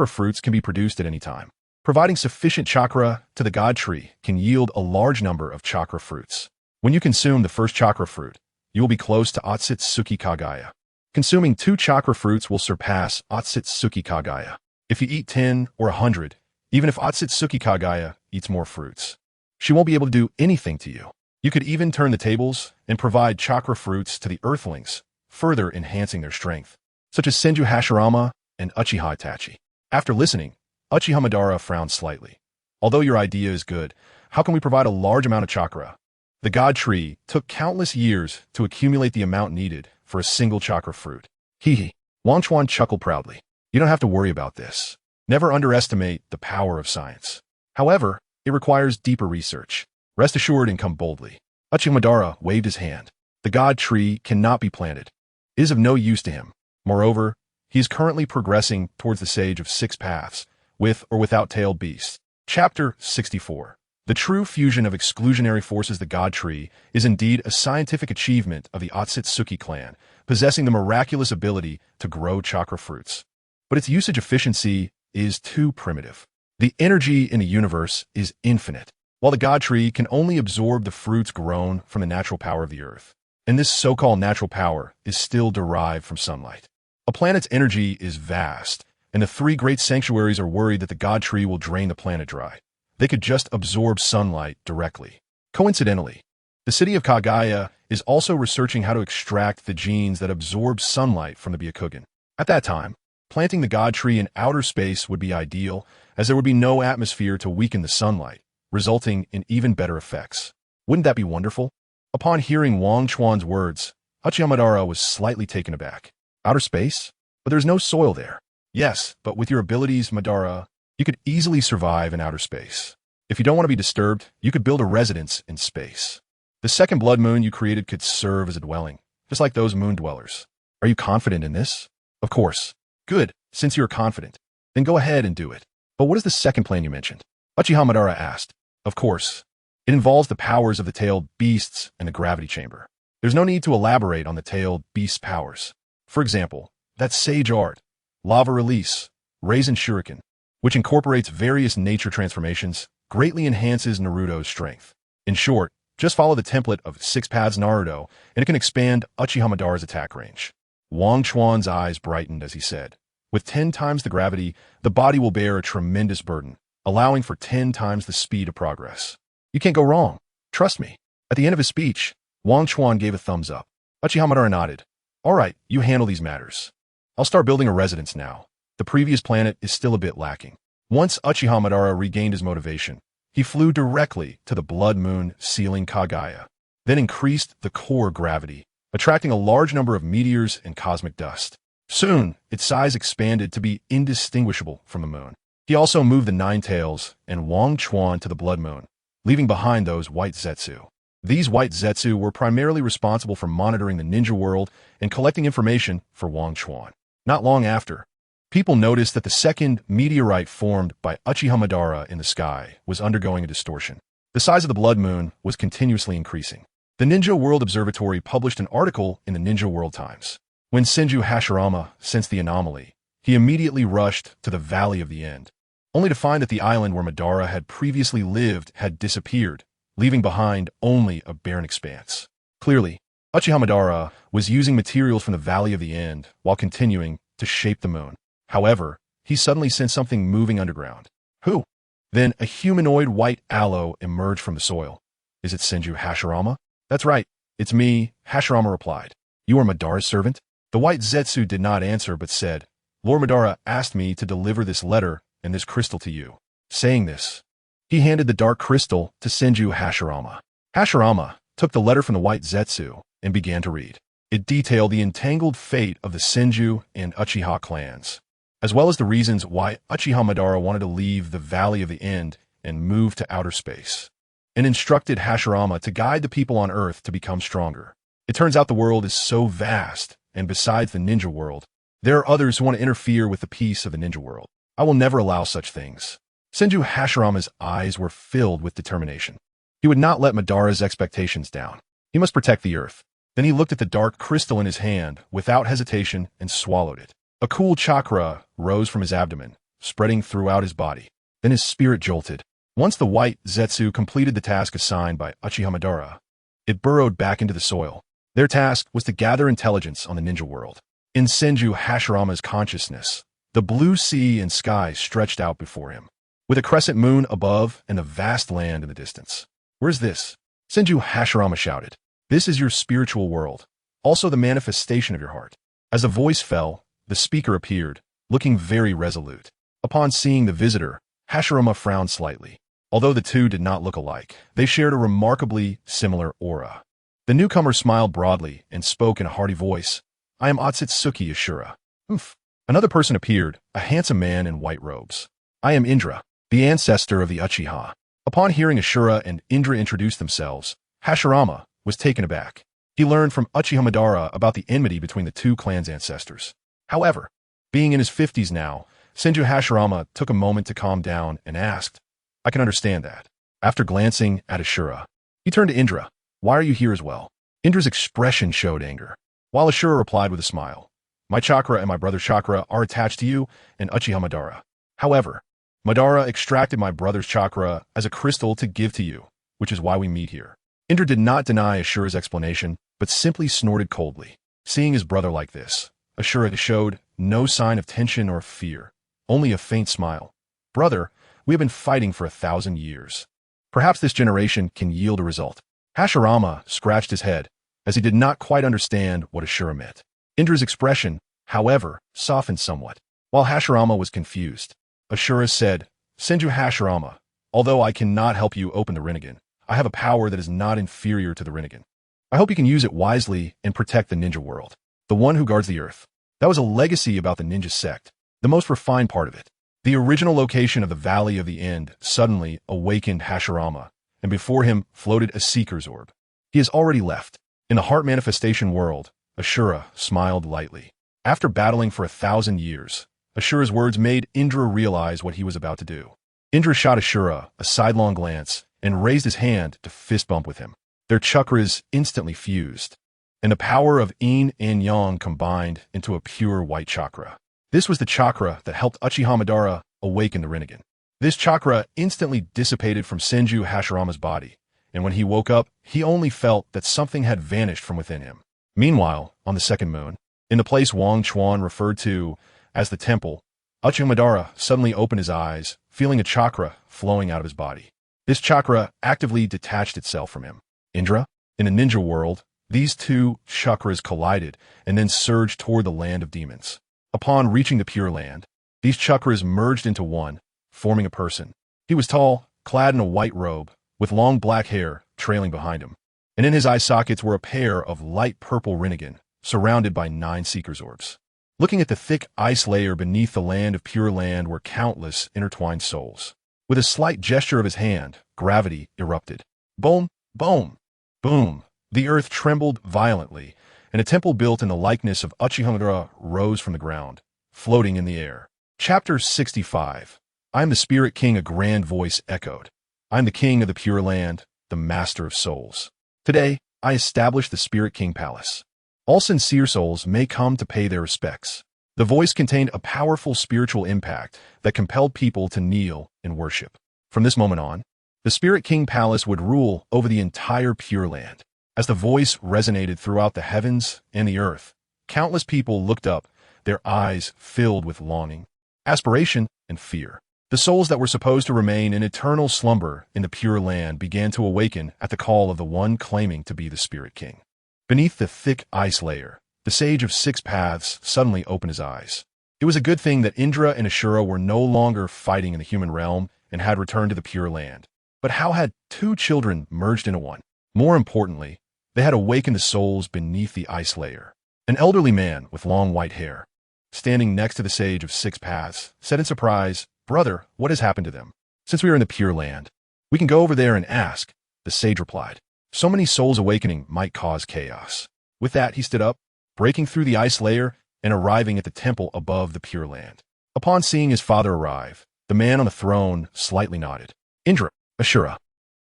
Speaker 1: fruits can be produced at any time. Providing sufficient chakra to the God Tree can yield a large number of chakra fruits. When you consume the first chakra fruit, you will be close to Otsutsuki Kaguya. Consuming 2 chakra fruits will surpass Otsutsuki Kaguya. If you eat 10 or 100, even if Otsutsuki Kaguya eats more fruits, she won't be able to do anything to you. You could even turn the tables and provide chakra fruits to the earthlings, further enhancing their strength, such as Senju Hashirama and Uchiha Itachi. After listening, Uchiha Madara frowned slightly. Although your idea is good, how can we provide a large amount of chakra? The God Tree took countless years to accumulate the amount needed for a single chakra fruit. Hee. Wang Chuan chuckled proudly. You don't have to worry about this. Never underestimate the power of science. However, it requires deeper research. Rest assured and come boldly. Uchiha Madara waved his hand. The God Tree cannot be planted. It is of no use to him. Moreover, he is currently progressing towards the Sage of Six Paths, with or without tailed beasts. Chapter 64. The true fusion of exclusionary forces. The God Tree is indeed a scientific achievement of the Otsutsuki clan, possessing the miraculous ability to grow chakra fruits. But its usage efficiency is too primitive. The energy in the universe is infinite, while the God Tree can only absorb the fruits grown from the natural power of the earth. And this so-called natural power is still derived from sunlight. A planet's energy is vast, and the 3 great sanctuaries are worried that the God Tree will drain the planet dry. They could just absorb sunlight directly. Coincidentally, the city of Kaguya is also researching how to extract the genes that absorb sunlight from the Byakugan. At that time, planting the God Tree in outer space would be ideal, as there would be no atmosphere to weaken the sunlight, resulting in even better effects. Wouldn't that be wonderful? Upon hearing Wang Chuan's words, Uchiha Madara was slightly taken aback. Outer space? But there's no soil there. Yes, but with your abilities, Madara, you could easily survive in outer space. If you don't want to be disturbed, you could build a residence in space. The second blood moon you created could serve as a dwelling, just like those moon dwellers. Are you confident in this? Of course. Good, since you're confident. Then go ahead and do it. But what is the second plan you mentioned? Uchiha Madara asked. Of course. It involves the powers of the tailed beasts and the gravity chamber. There's no need to elaborate on the tailed beast's powers. For example, that sage art, lava release, raisin shuriken, which incorporates various nature transformations, greatly enhances Naruto's strength. In short, just follow the template of Six Paths Naruto, and it can expand Uchiha Madara's attack range. Wang Chuan's eyes brightened as he said, with 10 times the gravity, the body will bear a tremendous burden, allowing for 10 times the speed of progress. You can't go wrong. Trust me. At the end of his speech, Wang Chuan gave a thumbs up. Uchiha Madara nodded. All right, you handle these matters. I'll start building a residence now. The previous planet is still a bit lacking. Once Uchiha Madara regained his motivation, he flew directly to the blood moon sealing Kaguya, then increased the core gravity, attracting a large number of meteors and cosmic dust. Soon, its size expanded to be indistinguishable from the moon. He also moved the Ninetales and Wang Chuan to the blood moon, leaving behind those white Zetsu. These white Zetsu were primarily responsible for monitoring the ninja world and collecting information for Wang Chuan. Not long after, people noticed that the second meteorite formed by Uchiha Madara in the sky was undergoing a distortion. The size of the blood moon was continuously increasing. The Ninja World Observatory published an article in the Ninja World Times. When Senju Hashirama sensed the anomaly, he immediately rushed to the Valley of the End, only to find that the island where Madara had previously lived had disappeared, leaving behind only a barren expanse. Clearly, Uchiha Madara was using materials from the Valley of the End while continuing to shape the moon. However, he suddenly sensed something moving underground. Who? Then a humanoid white aloe emerged from the soil. Is it Senju Hashirama? That's right. It's me, Hashirama replied. You are Madara's servant? The white Zetsu did not answer but said, Lord Madara asked me to deliver this letter and this crystal to you. Saying this, he handed the dark crystal to Senju Hashirama. Hashirama took the letter from the white Zetsu and began to read. It detailed the entangled fate of the Senju and Uchiha clans, as well as the reasons why Uchiha Madara wanted to leave the Valley of the End and move to outer space, and instructed Hashirama to guide the people on Earth to become stronger. It turns out the world is so vast, and besides the ninja world, there are others who want to interfere with the peace of the ninja world. I will never allow such things. Senju Hashirama's eyes were filled with determination. He would not let Madara's expectations down. He must protect the Earth. Then he looked at the dark crystal in his hand without hesitation and swallowed it. A cool chakra rose from his abdomen, spreading throughout his body. Then his spirit jolted. Once the white Zetsu completed the task assigned by Uchiha Madara, it burrowed back into the soil. Their task was to gather intelligence on the ninja world. In Senju Hashirama's consciousness, the blue sea and sky stretched out before him, with a crescent moon above and a vast land in the distance. Where's this? Senju Hashirama shouted. This is your spiritual world, also the manifestation of your heart. As the voice fell, the speaker appeared, looking very resolute. Upon seeing the visitor, Hashirama frowned slightly. Although the two did not look alike, they shared a remarkably similar aura. The newcomer smiled broadly and spoke in a hearty voice. I am Otsutsuki Ashura. Oof. Another person appeared, a handsome man in white robes. I am Indra, the ancestor of the Uchiha. Upon hearing Ashura and Indra introduce themselves, Hashirama was taken aback. He learned from Uchiha Madara about the enmity between the two clans' ancestors. However, being in his 50s now, Senju Hashirama took a moment to calm down and asked, I can understand that. After glancing at Ashura, he turned to Indra. Why are you here as well? Indra's expression showed anger, while Ashura replied with a smile. My chakra and my brother's chakra are attached to you and Uchiha Madara. However, Madara extracted my brother's chakra as a crystal to give to you, which is why we meet here. Indra did not deny Ashura's explanation, but simply snorted coldly. Seeing his brother like this, Ashura showed no sign of tension or fear, only a faint smile. Brother, we have been fighting for 1,000 years. Perhaps this generation can yield a result. Hashirama scratched his head, as he did not quite understand what Ashura meant. Indra's expression, however, softened somewhat. While Hashirama was confused, Ashura said, Senju Hashirama, although I cannot help you open the Renegan, I have a power that is not inferior to the Renegan. I hope you can use it wisely and protect the ninja world, the one who guards the Earth. That was a legacy about the ninja sect, the most refined part of it. The original location of the Valley of the End suddenly awakened Hashirama, and before him floated a seeker's orb. He has already left. In the heart manifestation world, Ashura smiled lightly. After battling for 1,000 years, Ashura's words made Indra realize what he was about to do. Indra shot Ashura a sidelong glance and raised his hand to fist bump with him. Their chakras instantly fused, and the power of yin and yang combined into a pure white chakra. This was the chakra that helped Uchiha Madara awaken the Renegan. This chakra instantly dissipated from Senju Hashirama's body, and when he woke up, he only felt that something had vanished from within him. Meanwhile, on the second moon, in the place Wang Chuan referred to as the temple, Uchiha Madara suddenly opened his eyes, feeling a chakra flowing out of his body. This chakra actively detached itself from him. Indra, in the ninja world, these two chakras collided and then surged toward the land of demons. Upon reaching the Pure Land, these chakras merged into one, forming a person. He was tall, clad in a white robe, with long black hair trailing behind him, and in his eye sockets were a pair of light purple Renegan, surrounded by 9 Seeker's orbs. Looking at the thick ice layer beneath the land of Pure Land were countless intertwined souls. With a slight gesture of his hand, gravity erupted. Boom, boom, boom. The earth trembled violently, and a temple built in the likeness of Uchiha Madara rose from the ground, floating in the air. Chapter 65. I am the Spirit King, a grand voice echoed. I am the King of the Pure Land, the Master of Souls. Today, I establish the Spirit King Palace. All sincere souls may come to pay their respects. The voice contained a powerful spiritual impact that compelled people to kneel and worship. From this moment on, the Spirit King Palace would rule over the entire Pure Land. As the voice resonated throughout the heavens and the earth, countless people looked up, their eyes filled with longing, aspiration, and fear. The souls that were supposed to remain in eternal slumber in the Pure Land began to awaken at the call of the one claiming to be the Spirit King. Beneath the thick ice layer, the Sage of Six Paths suddenly opened his eyes. It was a good thing that Indra and Ashura were no longer fighting in the human realm and had returned to the Pure Land. But how had two children merged into one? More importantly, they had awakened the souls beneath the ice layer. An elderly man with long white hair, standing next to the Sage of Six Paths, said in surprise, "Brother, what has happened to them? Since we are in the Pure Land, we can go over there and ask," the sage replied. So many souls awakening might cause chaos. With that, he stood up, breaking through the ice layer and arriving at the temple above the Pure Land. Upon seeing his father arrive, the man on the throne slightly nodded. "Indra, Ashura."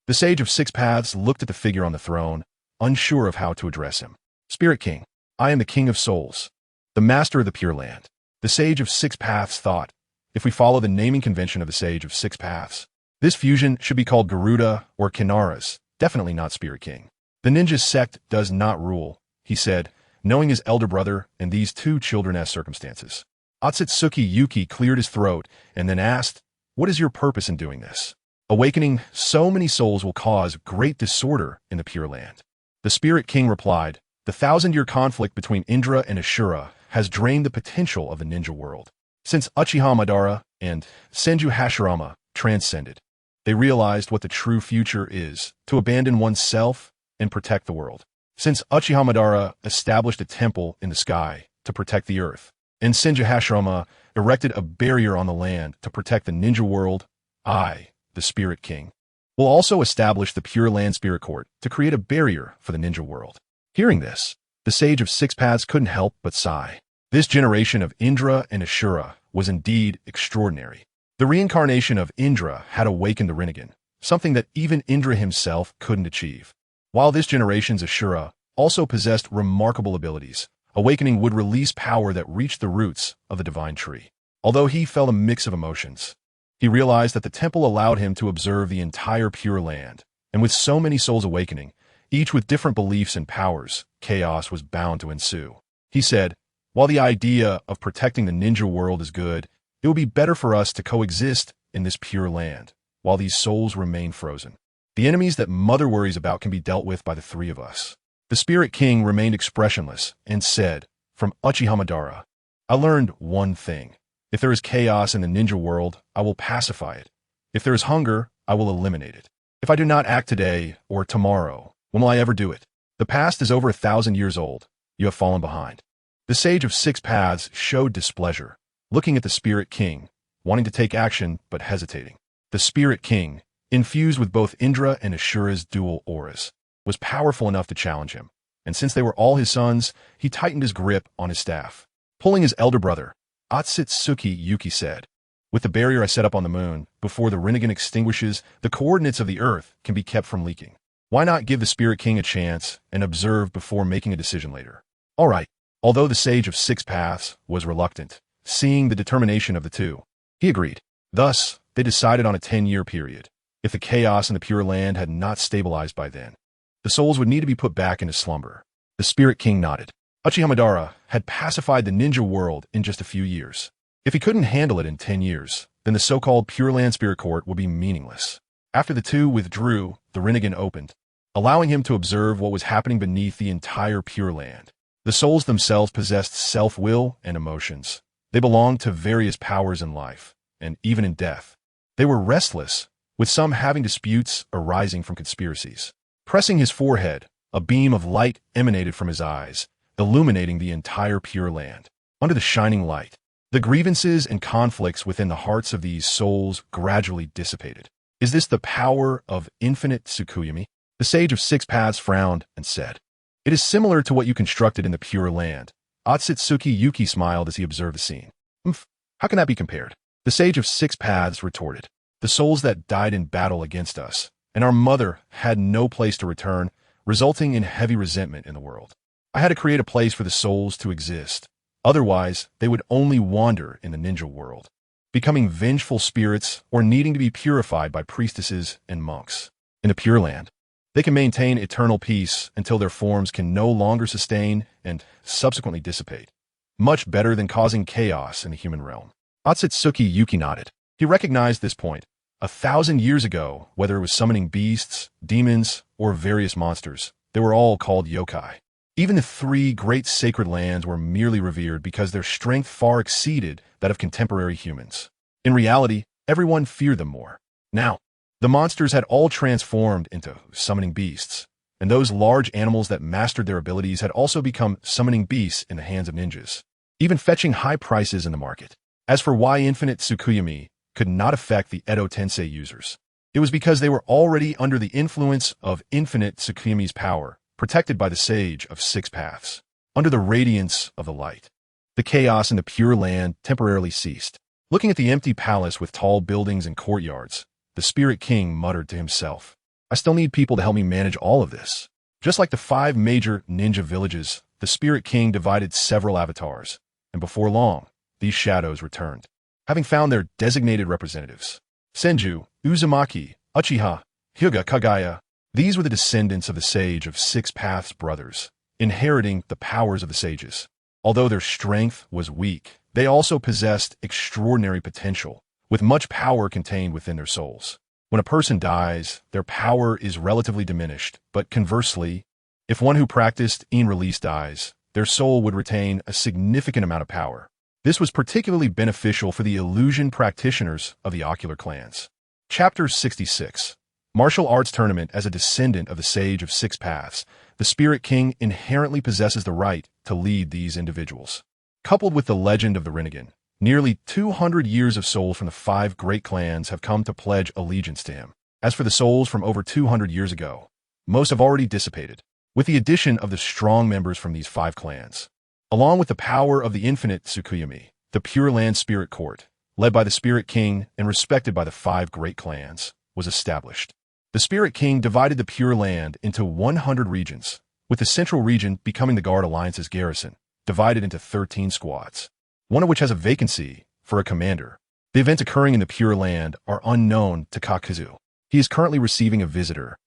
Speaker 1: The Sage of Six Paths looked at the figure on the throne, unsure of how to address him. "Spirit King, I am the King of Souls, the Master of the Pure Land." The Sage of Six Paths thought, if we follow the naming convention of the Sage of Six Paths, this fusion should be called Garuda or Kinaras, definitely not Spirit King. "The ninja sect does not rule," he said, knowing his elder brother and these two children as circumstances. Otsutsuki Yuki cleared his throat and then asked, "What is your purpose in doing this? Awakening so many souls will cause great disorder in the Pure Land." The Spirit King replied, "The 1,000-year conflict between Indra and Ashura has drained the potential of the ninja world. Since Uchiha Madara and Senju Hashirama transcended, they realized what the true future is, to abandon oneself and protect the world. Since Uchiha Madara established a temple in the sky to protect the earth, and Senju Hashirama erected a barrier on the land to protect the ninja world, I, the Spirit King, will also establish the Pure Land Spirit Court to create a barrier for the ninja world." Hearing this, the Sage of Six Paths couldn't help but sigh. This generation of Indra and Ashura was indeed extraordinary. The reincarnation of Indra had awakened the Renegan, something that even Indra himself couldn't achieve. While this generation's Ashura also possessed remarkable abilities, awakening would release power that reached the roots of the divine tree. Although he felt a mix of emotions, he realized that the temple allowed him to observe the entire Pure Land, and with so many souls awakening, each with different beliefs and powers, chaos was bound to ensue. He said, "While the idea of protecting the ninja world is good, it would be better for us to coexist in this Pure Land, while these souls remain frozen. The enemies that Mother worries about can be dealt with by the three of us." The Spirit King remained expressionless and said, "From Uchiha Madara, I learned one thing. If there is chaos in the ninja world, I will pacify it. If there is hunger, I will eliminate it. If I do not act today or tomorrow, when will I ever do it? The past is over 1,000 years old. You have fallen behind." The Sage of Six Paths showed displeasure, looking at the Spirit King, wanting to take action but hesitating. The Spirit King, infused with both Indra and Ashura's dual auras, was powerful enough to challenge him, and since they were all his sons, he tightened his grip on his staff. Pulling his elder brother, Otsutsuki Yuki said, "With the barrier I set up on the moon, before the Renegan extinguishes, the coordinates of the earth can be kept from leaking. Why not give the Spirit King a chance and observe before making a decision later?" "All right." Although the Sage of Six Paths was reluctant, seeing the determination of the two, he agreed. Thus, they decided on a 10-year period. If the chaos in the Pure Land had not stabilized by then, the souls would need to be put back into slumber. The Spirit King nodded. Uchiha Madara had pacified the ninja world in just a few years. If he couldn't handle it in 10 years, then the so-called Pure Land Spirit Court would be meaningless. After the two withdrew, the Renegan opened, allowing him to observe what was happening beneath the entire Pure Land. The souls themselves possessed self-will and emotions. They belonged to various powers in life, and even in death. They were restless, with some having disputes arising from conspiracies. Pressing his forehead, a beam of light emanated from his eyes, illuminating the entire Pure Land. Under the shining light, the grievances and conflicts within the hearts of these souls gradually dissipated. "Is this the power of infinite Tsukuyomi?" The Sage of Six Paths frowned and said, "It is similar to what you constructed in the Pure Land." Otsutsuki Yuki smiled as he observed the scene. How can that be compared?" The Sage of Six Paths retorted. "The souls that died in battle against us, and our mother had no place to return, resulting in heavy resentment in the world. I had to create a place for the souls to exist. Otherwise, they would only wander in the ninja world, becoming vengeful spirits or needing to be purified by priestesses and monks. In the Pure Land, They can maintain eternal peace until their forms can no longer sustain and subsequently dissipate. Much better than causing chaos in the human realm. Otsutsuki Yuki nodded. He recognized this point. 1,000 years ago, whether it was summoning beasts, demons, or various monsters, they were all called yokai. Even the three great sacred lands were merely revered because their strength far exceeded that of contemporary humans. In reality, everyone feared them more. Now, the monsters had all transformed into summoning beasts, and those large animals that mastered their abilities had also become summoning beasts in the hands of ninjas, even fetching high prices in the market. As for why Infinite Tsukuyomi could not affect the Edo Tensei users, it was because they were already under the influence of Infinite Tsukuyomi's power, protected by the Sage of Six Paths. Under the radiance of the light, the chaos in the Pure Land temporarily ceased. Looking at the empty palace with tall buildings and courtyards, the Spirit King muttered to himself, I still need people to help me manage all of this. Just like the 5 major ninja villages, the Spirit King divided several avatars, and before long, these shadows returned, having found their designated representatives. Senju, Uzumaki, Uchiha, Hyuga Kagaya. These were the descendants of the Sage of Six Paths brothers, inheriting the powers of the sages. Although their strength was weak, they also possessed extraordinary potential, with much power contained within their souls. When a person dies, their power is relatively diminished, but conversely, if one who practiced in release dies, their soul would retain a significant amount of power. This was particularly beneficial for the illusion practitioners of the ocular clans. Chapter 66. Martial Arts Tournament. As a descendant of the Sage of Six Paths, the Spirit King inherently possesses the right to lead these individuals. Coupled with the legend of the Renegan, nearly 200 years of souls from the 5 great clans have come to pledge allegiance to him. As for the souls from over 200 years ago, most have already dissipated. With the addition of the strong members from these 5 clans, along with the power of the Infinite Tsukuyomi, the Pure Land Spirit Court, led by the Spirit King and respected by the 5 great clans, was established. The Spirit King divided the Pure Land into 100 regions, with the central region becoming the Guard Alliance's garrison, divided into 13 squads, one of which has a vacancy for a commander. The events occurring in the Pure Land are unknown to Kakuzu. He is currently receiving a visitor.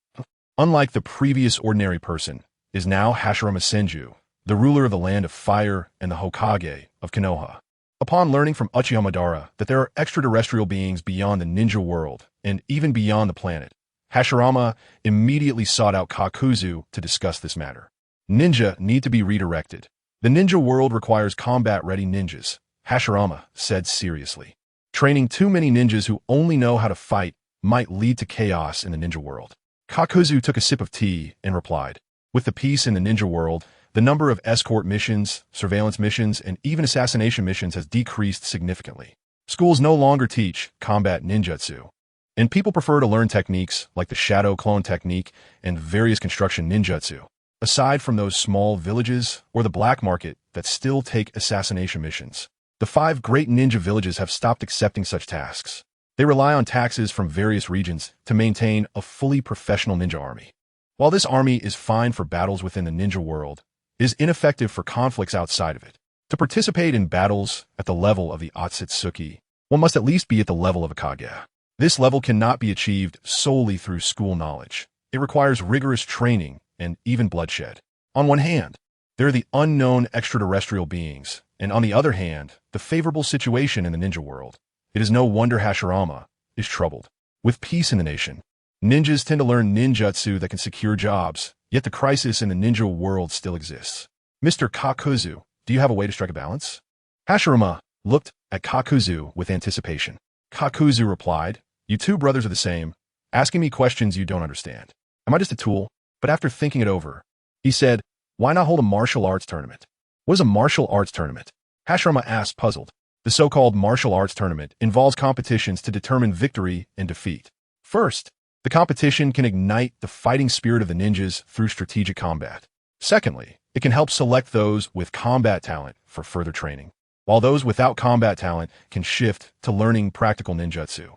Speaker 1: Unlike the previous ordinary person, is now Hashirama Senju, the ruler of the Land of Fire and the Hokage of Konoha. Upon learning from Uchiha Madara that there are extraterrestrial beings beyond the ninja world and even beyond the planet, Hashirama immediately sought out Kakuzu to discuss this matter. Ninja need to be redirected. The ninja world requires combat-ready ninjas, Hashirama said seriously. Training too many ninjas who only know how to fight might lead to chaos in the ninja world. Kakuzu took a sip of tea and replied, with the peace in the ninja world, the number of escort missions, surveillance missions, and even assassination missions has decreased significantly. Schools no longer teach combat ninjutsu, and people prefer to learn techniques like the shadow clone technique and various construction ninjutsu. Aside from those small villages or the black market that still take assassination missions, the 5 great ninja villages have stopped accepting such tasks. They rely on taxes from various regions to maintain a fully professional ninja army. While this army is fine for battles within the ninja world, it is ineffective for conflicts outside of it. To participate in battles at the level of the Otsutsuki, one must at least be at the level of a Kage. This level cannot be achieved solely through school knowledge. It requires rigorous training and even bloodshed. On one hand, there are the unknown extraterrestrial beings, and on the other hand, the favorable situation in the ninja world. It is no wonder Hashirama is troubled. With peace in the nation, ninjas tend to learn ninjutsu that can secure jobs, yet the crisis in the ninja world still exists. Mr. Kakuzu, do you have a way to strike a balance? Hashirama looked at Kakuzu with anticipation. Kakuzu replied, You 2 brothers are the same, asking me questions you don't understand. Am I just a tool? But after thinking it over, he said, Why not hold a martial arts tournament? What is a martial arts tournament? Hashirama asked, puzzled. The so-called martial arts tournament involves competitions to determine victory and defeat. First, the competition can ignite the fighting spirit of the ninjas through strategic combat. Secondly, it can help select those with combat talent for further training, while those without combat talent can shift to learning practical ninjutsu.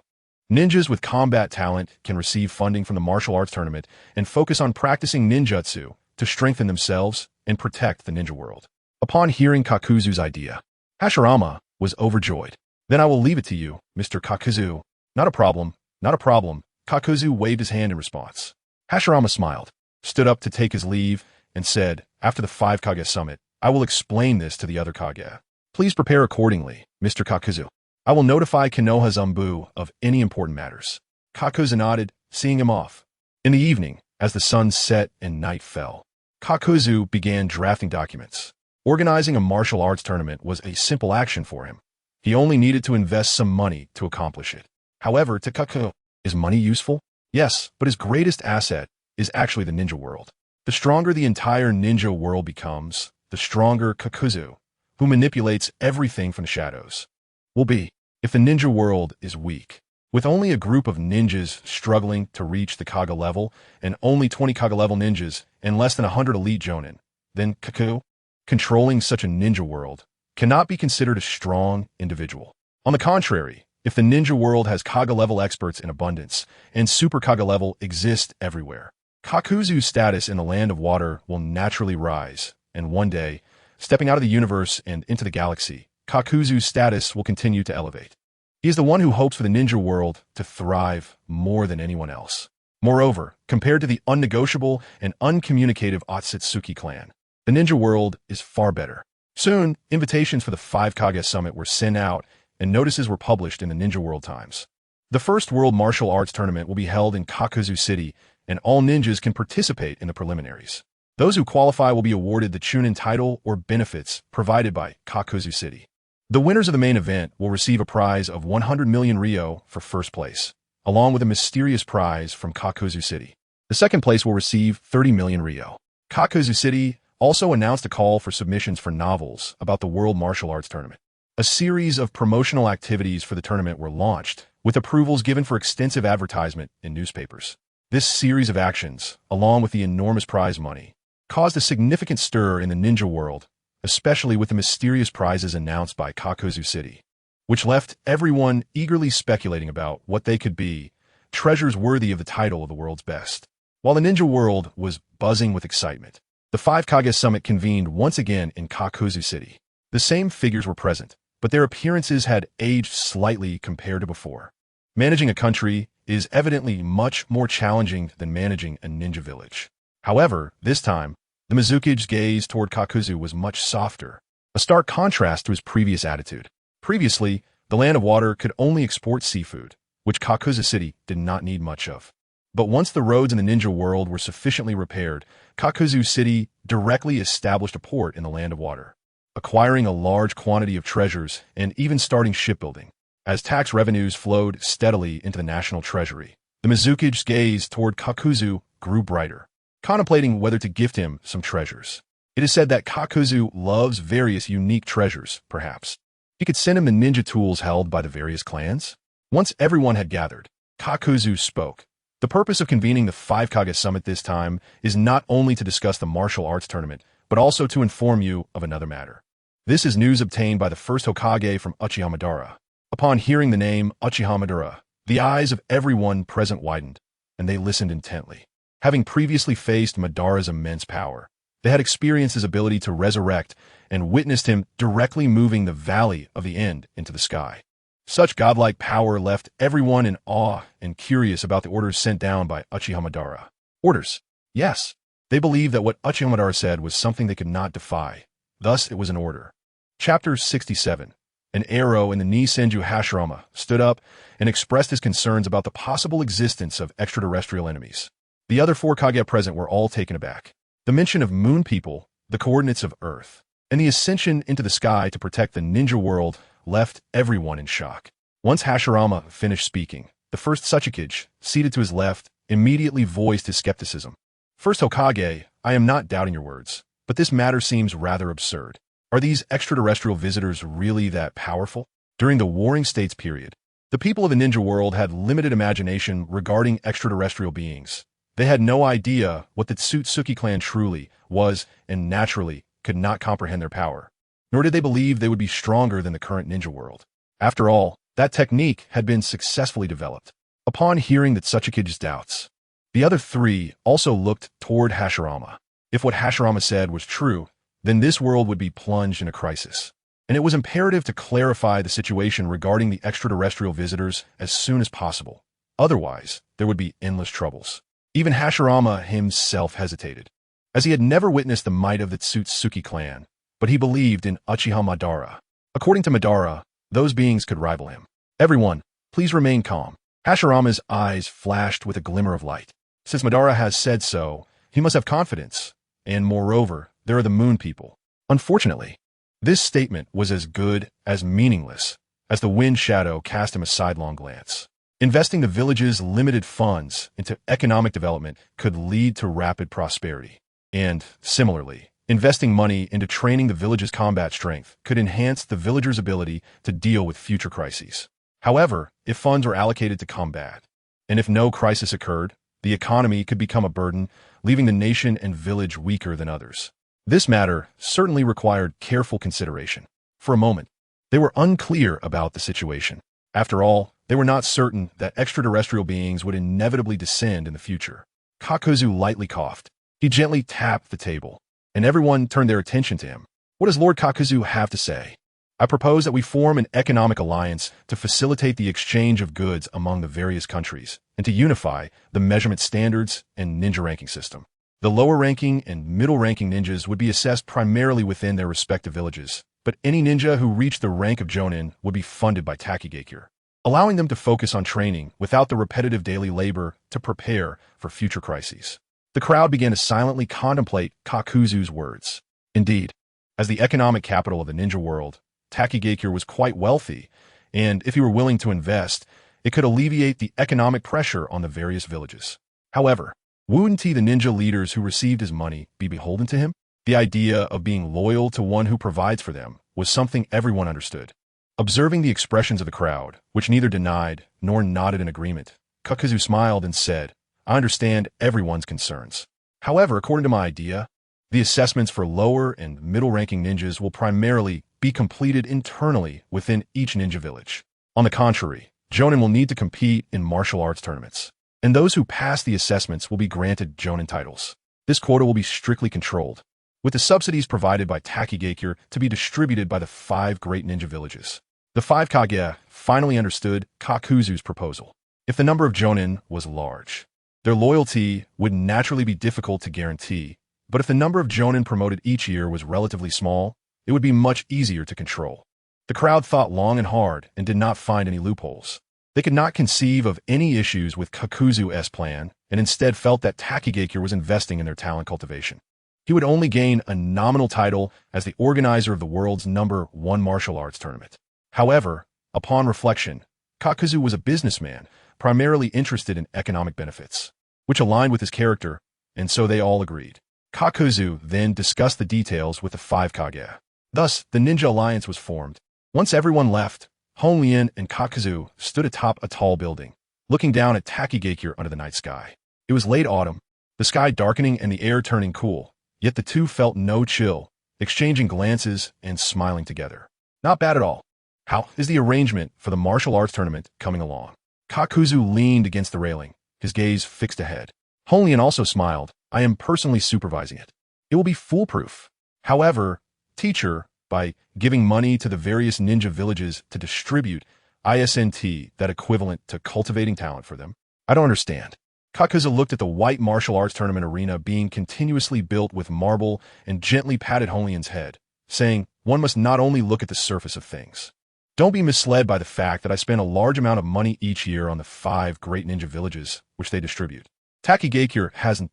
Speaker 1: Ninjas with combat talent can receive funding from the martial arts tournament and focus on practicing ninjutsu to strengthen themselves and protect the ninja world. Upon hearing Kakuzu's idea, Hashirama was overjoyed. Then I will leave it to you, Mr. Kakuzu. Not a problem, not a problem. Kakuzu waved his hand in response. Hashirama smiled, stood up to take his leave, and said, after the 5 Kage summit, I will explain this to the other Kage. Please prepare accordingly, Mr. Kakuzu. I will notify Konoha Zambu of any important matters. Kakuzu nodded, seeing him off. In the evening, as the sun set and night fell, Kakuzu began drafting documents. Organizing a martial arts tournament was a simple action for him. He only needed to invest some money to accomplish it. However, to Kakuzu, is money useful? Yes, but his greatest asset is actually the ninja world. The stronger the entire ninja world becomes, the stronger Kakuzu, who manipulates everything from the shadows, will be. If the ninja world is weak, with only a group of ninjas struggling to reach the Kage level and only 20 Kage level ninjas and less than 100 elite jonin, then Kakuzu, controlling such a ninja world, cannot be considered a strong individual. On the contrary, if the ninja world has Kage level experts in abundance and super Kage level exist everywhere, Kakuzu's status in the land of water will naturally rise, and one day, stepping out of the universe and into the galaxy, Kakuzu's status will continue to elevate. He is the one who hopes for the ninja world to thrive more than anyone else. Moreover, compared to the unnegotiable and uncommunicative Otsutsuki clan, the ninja world is far better. Soon, invitations for the 5 Kage Summit were sent out and notices were published in the Ninja World Times. The first World Martial Arts Tournament will be held in Kakuzu City, and all ninjas can participate in the preliminaries. Those who qualify will be awarded the Chunin title or benefits provided by Kakuzu City. The winners of the main event will receive a prize of 100 million Ryo for first place, along with a mysterious prize from Kakuzu City. The second place will receive 30 million Ryo. Kakuzu City also announced a call for submissions for novels about the World Martial Arts Tournament. A series of promotional activities for the tournament were launched, with approvals given for extensive advertisement in newspapers. This series of actions, along with the enormous prize money, caused a significant stir in the ninja world, especially with the mysterious prizes announced by Kakuzu City, which left everyone eagerly speculating about what they could be, treasures worthy of the title of the world's best. While the ninja world was buzzing with excitement, the 5 Kage Summit convened once again in Kakuzu City. The same figures were present, but their appearances had aged slightly compared to before. Managing a country is evidently much more challenging than managing a ninja village. However, this time, the Mizuki's gaze toward Kakuzu was much softer, a stark contrast to his previous attitude. Previously, the land of water could only export seafood, which Kakuzu City did not need much of. But once the roads in the ninja world were sufficiently repaired, Kakuzu City directly established a port in the land of water, acquiring a large quantity of treasures and even starting shipbuilding. As tax revenues flowed steadily into the national treasury, the Mizuki's gaze toward Kakuzu grew brighter, contemplating whether to gift him some treasures. It is said that Kakuzu loves various unique treasures, perhaps. He could send him the ninja tools held by the various clans. Once everyone had gathered, Kakuzu spoke. The purpose of convening the 5 Kage Summit this time is not only to discuss the martial arts tournament, but also to inform you of another matter. This is news obtained by the first Hokage from Uchiha Madara. Upon hearing the name Uchiha Madara, the eyes of everyone present widened, and they listened intently. Having previously faced Madara's immense power, they had experienced his ability to resurrect and witnessed him directly moving the Valley of the End into the sky. Such godlike power left everyone in awe and curious about the orders sent down by Uchiha Madara. Orders? Yes. They believed that what Uchiha Madara said was something they could not defy. Thus, it was an order. Chapter 67. An arrow in the knee Senju Hashirama stood up and expressed his concerns about the possible existence of extraterrestrial enemies. The other 4 Kage present were all taken aback. The mention of moon people, the coordinates of Earth, and the ascension into the sky to protect the ninja world left everyone in shock. Once Hashirama finished speaking, the first Tsuchikage, seated to his left, immediately voiced his skepticism. First Hokage, I am not doubting your words, but this matter seems rather absurd. Are these extraterrestrial visitors really that powerful? During the Warring States period, the people of the ninja world had limited imagination regarding extraterrestrial beings. They had no idea what the Tsutsuki clan truly was and naturally could not comprehend their power. Nor did they believe they would be stronger than the current ninja world. After all, that technique had been successfully developed. Upon hearing the Tsuchikage's doubts, the other 3 also looked toward Hashirama. If what Hashirama said was true, then this world would be plunged in a crisis. And it was imperative to clarify the situation regarding the extraterrestrial visitors as soon as possible. Otherwise, there would be endless troubles. Even Hashirama himself hesitated, as he had never witnessed the might of the Tsutsuki clan, but he believed in Uchiha Madara. According to Madara, those beings could rival him. Everyone, please remain calm. Hashirama's eyes flashed with a glimmer of light. Since Madara has said so, he must have confidence, and moreover, there are the moon people. Unfortunately, this statement was as good as meaningless as the wind shadow cast him a sidelong glance. Investing the village's limited funds into economic development could lead to rapid prosperity. And, similarly, investing money into training the village's combat strength could enhance the villagers' ability to deal with future crises. However, if funds were allocated to combat, and if no crisis occurred, the economy could become a burden, leaving the nation and village weaker than others. This matter certainly required careful consideration. For a moment, they were unclear about the situation. After all, they were not certain that extraterrestrial beings would inevitably descend in the future. Kakuzu lightly coughed. He gently tapped the table, and everyone turned their attention to him. What does Lord Kakuzu have to say? I propose that we form an economic alliance to facilitate the exchange of goods among the various countries and to unify the measurement standards and ninja ranking system. The lower-ranking and middle-ranking ninjas would be assessed primarily within their respective villages, but any ninja who reached the rank of Jonin would be funded by Takigakure, allowing them to focus on training without the repetitive daily labor to prepare for future crises. The crowd began to silently contemplate Kakuzu's words. Indeed, as the economic capital of the ninja world, Takigakure was quite wealthy, and if he were willing to invest, it could alleviate the economic pressure on the various villages. However, wouldn't the ninja leaders who received his money be beholden to him? The idea of being loyal to one who provides for them was something everyone understood. Observing the expressions of the crowd, which neither denied nor nodded in agreement, Kakuzu smiled and said, I understand everyone's concerns. However, according to my idea, the assessments for lower and middle-ranking ninjas will primarily be completed internally within each ninja village. On the contrary, Jonin will need to compete in martial arts tournaments, and those who pass the assessments will be granted Jonin titles. This quota will be strictly controlled, with the subsidies provided by Takigakure to be distributed by the 5 great ninja villages. The 5 Kage finally understood Kakuzu's proposal. If the number of Jonin was large, their loyalty would naturally be difficult to guarantee, but if the number of Jonin promoted each year was relatively small, it would be much easier to control. The crowd thought long and hard and did not find any loopholes. They could not conceive of any issues with Kakuzu's plan and instead felt that Takigakure was investing in their talent cultivation. He would only gain a nominal title as the organizer of the world's #1 martial arts tournament. However, upon reflection, Kakuzu was a businessman, primarily interested in economic benefits, which aligned with his character, and so they all agreed. Kakuzu then discussed the details with the 5 Kage. Thus, the ninja alliance was formed. Once everyone left, Honglien and Kakuzu stood atop a tall building, looking down at Takigakure under the night sky. It was late autumn, the sky darkening and the air turning cool, yet the two felt no chill, exchanging glances and smiling together. Not bad at all. How is the arrangement for the martial arts tournament coming along? Kakuzu leaned against the railing, his gaze fixed ahead. Honglien also smiled. I am personally supervising it. It will be foolproof. However, teacher, by giving money to the various ninja villages to distribute ISNT, that equivalent to cultivating talent for them? I don't understand. Kakuzu looked at the white martial arts tournament arena being continuously built with marble and gently patted Honglien's head, saying, one must not only look at the surface of things. Don't be misled by the fact that I spend a large amount of money each year on the 5 great ninja villages, which they distribute. Takigakure hasn't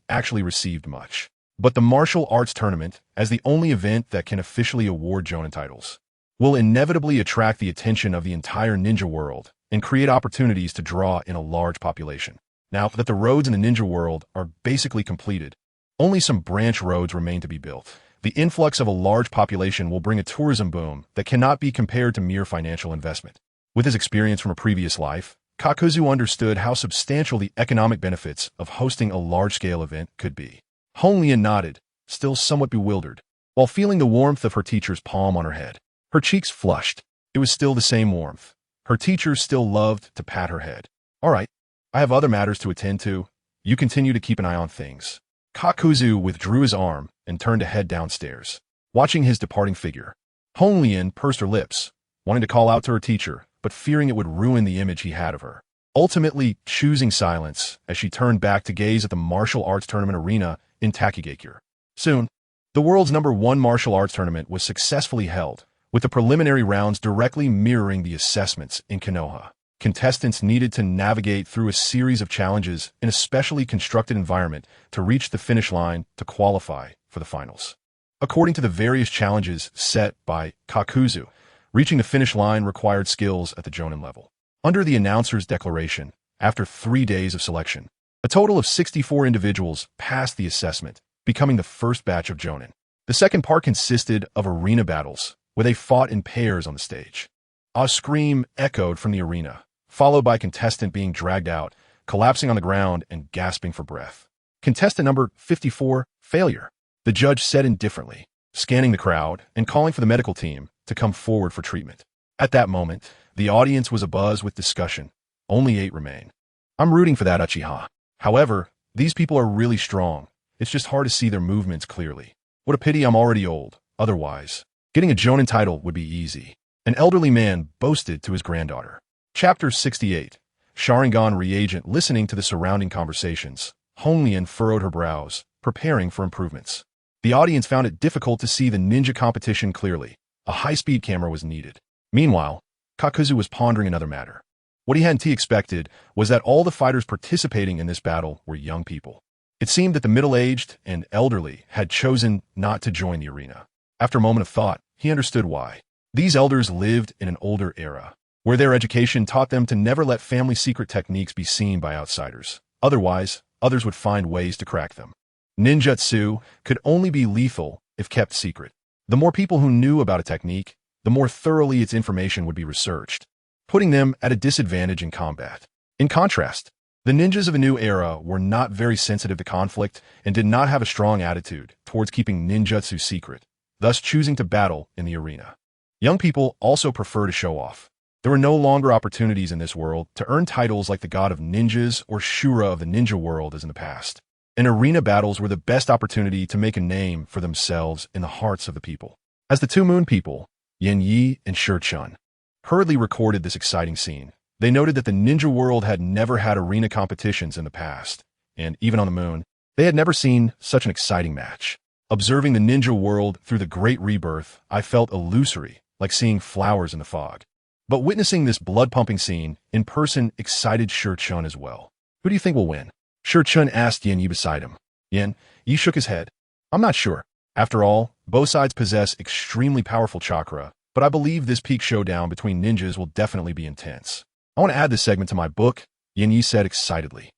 Speaker 1: actually received much. But the martial arts tournament, as the only event that can officially award Jonin titles, will inevitably attract the attention of the entire ninja world and create opportunities to draw in a large population. Now that the roads in the ninja world are basically completed, only some branch roads remain to be built. The influx of a large population will bring a tourism boom that cannot be compared to mere financial investment. With his experience from a previous life, Kakuzu understood how substantial the economic benefits of hosting a large-scale event could be. Honglien nodded, still somewhat bewildered, while feeling the warmth of her teacher's palm on her head. Her cheeks flushed. It was still the same warmth. Her teacher still loved to pat her head. All right, I have other matters to attend to. You continue to keep an eye on things. Kakuzu withdrew his arm and turned to head downstairs. Watching his departing figure, Honglien pursed her lips, wanting to call out to her teacher, but fearing it would ruin the image he had of her. ultimately choosing silence as she turned back to gaze at the martial arts tournament arena in Takigakure. Soon, the world's #1 martial arts tournament was successfully held, with the preliminary rounds directly mirroring the assessments in Konoha. Contestants needed to navigate through a series of challenges in a specially constructed environment to reach the finish line to qualify for the finals. According to the various challenges set by Kakuzu, reaching the finish line required skills at the Jonin level. Under the announcer's declaration, after 3 days of selection, a total of 64 individuals passed the assessment, becoming the first batch of Jonin. The second part consisted of arena battles, where they fought in pairs on the stage. A scream echoed from the arena, followed by a contestant being dragged out, collapsing on the ground and gasping for breath. Contestant number 54, failure. The judge said indifferently, scanning the crowd and calling for the medical team to come forward for treatment. At that moment, the audience was abuzz with discussion. Only 8 remain. I'm rooting for that Uchiha. However, these people are really strong. It's just hard to see their movements clearly. What a pity I'm already old. Otherwise, getting a Jonin title would be easy. An elderly man boasted to his granddaughter. Chapter 68. Sharingan reagent listening to the surrounding conversations. Honglian furrowed her brows, preparing for improvements. The audience found it difficult to see the ninja competition clearly. A high-speed camera was needed. Meanwhile, Kakuzu was pondering another matter. What he hadn't expected was that all the fighters participating in this battle were young people. It seemed that the middle-aged and elderly had chosen not to join the arena. After a moment of thought, he understood why. These elders lived in an older era, where their education taught them to never let family secret techniques be seen by outsiders. Otherwise, others would find ways to crack them. Ninjutsu could only be lethal if kept secret. The more people who knew about a technique, the more thoroughly its information would be researched, putting them at a disadvantage in combat. In contrast, the ninjas of a new era were not very sensitive to conflict and did not have a strong attitude towards keeping ninjutsu secret, thus choosing to battle in the arena. Young people also prefer to show off. There were no longer opportunities in this world to earn titles like the god of ninjas or Shura of the ninja world as in the past. And arena battles were the best opportunity to make a name for themselves in the hearts of the people. As the two moon people, Yen Yi and Shur-chun, hurriedly recorded this exciting scene, they noted that the ninja world had never had arena competitions in the past, and even on the moon, they had never seen such an exciting match. Observing the ninja world through the Great Rebirth, I felt illusory, like seeing flowers in the fog. But witnessing this blood-pumping scene in person excited Shur-chun as well. Who do you think will win? Shur-chun asked Yen Yi beside him. Yen Yi shook his head. I'm not sure. After all, both sides possess extremely powerful chakra, but I believe this peak showdown between ninjas will definitely be intense. I want to add this segment to my book, Yen Yi said excitedly.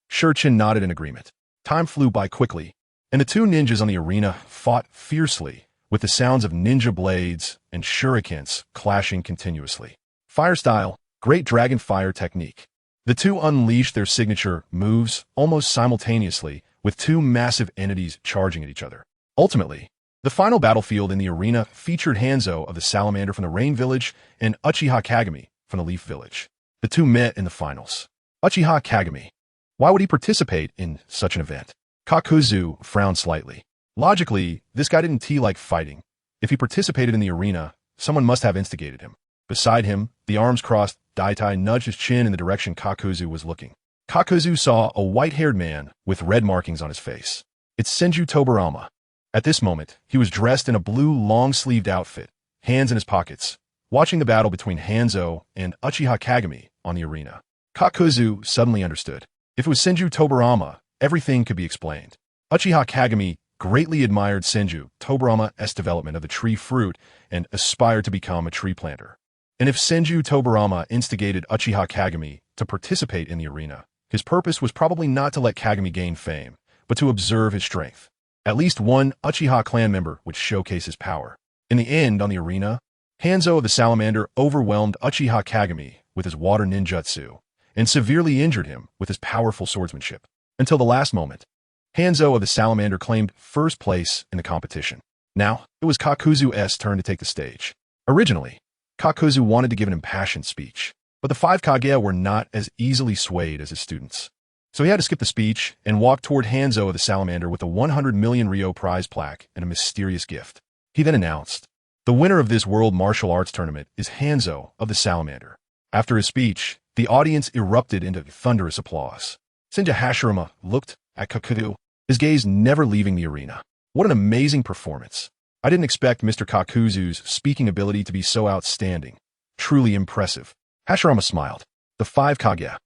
Speaker 1: Shur-chun nodded in agreement. Time flew by quickly, and the two ninjas on the arena fought fiercely, with the sounds of ninja blades and shurikens clashing continuously. Fire style, Great Dragon Fire technique. The two unleashed their signature moves almost simultaneously, with two massive entities charging at each other. Ultimately, the final battlefield in the arena featured Hanzo of the Salamander from the Rain Village and Uchiha Kagami from the Leaf Village. The two met in the finals. Uchiha Kagami. Why would he participate in such an event? Kakuzu frowned slightly. Logically, this guy didn't like fighting. If he participated in the arena, someone must have instigated him. Beside him, the arms crossed, Daitai nudged his chin in the direction Kakuzu was looking. Kakuzu saw a white-haired man with red markings on his face. It's Senju Tobarama. At this moment, he was dressed in a blue long-sleeved outfit, hands in his pockets, watching the battle between Hanzo and Uchiha Kagami on the arena. Kakuzu suddenly understood. If it was Senju Tobarama, everything could be explained. Uchiha Kagami greatly admired Senju Tobarama's development of the tree fruit and aspired to become a tree planter. And if Senju Tobarama instigated Uchiha Kagami to participate in the arena, his purpose was probably not to let Kagami gain fame, but to observe his strength. At least one Uchiha clan member would showcase his power. In the end, on the arena, Hanzo of the Salamander overwhelmed Uchiha Kagami with his water ninjutsu and severely injured him with his powerful swordsmanship. Until the last moment, Hanzo of the Salamander claimed first place in the competition. Now, it was Kakuzu's turn to take the stage. Originally, Kakuzu wanted to give an impassioned speech, but the 5 Kage were not as easily swayed as his students. So he had to skip the speech and walk toward Hanzo of the Salamander with a 100 million Ryo prize plaque and a mysterious gift. He then announced, "The winner of this World Martial Arts Tournament is Hanzo of the Salamander." After his speech, The audience erupted into thunderous applause. Hashirama looked at Kakuzu, his gaze never leaving the arena. What an amazing performance. I didn't expect Mr. Kakuzu's speaking ability to be so outstanding. Truly impressive. Hashirama smiled. The 5 Kage.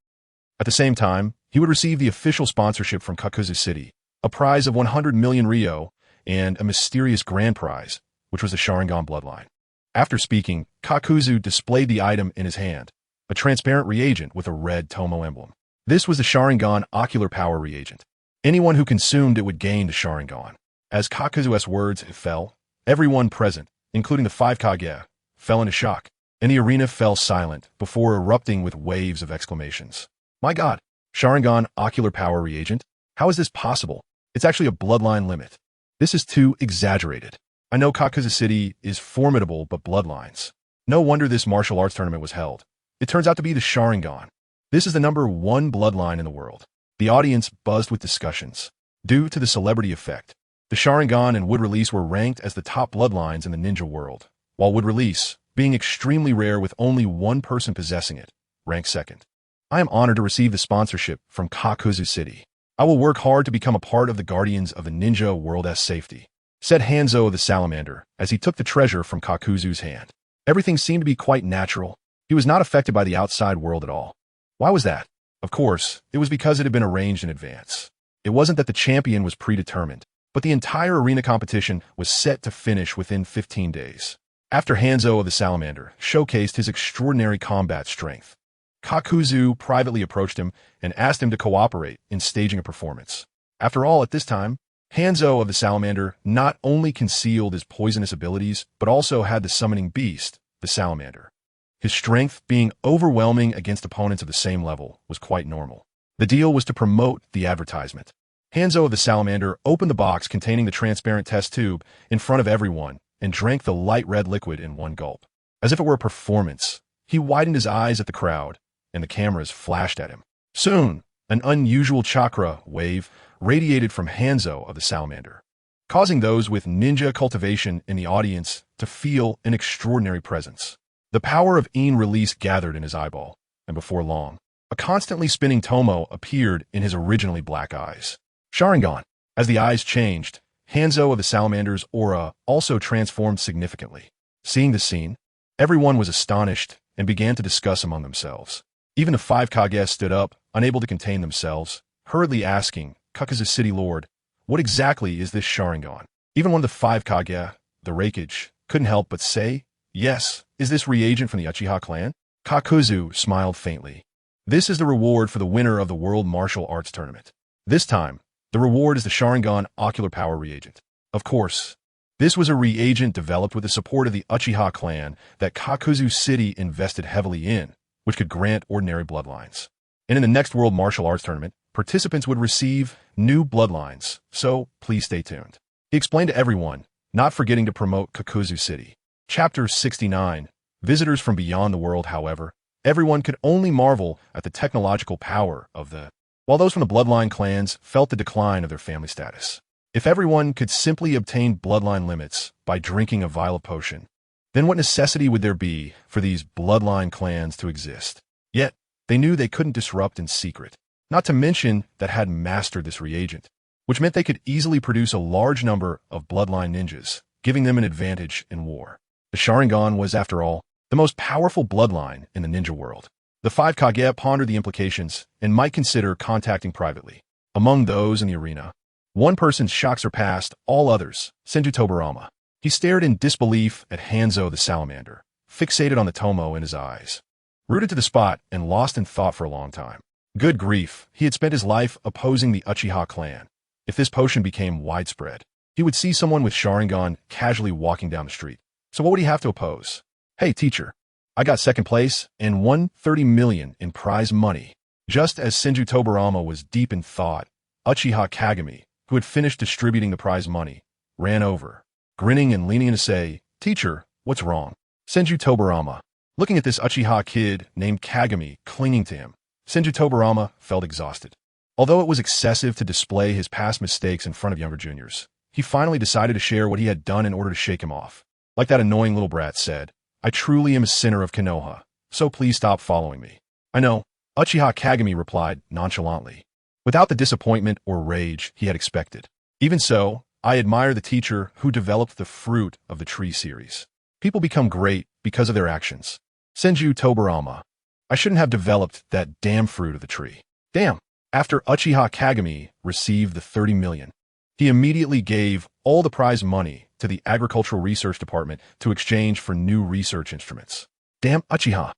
Speaker 1: At the same time, he would receive the official sponsorship from Kakuzu City, a prize of 100 million Ryo, and a mysterious grand prize, which was the Sharingan bloodline. After speaking, Kakuzu displayed the item in his hand, a transparent reagent with a red Tomo emblem. This was the Sharingan ocular power reagent. Anyone who consumed it would gain the Sharingan. As Kakuzu's words fell, everyone present, including the 5 Kage, fell into shock, and the arena fell silent before erupting with waves of exclamations. My God! Sharingan ocular power reagent? How is this possible? It's actually a bloodline limit. This is too exaggerated. I know Kakuzu City is formidable, but bloodlines. No wonder this martial arts tournament was held. It turns out to be the Sharingan. This is the #1 bloodline in the world. The audience buzzed with discussions. Due to the celebrity effect, the Sharingan and Wood Release were ranked as the top bloodlines in the ninja world, while Wood Release, being extremely rare with only one person possessing it, ranked second. I am honored to receive the sponsorship from Kakuzu City. I will work hard to become a part of the Guardians of the Ninja World's safety, said Hanzo the Salamander as he took the treasure from Kakuzu's hand. Everything seemed to be quite natural. He was not affected by the outside world at all. Why was that? Of course, it was because it had been arranged in advance. It wasn't that the champion was predetermined, but the entire arena competition was set to finish within 15 days. After Hanzo of the Salamander showcased his extraordinary combat strength, Kakuzu privately approached him and asked him to cooperate in staging a performance. After all, at this time, Hanzo of the Salamander not only concealed his poisonous abilities, but also had the summoning beast, the Salamander. His strength, being overwhelming against opponents of the same level, was quite normal. The deal was to promote the advertisement. Hanzo of the Salamander opened the box containing the transparent test tube in front of everyone and drank the light red liquid in one gulp. As if it were a performance, he widened his eyes at the crowd, and the cameras flashed at him. Soon, an unusual chakra wave radiated from Hanzo of the Salamander, causing those with ninja cultivation in the audience to feel an extraordinary presence. The power of In Release gathered in his eyeball, and before long, a constantly spinning Tomo appeared in his originally black eyes. Sharingan. As the eyes changed, Hanzo of the Salamander's aura also transformed significantly. Seeing the scene, everyone was astonished and began to discuss among themselves. Even the 5 Kage stood up, unable to contain themselves, hurriedly asking Kakuzu City Lord, what exactly is this Sharingan? Even one of the 5 Kage, the Reikage, couldn't help but say, yes, is this reagent from the Uchiha clan? Kakuzu smiled faintly. This is the reward for the winner of the World Martial Arts Tournament. This time, the reward is the Sharingan Ocular Power Reagent. Of course, this was a reagent developed with the support of the Uchiha clan that Kakuzu City invested heavily in, which could grant ordinary bloodlines. And in the next World Martial Arts Tournament, participants would receive new bloodlines, so please stay tuned. He explained to everyone, not forgetting to promote Kakuzu City. Chapter 69. Visitors from beyond the world, however, everyone could only marvel at the technological power of the, while those from the bloodline clans felt the decline of their family status. If everyone could simply obtain bloodline limits by drinking a vial of potion, then what necessity would there be for these bloodline clans to exist? Yet, they knew they couldn't disrupt in secret, not to mention that had mastered this reagent, which meant they could easily produce a large number of bloodline ninjas, giving them an advantage in war. The Sharingan was, after all, the most powerful bloodline in the ninja world. The 5 Kage pondered the implications and might consider contacting privately. Among those in the arena, one person's shock surpassed all others, Tobarama. He stared in disbelief at Hanzo the Salamander, fixated on the Tomo in his eyes. Rooted to the spot and lost in thought for a long time. Good grief, he had spent his life opposing the Uchiha clan. If this potion became widespread, he would see someone with Sharingan casually walking down the street. So what would he have to oppose? Hey, teacher, I got second place and won 30 million in prize money. Just as Tobarama was deep in thought, Uchiha Kagami, who had finished distributing the prize money, ran over, grinning and leaning in to say, Teacher, what's wrong? Tobarama. Looking at this Uchiha kid named Kagami clinging to him, Tobarama felt exhausted. Although it was excessive to display his past mistakes in front of younger juniors, he finally decided to share what he had done in order to shake him off. Like that annoying little brat said, I truly am a sinner of Konoha, so please stop following me. I know, Uchiha Kagami replied nonchalantly, without the disappointment or rage he had expected. Even so, I admire the teacher who developed the fruit of the tree series. People become great because of their actions. Senju Tobarama. I shouldn't have developed that damn fruit of the tree. Damn. After Uchiha Kagami received the 30 million, he immediately gave all the prize money to the Agricultural Research Department to exchange for new research instruments. Damn Uchiha.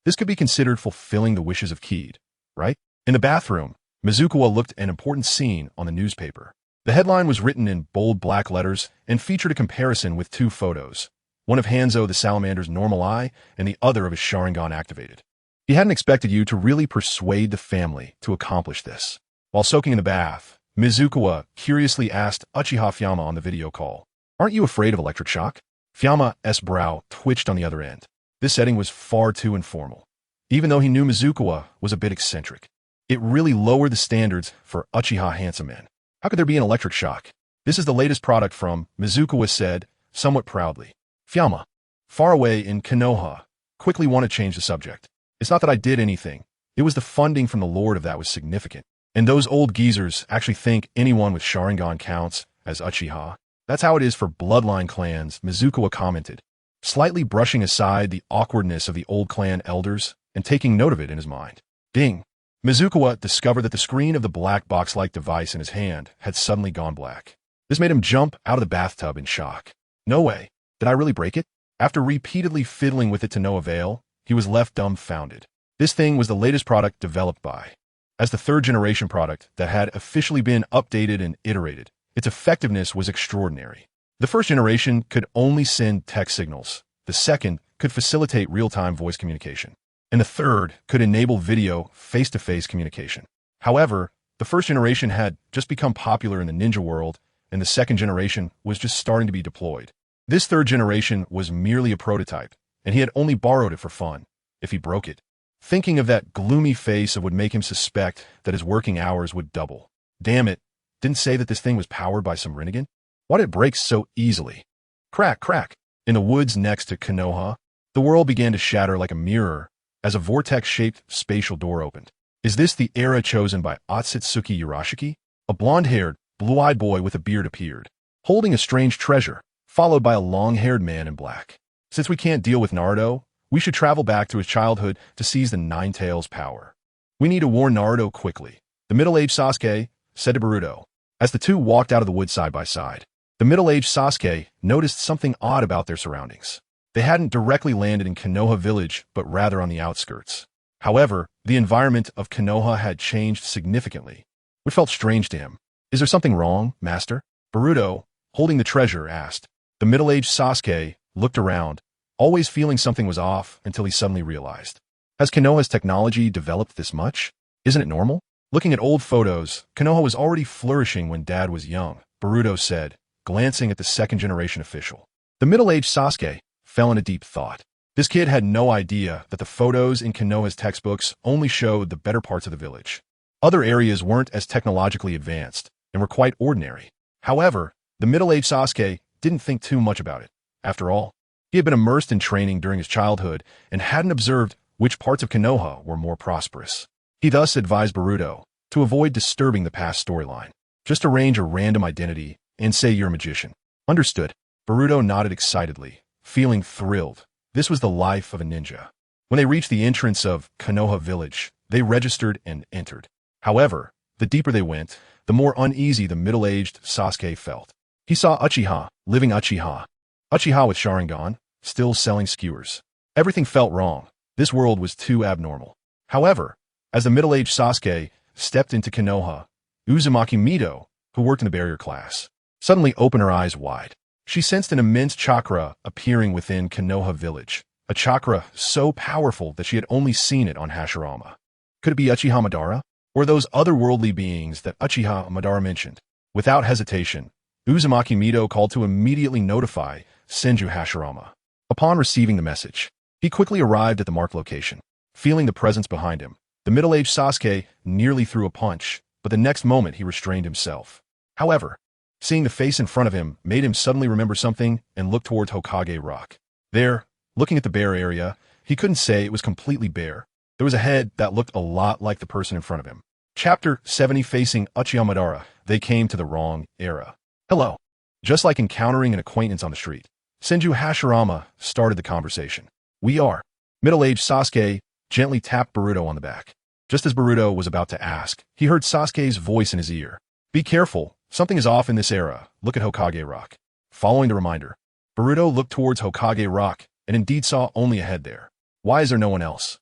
Speaker 1: This could be considered fulfilling the wishes of Kid, right? In the bathroom, Mizukawa looked at an important scene on the newspaper. The headline was written in bold black letters and featured a comparison with two photos, one of Hanzo the Salamander's normal eye and the other of his Sharingan activated. He hadn't expected you to really persuade the family to accomplish this. While soaking in the bath, Mizukawa curiously asked Uchiha Fyama on the video call, "Aren't you afraid of electric shock?" Fyama's brow twitched on the other end. This setting was far too informal. Even though he knew Mizukawa was a bit eccentric, it really lowered the standards for Uchiha handsome men. How could there be an electric shock? This is the latest product from, Mizukawa said, somewhat proudly. Fyama, far away in Konoha, quickly want to change the subject. It's not that I did anything. It was the funding from the Lord of that was significant. And those old geezers actually think anyone with Sharingan counts as Uchiha. That's how it is for bloodline clans, Mizukawa commented, slightly brushing aside the awkwardness of the old clan elders and taking note of it in his mind. Ding! Mizukawa discovered that the screen of the black box-like device in his hand had suddenly gone black. This made him jump out of the bathtub in shock. No way. Did I really break it? After repeatedly fiddling with it to no avail, he was left dumbfounded. This thing was the latest product developed by. As the third-generation product that had officially been updated and iterated, its effectiveness was extraordinary. The first generation could only send text signals. The second could facilitate real-time voice communication. And the third could enable video face-to-face communication. However, the first generation had just become popular in the ninja world, and the second generation was just starting to be deployed. This third generation was merely a prototype, and he had only borrowed it for fun. If he broke it, thinking of that gloomy face would make him suspect that his working hours would double. Damn it, didn't say that this thing was powered by some Renegan? Why did it break so easily? Crack, crack. In the woods next to Konoha, the world began to shatter like a mirror as a vortex-shaped spatial door opened. Is this the era chosen by Otsutsuki Urashiki? A blonde-haired, blue-eyed boy with a beard appeared, holding a strange treasure, followed by a long-haired man in black. Since we can't deal with Naruto, we should travel back to his childhood to seize the Ninetales power. We need to warn Naruto quickly, the middle-aged Sasuke said to Boruto. As the two walked out of the wood side by side, the middle-aged Sasuke noticed something odd about their surroundings. They hadn't directly landed in Konoha village, but rather on the outskirts. However, the environment of Konoha had changed significantly, which felt strange to him. Is there something wrong, master? Boruto, holding the treasure, asked. The middle-aged Sasuke looked around, always feeling something was off until he suddenly realized. Has Konoha's technology developed this much? Isn't it normal? Looking at old photos, Konoha was already flourishing when Dad was young, Boruto said, glancing at the second-generation official. The middle-aged Sasuke fell into deep thought. This kid had no idea that the photos in Konoha's textbooks only showed the better parts of the village. Other areas weren't as technologically advanced and were quite ordinary. However, the middle-aged Sasuke didn't think too much about it. After all, he had been immersed in training during his childhood and hadn't observed which parts of Konoha were more prosperous. He thus advised Boruto to avoid disturbing the past storyline. Just arrange a random identity and say you're a magician. Understood. Boruto nodded excitedly, feeling thrilled. This was the life of a ninja. When they reached the entrance of Konoha village, they registered and entered. However, the deeper they went, the more uneasy the middle-aged Sasuke felt. He saw Uchiha, living Uchiha. Uchiha with Sharingan, still selling skewers. Everything felt wrong. This world was too abnormal. However, as the middle-aged Sasuke stepped into Konoha, Uzumaki Mito, who worked in the barrier class, suddenly opened her eyes wide. She sensed an immense chakra appearing within Konoha village, a chakra so powerful that she had only seen it on Hashirama. Could it be Uchiha Madara? Or those otherworldly beings that Uchiha Madara mentioned? Without hesitation, Uzumaki Mito called to immediately notify Senju Hashirama. Upon receiving the message, he quickly arrived at the marked location. Feeling the presence behind him, the middle-aged Sasuke nearly threw a punch, but the next moment he restrained himself. However, seeing the face in front of him made him suddenly remember something and look towards Hokage Rock. There, looking at the bare area, he couldn't say it was completely bare, There was a head that looked a lot like the person in front of him. Chapter 70 Facing Uchiha Madara. They came to the wrong era. Hello. Just like encountering an acquaintance on the street, Senju Hashirama started the conversation. We are. Middle-aged Sasuke gently tapped Boruto on the back. Just as Boruto was about to ask, he heard Sasuke's voice in his ear. Be careful, something is off in this era. Look at Hokage Rock. Following the reminder, Boruto looked towards Hokage Rock and indeed saw only a head there. Why is there no one else?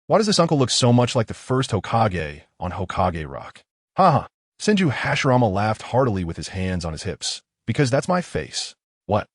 Speaker 1: Why does this uncle look so much like the first Hokage on Hokage Rock? Haha. Senju Hashirama laughed heartily with his hands on his hips. Because that's my face. What?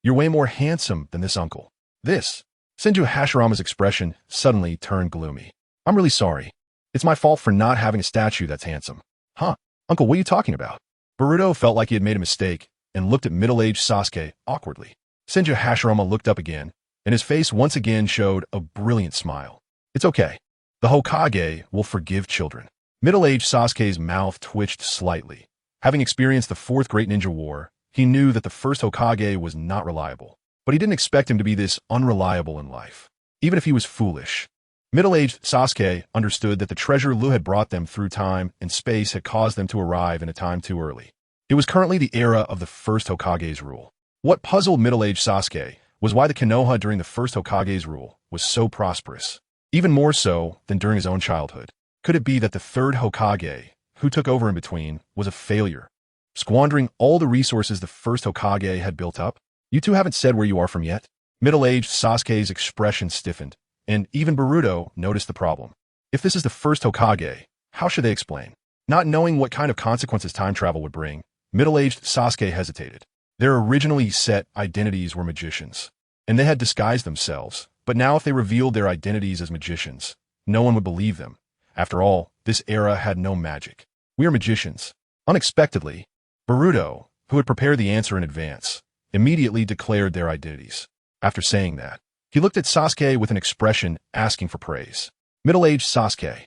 Speaker 1: You're way more handsome than this uncle. This. Senju Hashirama's expression suddenly turned gloomy. I'm really sorry. It's my fault for not having a statue that's handsome. Huh? Uncle, what are you talking about? Boruto felt like he had made a mistake and looked at middle-aged Sasuke awkwardly. Senju Hashirama looked up again, and his face once again showed a brilliant smile. It's okay. The Hokage will forgive children. Middle-aged Sasuke's mouth twitched slightly. Having experienced the Fourth Great Ninja War, he knew that the first Hokage was not reliable. But he didn't expect him to be this unreliable in life, even if he was foolish. Middle-aged Sasuke understood that the treasure Lu had brought them through time and space had caused them to arrive in a time too early. It was currently the era of the first Hokage's rule. What puzzled middle-aged Sasuke was why the Konoha during the first Hokage's rule was so prosperous, even more so than during his own childhood. Could it be that the third Hokage, who took over in between, was a failure, squandering all the resources the first Hokage had built up? You two haven't said where you are from yet? Middle-aged Sasuke's expression stiffened, and even Boruto noticed the problem. If this is the first Hokage, how should they explain? Not knowing what kind of consequences time travel would bring, middle-aged Sasuke hesitated. Their originally set identities were magicians, and they had disguised themselves, but now if they revealed their identities as magicians, no one would believe them. After all, this era had no magic. We are magicians. Unexpectedly, Boruto, who had prepared the answer in advance, immediately declared their identities. After saying that, he looked at Sasuke with an expression asking for praise. Middle-aged Sasuke.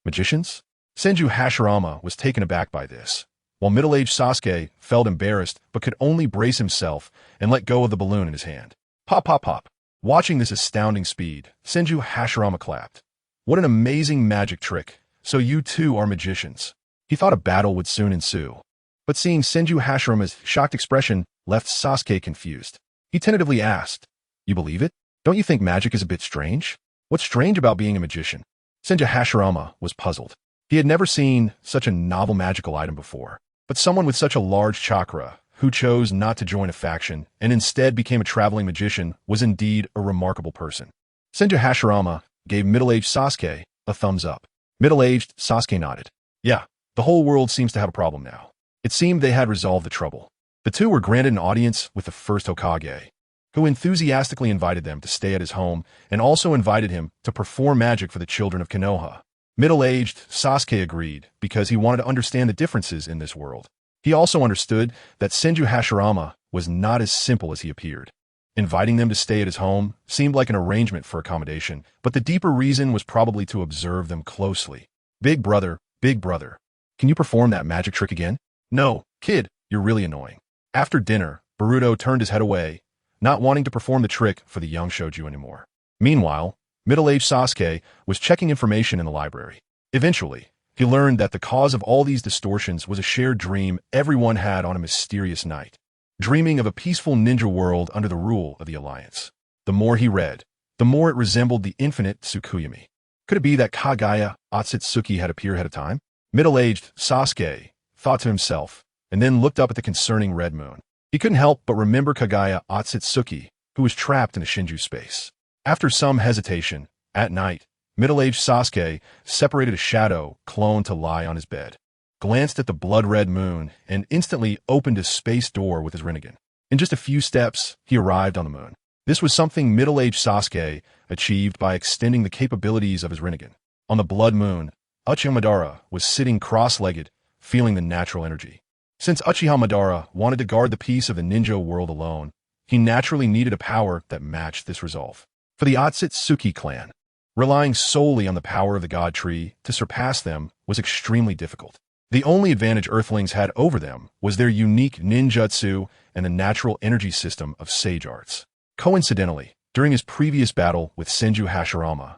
Speaker 1: Magicians? Senju Hashirama was taken aback by this, while middle-aged Sasuke felt embarrassed but could only brace himself and let go of the balloon in his hand. Pop, pop, pop. Watching this astounding speed, Senju Hashirama clapped. What an amazing magic trick. So you too are magicians. He thought a battle would soon ensue, but seeing Senju Hashirama's shocked expression left Sasuke confused. He tentatively asked, You believe it? Don't you think magic is a bit strange? What's strange about being a magician? Senju Hashirama was puzzled. He had never seen such a novel magical item before, but someone with such a large chakra who chose not to join a faction and instead became a traveling magician was indeed a remarkable person. Senju Hashirama gave middle-aged Sasuke a thumbs up. Middle-aged Sasuke nodded. Yeah, the whole world seems to have a problem now. It seemed they had resolved the trouble. The two were granted an audience with the first Hokage, who enthusiastically invited them to stay at his home and also invited him to perform magic for the children of Konoha. Middle-aged Sasuke agreed because he wanted to understand the differences in this world. He also understood that Senju Hashirama was not as simple as he appeared. Inviting them to stay at his home seemed like an arrangement for accommodation, but the deeper reason was probably to observe them closely. Big brother, can you perform that magic trick again? No, kid, you're really annoying. After dinner, Boruto turned his head away, not wanting to perform the trick for the young shoujo anymore. Meanwhile, middle-aged Sasuke was checking information in the library. Eventually, he learned that the cause of all these distortions was a shared dream everyone had on a mysterious night. Dreaming of a peaceful ninja world under the rule of the Alliance. The more he read, the more it resembled the infinite Tsukuyomi. Could it be that Kagaya Otsutsuki had appeared ahead of time? Middle-aged Sasuke thought to himself, and then looked up at the concerning red moon. He couldn't help but remember Kagaya Otsutsuki, who was trapped in a Shinju space. After some hesitation, at night, middle-aged Sasuke separated a shadow clone to lie on his bed, glanced at the blood-red moon, and instantly opened a space door with his Renegan. In just a few steps, he arrived on the moon. This was something middle-aged Sasuke achieved by extending the capabilities of his Renegan. On the blood moon, Uchiha Madara was sitting cross-legged, feeling the natural energy. Since Uchiha Madara wanted to guard the peace of the ninja world alone, he naturally needed a power that matched this resolve. For the Otsutsuki clan, relying solely on the power of the God Tree to surpass them was extremely difficult. The only advantage Earthlings had over them was their unique ninjutsu and the natural energy system of sage arts. Coincidentally, During his previous battle with Senju Hashirama,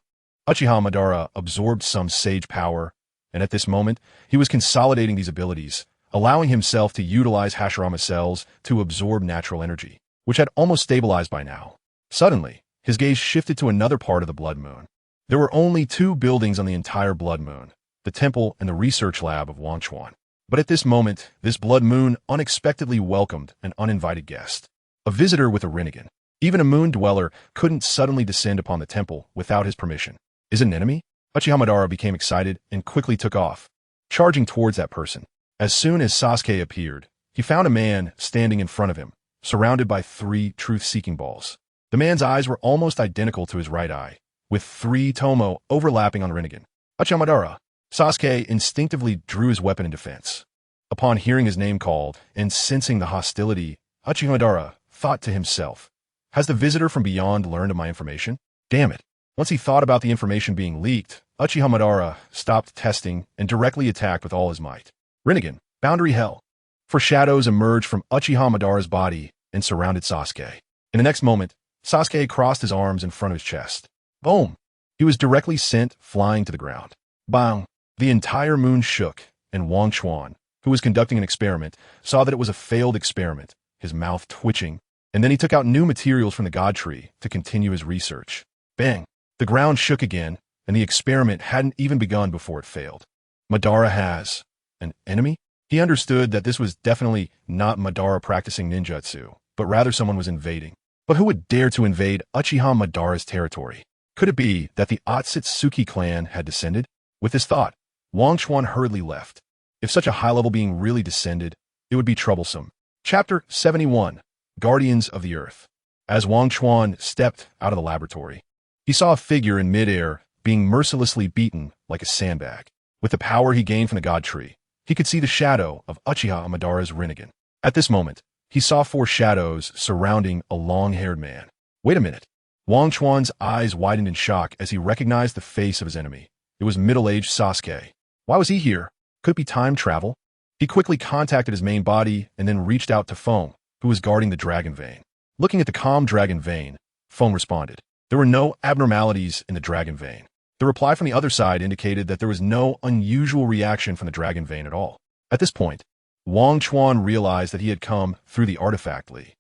Speaker 1: Uchiha Madara absorbed some sage power, and at this moment, he was consolidating these abilities, allowing himself to utilize Hashirama cells to absorb natural energy, which had almost stabilized by now. Suddenly, his gaze shifted to another part of the Blood Moon. There were only 2 buildings on the entire Blood Moon, the temple and the research lab of Wangchuan. But at this moment, this Blood Moon unexpectedly welcomed an uninvited guest, a visitor with a Renegan. Even a moon dweller couldn't suddenly descend upon the temple without his permission. Is it an enemy? Uchiha Madara became excited and quickly took off, charging towards that person. As soon as Sasuke appeared, he found a man standing in front of him, surrounded by 3 truth-seeking balls. The man's eyes were almost identical to his right eye, with 3 tomo overlapping on Renegan. Uchiha Madara. Sasuke instinctively drew his weapon in defense. Upon hearing his name called and sensing the hostility, Uchiha Madara thought to himself, has the visitor from beyond learned of my information? Damn it. Once he thought about the information being leaked, Uchiha Madara stopped testing and directly attacked with all his might. Renegan, Boundary Hell. For shadows emerged from Uchiha Madara's body and surrounded Sasuke. In the next moment, Sasuke crossed his arms in front of his chest. Boom! He was directly sent flying to the ground. Bang! The entire moon shook, and Wangchuan, who was conducting an experiment, saw that it was a failed experiment, his mouth twitching, and then he took out new materials from the god tree to continue his research. Bang! The ground shook again, and the experiment hadn't even begun before it failed. Madara has an enemy? He understood that this was definitely not Madara practicing ninjutsu, but rather someone was invading. But who would dare to invade Uchiha Madara's territory? Could it be that the Otsutsuki clan had descended? With this thought, Wangchuan hurriedly left. If such a high-level being really descended, it would be troublesome. Chapter 71, Guardians of the Earth. As Wangchuan stepped out of the laboratory, he saw a figure in midair being mercilessly beaten like a sandbag. With the power he gained from the god tree, he could see the shadow of Uchiha Madara's Renegan. At this moment, he saw 4 shadows surrounding a long-haired man. Wait a minute. Wangchuan's eyes widened in shock as he recognized the face of his enemy. It was middle-aged Sasuke. Why was he here? Could it be time travel? He quickly contacted his main body and then reached out to Feng, who was guarding the dragon vein. Looking at the calm dragon vein, Feng responded. There were no abnormalities in the dragon vein. The reply from the other side indicated that there was no unusual reaction from the dragon vein at all. At this point, Wangchuan realized that he had come through the artifactly.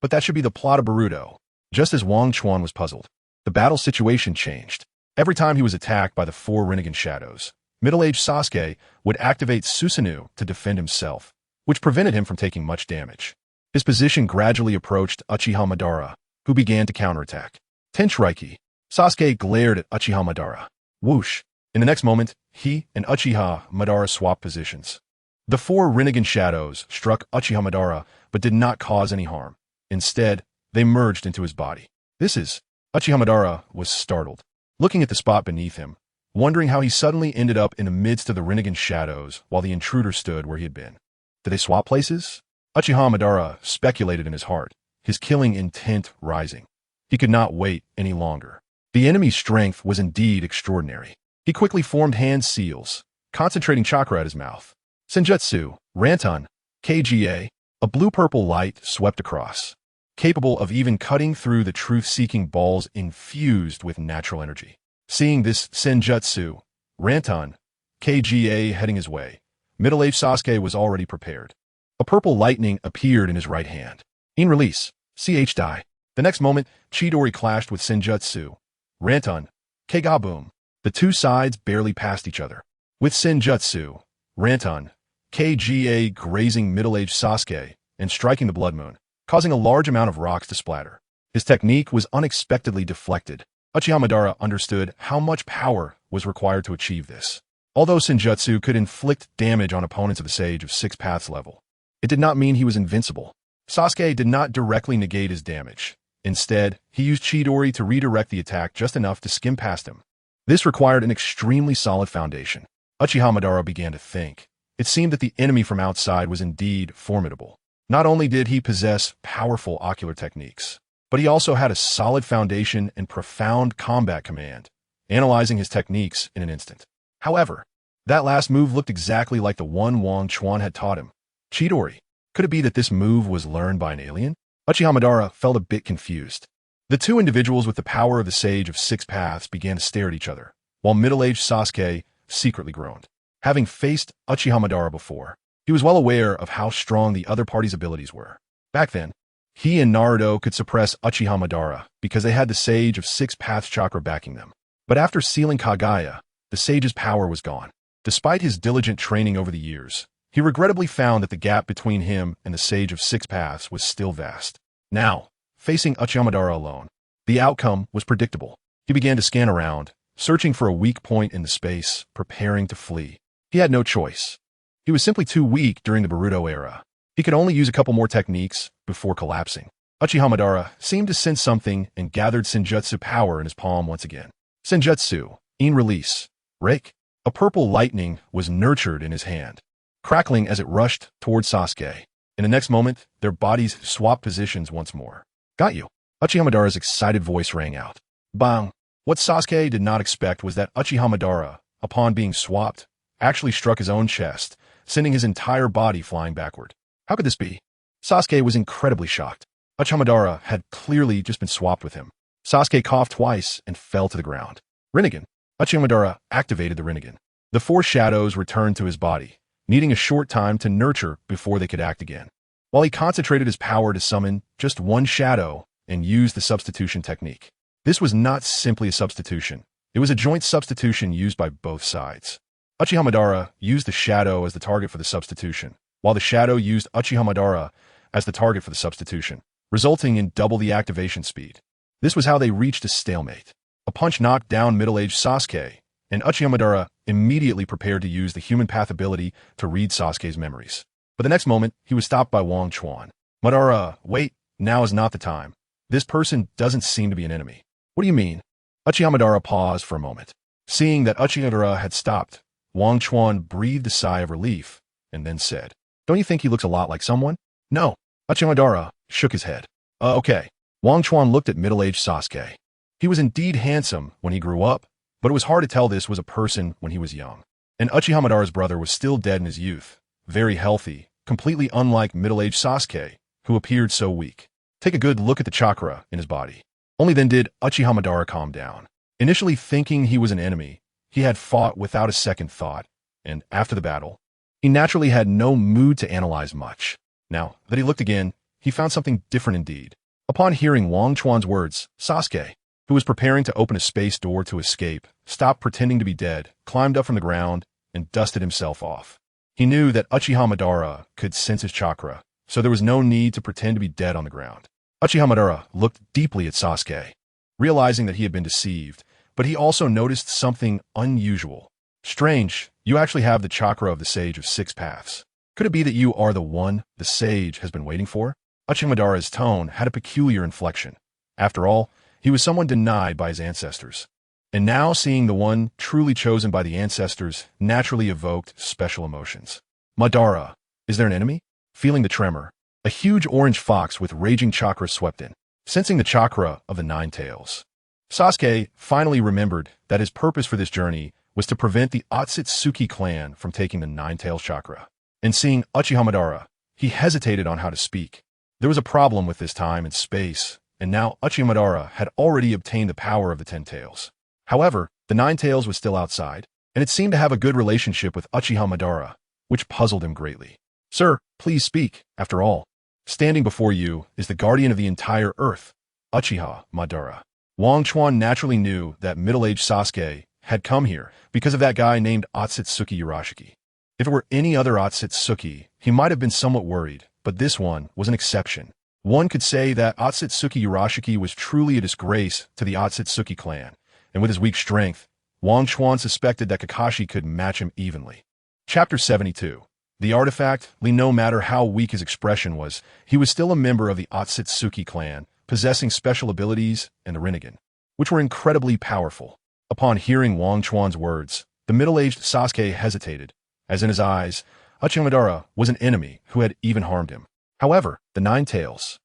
Speaker 1: But that should be the plot of Boruto. Just as Wangchuan was puzzled, the battle situation changed. Every time he was attacked by the 4 Renegan shadows, middle-aged Sasuke would activate Susano'o to defend himself, which prevented him from taking much damage. His position gradually approached Uchiha Madara, who began to counterattack. Tenshiraiki. Sasuke glared at Uchiha Madara. Whoosh! In the next moment, he and Uchiha Madara swapped positions. The 4 Renegan shadows struck Uchiha Madara, but did not cause any harm. Instead, they merged into his body. Uchiha Madara was startled, looking at the spot beneath him, wondering how he suddenly ended up in the midst of the Renegan shadows while the intruder stood where he had been. Did they swap places? Uchiha Madara speculated in his heart, his killing intent rising. He could not wait any longer. The enemy's strength was indeed extraordinary. He quickly formed hand seals, concentrating chakra at his mouth. Senjutsu, Rantan, KGA, a blue-purple light swept across, capable of even cutting through the truth-seeking balls infused with natural energy. Seeing this Senjutsu, Rantan, KGA heading his way, middle-aged Sasuke was already prepared. A purple lightning appeared in his right hand. In release, CH die. The next moment, Chidori clashed with Senjutsu, Rantan, Kagaboom. The 2 sides barely passed each other, with Senjutsu, Rantan, KGA grazing middle-aged Sasuke and striking the Blood Moon, causing a large amount of rocks to splatter. His technique was unexpectedly deflected. Uchiha Madara understood how much power was required to achieve this. Although Senjutsu could inflict damage on opponents of the Sage of 6 Paths level, it did not mean he was invincible. Sasuke did not directly negate his damage. Instead, he used Chidori to redirect the attack just enough to skim past him. This required an extremely solid foundation. Uchiha Madara began to think. It seemed that the enemy from outside was indeed formidable. Not only did he possess powerful ocular techniques, but he also had a solid foundation and profound combat command, analyzing his techniques in an instant. However, that last move looked exactly like the one Wangchuan had taught him. Chidori. Could it be that this move was learned by an alien? Uchiha Madara felt a bit confused. The two individuals with the power of the Sage of Six Paths began to stare at each other, while middle-aged Sasuke secretly groaned. Having faced Uchiha Madara before, he was well aware of how strong the other party's abilities were. Back then, he and Naruto could suppress Uchiha Madara because they had the Sage of Six Paths chakra backing them. But after sealing Kagaya, the Sage's power was gone. Despite his diligent training over the years, he regrettably found that the gap between him and the Sage of Six Paths was still vast. Now, facing Uchiha Madara alone, the outcome was predictable. He began to scan around, searching for a weak point in the space, preparing to flee. He had no choice. He was simply too weak during the Boruto era. He could only use a couple more techniques before collapsing. Uchiha Madara seemed to sense something and gathered Senjutsu power in his palm once again. Senjutsu, in release, Rake. A purple lightning was nurtured in his hand, crackling as it rushed towards Sasuke. In the next moment, their bodies swapped positions once more. Got you. Uchiha Madara's excited voice rang out. Bang! What Sasuke did not expect was that Uchiha Madara, upon being swapped, actually struck his own chest, sending his entire body flying backward. How could this be? Sasuke was incredibly shocked. Uchiha Madara had clearly just been swapped with him. Sasuke coughed twice and fell to the ground. Renegan. Uchiha Madara activated the Renegan. The four shadows returned to his body, needing a short time to nurture before they could act again. While he concentrated his power to summon just one shadow and used the substitution technique. This was not simply a substitution. It was a joint substitution used by both sides. Uchiha Madara used the shadow as the target for the substitution, while the shadow used Uchiha Madara as the target for the substitution, resulting in double the activation speed. This was how they reached a stalemate. A punch knocked down middle-aged Sasuke, and Uchiha Madara immediately prepared to use the human path ability to read Sasuke's memories. But the next moment, he was stopped by Wang Chuan. Madara, wait, now is not the time. This person doesn't seem to be an enemy. What do you mean? Uchiha Madara paused for a moment. Seeing that Uchiha Madara had stopped, Wang Chuan breathed a sigh of relief, and then said, Don't you think he looks a lot like someone? No. Uchiha Madara shook his head. Okay. Wang Chuan looked at middle-aged Sasuke. He was indeed handsome when he grew up, but it was hard to tell this was a person when he was young. And Uchiha Madara's brother was still dead in his youth, very healthy, completely unlike middle-aged Sasuke, who appeared so weak. Take a good look at the chakra in his body. Only then did Uchiha Madara calm down. Initially thinking he was an enemy, he had fought without a second thought, and after the battle, he naturally had no mood to analyze much. Now that he looked again, he found something different indeed. Upon hearing Wang Chuan's words, Sasuke, who was preparing to open a space door to escape, stopped pretending to be dead, climbed up from the ground, and dusted himself off. He knew that Uchiha Madara could sense his chakra, so there was no need to pretend to be dead on the ground. Uchiha Madara looked deeply at Sasuke, realizing that he had been deceived, but he also noticed something unusual. Strange, you actually have the chakra of the Sage of Six Paths. Could it be that you are the one the Sage has been waiting for? Uchiha Madara's tone had a peculiar inflection. After all, he was someone denied by his ancestors. And now seeing the one truly chosen by the ancestors naturally evoked special emotions. Madara, is there an enemy? Feeling the tremor, a huge orange fox with raging chakra swept in, sensing the chakra of the Ninetales. Sasuke finally remembered that his purpose for this journey was to prevent the Otsutsuki clan from taking the Ninetales chakra. And seeing Uchiha Madara, he hesitated on how to speak. There was a problem with this time and space, and now Uchiha Madara had already obtained the power of the Ten Taels. However, the Ninetales was still outside, and it seemed to have a good relationship with Uchiha Madara, which puzzled him greatly. Sir, please speak, after all. Standing before you is the guardian of the entire earth, Uchiha Madara. Wang Chuan naturally knew that middle-aged Sasuke had come here because of that guy named Otsutsuki Urashiki. If it were any other Otsutsuki, he might have been somewhat worried, but this one was an exception. One could say that Otsutsuki Urashiki was truly a disgrace to the Otsutsuki clan, and with his weak strength, Wang Chuan suspected that Kakashi could match him evenly. Chapter 72. The artifact, no matter how weak his expression was, he was still a member of the Otsutsuki clan, possessing special abilities and the Renegan, which were incredibly powerful. Upon hearing Wang Chuan's words, the middle-aged Sasuke hesitated, as in his eyes, Uchiha Madara was an enemy who had even harmed him. However, the Ninetales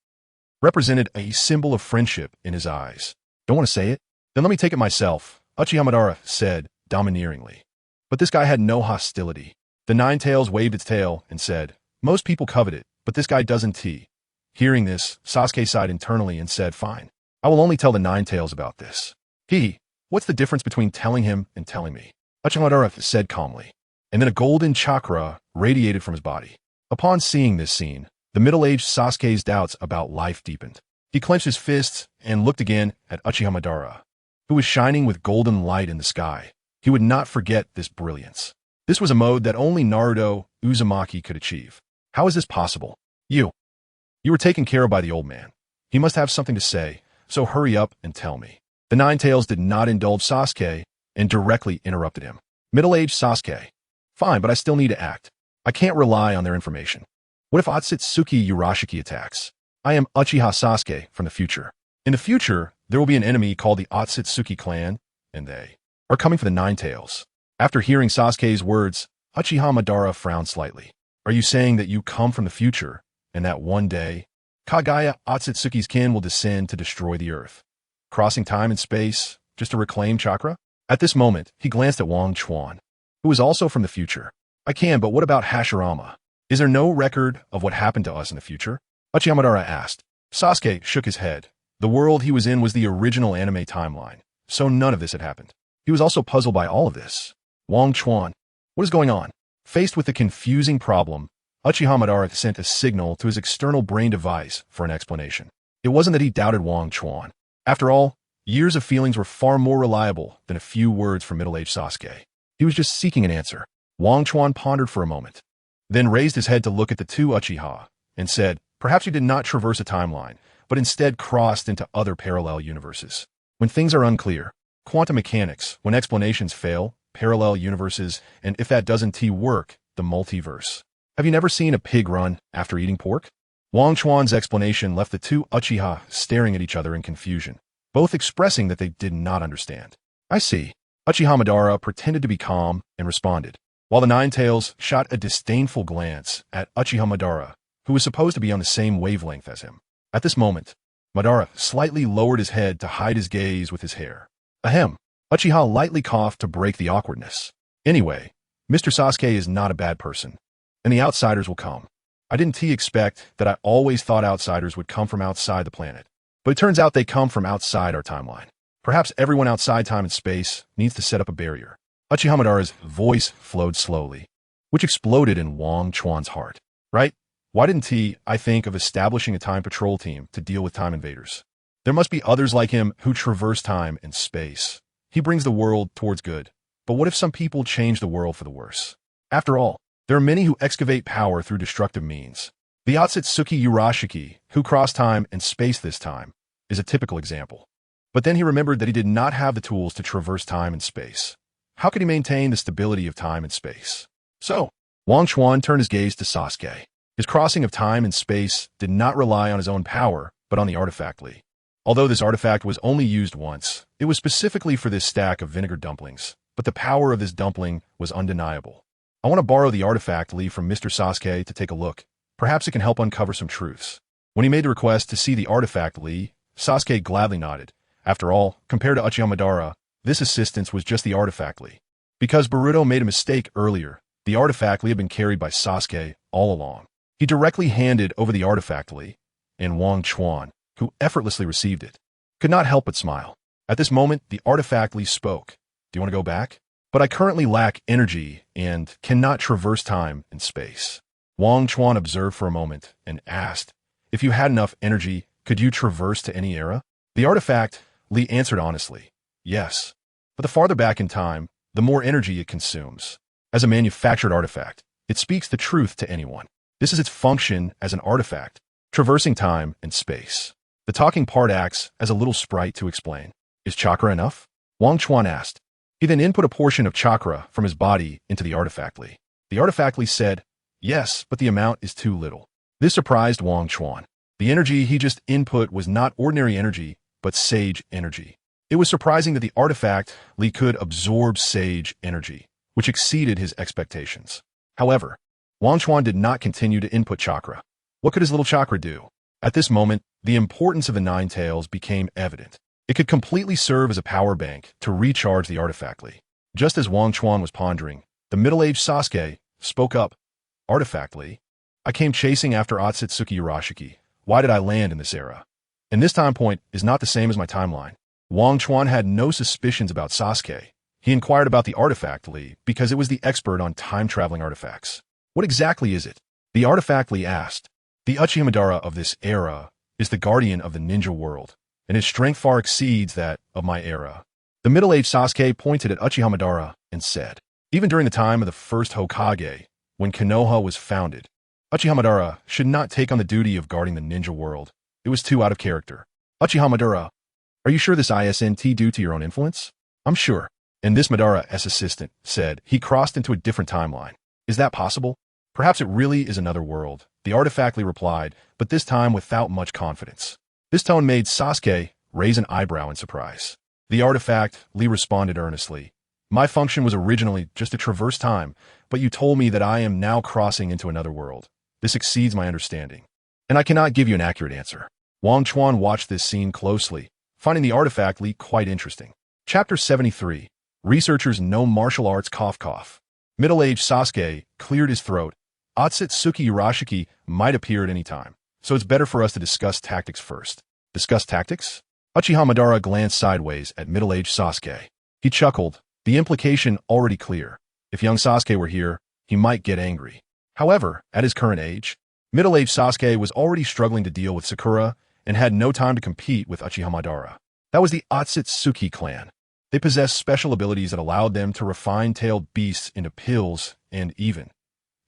Speaker 1: represented a symbol of friendship in his eyes. Don't want to say it? Then let me take it myself, Uchiha Madara said domineeringly. But this guy had no hostility. The Ninetales waved its tail and said, Most people covet it, but this guy doesn't. Hearing this, Sasuke sighed internally and said, Fine. I will only tell the Ninetales about this. What's the difference between telling him and telling me? Uchiha Madara said calmly, and then a golden chakra radiated from his body. Upon seeing this scene, the middle-aged Sasuke's doubts about life deepened. He clenched his fists and looked again at Uchiha Madara, who was shining with golden light in the sky. He would not forget this brilliance. This was a mode that only Naruto Uzumaki could achieve. How is this possible? You were taken care of by the old man. He must have something to say, so hurry up and tell me. The Ninetales did not indulge Sasuke and directly interrupted him. Middle-aged Sasuke. Fine, but I still need to act. I can't rely on their information. What if Otsutsuki Urashiki attacks? I am Uchiha Sasuke from the future. In the future, there will be an enemy called the Otsutsuki clan, and they are coming for the Ninetales. After hearing Sasuke's words, Uchiha Madara frowned slightly. Are you saying that you come from the future, and that one day, Kagaya Otsutsuki's kin will descend to destroy the earth, crossing time and space just to reclaim chakra? At this moment, he glanced at Wang Chuan, who was also from the future. I can, but what about Hashirama? Is there no record of what happened to us in the future? Uchiha Madara asked. Sasuke shook his head. The world he was in was the original anime timeline, so none of this had happened. He was also puzzled by all of this. Wang Chuan, what is going on? Faced with the confusing problem, Uchiha Madara sent a signal to his external brain device for an explanation. It wasn't that he doubted Wang Chuan. After all, years of feelings were far more reliable than a few words from middle-aged Sasuke. He was just seeking an answer. Wang Chuan pondered for a moment, then raised his head to look at the two Uchiha and said, perhaps you did not traverse a timeline, but instead crossed into other parallel universes. When things are unclear, quantum mechanics, when explanations fail, parallel universes, and if that doesn't work, the multiverse. Have you never seen a pig run after eating pork? Wang Chuan's explanation left the two Uchiha staring at each other in confusion, both expressing that they did not understand. I see. Uchiha Madara pretended to be calm and responded, while the Ninetales shot a disdainful glance at Uchiha Madara, who was supposed to be on the same wavelength as him. At this moment, Madara slightly lowered his head to hide his gaze with his hair. Ahem. Uchiha lightly coughed to break the awkwardness. Anyway, Mr. Sasuke is not a bad person, and the outsiders will come. I didn't expect that. I always thought outsiders would come from outside the planet, but it turns out they come from outside our timeline. Perhaps everyone outside time and space needs to set up a barrier. Uchiha Madara's voice flowed slowly, which exploded in Wang Chuan's heart. Right? Why didn't I think of establishing a time patrol team to deal with time invaders? There must be others like him who traverse time and space. He brings the world towards good. But what if some people change the world for the worse? After all, there are many who excavate power through destructive means. The Otsutsuki Urashiki, who cross time and space this time, is a typical example. But then he remembered that he did not have the tools to traverse time and space. How could he maintain the stability of time and space? So, Wang Chuan turned his gaze to Sasuke. His crossing of time and space did not rely on his own power, but on the artifactly. Although this artifact was only used once, it was specifically for this stack of vinegar dumplings, but the power of this dumpling was undeniable. I want to borrow the artifactly from Mr. Sasuke to take a look. Perhaps it can help uncover some truths. When he made the request to see the artifactly, Sasuke gladly nodded. After all, compared to Uchiha Madara, this assistance was just the artifactly. Because Boruto made a mistake earlier, the artifactly had been carried by Sasuke all along. He directly handed over the artifactly, and Wang Chuan, who effortlessly received it, could not help but smile. At this moment, the artifactly spoke. Do you want to go back? But I currently lack energy and cannot traverse time and space. Wang Chuan observed for a moment and asked, if you had enough energy, could you traverse to any era? The artifactly answered honestly, yes. But the farther back in time, the more energy it consumes. As a manufactured artifact, it speaks the truth to anyone. This is its function as an artifact, traversing time and space. The talking part acts as a little sprite to explain. Is chakra enough? Wang Chuan asked. He then input a portion of chakra from his body into the artifactly. The artifactly said, yes, but the amount is too little. This surprised Wang Chuan. The energy he just input was not ordinary energy, but sage energy. It was surprising that the artifactly could absorb sage energy, which exceeded his expectations. However, Wang Chuan did not continue to input chakra. What could his little chakra do? At this moment, the importance of the Ninetales became evident. It could completely serve as a power bank to recharge the artifactly. Just as Wang Chuan was pondering, the middle-aged Sasuke spoke up. Artifactly? I came chasing after Otsutsuki Urashiki. Why did I land in this era? And this time point is not the same as my timeline. Wang Chuan had no suspicions about Sasuke. He inquired about the artifact Li because it was the expert on time-traveling artifacts. What exactly is it? The artifact Li asked. The Uchiha Madara of this era is the guardian of the ninja world, and his strength far exceeds that of my era. The middle-aged Sasuke pointed at Uchiha Madara and said, even during the time of the first Hokage, when Konoha was founded, Uchiha Madara should not take on the duty of guarding the ninja world. It was too out of character. Uchiha Madara, are you sure this isn't due to your own influence? I'm sure. And this Madara's assistant said he crossed into a different timeline. Is that possible? Perhaps it really is another world, the artifact Li replied, but this time without much confidence. This tone made Sasuke raise an eyebrow in surprise. The artifact, Li responded earnestly. My function was originally just to traverse time, but you told me that I am now crossing into another world. This exceeds my understanding. And I cannot give you an accurate answer. Wang Chuan watched this scene closely, finding the artifact Li quite interesting. Chapter 73. Researchers know martial arts cough. Middle-aged Sasuke cleared his throat. Otsutsuki Urashiki might appear at any time, so it's better for us to discuss tactics first. Discuss tactics? Uchiha Madara glanced sideways at middle-aged Sasuke. He chuckled, the implication already clear. If young Sasuke were here, he might get angry. However, at his current age, middle-aged Sasuke was already struggling to deal with Sakura and had no time to compete with Uchiha Madara. That was the Otsutsuki clan. They possessed special abilities that allowed them to refine tailed beasts into pills and even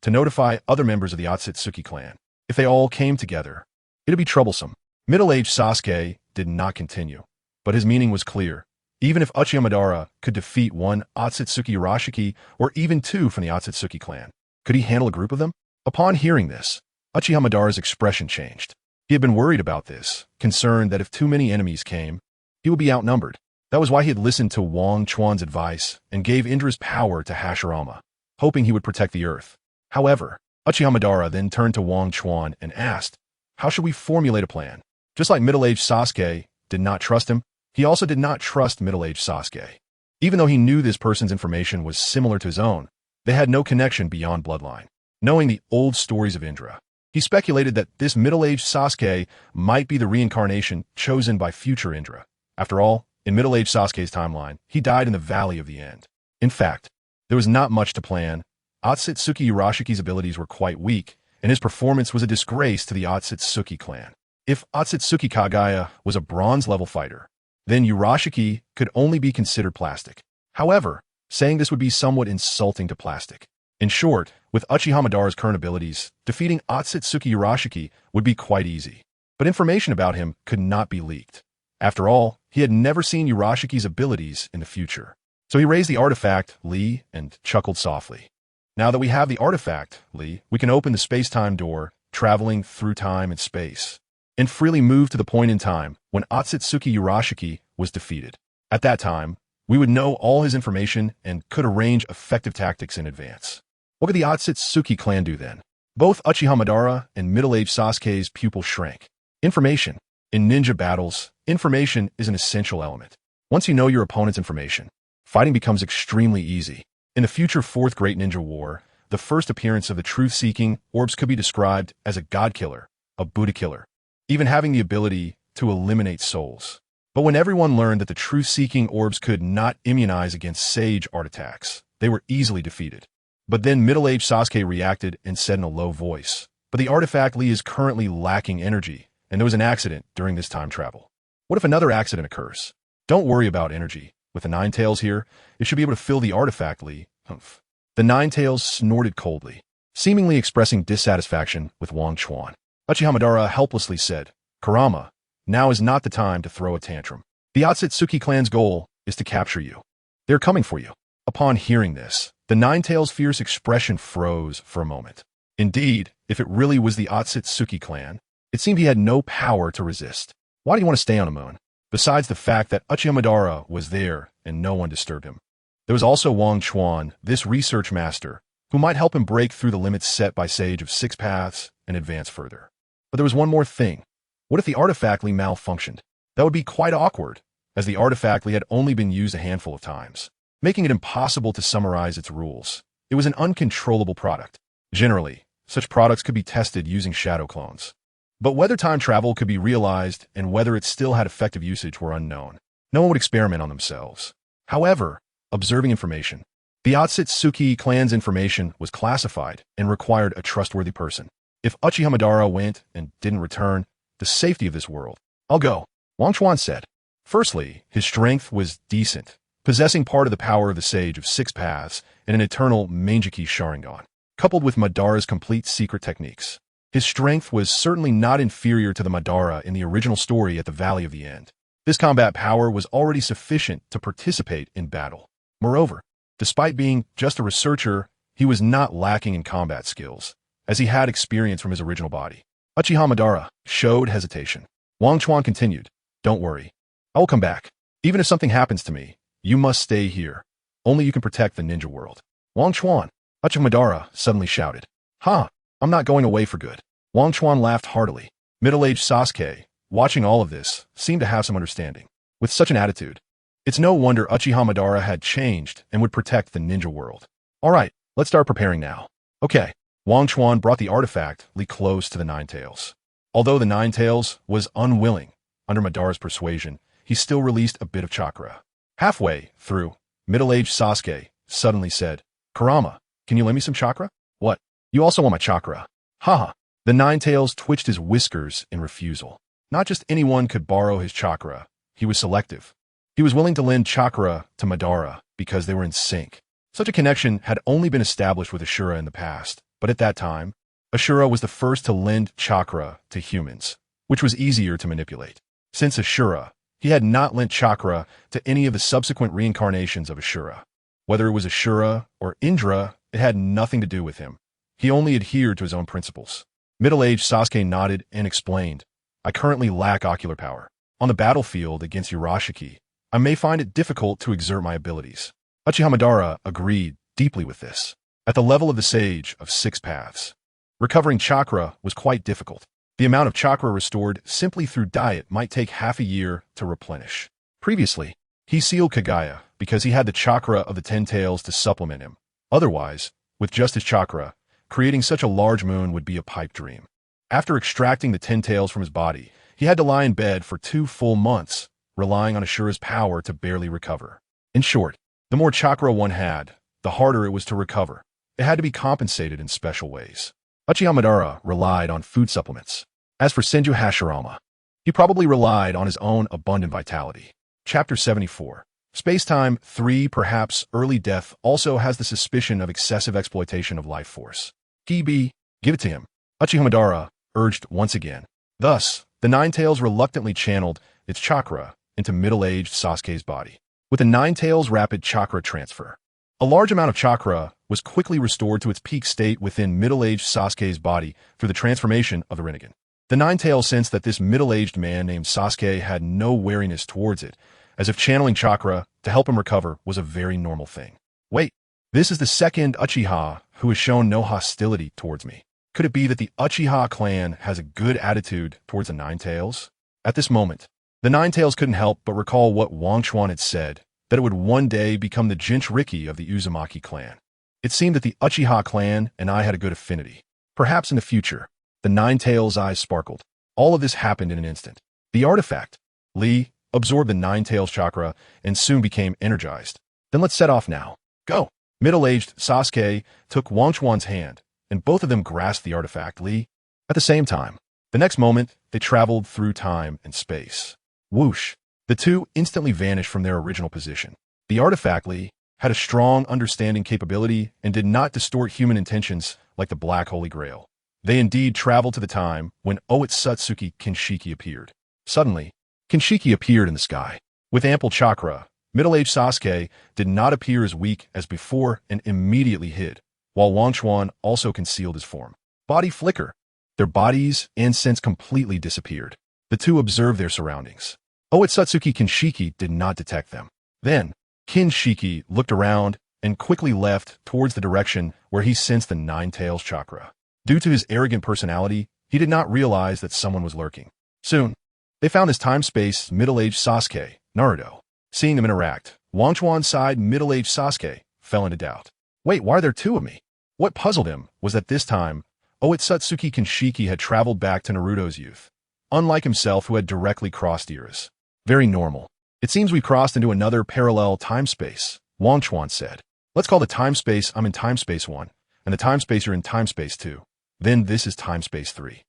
Speaker 1: to notify other members of the Otsutsuki clan. If they all came together, it'd be troublesome. Middle-aged Sasuke did not continue, but his meaning was clear. Even if Uchiha Madara could defeat one Otsutsuki Urashiki or even two from the Otsutsuki clan, could he handle a group of them? Upon hearing this, Uchiha Madara's expression changed. He had been worried about this, concerned that if too many enemies came, he would be outnumbered. That was why he had listened to Wang Chuan's advice and gave Indra's power to Hashirama, hoping he would protect the earth. However, Uchiha Madara then turned to Wang Chuan and asked, how should we formulate a plan? Just like middle-aged Sasuke did not trust him, he also did not trust middle-aged Sasuke. Even though he knew this person's information was similar to his own, they had no connection beyond bloodline. Knowing the old stories of Indra, he speculated that this middle-aged Sasuke might be the reincarnation chosen by future Indra. After all, in middle-aged Sasuke's timeline, he died in the Valley of the End. In fact, there was not much to plan. Otsutsuki Urashiki's abilities were quite weak, and his performance was a disgrace to the Otsutsuki clan. If Otsutsuki Kagaya was a bronze-level fighter, then Urashiki could only be considered plastic. However, saying this would be somewhat insulting to plastic. In short, with Uchiha Madara's current abilities, defeating Otsutsuki Urashiki would be quite easy. But information about him could not be leaked. After all, he had never seen Urashiki's abilities in the future. So he raised the artifact, Li, and chuckled softly. Now that we have the artifact, Li, we can open the space-time door, traveling through time and space, and freely move to the point in time when Otsutsuki Urashiki was defeated. At that time, we would know all his information and could arrange effective tactics in advance. What could the Otsutsuki clan do then? Both Uchiha Madara and middle-aged Sasuke's pupil shrank. Information. In ninja battles, information is an essential element. Once you know your opponent's information, fighting becomes extremely easy. In the future Fourth Great Ninja War, the first appearance of the truth-seeking orbs could be described as a god killer, a Buddha killer, even having the ability to eliminate souls. But when everyone learned that the truth-seeking orbs could not immunize against sage art attacks, they were easily defeated. But then middle-aged Sasuke reacted and said in a low voice, but the artifact Li is currently lacking energy, and there was an accident during this time travel. What if another accident occurs? Don't worry about energy. With the Ninetales here, it should be able to fill the artifact Li. Humph. The Ninetales snorted coldly, seemingly expressing dissatisfaction with Wang Chuan. Uchiha Madara helplessly said, Kurama, now is not the time to throw a tantrum. The Otsutsuki clan's goal is to capture you. They're coming for you. Upon hearing this, the Ninetales' fierce expression froze for a moment. Indeed, if it really was the Otsutsuki clan, it seemed he had no power to resist. Why do you want to stay on the moon? Besides the fact that Uchiha Madara was there and no one disturbed him. There was also Wang Chuan, this research master, who might help him break through the limits set by Sage of Six Paths and advance further. But there was one more thing. What if the artifact Li malfunctioned? That would be quite awkward, as the artifact Li had only been used a handful of times, making it impossible to summarize its rules. It was an uncontrollable product. Generally, such products could be tested using shadow clones. But whether time travel could be realized and whether it still had effective usage were unknown. No one would experiment on themselves. However, observing information. The Otsutsuki clan's information was classified and required a trustworthy person. If Uchiha Madara went and didn't return, the safety of this world. I'll go, Wang Chuan said. Firstly, his strength was decent, possessing part of the power of the Sage of Six Paths and an eternal Mangeki Sharingan, coupled with Madara's complete secret techniques. His strength was certainly not inferior to the Madara in the original story at the Valley of the End. This combat power was already sufficient to participate in battle. Moreover, despite being just a researcher, he was not lacking in combat skills, as he had experience from his original body. Uchiha Madara showed hesitation. Wang Chuan continued, "Don't worry. I will come back. Even if something happens to me, you must stay here. Only you can protect the ninja world." Wang Chuan, Uchiha Madara suddenly shouted. "Ha! I'm not going away for good." Wang Chuan laughed heartily. Middle-aged Sasuke, watching all of this, seemed to have some understanding. With such an attitude, it's no wonder Uchiha Madara had changed and would protect the ninja world. All right, let's start preparing now. Okay. Wang Chuan brought the artifact close to the Ninetales. Although the Ninetales was unwilling, under Madara's persuasion, he still released a bit of chakra. Halfway through, middle-aged Sasuke suddenly said, "Kurama, can you lend me some chakra?" "What? You also want my chakra?" Haha. The Ninetales twitched his whiskers in refusal. Not just anyone could borrow his chakra. He was selective. He was willing to lend chakra to Madara because they were in sync. Such a connection had only been established with Ashura in the past, but at that time, Ashura was the first to lend chakra to humans, which was easier to manipulate. Since Ashura, he had not lent chakra to any of the subsequent reincarnations of Ashura. Whether it was Ashura or Indra, it had nothing to do with him. He only adhered to his own principles. Middle-aged Sasuke nodded and explained, "I currently lack ocular power. On the battlefield against Urashiki, I may find it difficult to exert my abilities." Uchiha Madara agreed deeply with this. At the level of the Sage of Six Paths, recovering chakra was quite difficult. The amount of chakra restored simply through diet might take half a year to replenish. Previously, he sealed Kagaya because he had the chakra of the Ten Taels to supplement him. Otherwise, with just his chakra, creating such a large moon would be a pipe dream. After extracting the Ten Taels from his body, he had to lie in bed for 2 full months, relying on Ashura's power to barely recover. In short, the more chakra one had, the harder it was to recover. It had to be compensated in special ways. Uchiha Madara relied on food supplements. As for Senju Hashirama, he probably relied on his own abundant vitality. Chapter 74. Spacetime 3. Perhaps early death also has the suspicion of excessive exploitation of life force. Give it to him. Uchiha Madara urged once again. Thus, the Ninetales reluctantly channeled its chakra into middle-aged Sasuke's body. With the Ninetales' rapid chakra transfer, a large amount of chakra was quickly restored to its peak state within middle-aged Sasuke's body through the transformation of the Renegan. The Ninetales sensed that this middle-aged man named Sasuke had no wariness towards it, as if channeling chakra to help him recover was a very normal thing. Wait, this is the second Uchiha who has shown no hostility towards me. Could it be that the Uchiha clan has a good attitude towards the Ninetales? At this moment, the Ninetales couldn't help but recall what Wang Chuan had said, that it would one day become the Jinchuriki of the Uzumaki clan. It seemed that the Uchiha clan and I had a good affinity. Perhaps in the future. The Ninetales' eyes sparkled. All of this happened in an instant. The artifact, Li, absorbed the Ninetales chakra and soon became energized. Then let's set off now. Go! Middle-aged Sasuke took Wang Chuan's hand, and both of them grasped the artifact Li. At the same time, the next moment, they traveled through time and space. Whoosh! The two instantly vanished from their original position. The artifact Li had a strong understanding capability and did not distort human intentions like the Black Holy Grail. They indeed traveled to the time when Otsutsuki Kinshiki appeared. Suddenly, Kinshiki appeared in the sky. With ample chakra, middle-aged Sasuke did not appear as weak as before and immediately hid, while Wang Chuan also concealed his form. Body flicker. Their bodies and sense completely disappeared. The two observed their surroundings. Otsutsuki Kinshiki did not detect them. Then, Kinshiki looked around and quickly left towards the direction where he sensed the Ninetales chakra. Due to his arrogant personality, he did not realize that someone was lurking. Soon, they found his time-space middle-aged Sasuke, Naruto. Seeing them interact, Wang Chuan's side middle-aged Sasuke fell into doubt. Wait, why are there two of me? What puzzled him was that this time, Oitsutsuki Kinshiki had traveled back to Naruto's youth. Unlike himself, who had directly crossed eras. Very normal. It seems we've crossed into another parallel time-space, Wang Chuan said. Let's call the time-space I'm in time-space 1, and the time-space you're in time-space 2. Then this is time-space 3.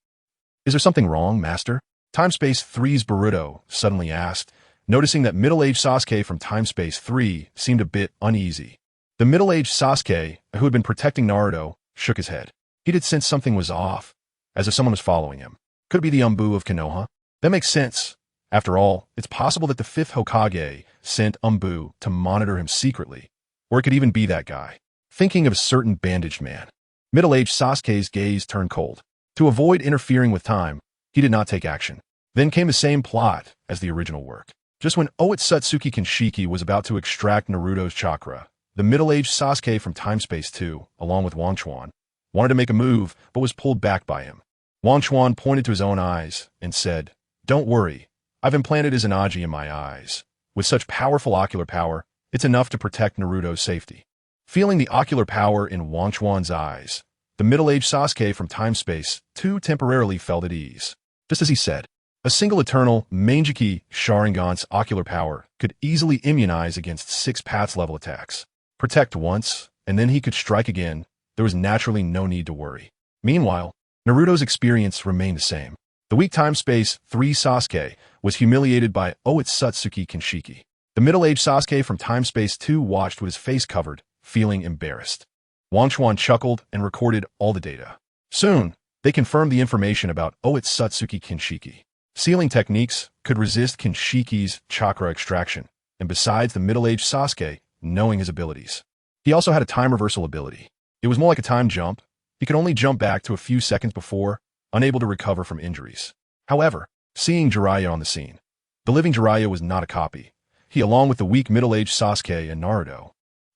Speaker 1: Is there something wrong, master? Time-space 3's Boruto suddenly asked, noticing that middle-aged Sasuke from time-space 3 seemed a bit uneasy. The middle-aged Sasuke, who had been protecting Naruto, shook his head. He did sense something was off, as if someone was following him. Could it be the Umbu of Konoha? That makes sense. After all, it's possible that the 5th Hokage sent Umbu to monitor him secretly. Or it could even be that guy. Thinking of a certain bandaged man. Middle-aged Sasuke's gaze turned cold. To avoid interfering with time, he did not take action. Then came the same plot as the original work. Just when Oitsutsuki Kinshiki was about to extract Naruto's chakra, the middle-aged Sasuke from Time-Space 2, along with Wang Chuan, wanted to make a move but was pulled back by him. Wang Chuan pointed to his own eyes and said, "Don't worry, I've implanted Izanagi in my eyes. With such powerful ocular power, it's enough to protect Naruto's safety." Feeling the ocular power in Wang Chuan's eyes, the middle-aged Sasuke from Time-Space 2 temporarily felt at ease. Just as he said, a single eternal Mangeki Sharingan's ocular power could easily immunize against 6 Paths-level attacks. Protect once, and then he could strike again. There was naturally no need to worry. Meanwhile, Naruto's experience remained the same. The weak Time-Space 3 Sasuke was humiliated by Oitsutsuki Kinshiki. The middle-aged Sasuke from Time-Space 2 watched with his face covered, feeling embarrassed. Wang Chuan chuckled and recorded all the data. Soon, they confirmed the information about Oitsutsuki Kinshiki. Sealing techniques could resist Kinshiki's chakra extraction, and besides the middle-aged Sasuke knowing his abilities, he also had a time reversal ability. It was more like a time jump. He could only jump back to a few seconds before, unable to recover from injuries. However, seeing Jiraiya on the scene, the living Jiraiya was not a copy. He, along with the weak middle-aged Sasuke and Naruto,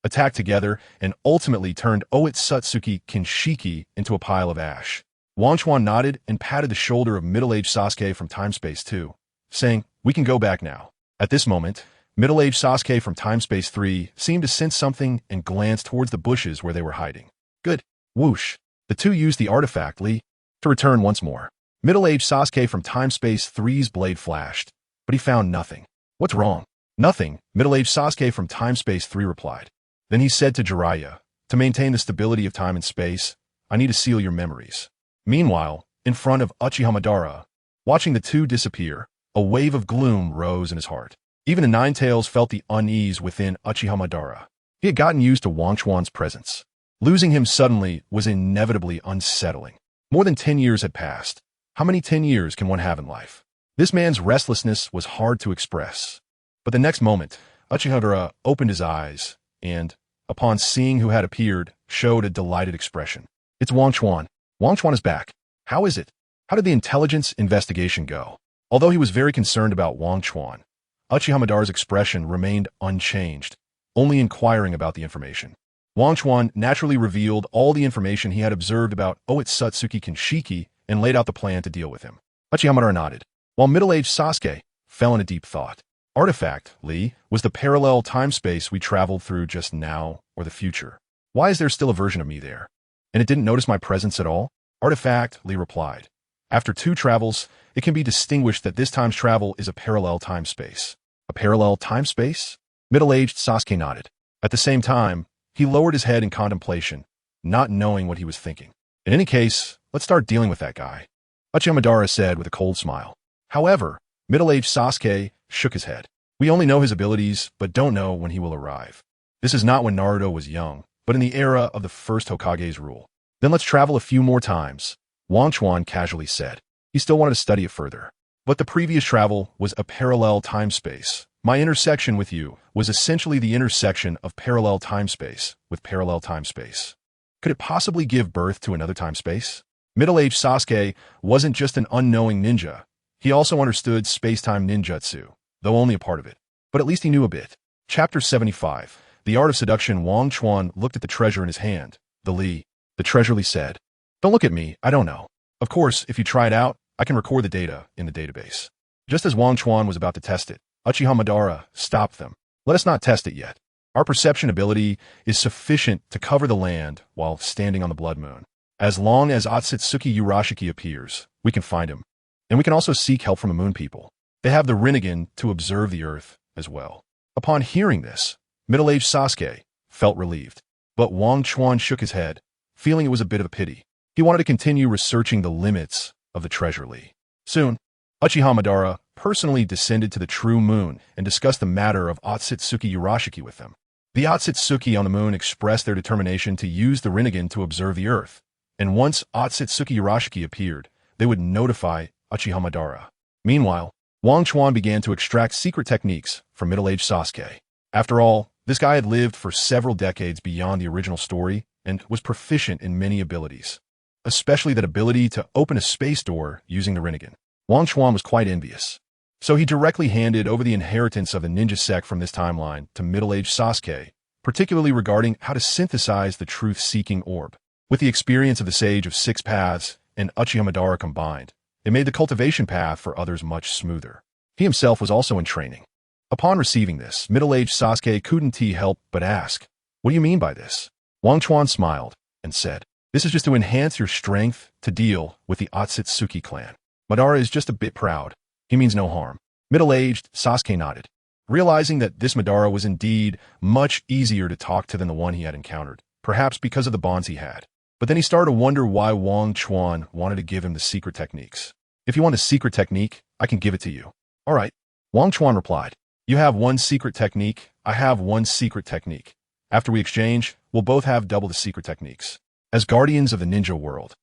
Speaker 1: attacked together and ultimately turned Oitsutsuki Kinshiki into a pile of ash. Wang Chuan nodded and patted the shoulder of middle-aged Sasuke from Time-Space 2, saying, "We can go back now." At this moment, middle-aged Sasuke from Time-Space 3 seemed to sense something and glanced towards the bushes where they were hiding. Good. Whoosh. The two used the artifact Li to return once more. Middle-aged Sasuke from Time-Space 3's blade flashed, but he found nothing. "What's wrong?" "Nothing," middle-aged Sasuke from Time-Space 3 replied. Then he said to Jiraiya, "To maintain the stability of time and space, I need to seal your memories." Meanwhile, in front of Uchiha Madara, watching the two disappear, a wave of gloom rose in his heart. Even the Ninetales felt the unease within Uchiha Madara. He had gotten used to Wang Chuan's presence. Losing him suddenly was inevitably unsettling. More than 10 years had passed. How many 10 years can one have in life? This man's restlessness was hard to express. But the next moment, Uchiha Madara opened his eyes and, upon seeing who had appeared, showed a delighted expression. "It's Wang Chuan. Wang Chuan is back. How is it? How did the intelligence investigation go?" Although he was very concerned about Wang Chuan, Uchiha Madara's expression remained unchanged, only inquiring about the information. Wang Chuan naturally revealed all the information he had observed about Oitsutsuki Kinshiki and laid out the plan to deal with him. Uchiha Madara nodded, while middle-aged Sasuke fell into deep thought. Artifact, Li, was the parallel time-space we traveled through just now or the future. Why is there still a version of me there? And it didn't notice my presence at all? Artifact, Li replied. After 2 travels, it can be distinguished that this time's travel is a parallel time-space. A parallel time-space? Middle-aged Sasuke nodded. At the same time, he lowered his head in contemplation, not knowing what he was thinking. In any case, let's start dealing with that guy, Uchiha Madara said with a cold smile. However, middle-aged Sasuke shook his head. We only know his abilities, but don't know when he will arrive. This is not when Naruto was young, but in the era of the first Hokage's rule. Then let's travel a few more times, Wang Chuan casually said. He still wanted to study it further. But the previous travel was a parallel time-space. My intersection with you was essentially the intersection of parallel time-space with parallel time-space. Could it possibly give birth to another time-space? Middle-aged Sasuke wasn't just an unknowing ninja. He also understood space-time ninjutsu, though only a part of it. But at least he knew a bit. Chapter 75. The Art of Seduction. Wang Chuan looked at the treasure in his hand. The treasure Li said, "Don't look at me, I don't know. Of course, if you try it out, I can record the data in the database." Just as Wang Chuan was about to test it, Uchiha Madara stopped them. "Let us not test it yet. Our perception ability is sufficient to cover the land while standing on the blood moon. As long as Otsutsuki Urashiki appears, we can find him. And we can also seek help from the moon people. They have the Renegan to observe the earth as well. Upon hearing this, middle-aged Sasuke felt relieved. But Wang Chuan shook his head, feeling it was a bit of a pity. He wanted to continue researching the limits of the treasure Li. Soon, Uchiha Madara personally descended to the true moon and discussed the matter of Otsutsuki Urashiki with them. The Otsutsuki on the moon expressed their determination to use the Renegan to observe the earth, and once Otsutsuki Urashiki appeared, they would notify Uchiha Madara. Meanwhile, Wang Chuan began to extract secret techniques from middle-aged Sasuke. After all, this guy had lived for several decades beyond the original story and was proficient in many abilities, especially that ability to open a space door using the Renegan. Wang Chuan was quite envious. So he directly handed over the inheritance of the ninja sect from this timeline to middle-aged Sasuke, particularly regarding how to synthesize the truth-seeking orb. With the experience of the Sage of Six Paths and Uchiha Madara combined, it made the cultivation path for others much smoother. He himself was also in training. Upon receiving this, middle-aged Sasuke couldn't help but ask, "What do you mean by this?" Wang Chuan smiled and said, "This is just to enhance your strength to deal with the Otsutsuki clan. Madara is just a bit proud. He means no harm." Middle-aged Sasuke nodded, realizing that this Madara was indeed much easier to talk to than the one he had encountered, perhaps because of the bonds he had. But then he started to wonder why Wang Chuan wanted to give him the secret techniques. "If you want a secret technique, I can give it to you." "All right," Wang Chuan replied. "You have one secret technique, I have one secret technique. After we exchange, we'll both have double the secret techniques." As guardians of the ninja world,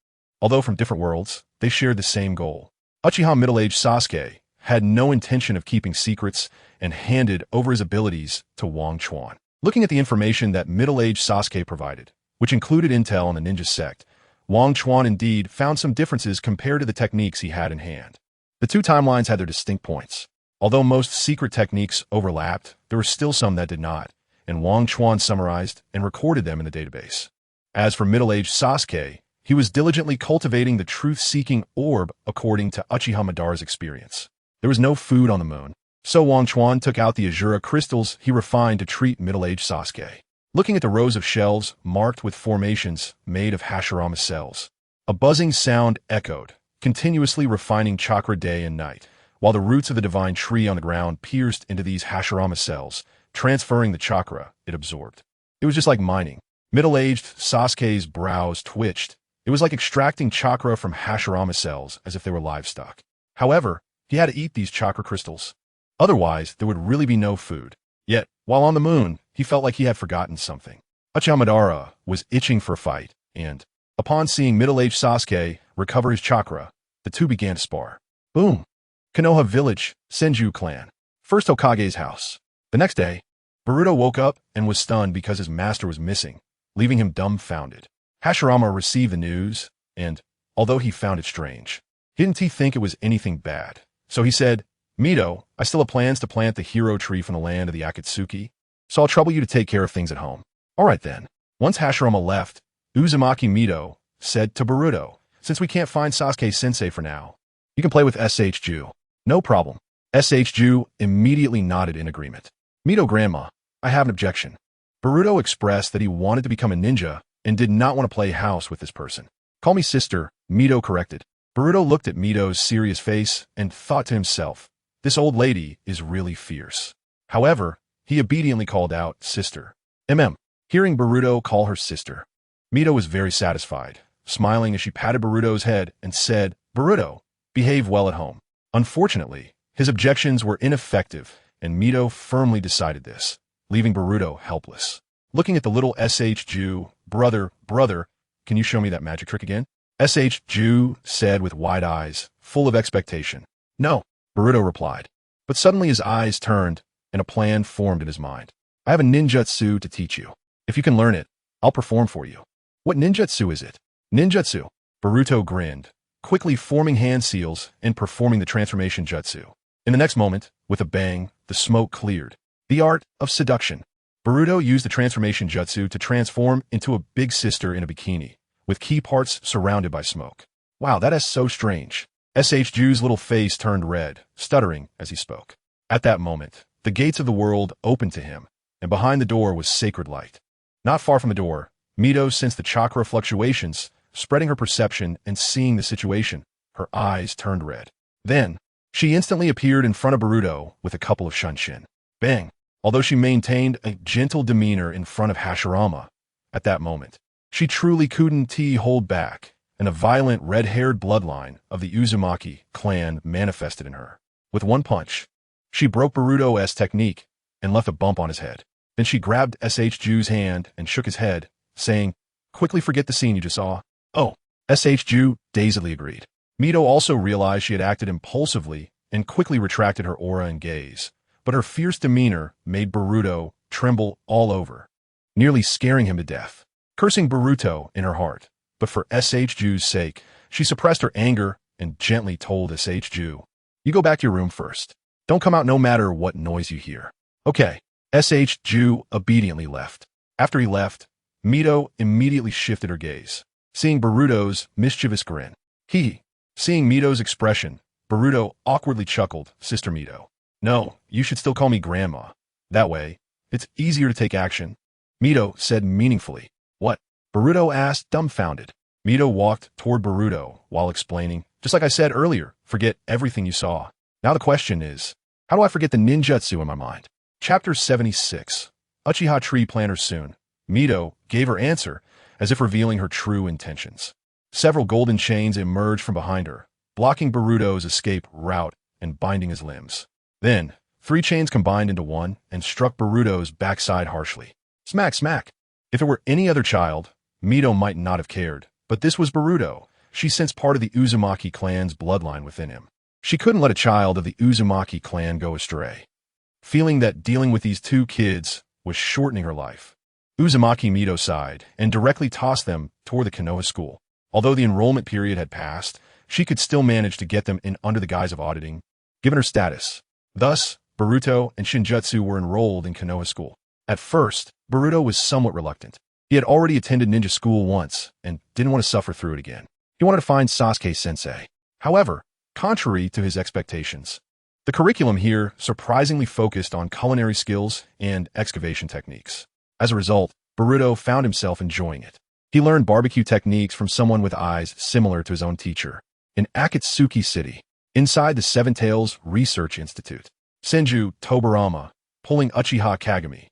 Speaker 1: although from different worlds, they shared the same goal. Uchiha middle-aged Sasuke had no intention of keeping secrets and handed over his abilities to Wang Chuan. Looking at the information that middle-aged Sasuke provided, which included intel on the ninja sect, Wang Chuan indeed found some differences compared to the techniques he had in hand. The two timelines had their distinct points. Although most secret techniques overlapped, there were still some that did not, and Wang Chuan summarized and recorded them in the database. As for middle-aged Sasuke, he was diligently cultivating the truth-seeking orb according to Uchiha Madara's experience. There was no food on the moon, so Wang Chuan took out the Azura crystals he refined to treat middle-aged Sasuke. Looking at the rows of shelves marked with formations made of Hashirama cells, a buzzing sound echoed, continuously refining chakra day and night, while the roots of the divine tree on the ground pierced into these Hashirama cells, transferring the chakra it absorbed. It was just like mining. Middle-aged Sasuke's brows twitched. It was like extracting chakra from Hashirama cells as if they were livestock. However, he had to eat these chakra crystals. Otherwise, there would really be no food. Yet, while on the moon, he felt like he had forgotten something. Uchiha Madara was itching for a fight, and, upon seeing middle-aged Sasuke recover his chakra, the two began to spar. Boom! Konoha Village, Senju Clan. First Hokage's house. The next day, Boruto woke up and was stunned because his master was missing, leaving him dumbfounded. Hashirama received the news, and, although he found it strange, didn't think it was anything bad. So he said, "Mito, I still have plans to plant the hero tree from the land of the Akatsuki, so I'll trouble you to take care of things at home." "All right then." Once Hashirama left, Uzumaki Mito said to Boruto, "Since we can't find Sasuke-sensei for now, you can play with SH Ju." "No problem." SH Ju immediately nodded in agreement. "Mito grandma, I have an objection." Boruto expressed that he wanted to become a ninja and did not want to play house with this person. "Call me sister," Mito corrected. Boruto looked at Mito's serious face and thought to himself, this old lady is really fierce. However, he obediently called out, "Sister." Hearing Boruto call her sister, Mito was very satisfied, smiling as she patted Boruto's head and said, "Boruto, behave well at home." Unfortunately, his objections were ineffective, and Mito firmly decided this, leaving Boruto helpless. Looking at the little SH Ju, brother, can you show me that magic trick again?" SH Ju said with wide eyes, full of expectation. "No," Boruto replied. But suddenly his eyes turned, and a plan formed in his mind. "I have a ninjutsu to teach you. If you can learn it, I'll perform for you." "What ninjutsu is it?" "Ninjutsu." Boruto grinned, quickly forming hand seals and performing the transformation jutsu. In the next moment, with a bang, the smoke cleared. The art of seduction. Boruto used the transformation jutsu to transform into a big sister in a bikini, with key parts surrounded by smoke. "Wow, that is so strange." SH Ju's little face turned red, stuttering as he spoke. At that moment, the gates of the world opened to him, and behind the door was sacred light. Not far from the door, Mito sensed the chakra fluctuations spreading her perception and seeing the situation. Her eyes turned red. Then, she instantly appeared in front of Boruto with a couple of shunshin. Bang! Although she maintained a gentle demeanor in front of Hashirama, at that moment, she truly couldn't hold back, and a violent red-haired bloodline of the Uzumaki clan manifested in her. With one punch, she broke Boruto's technique and left a bump on his head. Then she grabbed SHJu's hand and shook his head, saying, "Quickly forget the scene you just saw." "Oh," SHJu dazedly agreed. Mito also realized she had acted impulsively and quickly retracted her aura and gaze, but her fierce demeanor made Boruto tremble all over, nearly scaring him to death. Cursing Boruto in her heart, but for SHJu's sake, she suppressed her anger and gently told SHJu, "You go back to your room first. Don't come out no matter what noise you hear." "Okay." SHJu obediently left. After he left, Mito immediately shifted her gaze, seeing Boruto's mischievous grin. Seeing Mito's expression, Boruto awkwardly chuckled. "Sister Mito." "No, you should still call me Grandma. That way, it's easier to take action," Mito said meaningfully. "What?" Boruto asked, dumbfounded. Mito walked toward Boruto while explaining, "Just like I said earlier, forget everything you saw. Now the question is, how do I forget the ninjutsu in my mind?" Chapter 76. Uchiha Tree Planter Soon. Mito gave her answer, as if revealing her true intentions. Several golden chains emerged from behind her, blocking Boruto's escape route and binding his limbs. Then, 3 chains combined into one and struck Boruto's backside harshly. Smack, smack. If it were any other child, Mito might not have cared, but this was Boruto. She sensed part of the Uzumaki clan's bloodline within him. She couldn't let a child of the Uzumaki clan go astray. Feeling that dealing with these 2 kids was shortening her life, Uzumaki Mito sighed and directly tossed them toward the Konoha school. Although the enrollment period had passed, she could still manage to get them in under the guise of auditing, given her status. Thus, Boruto and Shinjutsu were enrolled in Konoha school. At first, Boruto was somewhat reluctant. He had already attended ninja school once and didn't want to suffer through it again. He wanted to find Sasuke-sensei. However, contrary to his expectations, the curriculum here surprisingly focused on culinary skills and excavation techniques. As a result, Boruto found himself enjoying it. He learned barbecue techniques from someone with eyes similar to his own teacher. In Akatsuki City, inside the Seven Taels Research Institute, Senju Tobarama, pulling Uchiha Kagami,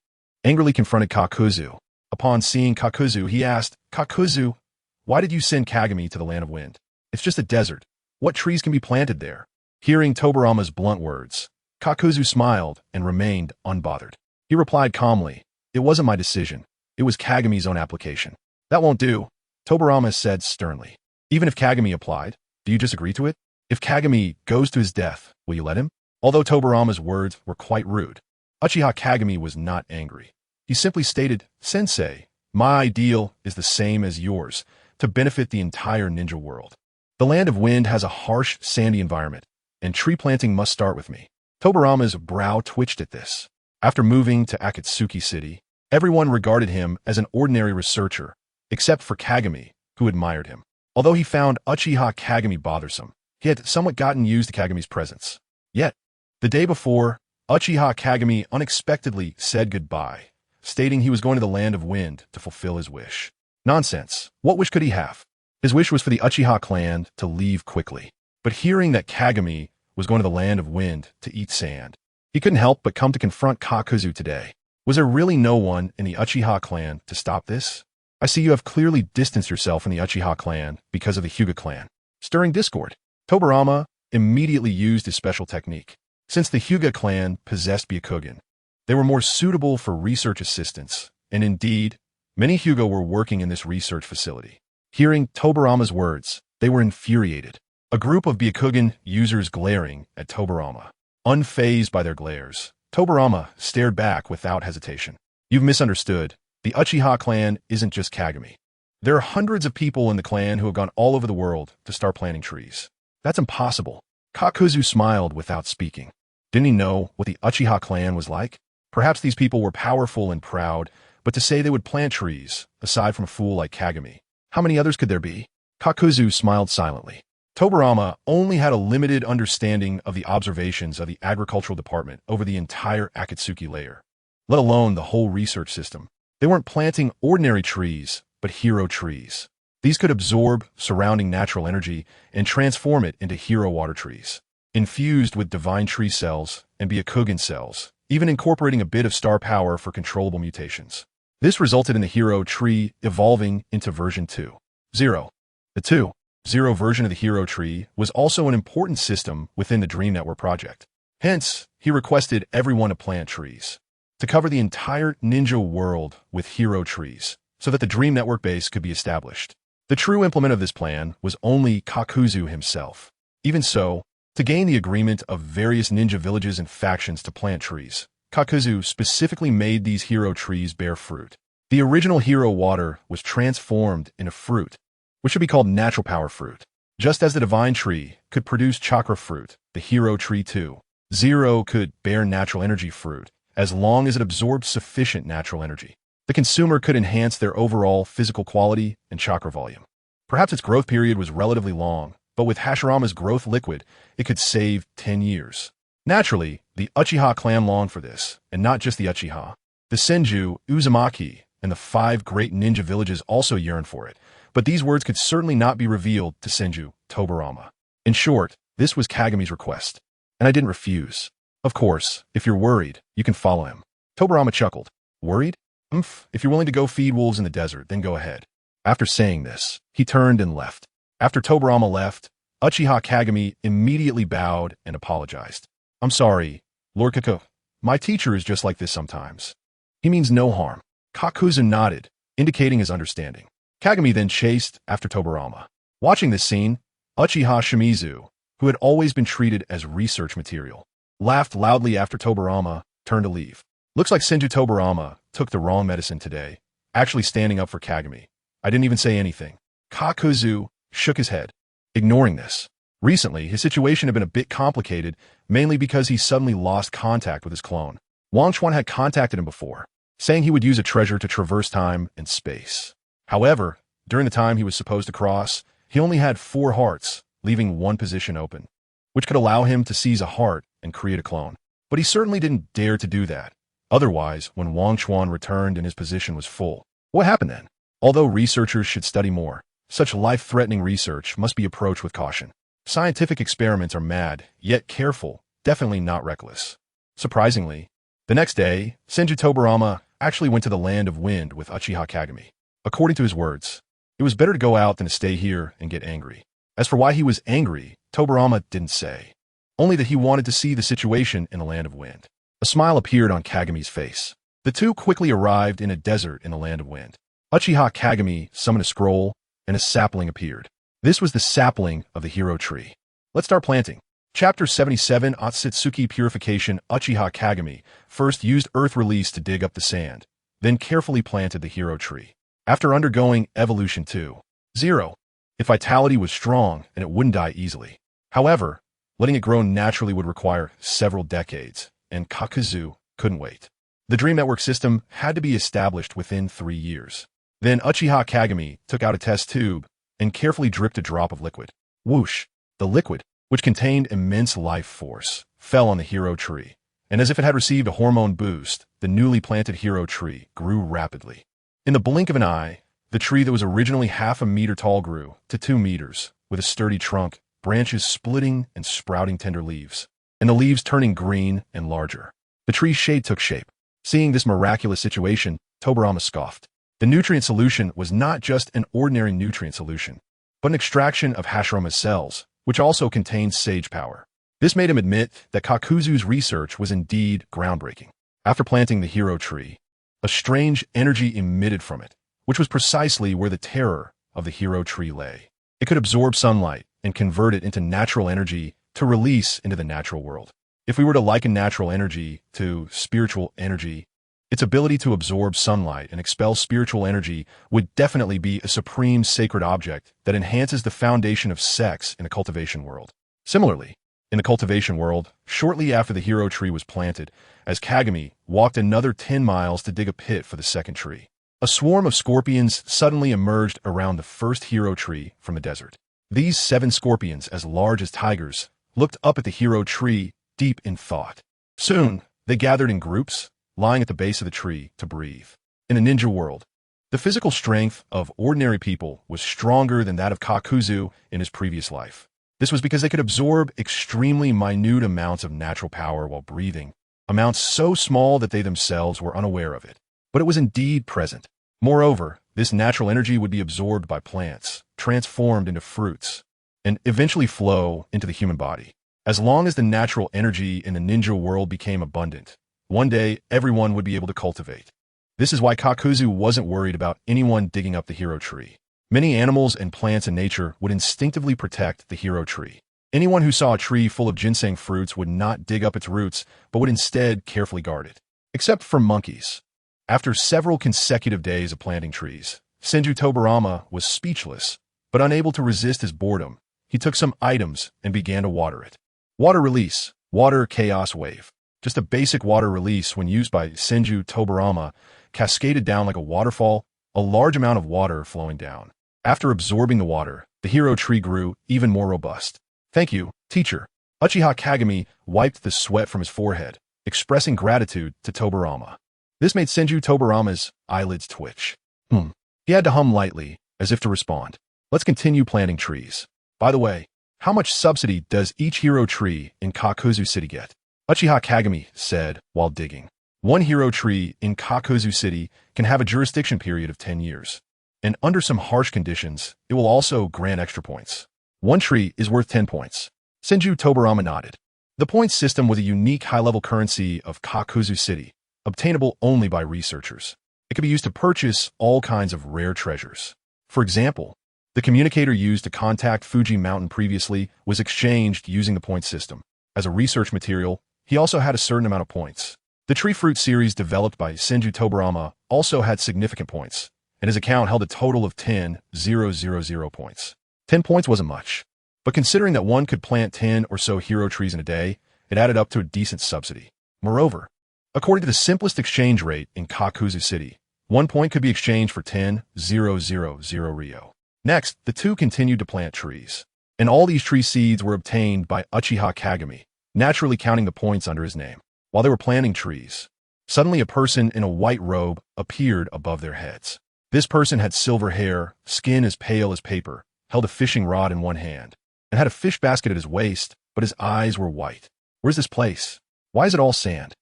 Speaker 1: angrily confronted Kakuzu. Upon seeing Kakuzu, he asked, "Kakuzu, why did you send Kagami to the Land of Wind? It's just a desert. What trees can be planted there?" Hearing Tobarama's blunt words, Kakuzu smiled and remained unbothered. He replied calmly, "It wasn't my decision. It was Kagami's own application." "That won't do," Tobarama said sternly. "Even if Kagami applied, do you disagree to it? If Kagami goes to his death, will you let him?" Although Tobarama's words were quite rude, Uchiha Kagami was not angry. He simply stated, "Sensei, my ideal is the same as yours, to benefit the entire ninja world. The Land of Wind has a harsh, sandy environment, and tree planting must start with me." Tobarama's brow twitched at this. After moving to Akatsuki City, everyone regarded him as an ordinary researcher, except for Kagami, who admired him. Although he found Uchiha Kagami bothersome, he had somewhat gotten used to Kagami's presence. Yet, the day before, Uchiha Kagami unexpectedly said goodbye, stating he was going to the Land of Wind to fulfill his wish. Nonsense. What wish could he have? His wish was for the Uchiha clan to leave quickly. But hearing that Kagami was going to the Land of Wind to eat sand, he couldn't help but come to confront Kakuzu today. Was there really no one in the Uchiha clan to stop this? "I see you have clearly distanced yourself from the Uchiha clan because of the Hyuga clan." Stirring discord, Tobarama immediately used his special technique. Since the Hyuga clan possessed Byakugan, they were more suitable for research assistance, and indeed, many Hyuga were working in this research facility. Hearing Tobarama's words, they were infuriated. A group of Byakugan users glaring at Tobarama. Unfazed by their glares, Tobarama stared back without hesitation. "You've misunderstood. The Uchiha clan isn't just Kagami. There are hundreds of people in the clan who have gone all over the world to start planting trees. That's impossible." Kakuzu smiled without speaking. Didn't he know what the Uchiha clan was like? Perhaps these people were powerful and proud, but to say they would plant trees, aside from a fool like Kagami, how many others could there be? Kakuzu smiled silently. Tobarama only had a limited understanding of the observations of the agricultural department over the entire Akatsuki layer, let alone the whole research system. They weren't planting ordinary trees, but hero trees. These could absorb surrounding natural energy and transform it into hero water trees, infused with divine tree cells and Byakugan cells, even incorporating a bit of star power for controllable mutations. This resulted in the hero tree evolving into version 2.0. The 2.0 version of the hero tree was also an important system within the Dream Network project. Hence, he requested everyone to plant trees to cover the entire ninja world with hero trees, so that the Dream Network base could be established. The true implement of this plan was only Kakuzu himself. Even so, to gain the agreement of various ninja villages and factions to plant trees, Kakuzu specifically made these hero trees bear fruit. The original hero water was transformed into fruit, which should be called natural power fruit. Just as the divine tree could produce chakra fruit, the hero tree 2.0 could bear natural energy fruit, as long as it absorbed sufficient natural energy. The consumer could enhance their overall physical quality and chakra volume. Perhaps its growth period was relatively long, but with Hashirama's growth liquid, it could save 10 years. Naturally, the Uchiha clan longed for this, and not just the Uchiha. The Senju, Uzumaki, and the 5 great ninja villages also yearned for it, but these words could certainly not be revealed to Senju, Tobarama. In short, this was Kagami's request, and I didn't refuse. Of course, if you're worried, you can follow him. Tobarama chuckled. Worried? If you're willing to go feed wolves in the desert, then go ahead. After saying this, he turned and left. After Tobarama left, Uchiha Kagami immediately bowed and apologized. I'm sorry, Lord Kaku. My teacher is just like this sometimes. He means no harm. Kakuzu nodded, indicating his understanding. Kagami then chased after Tobarama. Watching this scene, Uchiha Shimizu, who had always been treated as research material, laughed loudly after Tobarama turned to leave. Looks like Senju Tobarama took the wrong medicine today, actually standing up for Kagami. I didn't even say anything. Kakuzu shook his head, ignoring this. Recently, his situation had been a bit complicated, mainly because he suddenly lost contact with his clone. Wang Chuan had contacted him before, saying he would use a treasure to traverse time and space. However, during the time he was supposed to cross, he only had 4 hearts, leaving 1 position open, which could allow him to seize a heart and create a clone. But he certainly didn't dare to do that. Otherwise, when Wang Chuan returned and his position was full, what happened then? Although researchers should study more, such life-threatening research must be approached with caution. Scientific experiments are mad, yet careful, definitely not reckless. Surprisingly, the next day, Senju Tobarama actually went to the Land of Wind with Uchiha Kagami. According to his words, it was better to go out than to stay here and get angry. As for why he was angry, Tobarama didn't say. Only that he wanted to see the situation in the Land of Wind. A smile appeared on Kagami's face. The two quickly arrived in a desert in the Land of Wind. Uchiha Kagami summoned a scroll, and a sapling appeared. This was the sapling of the hero tree. Let's start planting. Chapter 77 Otsutsuki Purification. Uchiha Kagami first used earth release to dig up the sand, then carefully planted the hero tree. After undergoing evolution 2.0, its vitality was strong and it wouldn't die easily. However, letting it grow naturally would require several decades, and Kakuzu couldn't wait. The Dream Network system had to be established within 3 years. Then Uchiha Kagami took out a test tube and carefully dripped a drop of liquid. Whoosh! The liquid, which contained immense life force, fell on the hero tree, and as if it had received a hormone boost, the newly planted hero tree grew rapidly. In the blink of an eye, the tree that was originally half a meter tall grew to 2 meters, with a sturdy trunk, branches splitting and sprouting tender leaves, and the leaves turning green and larger. The tree's shade took shape. Seeing this miraculous situation, Tobarama scoffed. The nutrient solution was not just an ordinary nutrient solution, but an extraction of Hashirama's cells, which also contained sage power. This made him admit that Kakuzu's research was indeed groundbreaking. After planting the hero tree, a strange energy emitted from it, which was precisely where the terror of the hero tree lay. It could absorb sunlight and convert it into natural energy to release into the natural world. If we were to liken natural energy to spiritual energy, its ability to absorb sunlight and expel spiritual energy would definitely be a supreme sacred object that enhances the foundation of sex in the cultivation world. Similarly, in the cultivation world, shortly after the hero tree was planted, as Kagami walked another 10 miles to dig a pit for the second tree, a swarm of scorpions suddenly emerged around the first hero tree from the desert. These 7 scorpions, as large as tigers, looked up at the hero tree deep in thought. Soon, they gathered in groups, lying at the base of the tree to breathe. In a ninja world, The physical strength of ordinary people was stronger than that of Kakuzu in his previous life. This was because they could absorb extremely minute amounts of natural power while breathing, amounts so small that they themselves were unaware of it. But it was indeed present. Moreover, this natural energy would be absorbed by plants, transformed into fruits, and eventually flow into the human body. As long as the natural energy in the ninja world became abundant, one day everyone would be able to cultivate. This is why Kakuzu wasn't worried about anyone digging up the hero tree. Many animals and plants in nature would instinctively protect the hero tree. Anyone who saw a tree full of ginseng fruits would not dig up its roots, but would instead carefully guard it. Except for monkeys. After several consecutive days of planting trees, Senju Tobarama was speechless, but unable to resist his boredom. He took some items and began to water it. Water release, water chaos wave. Just a basic water release when used by Senju Tobarama cascaded down like a waterfall, a large amount of water flowing down. After absorbing the water, the hero tree grew even more robust. Thank you, teacher. Uchiha Kagami wiped the sweat from his forehead, expressing gratitude to Tobarama. This made Senju Tobarama's eyelids twitch. He had to hum lightly, as if to respond. Let's continue planting trees. By the way, how much subsidy does each hero tree in Kakuzu City get? Uchiha Kagami said while digging. One hero tree in Kakuzu City can have a jurisdiction period of 10 years. And under some harsh conditions, it will also grant extra points. One tree is worth 10 points. Senju Tobarama nodded. The points system was a unique high-level currency of Kakuzu City, obtainable only by researchers. It could be used to purchase all kinds of rare treasures. For example, the communicator used to contact Fuji Mountain previously was exchanged using the point system. As a research material, he also had a certain amount of points. The tree fruit series developed by Senju Tobarama also had significant points, and his account held a total of 10,000 points. 10 points wasn't much, but considering that one could plant 10 or so hero trees in a day, it added up to a decent subsidy. Moreover, according to the simplest exchange rate in Kakuzu City, 1 point could be exchanged for 10,000 ryo. Next, the two continued to plant trees, and all these tree seeds were obtained by Uchiha Kagami, naturally counting the points under his name. While they were planting trees, suddenly a person in a white robe appeared above their heads. This person had silver hair, skin as pale as paper, held a fishing rod in one hand, and had a fish basket at his waist, but his eyes were white. Where's this place? Why is it all sand?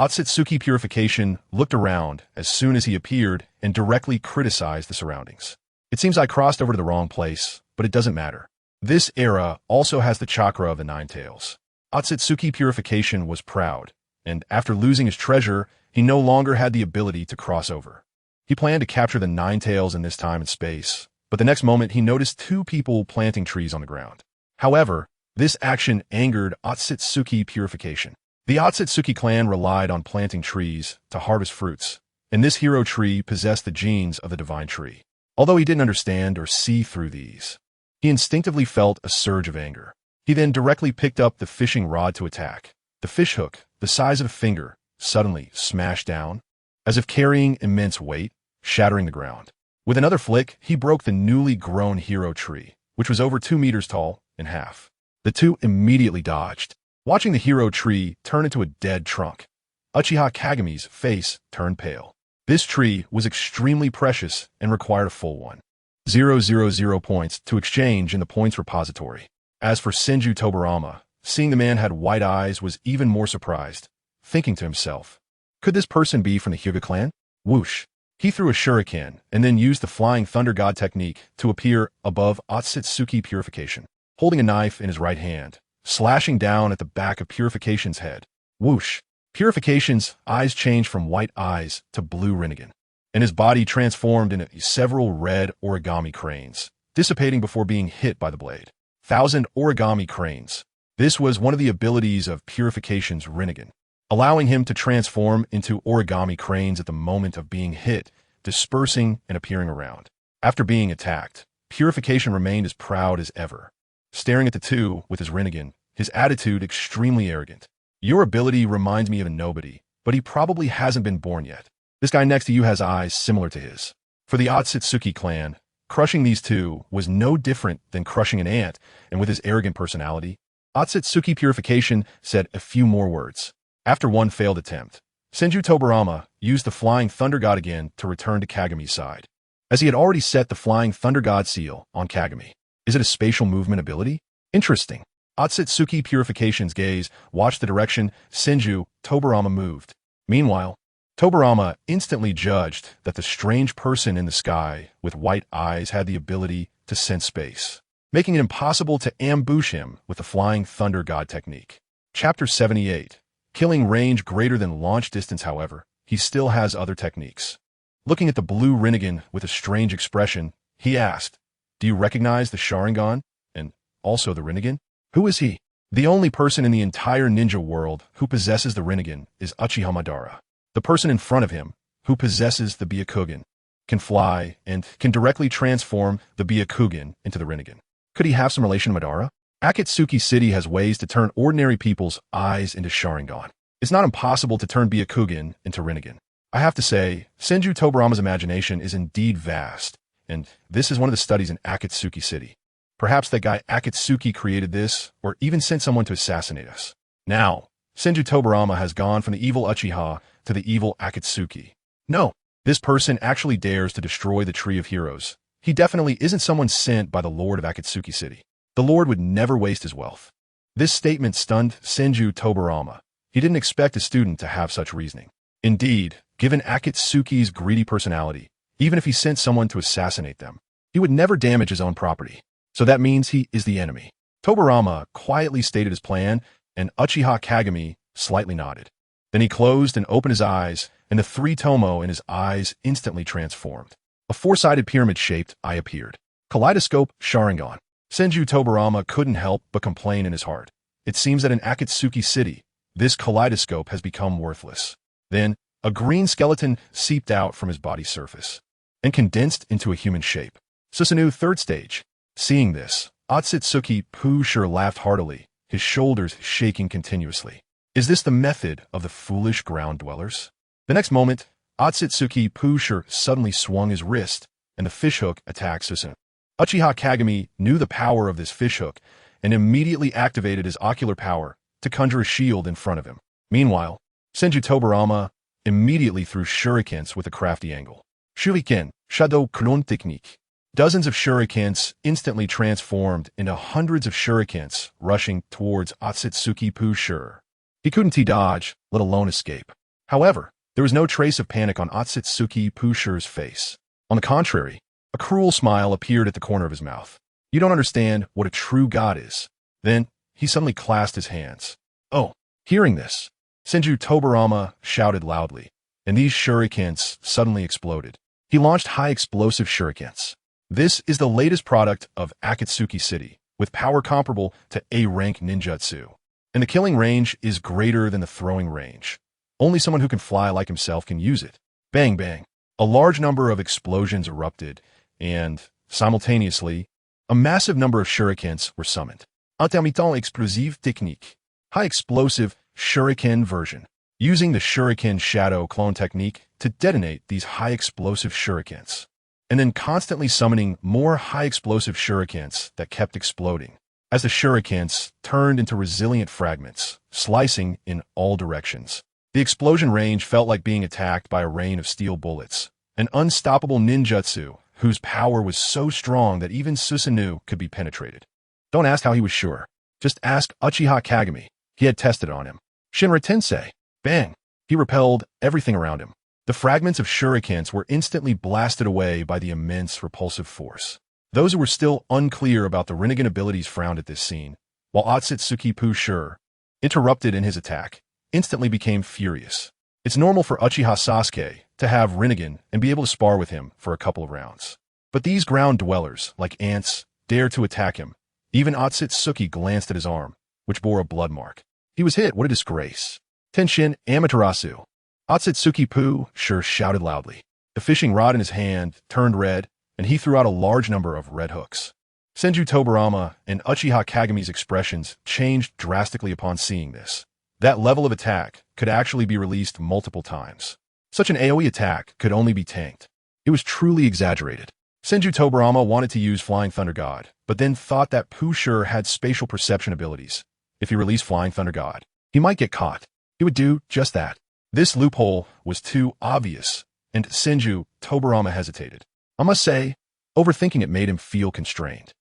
Speaker 1: Otsutsuki Purification looked around as soon as he appeared and directly criticized the surroundings. It seems I crossed over to the wrong place, but it doesn't matter. This era also has the chakra of the Ninetales. Otsutsuki Purification was proud, and after losing his treasure, he no longer had the ability to cross over. He planned to capture the Ninetales in this time and space, but the next moment he noticed two people planting trees on the ground. However, this action angered Otsutsuki Purification. The Otsutsuki clan relied on planting trees to harvest fruits, and this hero tree possessed the genes of the divine tree. Although he didn't understand or see through these, he instinctively felt a surge of anger. He then directly picked up the fishing rod to attack. The fishhook, the size of a finger, suddenly smashed down, as if carrying immense weight, shattering the ground. With another flick, he broke the newly grown hero tree, which was over 2 meters tall, in half. The two immediately dodged, watching the hero tree turn into a dead trunk. Uchiha Kagami's face turned pale. This tree was extremely precious and required a full 1,000 points to exchange in the points repository. As for Senju Tobarama, seeing the man had white eyes was even more surprised, thinking to himself, could this person be from the Hyuga clan? Whoosh. He threw a shuriken and then used the flying thunder god technique to appear above Otsutsuki Purification, holding a knife in his right hand, slashing down at the back of Purification's head. Whoosh. Purification's eyes changed from white eyes to blue Renegan, and his body transformed into several red origami cranes, dissipating before being hit by the blade. 1,000 origami cranes. This was one of the abilities of Purification's Renegan, allowing him to transform into origami cranes at the moment of being hit, dispersing and appearing around. After being attacked, Purification remained as proud as ever, staring at the two with his Renegan, his attitude extremely arrogant. Your ability reminds me of a nobody, but he probably hasn't been born yet. This guy next to you has eyes similar to his. For the Otsutsuki clan, crushing these two was no different than crushing an ant, and with his arrogant personality, Otsutsuki Purification said a few more words. After one failed attempt, Senju Tobarama used the flying thunder god again to return to Kagami's side. as he had already set the Flying Thunder God seal on Kagami. Is it a spatial movement ability? Interesting. Otsutsuki Purification's gaze watched the direction Tobarama moved. Meanwhile, Tobarama instantly judged that the strange person in the sky with white eyes had the ability to sense space, making it impossible to ambush him with the Flying Thunder God technique. Chapter 78. Killing range greater than launch distance. However, he still has other techniques. Looking at the blue Renegan with a strange expression, he asked, "Do you recognize the Sharingan? And also the Renegan? Who is he?" The only person in the entire ninja world who possesses the Renegan is Uchiha Madara. The person in front of him, who possesses the Byakugan, can fly and can directly transform the Byakugan into the Renegan. Could he have some relation to Madara? Akatsuki City has ways to turn ordinary people's eyes into Sharingan. It's not impossible to turn Byakugan into Renegan. I have to say, Tobarama's imagination is indeed vast, and this is one of the studies in Akatsuki City. Perhaps that guy Akatsuki created this, or even sent someone to assassinate us. Now, Tobarama has gone from the evil Uchiha to the evil Akatsuki. No, this person actually dares to destroy the Tree of Heroes. He definitely isn't someone sent by the Lord of Akatsuki City. The Lord would never waste his wealth. This statement stunned Tobarama. He didn't expect a student to have such reasoning. Indeed, given Akatsuki's greedy personality, even if he sent someone to assassinate them, he would never damage his own property. So that means he is the enemy. Tobarama quietly stated his plan, and Uchiha Kagami slightly nodded. Then he closed and opened his eyes, and the three tomo in his eyes instantly transformed. A four-sided pyramid-shaped eye appeared. Kaleidoscope Sharingan. Tobarama couldn't help but complain in his heart. It seems that in Akatsuki City, this kaleidoscope has become worthless. Then, a green skeleton seeped out from his body's surface and condensed into a human shape. Susano'o third stage. Seeing this, Otsutsuki Pusher laughed heartily, his shoulders shaking continuously. Is this the method of the foolish ground dwellers? The next moment, Otsutsuki Pusher suddenly swung his wrist, and the fishhook attacked Susano'o. Uchiha Kagami knew the power of this fishhook and immediately activated his ocular power to conjure a shield in front of him. Meanwhile, Tobarama immediately threw shurikens with a crafty angle. Shuriken, Shadow Chron Technique. Dozens of shurikens instantly transformed into hundreds of shurikens rushing towards Otsutsuki Pusher. He couldn't dodge, let alone escape. However, there was no trace of panic on Otsutsuki Pusher's face. On the contrary, a cruel smile appeared at the corner of his mouth. You don't understand what a true god is. Then, he suddenly clasped his hands. Oh, hearing this, Tobarama shouted loudly, and these shurikens suddenly exploded. He launched high-explosive shurikens. This is the latest product of Akatsuki City, with power comparable to A-rank ninjutsu. And the killing range is greater than the throwing range. Only someone who can fly like himself can use it. Bang bang. A large number of explosions erupted, and, simultaneously, a massive number of shurikens were summoned. Intermittent explosive technique. High-explosive shuriken version. Using the shuriken shadow clone technique to detonate these high-explosive shurikens, and then constantly summoning more high-explosive shurikens that kept exploding, as the shurikens turned into resilient fragments, slicing in all directions. The explosion range felt like being attacked by a rain of steel bullets, an unstoppable ninjutsu whose power was so strong that even Susano'o could be penetrated. Don't ask how he was sure. Just ask Uchiha Kagami. He had tested on him. Shinra Tensei. Bang! He repelled everything around him. The fragments of shurikens were instantly blasted away by the immense repulsive force. Those who were still unclear about the Renegan abilities frowned at this scene, while Otsutsuki Pusher, interrupted in his attack, instantly became furious. It's normal for Uchiha Sasuke to have Renegan and be able to spar with him for a couple of rounds. But these ground dwellers, like ants, dare to attack him. Even Otsutsuki glanced at his arm, which bore a blood mark. He was hit. What a disgrace. Tenshin Amaterasu. Otsutsuki Pusher shouted loudly. The fishing rod in his hand turned red, and he threw out a large number of red hooks. Tobarama and Uchiha Kagami's expressions changed drastically upon seeing this. That level of attack could actually be released multiple times. Such an AoE attack could only be tanked. It was truly exaggerated. Tobarama wanted to use Flying Thunder God, but then thought that Pusher had spatial perception abilities. If he released Flying Thunder God, he might get caught. He would do just that. This loophole was too obvious, and Tobarama hesitated. I must say, overthinking it made him feel constrained.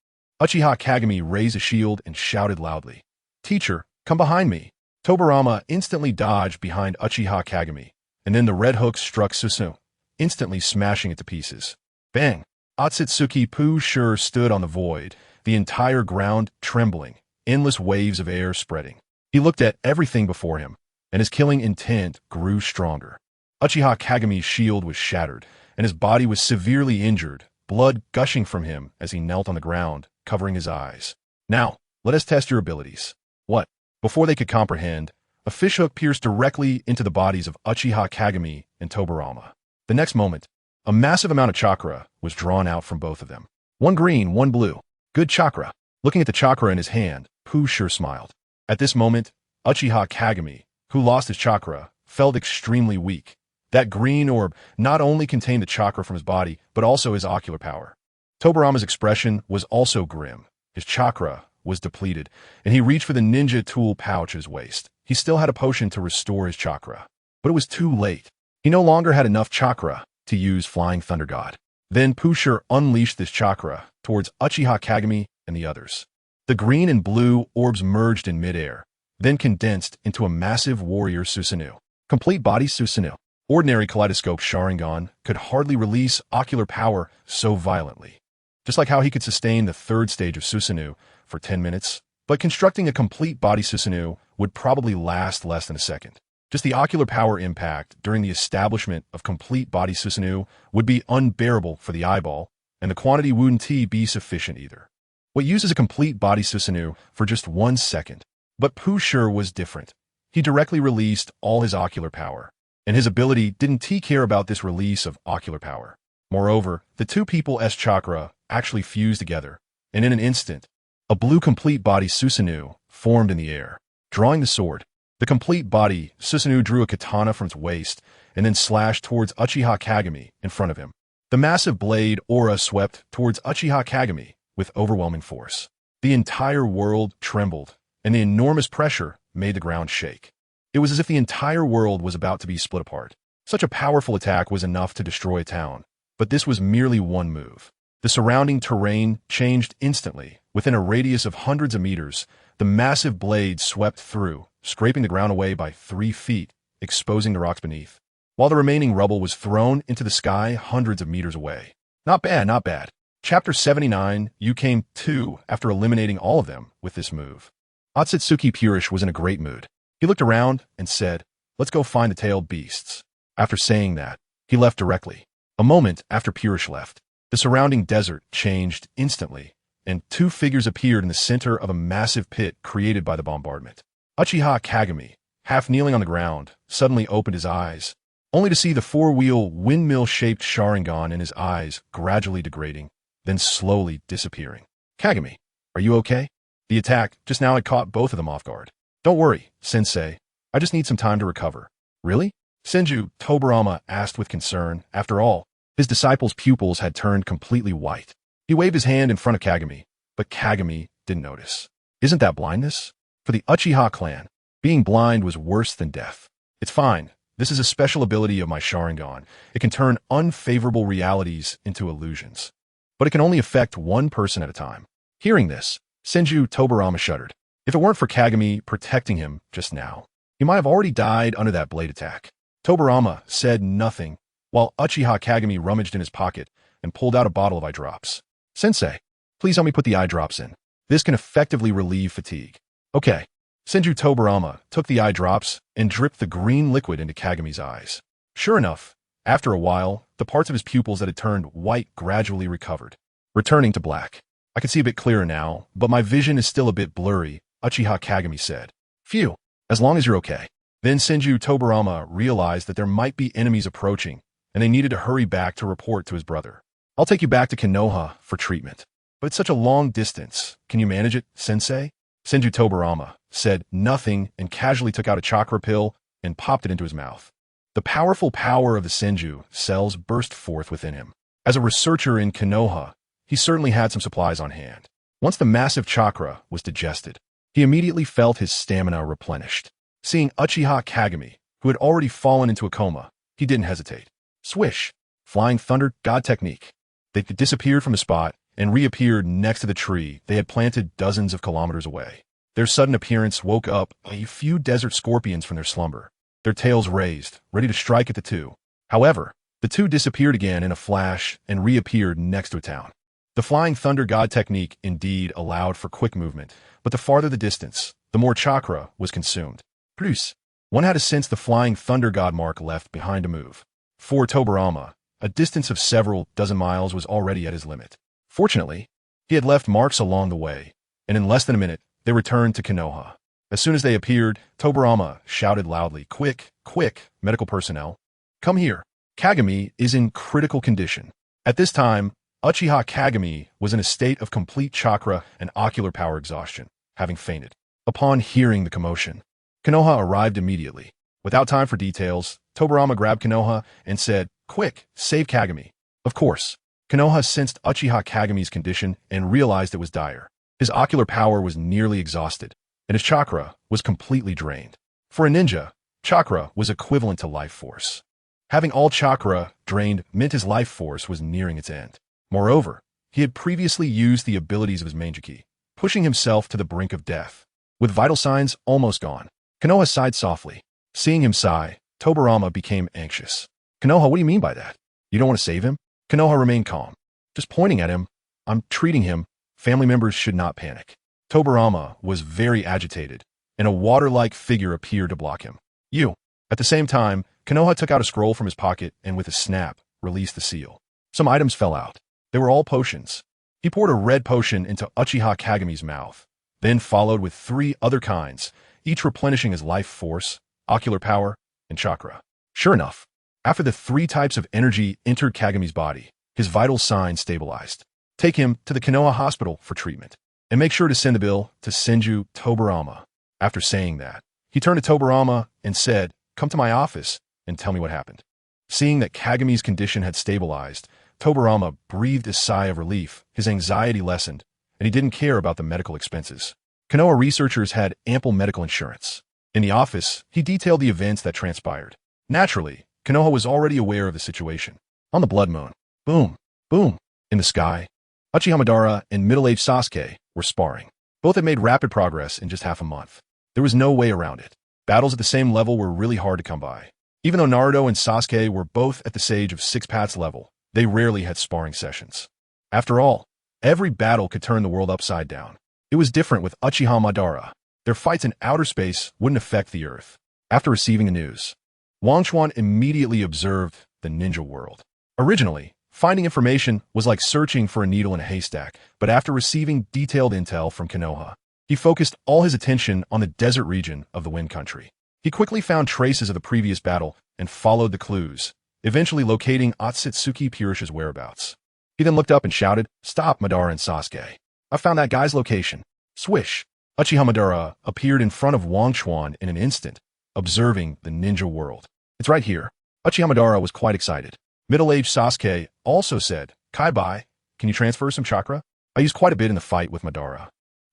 Speaker 1: Uchiha Kagami raised a shield and shouted loudly, "Teacher, come behind me." Tobarama instantly dodged behind Uchiha Kagami, and then the red hook struck Susano'o, instantly smashing it to pieces. Bang! Otsutsuki Sure stood on the void, the entire ground trembling, endless waves of air spreading. He looked at everything before him, and his killing intent grew stronger. Uchiha Kagami's shield was shattered, and his body was severely injured, blood gushing from him as he knelt on the ground, covering his eyes. "Now, let us test your abilities." What? Before they could comprehend, a fishhook pierced directly into the bodies of Uchiha Kagami and Tobarama. The next moment, a massive amount of chakra was drawn out from both of them. One green, one blue. Good chakra. Looking at the chakra in his hand, Sure smiled. At this moment, Uchiha Kagami, who lost his chakra, felt extremely weak. That green orb not only contained the chakra from his body, but also his ocular power. Tobarama's expression was also grim. His chakra was depleted, and he reached for the ninja tool pouch at his waist. He still had a potion to restore his chakra, but it was too late. He no longer had enough chakra to use Flying Thunder God. Then Sure unleashed this chakra towards Uchiha Kagami and the others. The green and blue orbs merged in midair, then condensed into a massive warrior Susano'o. Complete body Susano'o. Ordinary kaleidoscope Sharingan could hardly release ocular power so violently. Just like how he could sustain the third stage of Susano'o for 10 minutes, but constructing a complete body Susano'o would probably last less than a second. Just the ocular power impact during the establishment of complete body Susano'o would be unbearable for the eyeball, and the quantity wouldn't be sufficient either. What uses a complete body Susano'o for just 1 second? But Sure was different. He directly released all his ocular power, and his ability didn't care about this release of ocular power. Moreover, the two people's chakra actually fused together, and in an instant, a blue complete body Susano'o formed in the air. Drawing the sword, the complete body Susano'o drew a katana from its waist and then slashed towards Uchiha Kagami in front of him. The massive blade aura swept towards Uchiha Kagami with overwhelming force. The entire world trembled, and the enormous pressure made the ground shake. It was as if the entire world was about to be split apart. Such a powerful attack was enough to destroy a town, but this was merely one move. The surrounding terrain changed instantly. Within a radius of hundreds of meters, the massive blade swept through, scraping the ground away by 3 feet, exposing the rocks beneath, while the remaining rubble was thrown into the sky hundreds of meters away. Not bad, not bad. Chapter 79, you came 2 after eliminating all of them with this move. Otsutsuki Purish was in a great mood. He looked around and said, "Let's go find the tailed beasts." After saying that, he left directly. A moment after Purish left, the surrounding desert changed instantly, and 2 figures appeared in the center of a massive pit created by the bombardment. Uchiha Kagami, half kneeling on the ground, suddenly opened his eyes, only to see the 4-wheel windmill-shaped Sharingan in his eyes gradually degrading, then slowly disappearing. "Kagami, are you okay?" The attack just now had caught both of them off guard. "Don't worry, Sensei. I just need some time to recover." "Really?" Senju Tobarama asked with concern. After all, his disciple's pupils had turned completely white. He waved his hand in front of Kagami, but Kagami didn't notice. "Isn't that blindness?" For the Uchiha clan, being blind was worse than death. "It's fine. This is a special ability of my Sharingan. It can turn unfavorable realities into illusions. But it can only affect one person at a time." Hearing this, Senju Tobarama shuddered. If it weren't for Kagami protecting him just now, he might have already died under that blade attack. Tobarama said nothing, while Uchiha Kagami rummaged in his pocket and pulled out a bottle of eye drops. "Sensei, please help me put the eye drops in. This can effectively relieve fatigue." "Okay." Senju Tobarama took the eye drops and dripped the green liquid into Kagami's eyes. Sure enough, after a while, the parts of his pupils that had turned white gradually recovered, returning to black. "I can see a bit clearer now, but my vision is still a bit blurry," Uchiha Kagami said. "Phew, as long as you're okay." Then Senju Tobarama realized that there might be enemies approaching, and they needed to hurry back to report to his brother. "I'll take you back to Konoha for treatment. But it's such a long distance. Can you manage it, Sensei?" Senju Tobarama said nothing and casually took out a chakra pill and popped it into his mouth. The powerful power of the Senju cells burst forth within him. As a researcher in Konoha, he certainly had some supplies on hand. Once the massive chakra was digested, he immediately felt his stamina replenished. Seeing Uchiha Kagami, who had already fallen into a coma, he didn't hesitate. Swish! Flying Thunder God technique. They disappeared from the spot and reappeared next to the tree they had planted dozens of kilometers away. Their sudden appearance woke up a few desert scorpions from their slumber, their tails raised, ready to strike at the two. However, the two disappeared again in a flash and reappeared next to a town. The Flying Thunder God technique indeed allowed for quick movement, but the farther the distance, the more chakra was consumed. Plus, one had to sense the Flying Thunder God mark left behind to move. For Tobarama, a distance of several dozen miles was already at his limit. Fortunately, he had left marks along the way, and in less than a minute, they returned to Konoha. As soon as they appeared, Tobarama shouted loudly, "Quick, quick, medical personnel, come here. Kagami is in critical condition." At this time, Uchiha Kagami was in a state of complete chakra and ocular power exhaustion, having fainted. Upon hearing the commotion, Konoha arrived immediately. Without time for details, Tobarama grabbed Konoha and said, "Quick, save Kagami." Of course, Konoha sensed Uchiha Kagami's condition and realized it was dire. His ocular power was nearly exhausted, and his chakra was completely drained. For a ninja, chakra was equivalent to life force. Having all chakra drained meant his life force was nearing its end. Moreover, he had previously used the abilities of his Manjiki, pushing himself to the brink of death. With vital signs almost gone, Konoha sighed softly. Seeing him sigh, Tobarama became anxious. "Konoha, what do you mean by that? You don't want to save him?" Konoha remained calm. "Just pointing at him. I'm treating him. Family members should not panic." Tobarama was very agitated, and a water-like figure appeared to block him. "You." At the same time, Konoha took out a scroll from his pocket and with a snap, released the seal. Some items fell out. They were all potions. He poured a red potion into Uchiha Kagami's mouth, then followed with 3 other kinds, each replenishing his life force, ocular power, and chakra. Sure enough, after the 3 types of energy entered Kagami's body, his vital signs stabilized. "Take him to the Konoha hospital for treatment, and make sure to send the bill to Senju Tobarama." After saying that, he turned to Tobarama and said, "Come to my office and tell me what happened." Seeing that Kagami's condition had stabilized, Tobarama breathed a sigh of relief. His anxiety lessened, and he didn't care about the medical expenses. Konoha researchers had ample medical insurance. In the office, he detailed the events that transpired. Naturally, Konoha was already aware of the situation. On the blood moon, boom, boom, in the sky, Uchiha Madara and middle-aged Sasuke were sparring. Both had made rapid progress in just half a month. There was no way around it. Battles at the same level were really hard to come by. Even though Naruto and Sasuke were both at the Sage of Six Paths level, they rarely had sparring sessions. After all, every battle could turn the world upside down. It was different with Uchiha Madara. Their fights in outer space wouldn't affect the Earth. After receiving the news, Wang Chuan immediately observed the ninja world. Originally, finding information was like searching for a needle in a haystack, but after receiving detailed intel from Konoha, he focused all his attention on the desert region of the Wind Country. He quickly found traces of the previous battle and followed the clues, eventually locating Otsutsuki Purish's whereabouts. He then looked up and shouted, "Stop, Madara and Sasuke. I found that guy's location." Swish! Uchiha Madara appeared in front of Wang Chuan in an instant, observing the ninja world. "It's right here." Uchiha Madara was quite excited. Middle-aged Sasuke also said, "Kaibai, can you transfer some chakra? I used quite a bit in the fight with Madara."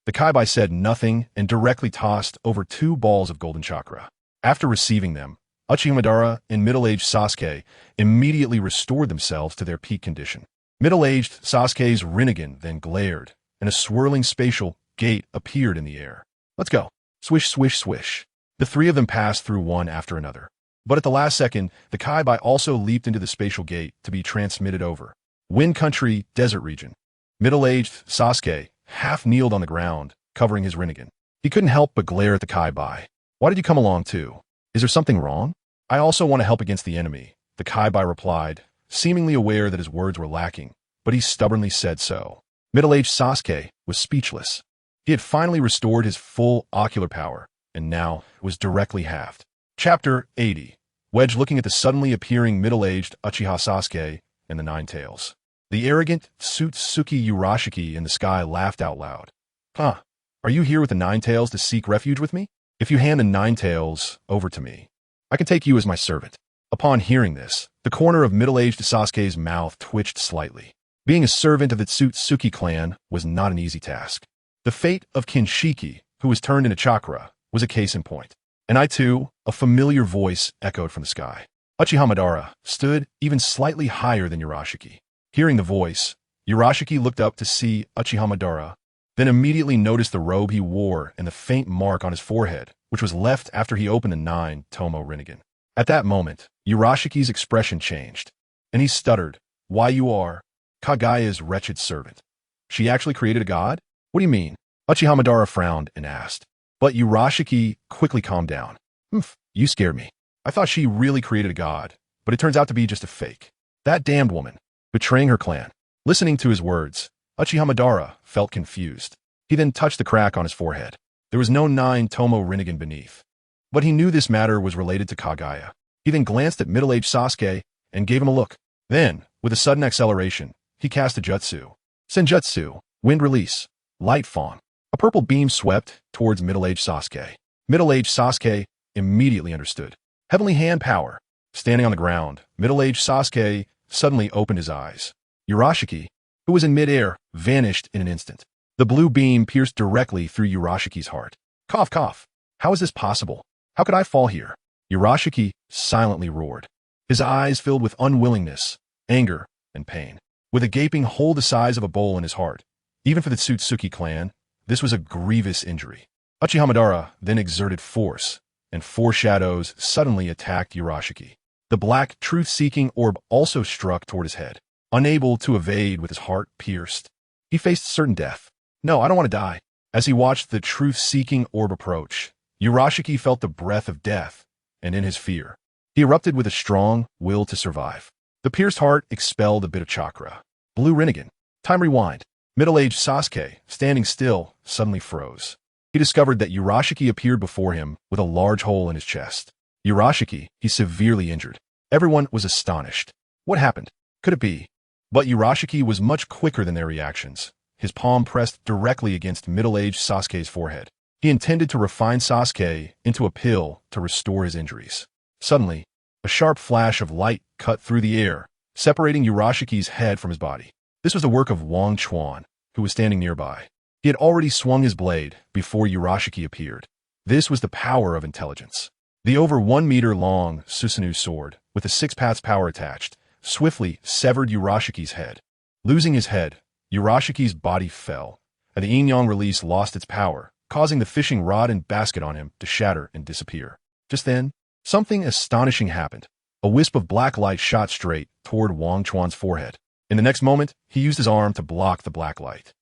Speaker 1: The Kaibai said nothing and directly tossed over 2 balls of golden chakra. After receiving them, Uchiha Madara and middle-aged Sasuke immediately restored themselves to their peak condition. Middle-aged Sasuke's Renegan then glared, and a swirling spatial gate appeared in the air. "Let's go." Swish, swish, swish. The 3 of them passed through one after another. But at the last second, the Kaibai also leaped into the spatial gate to be transmitted over. Wind Country, Desert Region. Middle-aged Sasuke half-kneeled on the ground, covering his Renegan. He couldn't help but glare at the Kaibai. "Why did you come along too? Is there something wrong?" "I also want to help against the enemy," the Kaibai replied, seemingly aware that his words were lacking, but he stubbornly said so. Middle-aged Sasuke was speechless. He had finally restored his full ocular power, and now was directly halved. Chapter 80. Wedge looking at the suddenly appearing middle-aged Uchiha Sasuke and the Ninetales. The arrogant Tsutsuki Urashiki in the sky laughed out loud. "Huh, are you here with the Ninetales to seek refuge with me? If you hand the Ninetales over to me, I can take you as my servant." Upon hearing this, the corner of middle-aged Sasuke's mouth twitched slightly. Being a servant of the Tsutsuki clan was not an easy task. The fate of Kinshiki, who was turned into chakra, was a case in point. And I too, a familiar voice echoed from the sky. Uchiha Madara stood even slightly higher than Urashiki. He Hearing the voice, Urashiki looked up to see Uchiha Madara, then immediately noticed the robe he wore and the faint mark on his forehead, which was left after he opened the 9-tomo Renegan. At that moment, Urashiki's expression changed, and he stuttered, "Why you are Kagaya's wretched servant. She actually created a god? What do you mean?" Uchiha Madara frowned and asked. But Urashiki quickly calmed down. You scared me. I thought she really created a god, but it turns out to be just a fake. That damned woman, betraying her clan. Listening to his words, Uchiha Madara felt confused. He then touched the crack on his forehead. There was no 9-tomo Renegan beneath. But he knew this matter was related to Kagaya. He then glanced at middle-aged Sasuke and gave him a look. Then, with a sudden acceleration, he cast a jutsu. Senjutsu, wind release, light fawn. A purple beam swept towards middle-aged Sasuke. Middle-aged Sasuke immediately understood. Heavenly hand power. Standing on the ground, middle-aged Sasuke suddenly opened his eyes. Urashiki, who was in midair, vanished in an instant. The blue beam pierced directly through Urashiki's heart. Cough, cough. How is this possible? How could I fall here? Urashiki silently roared. His eyes filled with unwillingness, anger, and pain. With a gaping hole the size of a bowl in his heart, even for the Tsutsuki clan, this was a grievous injury. Uchiha Madara then exerted force, and four shadows suddenly attacked Urashiki. The black, truth-seeking orb also struck toward his head. Unable to evade with his heart pierced, he faced certain death. No, I don't want to die. As he watched the truth-seeking orb approach, Urashiki felt the breath of death, and in his fear, he erupted with a strong will to survive. The pierced heart expelled a bit of chakra. Blue Renegan. Time rewind. Middle-aged Sasuke, standing still, suddenly froze. He discovered that Urashiki appeared before him with a large hole in his chest. Urashiki, he's severely injured. Everyone was astonished. What happened? Could it be? But Urashiki was much quicker than their reactions. His palm pressed directly against middle-aged Sasuke's forehead. He intended to refine Sasuke into a pill to restore his injuries. Suddenly, a sharp flash of light cut through the air, separating Urashiki's head from his body. This was the work of Wang Chuan, who was standing nearby. He had already swung his blade before Urashiki appeared. This was the power of intelligence. The over 1 meter long Susano'o sword, with a 6-paths power attached, swiftly severed Urashiki's head. Losing his head, Urashiki's body fell, and the yin-yang release lost its power, causing the fishing rod and basket on him to shatter and disappear. Just then, something astonishing happened. A wisp of black light shot straight toward Wang Chuan's forehead. In the next moment, he used his arm to block the black light.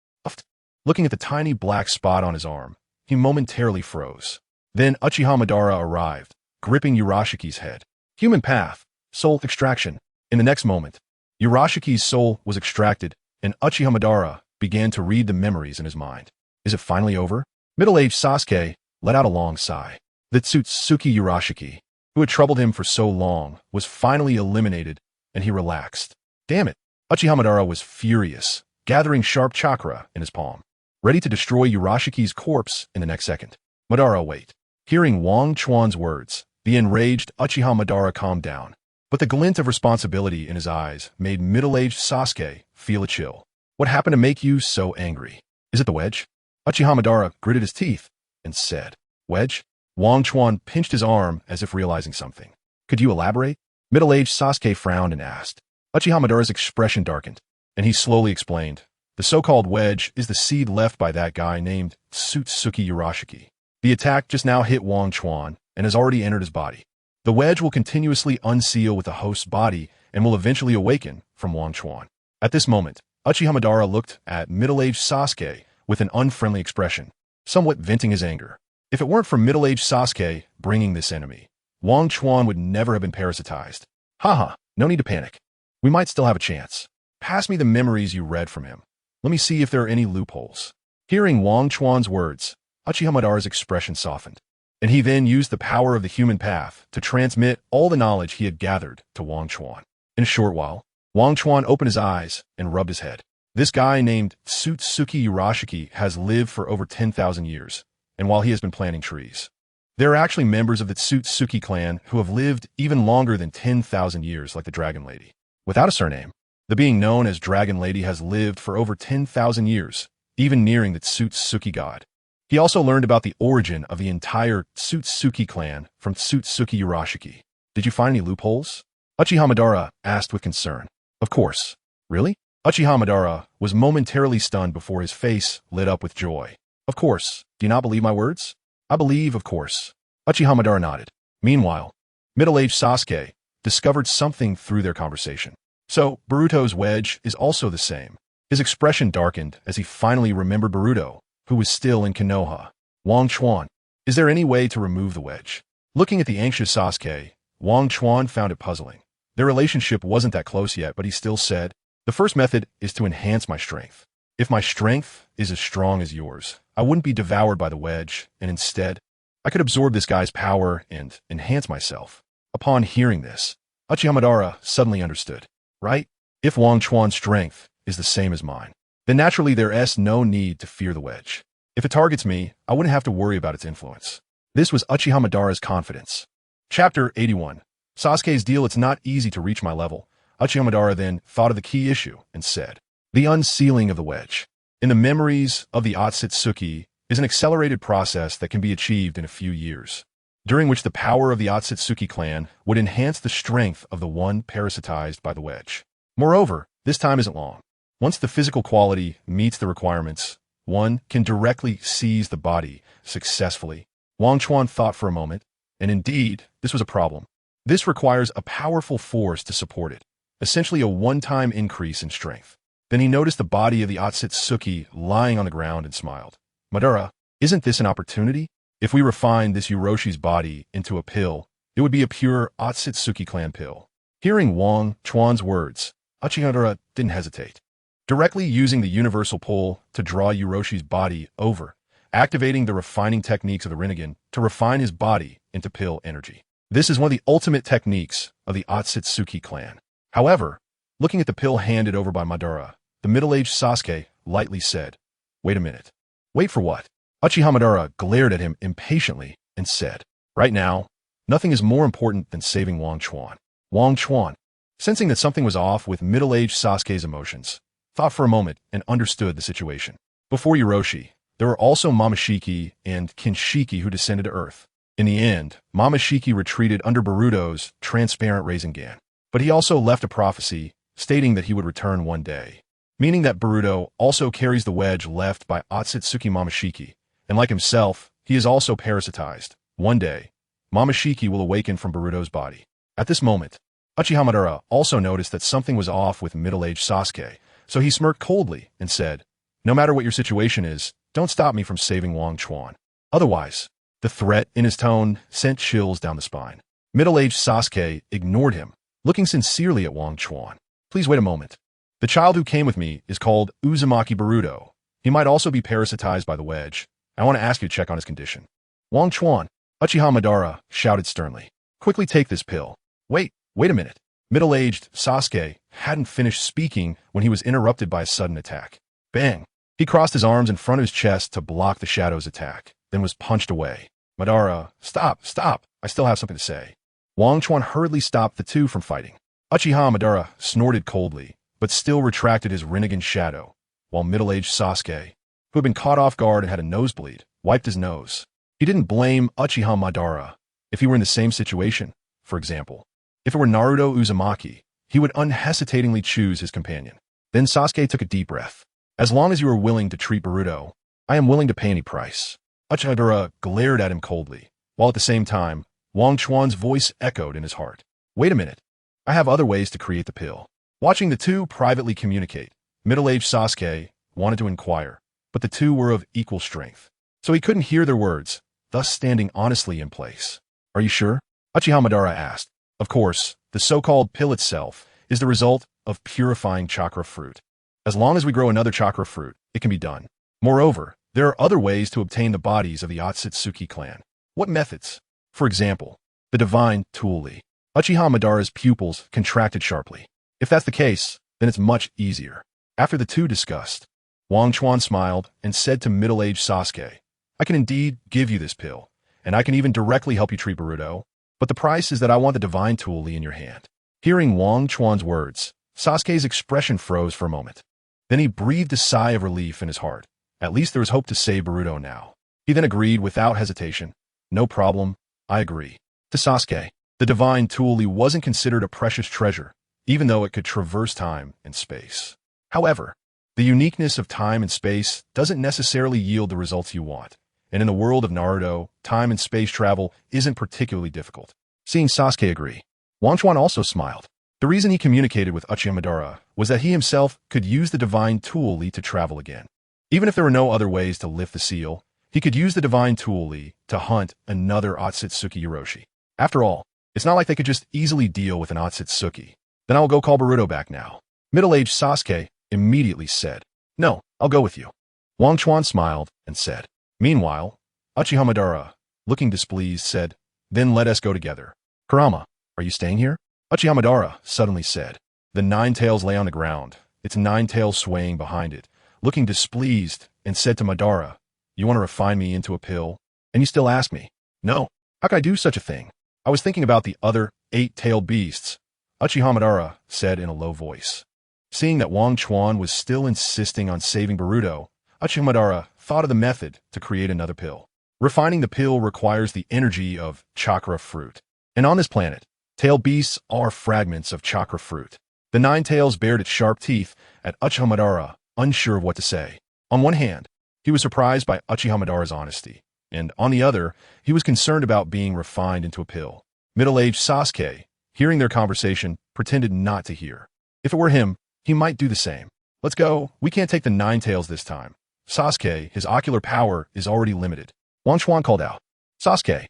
Speaker 1: Looking at the tiny black spot on his arm, he momentarily froze. Then Uchiha Madara arrived, gripping Urashiki's head. Human path, soul extraction. In the next moment, Urashiki's soul was extracted, and Uchiha Madara began to read the memories in his mind. Is it finally over? Middle-aged Sasuke let out a long sigh. The Tsutsuki Urashiki, who had troubled him for so long, was finally eliminated, and he relaxed. Damn it! Uchiha Madara was furious, gathering sharp chakra in his palm, ready to destroy Urashiki's corpse in the next second. Madara, wait. Hearing Wang Chuan's words, the enraged Uchiha Madara calmed down, but the glint of responsibility in his eyes made middle-aged Sasuke feel a chill. What happened to make you so angry? Is it the wedge? Uchiha Madara gritted his teeth and said, Wedge? Wang Chuan pinched his arm as if realizing something. Could you elaborate? Middle-aged Sasuke frowned and asked. Uchiha Madara's expression darkened, and he slowly explained. The so-called wedge is the seed left by that guy named Tsutsuki Urashiki. The attack just now hit Wang Chuan and has already entered his body. The wedge will continuously unseal with the host's body and will eventually awaken from Wang Chuan. At this moment, Uchiha Madara looked at middle-aged Sasuke with an unfriendly expression, somewhat venting his anger. If it weren't for middle-aged Sasuke bringing this enemy, Wang Chuan would never have been parasitized. Haha, no need to panic. We might still have a chance. Pass me the memories you read from him. Let me see if there are any loopholes. Hearing Wang Chuan's words, Uchiha Madara's expression softened, and he then used the power of the human path to transmit all the knowledge he had gathered to Wang Chuan. In a short while, Wang Chuan opened his eyes and rubbed his head. This guy named Tsutsuki Urashiki has lived for over 10,000 years, and while he has been planting trees, there are actually members of the Tsutsuki clan who have lived even longer than 10,000 years, like the Dragon Lady. Without a surname, the being known as Dragon Lady has lived for over 10,000 years, even nearing the Tsutsuki god. He also learned about the origin of the entire Tsutsuki clan from Tsutsuki Urashiki. Did you find any loopholes? Uchiha Madara asked with concern. Of course. Really? Uchiha Madara was momentarily stunned before his face lit up with joy. Of course. Do you not believe my words? I believe, of course. Uchiha Madara nodded. Meanwhile, middle-aged Sasuke discovered something through their conversation. So, Boruto's wedge is also the same. His expression darkened as he finally remembered Boruto, who was still in Konoha. Wang Chuan, is there any way to remove the wedge? Looking at the anxious Sasuke, Wang Chuan found it puzzling. Their relationship wasn't that close yet, but he still said, the first method is to enhance my strength. If my strength is as strong as yours, I wouldn't be devoured by the wedge, and instead, I could absorb this guy's power and enhance myself. Upon hearing this, Uchiha Madara suddenly understood. Right? If Wang Chuan's strength is the same as mine, then naturally there's no need to fear the wedge. If it targets me, I wouldn't have to worry about its influence. This was Uchiha Madara's confidence. Chapter 81. Sasuke's deal. It's not easy to reach my level. Uchiha Madara then thought of the key issue and said, the unsealing of the wedge. In the memories of the Otsutsuki is an accelerated process that can be achieved in a few years, during which the power of the Otsutsuki clan would enhance the strength of the one parasitized by the wedge. Moreover, this time isn't long. Once the physical quality meets the requirements, one can directly seize the body successfully. Wang Chuan thought for a moment, and indeed, this was a problem. This requires a powerful force to support it, essentially a one-time increase in strength. Then he noticed the body of the Otsutsuki lying on the ground and smiled. Madara, isn't this an opportunity? If we refine this Yoroshi's body into a pill, it would be a pure Otsutsuki clan pill. Hearing Wang Chuan's words, Uchiha Madara didn't hesitate. Directly using the universal pull to draw Yoroshi's body over, activating the refining techniques of the Renegan to refine his body into pill energy. This is one of the ultimate techniques of the Otsutsuki clan. However, looking at the pill handed over by Madara, the middle-aged Sasuke lightly said, wait a minute. Wait for what? Uchiha Madara glared at him impatiently and said, right now, nothing is more important than saving Wang Chuan. Wang Chuan, sensing that something was off with middle-aged Sasuke's emotions, thought for a moment and understood the situation. Before Yoroshi, there were also Momoshiki and Kinshiki who descended to Earth. In the end, Momoshiki retreated under Boruto's transparent Rasengan, but he also left a prophecy stating that he would return one day, meaning that Boruto also carries the wedge left by Otsutsuki Momoshiki, and like himself, he is also parasitized. One day, Momoshiki will awaken from Boruto's body. At this moment, Uchiha Madara also noticed that something was off with middle-aged Sasuke, so he smirked coldly and said, no matter what your situation is, don't stop me from saving Wang Chuan. Otherwise, the threat in his tone sent chills down the spine. Middle-aged Sasuke ignored him, looking sincerely at Wang Chuan. Please wait a moment. The child who came with me is called Uzumaki Boruto. He might also be parasitized by the wedge. I want to ask you to check on his condition. Wang Chuan, Uchiha Madara shouted sternly. Quickly take this pill. Wait a minute. Middle-aged Sasuke hadn't finished speaking when he was interrupted by a sudden attack. Bang! He crossed his arms in front of his chest to block the shadow's attack, then was punched away. Madara, stop! I still have something to say. Wang Chuan hurriedly stopped the two from fighting. Uchiha Madara snorted coldly, but still retracted his Renegan shadow, while middle-aged Sasuke, who had been caught off guard and had a nosebleed, wiped his nose. He didn't blame Uchiha Madara if he were in the same situation. For example, if it were Naruto Uzumaki, he would unhesitatingly choose his companion. Then Sasuke took a deep breath. As long as you are willing to treat Boruto, I am willing to pay any price. Uchiha Madara glared at him coldly, while at the same time, Wang Chuan's voice echoed in his heart. Wait a minute. I have other ways to create the pill. Watching the two privately communicate, middle-aged Sasuke wanted to inquire, but the two were of equal strength, so he couldn't hear their words, thus standing honestly in place. Are you sure? Uchiha Madara asked. Of course, the so-called pill itself is the result of purifying chakra fruit. As long as we grow another chakra fruit, it can be done. Moreover, there are other ways to obtain the bodies of the Otsutsuki clan. What methods? For example, the divine Tuli. Uchiha Madara's pupils contracted sharply. If that's the case, then it's much easier. After the two discussed, Wang Chuan smiled and said to middle-aged Sasuke, I can indeed give you this pill, and I can even directly help you treat Boruto, but the price is that I want the divine Tuli in your hand. Hearing Wang Chuan's words, Sasuke's expression froze for a moment. Then he breathed a sigh of relief in his heart. At least there was hope to save Boruto now. He then agreed without hesitation. No problem, I agree. To Sasuke, the divine Tuli wasn't considered a precious treasure, even though it could traverse time and space. However, the uniqueness of time and space doesn't necessarily yield the results you want, and in the world of Naruto, time and space travel isn't particularly difficult. Seeing Sasuke agree, Wang Chuan also smiled. The reason he communicated with Uchiha Madara was that he himself could use the divine tool Li to travel again. Even if there were no other ways to lift the seal, he could use the divine tool Li to hunt another Otsutsuki Orochi. After all, it's not like they could just easily deal with an Otsutsuki. Then I will go call Boruto back now. Middle-aged Sasuke immediately said, "No, I'll go with you." Wang Chuan smiled and said. Meanwhile, Uchiha Madara, looking displeased, said, "Then let us go together." "Kurama, are you staying here?" Uchiha Madara suddenly said. The Ninetales lay on the ground, its Ninetales swaying behind it, looking displeased, and said to Madara, "You want to refine me into a pill? And you still ask me?" "No, how could I do such a thing? I was thinking about the other 8-tailed beasts," Uchiha Madara said in a low voice. Seeing that Wang Chuan was still insisting on saving Boruto, Uchiha Madara thought of the method to create another pill. Refining the pill requires the energy of chakra fruit. And on this planet, tailed beasts are fragments of chakra fruit. The Ninetales bared its sharp teeth at Uchiha Madara, unsure of what to say. On one hand, he was surprised by Uchiha Madara's honesty, and on the other, he was concerned about being refined into a pill. Middle-aged Sasuke, hearing their conversation, pretended not to hear. If it were him, he might do the same. "Let's go, we can't take the Ninetales this time." Sasuke, his ocular power is already limited. Wang Chuan called out, "Sasuke."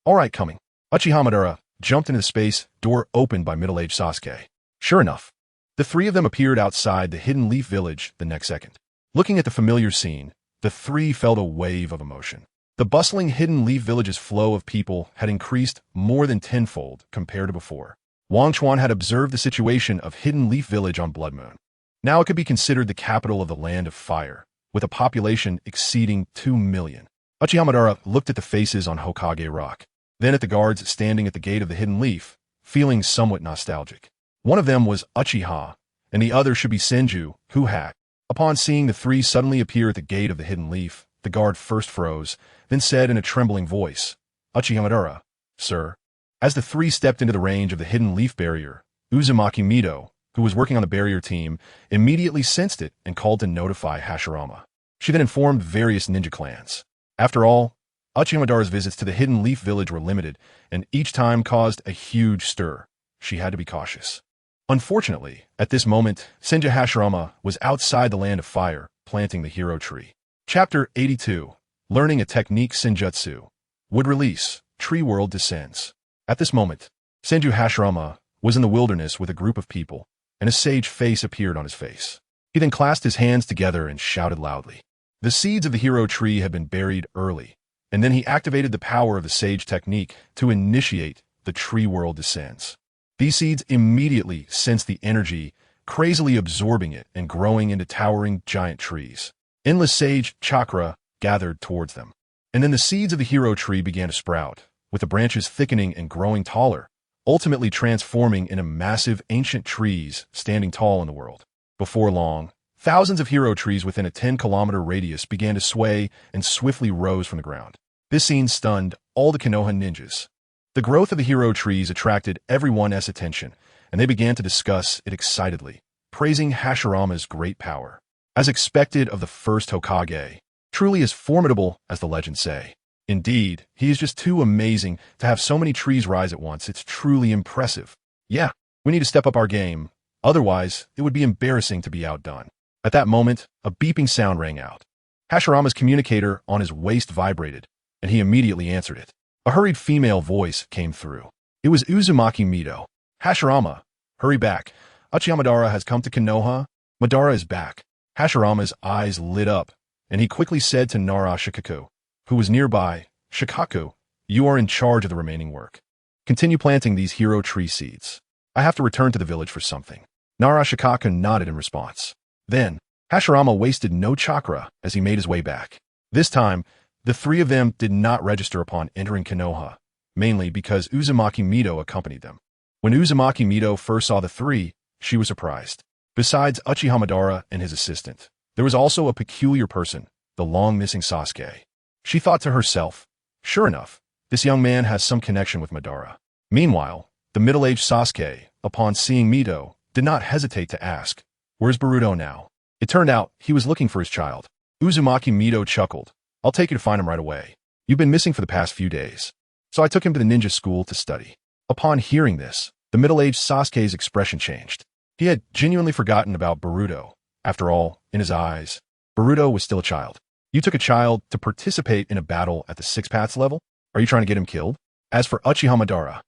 Speaker 1: "All right, coming." Uchiha Madara jumped into the space door opened by middle-aged Sasuke. Sure enough, the three of them appeared outside the Hidden Leaf Village the next second. Looking at the familiar scene, the three felt a wave of emotion. The bustling Hidden Leaf Village's flow of people had increased more than tenfold compared to before. Wang Chuan had observed the situation of Hidden Leaf Village on Blood Moon. Now it could be considered the capital of the Land of Fire, with a population exceeding 2 million. Uchiha Madara looked at the faces on Hokage Rock, then at the guards standing at the gate of the Hidden Leaf, feeling somewhat nostalgic. One of them was Uchiha, and the other should be Senju, who had. Upon seeing the three suddenly appear at the gate of the Hidden Leaf, the guard first froze, then said in a trembling voice, "Uchiha Madara, sir." As the three stepped into the range of the Hidden Leaf barrier, Uzumaki Mido, who was working on the barrier team, immediately sensed it and called to notify Hashirama. She then informed various ninja clans. After all, Uchiha Madara's visits to the Hidden Leaf Village were limited, and each time caused a huge stir. She had to be cautious. Unfortunately, at this moment, Senju Hashirama was outside the Land of Fire, planting the hero tree. Chapter 82, Learning a Technique Senjutsu. Would release, Tree World Descends. At this moment, Senju Hashirama was in the wilderness with a group of people, and a sage face appeared on his face. He then clasped his hands together and shouted loudly. The seeds of the hero tree had been buried early, and then he activated the power of the sage technique to initiate the Tree World Descends. These seeds immediately sensed the energy, crazily absorbing it and growing into towering giant trees. Endless sage chakra gathered towards them. And then the seeds of the hero tree began to sprout, with the branches thickening and growing taller, ultimately transforming into massive ancient trees standing tall in the world. Before long, thousands of hero trees within a 10-kilometer radius began to sway and swiftly rose from the ground. This scene stunned all the Konoha ninjas. The growth of the hero trees attracted everyone's attention, and they began to discuss it excitedly, praising Hashirama's great power. As expected of the first Hokage, truly as formidable as the legends say. Indeed, he is just too amazing to have so many trees rise at once. It's truly impressive. Yeah, we need to step up our game. Otherwise, it would be embarrassing to be outdone. At that moment, a beeping sound rang out. Hashirama's communicator on his waist vibrated, and he immediately answered it. A hurried female voice came through. It was Uzumaki Mido. "Hashirama, hurry back. Uchiha Madara has come to Konoha. Madara is back." Hashirama's eyes lit up, and he quickly said to Nara Shikaku, who was nearby, "Shikaku, you are in charge of the remaining work. Continue planting these hero tree seeds. I have to return to the village for something." Nara Shikaku nodded in response. Then, Hashirama wasted no chakra as he made his way back. This time, the three of them did not register upon entering Konoha, mainly because Uzumaki Mido accompanied them. When Uzumaki Mido first saw the three, she was surprised. Besides Uchiha Madara and his assistant, there was also a peculiar person, the long-missing Sasuke. She thought to herself, sure enough, this young man has some connection with Madara. Meanwhile, the middle-aged Sasuke, upon seeing Mido, did not hesitate to ask, Where's Boruto now? It turned out he was looking for his child. Uzumaki Mito chuckled. I'll take you to find him right away. You've been missing for the past few days. So I took him to the ninja school to study. Upon hearing this, the middle-aged Sasuke's expression changed. He had genuinely forgotten about Boruto. After all, in his eyes, Boruto was still a child. You took a child to participate in a battle at the Six Paths level? Are you trying to get him killed? As for Uchiha Madara,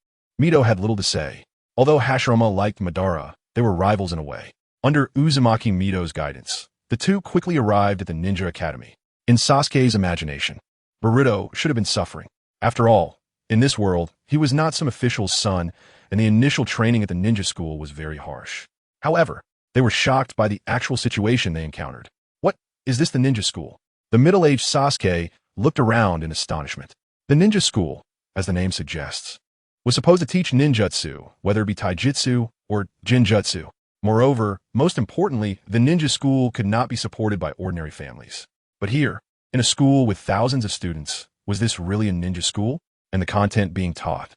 Speaker 1: Mito had little to say. Although Hashirama liked Madara, they were rivals in a way. Under Uzumaki Mito's guidance, the two quickly arrived at the Ninja Academy. In Sasuke's imagination, Boruto should have been suffering. After all, in this world, he was not some official's son, and the initial training at the ninja school was very harsh. However, they were shocked by the actual situation they encountered. What, is this the ninja school? The middle-aged Sasuke looked around in astonishment. The ninja school, as the name suggests, was supposed to teach ninjutsu, whether it be taijutsu or jinjutsu. Moreover, most importantly, the ninja school could not be supported by ordinary families. But here, in a school with thousands of students, was this really a ninja school? And the content being taught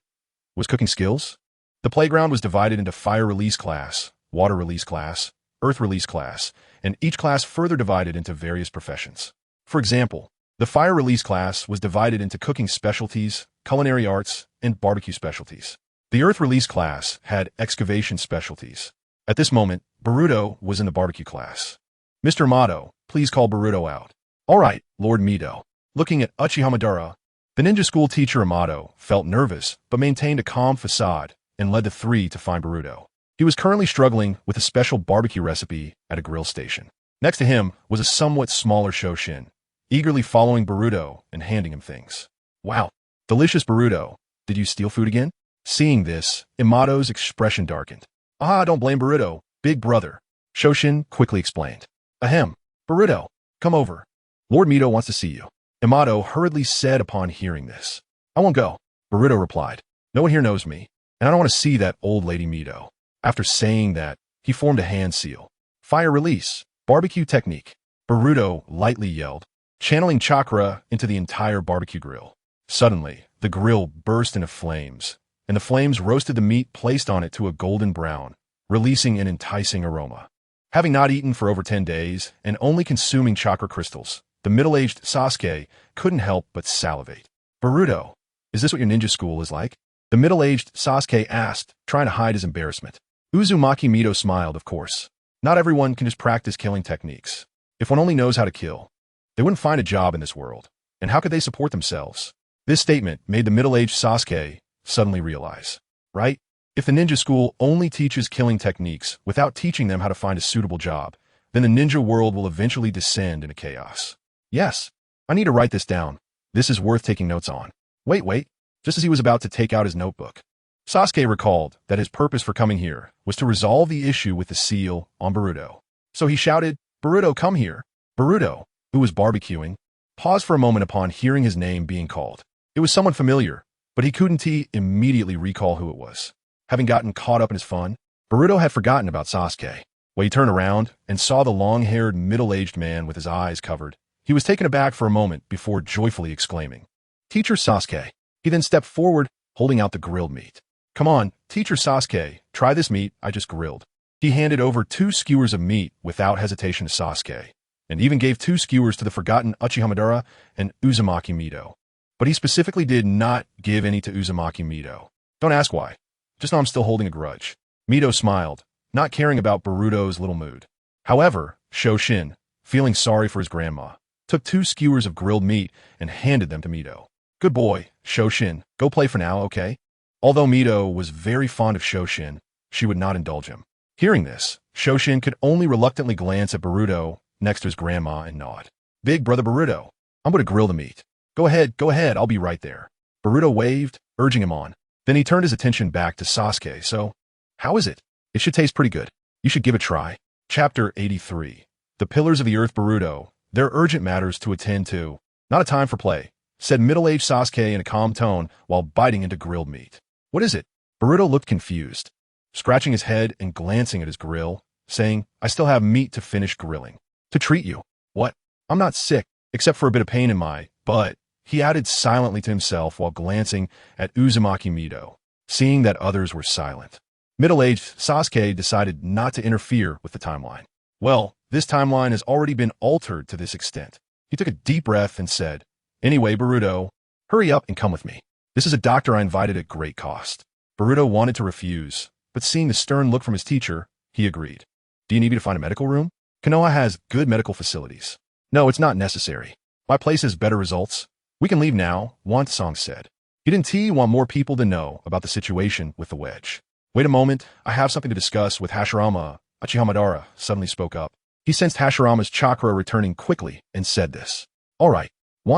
Speaker 1: was cooking skills? The playground was divided into fire release class, water release class, earth release class, and each class further divided into various professions. For example, the fire release class was divided into cooking specialties, culinary arts, and barbecue specialties. The earth release class had excavation specialties. At this moment, Boruto was in the barbecue class. Mr. Mato, please call Boruto out. All right, Lord Mito. Looking at Uchiha Madara, the ninja school teacher Amato felt nervous but maintained a calm facade and led the three to find Boruto. He was currently struggling with a special barbecue recipe at a grill station. Next to him was a somewhat smaller Shoshin, eagerly following Boruto and handing him things. Wow, delicious Boruto. Did you steal food again? Seeing this, Amato's expression darkened. Ah, don't blame Boruto, big brother. Shoshin quickly explained. Ahem, Boruto, come over. Lord Mito wants to see you. Amato hurriedly said upon hearing this. I won't go, Boruto replied. No one here knows me, and I don't want to see that old lady Mito. After saying that, he formed a hand seal. Fire release, barbecue technique. Boruto lightly yelled, channeling chakra into the entire barbecue grill. Suddenly, the grill burst into flames, and the flames roasted the meat placed on it to a golden brown, releasing an enticing aroma. Having not eaten for over 10 days and only consuming chakra crystals, the middle-aged Sasuke couldn't help but salivate. Boruto, is this what your ninja school is like? The middle-aged Sasuke asked, trying to hide his embarrassment. Uzumaki Mito smiled, of course. Not everyone can just practice killing techniques. If one only knows how to kill, they wouldn't find a job in this world. And how could they support themselves? This statement made the middle-aged Sasuke suddenly realize, right? If the ninja school only teaches killing techniques without teaching them how to find a suitable job, then the ninja world will eventually descend into chaos. Yes, I need to write this down. This is worth taking notes on. Wait. Just as he was about to take out his notebook, Sasuke recalled that his purpose for coming here was to resolve the issue with the seal on Boruto. So he shouted, Boruto, come here. Boruto, who was barbecuing, paused for a moment upon hearing his name being called. It was someone familiar, but he couldn't immediately recall who it was. Having gotten caught up in his fun, Boruto had forgotten about Sasuke. When he turned around and saw the long-haired, middle-aged man with his eyes covered, he was taken aback for a moment before joyfully exclaiming, Teacher Sasuke. He then stepped forward, holding out the grilled meat. Come on, Teacher Sasuke, try this meat I just grilled. He handed over 2 skewers of meat without hesitation to Sasuke, and even gave 2 skewers to the forgotten Uchiha Madara and Uzumaki Mito. But he specifically did not give any to Uzumaki Mito. Don't ask why. Just know I'm still holding a grudge. Mito smiled, not caring about Boruto's little mood. However, Shoshin, feeling sorry for his grandma, took 2 skewers of grilled meat and handed them to Mito. Good boy, Shoshin, go play for now, okay? Although Mito was very fond of Shoshin, she would not indulge him. Hearing this, Shoshin could only reluctantly glance at Boruto next to his grandma and nod. Big brother Boruto, I'm going to grill the meat. Go ahead, I'll be right there. Boruto waved, urging him on. Then he turned his attention back to Sasuke. So, how is it? It should taste pretty good. You should give it a try. Chapter 83. The Pillars of the Earth. Boruto, there are urgent matters to attend to. Not a time for play, said middle-aged Sasuke in a calm tone while biting into grilled meat. What is it? Boruto looked confused, scratching his head and glancing at his grill, saying, I still have meat to finish grilling. To treat you. What? I'm not sick, except for a bit of pain in my butt, he added silently to himself while glancing at Uzumaki Mito, seeing that others were silent. Middle-aged Sasuke decided not to interfere with the timeline. Well, this timeline has already been altered to this extent. He took a deep breath and said, Anyway, Baruto, hurry up and come with me. This is a doctor I invited at great cost. Baruto wanted to refuse, but seeing the stern look from his teacher, he agreed. Do you need me to find a medical room? Konoha has good medical facilities. No, it's not necessary. My place has better results. We can leave now, Song said. He didn't want more people to know about the situation with the wedge. Wait a moment, I have something to discuss with Hashirama. Madara suddenly spoke up. He sensed Hashirama's chakra returning quickly and said this. All right.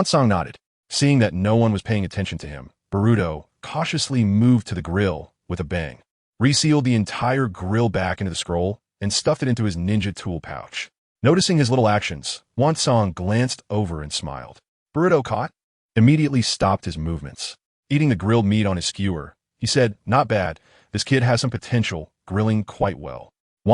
Speaker 1: Song nodded. Seeing that no one was paying attention to him, Baruto cautiously moved to the grill with a bang, resealed the entire grill back into the scroll, and stuffed it into his ninja tool pouch. Noticing his little actions, Song glanced over and smiled. Baruto caught? Immediately stopped his movements. Eating the grilled meat on his skewer, he said, Not bad, this kid has some potential, grilling quite well.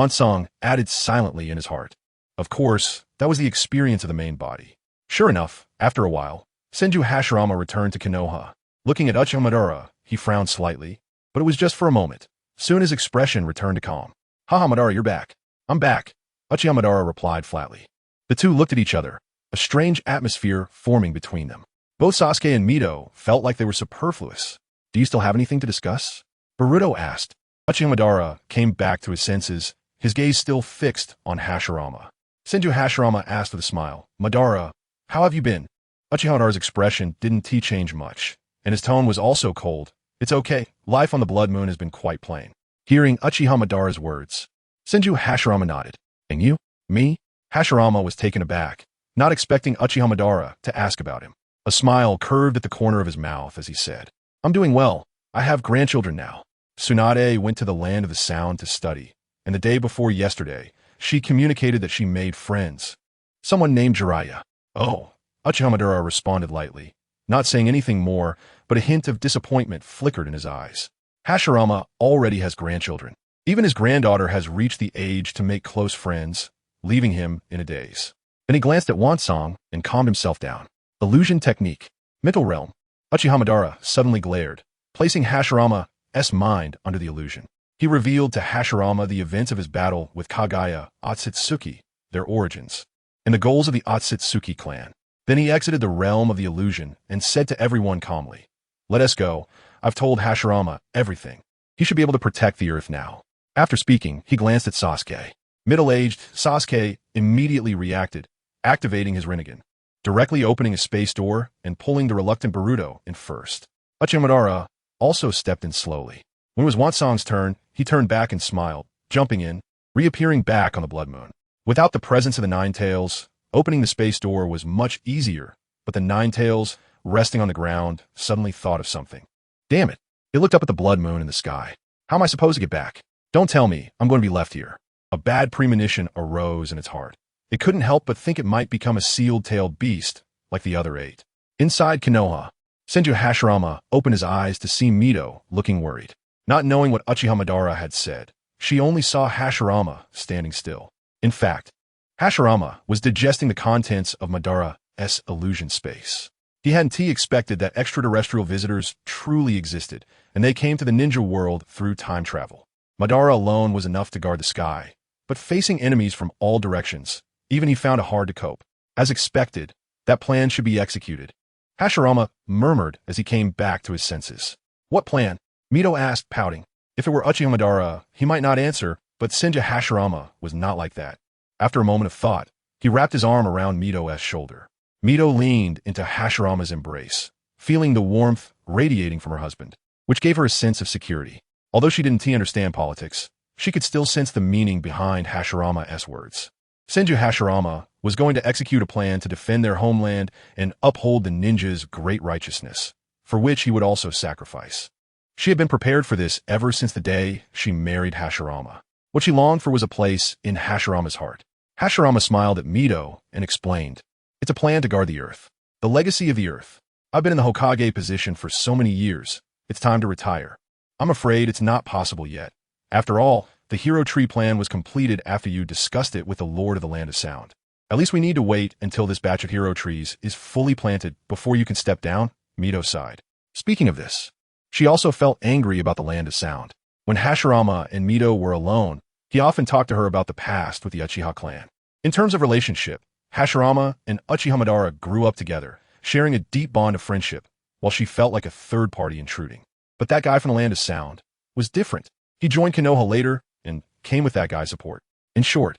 Speaker 1: Song added silently in his heart. Of course, that was the experience of the main body. Sure enough, after a while, Hashirama returned to Konoha. Looking at Madara, he frowned slightly, but it was just for a moment. Soon his expression returned to calm. Haha, Madara, you're back. I'm back, Madara replied flatly. The two looked at each other, a strange atmosphere forming between them. Both Sasuke and Mito felt like they were superfluous. Do you still have anything to discuss? Baruto asked. Madara came back to his senses, his gaze still fixed on Hashirama. Hashirama asked with a smile, Madara, how have you been? Madara's expression didn't change much, and his tone was also cold. It's okay, life on the Blood Moon has been quite plain. Hearing Madara's words, Hashirama nodded. And you? Me? Hashirama was taken aback, not expecting Madara to ask about him. A smile curved at the corner of his mouth as he said, I'm doing well. I have grandchildren now. Tsunade went to the land of the sound to study, and the day before yesterday, she communicated that she made friends. Someone named Jiraiya. Oh, Madara responded lightly, not saying anything more, but a hint of disappointment flickered in his eyes. Hashirama already has grandchildren. Even his granddaughter has reached the age to make close friends, leaving him in a daze. Then he glanced at Song and calmed himself down. Illusion technique. Mental realm. Madara suddenly glared, placing Hashirama's mind under the illusion. He revealed to Hashirama the events of his battle with Kagaya Otsutsuki, their origins, and the goals of the Otsutsuki clan. Then he exited the realm of the illusion and said to everyone calmly, Let us go. I've told Hashirama everything. He should be able to protect the earth now. After speaking, he glanced at Sasuke. Middle-aged Sasuke immediately reacted, activating his Renegan, directly opening a space door and pulling the reluctant Baruto in first. Madara also stepped in slowly. When it was Song's turn, he turned back and smiled, jumping in, reappearing back on the Blood Moon. Without the presence of the Ninetales, opening the space door was much easier, but the Ninetales, resting on the ground, suddenly thought of something. Damn it. It looked up at the Blood Moon in the sky. How am I supposed to get back? Don't tell me I'm going to be left here. A bad premonition arose in its heart. It couldn't help but think it might become a sealed-tailed beast, like the other 8. Inside Konoha, Hashirama opened his eyes to see Mito looking worried. Not knowing what Madara had said, she only saw Hashirama standing still. In fact, Hashirama was digesting the contents of Madara's illusion space. He hadn't expected that extraterrestrial visitors truly existed, and they came to the ninja world through time travel. Madara alone was enough to guard the sky, but facing enemies from all directions, even he found it hard to cope. As expected, that plan should be executed. Hashirama murmured as he came back to his senses. What plan? Mito asked, pouting. If it were Madara, he might not answer, but Hashirama was not like that. After a moment of thought, he wrapped his arm around Mito's shoulder. Mito leaned into Hashirama's embrace, feeling the warmth radiating from her husband, which gave her a sense of security. Although she didn't understand politics, she could still sense the meaning behind Hashirama's words. Hashirama was going to execute a plan to defend their homeland and uphold the ninja's great righteousness, for which he would also sacrifice. She had been prepared for this ever since the day she married Hashirama. What she longed for was a place in Hashirama's heart. Hashirama smiled at Mito and explained, It's a plan to guard the earth. The legacy of the earth. I've been in the Hokage position for so many years. It's time to retire. I'm afraid it's not possible yet. After all, the Hero Tree plan was completed after you discussed it with the Lord of the Land of Sound. At least we need to wait until this batch of Hero Trees is fully planted before you can step down, Mito sighed. Speaking of this, she also felt angry about the Land of Sound. When Hashirama and Mito were alone, He often talked to her about the past with the Uchiha clan. In terms of relationship, Hashirama and Uchiha Madara grew up together, sharing a deep bond of friendship, while she felt like a third party intruding. But that guy from the Land of Sound was different. He joined Konoha later and came with that guy's support. In short,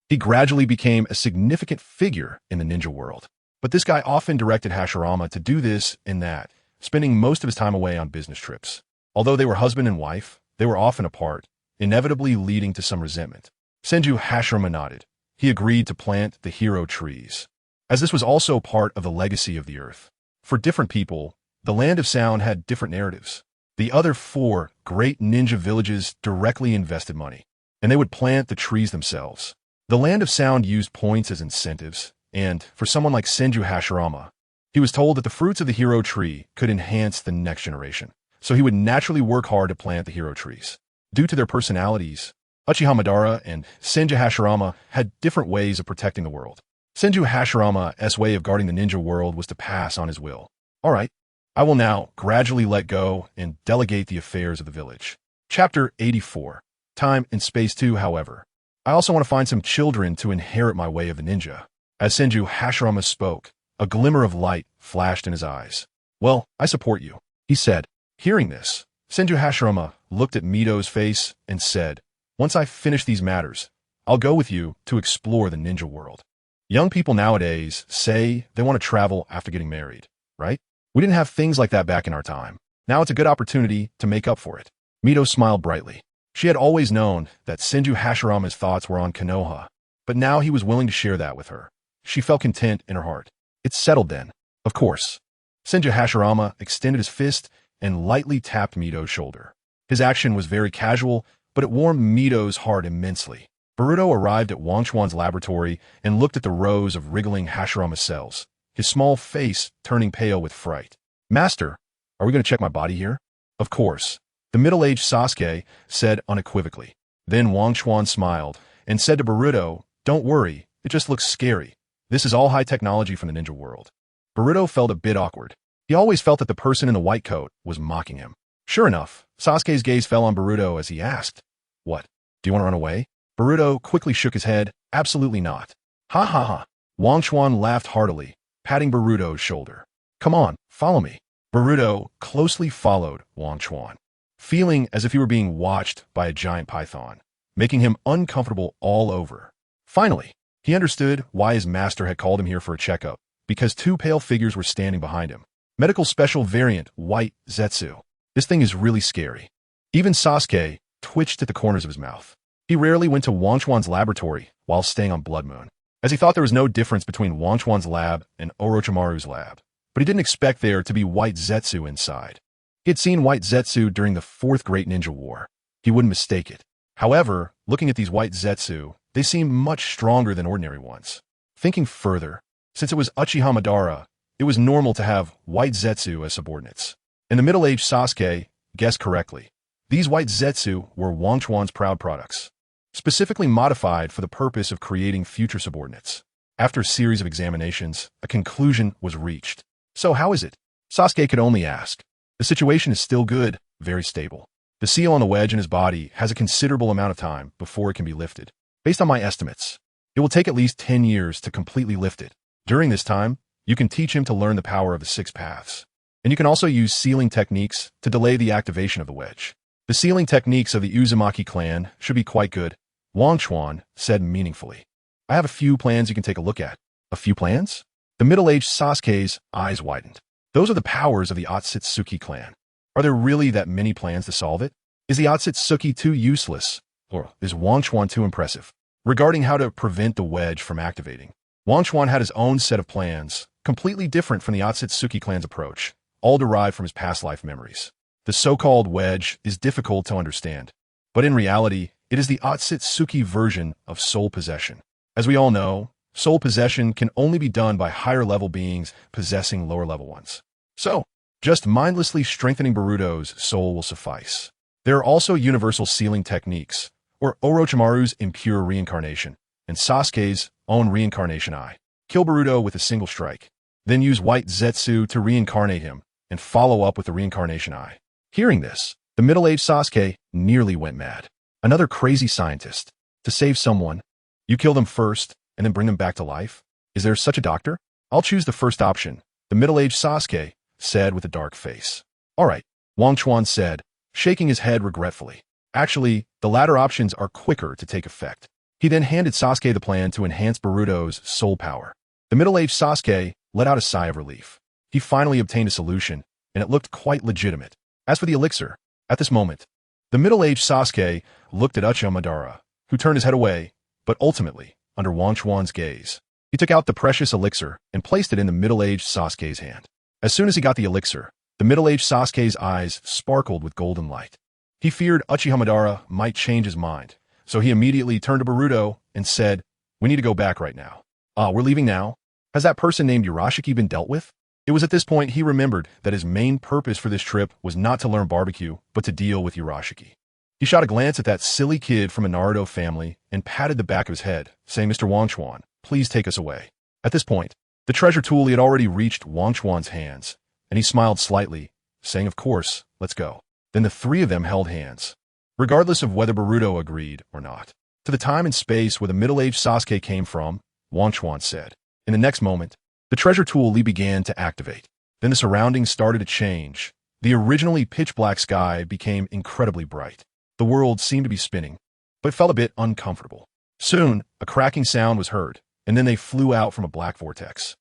Speaker 1: he gradually became a significant figure in the ninja world. But this guy often directed Hashirama to do this and that, spending most of his time away on business trips. Although they were husband and wife, they were often apart, inevitably leading to some resentment. Senju Hashirama nodded. He agreed to plant the hero trees, as this was also part of the legacy of the earth. For different people, the Land of Sound had different narratives. The other 4 great ninja villages directly invested money, and they would plant the trees themselves. The Land of Sound used points as incentives, and for someone like Senju Hashirama, he was told that the fruits of the hero tree could enhance the next generation, so he would naturally work hard to plant the hero trees. Due to their personalities, Uchiha Madara and Senju Hashirama had different ways of protecting the world. Senju Hashirama's way of guarding the ninja world was to pass on his will. All right, I will now gradually let go and delegate the affairs of the village. Chapter 84. Time and Space 2, however. I also want to find some children to inherit my way of the ninja. As Senju Hashirama spoke, a glimmer of light flashed in his eyes. Well, I support you, he said. Hearing this, Senju Hashirama looked at Mito's face and said, once I finish these matters, I'll go with you to explore the ninja world. Young people nowadays say they want to travel after getting married, right? We didn't have things like that back in our time. Now it's a good opportunity to make up for it. Mito smiled brightly. She had always known that Senju Hashirama's thoughts were on Konoha, but now he was willing to share that with her. She felt content in her heart. It's settled then. Of course. Senju Hashirama extended his fist and lightly tapped Mito's shoulder. His action was very casual, but it warmed Mito's heart immensely. Boruto arrived at Wang Chuan's laboratory and looked at the rows of wriggling Hashirama cells, his small face turning pale with fright. Master, are we going to check my body here? Of course. The middle-aged Sasuke said unequivocally. Then Wang Chuan smiled and said to Boruto, don't worry, it just looks scary. This is all high technology from the ninja world. Boruto felt a bit awkward. He always felt that the person in the white coat was mocking him. Sure enough, Sasuke's gaze fell on Boruto as he asked, what, do you want to run away? Boruto quickly shook his head, absolutely not. Ha ha ha. Wang Chuan laughed heartily, patting Boruto's shoulder. Come on, follow me. Boruto closely followed Wang Chuan, feeling as if he were being watched by a giant python, making him uncomfortable all over. Finally, he understood why his master had called him here for a checkup, because 2 pale figures were standing behind him. Medical Special Variant White Zetsu. This thing is really scary. Even Sasuke twitched at the corners of his mouth. He rarely went to Wang Chuan's laboratory while staying on Blood Moon, as he thought there was no difference between Wang Chuan's lab and Orochimaru's lab. But he didn't expect there to be White Zetsu inside. He had seen White Zetsu during the 4th Great Ninja War. He wouldn't mistake it. However, looking at these White Zetsu, they seemed much stronger than ordinary ones. Thinking further, since it was Uchiha Madara, it was normal to have White Zetsu as subordinates. And the middle-aged Sasuke guessed correctly. These White Zetsu were Wang Chuan's proud products, specifically modified for the purpose of creating future subordinates. After a series of examinations, a conclusion was reached. So how is it? Sasuke could only ask. The situation is still good, very stable. The seal on the wedge in his body has a considerable amount of time before it can be lifted. Based on my estimates, it will take at least 10 years to completely lift it. During this time, you can teach him to learn the power of the 6 paths. And you can also use sealing techniques to delay the activation of the wedge. The sealing techniques of the Uzumaki clan should be quite good, Wang Chuan said meaningfully. I have a few plans you can take a look at. A few plans? The middle-aged Sasuke's eyes widened. Those are the powers of the Otsutsuki clan. Are there really that many plans to solve it? Is the Otsutsuki too useless? Or is Wang Chuan too impressive? Regarding how to prevent the wedge from activating, Wang Chuan had his own set of plans, completely different from the Otsutsuki clan's approach, all derived from his past life memories. The so-called wedge is difficult to understand, but in reality, it is the Otsutsuki version of soul possession. As we all know, soul possession can only be done by higher-level beings possessing lower-level ones. So, just mindlessly strengthening Boruto's soul will suffice. There are also universal sealing techniques, or Orochimaru's impure reincarnation, and Sasuke's own reincarnation eye. Kill Boruto with a single strike, then use White Zetsu to reincarnate him, and follow up with the reincarnation eye. Hearing this, the middle-aged Sasuke nearly went mad. Another crazy scientist. To save someone, you kill them first and then bring them back to life? Is there such a doctor? I'll choose the first option, the middle-aged Sasuke said with a dark face. All right, Wang Chuan said, shaking his head regretfully. Actually, the latter options are quicker to take effect. He then handed Sasuke the plan to enhance Boruto's soul power. The middle-aged Sasuke let out a sigh of relief. He finally obtained a solution, and it looked quite legitimate. As for the elixir, at this moment, the middle-aged Sasuke looked at Uchiha Madara, who turned his head away, but ultimately, under Wang Chuan's gaze, he took out the precious elixir and placed it in the middle-aged Sasuke's hand. As soon as he got the elixir, the middle-aged Sasuke's eyes sparkled with golden light. He feared Uchiha Madara might change his mind, so he immediately turned to Boruto and said, "We need to go back right now." We're leaving now? Has that person named Urashiki been dealt with? It was at this point he remembered that his main purpose for this trip was not to learn barbecue, but to deal with Urashiki. He shot a glance at that silly kid from a Naruto family and patted the back of his head, saying, "Mr. Wang Chuan, please take us away." At this point, the treasure tool had already reached Wang Chuan's hands, and he smiled slightly, saying, "Of course, let's go." Then the three of them held hands, regardless of whether Boruto agreed or not. To the time and space where the middle-aged Sasuke came from, Wang Chuan said. In the next moment, the treasure tool began to activate. Then the surroundings started to change. The originally pitch-black sky became incredibly bright. The world seemed to be spinning, but felt a bit uncomfortable. Soon, a cracking sound was heard, and then they flew out from a black vortex.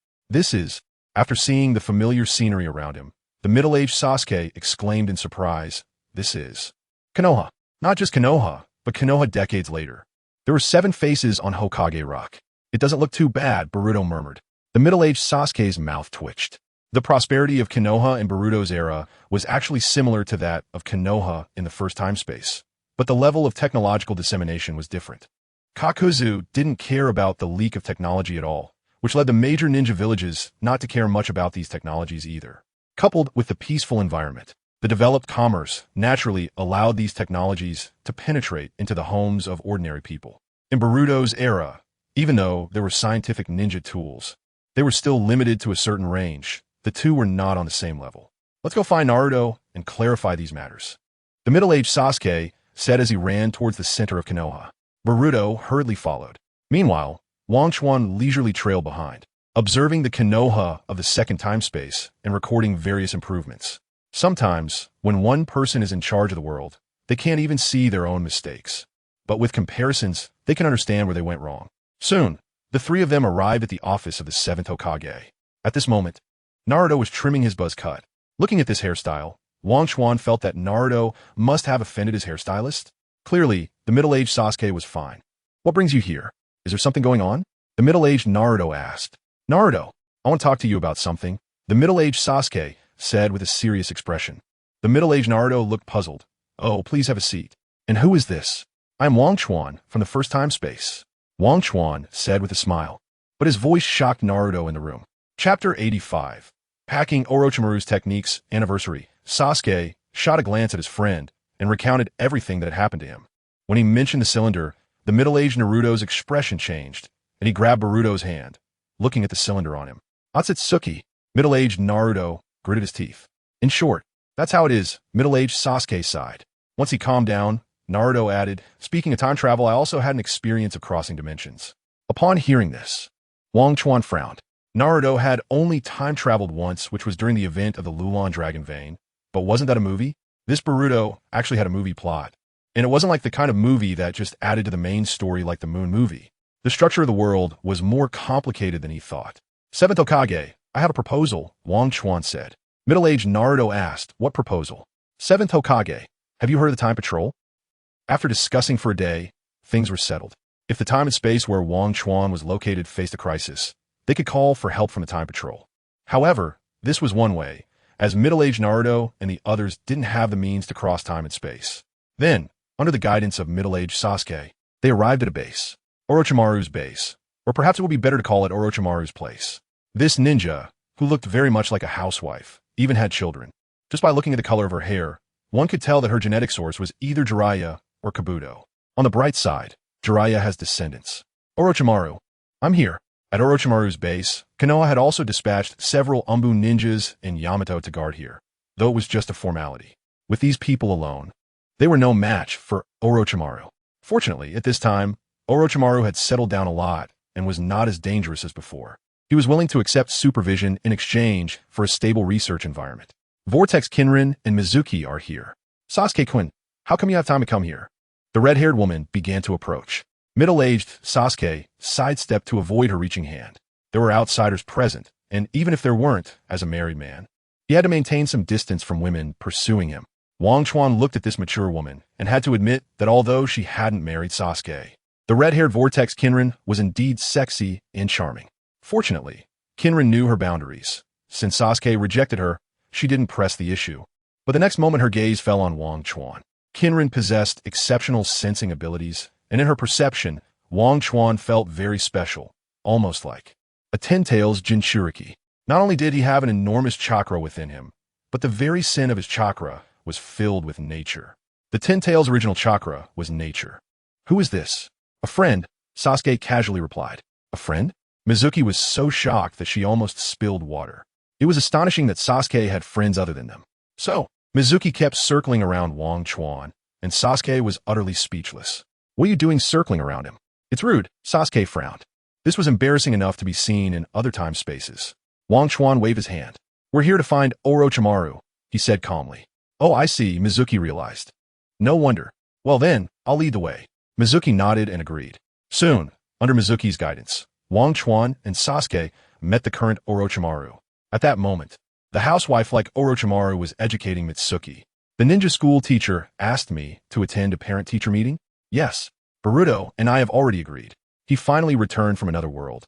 Speaker 1: After seeing the familiar scenery around him, the middle-aged Sasuke exclaimed in surprise, "This is Konoha." Not just Konoha, but Konoha decades later. There were 7 faces on Hokage Rock. "It doesn't look too bad," Boruto murmured. The middle-aged Sasuke's mouth twitched. The prosperity of Konoha in Boruto's era was actually similar to that of Konoha in the first time space, but the level of technological dissemination was different. Kakuzu didn't care about the leak of technology at all, which led the major ninja villages not to care much about these technologies either. Coupled with the peaceful environment, the developed commerce naturally allowed these technologies to penetrate into the homes of ordinary people. In Boruto's era, even though there were scientific ninja tools, they were still limited to a certain range. The two were not on the same level. "Let's go find Naruto and clarify these matters," the middle-aged Sasuke said as he ran towards the center of Konoha. Boruto hurriedly followed. Meanwhile, Wang Chuan leisurely trailed behind, observing the Konoha of the second time space and recording various improvements. Sometimes, when one person is in charge of the world, they can't even see their own mistakes. But with comparisons, they can understand where they went wrong. Soon, the three of them arrived at the office of the 7th Hokage. At this moment, Naruto was trimming his buzz cut. Looking at this hairstyle, Wang Chuan felt that Naruto must have offended his hairstylist. Clearly, the middle-aged Sasuke was fine. "What brings you here? Is there something going on?" the middle-aged Naruto asked. "Naruto, I want to talk to you about something," the middle-aged Sasuke said with a serious expression. The middle-aged Naruto looked puzzled. "Oh, please have a seat." "And who is this?" "I'm Wang Chuan from the first time space," Wang Chuan said with a smile. But his voice shocked Naruto in the room. Chapter 85. Packing Orochimaru's Techniques Anniversary. Sasuke shot a glance at his friend and recounted everything that had happened to him. When he mentioned the cylinder, the middle-aged Naruto's expression changed, and he grabbed Boruto's hand, looking at the cylinder on him. "Atsutsuki," middle-aged Naruto gritted his teeth. "In short, that's how it is," middle-aged Sasuke sighed. Once he calmed down, Naruto added, "Speaking of time travel, I also had an experience of crossing dimensions." Upon hearing this, Wang Chuan frowned. Naruto had only time-traveled once, which was during the event of the Lulan Dragon Vein. But wasn't that a movie? This Boruto actually had a movie plot. And it wasn't like the kind of movie that just added to the main story like the Moon movie. The structure of the world was more complicated than he thought. "7th Hokage, I have a proposal," Wang Chuan said. Middle-aged Naruto asked, "What proposal?" "7th Hokage, have you heard of the Time Patrol?" After discussing for a day, things were settled. If the time and space where Wang Chuan was located faced a crisis, they could call for help from the Time Patrol. However, this was one way, as middle-aged Naruto and the others didn't have the means to cross time and space. Then, under the guidance of middle-aged Sasuke, they arrived at a base. Orochimaru's base, or perhaps it would be better to call it Orochimaru's place. This ninja, who looked very much like a housewife, even had children. Just by looking at the color of her hair, one could tell that her genetic source was either Jiraiya or Kabuto. On the bright side, Jiraiya has descendants. "Orochimaru, I'm here." At Orochimaru's base, Konoha had also dispatched several Umbu ninjas and Yamato to guard here, though it was just a formality. With these people alone, they were no match for Orochimaru. Fortunately, at this time, Orochimaru had settled down a lot and was not as dangerous as before. He was willing to accept supervision in exchange for a stable research environment. Vortex Kinrin and Mizuki are here. Sasuke-kun, how come you have time to come here? The red-haired woman began to approach. Middle-aged Sasuke sidestepped to avoid her reaching hand. There were outsiders present, and even if there weren't, as a married man, he had to maintain some distance from women pursuing him. Wang Chuan looked at this mature woman and had to admit that although she hadn't married Sasuke, the red-haired Vortex Kinrin was indeed sexy and charming. Fortunately, Kinrin knew her boundaries. Since Sasuke rejected her, she didn't press the issue. But the next moment her gaze fell on Wang Chuan. Kinrin possessed exceptional sensing abilities, and in her perception, Wang Chuan felt very special, almost like a Ninetales Jinchuriki. Not only did he have an enormous chakra within him, but the very sin of his chakra was filled with nature. The Ninetales' original chakra was nature. Who is this? A friend, Sasuke casually replied. A friend? Mizuki was so shocked that she almost spilled water. It was astonishing that Sasuke had friends other than them. So, Mizuki kept circling around Wang Chuan, and Sasuke was utterly speechless. What are you doing circling around him? It's rude, Sasuke frowned. This was embarrassing enough to be seen in other time spaces. Wang Chuan waved his hand. We're here to find Orochimaru, he said calmly. Oh, I see, Mizuki realized. No wonder. Well then, I'll lead the way. Mizuki nodded and agreed. Soon, under Mizuki's guidance, Wang Chuan and Sasuke met the current Orochimaru. At that moment, the housewife-like Orochimaru was educating Mitsuki. The ninja school teacher asked me to attend a parent-teacher meeting? Yes. Boruto and I have already agreed. He finally returned from another world.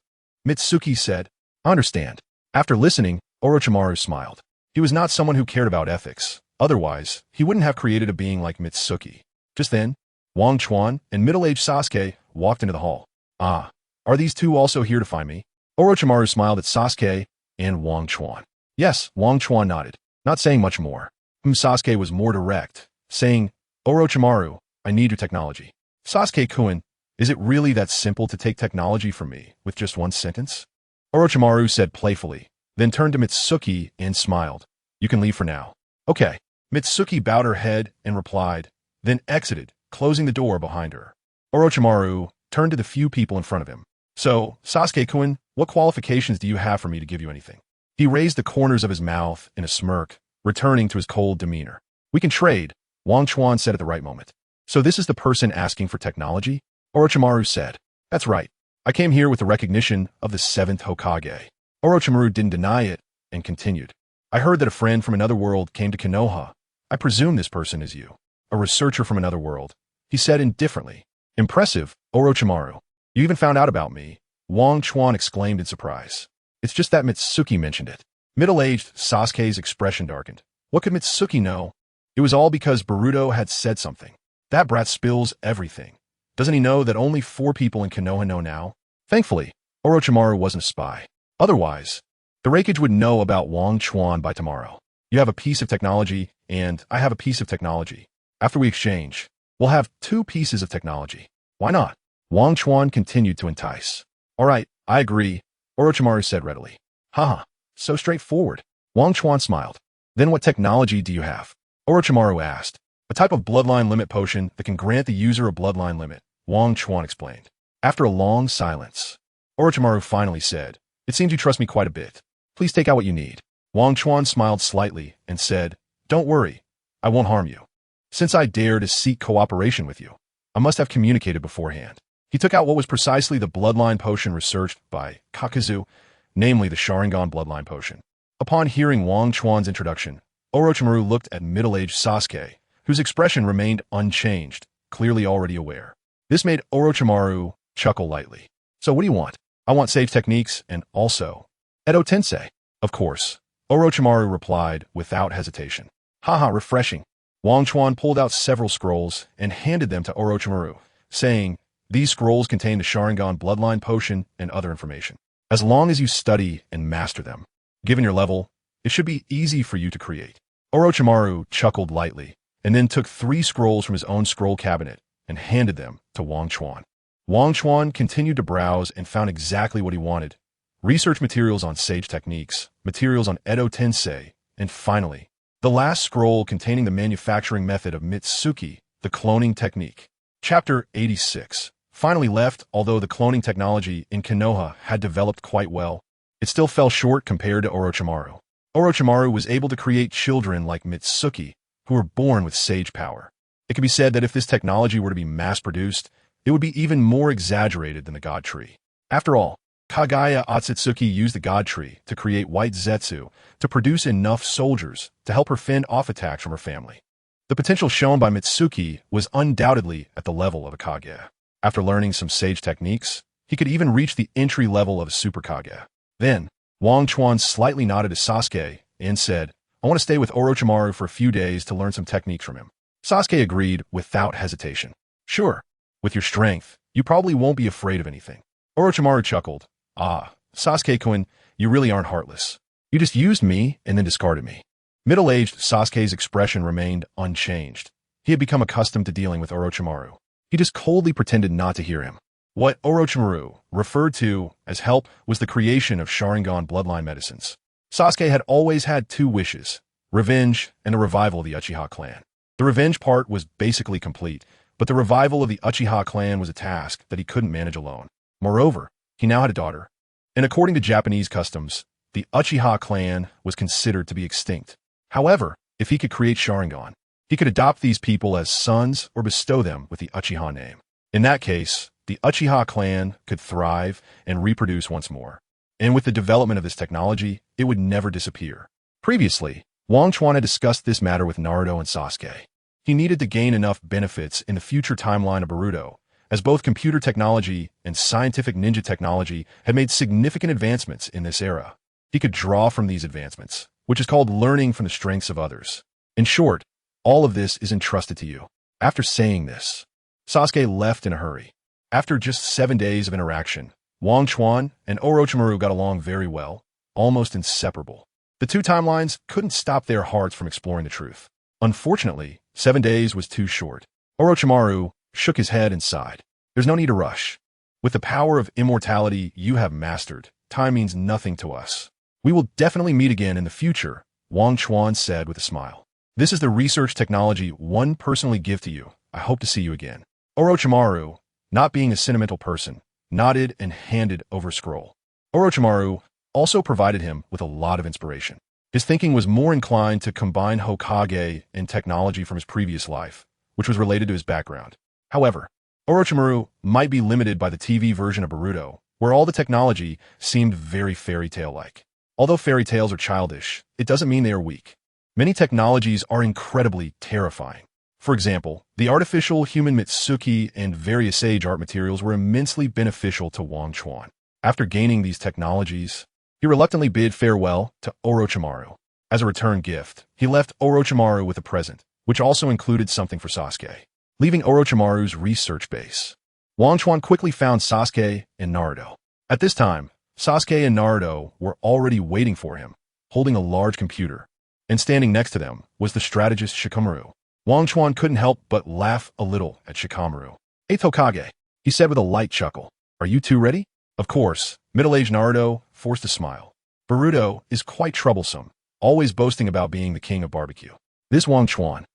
Speaker 1: Mitsuki said, I understand. After listening, Orochimaru smiled. He was not someone who cared about ethics. Otherwise, he wouldn't have created a being like Mitsuki. Just then, Wang Chuan and middle-aged Sasuke walked into the hall. Ah, are these two also here to find me? Orochimaru smiled at Sasuke and Wang Chuan. Yes, Wang Chuan nodded, not saying much more. Sasuke was more direct, saying, Orochimaru, I need your technology. Sasuke-kun, is it really that simple to take technology from me with just one sentence? Orochimaru said playfully, then turned to Mitsuki and smiled. You can leave for now. Okay. Mitsuki bowed her head and replied, then exited, closing the door behind her. Orochimaru turned to the few people in front of him. So, Sasuke-kun, what qualifications do you have for me to give you anything? He raised the corners of his mouth in a smirk, returning to his cold demeanor. We can trade, Wang Chuan said at the right moment. So this is the person asking for technology? Orochimaru said. That's right. I came here with the recognition of the 7th Hokage. Orochimaru didn't deny it and continued. I heard that a friend from another world came to Konoha. I presume this person is you. A researcher from another world. He said indifferently. Impressive, Orochimaru. You even found out about me, Wang Chuan exclaimed in surprise. It's just that Mitsuki mentioned it. Middle-aged Sasuke's expression darkened. What could Mitsuki know? It was all because Boruto had said something. That brat spills everything. Doesn't he know that only 4 people in Konoha know now? Thankfully, Orochimaru wasn't a spy. Otherwise, the Raikage would know about Wang Chuan by tomorrow. You have a piece of technology, and I have a piece of technology. After we exchange, we'll have 2 pieces of technology. Why not? Wang Chuan continued to entice. All right, I agree, Orochimaru said readily. Haha, so straightforward. Wang Chuan smiled. Then what technology do you have? Orochimaru asked. A type of bloodline limit potion that can grant the user a bloodline limit, Wang Chuan explained. After a long silence, Orochimaru finally said, It seems you trust me quite a bit. Please take out what you need. Wang Chuan smiled slightly and said, Don't worry, I won't harm you. Since I dare to seek cooperation with you, I must have communicated beforehand. He took out what was precisely the bloodline potion researched by Kakazu, namely the Sharingan bloodline potion. Upon hearing Wang Chuan's introduction, Orochimaru looked at middle-aged Sasuke, whose expression remained unchanged, clearly already aware. This made Orochimaru chuckle lightly. So what do you want? I want sage techniques and also Edo Tensei. Of course, Orochimaru replied without hesitation. Haha, refreshing. Wang Chuan pulled out several scrolls and handed them to Orochimaru, saying, These scrolls contain the Sharingan bloodline potion and other information. As long as you study and master them, given your level, it should be easy for you to create. Orochimaru chuckled lightly, and then took 3 scrolls from his own scroll cabinet and handed them to Wang Chuan. Wang Chuan continued to browse and found exactly what he wanted. Research materials on sage techniques, materials on Edo Tensei, and finally, the last scroll containing the manufacturing method of Mitsuki, the cloning technique. Chapter 86. finally left. Although the cloning technology in Konoha had developed quite well, it still fell short compared to Orochimaru. Orochimaru was able to create children like Mitsuki, who were born with sage power. It can be said that if this technology were to be mass-produced, it would be even more exaggerated than the God Tree. After all, Kagaya Otsutsuki used the God Tree to create White Zetsu to produce enough soldiers to help her fend off attacks from her family. The potential shown by Mitsuki was undoubtedly at the level of a Kage. After learning some sage techniques, he could even reach the entry level of a Super Kage. Then, Wang Chuan slightly nodded to Sasuke and said, "I want to stay with Orochimaru for a few days to learn some techniques from him." Sasuke agreed without hesitation. "Sure, with your strength, you probably won't be afraid of anything." Orochimaru chuckled. "Ah, Sasuke-kun, you really aren't heartless. You just used me and then discarded me." Middle-aged Sasuke's expression remained unchanged. He had become accustomed to dealing with Orochimaru. He just coldly pretended not to hear him. What Orochimaru referred to as help was the creation of Sharingan bloodline medicines. Sasuke had always had two wishes: revenge and the revival of the Uchiha clan. The revenge part was basically complete, but the revival of the Uchiha clan was a task that he couldn't manage alone. Moreover, he now had a daughter, and according to Japanese customs, the Uchiha clan was considered to be extinct. However, if he could create Sharingan, he could adopt these people as sons or bestow them with the Uchiha name. In that case, the Uchiha clan could thrive and reproduce once more. And with the development of this technology, it would never disappear. Previously, Wang Chuan had discussed this matter with Naruto and Sasuke. He needed to gain enough benefits in the future timeline of Boruto, as both computer technology and scientific ninja technology had made significant advancements in this era. He could draw from these advancements, which is called learning from the strengths of others. In short, all of this is entrusted to you. After saying this, Sasuke left in a hurry. After just 7 days of interaction, Wang Chuan and Orochimaru got along very well, almost inseparable. The two timelines couldn't stop their hearts from exploring the truth. Unfortunately, 7 days was too short. Orochimaru shook his head and sighed. "There's no need to rush. With the power of immortality you have mastered, time means nothing to us. We will definitely meet again in the future," Wang Chuan said with a smile. "This is the research technology one personally give to you. I hope to see you again." Orochimaru, not being a sentimental person, nodded and handed over a scroll. Orochimaru also provided him with a lot of inspiration. His thinking was more inclined to combine Hokage and technology from his previous life, which was related to his background. However, Orochimaru might be limited by the TV version of Boruto, where all the technology seemed very fairy tale-like. Although fairy tales are childish, it doesn't mean they are weak. Many technologies are incredibly terrifying. For example, the artificial human Mitsuki and various sage art materials were immensely beneficial to Wang Chuan. After gaining these technologies, he reluctantly bid farewell to Orochimaru. As a return gift, he left Orochimaru with a present, which also included something for Sasuke. Leaving Orochimaru's research base, Wang Chuan quickly found Sasuke and Naruto. At this time, Sasuke and Naruto were already waiting for him, holding a large computer, and standing next to them was the strategist Shikamaru. Wang Chuan couldn't help but laugh a little at Shikamaru. "Eighth Hokage," he said with a light chuckle. "Are you two ready?" Of course, middle-aged Naruto forced a smile. Boruto is quite troublesome, always boasting about being the king of barbecue. This Wang Chuan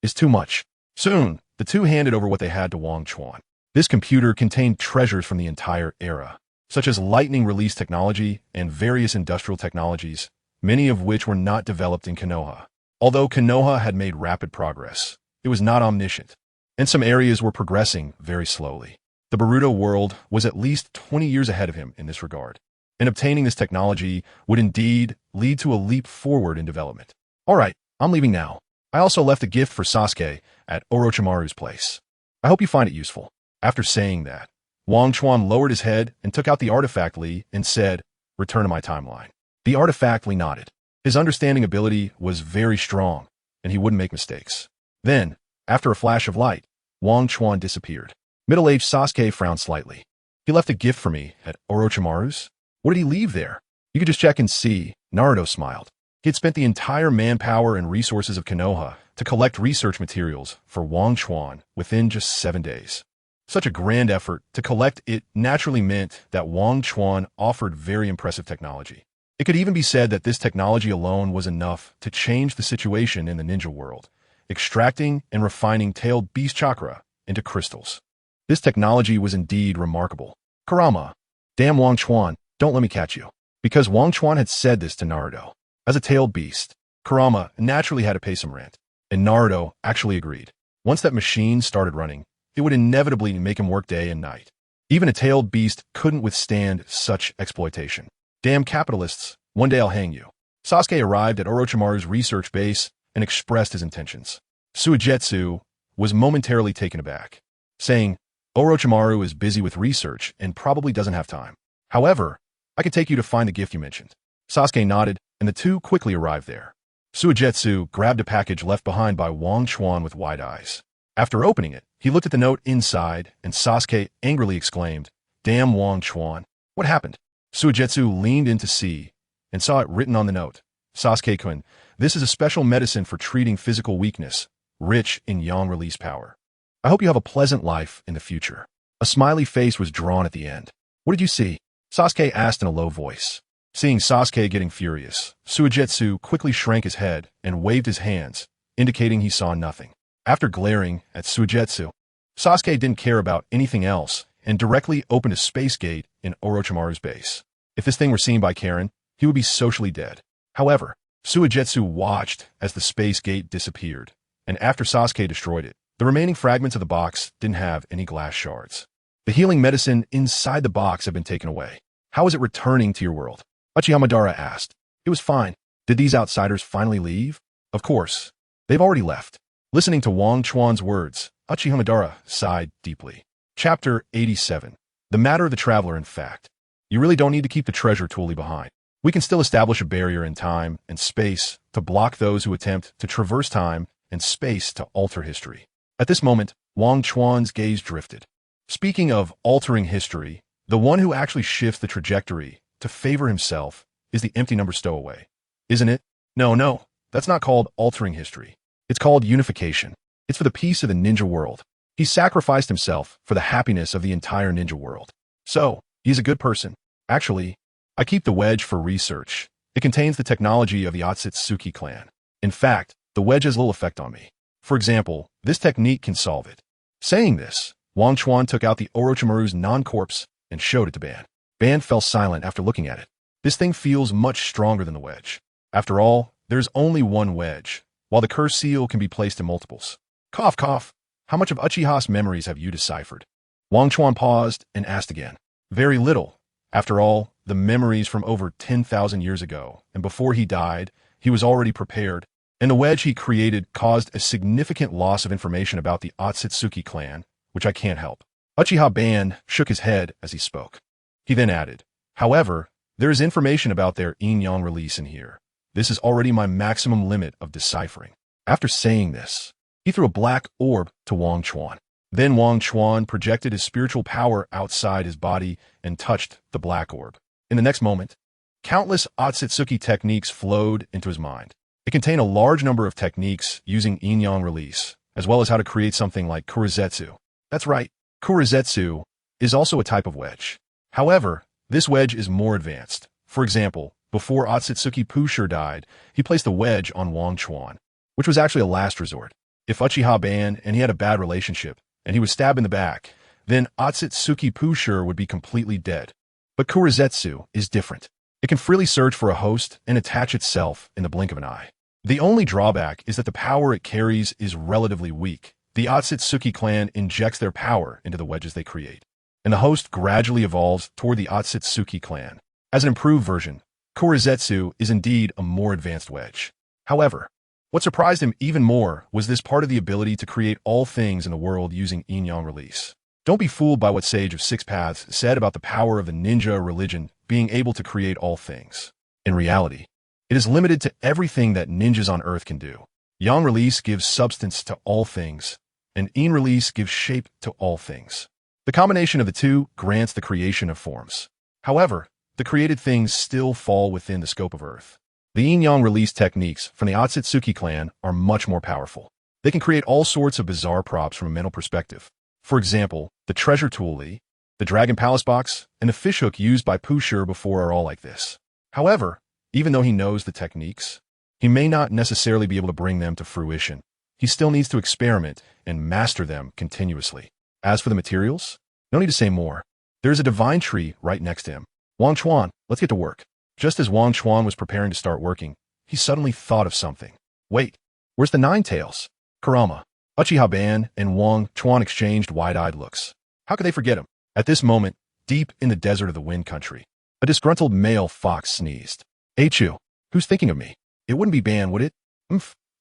Speaker 1: is too much. Soon, the two handed over what they had to Wang Chuan. This computer contained treasures from the entire era, such as lightning release technology and various industrial technologies, many of which were not developed in Konoha. Although Konoha had made rapid progress, it was not omniscient, and some areas were progressing very slowly. The Boruto world was at least 20 years ahead of him in this regard, and obtaining this technology would indeed lead to a leap forward in development. "All right, I'm leaving now. I also left a gift for Sasuke at Orochimaru's place. I hope you find it useful." After saying that, Wang Chuan lowered his head and took out the artifact-ly and said, "Return to my timeline." The artifact-ly nodded. His understanding ability was very strong, and he wouldn't make mistakes. Then, after a flash of light, Wang Chuan disappeared. Middle-aged Sasuke frowned slightly. "He left a gift for me at Orochimaru's? What did he leave there?" "You could just check and see," Naruto smiled. He had spent the entire manpower and resources of Konoha to collect research materials for Wang Chuan within just 7 days. Such a grand effort to collect it naturally meant that Wang Chuan offered very impressive technology. It could even be said that this technology alone was enough to change the situation in the ninja world, extracting and refining tailed beast chakra into crystals. This technology was indeed remarkable. Kurama, damn Wang Chuan, don't let me catch you. Because Wang Chuan had said this to Naruto. As a tailed beast, Kurama naturally had to pay some rent, and Naruto actually agreed. Once that machine started running, it would inevitably make him work day and night. Even a tailed beast couldn't withstand such exploitation. Damn capitalists, one day I'll hang you. Sasuke arrived at Orochimaru's research base and expressed his intentions. Suigetsu was momentarily taken aback, saying, Orochimaru is busy with research and probably doesn't have time. However, I can take you to find the gift you mentioned. Sasuke nodded, and the two quickly arrived there. Suigetsu grabbed a package left behind by Wang Chuan with wide eyes. After opening it, he looked at the note inside, and Sasuke angrily exclaimed, Damn Wang Chuan, what happened? Suigetsu leaned in to see, and saw it written on the note. Sasuke-kun, this is a special medicine for treating physical weakness, rich in yang release power. I hope you have a pleasant life in the future. A smiley face was drawn at the end. What did you see? Sasuke asked in a low voice. Seeing Sasuke getting furious, Suigetsu quickly shrank his head and waved his hands, indicating he saw nothing. After glaring at Suigetsu, Sasuke didn't care about anything else and directly opened a space gate in Orochimaru's base. If this thing were seen by Karen, he would be socially dead. However, Suigetsu watched as the space gate disappeared, and after Sasuke destroyed it, the remaining fragments of the box didn't have any glass shards. The healing medicine inside the box had been taken away. How is it returning to your world? Uchiha Madara asked. It was fine. Did these outsiders finally leave? Of course. They've already left. Listening to Wang Chuan's words, Uchiha Madara sighed deeply. Chapter 87. The Matter of the Traveler. In fact, you really don't need to keep the treasure toolie behind. We can still establish a barrier in time and space to block those who attempt to traverse time and space to alter history. At this moment, Wang Chuan's gaze drifted. Speaking of altering history, the one who actually shifts the trajectory to favor himself is the empty number stowaway. Isn't it? No, that's not called altering history. It's called unification. It's for the peace of the ninja world. He sacrificed himself for the happiness of the entire ninja world. So, he's a good person. Actually, I keep the wedge for research. It contains the technology of the Otsutsuki clan. In fact, the wedge has little effect on me. For example, this technique can solve it. Saying this, Wang Chuan took out the Orochimaru's non-corpse and showed it to Ban. Ban fell silent after looking at it. This thing feels much stronger than the wedge. After all, there's only one wedge, while the curse seal can be placed in multiples. Cough, cough. How much of Uchiha's memories have you deciphered? Wang Chuan paused and asked again. Very little. After all, the memories from over 10,000 years ago, and before he died, he was already prepared, and the wedge he created caused a significant loss of information about the Otsutsuki clan, which I can't help. Uchiha Ban shook his head as he spoke. He then added, however, there is information about their yin-yang release in here. This is already my maximum limit of deciphering. After saying this, he threw a black orb to Wang Chuan. Then Wang Chuan projected his spiritual power outside his body and touched the black orb. In the next moment, countless Otsutsuki techniques flowed into his mind. It contained a large number of techniques using yin-yang release, as well as how to create something like Kurizetsu. That's right, Kurizetsu is also a type of wedge. However, this wedge is more advanced. For example, before Otsutsuki Pushur died, he placed a wedge on Wang Chuan, which was actually a last resort. If Uchiha Ban and he had a bad relationship, and he was stabbed in the back, then Otsutsuki Pushur would be completely dead. But Kurizetsu is different. It can freely search for a host and attach itself in the blink of an eye. The only drawback is that the power it carries is relatively weak. The Otsutsuki clan injects their power into the wedges they create, and the host gradually evolves toward the Otsutsuki clan. As an improved version, Kurizetsu is indeed a more advanced wedge. However, what surprised him even more was this part of the ability to create all things in the world using yin-yang release. Don't be fooled by what Sage of Six Paths said about the power of the ninja religion being able to create all things. In reality, it is limited to everything that ninjas on Earth can do. Yang release gives substance to all things, and yin release gives shape to all things. The combination of the two grants the creation of forms. However, the created things still fall within the scope of Earth. The yin-yang release techniques from the Otsutsuki clan are much more powerful. They can create all sorts of bizarre props from a mental perspective. For example, the treasure toolie, the dragon palace box, and the fishhook used by Pushur before are all like this. However, even though he knows the techniques, he may not necessarily be able to bring them to fruition. He still needs to experiment and master them continuously. As for the materials, no need to say more. There is a divine tree right next to him. Wang Chuan, let's get to work. Just as Wang Chuan was preparing to start working, he suddenly thought of something. Wait, where's the Ninetales? Kurama, Uchiha Ban, and Wang Chuan exchanged wide-eyed looks. How could they forget him? At this moment, deep in the desert of the Wind Country, a disgruntled male fox sneezed. Chu, who's thinking of me? It wouldn't be Ban, would it?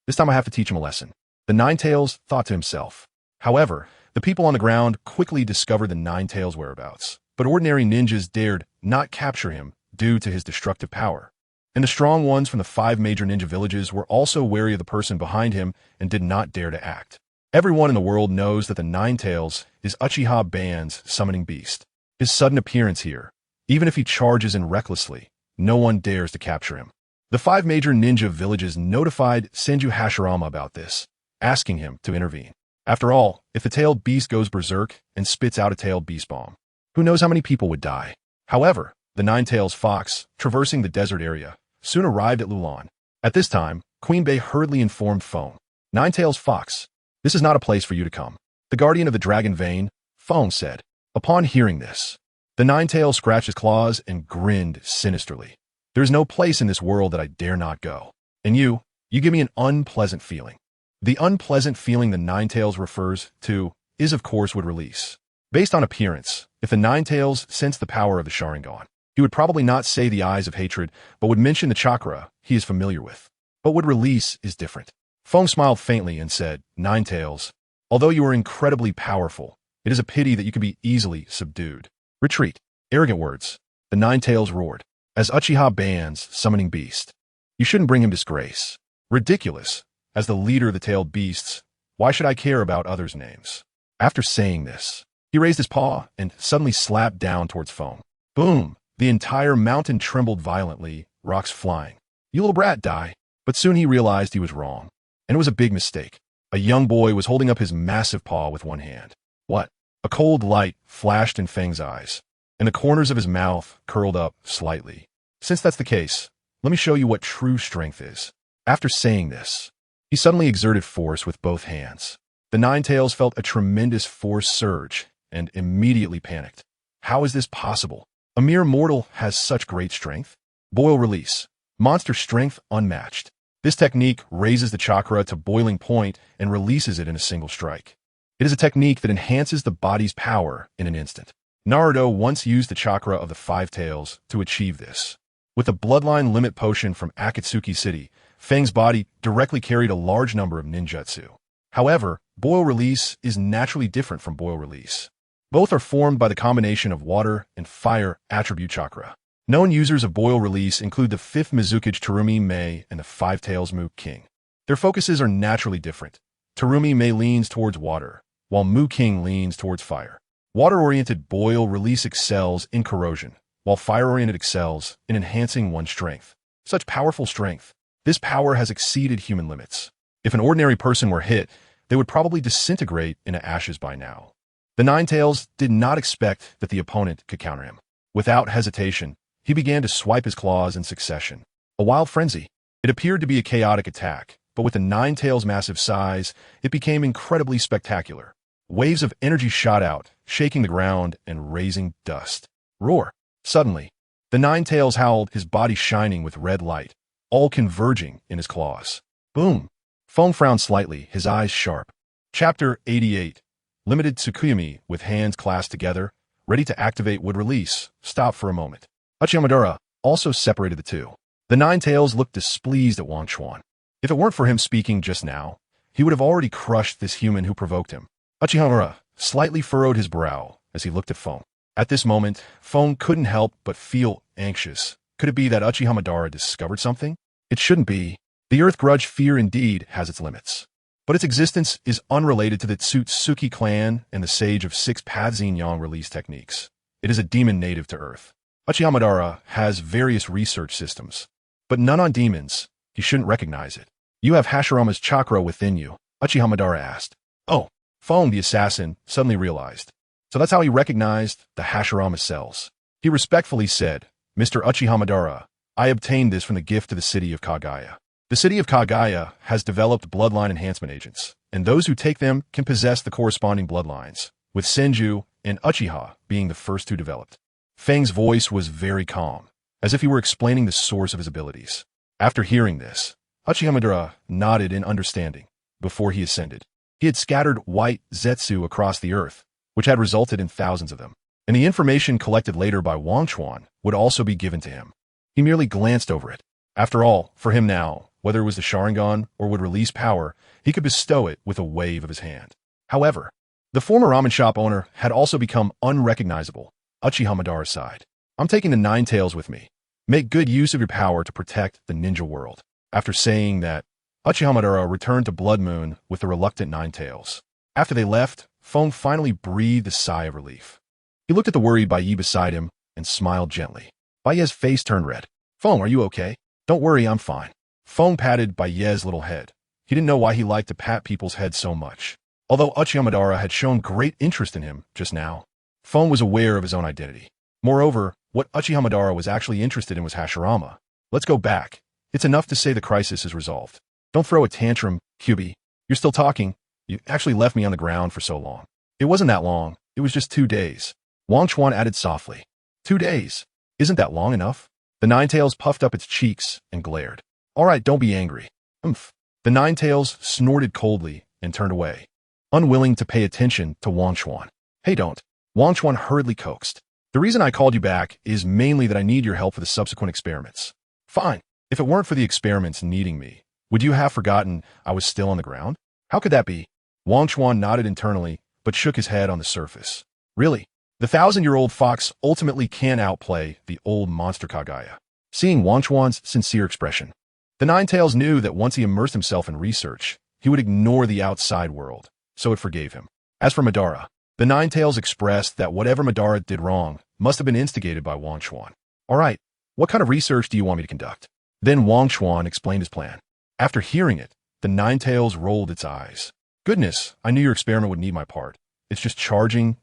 Speaker 1: This time I have to teach him a lesson. The Ninetales thought to himself. However, the people on the ground quickly discovered the Ninetales' whereabouts, but ordinary ninjas dared not capture him due to his destructive power. And the strong ones from the 5 major ninja villages were also wary of the person behind him and did not dare to act. Everyone in the world knows that the Ninetales is Uchiha Ban's summoning beast. His sudden appearance here, even if he charges in recklessly, no one dares to capture him. The 5 major ninja villages notified Senju Hashirama about this, asking him to intervene. After all, if the tailed beast goes berserk and spits out a tailed beast bomb, who knows how many people would die? However, the Ninetales fox, traversing the desert area, soon arrived at Lulan. At this time, Queen Bey hurriedly informed Feng. Ninetales fox, this is not a place for you to come. The guardian of the dragon vein, Feng said. Upon hearing this, the Ninetales scratched his claws and grinned sinisterly. There is no place in this world that I dare not go. And you give me an unpleasant feeling. The unpleasant feeling the Ninetales refers to is, of course, would release. Based on appearance, if the Ninetales sensed the power of the Sharingan, he would probably not say the eyes of hatred, but would mention the chakra he is familiar with. But would release is different. Feng smiled faintly and said, Ninetales, although you are incredibly powerful, it is a pity that you can be easily subdued. Retreat. Arrogant words. The Ninetales roared. As Uchiha Ban's summoning beast, you shouldn't bring him disgrace. Ridiculous. As the leader of the tailed beasts, why should I care about others' names? After saying this, he raised his paw and suddenly slapped down towards Feng. Boom! The entire mountain trembled violently, rocks flying. You little brat, die. But soon he realized he was wrong. And it was a big mistake. A young boy was holding up his massive paw with one hand. What? A cold light flashed in Feng's eyes, and the corners of his mouth curled up slightly. Since that's the case, let me show you what true strength is. After saying this, he suddenly exerted force with both hands. The Ninetales felt a tremendous force surge and immediately panicked. How is this possible? A mere mortal has such great strength? Boil release. Monster strength unmatched. This technique raises the chakra to boiling point and releases it in a single strike. It is a technique that enhances the body's power in an instant. Naruto once used the chakra of the 5 taels to achieve this. With the bloodline limit potion from Akatsuki City, Feng's body directly carried a large number of ninjutsu. However, boil release is naturally different from boil release. Both are formed by the combination of water and fire attribute chakra. Known users of boil release include the 5th Mizukage Terumi Mei and the 5 taels Mu King. Their focuses are naturally different. Terumi Mei leans towards water, while Mu King leans towards fire. Water-oriented boil release excels in corrosion, while fire-oriented excels in enhancing one's strength. Such powerful strength. This power has exceeded human limits. If an ordinary person were hit, they would probably disintegrate into ashes by now. The Ninetales did not expect that the opponent could counter him. Without hesitation, he began to swipe his claws in succession. A wild frenzy. It appeared to be a chaotic attack, but with the Ninetales' massive size, it became incredibly spectacular. Waves of energy shot out, shaking the ground and raising dust. Roar! Suddenly, the Ninetales howled, his body shining with red light, all converging in his claws. Boom! Feng frowned slightly, his eyes sharp. Chapter 88. Limited Tsukuyami, with hands clasped together, ready to activate would release, stop for a moment. Uchiha Madara also separated the two. The Ninetales looked displeased at Wang Chuan. If it weren't for him speaking just now, he would have already crushed this human who provoked him. Uchiha Madara slightly furrowed his brow as he looked at Feng. At this moment, Feng couldn't help but feel anxious. Could it be that Uchiha Madara discovered something? It shouldn't be. The Earth Grudge fear indeed has its limits. But its existence is unrelated to the Tsutsuki clan and the Sage of 6 Paths Yin-Yang release techniques. It is a demon native to Earth. Uchiha Madara has various research systems, but none on demons. He shouldn't recognize it. You have Hashirama's chakra within you, Uchiha Madara asked. Oh, Feng the assassin suddenly realized. So that's how he recognized the Hashirama cells. He respectfully said, Mr. Uchiha Madara, I obtained this from the gift to the city of Kagaya. The city of Kagaya has developed bloodline enhancement agents, and those who take them can possess the corresponding bloodlines. with Senju and Uchiha being the first two developed. Fang's voice was very calm, as if he were explaining the source of his abilities. After hearing this, Uchiha Madara nodded in understanding. Before he ascended, he had scattered white zetsu across the earth, which had resulted in thousands of them, and the information collected later by Wang Chuan would also be given to him. He merely glanced over it. After all, for him now, whether it was the Sharingan or would release power, he could bestow it with a wave of his hand. However, the former ramen shop owner had also become unrecognizable. Uchiha Madara sighed. I'm taking the Ninetales with me. Make good use of your power to protect the ninja world. After saying that, Uchiha Madara returned to Blood Moon with the reluctant Ninetales. After they left, Feng finally breathed a sigh of relief. He looked at the worried Bai Yi beside him and smiled gently. Bai Ye's face turned red. Feng, are you okay? Don't worry, I'm fine. Feng patted Bai Ye's little head. He didn't know why he liked to pat people's heads so much. Although Uchiha Madara had shown great interest in him just now, Feng was aware of his own identity. Moreover, what Uchiha Madara was actually interested in was Hashirama. Let's go back. It's enough to say the crisis is resolved. Don't throw a tantrum, Kyubi. You're still talking. You actually left me on the ground for so long. It wasn't that long. It was just 2 days. Wang Chuan added softly. 2 days. Isn't that long enough? The Ninetales puffed up its cheeks and glared. All right, don't be angry. Umph. The Ninetales snorted coldly and turned away, unwilling to pay attention to Wang Chuan. Hey, don't. Wang Chuan hurriedly coaxed. The reason I called you back is mainly that I need your help for the subsequent experiments. Fine. If it weren't for the experiments needing me, would you have forgotten I was still on the ground? How could that be? Wang Chuan nodded internally, but shook his head on the surface. Really? The 1,000-year-old fox ultimately can outplay the old monster Kaguya. Seeing Wang Chuan's sincere expression, the Ninetales knew that once he immersed himself in research, he would ignore the outside world, so it forgave him. As for Madara, the Ninetales expressed that whatever Madara did wrong must have been instigated by Wang Chuan. All right, what kind of research do you want me to conduct? Then Wang Chuan explained his plan. After hearing it, the Ninetales rolled its eyes. Goodness, I knew your experiment would need my part. It's just charging,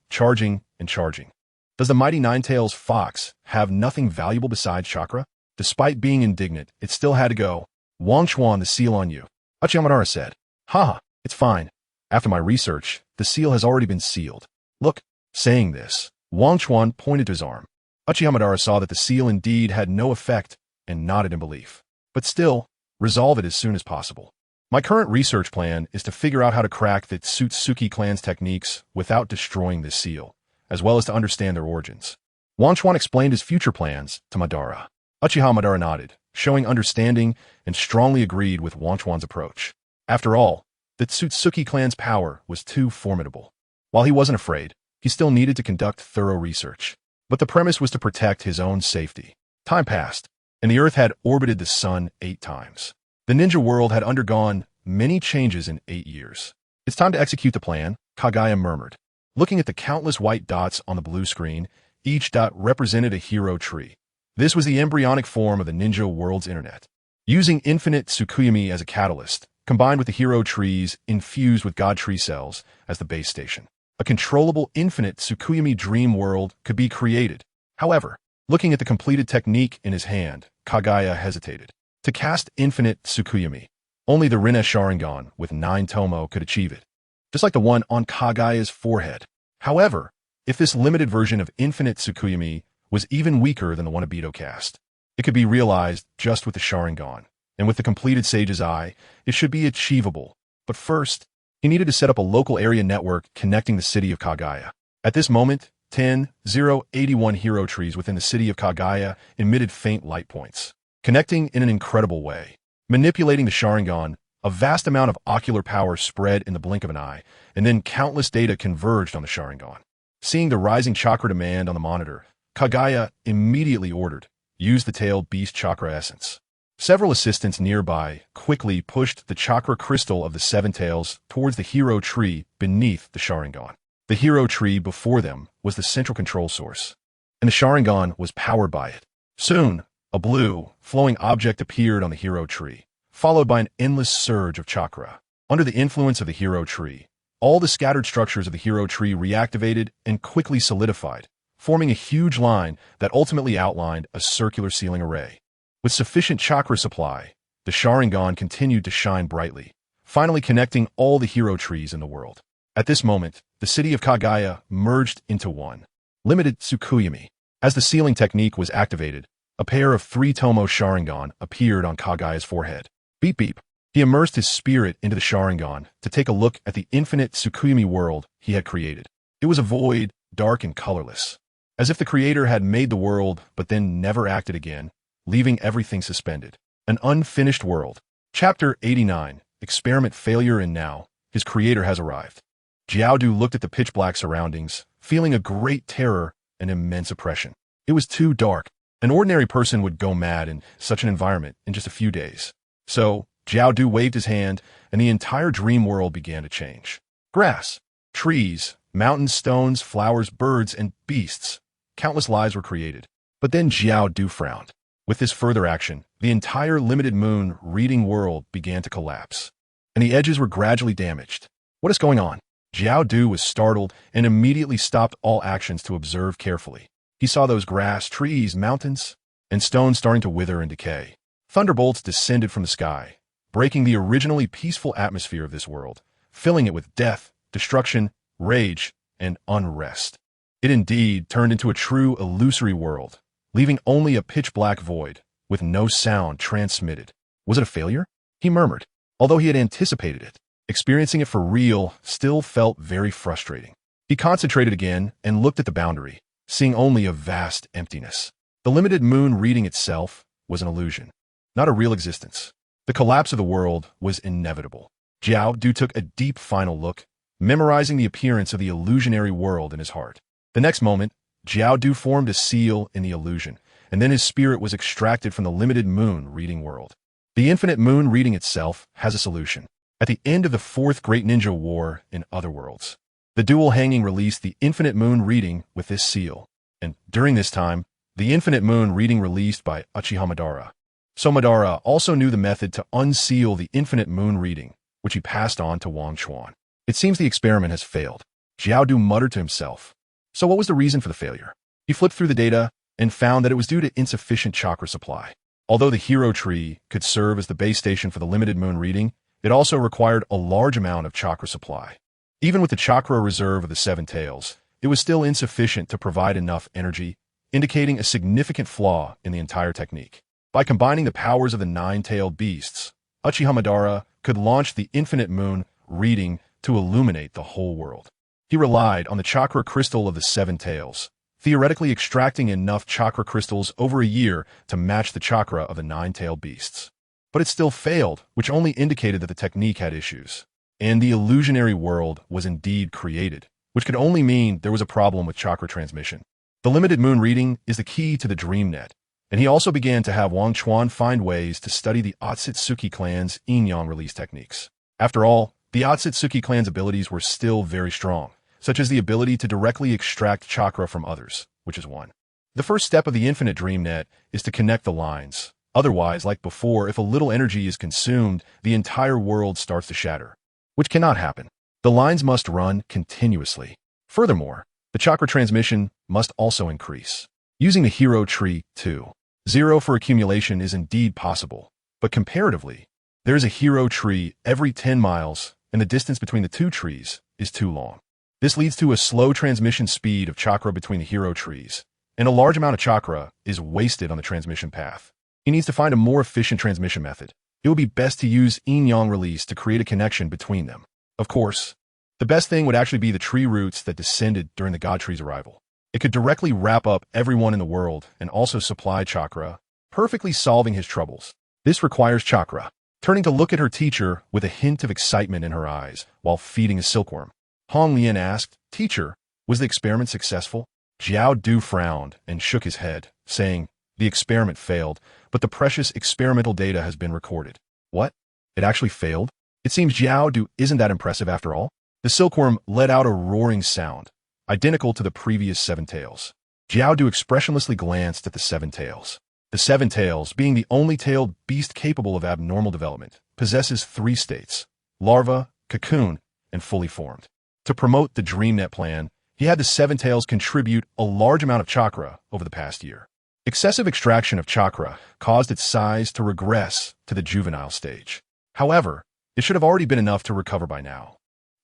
Speaker 1: and charging. Does the mighty Ninetales fox have nothing valuable besides chakra? Despite being indignant, it still had to go. Wang Chuan, the seal on you. Uchiha Madara said. Haha, it's fine. After my research, the seal has already been sealed. Look. Saying this, Wang Chuan pointed to his arm. Uchiha Madara saw that the seal indeed had no effect and nodded in belief. But still, resolve it as soon as possible. My current research plan is to figure out how to crack the Tsutsuki clan's techniques without destroying this seal, as well as to understand their origins. Wang Chuan explained his future plans to Madara. Uchiha Madara nodded, showing understanding and strongly agreed with Wang Chuan's approach. After all, the Tsutsuki clan's power was too formidable. While he wasn't afraid, he still needed to conduct thorough research. But the premise was to protect his own safety. Time passed, and the Earth had orbited the Sun 8 times. The ninja world had undergone many changes in 8 years. It's time to execute the plan, Kaguya murmured. Looking at the countless white dots on the blue screen, each dot represented a hero tree. This was the embryonic form of the ninja world's internet. Using infinite Tsukuyami as a catalyst, combined with the hero trees infused with god tree cells as the base station, a controllable infinite Tsukuyami dream world could be created. However, looking at the completed technique in his hand, Kaguya hesitated. To cast infinite Tsukuyami, only the Rinne Sharingan with 9 Tomo could achieve it, just like the one on Kaguya's forehead. However, if this limited version of infinite Tsukuyami was even weaker than the one Obito cast, it could be realized just with the Sharingan, and with the completed Sage's Eye, it should be achievable. But first, he needed to set up a local area network connecting the city of Kaguya. At this moment, 10,081 hero trees within the city of Kaguya emitted faint light points, connecting in an incredible way. Manipulating the Sharingan, a vast amount of ocular power spread in the blink of an eye, and then countless data converged on the Sharingan. Seeing the rising chakra demand on the monitor, Kaguya immediately ordered, use the tailed beast chakra essence. Several assistants nearby quickly pushed the chakra crystal of the 7 taels towards the hero tree beneath the Sharingan. The hero tree before them was the central control source, and the Sharingan was powered by it. Soon, a blue, flowing object appeared on the hero tree, followed by an endless surge of chakra. Under the influence of the hero tree, all the scattered structures of the hero tree reactivated and quickly solidified, forming a huge line that ultimately outlined a circular ceiling array. With sufficient chakra supply, the Sharingan continued to shine brightly, finally connecting all the hero trees in the world. At this moment, the city of Kagaya merged into one. Limited Tsukuyami. As the sealing technique was activated, a pair of 3 Tomo Sharingan appeared on Kagaya's forehead. Beep beep. He immersed his spirit into the Sharingan to take a look at the infinite Tsukuyami world he had created. It was a void, dark and colorless. As if the creator had made the world but then never acted again, leaving everything suspended. An unfinished world. Chapter 89. Experiment failure, and now, his creator has arrived. Jiao looked at the pitch-black surroundings, feeling a great terror and immense oppression. It was too dark. An ordinary person would go mad in such an environment in just a few days. So, Jiao waved his hand, and the entire dream world began to change. Grass, trees, mountains, stones, flowers, birds, and beasts. Countless lives were created. But then Jiao frowned. With this further action, the entire limited moon reading world began to collapse, and the edges were gradually damaged. What is going on? Jiao was startled and immediately stopped all actions to observe carefully. He saw those grass, trees, mountains, and stones starting to wither and decay. Thunderbolts descended from the sky, breaking the originally peaceful atmosphere of this world, filling it with death, destruction, rage, and unrest. It indeed turned into a true illusory world, leaving only a pitch-black void, with no sound transmitted. Was it a failure? He murmured. Although he had anticipated it, experiencing it for real still felt very frustrating. He concentrated again and looked at the boundary, seeing only a vast emptiness. The limited moon reading itself was an illusion, not a real existence. The collapse of the world was inevitable. Jiao took a deep final look, memorizing the appearance of the illusionary world in his heart. The next moment, Jiao formed a seal in the illusion, and then his spirit was extracted from the limited moon reading world. The infinite moon reading itself has a solution. At the end of the 4th Great Ninja War in other worlds, the dual hanging released the infinite moon reading with this seal, and during this time, the infinite moon reading released by Uchiha Madara. So Madara also knew the method to unseal the infinite moon reading, which he passed on to Wang Chuan. It seems the experiment has failed. Jiao muttered to himself. So what was the reason for the failure? He flipped through the data and found that it was due to insufficient chakra supply. Although the hero tree could serve as the base station for the limited moon reading, it also required a large amount of chakra supply. Even with the chakra reserve of the 7 taels, it was still insufficient to provide enough energy, indicating a significant flaw in the entire technique. By combining the powers of the 9-tailed beasts, Uchiha Madara could launch the infinite moon reading to illuminate the whole world. He relied on the chakra crystal of the 7 taels, theoretically extracting enough chakra crystals over a year to match the chakra of the 9-tailed beasts. But it still failed, which only indicated that the technique had issues. And the illusionary world was indeed created, which could only mean there was a problem with chakra transmission. The limited moon reading is the key to the dream net, and he also began to have Wang Chuan find ways to study the Otsutsuki clan's yin-yang release techniques. After all, the Otsutsuki clan's abilities were still very strong, such as the ability to directly extract chakra from others, which is one. The first step of the infinite dream net is to connect the lines. Otherwise, like before, if a little energy is consumed, the entire world starts to shatter, which cannot happen. The lines must run continuously. Furthermore, the chakra transmission must also increase. Using the hero tree, too. 0 for accumulation is indeed possible, but comparatively, there is a hero tree every 10 miles, and the distance between the 2 trees is too long. This leads to a slow transmission speed of chakra between the hero trees, and a large amount of chakra is wasted on the transmission path. He needs to find a more efficient transmission method. It would be best to use yin-yang release to create a connection between them. Of course, the best thing would actually be the tree roots that descended during the god tree's arrival. It could directly wrap up everyone in the world and also supply chakra, perfectly solving his troubles. This requires chakra. Turning to look at her teacher with a hint of excitement in her eyes while feeding a silkworm, Hong Lian asked, "Teacher, was the experiment successful?" Jiao frowned and shook his head, saying, "The experiment failed, but the precious experimental data has been recorded." What? It actually failed? It seems Jiao isn't that impressive after all. The silkworm let out a roaring sound, identical to the previous 7 taels. Jiao expressionlessly glanced at the 7 taels. The 7 taels, being the only tailed beast capable of abnormal development, possesses 3 states: larva, cocoon, and fully formed. To promote the DreamNet plan, he had the 7 taels contribute a large amount of chakra over the past year. Excessive extraction of chakra caused its size to regress to the juvenile stage. However, it should have already been enough to recover by now.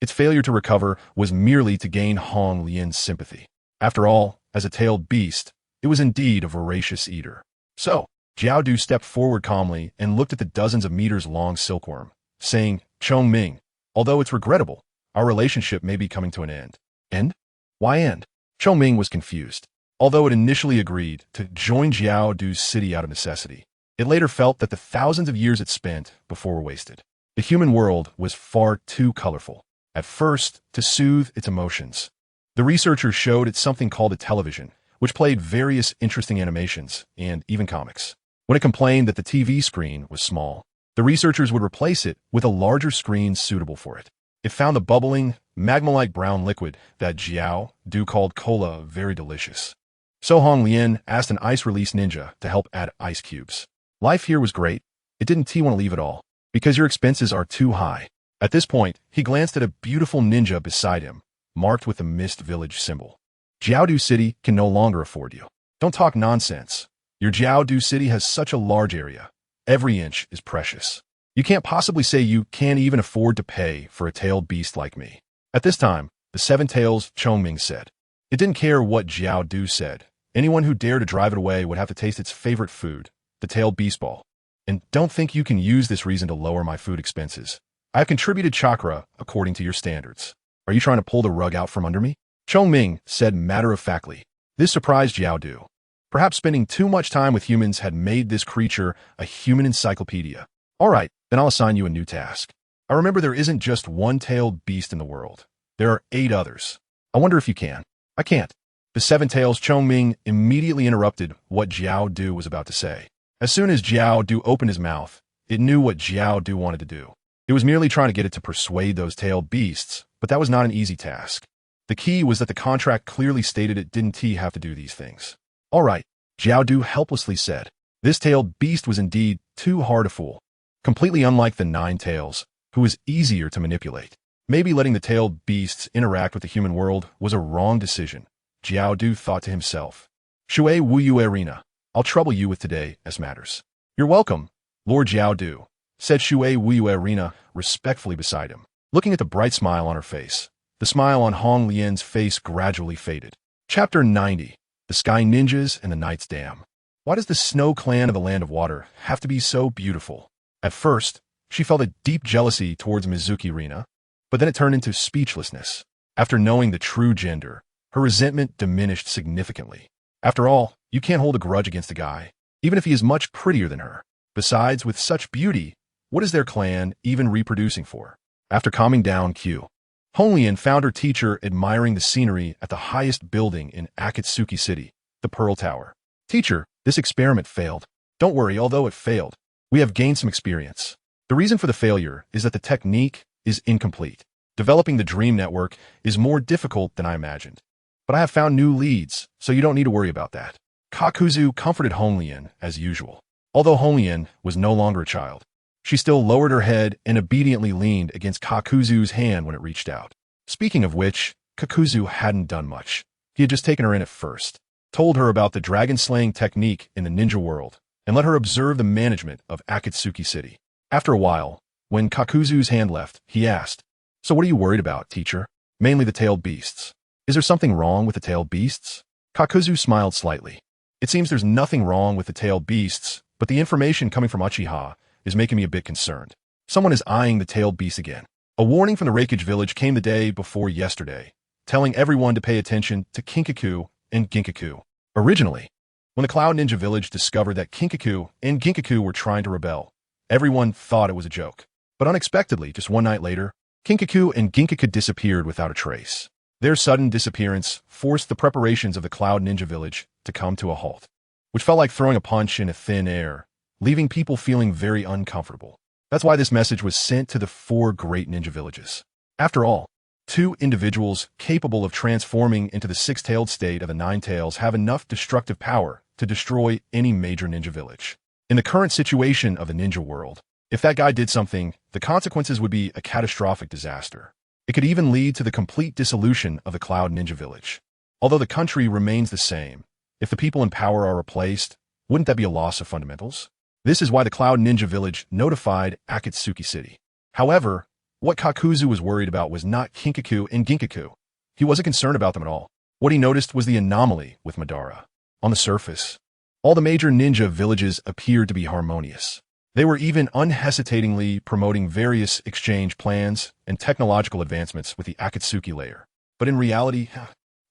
Speaker 1: Its failure to recover was merely to gain Hong Lian's sympathy. After all, as a tailed beast, it was indeed a voracious eater. So, Jiao Du stepped forward calmly and looked at the dozens of meters-long silkworm, saying, Chong Ming, although it's regrettable, our relationship may be coming to an end. End? Why end? Chong Ming was confused. Although it initially agreed to join Jiao Du's city out of necessity, it later felt that the thousands of years it spent before were wasted. The human world was far too colorful, at first, to soothe its emotions. The researchers showed it something called a television, which played various interesting animations and even comics. When it complained that the TV screen was small, the researchers would replace it with a larger screen suitable for it. It found the bubbling, magma-like brown liquid that Jiao Du called cola very delicious. So Hong Lian asked an ice-release ninja to help add ice cubes. Life here was great. It didn't want to leave at all, because your expenses are too high. At this point, he glanced at a beautiful ninja beside him, marked with the Mist Village symbol. Jiao Du City can no longer afford you. Don't talk nonsense. Your Jiao Du City has such a large area. Every inch is precious. You can't possibly say you can't even afford to pay for a tailed beast like me. At this time, the seven tails Chong Ming said. It didn't care what Jiao Du said. Anyone who dared to drive it away would have to taste its favorite food, the tailed beast ball. And don't think you can use this reason to lower my food expenses. I have contributed chakra according to your standards. Are you trying to pull the rug out from under me? Chong Ming said matter-of-factly. This surprised Jiao Du. Perhaps spending too much time with humans had made this creature a human encyclopedia. All right, then I'll assign you a new task. I remember there isn't just one tailed beast in the world. There are 8 others. I wonder if you can. I can't. The seven tails Chong Ming immediately interrupted what Jiao Du was about to say. As soon as Jiao Du opened his mouth, it knew what Jiao Du wanted to do. It was merely trying to get it to persuade those tailed beasts, but that was not an easy task. The key was that the contract clearly stated it didn't have to do these things. All right, Jiao Du helplessly said. This tailed beast was indeed too hard to fool. Completely unlike the Ninetales, who was easier to manipulate. Maybe letting the tailed beasts interact with the human world was a wrong decision, Jiao Du thought to himself. Shui Wuyu Arena, I'll trouble you with today as matters. You're welcome, Lord Jiao Du, said Shui Wuyu Arena respectfully beside him. Looking at the bright smile on her face, the smile on Hong Lian's face gradually faded. Chapter 90. The Sky Ninjas and the Knight's Dam. Why does the Snow Clan of the Land of Water have to be so beautiful? At first, she felt a deep jealousy towards Mizuki Rina, but then it turned into speechlessness. After knowing the true gender, her resentment diminished significantly. After all, you can't hold a grudge against a guy, even if he is much prettier than her. Besides, with such beauty, what is their clan even reproducing for? After calming down Q, Hong Lian found her teacher admiring the scenery at the highest building in Akatsuki City, the Pearl Tower. Teacher, this experiment failed. Don't worry, although it failed, we have gained some experience. The reason for the failure is that the technique is incomplete. Developing the Dream Network is more difficult than I imagined. But I have found new leads, so you don't need to worry about that. Kakuzu comforted Hong Lian as usual. Although Hong Lian was no longer a child, she still lowered her head and obediently leaned against Kakuzu's hand when it reached out. Speaking of which, Kakuzu hadn't done much. He had just taken her in at first, told her about the dragon-slaying technique in the ninja world, and let her observe the management of Akatsuki City. After a while, when Kakuzu's hand left, he asked, "So what are you worried about, teacher?" "Mainly the tailed beasts." "Is there something wrong with the tailed beasts?" Kakuzu smiled slightly. "It seems there's nothing wrong with the tailed beasts, but the information coming from Uchiha is making me a bit concerned. Someone is eyeing the tailed beast again." A warning from the Reikage village came the day before yesterday, telling everyone to pay attention to Kinkaku and Ginkaku. Originally, when the Cloud Ninja village discovered that Kinkaku and Ginkaku were trying to rebel, everyone thought it was a joke. But unexpectedly, just one night later, Kinkaku and Ginkaku disappeared without a trace. Their sudden disappearance forced the preparations of the Cloud Ninja village to come to a halt, which felt like throwing a punch in a thin air, leaving people feeling very uncomfortable. That's why this message was sent to the 4 great ninja villages. After all, 2 individuals capable of transforming into the 6-tailed state of the Ninetales have enough destructive power to destroy any major ninja village. In the current situation of the ninja world, if that guy did something, the consequences would be a catastrophic disaster. It could even lead to the complete dissolution of the Cloud Ninja village. Although the country remains the same, if the people in power are replaced, wouldn't that be a loss of fundamentals? This is why the Cloud Ninja village notified Akatsuki City. However, What Kakuzu was worried about was not Kinkaku and Ginkaku. He wasn't concerned about them at all. What he noticed was the anomaly with Madara. On the surface, all the major ninja villages appeared to be harmonious. They were even unhesitatingly promoting various exchange plans and technological advancements with the Akatsuki layer. But in reality,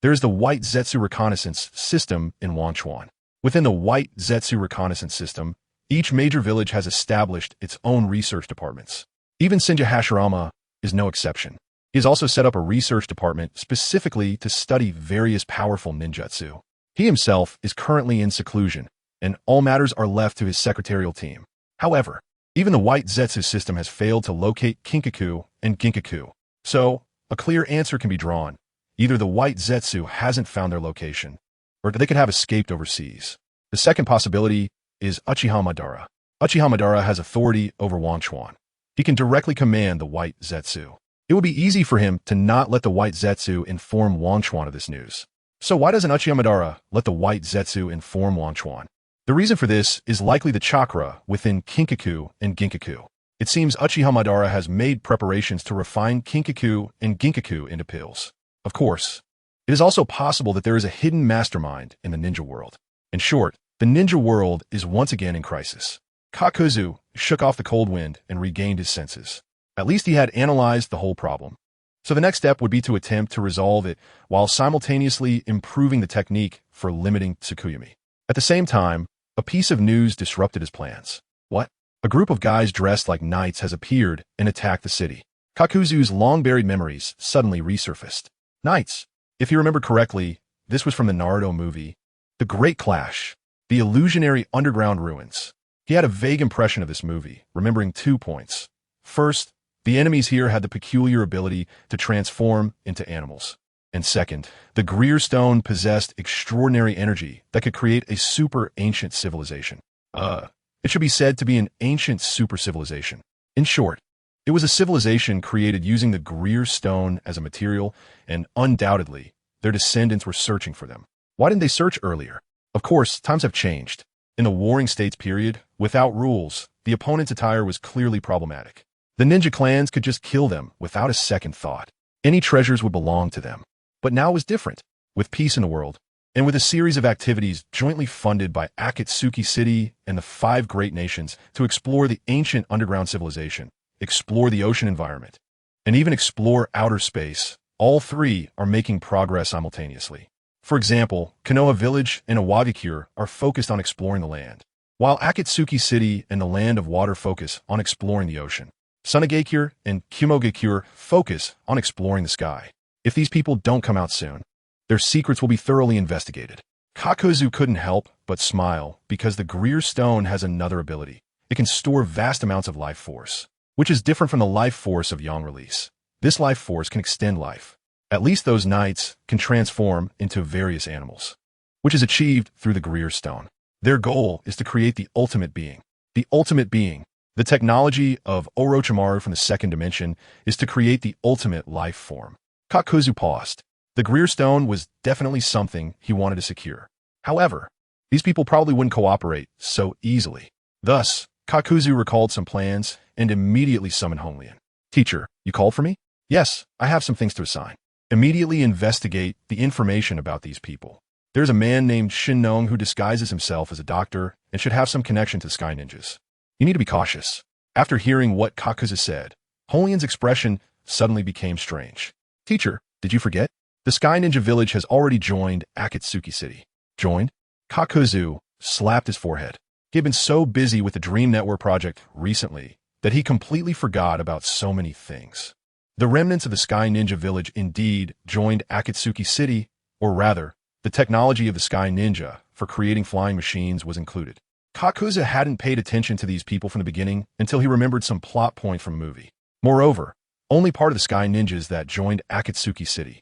Speaker 1: there is the White Zetsu Reconnaissance System in Wanchuan. Within the White Zetsu Reconnaissance System, each major village has established its own research departments. Even Senja Hashirama is no exception. He has also set up a research department specifically to study various powerful ninjutsu. He himself is currently in seclusion, and all matters are left to his secretarial team. However, even the White Zetsu system has failed to locate Kinkaku and Ginkaku. So, a clear answer can be drawn. Either the White Zetsu hasn't found their location, or they could have escaped overseas. The second possibility is Uchiha Madara. Uchiha Madara has authority over Wanchuan. He can directly command the White Zetsu. It would be easy for him to not let the White Zetsu inform Wanchuan of this news. So why doesn't Uchiha Madara let the White Zetsu inform Wanchuan? The reason for this is likely the chakra within Kinkaku and Ginkaku. It seems Uchiha Madara has made preparations to refine Kinkaku and Ginkaku into pills. Of course, it is also possible that there is a hidden mastermind in the ninja world. In short, the ninja world is once again in crisis. Kakuzu shook off the cold wind and regained his senses. At least he had analyzed the whole problem. So the next step would be to attempt to resolve it while simultaneously improving the technique for limiting Tsukuyomi. At the same time, a piece of news disrupted his plans. What? A group of guys dressed like knights has appeared and attacked the city. Kakuzu's long-buried memories suddenly resurfaced. Knights. If you remember correctly, this was from the Naruto movie, The Great Clash, the illusionary underground ruins. He had a vague impression of this movie, remembering 2 points. First, the enemies here had the peculiar ability to transform into animals. And second, the Greer Stone possessed extraordinary energy that could create a super ancient civilization. It should be said to be an ancient super civilization. In short, it was a civilization created using the Greer Stone as a material, and undoubtedly, their descendants were searching for them. Why didn't they search earlier? Of course, times have changed. In the Warring States period, without rules, the opponent's attire was clearly problematic. The ninja clans could just kill them without a second thought. Any treasures would belong to them. But now it was different. With peace in the world, and with a series of activities jointly funded by Akatsuki City and the 5 great nations to explore the ancient underground civilization, explore the ocean environment, and even explore outer space, all 3 are making progress simultaneously. For example, Konoha Village and Iwagakure are focused on exploring the land, while Akatsuki City and the Land of Water focus on exploring the ocean. Sunagakure and Kumogakure focus on exploring the sky. If these people don't come out soon, their secrets will be thoroughly investigated. Kakuzu couldn't help but smile because the Greer Stone has another ability. It can store vast amounts of life force, which is different from the life force of Yang Release. This life force can extend life. At least those knights can transform into various animals, which is achieved through the Greer Stone. Their goal is to create the ultimate being. The ultimate being. The technology of Orochimaru from the second dimension is to create the ultimate life form. Kakuzu paused. The Greer Stone was definitely something he wanted to secure. However, these people probably wouldn't cooperate so easily. Thus, Kakuzu recalled some plans and immediately summoned Honglian. Teacher, you called for me? Yes, I have some things to assign. Immediately investigate the information about these people. There's a man named Shinnong who disguises himself as a doctor and should have some connection to the Sky Ninjas. You need to be cautious. After hearing what Kakuzu said, Honglian's expression suddenly became strange. Teacher, did you forget? The Sky Ninja village has already joined Akatsuki City. Joined? Kakuzu slapped his forehead. He had been so busy with the Dream Network project recently that he completely forgot about so many things. The remnants of the Sky Ninja village indeed joined Akatsuki City, or rather, the technology of the Sky Ninja for creating flying machines was included. Kakuzu hadn't paid attention to these people from the beginning until he remembered some plot point from a movie. Moreover, only part of the Sky Ninjas that joined Akatsuki City.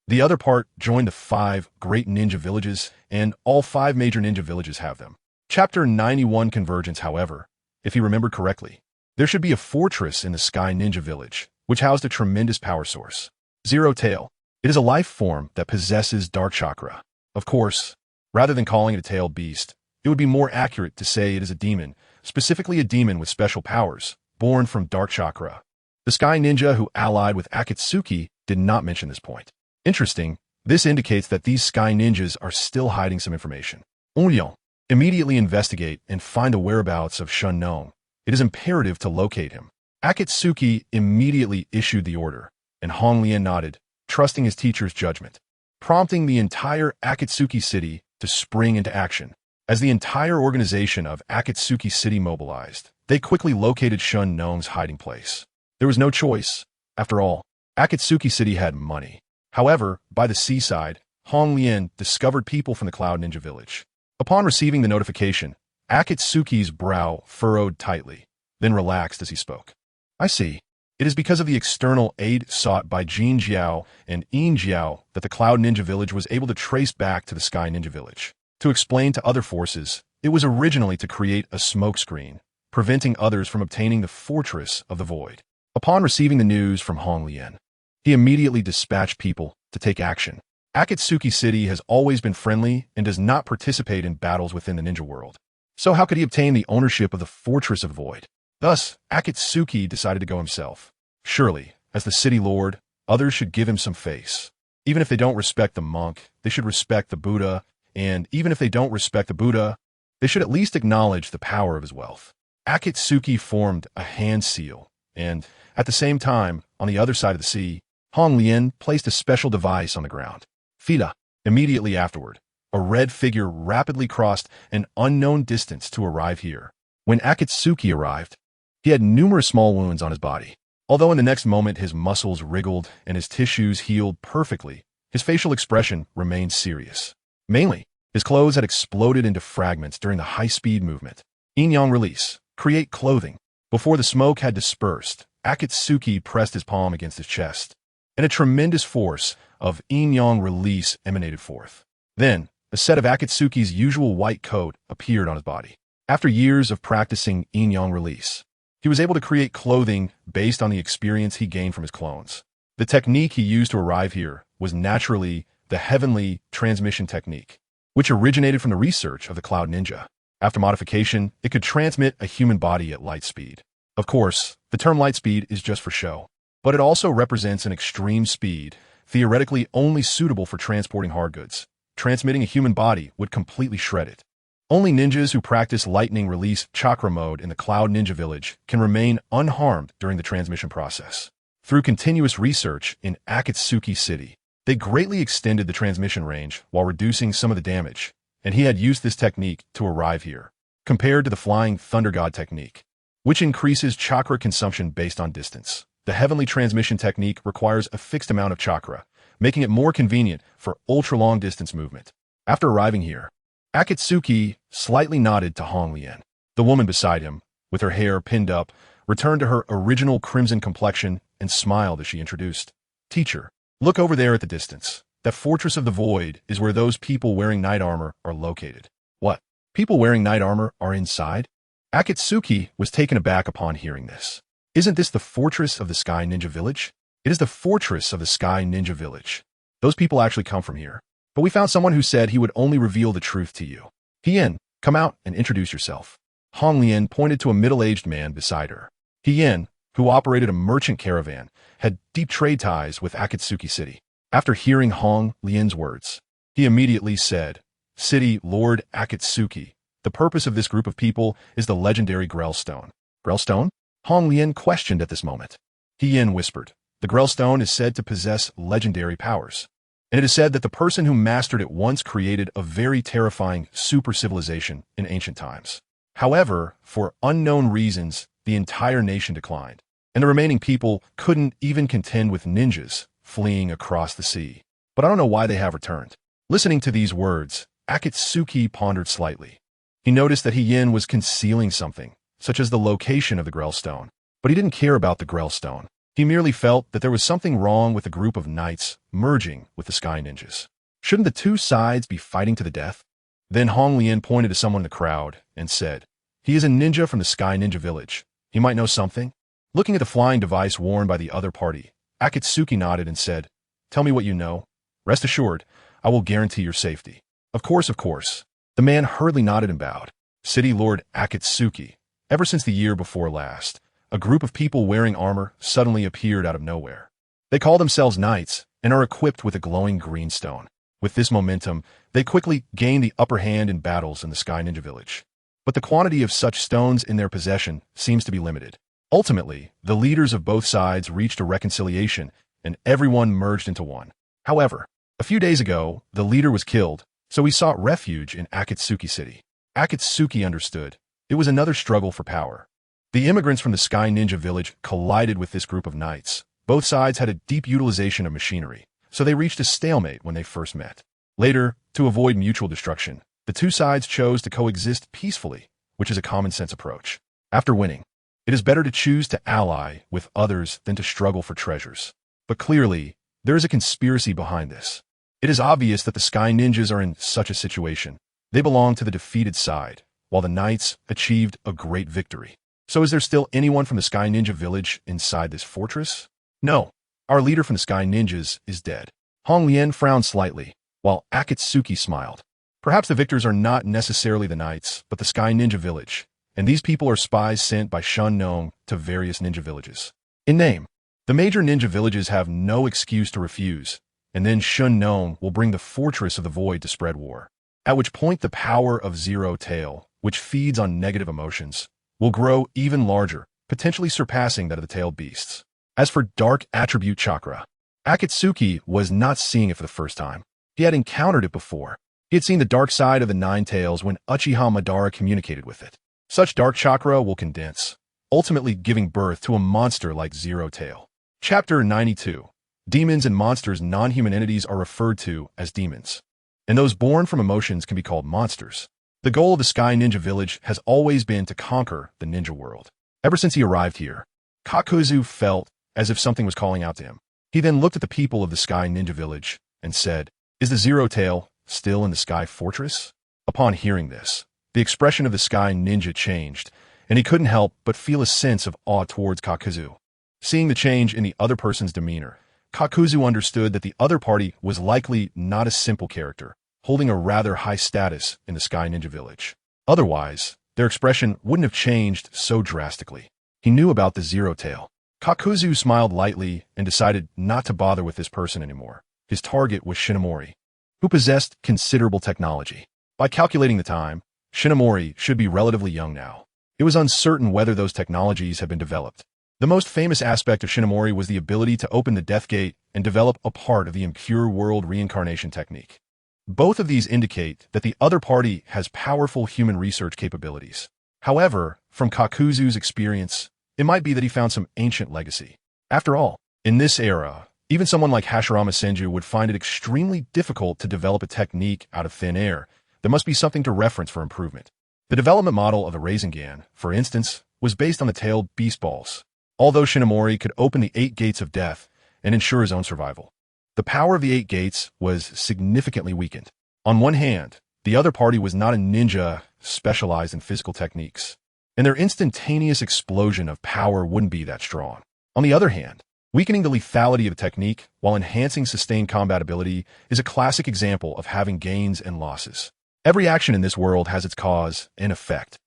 Speaker 1: The other part joined the 5 great ninja villages, and all 5 major ninja villages have them. Chapter 91 Convergence, however, if he remembered correctly, there should be a fortress in the Sky Ninja village, which housed a tremendous power source. Zero Tail. It is a life form that possesses dark chakra. Of course, rather than calling it a tailed beast, it would be more accurate to say it is a demon, specifically a demon with special powers, born from dark chakra. The Sky Ninja who allied with Akatsuki did not mention this point. Interesting, this indicates that these Sky Ninjas are still hiding some information. Onryon, immediately investigate and find the whereabouts of Susano'o. It is imperative to locate him. Akatsuki immediately issued the order, and Hong Lian nodded, trusting his teacher's judgment, prompting the entire Akatsuki city to spring into action. As the entire organization of Akatsuki City mobilized, they quickly located Susano'o's hiding place. There was no choice. After all, Akatsuki City had money. However, by the seaside, Hong Lian discovered people from the Cloud Ninja village. Upon receiving the notification, Akatsuki's brow furrowed tightly, then relaxed as he spoke. I see. It is because of the external aid sought by Jin Jiao and Yin Jiao that the Cloud Ninja village was able to trace back to the Sky Ninja village. To explain to other forces, it was originally to create a smokescreen, preventing others from obtaining the Fortress of the Void. Upon receiving the news from Hong Lian, he immediately dispatched people to take action. Akatsuki City has always been friendly and does not participate in battles within the ninja world. So how could he obtain the ownership of the Fortress of the Void? Thus, Akatsuki decided to go himself. Surely, as the city lord, others should give him some face. Even if they don't respect the monk, they should respect the Buddha, and even if they don't respect the Buddha, they should at least acknowledge the power of his wealth. Akatsuki formed a hand seal, and, at the same time, on the other side of the sea, Hong Lian placed a special device on the ground. Fida. Immediately afterward, a red figure rapidly crossed an unknown distance to arrive here. When Akatsuki arrived, he had numerous small wounds on his body. Although in the next moment his muscles wriggled and his tissues healed perfectly, his facial expression remained serious. Mainly, his clothes had exploded into fragments during the high-speed movement. Yin-yang release. Create clothing. Before the smoke had dispersed, Akatsuki pressed his palm against his chest, and a tremendous force of yin-yang release emanated forth. Then, a set of Akatsuki's usual white coat appeared on his body. After years of practicing yin-yang release, he was able to create clothing based on the experience he gained from his clones. The technique he used to arrive here was naturally the heavenly transmission technique, which originated from the research of the Cloud Ninja. After modification, it could transmit a human body at light speed. Of course, the term light speed is just for show, but it also represents an extreme speed, theoretically only suitable for transporting hard goods. Transmitting a human body would completely shred it. Only ninjas who practice lightning release chakra mode in the Cloud Ninja village can remain unharmed during the transmission process. Through continuous research in Akatsuki City, they greatly extended the transmission range while reducing some of the damage, and he had used this technique to arrive here, compared to the Flying Thunder God technique, which increases chakra consumption based on distance. The heavenly transmission technique requires a fixed amount of chakra, making it more convenient for ultra-long distance movement. After arriving here, Akatsuki slightly nodded to Hong Lian. The woman beside him, with her hair pinned up, returned to her original crimson complexion and smiled as she introduced. Teacher, look over there at the distance. That Fortress of the Void is where those people wearing knight armor are located. What? People wearing knight armor are inside? Akatsuki was taken aback upon hearing this. Isn't this the Fortress of the Sky Ninja Village? It is the Fortress of the Sky Ninja Village. Those people actually come from here. But we found someone who said he would only reveal the truth to you. Hien, come out and introduce yourself. Hong Lian pointed to a middle-aged man beside her. Hien, who operated a merchant caravan, had deep trade ties with Akatsuki City. After hearing Hong Lian's words, he immediately said, City Lord Akatsuki, the purpose of this group of people is the legendary Grell Stone. Grell Stone? Hong Lian questioned at this moment. Hien whispered, the Grell Stone is said to possess legendary powers, and it is said that the person who mastered it once created a very terrifying super civilization in ancient times. However, for unknown reasons, the entire nation declined, and the remaining people couldn't even contend with ninjas fleeing across the sea. But I don't know why they have returned. Listening to these words, Akatsuki pondered slightly. He noticed that Hien was concealing something, such as the location of the Grell Stone, but he didn't care about the Grell Stone. He merely felt that there was something wrong with the group of knights merging with the Sky Ninjas. Shouldn't the two sides be fighting to the death? Then Hong Lian pointed to someone in the crowd and said, he is a ninja from the Sky Ninja village. He might know something. Looking at the flying device worn by the other party, Akatsuki nodded and said, tell me what you know. Rest assured, I will guarantee your safety. Of course, of course. The man hurriedly nodded and bowed. City Lord Akatsuki, ever since the year before last, a group of people wearing armor suddenly appeared out of nowhere. They call themselves knights and are equipped with a glowing green stone. With this momentum, they quickly gain the upper hand in battles in the Sky Ninja Village. But the quantity of such stones in their possession seems to be limited. Ultimately, the leaders of both sides reached a reconciliation, and everyone merged into one. However, a few days ago, the leader was killed, so he sought refuge in Akatsuki City. Akatsuki understood. It was another struggle for power. The immigrants from the Sky Ninja Village collided with this group of knights. Both sides had a deep utilization of machinery, so they reached a stalemate when they first met. Later, to avoid mutual destruction, the two sides chose to coexist peacefully, which is a common-sense approach. After winning, it is better to choose to ally with others than to struggle for treasures. But clearly, there is a conspiracy behind this. It is obvious that the Sky Ninjas are in such a situation. They belong to the defeated side, while the knights achieved a great victory. So is there still anyone from the Sky Ninja Village inside this fortress? No. Our leader from the Sky Ninjas is dead. Hong Lian frowned slightly, while Akatsuki smiled. Perhaps the victors are not necessarily the knights, but the Sky Ninja Village, and these people are spies sent by Susano'o to various ninja villages. In name, the major ninja villages have no excuse to refuse, and then Susano'o will bring the Fortress of the Void to spread war. At which point the power of Zero Tael, which feeds on negative emotions, will grow even larger, potentially surpassing that of the tailed beasts. As for Dark Attribute Chakra, Akatsuki was not seeing it for the first time. He had encountered it before. He had seen the dark side of the Ninetales when Uchiha Madara communicated with it. Such dark chakra will condense, ultimately giving birth to a monster like Zero Tael. Chapter 92. Demons and monsters. Non-human entities are referred to as demons, and those born from emotions can be called monsters. The goal of the Sky Ninja Village has always been to conquer the ninja world. Ever since he arrived here, Kakuzu felt as if something was calling out to him. He then looked at the people of the Sky Ninja Village and said, "Is the Zero Tael still in the Sky Fortress?" Upon hearing this, the expression of the Sky Ninja changed, and he couldn't help but feel a sense of awe towards Kakuzu. Seeing the change in the other person's demeanor, Kakuzu understood that the other party was likely not a simple character, holding a rather high status in the Sky Ninja Village. Otherwise, their expression wouldn't have changed so drastically. He knew about the Zero Tael. Kakuzu smiled lightly and decided not to bother with this person anymore. His target was Shinomori, who possessed considerable technology. By calculating the time, Shinomori should be relatively young now. It was uncertain whether those technologies had been developed. The most famous aspect of Shinomori was the ability to open the Death Gate and develop a part of the impure world reincarnation technique. Both of these indicate that the other party has powerful human research capabilities. However, from Kakuzu's experience, it might be that he found some ancient legacy. After all, in this era, even someone like Hashirama Senju would find it extremely difficult to develop a technique out of thin air. There must be something to reference for improvement. The development model of the Renegan, for instance, was based on the tailed beast balls. Although Shinomori could open the 8 gates of death and ensure his own survival, the power of the 8 gates was significantly weakened. On one hand, the other party was not a ninja specialized in physical techniques, and their instantaneous explosion of power wouldn't be that strong. On the other hand, weakening the lethality of a technique while enhancing sustained combat ability is a classic example of having gains and losses. Every action in this world has its cause and effect.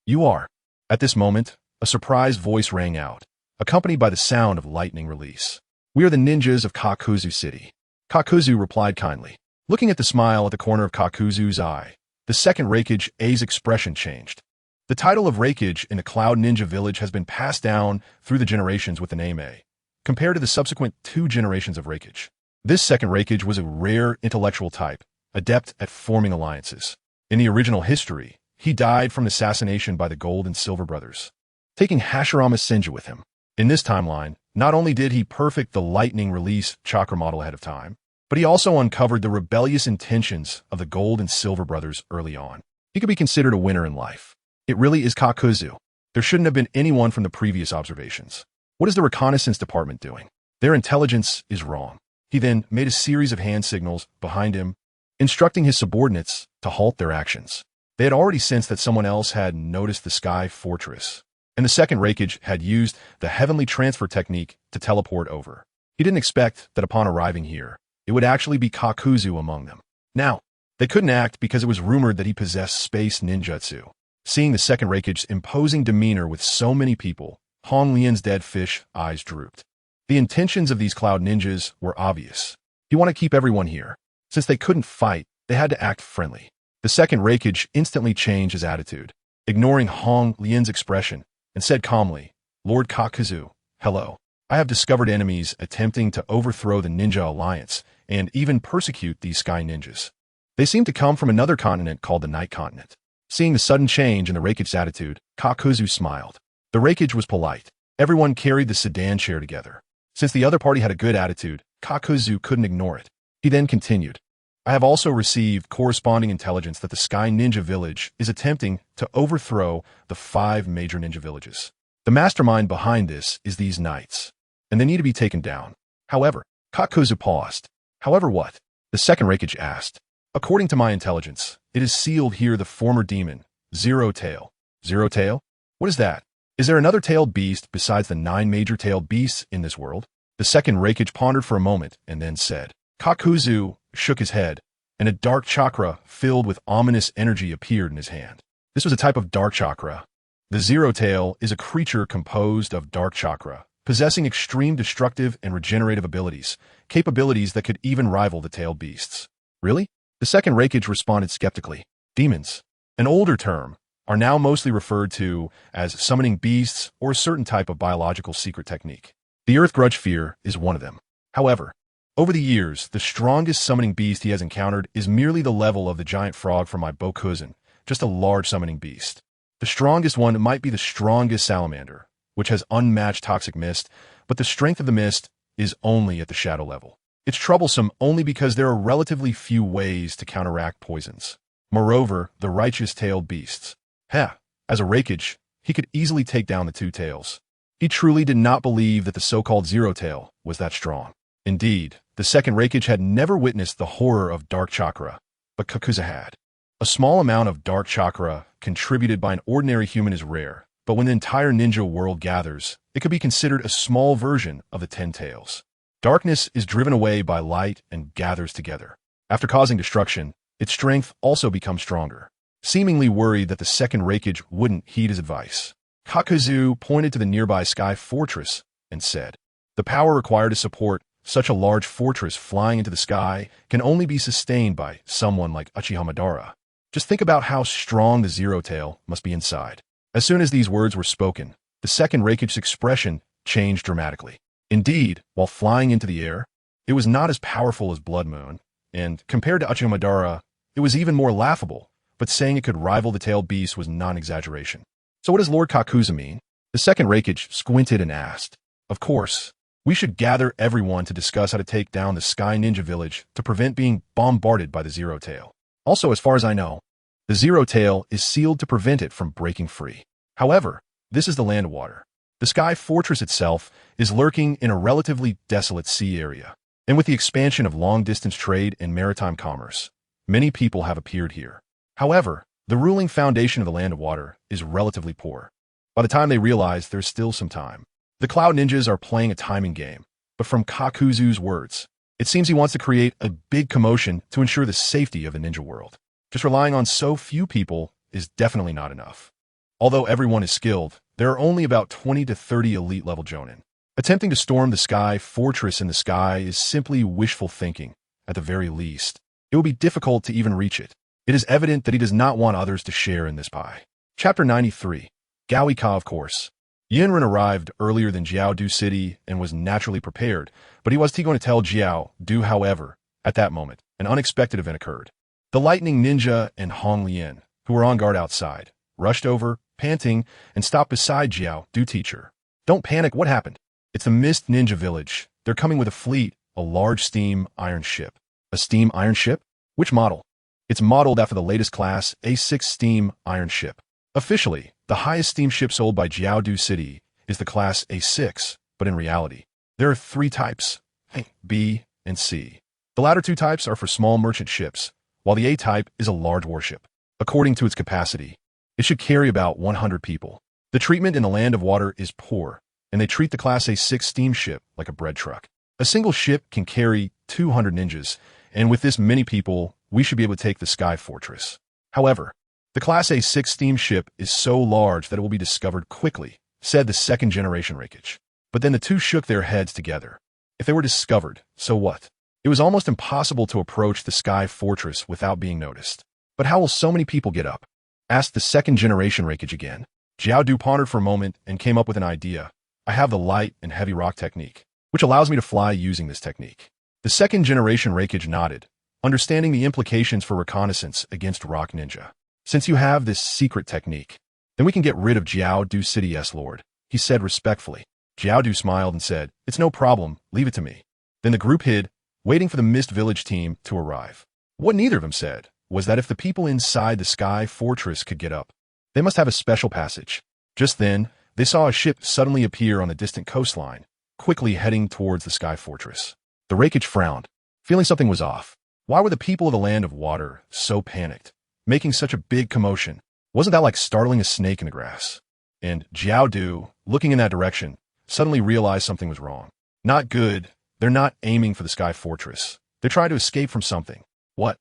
Speaker 1: You are. At this moment, a surprised voice rang out, accompanied by the sound of lightning release. "We are the ninjas of Kakuzu City." Kakuzu replied kindly. Looking at the smile at the corner of Kakuzu's eye, the second Reikage A's expression changed. The title of Reikage in the Cloud Ninja Village has been passed down through the generations with the name A, compared to the subsequent 2 generations of Reikage. This second Reikage was a rare intellectual type, adept at forming alliances. In the original history, he died from assassination by the Gold and Silver Brothers, taking Hashirama Senju with him. In this timeline, not only did he perfect the lightning release chakra model ahead of time, but he also uncovered the rebellious intentions of the Gold and Silver Brothers early on. He could be considered a winner in life. It really is Kakuzu. There shouldn't have been anyone from the previous observations. What is the reconnaissance department doing? Their intelligence is wrong. He then made a series of hand signals behind him, instructing his subordinates to halt their actions. They had already sensed that someone else had noticed the Sky Fortress, and the second Reikage had used the heavenly transfer technique to teleport over. He didn't expect that upon arriving here, it would actually be Kakuzu among them. Now, they couldn't act because it was rumored that he possessed space ninjutsu. Seeing the second Reikage's imposing demeanor with so many people, Hong Lian's dead fish eyes drooped. The intentions of these cloud ninjas were obvious. He wanted to keep everyone here. Since they couldn't fight, they had to act friendly. The second Reikage instantly changed his attitude, ignoring Hong Lian's expression, and said calmly, Lord Kakuzu, hello. I have discovered enemies attempting to overthrow the Ninja Alliance and even persecute these sky ninjas. They seem to come from another continent called the Night Continent. Seeing the sudden change in the Reikage's attitude, Kakuzu smiled. The Reikage was polite. Everyone carried the sedan chair together. Since the other party had a good attitude, Kakuzu couldn't ignore it. He then continued, I have also received corresponding intelligence that the Sky Ninja Village is attempting to overthrow the 5 major ninja villages. The mastermind behind this is these knights, and they need to be taken down. However, Kakuzu paused. However what? The second Reikage asked. According to my intelligence, it is sealed here the former demon, Zero Tail. Zero Tail? What is that? Is there another tailed beast besides the 9 major tailed beasts in this world? The second Reikage pondered for a moment and then said. Kakuzu shook his head, and a dark chakra filled with ominous energy appeared in his hand. This was a type of dark chakra. The Zero Tail is a creature composed of dark chakra, possessing extreme destructive and regenerative abilities, capabilities that could even rival the tailed beasts. Really? The second Reikage responded skeptically. Demons, an older term, are now mostly referred to as summoning beasts or a certain type of biological secret technique. The Earth Grudge Fear is one of them. However, over the years, the strongest summoning beast he has encountered is merely the level of the giant frog from my Bokuzen, just a large summoning beast. The strongest one might be the strongest salamander, which has unmatched toxic mist, but the strength of the mist is only at the shadow level. It's troublesome only because there are relatively few ways to counteract poisons. Moreover, the righteous-tailed beasts. As a Reikage, he could easily take down the 2 tails. He truly did not believe that the so-called Zero Tail was that strong. Indeed, the second Reikage had never witnessed the horror of dark chakra, but Kakuzu had. A small amount of dark chakra contributed by an ordinary human is rare, but when the entire ninja world gathers, it could be considered a small version of the 10 tails. Darkness is driven away by light and gathers together. After causing destruction, its strength also becomes stronger. Seemingly worried that the second Reikage wouldn't heed his advice, Kakuzu pointed to the nearby sky fortress and said, the power required to support such a large fortress flying into the sky can only be sustained by someone like Uchiha Madara. Just think about how strong the Zero Tail must be inside. As soon as these words were spoken, the second Reikage's expression changed dramatically. Indeed, while flying into the air, it was not as powerful as Blood Moon, and compared to Uchiha Madara, it was even more laughable, but saying it could rival the tailed beast was non-exaggeration. So what does Lord Kakuzu mean? The second Reikage squinted and asked. Of course, we should gather everyone to discuss how to take down the Sky Ninja Village to prevent being bombarded by the Zero Tail. Also, as far as I know, the Zero Tail is sealed to prevent it from breaking free. However, this is the land of water. The Sky Fortress itself is lurking in a relatively desolate sea area, and with the expansion of long-distance trade and maritime commerce, many people have appeared here. However, the ruling foundation of the Land of Water is relatively poor. By the time they realize there's still some time, the Cloud Ninjas are playing a timing game, but from Kakuzu's words, it seems he wants to create a big commotion to ensure the safety of the ninja world. Just relying on so few people is definitely not enough. Although everyone is skilled, there are only about 20 to 30 elite-level jonin. Attempting to storm the Sky Fortress in the sky is simply wishful thinking, at the very least. It will be difficult to even reach it. It is evident that he does not want others to share in this pie. Chapter 93. Gaoika, of course. Yinren arrived earlier than Jiao Du City and was naturally prepared, but he was going to tell Jiao Du. However, at that moment, an unexpected event occurred. The Lightning Ninja and Hong Lian, who were on guard outside, rushed over, panting, and stopped beside Jiao Du teacher. Don't panic, what happened? It's the Mist Ninja Village. They're coming with a fleet, a large steam iron ship. A steam iron ship? Which model? It's modeled after the latest class A6 steam iron ship. Officially, the highest steamship sold by Jiao Du City is the class A6, but in reality, there are 3 types, A, B, and C. The latter 2 types are for small merchant ships, while the A type is a large warship. According to its capacity, it should carry about 100 people. The treatment in the Land of Water is poor, and they treat the class A6 steamship like a bread truck. A single ship can carry 200 ninjas, and with this many people, we should be able to take the Sky Fortress. However, the Class A6 steamship is so large that it will be discovered quickly, said the second-generation Reikage. But then the two shook their heads together. If they were discovered, so what? It was almost impossible to approach the Sky Fortress without being noticed. But how will so many people get up? Asked the second-generation Reikage again. Jiao pondered for a moment and came up with an idea. I have the light and heavy rock technique, which allows me to fly using this technique. The second-generation Reikage nodded, understanding the implications for reconnaissance against Rock Ninja. Since you have this secret technique, then we can get rid of Jiao City's Lord, he said respectfully. Jiao smiled and said, it's no problem, leave it to me. Then the group hid, waiting for the Mist Village team to arrive. What neither of them said was that if the people inside the Sky Fortress could get up, they must have a special passage. Just then, they saw a ship suddenly appear on the distant coastline, quickly heading towards the Sky Fortress. The Reikage frowned, feeling something was off. Why were the people of the Land of Water so panicked, making such a big commotion? Wasn't that like startling a snake in the grass? And Jiao, looking in that direction, suddenly realized something was wrong. Not good. They're not aiming for the Sky Fortress. They're trying to escape from something. What?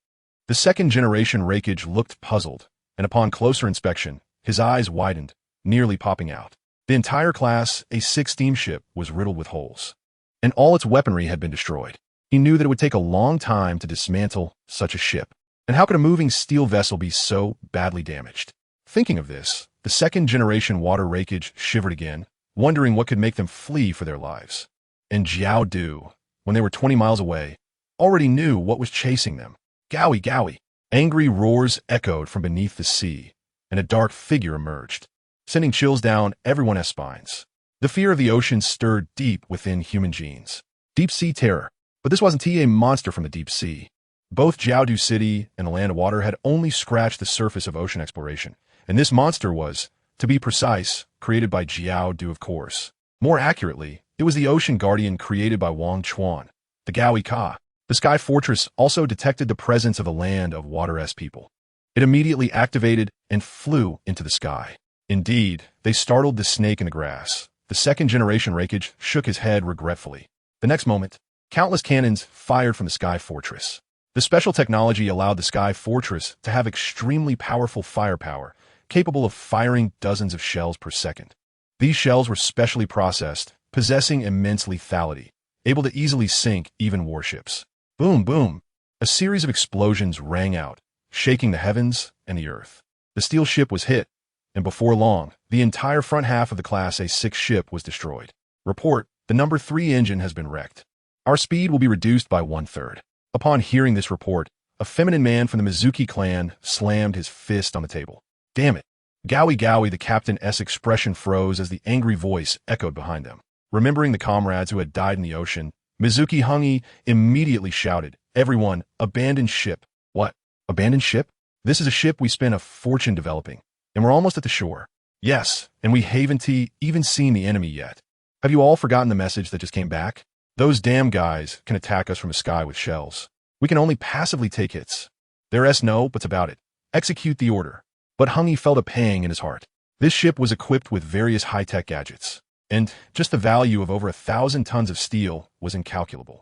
Speaker 1: The second-generation Reikage looked puzzled, and upon closer inspection, his eyes widened, nearly popping out. The entire Class A6 steamship was riddled with holes, and all its weaponry had been destroyed. He knew that it would take a long time to dismantle such a ship. And how could a moving steel vessel be so badly damaged? Thinking of this, the second-generation Water Reikage shivered again, wondering what could make them flee for their lives. And Jiao, when they were 20 miles away, already knew what was chasing them. Gowie, gowie! Angry roars echoed from beneath the sea, and a dark figure emerged, sending chills down everyone's spines. The fear of the ocean stirred deep within human genes. Deep-sea terror. But this wasn't a monster from the deep sea. Both Jiao City and the Land of Water had only scratched the surface of ocean exploration, and this monster was, to be precise, created by Jiao, of course. More accurately, it was the ocean guardian created by Wang Chuan, the Gowie Ka. The Sky Fortress also detected the presence of the Land of Water's people. It immediately activated and flew into the sky. Indeed, they startled the snake in the grass. The second-generation Reikage shook his head regretfully. The next moment, countless cannons fired from the Sky Fortress. The special technology allowed the Sky Fortress to have extremely powerful firepower, capable of firing dozens of shells per second. These shells were specially processed, possessing immense lethality, able to easily sink even warships. Boom, boom! A series of explosions rang out, shaking the heavens and the earth. The steel ship was hit, and before long, the entire front half of the Class A6 ship was destroyed. Report, the number 3 engine has been wrecked. Our speed will be reduced by 1/3. Upon hearing this report, a feminine man from the Mizuki clan slammed his fist on the table. Damn it! Gowie, the captain's expression froze as the angry voice echoed behind them. Remembering the comrades who had died in the ocean, Mizuki Hungi immediately shouted, everyone, abandon ship. What? Abandoned ship? This is a ship we spent a fortune developing, and we're almost at the shore. Yes, and we haven't even seen the enemy yet. Have you all forgotten the message that just came back? Those damn guys can attack us from the sky with shells. We can only passively take hits. There's no buts about it. Execute the order. But Hungi felt a pang in his heart. This ship was equipped with various high-tech gadgets, and just the value of over 1,000 tons of steel was incalculable.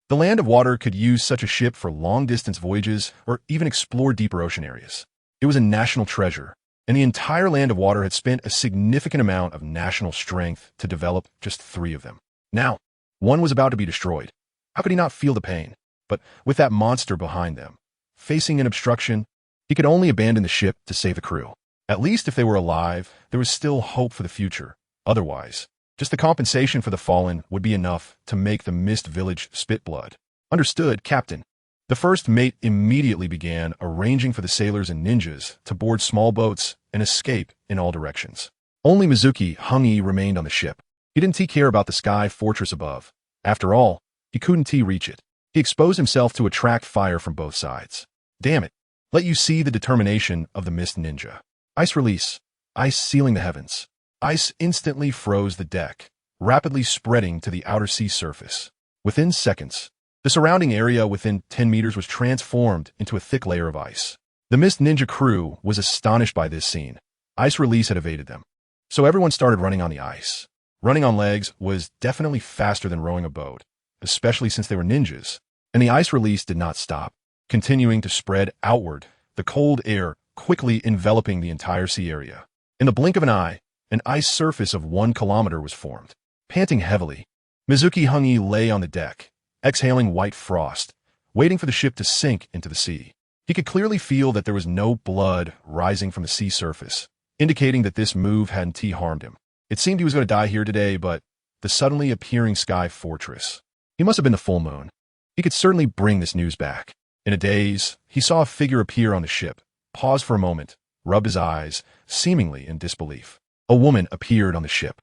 Speaker 1: The Land of Water could use such a ship for long-distance voyages or even explore deeper ocean areas. It was a national treasure, and the entire Land of Water had spent a significant amount of national strength to develop just 3 of them. Now, one was about to be destroyed. How could he not feel the pain? But with that monster behind them, facing an obstruction, he could only abandon the ship to save the crew. At least if they were alive, there was still hope for the future. Otherwise, just the compensation for the fallen would be enough to make the Mist Village spit blood. Understood, Captain. The first mate immediately began arranging for the sailors and ninjas to board small boats and escape in all directions. Only Mizuki Hungi remained on the ship. He didn't care about the Sky Fortress above. After all, he couldn't reach it. He exposed himself to attract fire from both sides. Damn it. Let you see the determination of the Mist Ninja. Ice release. Ice sealing the heavens. Ice instantly froze the deck, rapidly spreading to the outer sea surface. Within seconds, the surrounding area within 10 meters was transformed into a thick layer of ice. The Mist Ninja crew was astonished by this scene. Ice release had evaded them. So everyone started running on the ice. Running on legs was definitely faster than rowing a boat, especially since they were ninjas, and the ice release did not stop, continuing to spread outward, the cold air quickly enveloping the entire sea area. In the blink of an eye, An ice surface of 1 kilometer was formed. Panting heavily, Mizuki Hungi lay on the deck, exhaling white frost, waiting for the ship to sink into the sea. He could clearly feel that there was no blood rising from the sea surface, indicating that this move hadn't harmed him. It seemed he was going to die here today, but the suddenly appearing sky fortress. He must have been the full moon. He could certainly bring this news back. In a daze, he saw a figure appear on the ship, paused for a moment, rubbed his eyes, seemingly in disbelief. A woman appeared on the ship.